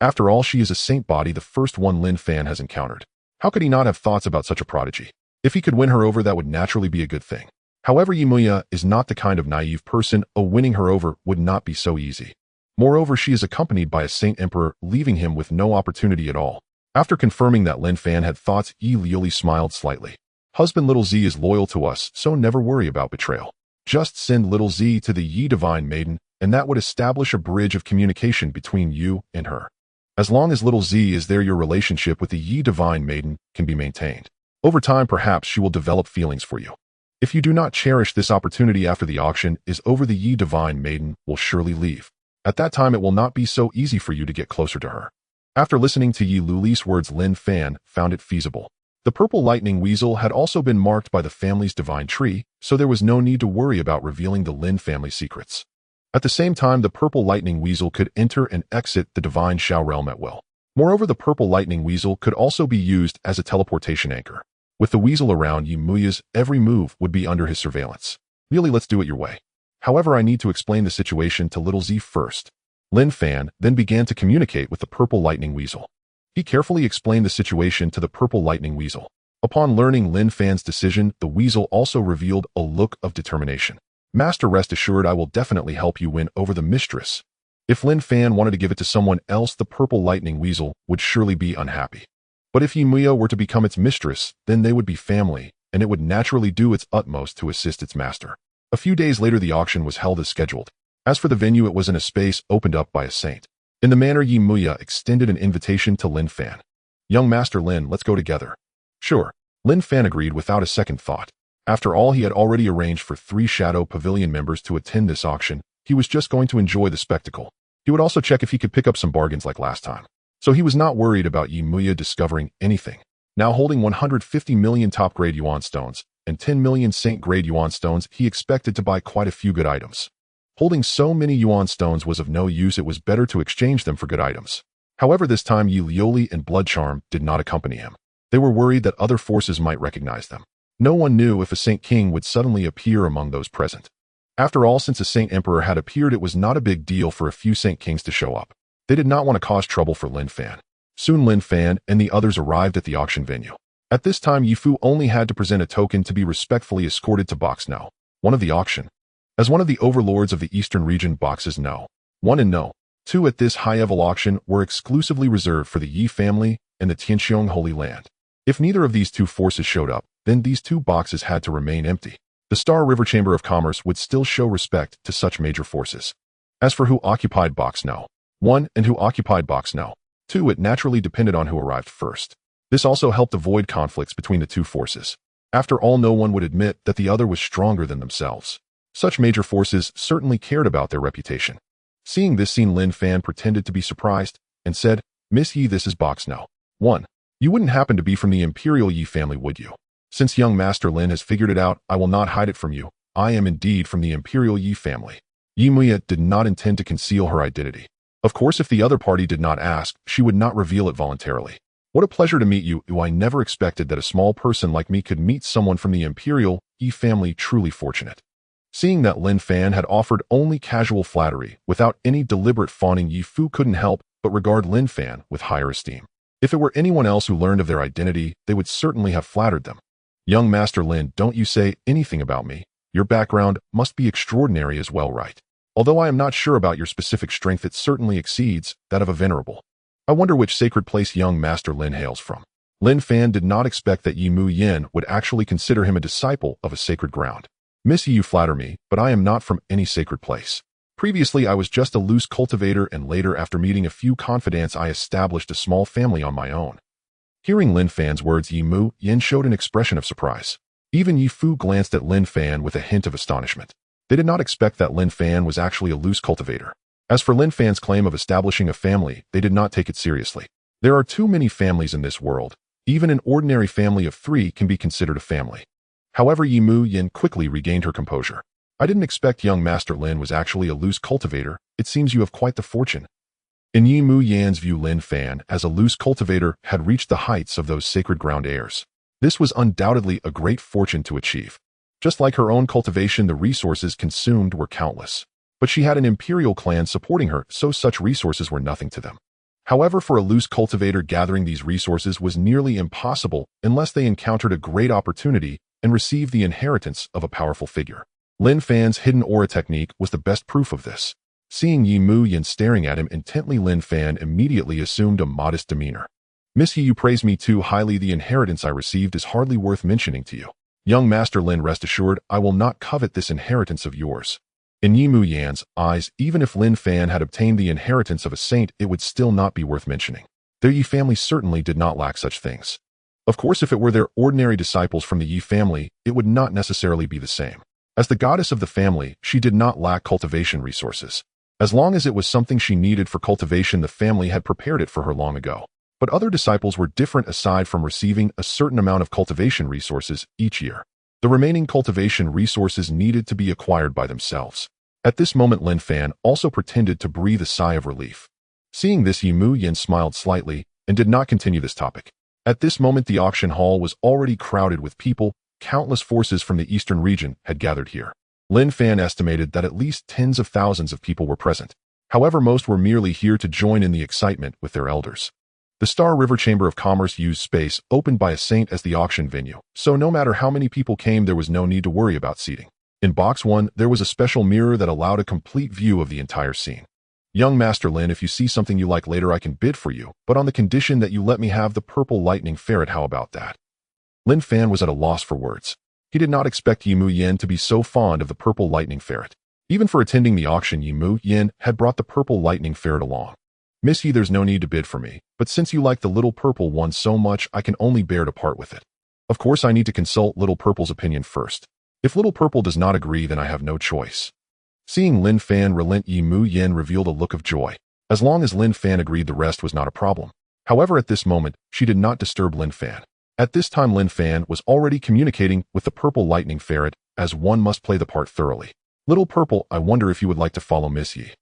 After all, she is a saint body, the first one Lin Fan has encountered. How could he not have thoughts about such a prodigy? If he could win her over, that would naturally be a good thing. However, Yi Muya is not the kind of naive person. Winning her over would not be so easy. Moreover, she is accompanied by a saint emperor, leaving him with no opportunity at all. After confirming that Lin Fan had thoughts, Yi Liuli smiled slightly. Husband, little Z is loyal to us, so never worry about betrayal. Just send little Z to the Yi Divine Maiden, and that would establish a bridge of communication between you and her. As long as little Z is there, your relationship with the Yi Divine Maiden can be maintained. Over time, perhaps she will develop feelings for you. If you do not cherish this opportunity after the auction is over, the Yi Divine Maiden will surely leave. At that time, it will not be so easy for you to get closer to her. After listening to Yi Liuli's words, Lin Fan found it feasible. The purple lightning weasel had also been marked by the family's divine tree, so there was no need to worry about revealing the Lin family secrets. At the same time, the purple lightning weasel could enter and exit the divine Shao realm at will. Moreover, the purple lightning weasel could also be used as a teleportation anchor. With the weasel around, Yi Muya's every move would be under his surveillance. Really, let's do it your way. However, I need to explain the situation to little Z first. Lin Fan then began to communicate with the Purple Lightning Weasel. He carefully explained the situation to the Purple Lightning Weasel. Upon learning Lin Fan's decision, the weasel also revealed a look of determination. Master, rest assured I will definitely help you win over the mistress. If Lin Fan wanted to give it to someone else, the Purple Lightning Weasel would surely be unhappy. But if Yimuya were to become its mistress, then they would be family, and it would naturally do its utmost to assist its master. A few days later, the auction was held as scheduled. As for the venue, it was in a space opened up by a saint. In the manner, Yimuya extended an invitation to Lin Fan. Young Master Lin, let's go together. Sure. Lin Fan agreed without a second thought. After all, he had already arranged for 3 Shadow Pavilion members to attend this auction. He was just going to enjoy the spectacle. He would also check if he could pick up some bargains like last time. So he was not worried about Yimuya discovering anything. Now holding 150 million top-grade yuan stones and 10 million saint-grade yuan stones, he expected to buy quite a few good items. Holding so many yuan stones was of no use. It was better to exchange them for good items. However, this time Yi Liuli and Blood Charm did not accompany him. They were worried that other forces might recognize them. No one knew if a Saint King would suddenly appear among those present. After all, since a Saint Emperor had appeared, it was not a big deal for a few Saint Kings to show up. They did not want to cause trouble for Lin Fan. Soon Lin Fan and the others arrived at the auction venue. At this time, Yifu only had to present a token to be respectfully escorted to Box No. 1 of the auction. As one of the overlords of the Eastern region, Boxes No. 1 and No. 2 at this high-level auction were exclusively reserved for the Yi family and the Tianxiong Holy Land. If neither of these 2 forces showed up, then these 2 boxes had to remain empty. The Star River Chamber of Commerce would still show respect to such major forces. As for who occupied Box No. 1 and who occupied Box No. 2, it naturally depended on who arrived first. This also helped avoid conflicts between the 2 forces. After all, no one would admit that the other was stronger than themselves. Such major forces certainly cared about their reputation. Seeing this scene, Lin Fan pretended to be surprised and said, "Miss Yi, this is Box No. 1. You wouldn't happen to be from the Imperial Yi family, would you? Since young Master Lin has figured it out, I will not hide it from you. I am indeed from the Imperial Yi family." Yimuya did not intend to conceal her identity. Of course, if the other party did not ask, she would not reveal it voluntarily. "What a pleasure to meet you. I never expected that a small person like me could meet someone from the Imperial Yi family. Truly fortunate." Seeing that Lin Fan had offered only casual flattery without any deliberate fawning, Yifu couldn't help but regard Lin Fan with higher esteem. If it were anyone else who learned of their identity, they would certainly have flattered them. "Young Master Lin, don't you say anything about me. Your background must be extraordinary as well, right? Although I am not sure about your specific strength, it certainly exceeds that of a venerable. I wonder which sacred place young Master Lin hails from." Lin Fan did not expect that Yi Mu Yin would actually consider him a disciple of a sacred ground. "Miss Yi, you flatter me, but I am not from any sacred place. Previously, I was just a loose cultivator, and later, after meeting a few confidants, I established a small family on my own." Hearing Lin Fan's words, Yi Mu Yin showed an expression of surprise. Even Yi Fu glanced at Lin Fan with a hint of astonishment. They did not expect that Lin Fan was actually a loose cultivator. As for Lin Fan's claim of establishing a family, they did not take it seriously. There are too many families in this world. Even an ordinary family of 3 can be considered a family. However, Yi Mu Yin quickly regained her composure. "I didn't expect young Master Lin was actually a loose cultivator. It seems you have quite the fortune." In Yi Mu Yan's view, Lin Fan, as a loose cultivator, had reached the heights of those sacred ground heirs. This was undoubtedly a great fortune to achieve. Just like her own cultivation, the resources consumed were countless. But she had an imperial clan supporting her, so such resources were nothing to them. However, for a loose cultivator, gathering these resources was nearly impossible unless they encountered a great opportunity and received the inheritance of a powerful figure. Lin Fan's hidden aura technique was the best proof of this. Seeing Yi Mu Yin staring at him intently, Lin Fan immediately assumed a modest demeanor. "Miss Yi, you praise me too highly. The inheritance I received is hardly worth mentioning to you. Young Master Lin, rest assured, I will not covet this inheritance of yours." In Yi Mu Yan's eyes, even if Lin Fan had obtained the inheritance of a saint, it would still not be worth mentioning. Their Yi family certainly did not lack such things. Of course, if it were their ordinary disciples from the Yi family, it would not necessarily be the same. As the goddess of the family, she did not lack cultivation resources. As long as it was something she needed for cultivation, the family had prepared it for her long ago. But other disciples were different. Aside from receiving a certain amount of cultivation resources each year, the remaining cultivation resources needed to be acquired by themselves. At this moment, Lin Fan also pretended to breathe a sigh of relief. Seeing this, Yi Mu Yin smiled slightly and did not continue this topic. At this moment, the auction hall was already crowded with people. Countless forces from the eastern region had gathered here. Lin Fan estimated that at least tens of thousands of people were present. However, most were merely here to join in the excitement with their elders. The Star River Chamber of Commerce used space opened by a saint as the auction venue, so no matter how many people came, there was no need to worry about seating. In Box 1, there was a special mirror that allowed a complete view of the entire scene. Young Master Lin, if you see something you like later, I can bid for you, but on the condition that you let me have the purple lightning ferret. How about that? Lin Fan was at a loss for words. He did not expect Yimu Yin to be so fond of the purple lightning ferret. Even for attending the auction, Yimu Yin had brought the purple lightning ferret along. Miss Yi, there's no need to bid for me, but since you like the little purple one so much, I can only bear to part with it. Of course, I need to consult Little Purple's opinion first. If Little Purple does not agree, then I have no choice. Seeing Lin Fan relent, Yimu Yin revealed a look of joy. As long as Lin Fan agreed, the rest was not a problem. However, at this moment, she did not disturb Lin Fan. At this time, Lin Fan was already communicating with the purple lightning ferret, as one must play the part thoroughly. Little Purple, I wonder if you would like to follow Miss Yi.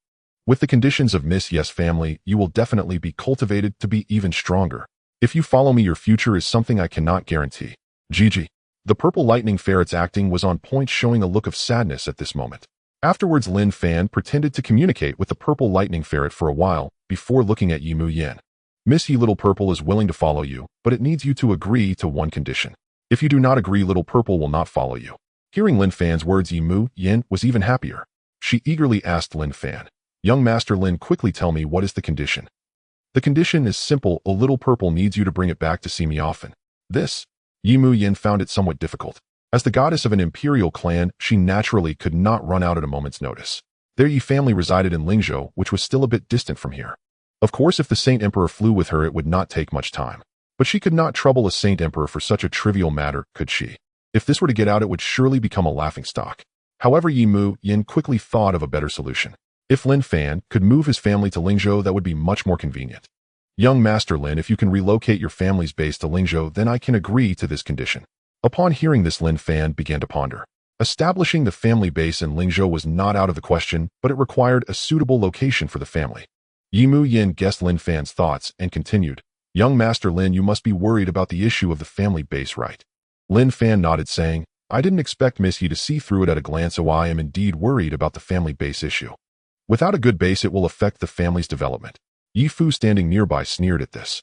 With the conditions of Miss Yi's family, you will definitely be cultivated to be even stronger. If you follow me, your future is something I cannot guarantee. Gigi. The purple lightning ferret's acting was on point, showing a look of sadness at this moment. Afterwards, Lin Fan pretended to communicate with the purple lightning ferret for a while, before looking at Yimu Yin. Miss Yi, Little Purple is willing to follow you, but it needs you to agree to one condition. If you do not agree, Little Purple will not follow you. Hearing Lin Fan's words, Yimu Yin was even happier. She eagerly asked Lin Fan, Young Master Lin, quickly tell me, what is the condition? The condition is simple. A Little Purple needs you to bring it back to see me often. This, Yimu Yin found it somewhat difficult. As the goddess of an imperial clan, she naturally could not run out at a moment's notice. Their Yi family resided in Lingzhou, which was still a bit distant from here. Of course, if the Saint Emperor flew with her, it would not take much time. But she could not trouble a Saint Emperor for such a trivial matter, could she? If this were to get out, it would surely become a laughingstock. However, Yimu Yin quickly thought of a better solution. If Lin Fan could move his family to Lingzhou, that would be much more convenient. Young Master Lin, if you can relocate your family's base to Lingzhou, then I can agree to this condition. Upon hearing this, Lin Fan began to ponder. Establishing the family base in Lingzhou was not out of the question, but it required a suitable location for the family. Yimu Yin guessed Lin Fan's thoughts and continued, Young Master Lin, you must be worried about the issue of the family base, right? Lin Fan nodded, saying, I didn't expect Miss Yi to see through it at a glance, so I am indeed worried about the family base issue. Without a good base, it will affect the family's development. Yi Fu, standing nearby, sneered at this.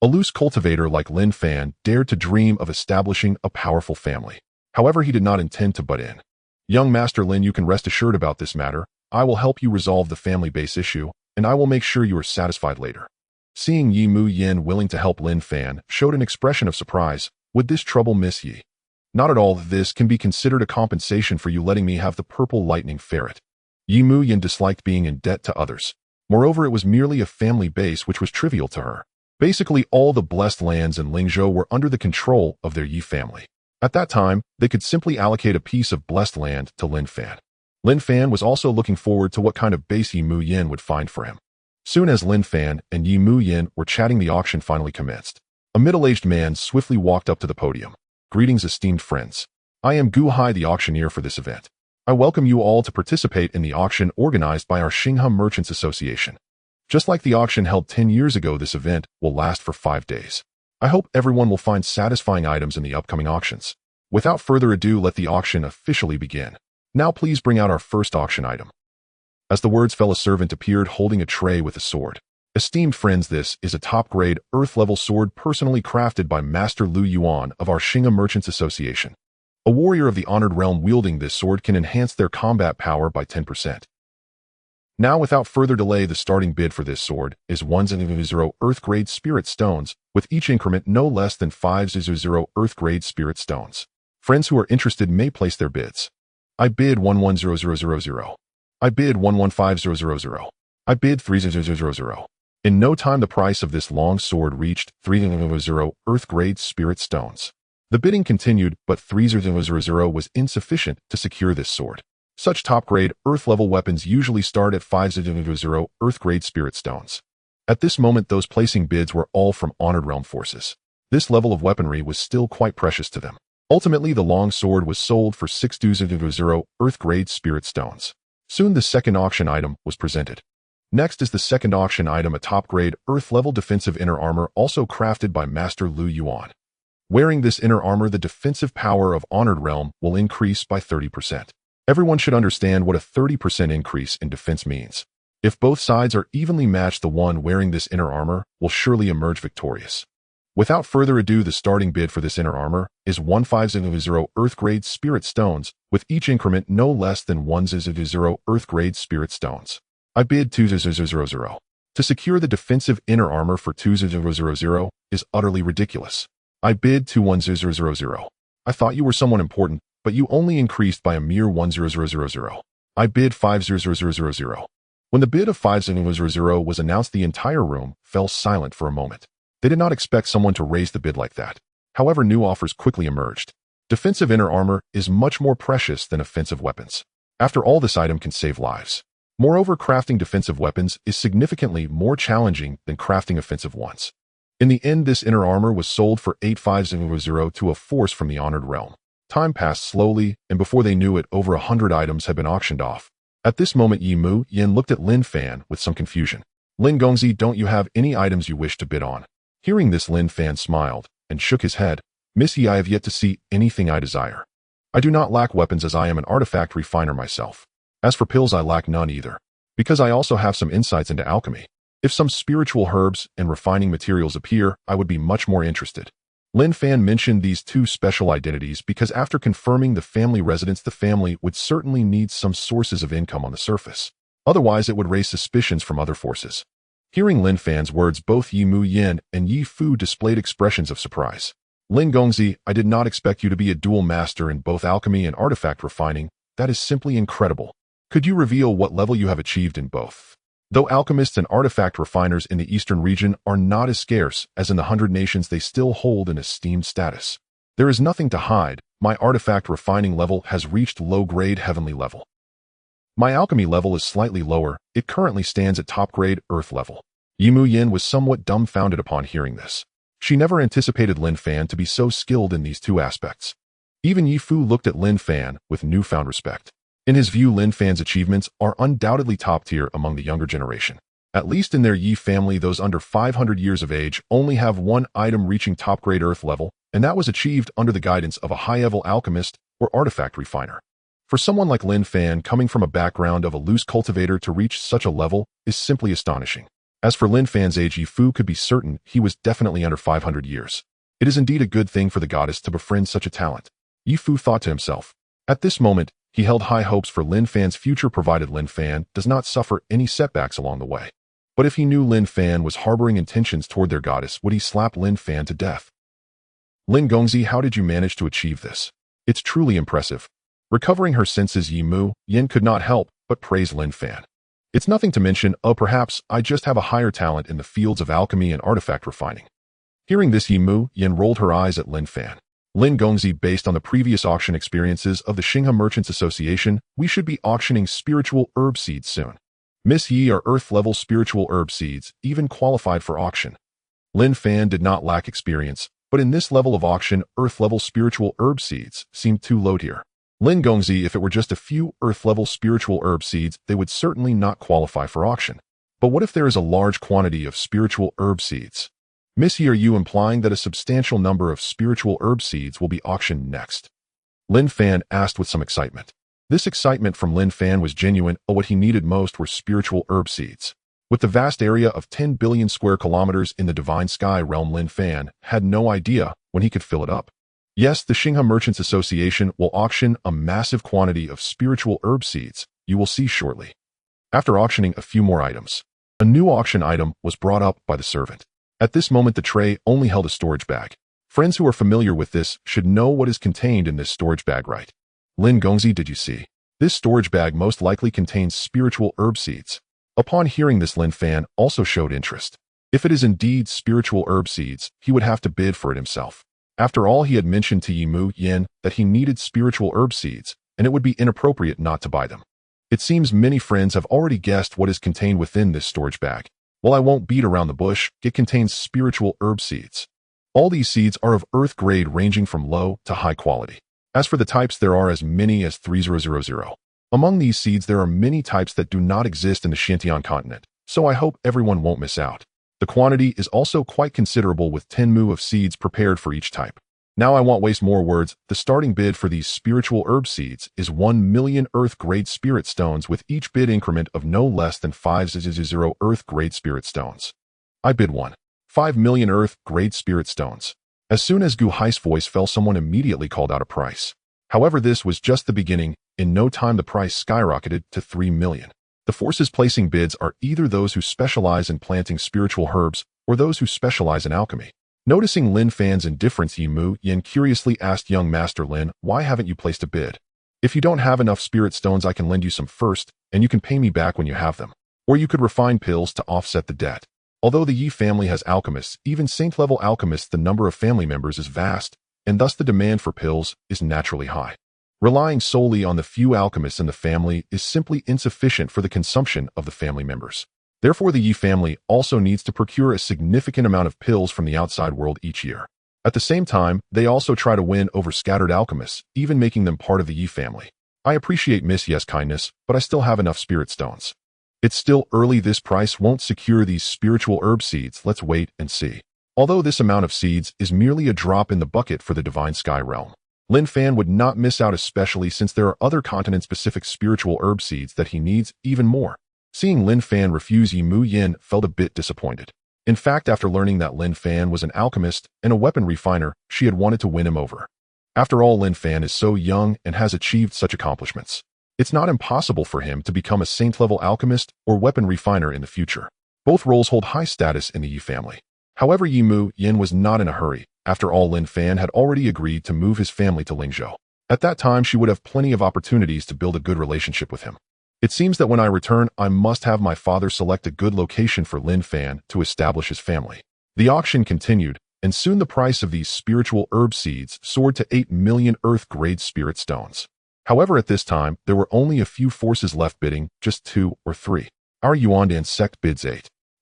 A loose cultivator like Lin Fan dared to dream of establishing a powerful family. However, he did not intend to butt in. Young Master Lin, you can rest assured about this matter. I will help you resolve the family base issue, and I will make sure you are satisfied later. Seeing Yimu Yin willing to help, Lin Fan showed an expression of surprise. Would this trouble Miss Yi? Not at all. This can be considered a compensation for you letting me have the purple lightning ferret. Yimu Yin disliked being in debt to others. Moreover, it was merely a family base, which was trivial to her. Basically, all the blessed lands in Lingzhou were under the control of their Yi family. At that time, they could simply allocate a piece of blessed land to Lin Fan. Lin Fan was also looking forward to what kind of base Yimu Yin would find for him. Soon as Lin Fan and Yimu Yin were chatting, the auction finally commenced. A middle-aged man swiftly walked up to the podium. Greetings, esteemed friends. I am Gu Hai, the auctioneer for this event. I welcome you all to participate in the auction organized by our Xinghe Merchants Association. Just like the auction held 10 years ago, this event will last for 5 days. I hope everyone will find satisfying items in the upcoming auctions. Without further ado, let the auction officially begin. Now please bring out our first auction item. As the words fell, a servant appeared holding a tray with a sword. Esteemed friends, this is a top-grade, Earth-level sword personally crafted by Master Lu Yuan of our Xinghe Merchants Association. A warrior of the honored realm wielding this sword can enhance their combat power by 10%. Now, without further delay, the starting bid for this sword is 100 Earth-grade Spirit Stones, with each increment no less than 500 Earth-grade Spirit Stones. Friends who are interested may place their bids. I bid 110000. I bid 115000. I bid 3000. In no time, the price of this long sword reached 300 Earth-grade Spirit Stones. The bidding continued, but 3000 was insufficient to secure this sword. Such top-grade, Earth-level weapons usually start at 500 Earth-grade Spirit Stones. At this moment, those placing bids were all from Honored Realm forces. This level of weaponry was still quite precious to them. Ultimately, the long sword was sold for 6000 Earth-grade Spirit Stones. Soon, the second auction item was presented. Next is the second auction item, a top-grade, Earth-level defensive inner armor also crafted by Master Lu Yuan. Wearing this inner armor, the defensive power of Honored Realm will increase by 30%. Everyone should understand what a 30% increase in defense means. If both sides are evenly matched, the one wearing this inner armor will surely emerge victorious. Without further ado, the starting bid for this inner armor is 1,500 Earth Grade Spirit Stones, with each increment no less than 1,000 Earth Grade Spirit Stones. I bid 2,000. To secure the defensive inner armor for 2,000 is utterly ridiculous. I bid 2,1,000. I thought you were someone important, but you only increased by a mere 1,000. I bid 5,000. When the bid of 5,000 was announced, the entire room fell silent for a moment. They did not expect someone to raise the bid like that. However, new offers quickly emerged. Defensive inner armor is much more precious than offensive weapons. After all, this item can save lives. Moreover, crafting defensive weapons is significantly more challenging than crafting offensive ones. In the end, this inner armor was sold for 8,500 to a force from the Honored Realm. Time passed slowly, and before they knew it, over 100 items had been auctioned off. At this moment, Yin looked at Lin Fan with some confusion. Lin Gongzi, don't you have any items you wish to bid on? Hearing this, Lin Fan smiled and shook his head. Miss Yi, I have yet to see anything I desire. I do not lack weapons, as I am an artifact refiner myself. As for pills, I lack none either, because I also have some insights into alchemy. If some spiritual herbs and refining materials appear, I would be much more interested. Lin Fan mentioned these two special identities because after confirming the family residence, the family would certainly need some sources of income on the surface. Otherwise, it would raise suspicions from other forces. Hearing Lin Fan's words, both Yin and Yi Fu displayed expressions of surprise. Lin Gongzi, I did not expect you to be a dual master in both alchemy and artifact refining. That is simply incredible. Could you reveal what level you have achieved in both? Though alchemists and artifact refiners in the eastern region are not as scarce as in the 100 nations, they still hold an esteemed status. There is nothing to hide. My artifact refining level has reached low-grade heavenly level. My alchemy level is slightly lower. It currently stands at top-grade earth level. Yin was somewhat dumbfounded upon hearing this. She never anticipated Lin Fan to be so skilled in these two aspects. Even Yi Fu looked at Lin Fan with newfound respect. In his view, Lin Fan's achievements are undoubtedly top-tier among the younger generation. At least in their Yi family, those under 500 years of age only have one item reaching top-grade earth level, and that was achieved under the guidance of a high-level alchemist or artifact refiner. For someone like Lin Fan, coming from a background of a loose cultivator, to reach such a level is simply astonishing. As for Lin Fan's age, Yi Fu could be certain he was definitely under 500 years. It is indeed a good thing for the goddess to befriend such a talent. Yi Fu thought to himself. At this moment, he held high hopes for Lin Fan's future, provided Lin Fan does not suffer any setbacks along the way. But if he knew Lin Fan was harboring intentions toward their goddess, would he slap Lin Fan to death? Lin Gongzi, how did you manage to achieve this? It's truly impressive. Recovering her senses, Yin could not help but praise Lin Fan. It's nothing to mention, perhaps I just have a higher talent in the fields of alchemy and artifact refining. Hearing this, Yin rolled her eyes at Lin Fan. Lin Gongzi, based on the previous auction experiences of the Xinghe Merchants Association, we should be auctioning spiritual herb seeds soon. Miss Yi, are earth-level spiritual herb seeds even qualified for auction? Lin Fan did not lack experience, but in this level of auction, earth-level spiritual herb seeds seemed too low tier. Lin Gongzi, if it were just a few earth-level spiritual herb seeds, they would certainly not qualify for auction. But what if there is a large quantity of spiritual herb seeds? Miss Yi, are you implying that a substantial number of spiritual herb seeds will be auctioned next? Lin Fan asked with some excitement. This excitement from Lin Fan was genuine, but what he needed most were spiritual herb seeds. With the vast area of 10 billion square kilometers in the Divine Sky realm, Lin Fan had no idea when he could fill it up. Yes, the Xinghe Merchants Association will auction a massive quantity of spiritual herb seeds. You will see shortly. After auctioning a few more items, a new auction item was brought up by the servant. At this moment, the tray only held a storage bag. Friends who are familiar with this should know what is contained in this storage bag, right? Lin Gongzi, did you see? This storage bag most likely contains spiritual herb seeds. Upon hearing this, Lin Fan also showed interest. If it is indeed spiritual herb seeds, he would have to bid for it himself. After all, he had mentioned to Yin that he needed spiritual herb seeds, and it would be inappropriate not to buy them. It seems many friends have already guessed what is contained within this storage bag. Well, I won't beat around the bush. It contains spiritual herb seeds. All these seeds are of earth grade, ranging from low to high quality. As for the types, there are as many as 3000. Among these seeds, there are many types that do not exist in the Xintian continent, so I hope everyone won't miss out. The quantity is also quite considerable, with 10 mu of seeds prepared for each type. Now I won't waste more words. The starting bid for these spiritual herb seeds is 1 million earth-grade spirit stones with each bid increment of no less than 500 earth-grade spirit stones. I bid 5 million earth-grade spirit stones. As soon as Gu Hai's voice fell, someone immediately called out a price. However, this was just the beginning. In no time, the price skyrocketed to 3 million. The forces placing bids are either those who specialize in planting spiritual herbs or those who specialize in alchemy. Noticing Lin Fan's indifference, Yi Yin curiously asked young Master Lin, "Why haven't you placed a bid? If you don't have enough spirit stones, I can lend you some first, and you can pay me back when you have them. Or you could refine pills to offset the debt." Although the Yi family has alchemists, even saint-level alchemists, the number of family members is vast, and thus the demand for pills is naturally high. Relying solely on the few alchemists in the family is simply insufficient for the consumption of the family members. Therefore, the Yi family also needs to procure a significant amount of pills from the outside world each year. At the same time, they also try to win over scattered alchemists, even making them part of the Yi family. I appreciate Miss Ye's kindness, but I still have enough spirit stones. It's still early. This price won't secure these spiritual herb seeds. Let's wait and see. Although this amount of seeds is merely a drop in the bucket for the divine sky realm, Lin Fan would not miss out, especially since there are other continent-specific spiritual herb seeds that he needs even more. Seeing Lin Fan refuse, Yi Yin felt a bit disappointed. In fact, after learning that Lin Fan was an alchemist and a weapon refiner, she had wanted to win him over. After all, Lin Fan is so young and has achieved such accomplishments. It's not impossible for him to become a saint-level alchemist or weapon refiner in the future. Both roles hold high status in the Yi family. However, Yi Yin was not in a hurry. After all, Lin Fan had already agreed to move his family to Lingzhou. At that time, she would have plenty of opportunities to build a good relationship with him. It seems that when I return, I must have my father select a good location for Lin Fan to establish his family. The auction continued, and soon the price of these spiritual herb seeds soared to 8 million earth-grade spirit stones. However, at this time, there were only a few forces left bidding, just 2 or 3. Our Yuandan sect bids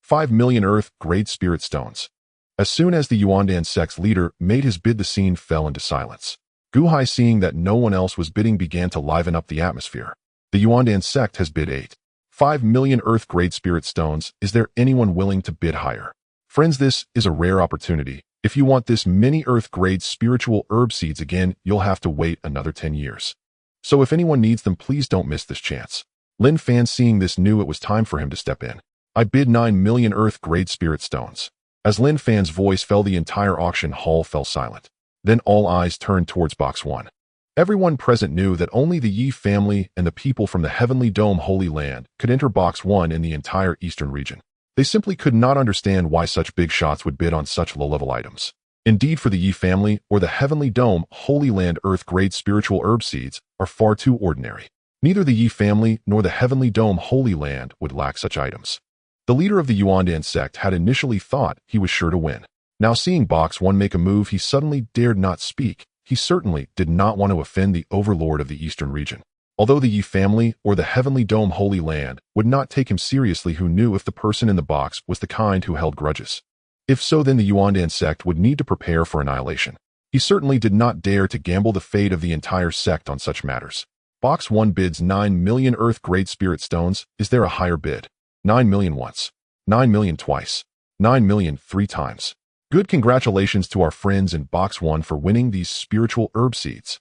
5 million earth-grade spirit stones. As soon as the Yuandan sect's leader made his bid, the scene fell into silence. Gu Hai, seeing that no one else was bidding, began to liven up the atmosphere. The Yuandan sect has bid 5 million earth-grade spirit stones. Is there anyone willing to bid higher? Friends, this is a rare opportunity. If you want this many earth-grade spiritual herb seeds again, you'll have to wait another 10 years. So if anyone needs them, please don't miss this chance. Lin Fan, seeing this, knew it was time for him to step in. I bid 9 million earth-grade spirit stones. As Lin Fan's voice fell, the entire auction hall fell silent. Then all eyes turned towards Box 1. Everyone present knew that only the Yi family and the people from the Heavenly Dome Holy Land could enter Box 1 in the entire eastern region. They simply could not understand why such big shots would bid on such low-level items. Indeed, for the Yi family or the Heavenly Dome Holy Land, earth-grade spiritual herb seeds are far too ordinary. Neither the Yi family nor the Heavenly Dome Holy Land would lack such items. The leader of the Yuandan sect had initially thought he was sure to win. Now, seeing Box 1 make a move, he suddenly dared not speak. He certainly did not want to offend the overlord of the eastern region. Although the Yi family or the Heavenly Dome Holy Land would not take him seriously, who knew if the person in the box was the kind who held grudges? If so, then the Yuandan sect would need to prepare for annihilation. He certainly did not dare to gamble the fate of the entire sect on such matters. Box 1 bids 9 million earth-grade spirit stones. Is there a higher bid? 9 million once. 9 million twice. 9 million 3 times. Good, congratulations to our friends in Box 1 for winning these spiritual herb seeds.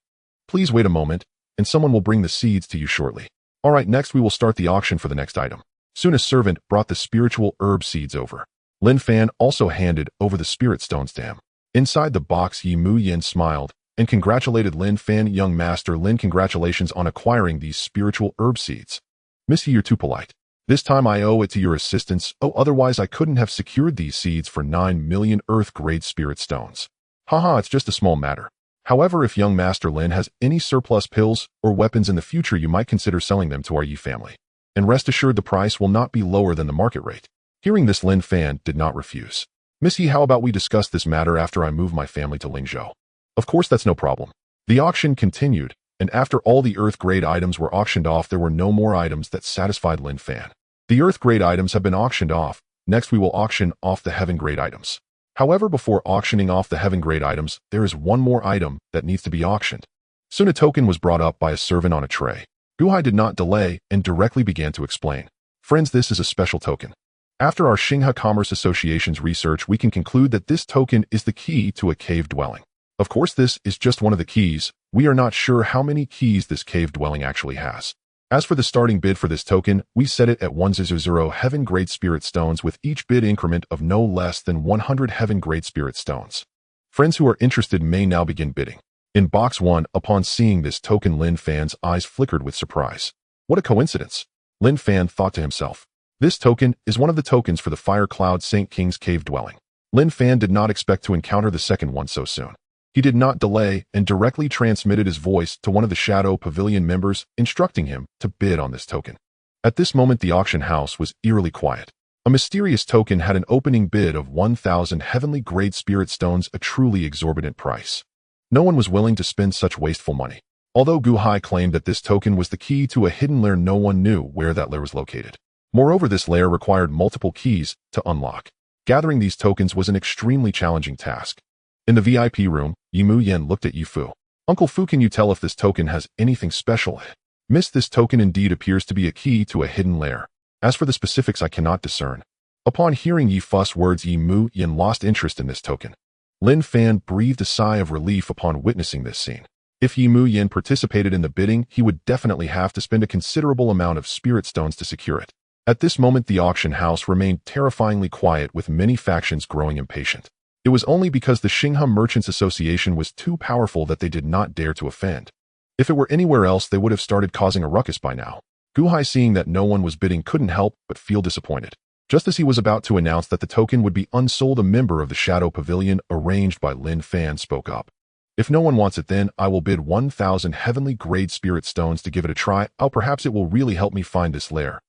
Please wait a moment, and someone will bring the seeds to you shortly. Alright, next we will start the auction for the next item. Soon a servant brought the spiritual herb seeds over. Lin Fan also handed over the spirit stones to him. Inside the box, Yi Yin smiled and congratulated Lin Fan. Young Master Lin, congratulations on acquiring these spiritual herb seeds. Miss Yi, you're too polite. This time I owe it to your assistance. Oh, otherwise I couldn't have secured these seeds for 9 million earth-grade spirit stones. Haha, it's just a small matter. However, if young Master Lin has any surplus pills or weapons in the future, you might consider selling them to our Yi family. And rest assured, the price will not be lower than the market rate. Hearing this, Lin Fan did not refuse. Miss Yi, how about we discuss this matter after I move my family to Lingzhou? Of course, that's no problem. The auction continued, and after all the earth-grade items were auctioned off, there were no more items that satisfied Lin Fan. The earth-grade items have been auctioned off. Next, we will auction off the heaven-grade items. However, before auctioning off the heaven-grade items, there is one more item that needs to be auctioned. Soon a token was brought up by a servant on a tray. Gu Hai did not delay and directly began to explain. Friends, this is a special token. After our Xinghe Commerce Association's research, we can conclude that this token is the key to a cave dwelling. Of course, this is just one of the keys. We are not sure how many keys this cave dwelling actually has. As for the starting bid for this token, we set it at 100 heaven grade spirit stones with each bid increment of no less than 100 heaven grade spirit stones. Friends who are interested may now begin bidding. In box 1, upon seeing this token, Lin Fan's eyes flickered with surprise. What a coincidence! Lin Fan thought to himself. This token is one of the tokens for the Fire Cloud St. King's cave dwelling. Lin Fan did not expect to encounter the second one so soon. He did not delay and directly transmitted his voice to one of the Shadow Pavilion members, instructing him to bid on this token. At this moment, the auction house was eerily quiet. A mysterious token had an opening bid of 1,000 heavenly grade spirit stones, a truly exorbitant price. No one was willing to spend such wasteful money. Although Gu Hai claimed that this token was the key to a hidden lair, no one knew where that lair was located. Moreover, this lair required multiple keys to unlock. Gathering these tokens was an extremely challenging task. In the VIP room, Yimu Yan looked at Yi Fu. Uncle Fu, can you tell if this token has anything special? Miss, this token indeed appears to be a key to a hidden lair. As for the specifics, I cannot discern. Upon hearing Yi Fu's words, Yimu Yan lost interest in this token. Lin Fan breathed a sigh of relief upon witnessing this scene. If Yimu Yan participated in the bidding, he would definitely have to spend a considerable amount of spirit stones to secure it. At this moment, the auction house remained terrifyingly quiet, with many factions growing impatient. It was only because the Xinghe Merchants Association was too powerful that they did not dare to offend. If it were anywhere else, they would have started causing a ruckus by now. Gu Hai, seeing that no one was bidding, couldn't help but feel disappointed. Just as he was about to announce that the token would be unsold, a member of the Shadow Pavilion, arranged by Lin Fan, spoke up. If no one wants it, then I will bid 1,000 heavenly grade spirit stones to give it a try. Perhaps it will really help me find this lair.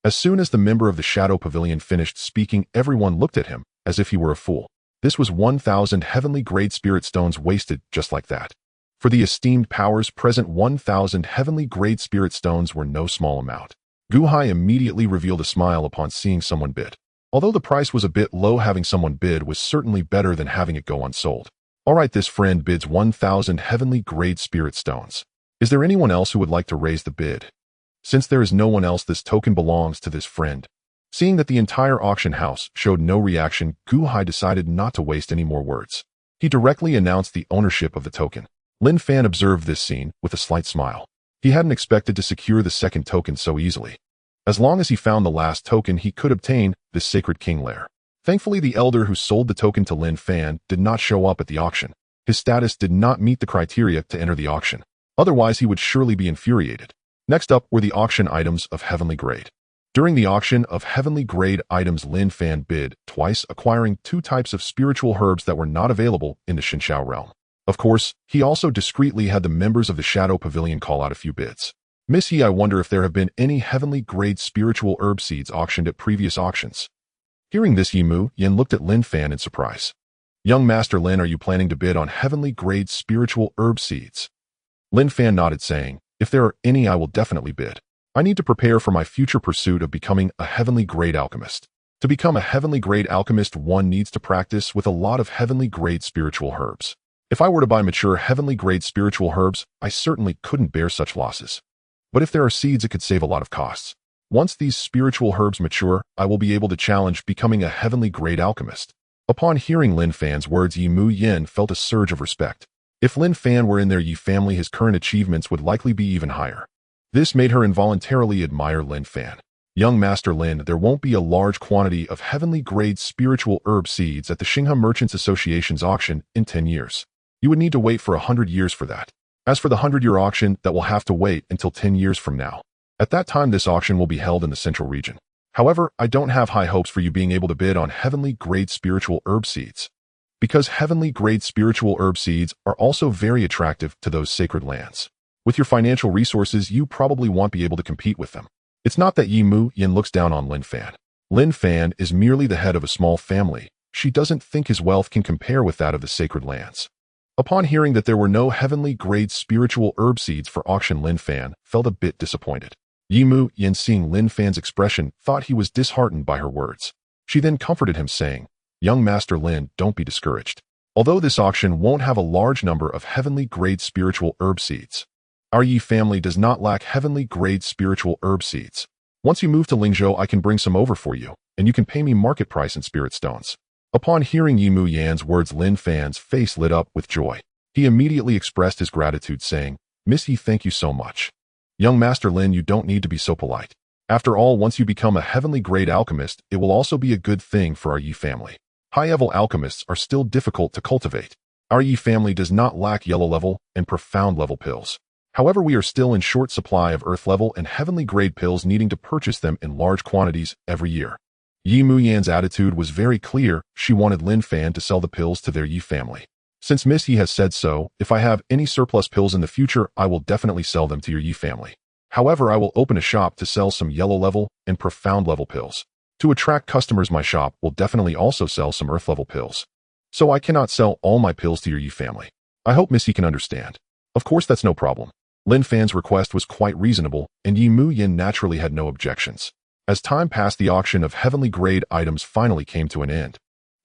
As soon as the member of the Shadow Pavilion finished speaking, everyone looked at him as if he were a fool. This was 1,000 heavenly grade spirit stones wasted just like that. For the esteemed powers present, 1,000 heavenly grade spirit stones were no small amount. Gu Hai immediately revealed a smile upon seeing someone bid. Although the price was a bit low, having someone bid was certainly better than having it go unsold. Alright, this friend bids 1,000 heavenly grade spirit stones. Is there anyone else who would like to raise the bid? Since there is no one else, this token belongs to this friend. Seeing that the entire auction house showed no reaction, Gu Hai decided not to waste any more words. He directly announced the ownership of the token. Lin Fan observed this scene with a slight smile. He hadn't expected to secure the second token so easily. As long as he found the last token, he could obtain this Sacred King lair. Thankfully, the elder who sold the token to Lin Fan did not show up at the auction. His status did not meet the criteria to enter the auction. Otherwise, he would surely be infuriated. Next up were the auction items of heavenly grade. During the auction of heavenly grade items, Lin Fan bid twice, acquiring 2 types of spiritual herbs that were not available in the Xinxiao realm. Of course, he also discreetly had the members of the Shadow Pavilion call out a few bids. Miss Yi, I wonder if there have been any heavenly grade spiritual herb seeds auctioned at previous auctions. Hearing this, Yimu Yan looked at Lin Fan in surprise. Young Master Lin, are you planning to bid on heavenly grade spiritual herb seeds? Lin Fan nodded, saying, if there are any, I will definitely bid. I need to prepare for my future pursuit of becoming a heavenly grade alchemist. To become a heavenly grade alchemist, one needs to practice with a lot of heavenly grade spiritual herbs. If I were to buy mature heavenly grade spiritual herbs, I certainly couldn't bear such losses. But if there are seeds, it could save a lot of costs. Once these spiritual herbs mature, I will be able to challenge becoming a heavenly grade alchemist. Upon hearing Lin Fan's words, Yimu Yan felt a surge of respect. If Lin Fan were in their Yi family, his current achievements would likely be even higher. This made her involuntarily admire Lin Fan. Young Master Lin, there won't be a large quantity of heavenly grade spiritual herb seeds at the Xinghe Merchants Association's auction in 10 years. You would need to wait for 100 years for that. As for the 100-year auction, that will have to wait until 10 years from now. At that time, this auction will be held in the central region. However, I don't have high hopes for you being able to bid on heavenly grade spiritual herb seeds. Because heavenly grade spiritual herb seeds are also very attractive to those sacred lands. With your financial resources, you probably won't be able to compete with them. It's not that Yimu Yan looks down on Lin Fan. Lin Fan is merely the head of a small family. She doesn't think his wealth can compare with that of the sacred lands. Upon hearing that there were no heavenly grade spiritual herb seeds for auction, Lin Fan felt a bit disappointed. Yimu Yan, seeing Lin Fan's expression, thought he was disheartened by her words. She then comforted him, saying, young Master Lin, don't be discouraged. Although this auction won't have a large number of heavenly grade spiritual herb seeds, our Yi family does not lack heavenly grade spiritual herb seeds. Once you move to Lingzhou, I can bring some over for you, and you can pay me market price in spirit stones. Upon hearing Yimu Yan's words, Lin Fan's face lit up with joy. He immediately expressed his gratitude, saying, "Miss Yi, thank you so much. Young Master Lin, you don't need to be so polite. After all, once you become a heavenly grade alchemist, it will also be a good thing for our Yi family. High-level alchemists are still difficult to cultivate. Our Yi family does not lack yellow-level and profound-level pills. However, we are still in short supply of earth-level and heavenly grade pills, needing to purchase them in large quantities every year." Yi Muyan's attitude was very clear. She wanted Lin Fan to sell the pills to their Yi family. "Since Miss Yi has said so, if I have any surplus pills in the future, I will definitely sell them to your Yi family. However, I will open a shop to sell some yellow-level and profound-level pills. To attract customers, my shop will definitely also sell some earth-level pills. So I cannot sell all my pills to your Yi family. I hope Miss Yi can understand." Of course, that's no problem. Lin Fan's request was quite reasonable, and Yi Muyan naturally had no objections. As time passed, the auction of heavenly grade items finally came to an end.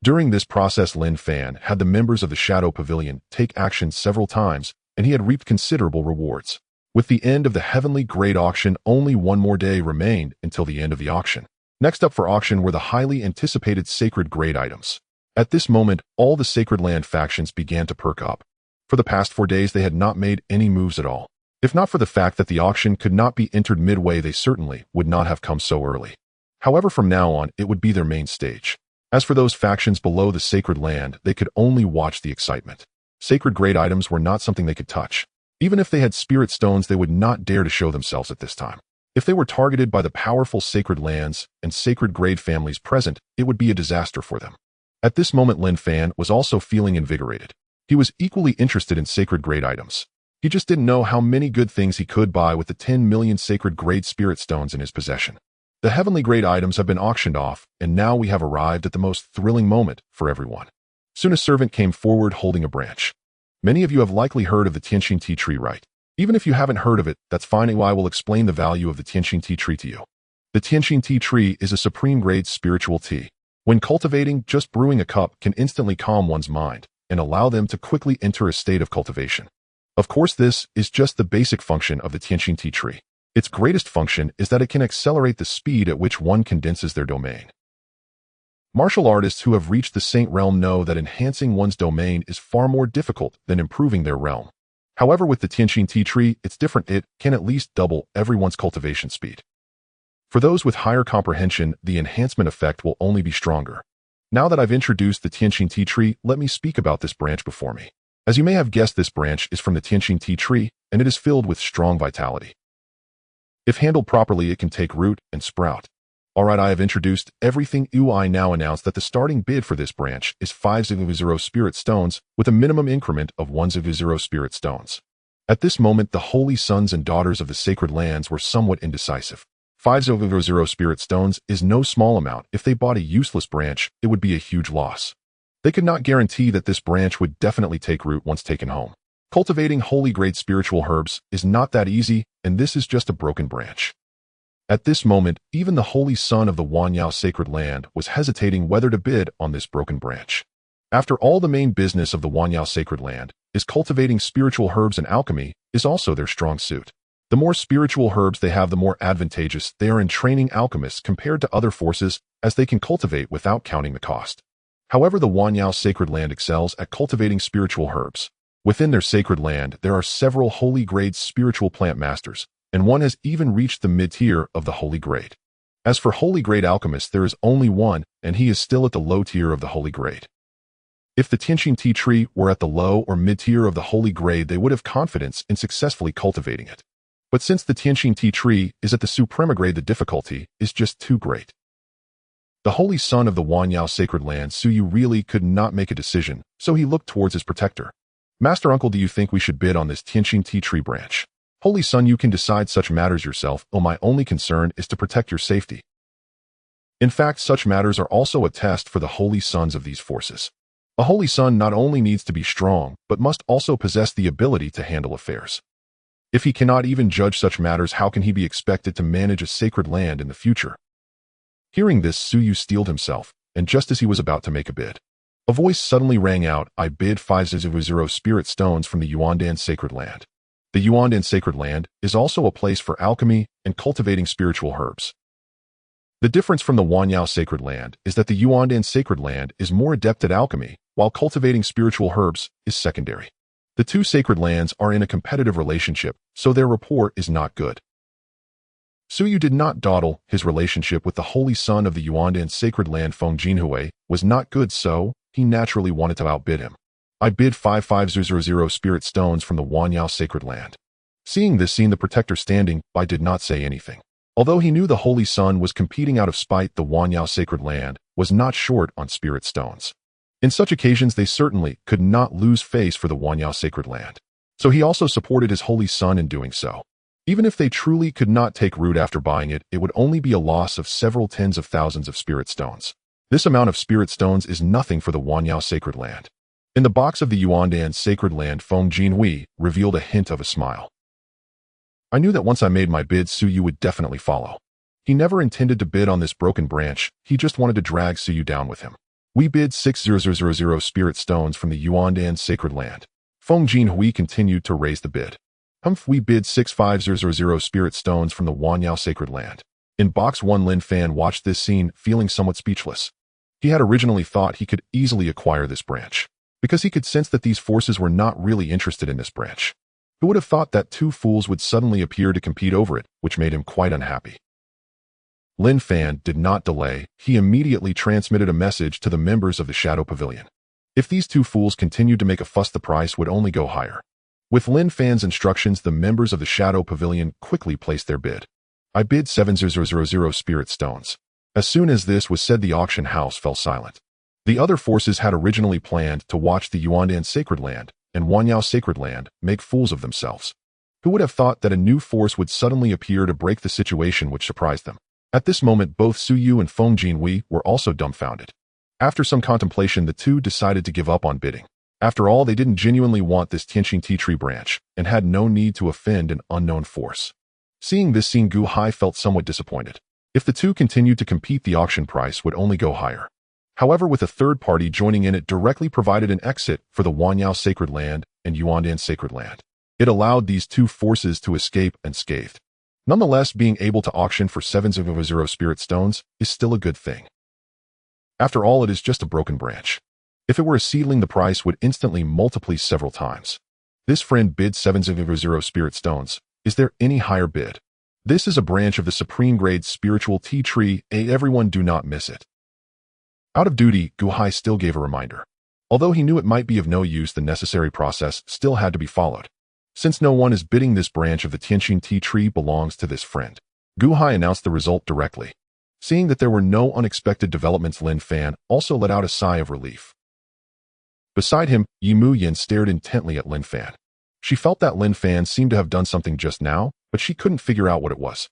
During this process, Lin Fan had the members of the Shadow Pavilion take action several times, and he had reaped considerable rewards. With the end of the heavenly grade auction, only one more day remained until the end of the auction. Next up for auction were the highly anticipated sacred grade items. At this moment, all the Sacred Land factions began to perk up. For the past 4 days, they had not made any moves at all. If not for the fact that the auction could not be entered midway, they certainly would not have come so early. However, from now on, it would be their main stage. As for those factions below the Sacred Land, they could only watch the excitement. Sacred grade items were not something they could touch. Even if they had spirit stones, they would not dare to show themselves at this time. If they were targeted by the powerful Sacred Lands and Sacred grade families present, it would be a disaster for them. At this moment, Lin Fan was also feeling invigorated. He was equally interested in sacred grade items. He just didn't know how many good things he could buy with the 10 million sacred grade spirit stones in his possession. The heavenly grade items have been auctioned off, and now we have arrived at the most thrilling moment for everyone. Soon a servant came forward holding a branch. Many of you have likely heard of the Tianxin tea tree, right? Even if you haven't heard of it, that's fine. I will explain the value of the Tianxin tea tree to you. The Tianxin tea tree is a supreme grade spiritual tea. When cultivating, just brewing a cup can instantly calm one's mind and allow them to quickly enter a state of cultivation. Of course, this is just the basic function of the Tianxin tea tree. Its greatest function is that it can accelerate the speed at which one condenses their domain. Martial artists who have reached the Saint Realm know that enhancing one's domain is far more difficult than improving their realm. However, with the Tianxin tea tree, it's different. It can at least double everyone's cultivation speed. For those with higher comprehension, the enhancement effect will only be stronger. Now that I've introduced the Tianxin tea tree, let me speak about this branch before me. As you may have guessed, this branch is from the Tianxin tea tree, and it is filled with strong vitality. If handled properly, it can take root and sprout. Alright, I have introduced everything. I now announce that the starting bid for this branch is 500 spirit stones with a minimum increment of 100 spirit stones. At this moment, the holy sons and daughters of the sacred lands were somewhat indecisive. 500 spirit stones is no small amount. If they bought a useless branch, it would be a huge loss. They could not guarantee that this branch would definitely take root once taken home. Cultivating holy grade spiritual herbs is not that easy, and this is just a broken branch. At this moment, even the holy son of the Wanyao sacred land was hesitating whether to bid on this broken branch. After all, the main business of the Wanyao sacred land is cultivating spiritual herbs, and alchemy is also their strong suit. The more spiritual herbs they have, the more advantageous they are in training alchemists compared to other forces, as they can cultivate without counting the cost. However, the Wanyao sacred land excels at cultivating spiritual herbs. Within their sacred land, there are several holy grade spiritual plant masters, and one has even reached the mid-tier of the holy grade. As for holy grade alchemists, there is only one, and he is still at the low tier of the holy grade. If the Tianxin tea tree were at the low or mid-tier of the holy grade, they would have confidence in successfully cultivating it. But since the Tianxin tea tree is at the suprema grade, the difficulty is just too great. The holy son of the Wanyao sacred land, Suyu, really could not make a decision, so he looked towards his protector. Master Uncle, do you think we should bid on this Tianxin tea tree branch? Holy son, you can decide such matters yourself. My only concern is to protect your safety. In fact, such matters are also a test for the holy sons of these forces. A holy son not only needs to be strong, but must also possess the ability to handle affairs. If he cannot even judge such matters, how can he be expected to manage a sacred land in the future? Hearing this, Suyu steeled himself, and just as he was about to make a bid, a voice suddenly rang out. I bid 500 spirit stones from the Yuandan sacred land. The Yuandan sacred land is also a place for alchemy and cultivating spiritual herbs. The difference from the Wanyao sacred land is that the Yuandan sacred land is more adept at alchemy, while cultivating spiritual herbs is secondary. The two sacred lands are in a competitive relationship, so their rapport is not good. Suyu did not dawdle. His relationship with the holy son of the Yuandan sacred land Feng Jinhui was not good, so he naturally wanted to outbid him. I bid 5500 spirit stones from the Wanyao sacred land. Seeing this scene, the protector standing by did not say anything. Although he knew the holy son was competing out of spite, the Wanyao sacred land was not short on spirit stones. In such occasions, they certainly could not lose face for the Wanyao sacred land. So he also supported his holy son in doing so. Even if they truly could not take root after buying it, it would only be a loss of several tens of thousands of spirit stones. This amount of spirit stones is nothing for the Wanyao sacred land. In the box of the Yuandan sacred land, Feng Jinhui revealed a hint of a smile. I knew that once I made my bid, Suyu would definitely follow. He never intended to bid on this broken branch, he just wanted to drag Suyu down with him. We bid 6000 spirit stones from the Yuandan sacred land. Feng Jinhui continued to raise the bid. We bid 6500 spirit stones from the Wanyao sacred land. In box 1, Lin Fan watched this scene, feeling somewhat speechless. He had originally thought he could easily acquire this branch, because he could sense that these forces were not really interested in this branch. Who would have thought that two fools would suddenly appear to compete over it, which made him quite unhappy. Lin Fan did not delay. He immediately transmitted a message to the members of the Shadow Pavilion. If these two fools continued to make a fuss, the price would only go higher. With Lin Fan's instructions, the members of the Shadow Pavilion quickly placed their bid. I bid 7000 spirit stones. As soon as this was said, the auction house fell silent. The other forces had originally planned to watch the Yuandan sacred land and Wanyao sacred land make fools of themselves. Who would have thought that a new force would suddenly appear to break the situation, which surprised them? At this moment, both Suyu and Feng Jinhui were also dumbfounded. After some contemplation, the two decided to give up on bidding. After all, they didn't genuinely want this Tianqing tea tree branch and had no need to offend an unknown force. Seeing this scene, Gu Hai felt somewhat disappointed. If the two continued to compete, the auction price would only go higher. However, with a third party joining in, it directly provided an exit for the Wanyao sacred land and Yuandan sacred land. It allowed these two forces to escape unscathed. Nonetheless, being able to auction for 7000 spirit stones is still a good thing. After all, it is just a broken branch. If it were a seedling, the price would instantly multiply several times. This friend bid 7000 spirit stones. Is there any higher bid? This is a branch of the supreme grade spiritual tea tree, everyone do not miss it. Out of duty, Gu Hai still gave a reminder. Although he knew it might be of no use, the necessary process still had to be followed. Since no one is bidding, this branch of the Tianqing tea tree belongs to this friend. Gu Hai announced the result directly. Seeing that there were no unexpected developments, Lin Fan also let out a sigh of relief. Beside him, Yimu Yin stared intently at Lin Fan. She felt that Lin Fan seemed to have done something just now, but she couldn't figure out what it was.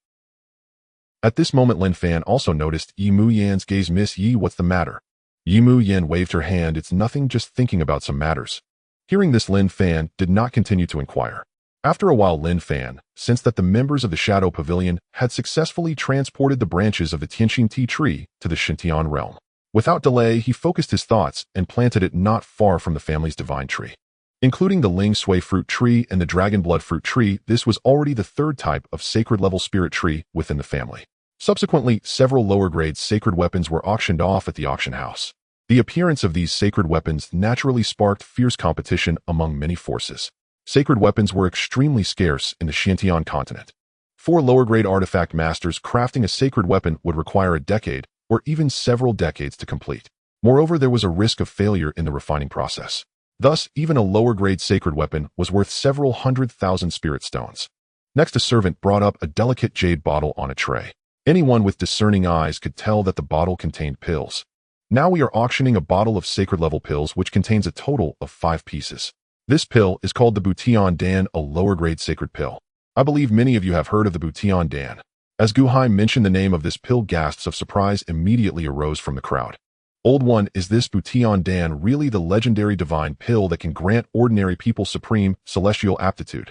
At this moment, Lin Fan also noticed Yimu Yan's gaze. Miss Yi, what's the matter? Yimu Yan waved her hand. It's nothing, just thinking about some matters. Hearing this, Lin Fan did not continue to inquire. After a while, Lin Fan sensed that the members of the Shadow Pavilion had successfully transported the branches of the Tianqing tea tree to the Xintian realm. Without delay, he focused his thoughts and planted it not far from the family's divine tree. Including the Ling Sui fruit tree and the dragon blood fruit tree, this was already the third type of sacred level spirit tree within the family. Subsequently, several lower-grade sacred weapons were auctioned off at the auction house. The appearance of these sacred weapons naturally sparked fierce competition among many forces. Sacred weapons were extremely scarce in the Xintian continent. 4 lower-grade artifact masters crafting a sacred weapon would require a decade or even several decades to complete. Moreover, there was a risk of failure in the refining process. Thus, even a lower-grade sacred weapon was worth several 100,000 spirit stones. Next, a servant brought up a delicate jade bottle on a tray. Anyone with discerning eyes could tell that the bottle contained pills. Now we are auctioning a bottle of sacred-level pills which contains a total of 5 pieces. This pill is called the Butian Dan, a lower-grade sacred pill. I believe many of you have heard of the Butian Dan. As Gu Hai mentioned the name of this pill, gasps of surprise immediately arose from the crowd. Old one, is this Butian Dan really the legendary divine pill that can grant ordinary people supreme celestial aptitude?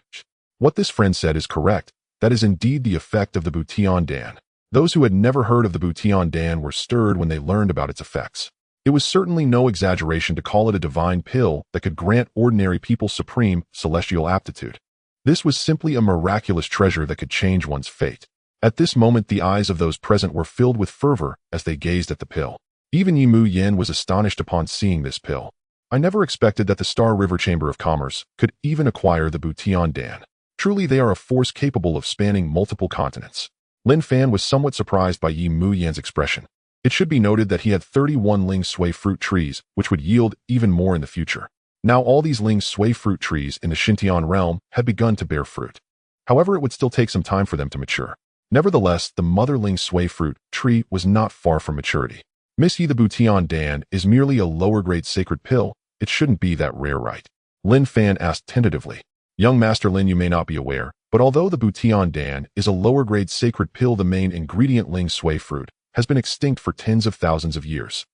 What this friend said is correct. That is indeed the effect of the Butian Dan. Those who had never heard of the Butian Dan were stirred when they learned about its effects. It was certainly no exaggeration to call it a divine pill that could grant ordinary people supreme celestial aptitude. This was simply a miraculous treasure that could change one's fate. At this moment, the eyes of those present were filled with fervor as they gazed at the pill. Even Yimu Yin was astonished upon seeing this pill. I never expected that the Star River Chamber of Commerce could even acquire the Butian Dan. Truly, they are a force capable of spanning multiple continents. Lin Fan was somewhat surprised by Yi Mu Yan's expression. It should be noted that he had 31 Ling Sui fruit trees, which would yield even more in the future. Now all these Ling Sui fruit trees in the Xintian realm had begun to bear fruit. However, it would still take some time for them to mature. Nevertheless, the mother Ling Sui fruit tree was not far from maturity. Miss Yi, the Butian Dan is merely a lower-grade sacred pill. It shouldn't be that rare, right? Lin Fan asked tentatively. Young Master Lin, you may not be aware, but although the Butian Dan is a lower-grade sacred pill, the main ingredient Ling Sui fruit has been extinct for tens of thousands of years.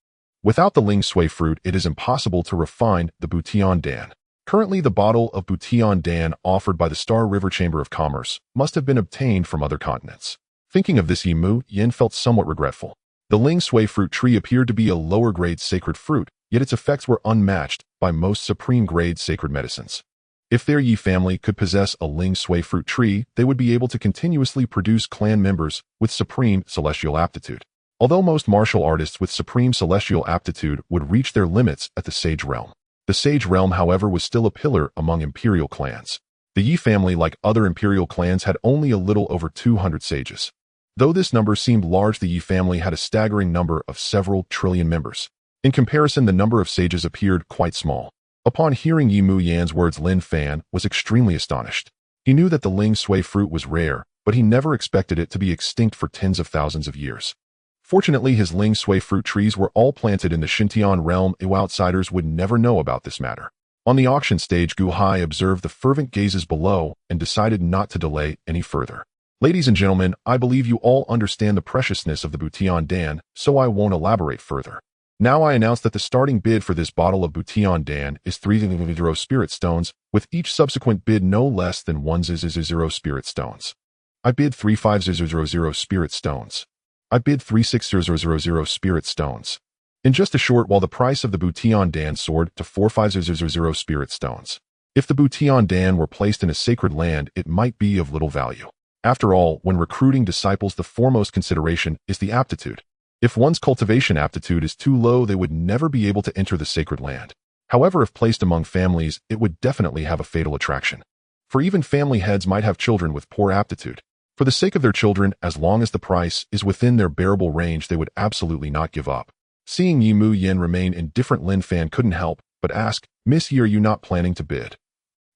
Without the Ling Sui fruit, it is impossible to refine the Butian Dan. Currently, the bottle of Butian Dan offered by the Star River Chamber of Commerce must have been obtained from other continents. Thinking of this, Yi Mu Yan felt somewhat regretful. The Ling Sui fruit tree appeared to be a lower-grade sacred fruit, yet its effects were unmatched by most supreme-grade sacred medicines. If their Yi family could possess a Ling Sui fruit tree, they would be able to continuously produce clan members with supreme celestial aptitude. Although most martial artists with supreme celestial aptitude would reach their limits at the Sage Realm. The Sage Realm, however, was still a pillar among imperial clans. The Yi family, like other imperial clans, had only a little over 200 sages. Though this number seemed large, the Yi family had a staggering number of several trillion members. In comparison, the number of sages appeared quite small. Upon hearing Yi Mu Yan's words, Lin Fan was extremely astonished. He knew that the Ling Sui fruit was rare, but he never expected it to be extinct for tens of thousands of years. Fortunately, his Ling Sui fruit trees were all planted in the Xintian realm, and outsiders would never know about this matter. On the auction stage, Gu Hai observed the fervent gazes below and decided not to delay any further. Ladies and gentlemen, I believe you all understand the preciousness of the Butian Dan, so I won't elaborate further. Now I announce that the starting bid for this bottle of Butian Dan is 300 spirit stones, with each subsequent bid no less than 100 spirit stones. I bid 35000 spirit stones. I bid 36000 spirit stones. In just a short while, the price of the Butian Dan soared to 4500 spirit stones. If the Butian Dan were placed in a sacred land, it might be of little value. After all, when recruiting disciples, the foremost consideration is the aptitude. If one's cultivation aptitude is too low, they would never be able to enter the sacred land. However, if placed among families, it would definitely have a fatal attraction. For even family heads might have children with poor aptitude. For the sake of their children, as long as the price is within their bearable range, they would absolutely not give up. Seeing Yi Mu Yan remain indifferent, Lin Fan couldn't help but ask, Miss Yi, are you not planning to bid?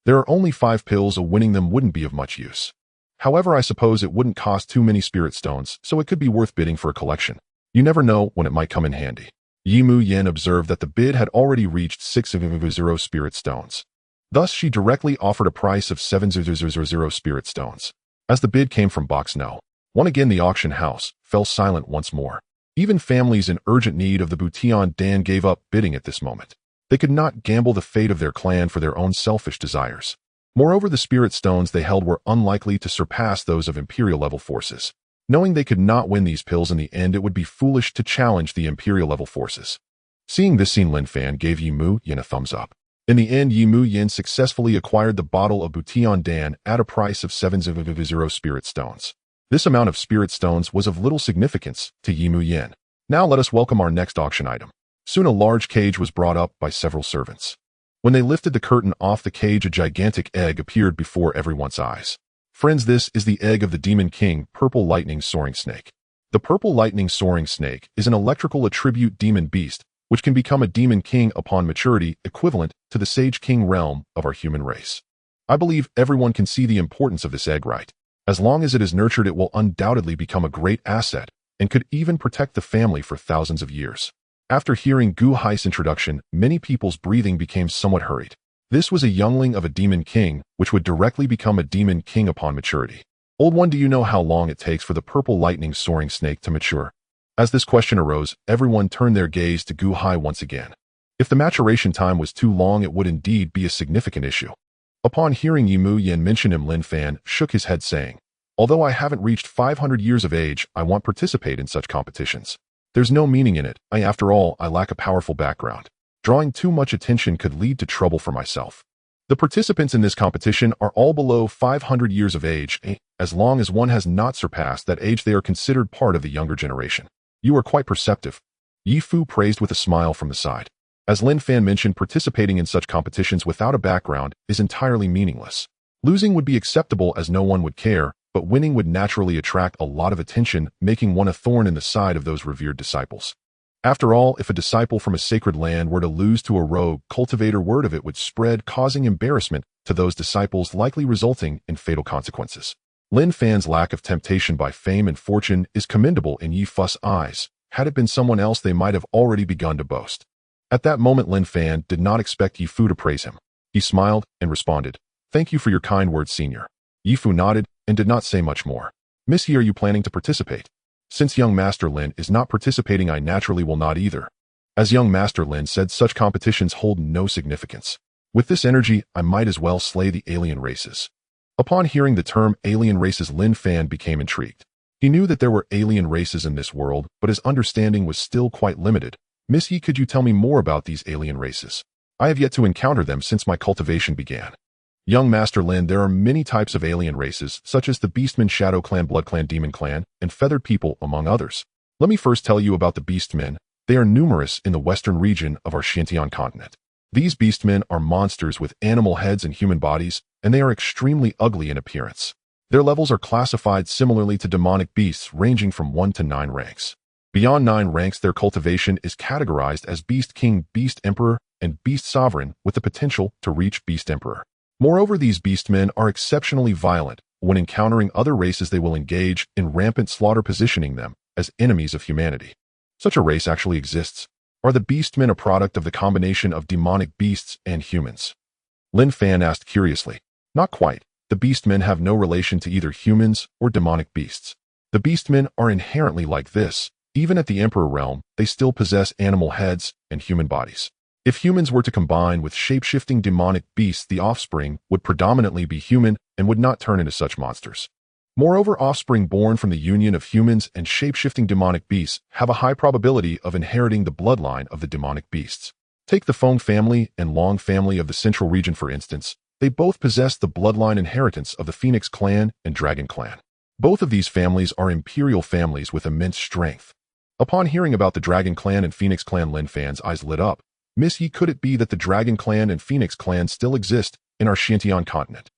There are only 5 pills, so winning them wouldn't be of much use. However, I suppose it wouldn't cost too many spirit stones, so it could be worth bidding for a collection. You never know when it might come in handy. Yi Mu Yan observed that the bid had already reached 600 spirit stones. Thus, she directly offered a price of 700 spirit stones. As the bid came from box No. 1 again, the auction house fell silent once more. Even families in urgent need of the Butian Dan gave up bidding at this moment. They could not gamble the fate of their clan for their own selfish desires. Moreover, the spirit stones they held were unlikely to surpass those of imperial-level forces. Knowing they could not win these pills in the end, it would be foolish to challenge the imperial-level forces. Seeing this scene, Lin Fan gave Yi Mu Yan a thumbs up. In the end, Yi Mu Yan successfully acquired the bottle of Butian Dan at a price of 700 spirit stones. This amount of spirit stones was of little significance to Yi Mu Yan. Now let us welcome our next auction item. Soon a large cage was brought up by several servants. When they lifted the curtain off the cage, a gigantic egg appeared before everyone's eyes. Friends, this is the egg of the Demon King, Purple Lightning Soaring Snake. The Purple Lightning Soaring Snake is an electrical attribute demon beast, which can become a Demon King upon maturity, equivalent to the Sage King realm of our human race. I believe everyone can see the importance of this egg, right? As long as it is nurtured, it will undoubtedly become a great asset and could even protect the family for thousands of years. After hearing Gu Hai's introduction, many people's breathing became somewhat hurried. This was a youngling of a Demon King, which would directly become a Demon King upon maturity. Old one, do you know how long it takes for the Purple Lightning Soaring Snake to mature? As this question arose, everyone turned their gaze to Gu Hai once again. If the maturation time was too long, it would indeed be a significant issue. Upon hearing Yi Mu Yan mention him, Lin Fan shook his head, saying, although I haven't reached 500 years of age, I won't participate in such competitions. There's no meaning in it. After all, I lack a powerful background. Drawing too much attention could lead to trouble for myself. The participants in this competition are all below 500 years of age. As long as one has not surpassed that age, they are considered part of the younger generation. You are quite perceptive. Yi Fu praised with a smile from the side. As Lin Fan mentioned, participating in such competitions without a background is entirely meaningless. Losing would be acceptable as no one would care, but winning would naturally attract a lot of attention, making one a thorn in the side of those revered disciples. After all, if a disciple from a sacred land were to lose to a rogue cultivator, word of it would spread, causing embarrassment to those disciples, likely resulting in fatal consequences. Lin Fan's lack of temptation by fame and fortune is commendable in Yi Fu's eyes. Had it been someone else, they might have already begun to boast. At that moment, Lin Fan did not expect Yi Fu to praise him. He smiled and responded, "Thank you for your kind words, senior." Yi Fu nodded and did not say much more. "Miss Yi, are you planning to participate?" "Since young Master Lin is not participating, I naturally will not either." As young Master Lin said, such competitions hold no significance. With this energy, I might as well slay the alien races. Upon hearing the term alien races, Lin Fan became intrigued. He knew that there were alien races in this world, but his understanding was still quite limited. "Miss Yi, could you tell me more about these alien races? I have yet to encounter them since my cultivation began." "Young Master Lin, there are many types of alien races, such as the Beastmen, Shadow Clan, Blood Clan, Demon Clan, and Feathered People, among others. Let me first tell you about the Beastmen. They are numerous in the western region of our Xiantian continent. These Beastmen are monsters with animal heads and human bodies, and they are extremely ugly in appearance. Their levels are classified similarly to demonic beasts, ranging from 1 to 9 ranks. Beyond 9 ranks, their cultivation is categorized as Beast King, Beast Emperor, and Beast Sovereign, with the potential to reach Beast Emperor. Moreover, these Beastmen are exceptionally violent. When encountering other races, they will engage in rampant slaughter, positioning them as enemies of humanity. Such a race actually exists. Are the Beastmen a product of the combination of demonic beasts and humans?" Lin Fan asked curiously. "Not quite. The Beastmen have no relation to either humans or demonic beasts. The Beastmen are inherently like this. Even at the Emperor realm, they still possess animal heads and human bodies. If humans were to combine with shape-shifting demonic beasts, the offspring would predominantly be human and would not turn into such monsters. Moreover, offspring born from the union of humans and shape-shifting demonic beasts have a high probability of inheriting the bloodline of the demonic beasts. Take the Feng family and Long family of the central region, for instance. They both possess the bloodline inheritance of the Phoenix clan and Dragon clan. Both of these families are imperial families with immense strength." Upon hearing about the Dragon clan and Phoenix clan, Lin Fan's eyes lit up. "Miss Yi, could it be that the Dragon clan and Phoenix clan still exist in our Xiantian continent?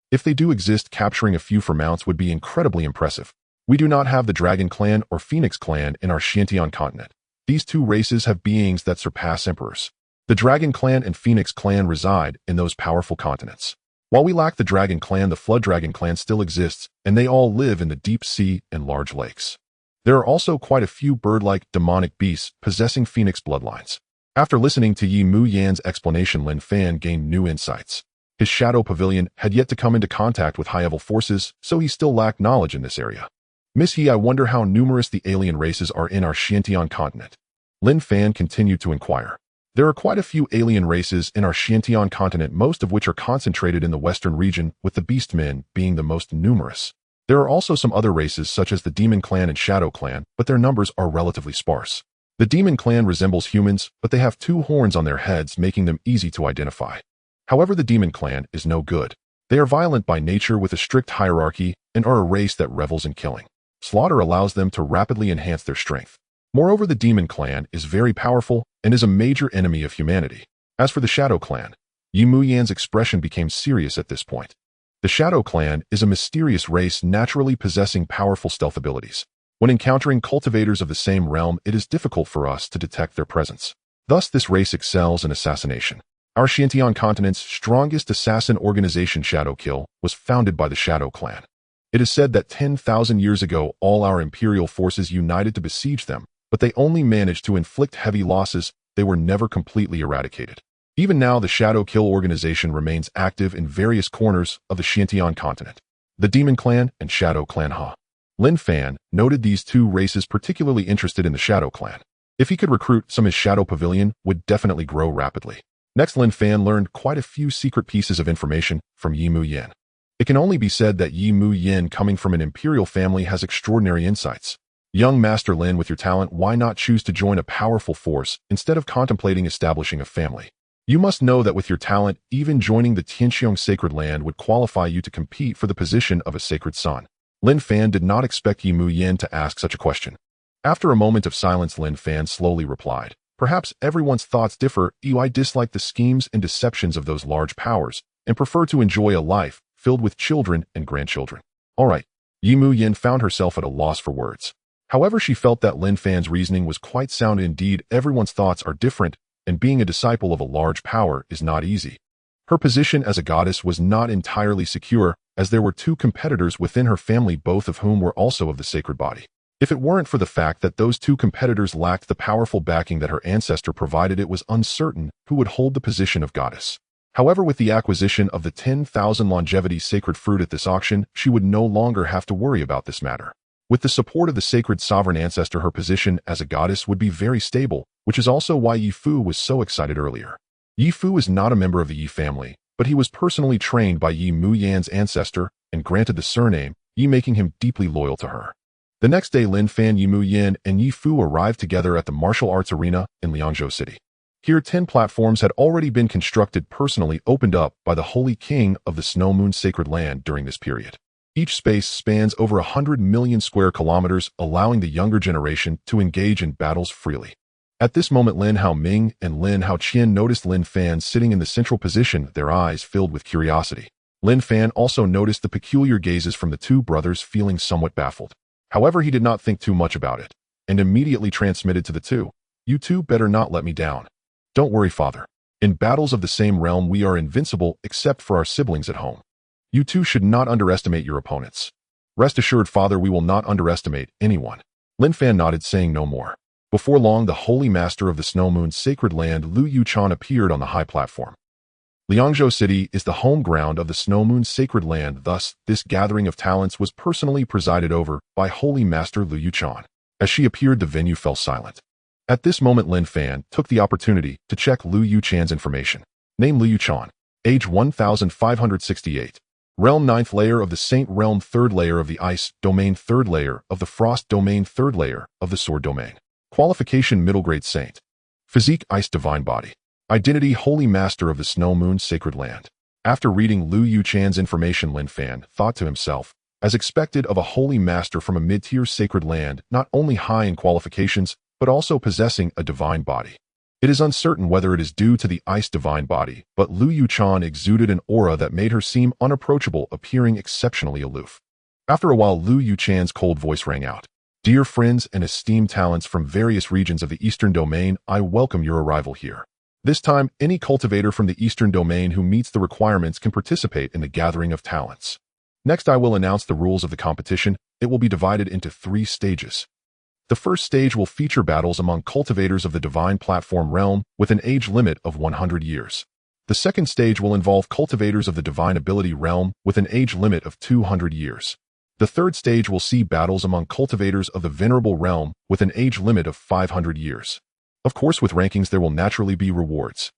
If they do exist, capturing a few for mounts would be incredibly impressive. We do not have the Dragon clan or Phoenix clan in our Xiantian continent. These two races have beings that surpass emperors. The Dragon clan and Phoenix clan reside in those powerful continents. While we lack the Dragon clan, the Flood Dragon clan still exists, and they all live in the deep sea and large lakes. There are also quite a few bird-like demonic beasts possessing Phoenix bloodlines." After listening to Yi Mu Yan's explanation, Lin Fan gained new insights. His Shadow Pavilion had yet to come into contact with high-level forces, so he still lacked knowledge in this area. "Miss Yi, I wonder how numerous the alien races are in our Xiantian continent?" Lin Fan continued to inquire. "There are quite a few alien races in our Xiantian continent, most of which are concentrated in the western region, with the Beastmen being the most numerous. There are also some other races such as the Demon Clan and Shadow Clan, but their numbers are relatively sparse. The Demon Clan resembles humans, but they have 2 horns on their heads, making them easy to identify. However, the Demon Clan is no good. They are violent by nature with a strict hierarchy and are a race that revels in killing. Slaughter allows them to rapidly enhance their strength. Moreover, the Demon Clan is very powerful and is a major enemy of humanity. As for the Shadow Clan," Yi Mu Yan's expression became serious at this point. "The Shadow Clan is a mysterious race naturally possessing powerful stealth abilities. When encountering cultivators of the same realm, it is difficult for us to detect their presence. Thus, this race excels in assassination. Our Xiantian continent's strongest assassin organization, Shadow Kill, was founded by the Shadow Clan. It is said that 10,000 years ago, all our imperial forces united to besiege them, but they only managed to inflict heavy losses. They were never completely eradicated. Even now, the Shadow Kill organization remains active in various corners of the Xiantian continent. The Demon Clan and Shadow Clan. Lin Fan noted these 2 races particularly interested in the Shadow Clan. If he could recruit some, his Shadow Pavilion would definitely grow rapidly. Next, Lin Fan learned quite a few secret pieces of information from Yi Mu Yan. It can only be said that Yi Mu Yan, coming from an imperial family, has extraordinary insights. "Young Master Lin, with your talent, why not choose to join a powerful force instead of contemplating establishing a family? You must know that with your talent, even joining the Tianxiong sacred land would qualify you to compete for the position of a sacred son." Lin Fan did not expect Yi Mu Yan to ask such a question. After a moment of silence, Lin Fan slowly replied, Perhaps everyone's thoughts differ. I dislike the schemes and deceptions of those large powers, and prefer to enjoy a life filled with children and grandchildren. Alright, Yi Mu-yin found herself at a loss for words. However, she felt that Lin Fan's reasoning was quite sound indeed. Everyone's thoughts are different, and being a disciple of a large power is not easy. Her position as a goddess was not entirely secure, as there were two competitors within her family, both of whom were also of the sacred body. If it weren't for the fact that those two competitors lacked the powerful backing that her ancestor provided, it was uncertain who would hold the position of goddess. However, with the acquisition of the 10,000 longevity sacred fruit at this auction, she would no longer have to worry about this matter. With the support of the sacred sovereign ancestor, her position as a goddess would be very stable, which is also why Yi Fu was so excited earlier. Yi Fu is not a member of the Yi family, but he was personally trained by Yi Mu-yan's ancestor and granted the surname Yi, making him deeply loyal to her. The next day, Lin Fan, Yi Mu-yin, and Yi Fu arrived together at the martial arts arena in Liangzhou City. Here, 10 platforms had already been constructed, personally opened up by the Holy King of the Snow Moon Sacred Land during this period. Each space spans over 100 million square kilometers, allowing the younger generation to engage in battles freely. At this moment, Lin Haoming and Lin Haoqian noticed Lin Fan sitting in the central position, their eyes filled with curiosity. Lin Fan also noticed the peculiar gazes from the two brothers, feeling somewhat baffled. However, he did not think too much about it, and immediately transmitted to the two, "You two better not let me down. Don't worry, father. In battles of the same realm, we are invincible except for our siblings at home. You two should not underestimate your opponents. Rest assured, father, we will not underestimate anyone." Lin Fan nodded, saying no more. Before long, the holy master of the Snow Moon Sacred Land, Lu Yuchan, appeared on the high platform. Liangzhou City is the home ground of the Snow Moon Sacred Land, thus, this gathering of talents was personally presided over by Holy Master Lu Yuchan. As she appeared, the venue fell silent. At this moment, Lin Fan took the opportunity to check Lu Yuchan's information. Name: Lu Yuchan. Age: 1568. Realm: 9th layer of the Saint Realm, 3rd layer of the Ice Domain, 3rd layer of the Frost Domain, 3rd layer of the Sword Domain. Qualification: Middle Grade Saint. Physique: Ice Divine Body. Identity: Holy Master of the Snow Moon Sacred Land. After reading Lu Yuchan's information, Lin Fan thought to himself, as expected of a holy master from a mid-tier sacred land, not only high in qualifications, but also possessing a divine body. It is uncertain whether it is due to the ice divine body, but Lu Yuchan exuded an aura that made her seem unapproachable, appearing exceptionally aloof. After a while, Lu Yuchan's cold voice rang out. "Dear friends and esteemed talents from various regions of the Eastern Domain, I welcome your arrival here. This time, any cultivator from the Eastern Domain who meets the requirements can participate in the gathering of talents. Next, I will announce the rules of the competition. It will be divided into 3 stages. The first stage will feature battles among cultivators of the Divine Platform Realm with an age limit of 100 years. The second stage will involve cultivators of the Divine Ability Realm with an age limit of 200 years. The third stage will see battles among cultivators of the Venerable Realm with an age limit of 500 years. Of course, with rankings there will naturally be rewards.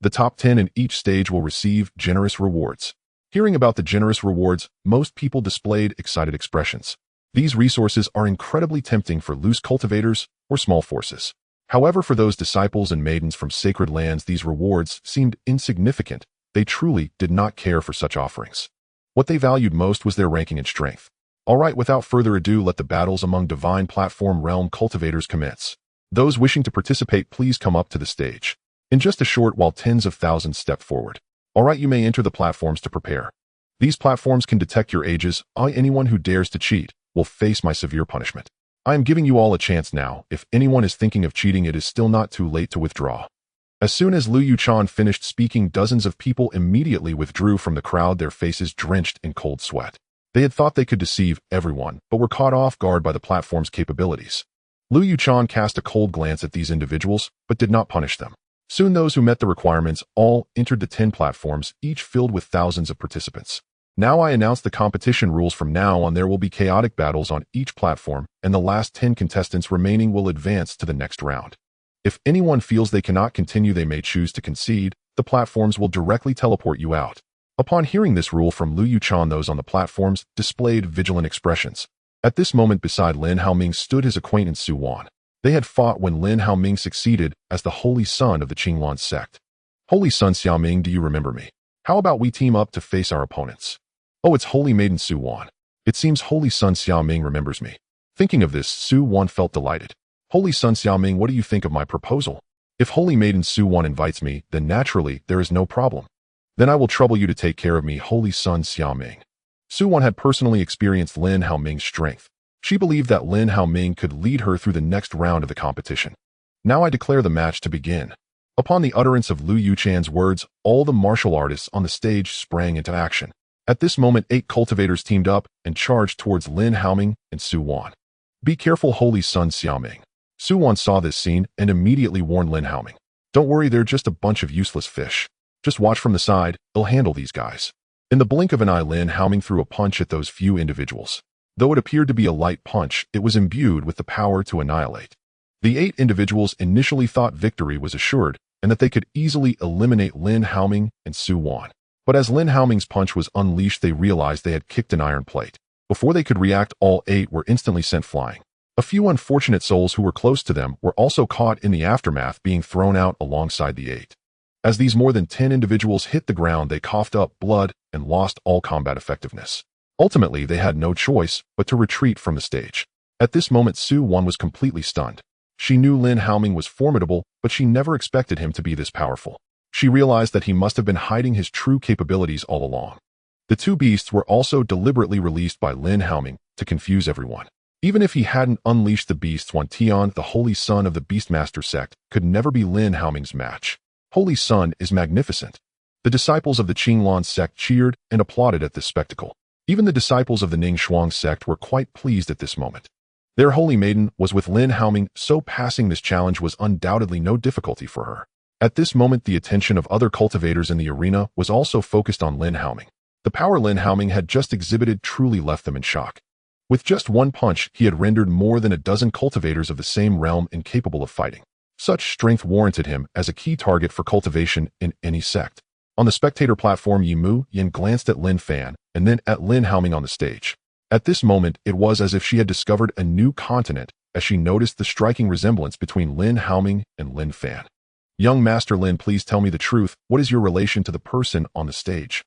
The top 10 in each stage will receive generous rewards. Hearing about the generous rewards, most people displayed excited expressions. These resources are incredibly tempting for loose cultivators or small forces. However, for those disciples and maidens from sacred lands, these rewards seemed insignificant. They truly did not care for such offerings. What they valued most was their ranking and strength. Alright, without further ado, let the battles among Divine Platform Realm cultivators commence. Those wishing to participate, please come up to the stage. In just a short while, tens of thousands step forward. Alright, you may enter the platforms to prepare. These platforms can detect your ages. Anyone who dares to cheat will face my severe punishment. I am giving you all a chance now. If anyone is thinking of cheating, it is still not too late to withdraw." As soon as Lu Yuchan finished speaking, dozens of people immediately withdrew from the crowd, their faces drenched in cold sweat. They had thought they could deceive everyone, but were caught off guard by the platform's capabilities. Lu Yuchan cast a cold glance at these individuals, but did not punish them. Soon those who met the requirements all entered the 10 platforms, each filled with thousands of participants. Now I announce the competition rules. From now on, there will be chaotic battles on each platform, and the last 10 contestants remaining will advance to the next round. If anyone feels they cannot continue, they may choose to concede. The platforms will directly teleport you out. Upon hearing this rule from Lu Yuchan, those on the platforms displayed vigilant expressions. At this moment, beside Lin Haoming stood his acquaintance Su Wan. They had fought when Lin Haoming succeeded as the holy son of the Qinglan sect. "Holy son Xiaoming, do you remember me? How about we team up to face our opponents?" "Oh, it's Holy Maiden Su Wan. It seems Holy Son Xiaoming remembers me." Thinking of this, Su Wan felt delighted. "Holy Son Xiaoming, what do you think of my proposal?" If Holy Maiden Su-won invites me, then naturally there is no problem. Then I will trouble you to take care of me, Holy Son Xiaoming. Su-won had personally experienced Lin Haoming's strength. She believed that Lin Haoming could lead her through the next round of the competition. Now I declare the match to begin. Upon the utterance of Lu Yuchan's words, all the martial artists on the stage sprang into action. At this moment, 8 cultivators teamed up and charged towards Lin Haoming and Su-won. Be careful, Holy Son Xiaoming. Su-won saw this scene and immediately warned Lin Haoming. Don't worry, they're just a bunch of useless fish. Just watch from the side, they'll handle these guys. In the blink of an eye, Lin Haoming threw a punch at those few individuals. Though it appeared to be a light punch, it was imbued with the power to annihilate. The 8 individuals initially thought victory was assured and that they could easily eliminate Lin Haoming and Su-won. But as Lin Haoming's punch was unleashed, they realized they had kicked an iron plate. Before they could react, all 8 were instantly sent flying. A few unfortunate souls who were close to them were also caught in the aftermath, being thrown out alongside the 8. As these more than 10 individuals hit the ground, they coughed up blood and lost all combat effectiveness. Ultimately, they had no choice but to retreat from the stage. At this moment, Su-won was completely stunned. She knew Lin Haoming was formidable, but she never expected him to be this powerful. She realized that he must have been hiding his true capabilities all along. The 2 beasts were also deliberately released by Lin Haoming to confuse everyone. Even if he hadn't unleashed the beasts, one-thousandth, the Holy Son of the Beastmaster sect, could never be Lin Haoming's match. Holy Son is magnificent. The disciples of the Qinglan sect cheered and applauded at this spectacle. Even the disciples of the Ning Shuang sect were quite pleased at this moment. Their Holy Maiden was with Lin Haoming, so passing this challenge was undoubtedly no difficulty for her. At this moment, the attention of other cultivators in the arena was also focused on Lin Haoming. The power Lin Haoming had just exhibited truly left them in shock. With just one punch, he had rendered more than a dozen cultivators of the same realm incapable of fighting. Such strength warranted him as a key target for cultivation in any sect. On the spectator platform, Yimu Yin glanced at Lin Fan and then at Lin Haoming on the stage. At this moment, it was as if she had discovered a new continent as she noticed the striking resemblance between Lin Haoming and Lin Fan. Young Master Lin, please tell me the truth. What is your relation to the person on the stage?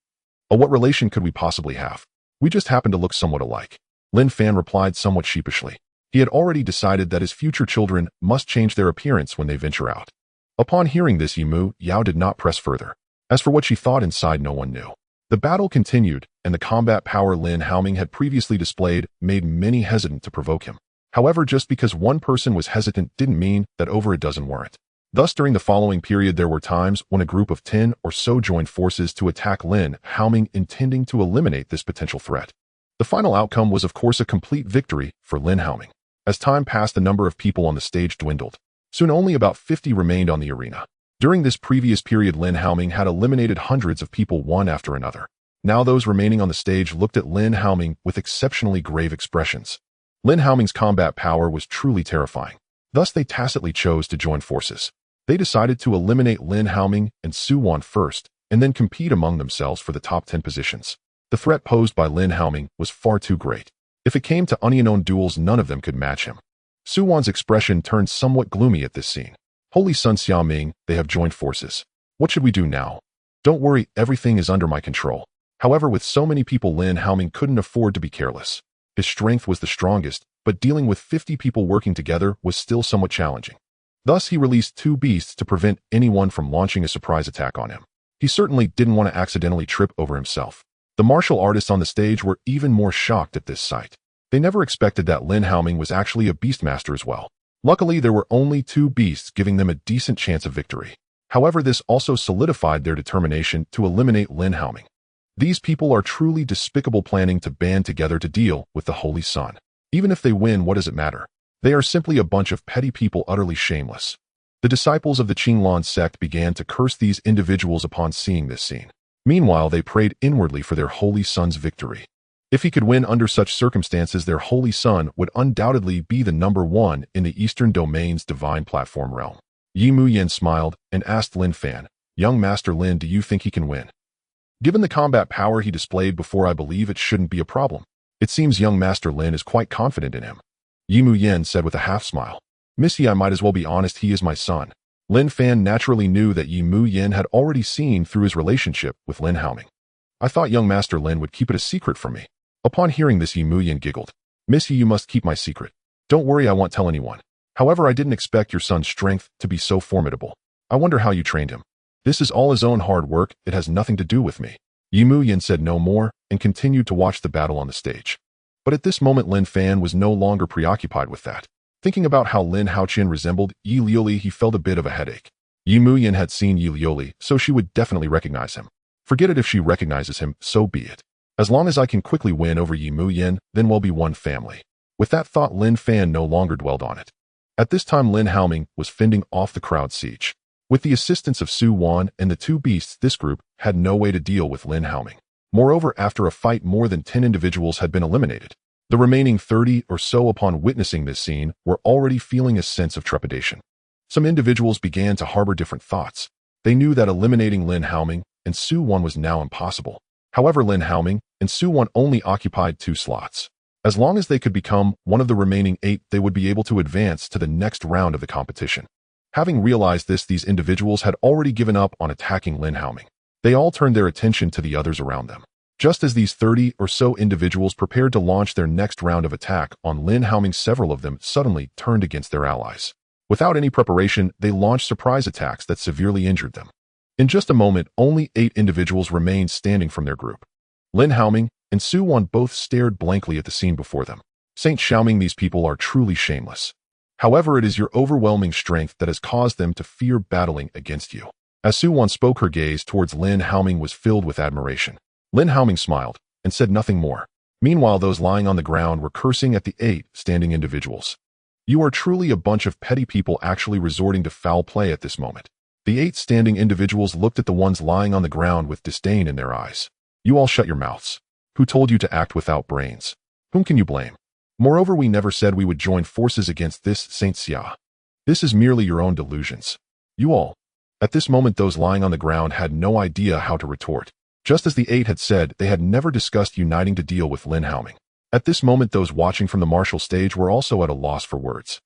What relation could we possibly have? We just happen to look somewhat alike. Lin Fan replied somewhat sheepishly. He had already decided that his future children must change their appearance when they venture out. Upon hearing this, Yimu Yao did not press further. As for what she thought inside, no one knew. The battle continued, and the combat power Lin Haoming had previously displayed made many hesitant to provoke him. However, just because one person was hesitant didn't mean that over a dozen weren't. Thus, during the following period, there were times when a group of 10 or so joined forces to attack Lin Haoming, intending to eliminate this potential threat. The final outcome was, of course, a complete victory for Lin Haoming. As time passed, the number of people on the stage dwindled. Soon only about 50 remained on the arena. During this previous period, Lin Haoming had eliminated hundreds of people one after another. Now those remaining on the stage looked at Lin Haoming with exceptionally grave expressions. Lin Haoming's combat power was truly terrifying. Thus, they tacitly chose to join forces. They decided to eliminate Lin Haoming and Su-won first, and then compete among themselves for the top 10 positions. The threat posed by Lin Haoming was far too great. If it came to unknown duels, none of them could match him. Su-won's expression turned somewhat gloomy at this scene. Holy Son Xiaoming, they have joined forces. What should we do now? Don't worry, everything is under my control. However, with so many people, Lin Haoming couldn't afford to be careless. His strength was the strongest, but dealing with 50 people working together was still somewhat challenging. Thus, he released 2 beasts to prevent anyone from launching a surprise attack on him. He certainly didn't want to accidentally trip over himself. The martial artists on the stage were even more shocked at this sight. They never expected that Lin Haoming was actually a beastmaster as well. Luckily, there were only 2 beasts, giving them a decent chance of victory. However, this also solidified their determination to eliminate Lin Haoming. These people are truly despicable, planning to band together to deal with the Holy Son. Even if they win, what does it matter? They are simply a bunch of petty people, utterly shameless. The disciples of the Qinglan sect began to curse these individuals upon seeing this scene. Meanwhile, they prayed inwardly for their Holy Son's victory. If he could win under such circumstances, their Holy Son would undoubtedly be the number 1 in the Eastern Domain's divine platform realm. Yimu Yin smiled and asked Lin Fan, "Young Master Lin, do you think he can win? Given the combat power he displayed before, I believe it shouldn't be a problem. It seems young Master Lin is quite confident in him." Yimu Yin said with a half-smile, "Missy, I might as well be honest, he is my son." Lin Fan naturally knew that Yimu Yin had already seen through his relationship with Lin Haoming. "I thought young Master Lin would keep it a secret from me." Upon hearing this, Yimu Yin giggled. "Missy, you must keep my secret. Don't worry, I won't tell anyone. However, I didn't expect your son's strength to be so formidable. I wonder how you trained him. This is all his own hard work. It has nothing to do with me. Yi Muyan said no more and continued to watch the battle on the stage. But at this moment, Lin Fan was no longer preoccupied with that. Thinking about how Lin Haoqian resembled Yi Liuli, he felt a bit of a headache. Yi Muyan had seen Yi Liuli, so she would definitely recognize him. Forget it if she recognizes him, so be it. As long as I can quickly win over Yi Muyan, then we'll be one family. With that thought, Lin Fan no longer dwelled on it. At this time, Lin Haoming was fending off the crowd siege. With the assistance of Su Wan and the two beasts, this group had no way to deal with Lin Haoming. Moreover, after a fight, more than 10 individuals had been eliminated. The remaining 30 or so, upon witnessing this scene, were already feeling a sense of trepidation. Some individuals began to harbor different thoughts. They knew that eliminating Lin Haoming and Su Wan was now impossible. However, Lin Haoming and Su Wan only occupied 2 slots. As long as they could become one of the remaining 8, they would be able to advance to the next round of the competition. Having realized this, these individuals had already given up on attacking Lin Haoming. They all turned their attention to the others around them. Just as these 30 or so individuals prepared to launch their next round of attack on Lin Haoming, several of them suddenly turned against their allies. Without any preparation, they launched surprise attacks that severely injured them. In just a moment, only 8 individuals remained standing from their group. Lin Haoming and Su Wan both stared blankly at the scene before them. Saint Xiaoming, these people are truly shameless. However, it is your overwhelming strength that has caused them to fear battling against you. As Su Wan spoke, her gaze towards Lin Haoming was filled with admiration. Lin Haoming smiled and said nothing more. Meanwhile, those lying on the ground were cursing at the 8 standing individuals. You are truly a bunch of petty people, actually resorting to foul play at this moment. The 8 standing individuals looked at the ones lying on the ground with disdain in their eyes. You all shut your mouths. Who told you to act without brains? Whom can you blame? Moreover, we never said we would join forces against this Saint Xia. This is merely your own delusions. You all. At this moment, those lying on the ground had no idea how to retort. Just as the 8 had said, they had never discussed uniting to deal with Lin Haoming. At this moment, those watching from the martial stage were also at a loss for words.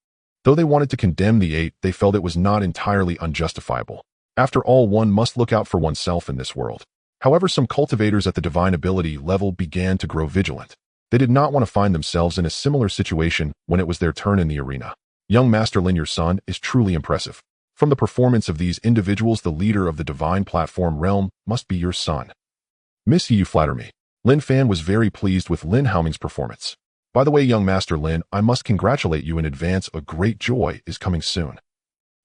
Though they wanted to condemn the 8, they felt it was not entirely unjustifiable. After all, one must look out for oneself in this world. However, some cultivators at the divine ability level began to grow vigilant. They did not want to find themselves in a similar situation when it was their turn in the arena. Young Master Lin, your son is truly impressive. From the performance of these individuals, the leader of the divine platform realm must be your son. Miss Yi, you flatter me. Lin Fan was very pleased with Lin Haoming's performance. By the way, young Master Lin, I must congratulate you in advance. A great joy is coming soon.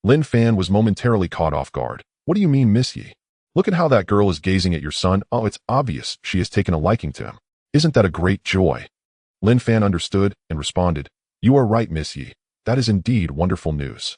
Lin Fan was momentarily caught off guard. What do you mean, Miss Yi? Look at how that girl is gazing at your son. Oh, it's obvious she has taken a liking to him. Isn't that a great joy? Lin Fan understood and responded, You are right, Miss Yi. That is indeed wonderful news.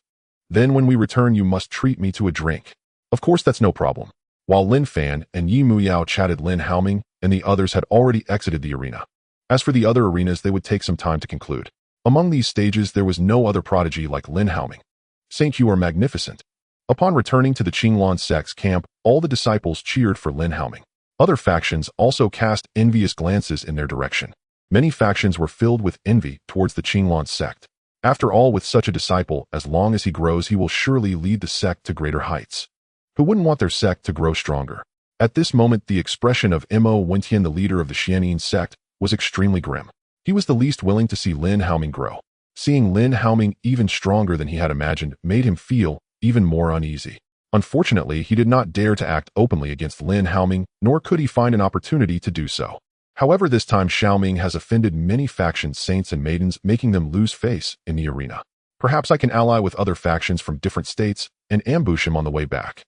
Then when we return, you must treat me to a drink. Of course, that's no problem. While Lin Fan and Yi Muyao chatted, Lin Haoming and the others had already exited the arena. As for the other arenas, they would take some time to conclude. Among these stages, there was no other prodigy like Lin Haoming. Saint, you are magnificent. Upon returning to the Qinglan sect's camp, all the disciples cheered for Lin Haoming. Other factions also cast envious glances in their direction. Many factions were filled with envy towards the Qinglan sect. After all, with such a disciple, as long as he grows, he will surely lead the sect to greater heights. Who wouldn't want their sect to grow stronger? At this moment, the expression of Mo Wentian, the leader of the Xianyin sect, was extremely grim. He was the least willing to see Lin Haoming grow. Seeing Lin Haoming even stronger than he had imagined made him feel even more uneasy. Unfortunately, he did not dare to act openly against Lin Haoming, nor could he find an opportunity to do so. However, this time Xiaoming has offended many faction saints and maidens, making them lose face in the arena. Perhaps I can ally with other factions from different states and ambush him on the way back.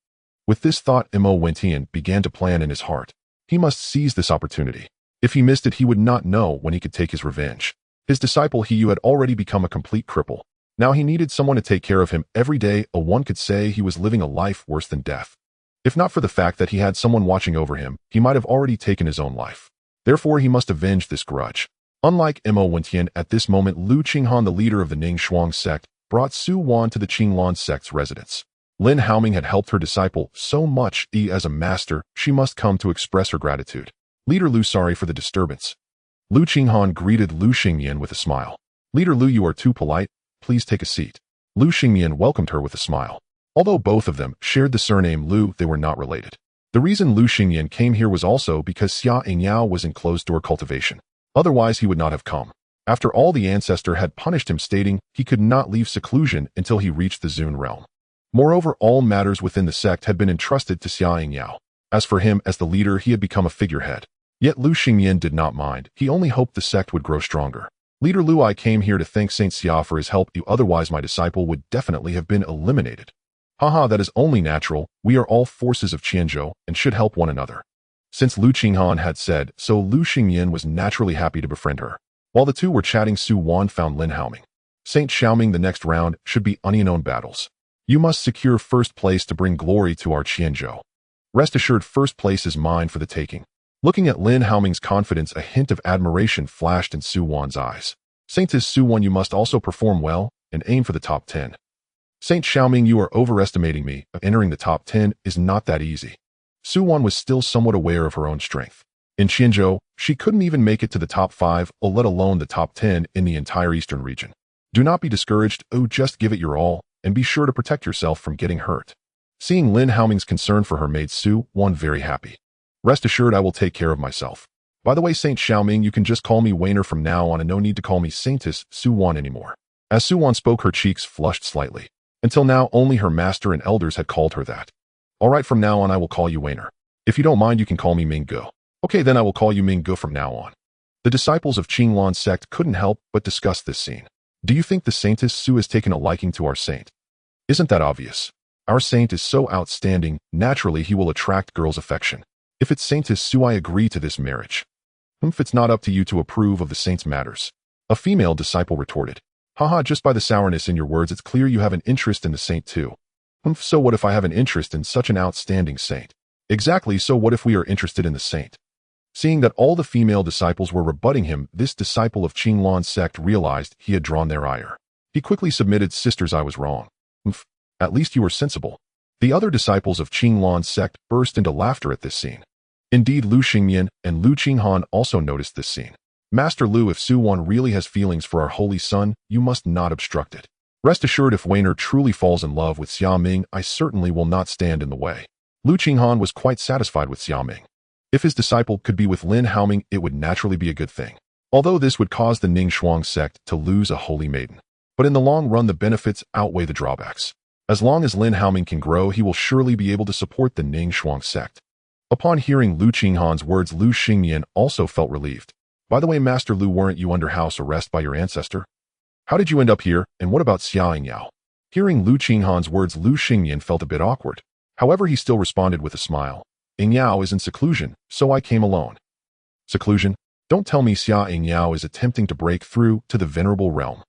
With this thought, Mo Wentian began to plan in his heart. He must seize this opportunity. If he missed it, he would not know when he could take his revenge. His disciple He Yu had already become a complete cripple. Now he needed someone to take care of him every day. One could say he was living a life worse than death. If not for the fact that he had someone watching over him, he might have already taken his own life. Therefore, he must avenge this grudge. Unlike Mo Wentian, at this moment, Lu Qinghan, the leader of the Ning Shuang sect, brought Su Wan to the Qinglan sect's residence. Lin Haoming had helped her disciple so much, as a master, she must come to express her gratitude. Leader Lu, sorry for the disturbance. Lu Qinghan greeted Lu Xingmian with a smile. Leader Lu, you are too polite. Please take a seat. Lu Xingmian welcomed her with a smile. Although both of them shared the surname Lu, they were not related. The reason Lu Xingmian came here was also because Xia Yingyao was in closed-door cultivation. Otherwise, he would not have come. After all, the ancestor had punished him, stating he could not leave seclusion until he reached the Zun realm. Moreover, all matters within the sect had been entrusted to Xia Yingyao. As for him, as the leader, he had become a figurehead. Yet Lu Xingyan did not mind. He only hoped the sect would grow stronger. Leader Lu, I came here to thank Saint Xia for his help. Otherwise my disciple would definitely have been eliminated. Haha, that is only natural. We are all forces of Qianzhou and should help one another. Since Lu Qinghan had said so, Lu Xingyan was naturally happy to befriend her. While the two were chatting, Su Wan found Lin Haoming. Saint Xiaoming, the next round should be unknown battles. You must secure first place to bring glory to our Qianzhou. Rest assured, first place is mine for the taking. Looking at Lin Haoming's confidence, a hint of admiration flashed in Su Wan's eyes. Saintess Su Wan, you must also perform well and aim for the top 10. Saint Xiaoming, you are overestimating me. Entering the top 10 is not that easy. Su Wan was still somewhat aware of her own strength. In Qianzhou, she couldn't even make it to the top 5, or let alone the top 10 in the entire eastern region. Do not be discouraged. Just give it your all, and be sure to protect yourself from getting hurt. Seeing Lin Haoming's concern for her made Su Wan very happy. Rest assured, I will take care of myself. By the way, Saint Xiaoming, you can just call me Wainer from now on, and no need to call me Saintess Su Wan anymore. As Su Wan spoke, her cheeks flushed slightly. Until now, only her master and elders had called her that. Alright, from now on I will call you Wainer. If you don't mind, you can call me Minggu. Okay, then I will call you Minggu from now on. The disciples of Qinglan sect couldn't help but discuss this scene. Do you think the Saintess Su has taken a liking to our saint? Isn't that obvious? Our saint is so outstanding, naturally he will attract girls' affection. If it's Saintess Su, I agree to this marriage. It's not up to you to approve of the saint's matters. A female disciple retorted. Haha, just by the sourness in your words, it's clear you have an interest in the saint too. So what if I have an interest in such an outstanding saint? Exactly, so what if we are interested in the saint? Seeing that all the female disciples were rebutting him, this disciple of Qinglan sect realized he had drawn their ire. He quickly submitted, sisters, I was wrong. At least you were sensible. The other disciples of Qinglan sect burst into laughter at this scene. Indeed, Lu Xingyan and Lu Qinghan also noticed this scene. Master Lu, if Su Wan really has feelings for our holy son, you must not obstruct it. Rest assured, if Wainer truly falls in love with Xia Ming, I certainly will not stand in the way. Lu Qinghan was quite satisfied with Xia Ming. If his disciple could be with Lin Haoming, it would naturally be a good thing. Although this would cause the Ning Shuang sect to lose a holy maiden. But in the long run, the benefits outweigh the drawbacks. As long as Lin Haoming can grow, he will surely be able to support the Ning Shuang sect. Upon hearing Lu Qinghan's words, Lu Xingyan also felt relieved. By the way, Master Lu, weren't you under house arrest by your ancestor? How did you end up here, and what about Xia Yingyao? Hearing Lu Qinghan's words, Lu Xingyan felt a bit awkward. However, he still responded with a smile. Yingyao is in seclusion, so I came alone. Seclusion? Don't tell me Xia Yingyao is attempting to break through to the venerable realm.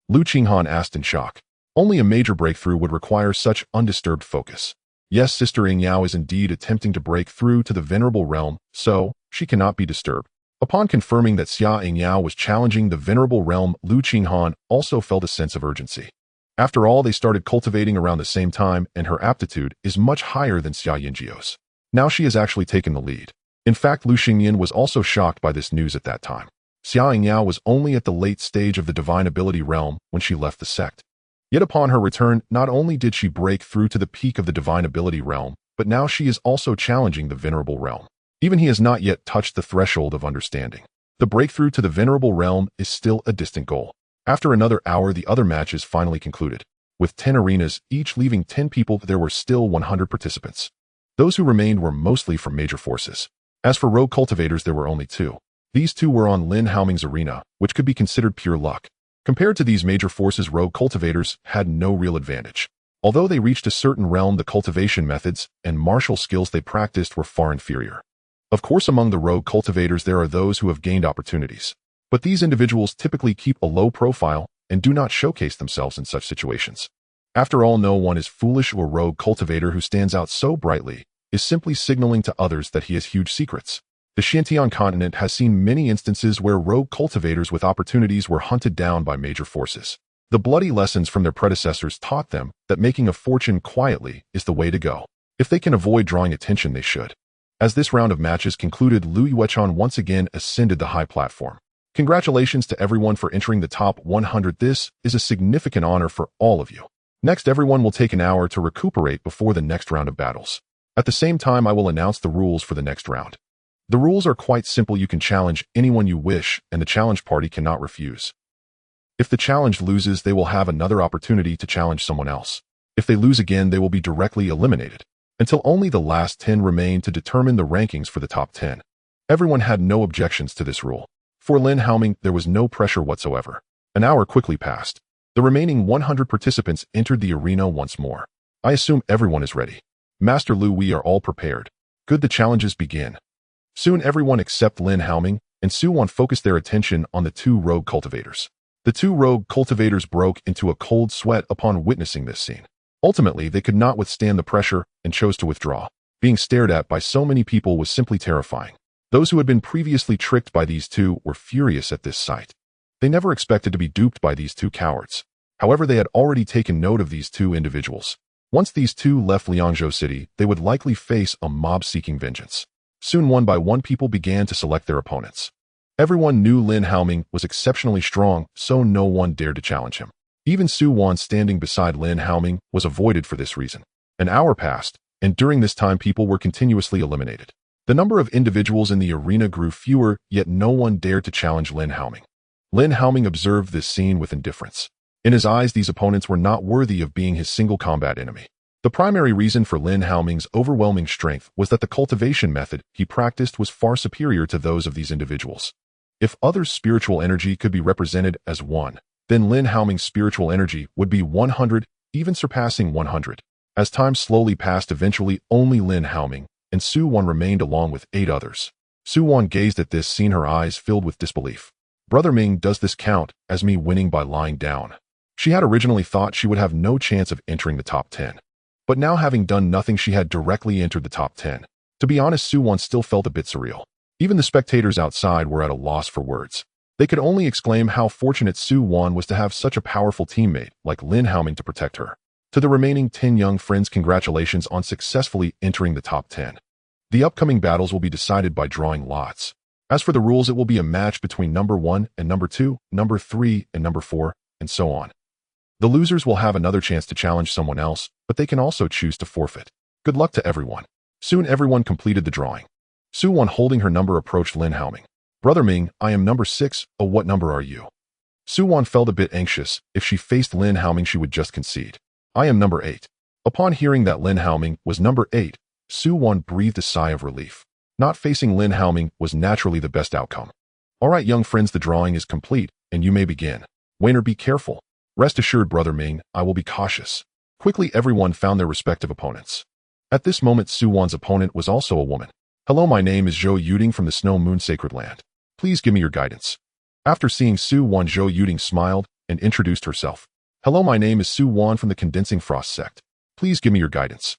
Lu Qinghan asked in shock. Only a major breakthrough would require such undisturbed focus. Yes, Sister Yingyao is indeed attempting to break through to the venerable realm, so she cannot be disturbed. Upon confirming that Xia Yingyao was challenging the venerable realm, Lu Qinghan also felt a sense of urgency. After all, they started cultivating around the same time, and her aptitude is much higher than Xia Yinjiao's. Now she has actually taken the lead. In fact, Lu Xingyan was also shocked by this news at that time. Xia Yingyao was only at the late stage of the divine ability realm when she left the sect. Yet upon her return, not only did she break through to the peak of the divine ability realm, but now she is also challenging the venerable realm. Even he has not yet touched the threshold of understanding. The breakthrough to the venerable realm is still a distant goal. After another hour, the other matches finally concluded. With 10 arenas, each leaving 10 people, there were still 100 participants. Those who remained were mostly from major forces. As for rogue cultivators, there were only 2. These 2 were on Lin Haoming's arena, which could be considered pure luck. Compared to these major forces, rogue cultivators had no real advantage. Although they reached a certain realm, the cultivation methods and martial skills they practiced were far inferior. Of course, among the rogue cultivators, there are those who have gained opportunities. But these individuals typically keep a low profile and do not showcase themselves in such situations. After all, no one is foolish, or rogue cultivator who stands out so brightly is simply signaling to others that he has huge secrets. The Xintian continent has seen many instances where rogue cultivators with opportunities were hunted down by major forces. The bloody lessons from their predecessors taught them that making a fortune quietly is the way to go. If they can avoid drawing attention, they should. As this round of matches concluded, Lu Yuechan once again ascended the high platform. Congratulations to everyone for entering the top 100. This is a significant honor for all of you. Next, everyone will take an hour to recuperate before the next round of battles. At the same time, I will announce the rules for the next round. The rules are quite simple. You can challenge anyone you wish, and the challenge party cannot refuse. If the challenged loses, they will have another opportunity to challenge someone else. If they lose again, they will be directly eliminated, until only the last 10 remain to determine the rankings for the top 10. Everyone had no objections to this rule. For Lin Family, there was no pressure whatsoever. An hour quickly passed. The remaining 100 participants entered the arena once more. I assume everyone is ready. Master Lu, we are all prepared. Good, the challenges begin. Soon everyone except Lin Family and Suwon focused their attention on the two rogue cultivators. The two rogue cultivators broke into a cold sweat upon witnessing this scene. Ultimately, they could not withstand the pressure and chose to withdraw. Being stared at by so many people was simply terrifying. Those who had been previously tricked by these two were furious at this sight. They never expected to be duped by these two cowards. However, they had already taken note of these two individuals. Once these two left Liangzhou City, they would likely face a mob seeking vengeance. Soon one by one people began to select their opponents. Everyone knew Lin Family was exceptionally strong, so no one dared to challenge him. Even Suwon standing beside Lin Family was avoided for this reason. An hour passed, and during this time people were continuously eliminated. The number of individuals in the arena grew fewer, yet no one dared to challenge Lin Family. Lin Family observed this scene with indifference. In his eyes, these opponents were not worthy of being his single combat enemy. The primary reason for Lin Family's overwhelming strength was that the cultivation method he practiced was far superior to those of these individuals. If others' spiritual energy could be represented as 1, then Lin Family's spiritual energy would be 100, even surpassing 100. As time slowly passed, eventually only Lin Family and Suwon remained along with 8 others. Suwon gazed at this scene, her eyes filled with disbelief. Brother Ming, does this count as me winning by lying down? She had originally thought she would have no chance of entering the top 10. But now, having done nothing, she had directly entered the top 10. To be honest, Suwon still felt a bit surreal. Even the spectators outside were at a loss for words. They could only exclaim how fortunate Suwon was to have such a powerful teammate like Lin Family to protect her. To the remaining 10 young friends, congratulations on successfully entering the top 10. The upcoming battles will be decided by drawing lots. As for the rules, it will be a match between number 1 and number 2, number 3 and number 4, and so on. The losers will have another chance to challenge someone else, but they can also choose to forfeit. Good luck to everyone. Soon everyone completed the drawing. Suwon, holding her number, approached Lin Family. Brother Ming, I am number 6. Oh, what number are you? Suwon felt a bit anxious. If she faced Lin Family, she would just concede. I am number 8. Upon hearing that Lin Family was number 8, Suwon breathed a sigh of relief. Not facing Lin Family was naturally the best outcome. Alright, young friends, the drawing is complete, and you may begin. Winner, be careful. Rest assured, Brother Ming, I will be cautious. Quickly, everyone found their respective opponents. At this moment, Suwon's opponent was also a woman. Hello, my name is Zhou Yuding from the Snow Moon Sacred Land. Please give me your guidance. After seeing Suwon, Zhou Yuding smiled and introduced herself. Hello, my name is Suwon from the Condensing Frost sect. Please give me your guidance.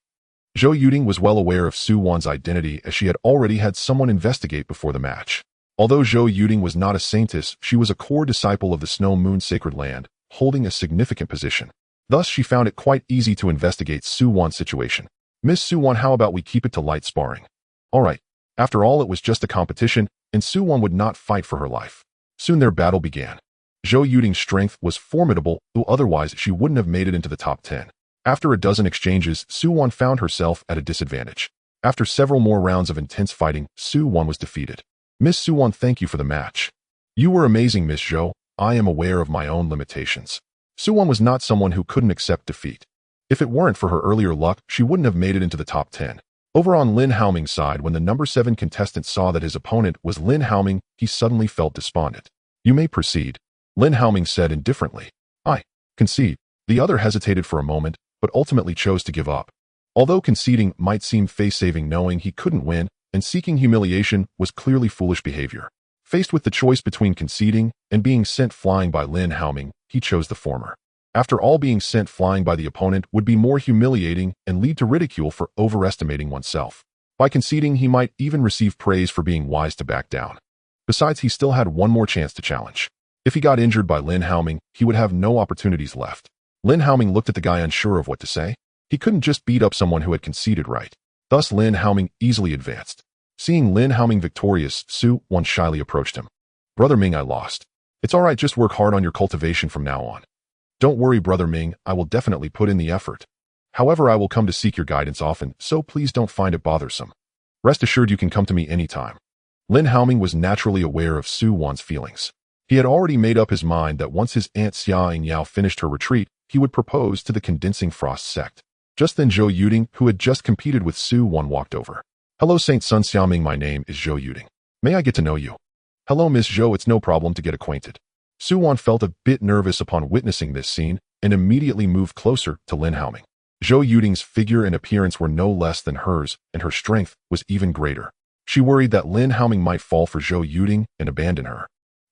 Zhou Yuding was well aware of Suwon's identity, as she had already had someone investigate before the match. Although Zhou Yuding was not a saintess, she was a core disciple of the Snow Moon Sacred Land, holding a significant position. Thus, she found it quite easy to investigate Suwon's situation. Miss Suwon, how about we keep it to light sparring? Alright. After all, it was just a competition, and Suwon would not fight for her life. Soon their battle began. Zhou Yuding's strength was formidable, though otherwise she wouldn't have made it into the top 10. After a dozen exchanges, Suwon found herself at a disadvantage. After several more rounds of intense fighting, Suwon was defeated. Miss Suwon, thank you for the match. You were amazing, Miss Zhou. I am aware of my own limitations. Suwon was not someone who couldn't accept defeat. If it weren't for her earlier luck, she wouldn't have made it into the top 10. Over on Lin Family's side, when the number 7 contestant saw that his opponent was Lin Family, he suddenly felt despondent. You may proceed, Lin Family said indifferently. I concede. The other hesitated for a moment, but ultimately chose to give up. Although conceding might seem face-saving, knowing he couldn't win and seeking humiliation was clearly foolish behavior. Faced with the choice between conceding and being sent flying by Lin Family, he chose the former. After all, being sent flying by the opponent would be more humiliating and lead to ridicule for overestimating oneself. By conceding, he might even receive praise for being wise to back down. Besides, he still had one more chance to challenge. If he got injured by Lin Family, he would have no opportunities left. Lin Family looked at the guy, unsure of what to say. He couldn't just beat up someone who had conceded, right? Thus, Lin Family easily advanced. Seeing Lin Family victorious, Suwon shyly approached him. Brother Ming, I lost. It's alright, just work hard on your cultivation from now on. Don't worry, Brother Ming, I will definitely put in the effort. However, I will come to seek your guidance often, so please don't find it bothersome. Rest assured you can come to me anytime. Lin Haoming was naturally aware of Su Wan's feelings. He had already made up his mind that once his aunt Xia Yingyao finished her retreat, he would propose to the Condensing Frost sect. Just then Zhou Yuding, who had just competed with Su Wan, walked over. "Hello Saint Sun Xiaoming, my name is Zhou Yuding. May I get to know you?" "Hello Miss Zhou, it's no problem to get acquainted." Su Wan felt a bit nervous upon witnessing this scene and immediately moved closer to Lin Haoming. Zhou Yuding's figure and appearance were no less than hers, and her strength was even greater. She worried that Lin Haoming might fall for Zhou Yuding and abandon her.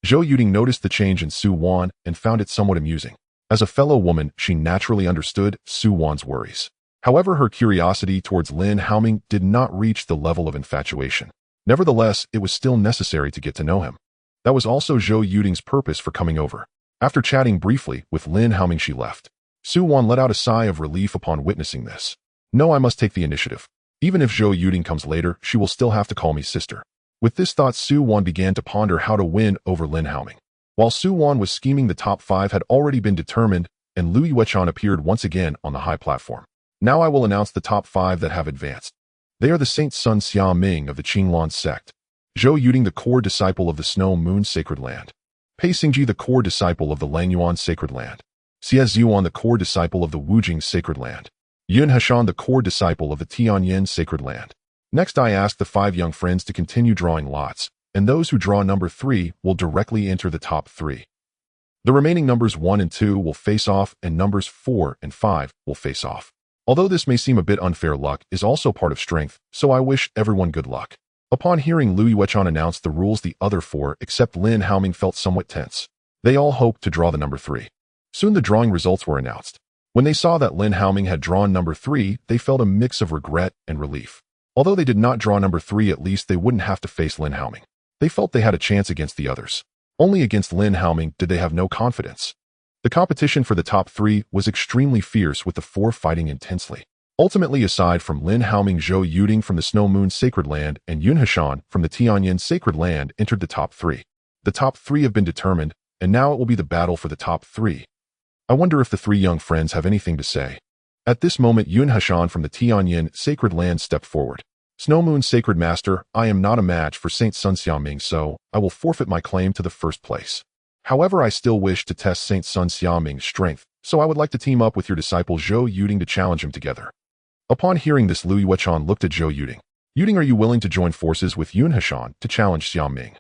Zhou Yuding noticed the change in Su Wan and found it somewhat amusing. As a fellow woman, she naturally understood Su Wan's worries. However, her curiosity towards Lin Haoming did not reach the level of infatuation. Nevertheless, it was still necessary to get to know him. That was also Zhou Yuding's purpose for coming over. After chatting briefly with Lin Haoming, she left. Su Wan let out a sigh of relief upon witnessing this. "No, I must take the initiative. Even if Zhou Yuding comes later, she will still have to call me sister." With this thought, Su Wan began to ponder how to win over Lin Haoming. While Su Wan was scheming, the top 5 had already been determined, and Lu Yuechan appeared once again on the high platform. "Now I will announce the top 5 that have advanced. They are the Saint Sun Xia Ming of the Qinglan sect, Zhou Yuding, the core disciple of the Snow Moon Sacred Land, Pei Xingji, the core disciple of the Langyuan Sacred Land, Xie Zhuan, the core disciple of the Wujing Sacred Land, Yun Heshan, the core disciple of the Tianyin Sacred Land." Next, I asked the 5 young friends to continue drawing lots, and those who draw number 3 will directly enter the top 3. The remaining numbers 1 and 2 will face off, and numbers 4 and 5 will face off. Although this may seem a bit unfair, luck is also part of strength, so I wish everyone good luck. Upon hearing Lu Yuechan announce the rules, the other 4, except Lin Haoming, felt somewhat tense. They all hoped to draw the number 3. Soon the drawing results were announced. When they saw that Lin Haoming had drawn number 3, they felt a mix of regret and relief. Although they did not draw number 3, at least they wouldn't have to face Lin Haoming. They felt they had a chance against the others. Only against Lin Haoming did they have no confidence. The competition for the top 3 was extremely fierce, with the 4 fighting intensely. Ultimately, aside from Lin Haoming, Zhou Yuding from the Snow Moon Sacred Land and Yun Heshan from the Tianyin Sacred Land entered the top 3. The top 3 have been determined, and now it will be the battle for the top 3. I wonder if the 3 young friends have anything to say. At this moment, Yun Heshan from the Tianyin Sacred Land stepped forward. "Snow Moon Sacred Master, I am not a match for Saint Sun Xiaoming, so I will forfeit my claim to the first place. However, I still wish to test Saint Sun Xiaoming's strength, so I would like to team up with your disciple Zhou Yuding to challenge him together." Upon hearing this, Lu Yuechan looked at Zhou Yuding. "Yuding, are you willing to join forces with Yun Heshan to challenge Xiaoming?"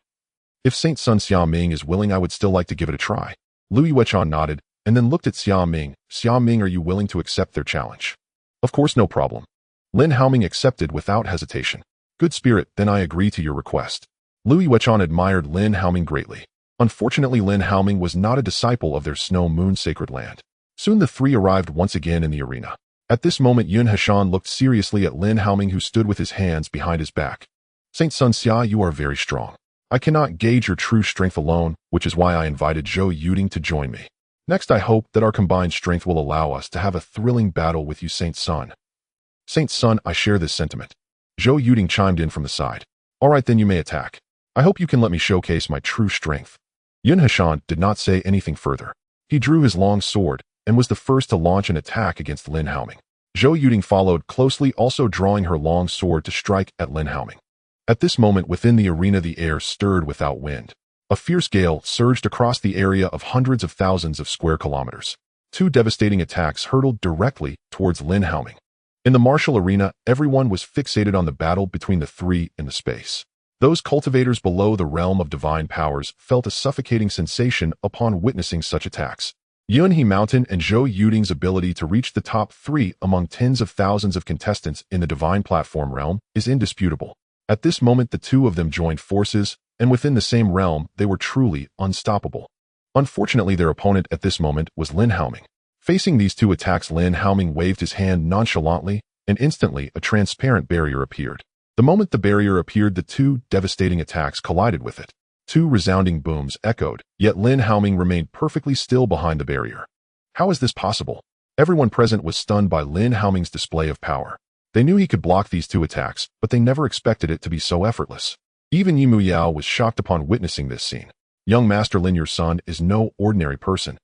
"If Saint Sun Xiaoming is willing, I would still like to give it a try." Lu Yuechan nodded, and then looked at Xiaoming. "Xiaoming, are you willing to accept their challenge?" "Of course, no problem." Lin Haoming accepted without hesitation. "Good spirit, then I agree to your request." Lu Yuechan admired Lin Haoming greatly. Unfortunately, Lin Haoming was not a disciple of their Snow Moon Sacred Land. Soon the 3 arrived once again in the arena. At this moment, Yun Heshan looked seriously at Lin Haoming, who stood with his hands behind his back. "Saint Sun Xia, you are very strong. I cannot gauge your true strength alone, which is why I invited Zhou Yuding to join me. Next, I hope that our combined strength will allow us to have a thrilling battle with you, Saint Sun." "Saint Sun, I share this sentiment." Zhou Yuding chimed in from the side. "All right, then you may attack. I hope you can let me showcase my true strength." Yun Heshan did not say anything further. He drew his long sword and was the first to launch an attack against Lin Haoming. Zhou Yuding followed closely, also drawing her long sword to strike at Lin Haoming. At this moment, within the arena, the air stirred without wind. A fierce gale surged across the area of hundreds of thousands of square kilometers. 2 devastating attacks hurtled directly towards Lin Haoming. In the martial arena, everyone was fixated on the battle between the 3 in the space. Those cultivators below the realm of divine powers felt a suffocating sensation upon witnessing such attacks. Yunhe Mountain and Zhou Yuding's ability to reach the top 3 among tens of thousands of contestants in the divine platform realm is indisputable. At this moment, the 2 of them joined forces, and within the same realm, they were truly unstoppable. Unfortunately, their opponent at this moment was Lin Haoming. Facing these 2 attacks, Lin Haoming waved his hand nonchalantly, and instantly a transparent barrier appeared. The moment the barrier appeared, the 2 devastating attacks collided with it. 2 resounding booms echoed, yet Lin Haoming remained perfectly still behind the barrier. How is this possible? Everyone present was stunned by Lin Haoming's display of power. They knew he could block these 2 attacks, but they never expected it to be so effortless. Even Yimu Yao was shocked upon witnessing this scene. "Young Master Lin, your son is no ordinary person.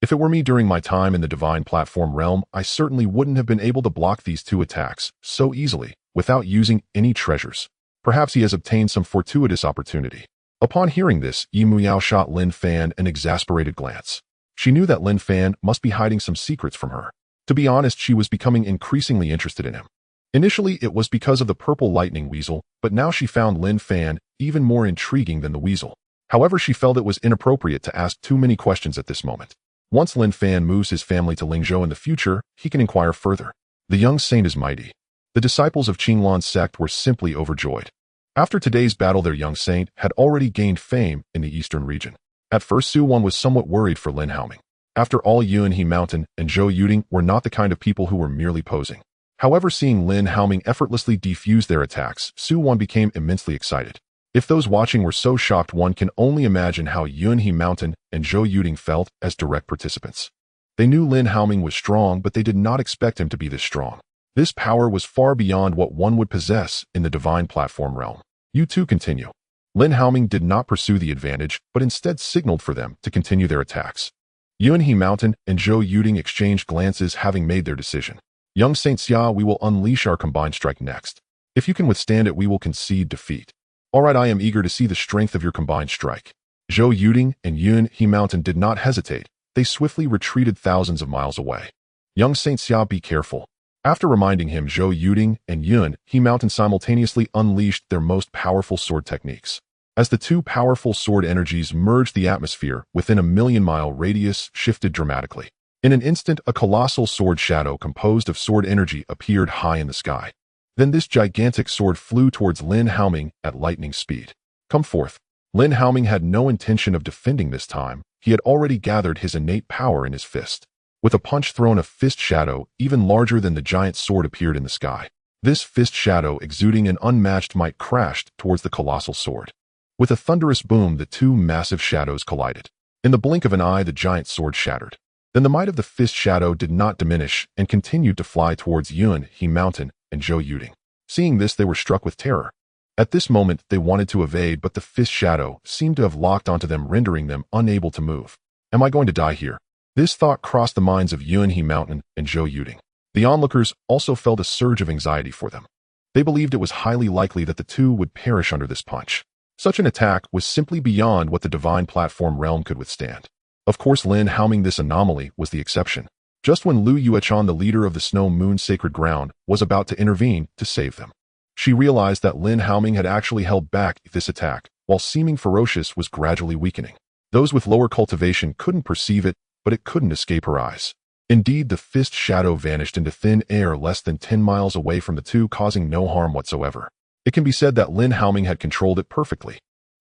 If it were me during my time in the divine platform realm, I certainly wouldn't have been able to block these 2 attacks so easily without using any treasures. Perhaps he has obtained some fortuitous opportunity. Upon hearing this, Yi Muyao shot Lin Fan an exasperated glance. She knew that Lin Fan must be hiding some secrets from her. To be honest, she was becoming increasingly interested in him. Initially, it was because of the purple lightning weasel, but now she found Lin Fan even more intriguing than the weasel. However, she felt it was inappropriate to ask too many questions at this moment. Once Lin Fan moves his family to Lingzhou in the future, he can inquire further. The young saint is mighty. The disciples of Qinglan's sect were simply overjoyed. After today's battle, their young saint had already gained fame in the eastern region. At first, Su Wan was somewhat worried for Lin Haoming. After all, Yuan He Mountain and Zhou Yuding were not the kind of people who were merely posing. However, seeing Lin Haoming effortlessly defuse their attacks, Su Wan became immensely excited. If those watching were so shocked, one can only imagine how Yuan He Mountain and Zhou Yuding felt as direct participants. They knew Lin Haoming was strong, but they did not expect him to be this strong. This power was far beyond what one would possess in the divine platform realm. You two continue. Lin Haoming did not pursue the advantage, but instead signaled for them to continue their attacks. Yuan He Mountain and Zhou Yuding exchanged glances, having made their decision. Young Saint Xia, we will unleash our combined strike next. If you can withstand it, we will concede defeat. Alright, I am eager to see the strength of your combined strike. Zhou Yuding and Yuan He Mountain did not hesitate. They swiftly retreated thousands of miles away. Young Saint Xia, be careful. After reminding him, Zhou Yuding and Yuan He Mountain simultaneously unleashed their most powerful sword techniques. As the two powerful sword energies merged, the atmosphere within a million-mile radius shifted dramatically. In an instant, a colossal sword shadow composed of sword energy appeared high in the sky. Then this gigantic sword flew towards Lin Haoming at lightning speed. Come forth. Lin Haoming had no intention of defending this time. He had already gathered his innate power in his fist. With a punch thrown, a fist shadow, even larger than the giant sword, appeared in the sky. This fist shadow, exuding an unmatched might, crashed towards the colossal sword. With a thunderous boom, the two massive shadows collided. In the blink of an eye, the giant sword shattered. Then the might of the fist shadow did not diminish and continued to fly towards Yuan He Mountain and Zhou Yuding. Seeing this, they were struck with terror. At this moment, they wanted to evade, but the fist shadow seemed to have locked onto them, rendering them unable to move. Am I going to die here? This thought crossed the minds of Yuan He Mountain and Zhou Yuding. The onlookers also felt a surge of anxiety for them. They believed it was highly likely that the two would perish under this punch. Such an attack was simply beyond what the divine platform realm could withstand. Of course, Lin Haoming, this anomaly, was the exception. Just when Lu Yuechan, the leader of the Snow Moon Sacred Ground, was about to intervene to save them, she realized that Lin Haoming had actually held back this attack, while seeming ferocious, was gradually weakening. Those with lower cultivation couldn't perceive it, but it couldn't escape her eyes. Indeed, the fist shadow vanished into thin air less than 10 miles away from the two, causing no harm whatsoever. It can be said that Lin Haoming had controlled it perfectly.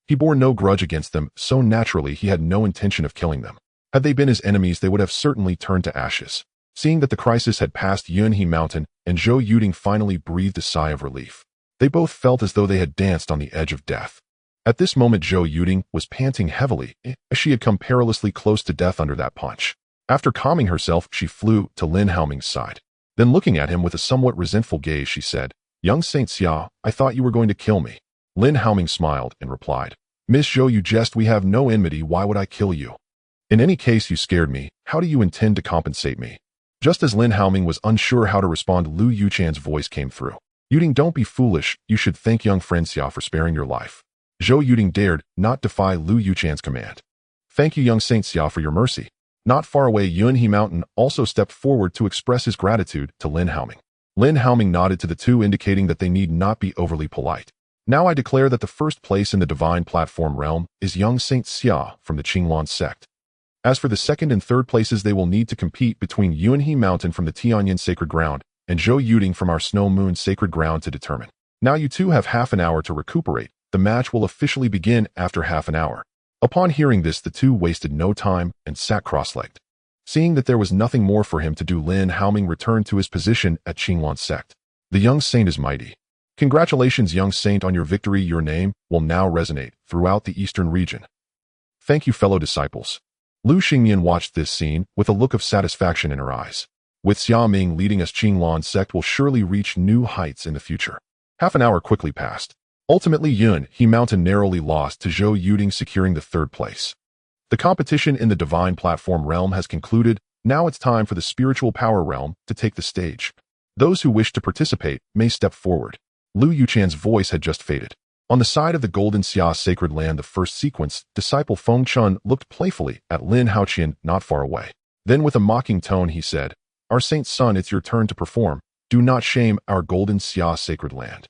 He bore no grudge against them, so naturally he had no intention of killing them. Had they been his enemies, they would have certainly turned to ashes. Seeing that the crisis had passed, Yuan He Mountain and Zhou Yuding finally breathed a sigh of relief. They both felt as though they had danced on the edge of death. At this moment, Zhou Yuding was panting heavily, as she had come perilously close to death under that punch. After calming herself, she flew to Lin Haoming's side. Then, looking at him with a somewhat resentful gaze, she said, Young Saint Xia, I thought you were going to kill me. Lin Haoming smiled and replied, Miss Zhou, you jest, we have no enmity, why would I kill you? In any case, you scared me, how do you intend to compensate me? Just as Lin Haoming was unsure how to respond, Lu Yuchan's voice came through. Yuding, don't be foolish, you should thank young friend Xia for sparing your life. Zhou Yuding dared not defy Lu Yuchan's command. Thank you, young Saint Xia, for your mercy. Not far away, Yuan He Mountain also stepped forward to express his gratitude to Lin Haoming. Lin Haoming nodded to the two, indicating that they need not be overly polite. Now I declare that the first place in the divine platform realm is young Saint Xia from the Qinglan sect. As for the second and third places, they will need to compete between Yuan He Mountain from the Tianyin Sacred Ground and Zhou Yuding from our Snow Moon Sacred Ground to determine. Now you two have half an hour to recuperate. The match will officially begin after half an hour. Upon hearing this, the two wasted no time and sat cross-legged. Seeing that there was nothing more for him to do, Lin Haoming returned to his position at Qinglan sect. The young saint is mighty. Congratulations, young saint, on your victory. Your name will now resonate throughout the eastern region. Thank you, fellow disciples. Lu Xingmian watched this scene with a look of satisfaction in her eyes. With Xia Ming leading us, Qinglan sect will surely reach new heights in the future. Half an hour quickly passed. Ultimately, Yuan He Mountain narrowly lost to Zhou Yuding, securing the third place. The competition in the divine platform realm has concluded. Now it's time for the spiritual power realm to take the stage. Those who wish to participate may step forward. Lu Yuchan's voice had just faded. On the side of the Golden Xia Sacred Land, the first sequence, disciple Feng Chun looked playfully at Lin Haoqian not far away. Then with a mocking tone he said, "Our saint's son, it's your turn to perform. Do not shame our Golden Xia Sacred Land."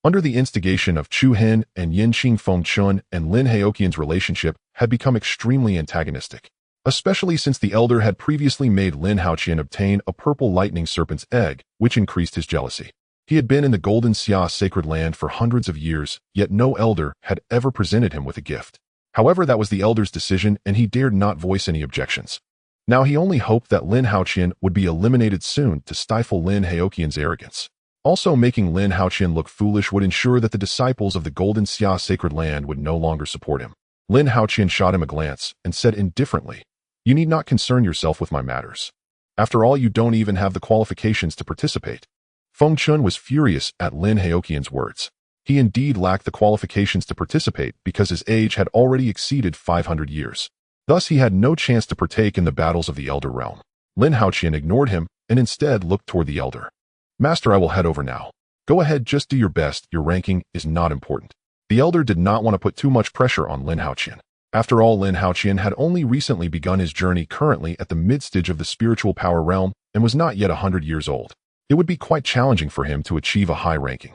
Under the instigation of Chu Hen and Yin Qing, Feng Chun and Lin Haoqian's relationship had become extremely antagonistic, especially since the elder had previously made Lin Haoqian obtain a purple lightning serpent's egg, which increased his jealousy. He had been in the Golden Xia Sacred Land for hundreds of years, yet no elder had ever presented him with a gift. However, that was the elder's decision, and he dared not voice any objections. Now he only hoped that Lin Haoqian would be eliminated soon to stifle Lin Haoqian's arrogance. Also, making Lin Haoqian look foolish would ensure that the disciples of the Golden Xia Sacred Land would no longer support him. Lin Haoqian shot him a glance and said indifferently, "You need not concern yourself with my matters. After all, you don't even have the qualifications to participate." Feng Chun was furious at Lin Haoqian's words. He indeed lacked the qualifications to participate because his age had already exceeded 500 years. Thus, he had no chance to partake in the battles of the Elder Realm. Lin Haoqian ignored him and instead looked toward the Elder. "Master, I will head over now. Go ahead, just do your best. Your ranking is not important." The Elder did not want to put too much pressure on Lin Haoqian. After all, Lin Haoqian had only recently begun his journey, currently at the mid-stage of the spiritual power realm, and was not yet 100 years old. It would be quite challenging for him to achieve a high ranking.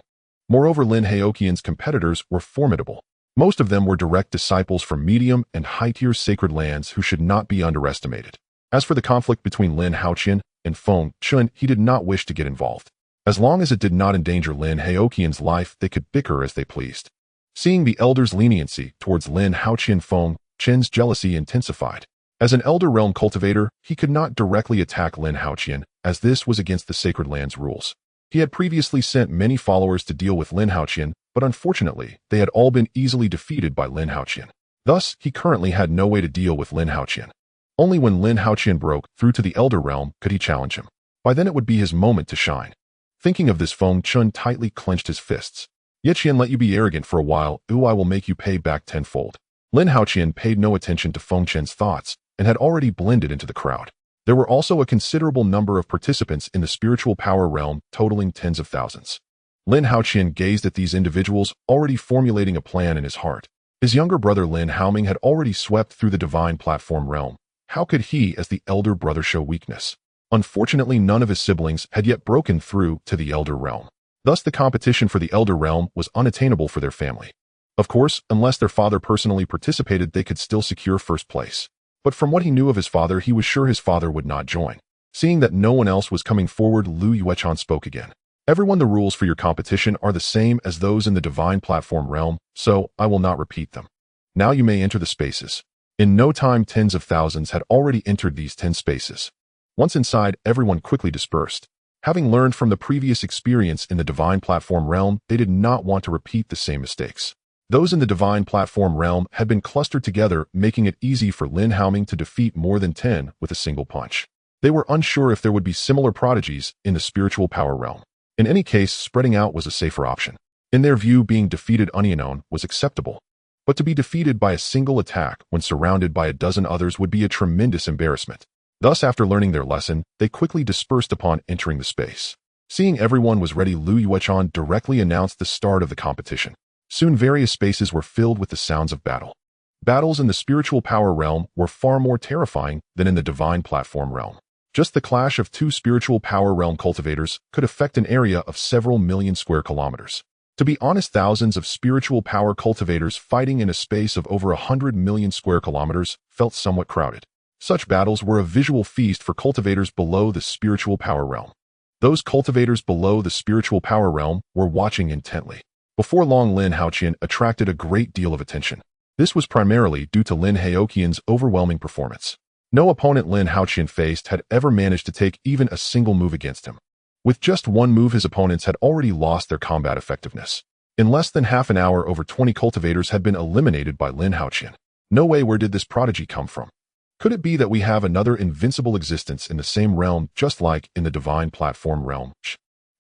Moreover, Lin Haoqian's competitors were formidable. Most of them were direct disciples from medium and high-tier sacred lands who should not be underestimated. As for the conflict between Lin Haoqian and Feng Chun, he did not wish to get involved. As long as it did not endanger Lin Haoqian's life, they could bicker as they pleased. Seeing the elder's leniency towards Lin Haoqian, Feng Chun's jealousy intensified. As an Elder Realm cultivator, he could not directly attack Lin Haoqian, as this was against the Sacred Land's rules. He had previously sent many followers to deal with Lin Haoqian, but unfortunately, they had all been easily defeated by Lin Haoqian. Thus, he currently had no way to deal with Lin Haoqian. Only when Lin Haoqian broke through to the Elder Realm could he challenge him. By then it would be his moment to shine. Thinking of this, Feng Chun tightly clenched his fists. "Yeqian, let you be arrogant for a while, I will make you pay back tenfold." Lin Haoqian paid no attention to Feng Chun's thoughts and had already blended into the crowd. There were also a considerable number of participants in the spiritual power realm, totaling tens of thousands. Lin Haoqian gazed at these individuals, already formulating a plan in his heart. His younger brother Lin Haoming had already swept through the divine platform realm. How could he, as the elder brother, show weakness? Unfortunately, none of his siblings had yet broken through to the Elder Realm. Thus, the competition for the Elder Realm was unattainable for their family. Of course, unless their father personally participated, they could still secure first place. But from what he knew of his father, he was sure his father would not join. Seeing that no one else was coming forward, Lu Yuechan spoke again. "Everyone, the rules for your competition are the same as those in the divine platform realm, so I will not repeat them. Now you may enter the spaces." In no time, tens of thousands had already entered these 10 spaces. Once inside, everyone quickly dispersed. Having learned from the previous experience in the divine platform realm, they did not want to repeat the same mistakes. Those in the divine platform realm had been clustered together, making it easy for Lin Haoming to defeat more than 10 with a single punch. They were unsure if there would be similar prodigies in the spiritual power realm. In any case, spreading out was a safer option. In their view, being defeated unknown was acceptable. But to be defeated by a single attack when surrounded by a dozen others would be a tremendous embarrassment. Thus, after learning their lesson, they quickly dispersed upon entering the space. Seeing everyone was ready, Lu Yuechan directly announced the start of the competition. Soon various spaces were filled with the sounds of battle. Battles in the spiritual power realm were far more terrifying than in the divine platform realm. Just the clash of two spiritual power realm cultivators could affect an area of several million square kilometers. To be honest, thousands of spiritual power cultivators fighting in a space of over 100 million square kilometers felt somewhat crowded. Such battles were a visual feast for cultivators below the spiritual power realm. Those cultivators below the spiritual power realm were watching intently. Before long, Lin Haoqian attracted a great deal of attention. This was primarily due to Lin Haoqian's overwhelming performance. No opponent Lin Haoqian faced had ever managed to take even a single move against him. With just one move, his opponents had already lost their combat effectiveness. In less than half an hour, over 20 cultivators had been eliminated by Lin Haoqian. No way, where did this prodigy come from? Could it be that we have another invincible existence in the same realm, just like in the divine platform realm?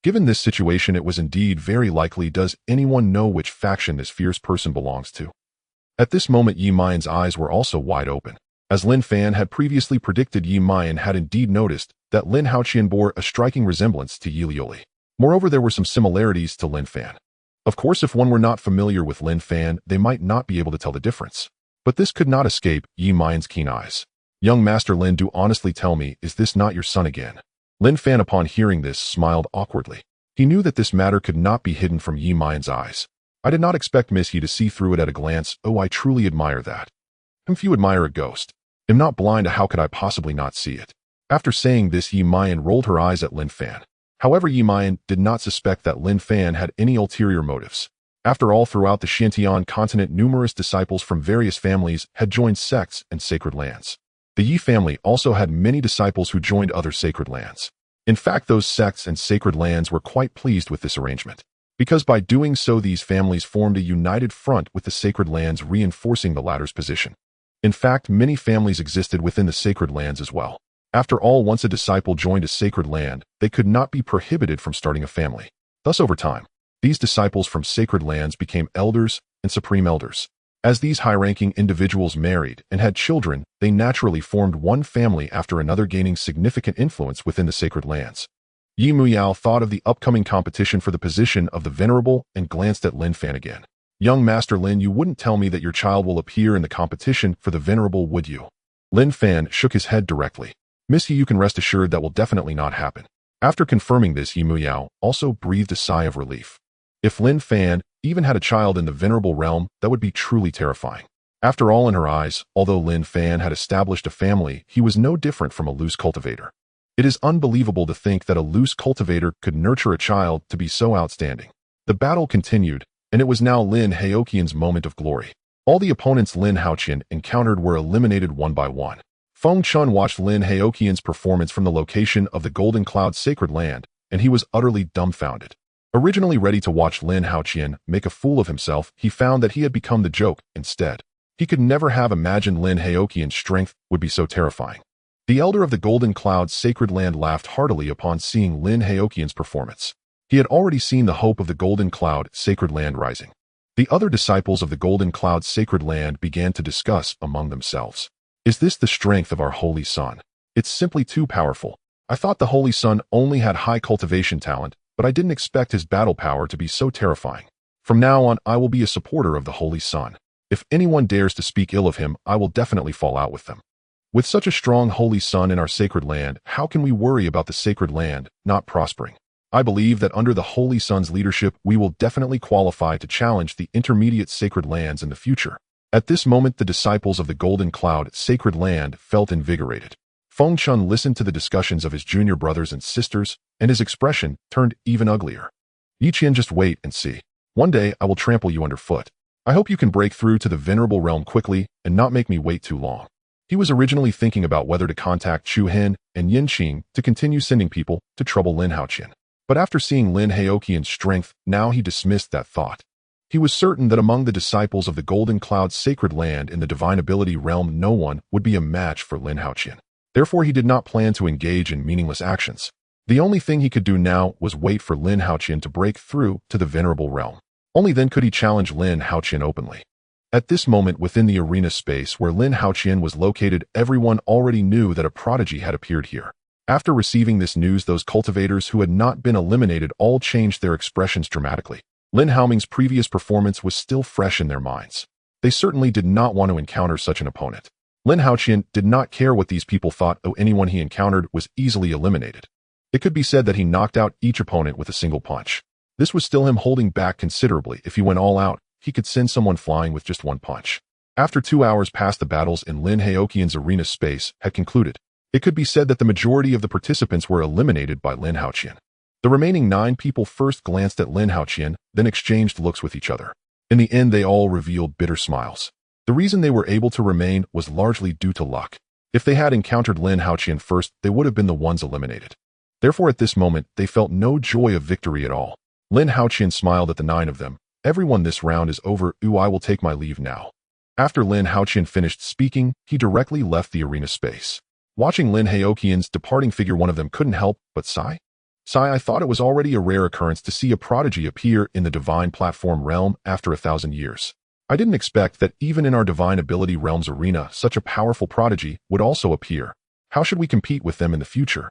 Given this situation, it was indeed very likely. Does anyone know which faction this fierce person belongs to? At this moment, Yi Mian's eyes were also wide open. As Lin Fan had previously predicted, Yi Mian had indeed noticed that Lin Haoqian bore a striking resemblance to Yi Liuli. Moreover, there were some similarities to Lin Fan. Of course, if one were not familiar with Lin Fan, they might not be able to tell the difference. But this could not escape Yi Mian's keen eyes. Young Master Lin, do honestly tell me, is this not your son again? Lin Fan, upon hearing this, smiled awkwardly. He knew that this matter could not be hidden from Yi Mian's eyes. I did not expect Miss Yi to see through it at a glance. Oh, I truly admire that. If you admire a ghost, am not blind, how could I possibly not see it? After saying this, Yi Mian rolled her eyes at Lin Fan. However, Yi Mian did not suspect that Lin Fan had any ulterior motives. After all, throughout the Xintian continent, numerous disciples from various families had joined sects and sacred lands. The Yi family also had many disciples who joined other sacred lands. In fact, those sects and sacred lands were quite pleased with this arrangement, because by doing so, these families formed a united front with the sacred lands, reinforcing the latter's position. In fact, many families existed within the sacred lands as well. After all, once a disciple joined a sacred land, they could not be prohibited from starting a family. Thus, over time, these disciples from sacred lands became elders and supreme elders. As these high-ranking individuals married and had children, they naturally formed one family after another, gaining significant influence within the sacred lands. Yi Muyao thought of the upcoming competition for the position of the venerable and glanced at Lin Fan again. Young Master Lin, you wouldn't tell me that your child will appear in the competition for the venerable, would you? Lin Fan shook his head directly. Miss Yi, you can rest assured that will definitely not happen. After confirming this, Yi Muyao also breathed a sigh of relief. If Lin Fan even had a child in the venerable realm, that would be truly terrifying. After all, in her eyes, although Lin Fan had established a family, he was no different from a loose cultivator. It is unbelievable to think that a loose cultivator could nurture a child to be so outstanding. The battle continued, and it was now Lin Haoqian's moment of glory. All the opponents Lin Haoqian encountered were eliminated one by one. Feng Chun watched Lin Haoqian's performance from the location of the Golden Cloud Sacred Land, and he was utterly dumbfounded. Originally ready to watch Lin Haoqian make a fool of himself, he found that he had become the joke instead. He could never have imagined Lin Haoqian's strength would be so terrifying. The elder of the Golden Cloud Sacred Land laughed heartily upon seeing Lin Haoqian's performance. He had already seen the hope of the Golden Cloud Sacred Land rising. The other disciples of the Golden Cloud Sacred Land began to discuss among themselves. Is this the strength of our Holy Son? It's simply too powerful. I thought the Holy Son only had high cultivation talent, but I didn't expect his battle power to be so terrifying. From now on, I will be a supporter of the Holy Son. If anyone dares to speak ill of him, I will definitely fall out with them. With such a strong Holy Son in our sacred land, how can we worry about the sacred land not prospering? I believe that under the Holy Son's leadership, we will definitely qualify to challenge the intermediate sacred lands in the future. At this moment, the disciples of the Golden Cloud Sacred Land felt invigorated. Feng Chun listened to the discussions of his junior brothers and sisters, and his expression turned even uglier. Yi Qian, just wait and see. One day, I will trample you underfoot. I hope you can break through to the venerable realm quickly and not make me wait too long. He was originally thinking about whether to contact Chu Hen and Yin Qing to continue sending people to trouble Lin Haoqian. But after seeing Lin Haoqian's strength, now he dismissed that thought. He was certain that among the disciples of the Golden Cloud Sacred Land in the Divine Ability realm, no one would be a match for Lin Haoqian. Therefore, he did not plan to engage in meaningless actions. The only thing he could do now was wait for Lin Haoqian to break through to the venerable realm. Only then could he challenge Lin Haoqian openly. At this moment, within the arena space where Lin Haoqian was located, everyone already knew that a prodigy had appeared here. After receiving this news, those cultivators who had not been eliminated all changed their expressions dramatically. Lin Haoming's previous performance was still fresh in their minds. They certainly did not want to encounter such an opponent. Lin Haoqian did not care what these people thought, though anyone he encountered was easily eliminated. It could be said that he knocked out each opponent with a single punch. This was still him holding back considerably. If he went all out, he could send someone flying with just one punch. After 2 hours past, the battles in Lin Haoqian's arena space had concluded. It could be said that the majority of the participants were eliminated by Lin Haoqian. The remaining 9 people first glanced at Lin Haoqian, then exchanged looks with each other. In the end, they all revealed bitter smiles. The reason they were able to remain was largely due to luck. If they had encountered Lin Haoqian first, they would have been the ones eliminated. Therefore, at this moment, they felt no joy of victory at all. Lin Haoqian smiled at the 9 of them. Everyone, this round is over. I will take my leave now. After Lin Haoqian finished speaking, he directly left the arena space. Watching Lin Haoqian's departing figure, one of them couldn't help but sigh. I thought it was already a rare occurrence to see a prodigy appear in the divine platform realm after 1,000 years. I didn't expect that even in our divine ability realm's arena, such a powerful prodigy would also appear. How should we compete with them in the future?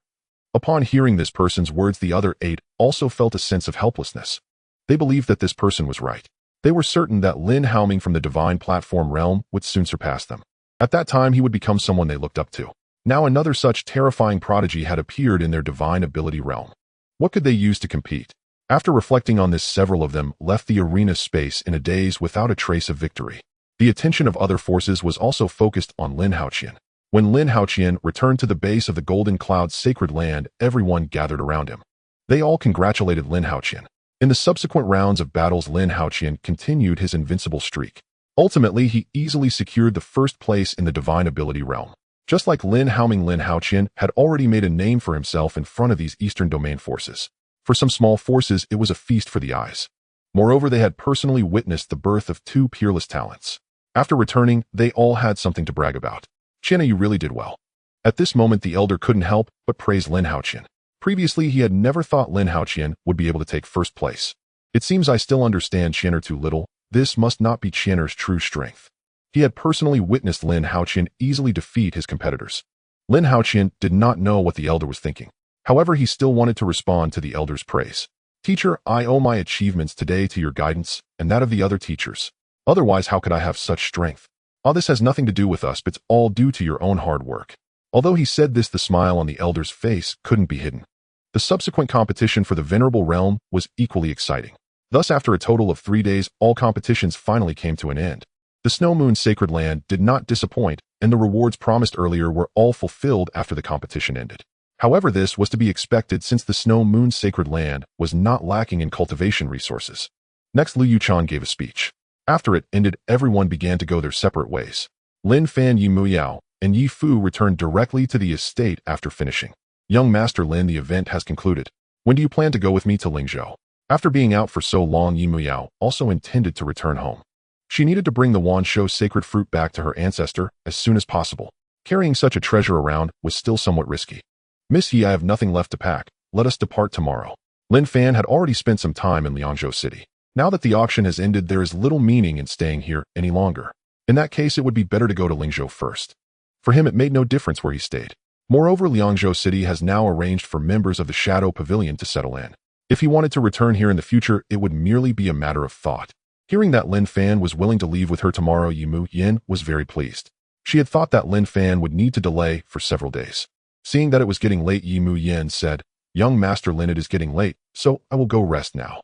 Upon hearing this person's words, the other 8 also felt a sense of helplessness. They believed that this person was right. They were certain that Lin Haoming from the divine platform realm would soon surpass them. At that time, he would become someone they looked up to. Now another such terrifying prodigy had appeared in their divine ability realm. What could they use to compete? After reflecting on this, several of them left the arena space in a daze without a trace of victory. The attention of other forces was also focused on Lin Haoqian. When Lin Haoqian returned to the base of the Golden Cloud's sacred land, everyone gathered around him. They all congratulated Lin Haoqian. In the subsequent rounds of battles, Lin Haoqian continued his invincible streak. Ultimately, he easily secured the first place in the divine ability realm. Just like Lin Haoming, Lin Haoqian had already made a name for himself in front of these Eastern Domain forces. For some small forces, it was a feast for the eyes. Moreover, they had personally witnessed the birth of two peerless talents. After returning, they all had something to brag about. "Qianna, you really did well." At this moment, the elder couldn't help but praise Lin Haoqian. Previously, he had never thought Lin Haoqian would be able to take first place. "It seems I still understand Qianna too little. This must not be Qianna's true strength." He had personally witnessed Lin Haoqian easily defeat his competitors. Lin Haoqian did not know what the elder was thinking. However, he still wanted to respond to the elder's praise. "Teacher, I owe my achievements today to your guidance and that of the other teachers. Otherwise, how could I have such strength? This has nothing to do with us, but it's all due to your own hard work." Although he said this, the smile on the elder's face couldn't be hidden. The subsequent competition for the Venerable Realm was equally exciting. Thus, after a total of 3 days, all competitions finally came to an end. The Snow Moon Sacred Land did not disappoint, and the rewards promised earlier were all fulfilled after the competition ended. However, this was to be expected since the Snow Moon Sacred Land was not lacking in cultivation resources. Next, Liu Yuchan gave a speech. After it ended, everyone began to go their separate ways. Lin Fan, Yi Muyao, and Yi Fu returned directly to the estate after finishing. "Young Master Lin, the event has concluded. When do you plan to go with me to Lingzhou?" After being out for so long, Yi Muyao also intended to return home. She needed to bring the Wanshou sacred fruit back to her ancestor as soon as possible. Carrying such a treasure around was still somewhat risky. "Miss Yi, I have nothing left to pack. Let us depart tomorrow." Lin Fan had already spent some time in Liangzhou City. Now that the auction has ended, there is little meaning in staying here any longer. In that case, it would be better to go to Lingzhou first. For him, it made no difference where he stayed. Moreover, Liangzhou City has now arranged for members of the Shadow Pavilion to settle in. If he wanted to return here in the future, it would merely be a matter of thought. Hearing that Lin Fan was willing to leave with her tomorrow, Yi Mu Yin was very pleased. She had thought that Lin Fan would need to delay for several days. Seeing that it was getting late, Yi Mu Yin said, "Young Master Lin, it is getting late, so I will go rest now.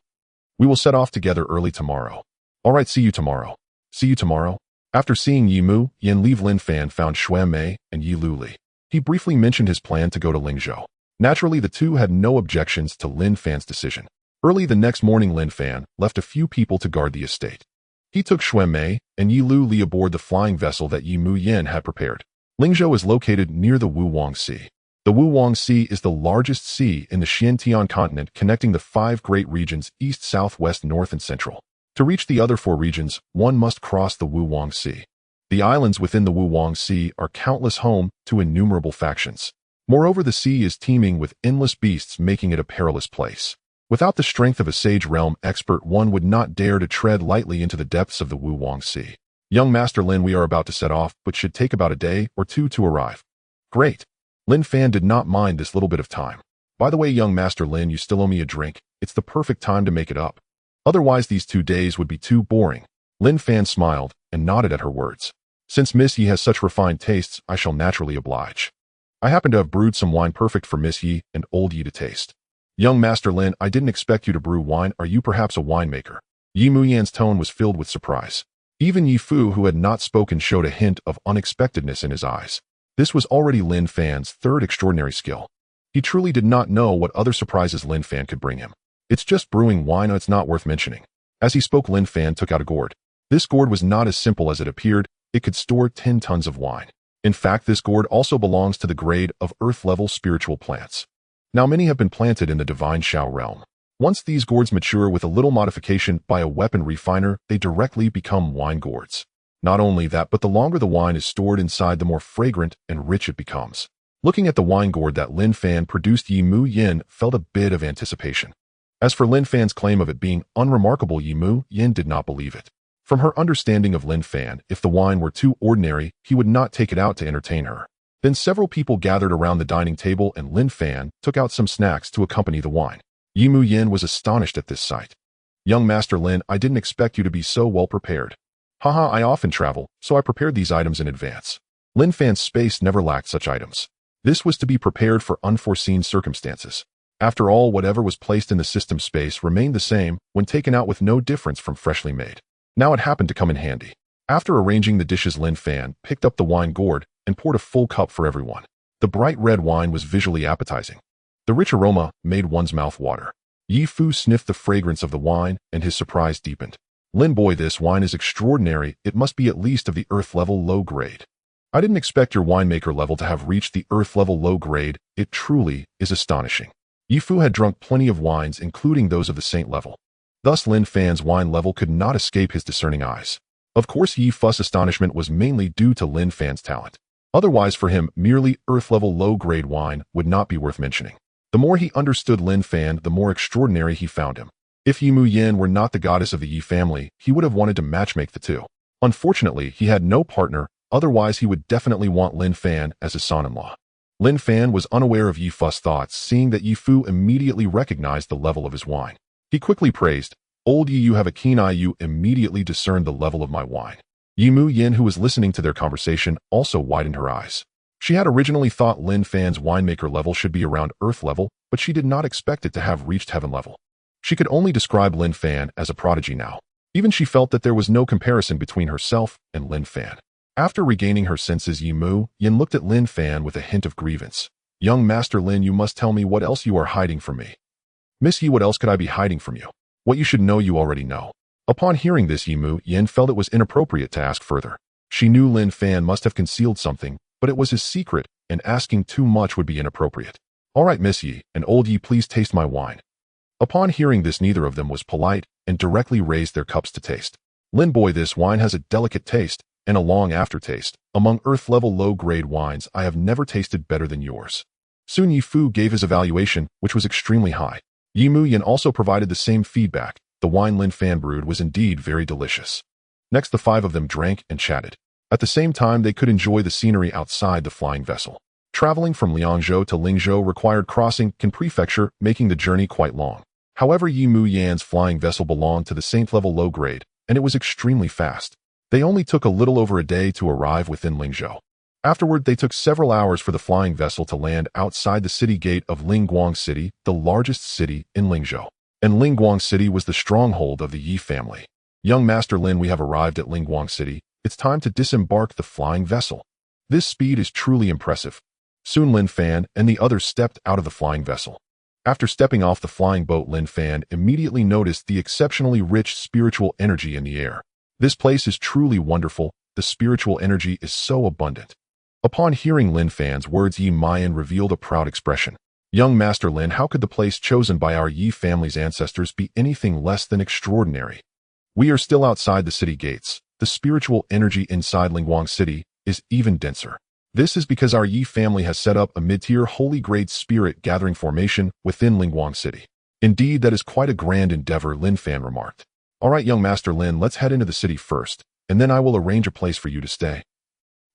We will set off together early tomorrow." "All right, see you tomorrow." "See you tomorrow." After seeing Yi Mu Yin leave, Lin Fan found Xue Mei and Yi Luli. He briefly mentioned his plan to go to Lingzhou. Naturally, the two had no objections to Lin Fan's decision. Early the next morning, Lin Fan left a few people to guard the estate. He took Xue Mei and Yi Luli aboard the flying vessel that Yi Mu Yin had prepared. Lingzhou is located near the Wuwang Sea. The Wuwang Sea is the largest sea in the Xiantian continent, connecting the 5 great regions east, south, west, north, and central. To reach the other 4 regions, one must cross the Wuwang Sea. The islands within the Wuwang Sea are countless, home to innumerable factions. Moreover, the sea is teeming with endless beasts, making it a perilous place. Without the strength of a sage realm expert, one would not dare to tread lightly into the depths of the Wuwang Sea. "Young Master Lin, we are about to set off, but should take about a day or 2 to arrive." "Great." Lin Fan did not mind this little bit of time. "By the way, young Master Lin, you still owe me a drink. It's the perfect time to make it up. Otherwise, these 2 days would be too boring." Lin Fan smiled and nodded at her words. "Since Miss Yi has such refined tastes, I shall naturally oblige. I happen to have brewed some wine perfect for Miss Yi and old Yi to taste." "Young Master Lin, I didn't expect you to brew wine. Are you perhaps a winemaker?" Yi Muyan's tone was filled with surprise. Even Yi Fu, who had not spoken, showed a hint of unexpectedness in his eyes. This was already Lin Fan's 3rd extraordinary skill. He truly did not know what other surprises Lin Fan could bring him. "It's just brewing wine, it's not worth mentioning." As he spoke, Lin Fan took out a gourd. This gourd was not as simple as it appeared. It could store 10 tons of wine. In fact, this gourd also belongs to the grade of earth-level spiritual plants. Now, many have been planted in the divine Shao realm. Once these gourds mature with a little modification by a weapon refiner, they directly become wine gourds. Not only that, but the longer the wine is stored inside, the more fragrant and rich it becomes. Looking at the wine gourd that Lin Fan produced, Yi Mu Yin felt a bit of anticipation. As for Lin Fan's claim of it being unremarkable, Yi Mu Yin did not believe it. From her understanding of Lin Fan, if the wine were too ordinary, he would not take it out to entertain her. Then several people gathered around the dining table, and Lin Fan took out some snacks to accompany the wine. Yi Mu Yin was astonished at this sight. Young Master Lin, I didn't expect you to be so well prepared. Haha, I often travel, so I prepared these items in advance. Lin Fan's space never lacked such items. This was to be prepared for unforeseen circumstances. After all, whatever was placed in the system space remained the same when taken out with no difference from freshly made. Now it happened to come in handy. After arranging the dishes, Lin Fan picked up the wine gourd and poured a full cup for everyone. The bright red wine was visually appetizing. The rich aroma made one's mouth water. Yi Fu sniffed the fragrance of the wine, and his surprise deepened. Lin boy, this wine is extraordinary. It must be at least of the earth level low grade. I didn't expect your winemaker level to have reached the earth level low grade. It truly is astonishing. Yi Fu had drunk plenty of wines, including those of the saint level. Thus Lin Fan's wine level could not escape his discerning eyes. Of course, Yi Fu's astonishment was mainly due to Lin Fan's talent. Otherwise, for him, merely earth level low grade wine would not be worth mentioning. The more he understood Lin Fan, the more extraordinary he found him. If Yi Mu Yin were not the goddess of the Yi family, he would have wanted to matchmake the two. Unfortunately, he had no partner, otherwise he would definitely want Lin Fan as his son-in-law. Lin Fan was unaware of Yi Fu's thoughts, seeing that Yi Fu immediately recognized the level of his wine. He quickly praised, "Old Yi, you have a keen eye. You immediately discerned the level of my wine." Yi Mu Yin, who was listening to their conversation, also widened her eyes. She had originally thought Lin Fan's winemaker level should be around earth level, but she did not expect it to have reached heaven level. She could only describe Lin Fan as a prodigy now. Even she felt that there was no comparison between herself and Lin Fan. After regaining her senses, Yi Mu Yin looked at Lin Fan with a hint of grievance. "Young Master Lin, you must tell me what else you are hiding from me." "Miss Yi, what else could I be hiding from you? What you should know you already know." Upon hearing this, Yi Mu Yin felt it was inappropriate to ask further. She knew Lin Fan must have concealed something, but it was his secret, and asking too much would be inappropriate. "All right, Miss Yi and Old Yi, please taste my wine." Upon hearing this, neither of them was polite and directly raised their cups to taste. "Lin boy, this wine has a delicate taste and a long aftertaste. Among earth-level low-grade wines, I have never tasted better than yours." Soon Yi Fu gave his evaluation, which was extremely high. Yi Mu Yin also provided the same feedback. The wine Lin Fan brewed was indeed very delicious. Next, the five of them drank and chatted. At the same time, they could enjoy the scenery outside the flying vessel. Traveling from Liangzhou to Lingzhou required crossing Qin Prefecture, making the journey quite long. However, Yi Mu Yan's flying vessel belonged to the saint-level low grade, and it was extremely fast. They only took a little over a day to arrive within Lingzhou. Afterward, they took several hours for the flying vessel to land outside the city gate of Lingguang City, the largest city in Lingzhou. And Lingguang City was the stronghold of the Yi family. "Young Master Lin, we have arrived at Lingguang City. It's time to disembark the flying vessel." This speed is truly impressive. Soon Lin Fan and the others stepped out of the flying vessel. After stepping off the flying boat, Lin Fan immediately noticed the exceptionally rich spiritual energy in the air. This place is truly wonderful. The spiritual energy is so abundant. Upon hearing Lin Fan's words, Yi Mayan revealed a proud expression. "Young Master Lin, how could the place chosen by our Yi family's ancestors be anything less than extraordinary? We are still outside the city gates. The spiritual energy inside Lingguang City is even denser. This is because our Yi family has set up a mid-tier holy-grade spirit gathering formation within Lingguang City. Indeed, that is quite a grand endeavor," Lin Fan remarked. "All right, young Master Lin, let's head into the city first, and then I will arrange a place for you to stay."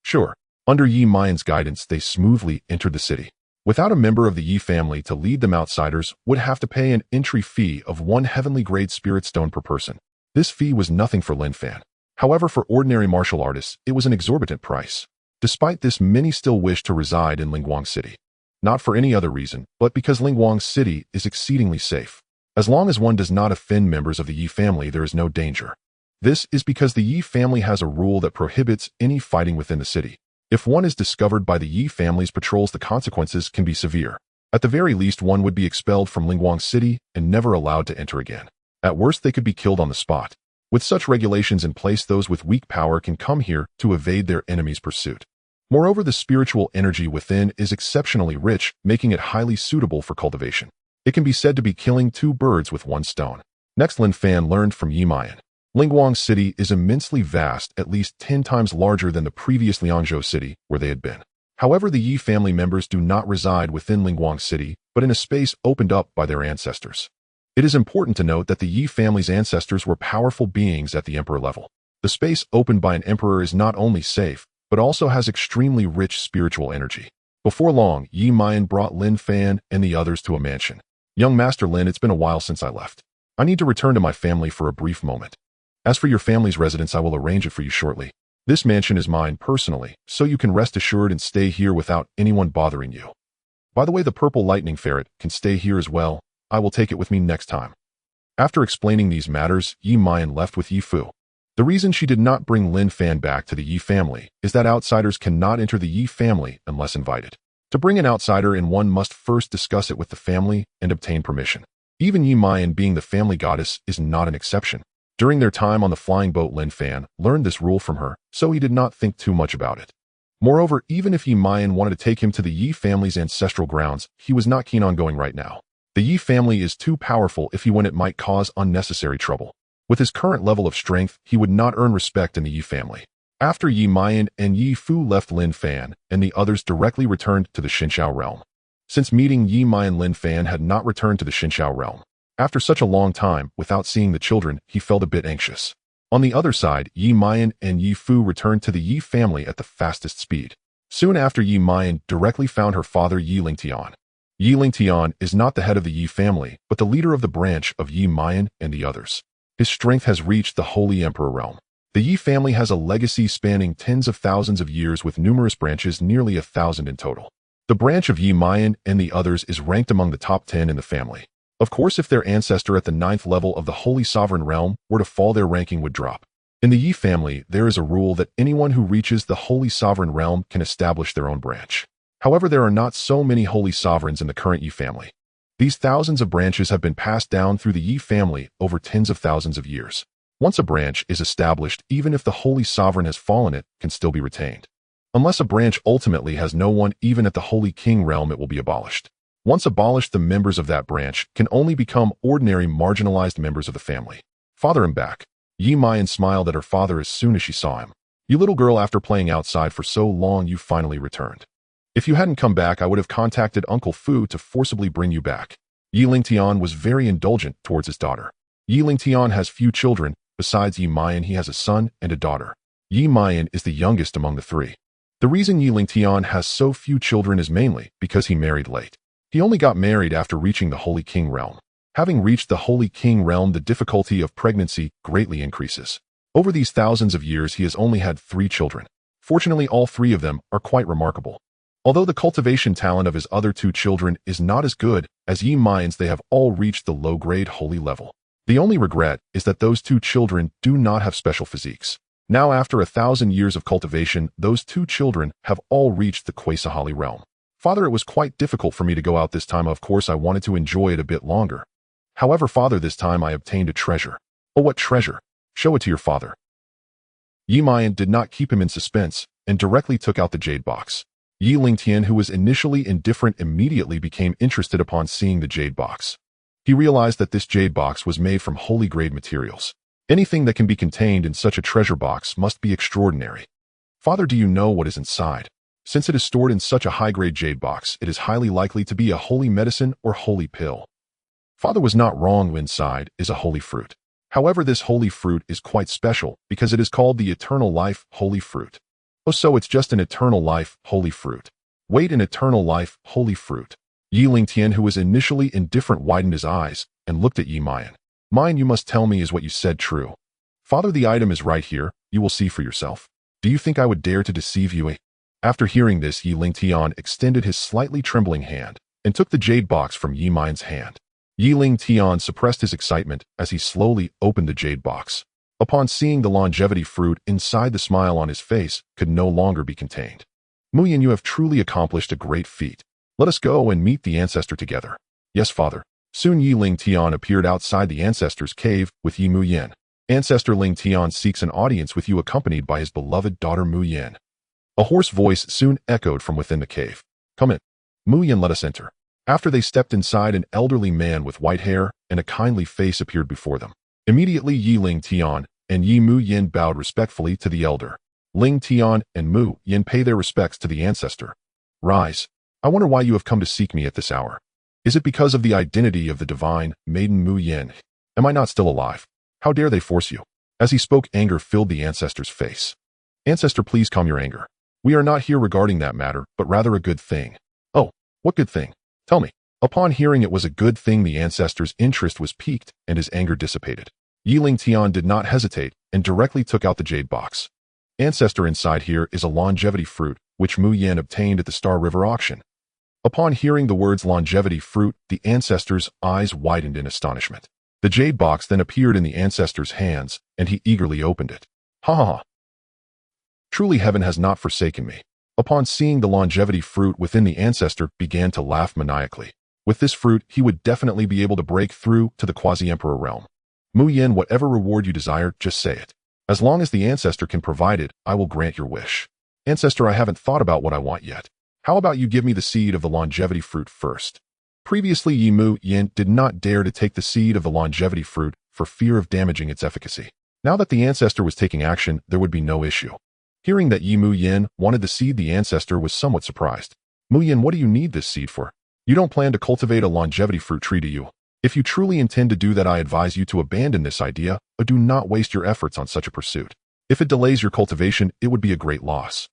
Sure. Under Yi Mayan's guidance, they smoothly entered the city. Without a member of the Yi family to lead them, outsiders would have to pay an entry fee of 1 heavenly grade spirit stone per person. This fee was nothing for Lin Fan. However, for ordinary martial artists, it was an exorbitant price. Despite this, many still wished to reside in Lingguang City. Not for any other reason, but because Lingguang City is exceedingly safe. As long as one does not offend members of the Yi family, there is no danger. This is because the Yi family has a rule that prohibits any fighting within the city. If one is discovered by the Yi family's patrols, the consequences can be severe. At the very least, one would be expelled from Lingguang City and never allowed to enter again. At worst, they could be killed on the spot. With such regulations in place, those with weak power can come here to evade their enemy's pursuit. Moreover, the spiritual energy within is exceptionally rich, making it highly suitable for cultivation. It can be said to be killing 2 birds with 1 stone. Next, Lin Fan learned from Yi Mayan. Lingguang City is immensely vast, at least 10 times larger than the previous Liangzhou city where they had been. However, the Yi family members do not reside within Lingguang City, but in a space opened up by their ancestors. It is important to note that the Yi family's ancestors were powerful beings at the emperor level. The space opened by an emperor is not only safe, but also has extremely rich spiritual energy. Before long, Yi Mayan brought Lin Fan and the others to a mansion. "Young Master Lin, it's been a while since I left. I need to return to my family for a brief moment. As for your family's residence, I will arrange it for you shortly. This mansion is mine personally, so you can rest assured and stay here without anyone bothering you. By the way, the purple lightning ferret can stay here as well. I will take it with me next time. After explaining these matters, Yi Mian left with Yi Fu. The reason she did not bring Lin Fan back to the Yi family is that outsiders cannot enter the Yi family unless invited. To bring an outsider in, one must first discuss it with the family and obtain permission. Even Yi Mian, being the family goddess, is not an exception. During their time on the flying boat, Lin Fan learned this rule from her, so he did not think too much about it. Moreover, even if Yi Mian wanted to take him to the Yi family's ancestral grounds, he was not keen on going right now. The Yi family is too powerful if he went, it might cause unnecessary trouble. With his current level of strength, he would not earn respect in the Yi family. After Yi Mian and Yi Fu left, Lin Fan and the others directly returned to the Xinxiao realm. Since meeting Yi Mian, Lin Fan had not returned to the Xinxiao realm. After such a long time without seeing the children, he felt a bit anxious. On the other side, Yi Mian and Yi Fu returned to the Yi family at the fastest speed. Soon after, Yi Mian directly found her father, Yi Lingtian. Yi Lingtian is not the head of the Yi family, but the leader of the branch of Yi Mian and the others. His strength has reached the Holy Emperor realm. The Yi family has a legacy spanning tens of thousands of years with numerous branches, nearly 1,000 in total. The branch of Yi Mian and the others is ranked among the top 10 in the family. Of course, if their ancestor at the 9th level of the Holy Sovereign Realm were to fall, their ranking would drop. In the Yi family, there is a rule that anyone who reaches the Holy Sovereign Realm can establish their own branch. However, there are not so many Holy Sovereigns in the current Yi family. These thousands of branches have been passed down through the Yi family over tens of thousands of years. Once a branch is established, even if the Holy Sovereign has fallen, it can still be retained. Unless a branch ultimately has no one, even at the Holy King realm, it will be abolished. Once abolished, the members of that branch can only become ordinary marginalized members of the family. Father, I'm back. Yi Mian smiled at her father as soon as she saw him. You little girl, after playing outside for so long, you finally returned. If you hadn't come back, I would have contacted Uncle Fu to forcibly bring you back. Yi Lingtian was very indulgent towards his daughter. Yi Lingtian has few children. Besides Yi Mian, he has a son and a daughter. Yi Mian is the youngest among the three. The reason Yi Lingtian has so few children is mainly because he married late. He only got married after reaching the Holy King realm. Having reached the Holy King realm, the difficulty of pregnancy greatly increases. Over these thousands of years, he has only had 3 children. Fortunately, all 3 of them are quite remarkable. Although the cultivation talent of his other 2 children is not as good as Yi Mian's, they have all reached the low-grade holy level. The only regret is that those 2 children do not have special physiques. Now, after 1,000 years of cultivation, those 2 children have all reached the Quasahali realm. Father, it was quite difficult for me to go out this time. Of course, I wanted to enjoy it a bit longer. However, Father, this time I obtained a treasure. Oh, what treasure? Show it to your father. Yi Mian did not keep him in suspense and directly took out the jade box. Yi Lingtian, who was initially indifferent, immediately became interested upon seeing the jade box. He realized that this jade box was made from holy-grade materials. Anything that can be contained in such a treasure box must be extraordinary. Father, do you know what is inside? Since it is stored in such a high-grade jade box, it is highly likely to be a holy medicine or holy pill. Father was not wrong. Inside is a holy fruit. However, this holy fruit is quite special because it is called the eternal life holy fruit. Oh, so it's just an eternal life holy fruit. Wait, an eternal life holy fruit. Yi Lingtian, who was initially indifferent, widened his eyes and looked at Yi Mian. Mian, you must tell me, is what you said true? Father, the item is right here. You will see for yourself. Do you think I would dare to deceive you? After hearing this, Yi Lingtian extended his slightly trembling hand and took the jade box from Yi Mian's hand. Yi Lingtian suppressed his excitement as he slowly opened the jade box. Upon seeing the longevity fruit inside, the smile on his face could no longer be contained. Muyin, you have truly accomplished a great feat. Let us go and meet the ancestor together. Yes, Father. Soon Yi Lingtian appeared outside the ancestor's cave with Yi Muyin. Ancestor Lingtian seeks an audience with you, accompanied by his beloved daughter Muyin. A hoarse voice soon echoed from within the cave. Come in. Muyin, let us enter. After they stepped inside, an elderly man with white hair and a kindly face appeared before them. Immediately, Yi Lingtian and Yi Muyin bowed respectfully to the elder. Lingtian and Muyin pay their respects to the ancestor. Rise. I wonder why you have come to seek me at this hour. Is it because of the identity of the divine maiden Muyin? Am I not still alive? How dare they force you? As he spoke, anger filled the ancestor's face. Ancestor, please calm your anger. We are not here regarding that matter, but rather a good thing. Oh, what good thing? Tell me. Upon hearing it was a good thing, the ancestor's interest was piqued and his anger dissipated. Ling Tian did not hesitate and directly took out the jade box. Ancestor, inside here is a longevity fruit, which Mu Yan obtained at the Star River auction. Upon hearing the words longevity fruit, the ancestor's eyes widened in astonishment. The jade box then appeared in the ancestor's hands, and he eagerly opened it. Ha ha ha! Truly heaven has not forsaken me. Upon seeing the longevity fruit within, the ancestor began to laugh maniacally. With this fruit, he would definitely be able to break through to the quasi-emperor realm. Mu Yan, whatever reward you desire, just say it. As long as the ancestor can provide it, I will grant your wish. Ancestor, I haven't thought about what I want yet. How about you give me the seed of the longevity fruit first? Previously, Mu Yan did not dare to take the seed of the longevity fruit for fear of damaging its efficacy. Now that the ancestor was taking action, there would be no issue. Hearing that Mu Yan wanted the seed, the ancestor was somewhat surprised. Mu Yan, what do you need this seed for? You don't plan to cultivate a longevity fruit tree, do you? If you truly intend to do that, I advise you to abandon this idea, but do not waste your efforts on such a pursuit. If it delays your cultivation, it would be a great loss.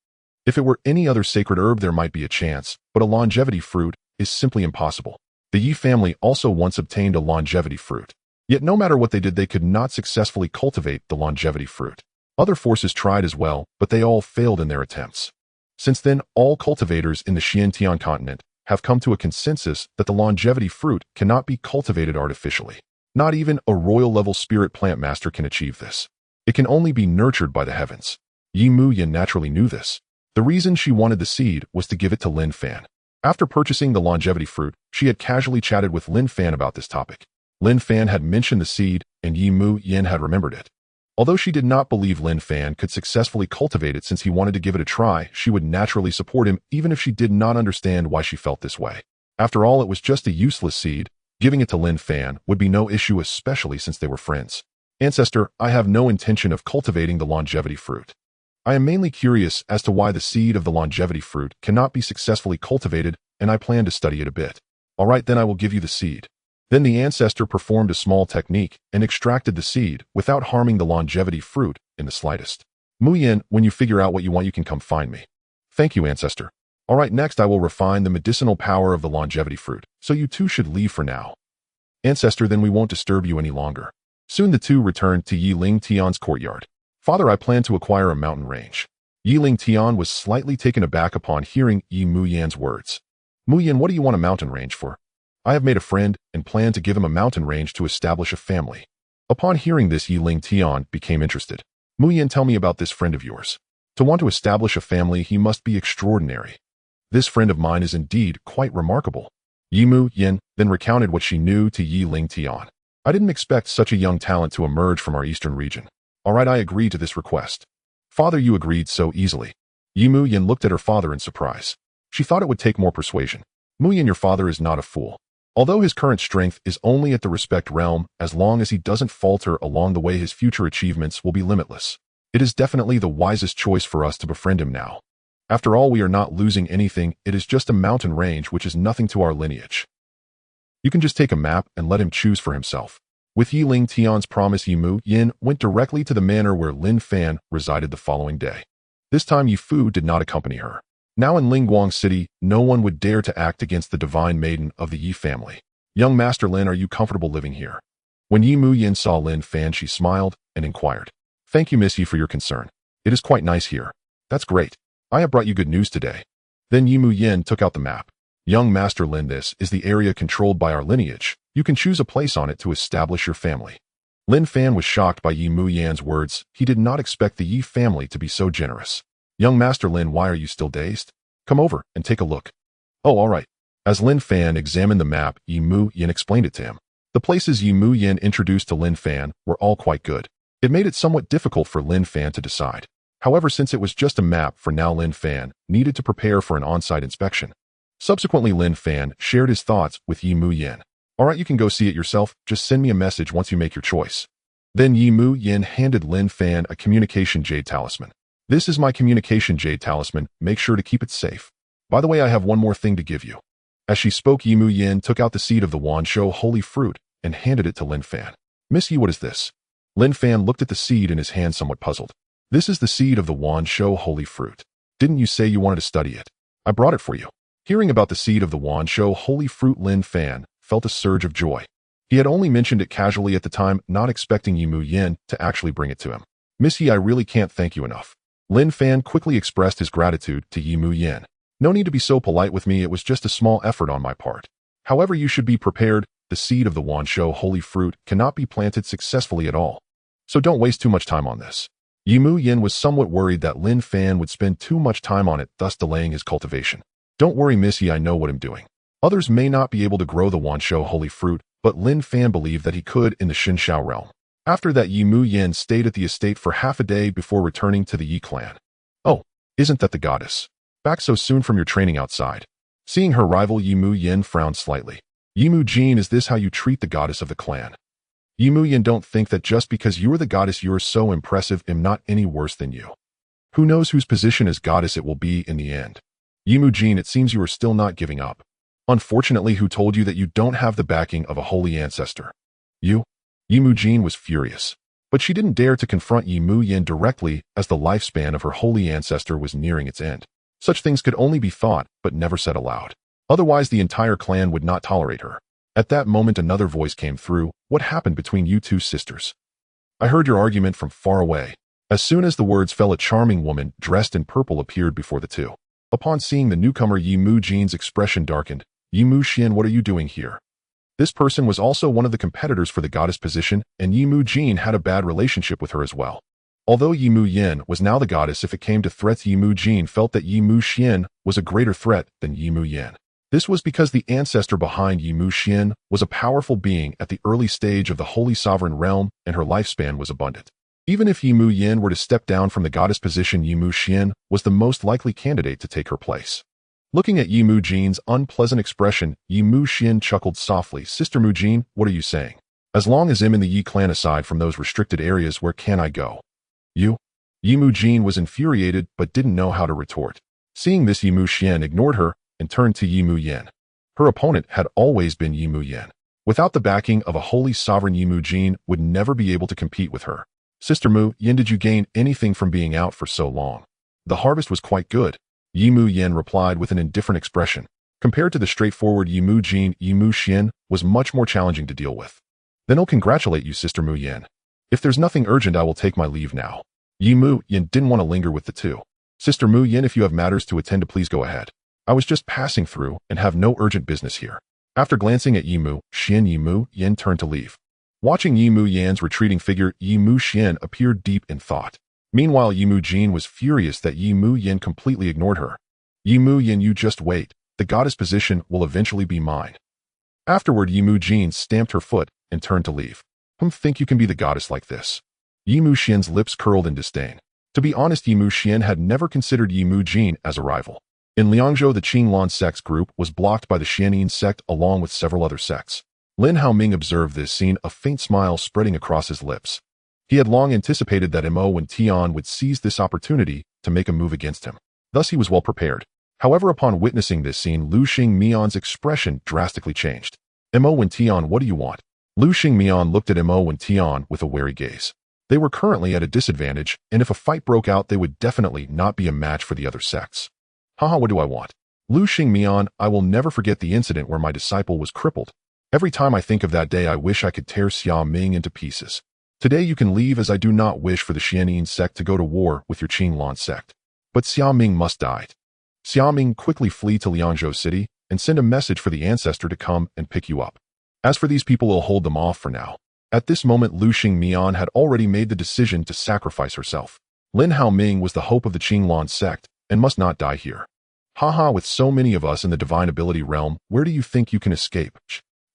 If it were any other sacred herb, there might be a chance, but a longevity fruit is simply impossible. The Yi family also once obtained a longevity fruit. Yet no matter what they did, they could not successfully cultivate the longevity fruit. Other forces tried as well, but they all failed in their attempts. Since then, all cultivators in the Xiantian continent have come to a consensus that the longevity fruit cannot be cultivated artificially. Not even a royal-level spirit plant master can achieve this. It can only be nurtured by the heavens. Mu Yan naturally knew this. The reason she wanted the seed was to give it to Lin Fan. After purchasing the longevity fruit, she had casually chatted with Lin Fan about this topic. Lin Fan had mentioned the seed, and Mu Yan had remembered it. Although she did not believe Lin Fan could successfully cultivate it since he wanted to give it a try, she would naturally support him even if she did not understand why she felt this way. After all, it was just a useless seed. Giving it to Lin Fan would be no issue, especially since they were friends. Ancestor, I have no intention of cultivating the longevity fruit. I am mainly curious as to why the seed of the longevity fruit cannot be successfully cultivated, and I plan to study it a bit. All right, then I will give you the seed. Then the ancestor performed a small technique and extracted the seed without harming the longevity fruit in the slightest. Mu Yan, when you figure out what you want, you can come find me. Thank you, ancestor. All right, next I will refine the medicinal power of the longevity fruit, so you two should leave for now. Ancestor, then we won't disturb you any longer. Soon the two returned to Ling Tian's courtyard. Father, I plan to acquire a mountain range. Ling Tian was slightly taken aback upon hearing Mu Yan's words. Mu Yan, what do you want a mountain range for? I have made a friend and plan to give him a mountain range to establish a family. Upon hearing this, Ling Tian became interested. Mu Yan, tell me about this friend of yours. To want to establish a family, he must be extraordinary. This friend of mine is indeed quite remarkable. Mu Yan then recounted what she knew to Ling Tian. I didn't expect such a young talent to emerge from our eastern region. All right, I agree to this request. Father, you agreed so easily. Mu Yan looked at her father in surprise. She thought it would take more persuasion. Mu Yan, your father is not a fool. Although his current strength is only at the respect realm, as long as he doesn't falter along the way, his future achievements will be limitless. It is definitely the wisest choice for us to befriend him now. After all, we are not losing anything. It is just a mountain range, which is nothing to our lineage. You can just take a map and let him choose for himself. With Ling Tian's promise, Mu Yan went directly to the manor where Lin Fan resided the following day. This time, Yi Fu did not accompany her. Now in Lingguang City, no one would dare to act against the divine maiden of the Yi family. Young Master Lin, are you comfortable living here? When Mu Yan saw Lin Fan, she smiled and inquired. Thank you, Miss Yi, for your concern. It is quite nice here. That's great. I have brought you good news today. Then Mu Yan took out the map. Young Master Lin, this is the area controlled by our lineage. You can choose a place on it to establish your family. Lin Fan was shocked by Mu Yan's words. He did not expect the Yi family to be so generous. Young Master Lin, why are you still dazed? Come over and take a look. Oh, all right. As Lin Fan examined the map, Mu Yan explained it to him. The places Mu Yan introduced to Lin Fan were all quite good. It made it somewhat difficult for Lin Fan to decide. However, since it was just a map for now, Lin Fan needed to prepare for an on-site inspection. Subsequently, Lin Fan shared his thoughts with Mu Yan. All right, you can go see it yourself. Just send me a message once you make your choice. Then Mu Yan handed Lin Fan a communication jade talisman. This is my communication jade talisman. Make sure to keep it safe. By the way, I have one more thing to give you. As she spoke, Mu Yan took out the seed of the Wanshou holy fruit and handed it to Lin Fan. Miss Yi, what is this? Lin Fan looked at the seed in his hand, somewhat puzzled. This is the seed of the Wanshou holy fruit. Didn't you say you wanted to study it? I brought it for you. Hearing about the seed of the Wanshou holy fruit, Lin Fan felt a surge of joy. He had only mentioned it casually at the time, not expecting Yimu Yin to actually bring it to him. Miss Yi, I really can't thank you enough. Lin Fan quickly expressed his gratitude to Yimu Yin. No need to be so polite with me, it was just a small effort on my part. However, you should be prepared, the seed of the Wanshou holy fruit cannot be planted successfully at all. So don't waste too much time on this. Yimu Yin was somewhat worried that Lin Fan would spend too much time on it, thus delaying his cultivation. Don't worry, Miss Yi, I know what I'm doing. Others may not be able to grow the Wanshou holy fruit, but Lin Fan believed that he could in the Xinshao realm. After that, Yimu Yin stayed at the estate for half a day before returning to the Yi clan. Oh, isn't that the goddess? Back so soon from your training outside. Seeing her rival, Yimu Yin frowned slightly. Yimu Jin, is this how you treat the goddess of the clan? Yimu Yin, don't think that just because you are the goddess you're so impressive, I'm not any worse than you. Who knows whose position as goddess it will be in the end. Yimu Jin, it seems you are still not giving up. Unfortunately, who told you that you don't have the backing of a holy ancestor? You? Yimu Jin was furious. But she didn't dare to confront Yimu Yin directly, as the lifespan of her holy ancestor was nearing its end. Such things could only be thought, but never said aloud. Otherwise, the entire clan would not tolerate her. At that moment, another voice came through. What happened between you two sisters? I heard your argument from far away. As soon as the words fell, a charming woman dressed in purple appeared before the two. Upon seeing the newcomer, Yimu Jin's expression darkened. Yimu Xian, what are you doing here? This person was also one of the competitors for the goddess position, and Yimu Jin had a bad relationship with her as well. Although Yimu Yin was now the goddess, if it came to threats, Yimu Jin felt that Yimu Xian was a greater threat than Yimu Yin. This was because the ancestor behind Yimu Xian was a powerful being at the early stage of the Holy Sovereign Realm, and her lifespan was abundant. Even if Yimu Yin were to step down from the goddess position, Yimu Xian was the most likely candidate to take her place. Looking at Yimu Jin's unpleasant expression, Yimu Xian chuckled softly. Sister Mu Jin, what are you saying? As long as I'm in the Yi clan, aside from those restricted areas, where can I go? You? Yimu Jin was infuriated but didn't know how to retort. Seeing this, Yimu Xian ignored her and turned to Yimu Yin. Her opponent had always been Yimu Yin. Without the backing of a holy sovereign, Yimu Jin would never be able to compete with her. Sister Mu Yin, did you gain anything from being out for so long? The harvest was quite good. Yimu Yin replied with an indifferent expression. Compared to the straightforward Yimu Jin, Yimu Xian was much more challenging to deal with. Then I'll congratulate you, Sister Mu Yin. If there's nothing urgent, I will take my leave now. Yimu Yin didn't want to linger with the two. Sister Mu Yin, if you have matters to attend to, please go ahead. I was just passing through and have no urgent business here. After glancing at Yimu Xian, Yimu Yin turned to leave. Watching Yimu Yan's retreating figure, Yimu Xian appeared deep in thought. Meanwhile, Yimu Jin was furious that Yimu Yin completely ignored her. Yimu Yin, you just wait. The goddess position will eventually be mine. Afterward, Yimu Jin stamped her foot and turned to leave. Think you can be the goddess like this? Yimu Xian's lips curled in disdain. To be honest, Yimu Xian had never considered Yimu Jin as a rival. In Liangzhou, the Qinglan sect's group was blocked by the Xianyin sect along with several other sects. Lin Haoming observed this scene, a faint smile spreading across his lips. He had long anticipated that Mo and Tian would seize this opportunity to make a move against him. Thus, he was well prepared. However, upon witnessing this scene, Lu Xingmian's expression drastically changed. Mo and Tian, what do you want? Lu Xingmian looked at Mo and Tian with a wary gaze. They were currently at a disadvantage, and if a fight broke out, they would definitely not be a match for the other sects. Haha, what do I want? Lu Xingmian, I will never forget the incident where my disciple was crippled. Every time I think of that day, I wish I could tear Xia Ming into pieces. Today you can leave, as I do not wish for the Xianyin sect to go to war with your Qinglan sect. But Xia Ming must die. Xia Ming, quickly flee to Liangzhou City and send a message for the ancestor to come and pick you up. As for these people, I'll hold them off for now. At this moment, Lu Xingmian had already made the decision to sacrifice herself. Lin Haoming was the hope of the Qinglan sect and must not die here. Haha, with so many of us in the divine ability realm, where do you think you can escape?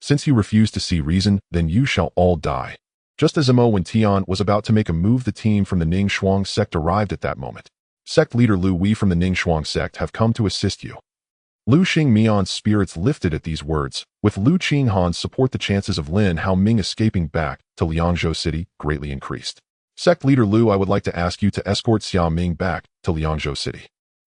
Since you refuse to see reason, then you shall all die. Just as Mo and Tian was about to make a move, the team from the Ning Shuang sect arrived at that moment. Sect leader Lu, we from the Ning Shuang sect have come to assist you. Lu Xingmian's spirits lifted at these words. With Lu Qinghan's support, the chances of Lin Haoming escaping back to Liangzhou City greatly increased. Sect leader Lu, I would like to ask you to escort Xia Ming back to Liangzhou City.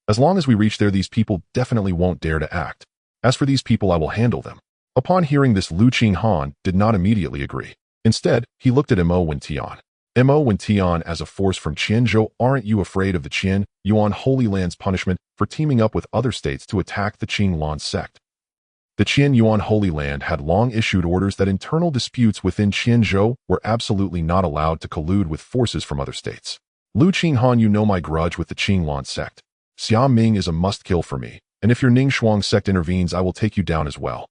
As long as we reach there, these people definitely won't dare to act. As for these people, I will handle them. Upon hearing this, Lu Qinghan did not immediately agree. Instead, he looked at Mo and Tian. Mo when Tian as a force from Qianzhou, aren't you afraid of the Qian Yuan Holy Land's punishment for teaming up with other states to attack the Qinglan sect? The Qian Yuan Holy Land had long issued orders that internal disputes within Qianzhou were absolutely not allowed to collude with forces from other states. Lu Qinghan, you know my grudge with the Qinglan sect. Xia Ming is a must-kill for me, and if your Ningxuang sect intervenes, I will take you down as well.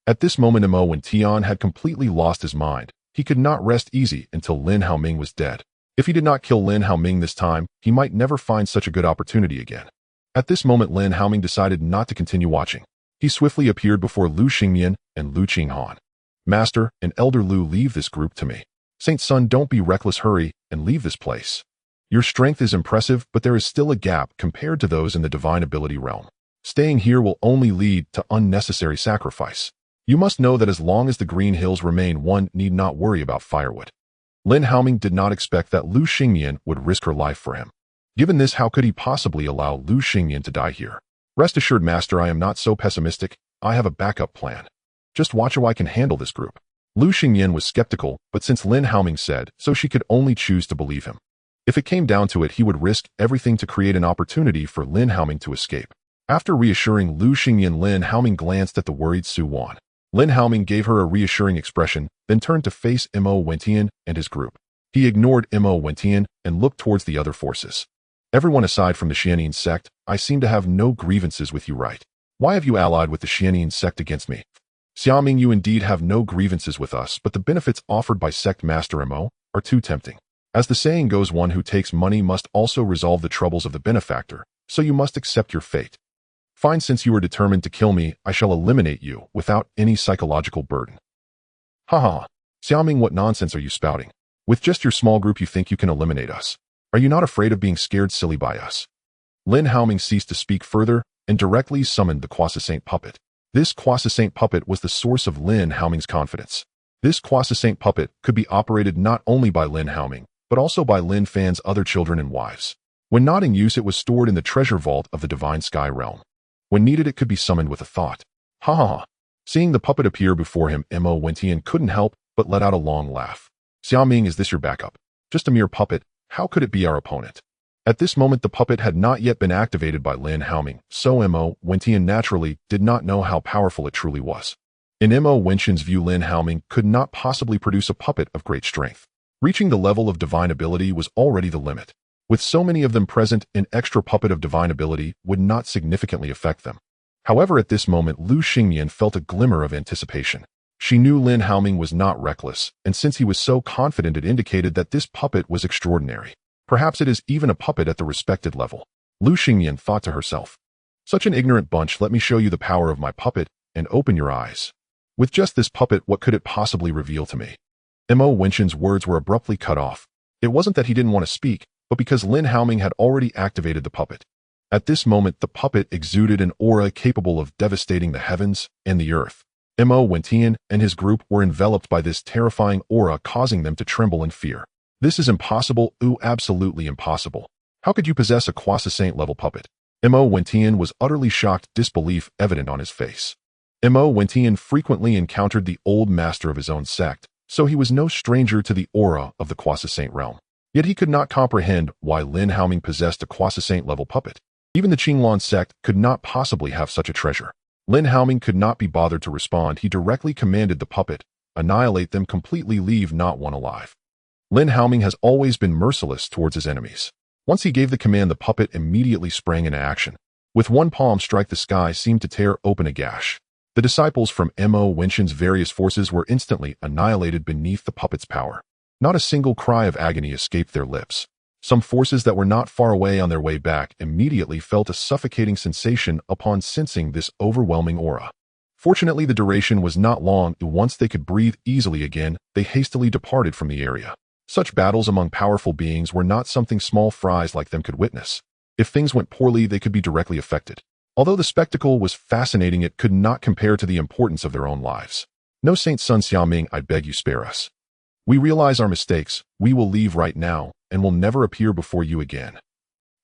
At this moment, Mo when Tian had completely lost his mind. He could not rest easy until Lin Haoming was dead. If he did not kill Lin Haoming this time, he might never find such a good opportunity again. At this moment, Lin Haoming decided not to continue watching. He swiftly appeared before Lu Xingmian and Lu Qinghan. Master and Elder Lu, leave this group to me. Saint Sun, don't be reckless, hurry and leave this place. Your strength is impressive, but there is still a gap compared to those in the divine ability realm. Staying here will only lead to unnecessary sacrifice. You must know that as long as the Green Hills remain, one need not worry about firewood. Lin Haoming did not expect that Lu Xingmian would risk her life for him. Given this, how could he possibly allow Lu Xingmian to die here? Rest assured, Master, I am not so pessimistic. I have a backup plan. Just watch how I can handle this group. Lu Xingmian was skeptical, but since Lin Haoming said so, she could only choose to believe him. If it came down to it, he would risk everything to create an opportunity for Lin Haoming to escape. After reassuring Lu Xingmian, Lin Haoming glanced at the worried Su Wan. Lin Haoming gave her a reassuring expression, then turned to face Mo Wentian and his group. He ignored Mo Wentian and looked towards the other forces. Everyone aside from the Xianyin sect, I seem to have no grievances with you, right? Why have you allied with the Xianyin sect against me? Xiaming, you indeed have no grievances with us, but the benefits offered by Sect Master Mo are too tempting. As the saying goes, one who takes money must also resolve the troubles of the benefactor, so you must accept your fate. Fine, since you are determined to kill me, I shall eliminate you without any psychological burden. Ha ha. Xiaoming, what nonsense are you spouting? With just your small group you think you can eliminate us. Are you not afraid of being scared silly by us? Lin Haoming ceased to speak further and directly summoned the Quasi-Saint puppet. This Quasi-Saint puppet was the source of Lin Haoming's confidence. This Quasi-Saint puppet could be operated not only by Lin Haoming, but also by Lin Fan's other children and wives. When not in use, it was stored in the treasure vault of the Divine Sky Realm. When needed, it could be summoned with a thought. Ha ha ha. Seeing the puppet appear before him, Mo Wentian couldn't help but let out a long laugh. Xiaoming, is this your backup? Just a mere puppet, how could it be our opponent? At this moment, the puppet had not yet been activated by Lin Haoming, so Mo Wentian naturally did not know how powerful it truly was. In Mo Wentian's view, Lin Haoming could not possibly produce a puppet of great strength. Reaching the level of divine ability was already the limit. With so many of them present, an extra puppet of divine ability would not significantly affect them. However, at this moment, Lu Xingmian felt a glimmer of anticipation. She knew Lin Haoming was not reckless, and since he was so confident, it indicated that this puppet was extraordinary. Perhaps it is even a puppet at the respected level. Lu Xingmian thought to herself. Such an ignorant bunch, let me show you the power of my puppet, and open your eyes. With just this puppet, what could it possibly reveal to me? Mo Wentian's words were abruptly cut off. It wasn't that he didn't want to speak, but because Lin Haoming had already activated the puppet. At this moment, the puppet exuded an aura capable of devastating the heavens and the earth. Mo Wentian and his group were enveloped by this terrifying aura, causing them to tremble in fear. This is impossible, absolutely impossible. How could you possess a Quasi-Saint level puppet? Mo Wentian was utterly shocked, disbelief evident on his face. Mo Wentian frequently encountered the old master of his own sect, so he was no stranger to the aura of the Quasi-Saint realm. Yet he could not comprehend why Lin Haoming possessed a Quasi-Saint level puppet. Even the Qinglan sect could not possibly have such a treasure. Lin Haoming could not be bothered to respond. He directly commanded the puppet, annihilate them completely, leave not one alive. Lin Haoming has always been merciless towards his enemies. Once he gave the command, the puppet immediately sprang into action. With one palm strike, the sky seemed to tear open a gash. The disciples from Mo Wentian's various forces were instantly annihilated beneath the puppet's power. Not a single cry of agony escaped their lips. Some forces that were not far away on their way back immediately felt a suffocating sensation upon sensing this overwhelming aura. Fortunately, the duration was not long. Once they could breathe easily again, they hastily departed from the area. Such battles among powerful beings were not something small fries like them could witness. If things went poorly, they could be directly affected. Although the spectacle was fascinating, it could not compare to the importance of their own lives. No, Saint Sun Xiaoming, I beg you, spare us. We realize our mistakes, we will leave right now, and will never appear before you again.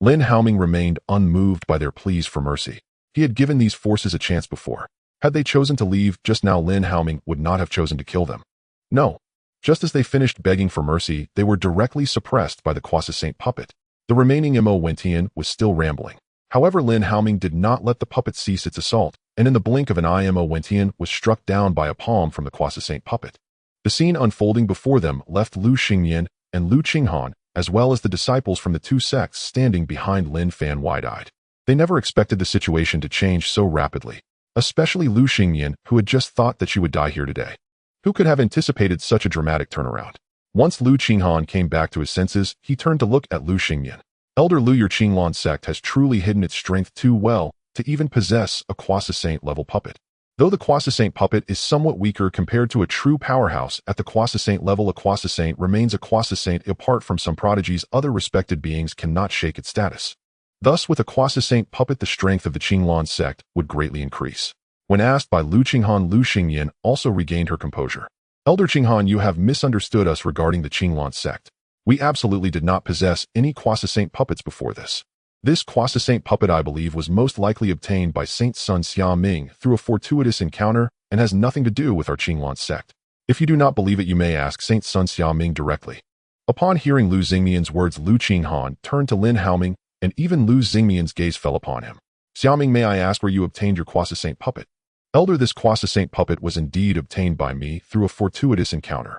Lin Haoming remained unmoved by their pleas for mercy. He had given these forces a chance before. Had they chosen to leave just now, Lin Haoming would not have chosen to kill them. No. Just as they finished begging for mercy, they were directly suppressed by the croissant puppet. The remaining Mo Wentian was still rambling. However, Lin Haoming did not let the puppet cease its assault, and in the blink of an eye Mo Wentian was struck down by a palm from the croissant puppet. The scene unfolding before them left Lu Xingyan and Lu Qinghan, as well as the disciples from the two sects, standing behind Lin Fan wide-eyed. They never expected the situation to change so rapidly, especially Lu Xingyan, who had just thought that she would die here today. Who could have anticipated such a dramatic turnaround? Once Lu Qinghan came back to his senses, he turned to look at Lu Xingyan. Elder Lu, your Qinglan sect has truly hidden its strength too well to even possess a croissant-level puppet. Though the croissant puppet is somewhat weaker compared to a true powerhouse, at the croissant level a croissant remains a croissant apart from some prodigies. Other respected beings cannot shake its status. Thus, with a croissant puppet, the strength of the Qinglan sect would greatly increase. When asked by Lu Qinghan, Lu Xingyan also regained her composure. Elder Qinghan, you have misunderstood us regarding the Qinglan sect. We absolutely did not possess any croissant puppets before this. This croissant puppet, I believe, was most likely obtained by Saint Sun Xiaming through a fortuitous encounter and has nothing to do with our Qinglan sect. If you do not believe it, you may ask Saint Sun Xiaming directly. Upon hearing Lu Xingmian's words, Lu Qinghan turned to Lin Haoming, and even Lu Xingmian's gaze fell upon him. Xiaming, may I ask where you obtained your croissant puppet? Elder, this croissant puppet was indeed obtained by me through a fortuitous encounter.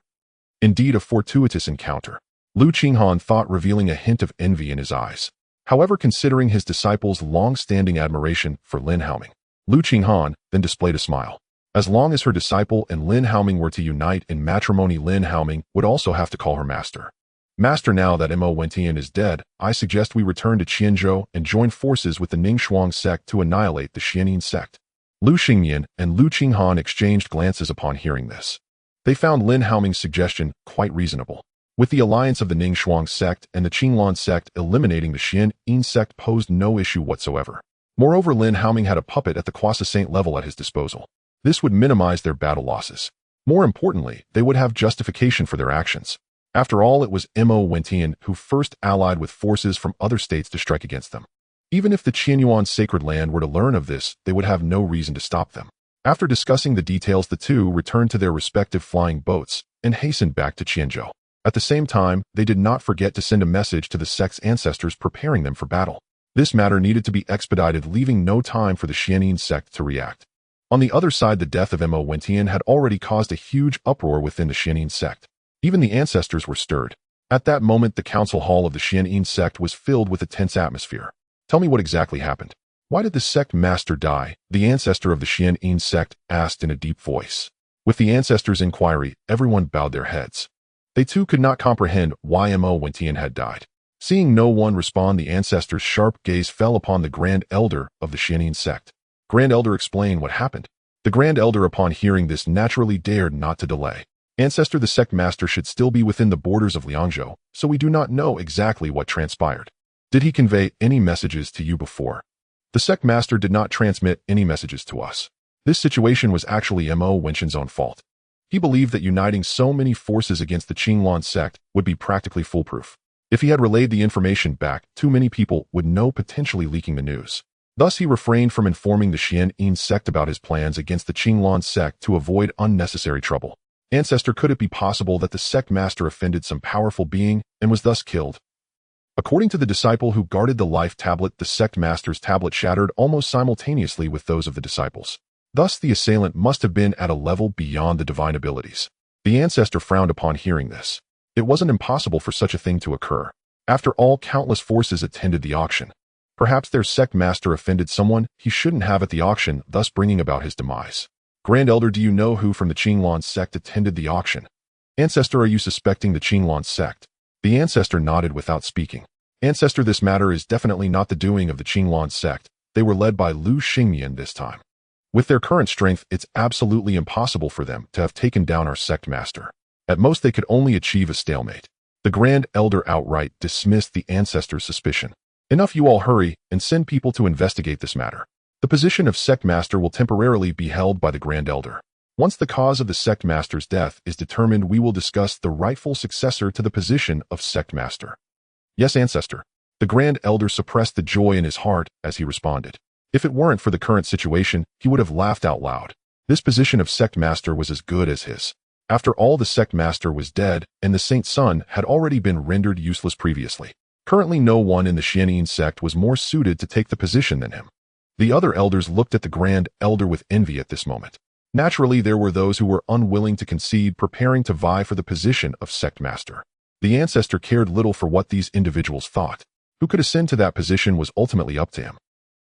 Indeed, a fortuitous encounter. Lu Qinghan thought, revealing a hint of envy in his eyes. However, considering his disciple's long-standing admiration for Lin Haoming, Lu Qinghan then displayed a smile. As long as her disciple and Lin Haoming were to unite in matrimony, Lin Haoming would also have to call her master. Master, now that Mo Wentian is dead, I suggest we return to Qianzhou and join forces with the Ningxuang sect to annihilate the Xianin sect. Lu Xingyan and Lu Qinghan exchanged glances upon hearing this. They found Lin Haoming's suggestion quite reasonable. With the alliance of the Ningxuang sect and the Qinglan sect, eliminating the Xianin sect posed no issue whatsoever. Moreover, Lin Haoming had a puppet at the croissant level at his disposal. This would minimize their battle losses. More importantly, they would have justification for their actions. After all, it was Mo Wentian who first allied with forces from other states to strike against them. Even if the Qianyuan sacred land were to learn of this, they would have no reason to stop them. After discussing the details, the two returned to their respective flying boats and hastened back to Qianzhou. At the same time, they did not forget to send a message to the sect's ancestors preparing them for battle. This matter needed to be expedited, leaving no time for the Xianin sect to react. On the other side, the death of Mo Wentian had already caused a huge uproar within the Xianin sect. Even the ancestors were stirred. At that moment, the council hall of the Xianin sect was filled with a tense atmosphere. Tell me what exactly happened. Why did the sect master die? The ancestor of the Xianin sect asked in a deep voice. With the ancestor's inquiry, everyone bowed their heads. They too could not comprehend why Mo Wentian had died. Seeing no one respond, the ancestor's sharp gaze fell upon the Grand Elder of the Xianin sect. Grand Elder, explain what happened. The Grand Elder, upon hearing this, naturally dared not to delay. Ancestor, the sect master should still be within the borders of Liangzhou, so we do not know exactly what transpired. Did he convey any messages to you before? The sect master did not transmit any messages to us. This situation was actually Mo Wentian's own fault. He believed that uniting so many forces against the Qinglan sect would be practically foolproof. If he had relayed the information back, too many people would know, potentially leaking the news. Thus, he refrained from informing the Xianin sect about his plans against the Qinglan sect to avoid unnecessary trouble. Ancestor, could it be possible that the sect master offended some powerful being and was thus killed? According to the disciple who guarded the life tablet, the sect master's tablet shattered almost simultaneously with those of the disciples. Thus, the assailant must have been at a level beyond the divine abilities. The ancestor frowned upon hearing this. It wasn't impossible for such a thing to occur. After all, countless forces attended the auction. Perhaps their sect master offended someone he shouldn't have at the auction, thus bringing about his demise. Grand Elder, do you know who from the Qinglan sect attended the auction? Ancestor, are you suspecting the Qinglan sect? The ancestor nodded without speaking. Ancestor, this matter is definitely not the doing of the Qinglan sect. They were led by Lu Xingyan this time. With their current strength, it's absolutely impossible for them to have taken down our sect master. At most, they could only achieve a stalemate. The Grand Elder outright dismissed the ancestor's suspicion. Enough, you all hurry and send people to investigate this matter. The position of sect master will temporarily be held by the Grand Elder. Once the cause of the sect master's death is determined, we will discuss the rightful successor to the position of sect master. Yes, ancestor. The Grand Elder suppressed the joy in his heart as he responded. If it weren't for the current situation, he would have laughed out loud. This position of sect master was as good as his. After all, the sect master was dead, and the saint's son had already been rendered useless previously. Currently, no one in the Xianyin sect was more suited to take the position than him. The other elders looked at the Grand Elder with envy at this moment. Naturally, there were those who were unwilling to concede, preparing to vie for the position of sect master. The ancestor cared little for what these individuals thought. Who could ascend to that position was ultimately up to him.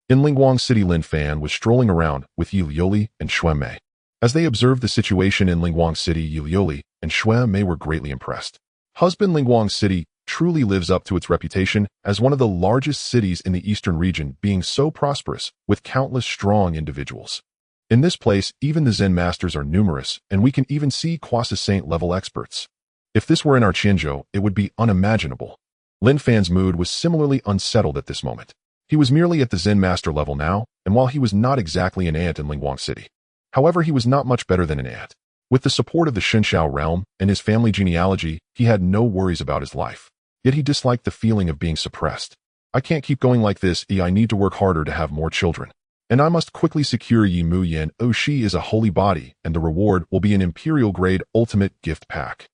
In Linguang City, Lin Fan was strolling around with Yi Liuli and Xue Mei. As they observed the situation in Linguang City, Yi Liuli and Xue Mei were greatly impressed. Husband, Linguang City truly lives up to its reputation as one of the largest cities in the eastern region, being so prosperous with countless strong individuals. In this place, even the Zen masters are numerous, and we can even see Kwasa Saint level experts. If this were in our Qianzhou, it would be unimaginable. Lin Fan's mood was similarly unsettled at this moment. He was merely at the Zen master level now, and while he was not exactly an ant in Linguang City, however, he was not much better than an ant. With the support of the Xinshao realm and his family genealogy, he had no worries about his life. Yet he disliked the feeling of being suppressed. I can't keep going like this. I need to work harder to have more children. And I must quickly secure Yi Mu Yan. Oh, she is a holy body, and the reward will be an imperial-grade ultimate gift pack.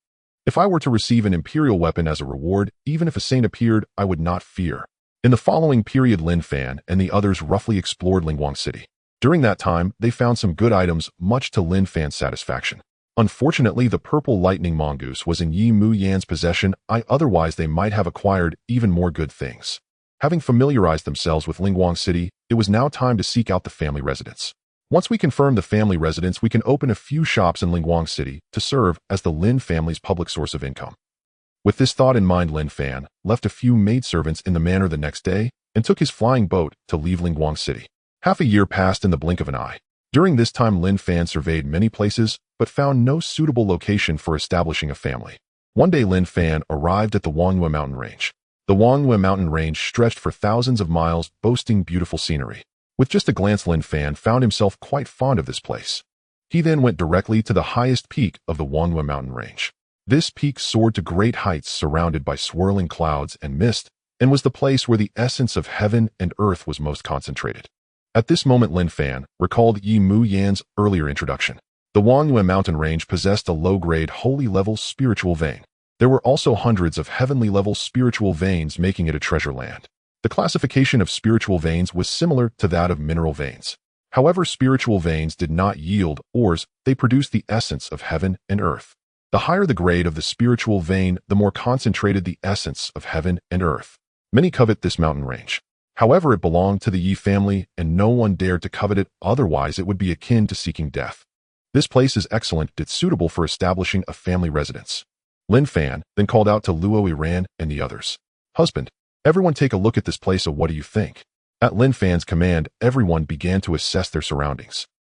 If I were to receive an imperial weapon as a reward, even if a saint appeared, I would not fear. In the following period, Lin Fan and the others roughly explored Linguang City. During that time, they found some good items, much to Lin Fan's satisfaction. Unfortunately, the purple lightning mongoose was in Yi Mu Yan's possession. Otherwise they might have acquired even more good things. Having familiarized themselves with Linguang City, it was now time to seek out the family residence. Once we confirm the family residence, we can open a few shops in Linguang City to serve as the Lin family's public source of income. With this thought in mind, Lin Fan left a few maidservants in the manor the next day and took his flying boat to leave Linguang City. Half a year passed in the blink of an eye. During this time, Lin Fan surveyed many places, but found no suitable location for establishing a family. One day, Lin Fan arrived at the Wangyue mountain range. The Wangyue mountain range stretched for thousands of miles, boasting beautiful scenery. With just a glance, Lin Fan found himself quite fond of this place. He then went directly to the highest peak of the Wangyue mountain range. This peak soared to great heights, surrounded by swirling clouds and mist, and was the place where the essence of heaven and earth was most concentrated. At this moment, Lin Fan recalled Yi Mu Yan's earlier introduction. The Wangyue mountain range possessed a low-grade, holy-level spiritual vein. There were also hundreds of heavenly-level spiritual veins, making it a treasure land. The classification of spiritual veins was similar to that of mineral veins. However, spiritual veins did not yield ores, they produced the essence of heaven and earth. The higher the grade of the spiritual vein, the more concentrated the essence of heaven and earth. Many covet this mountain range. However, it belonged to the Yi family, and no one dared to covet it, otherwise it would be akin to seeking death. This place is excellent. It's suitable for establishing a family residence. Lin Fan then called out to Luo Yiran and the others. Husband, everyone take a look at this place. What do you think? At Lin Fan's command, everyone began to assess their surroundings.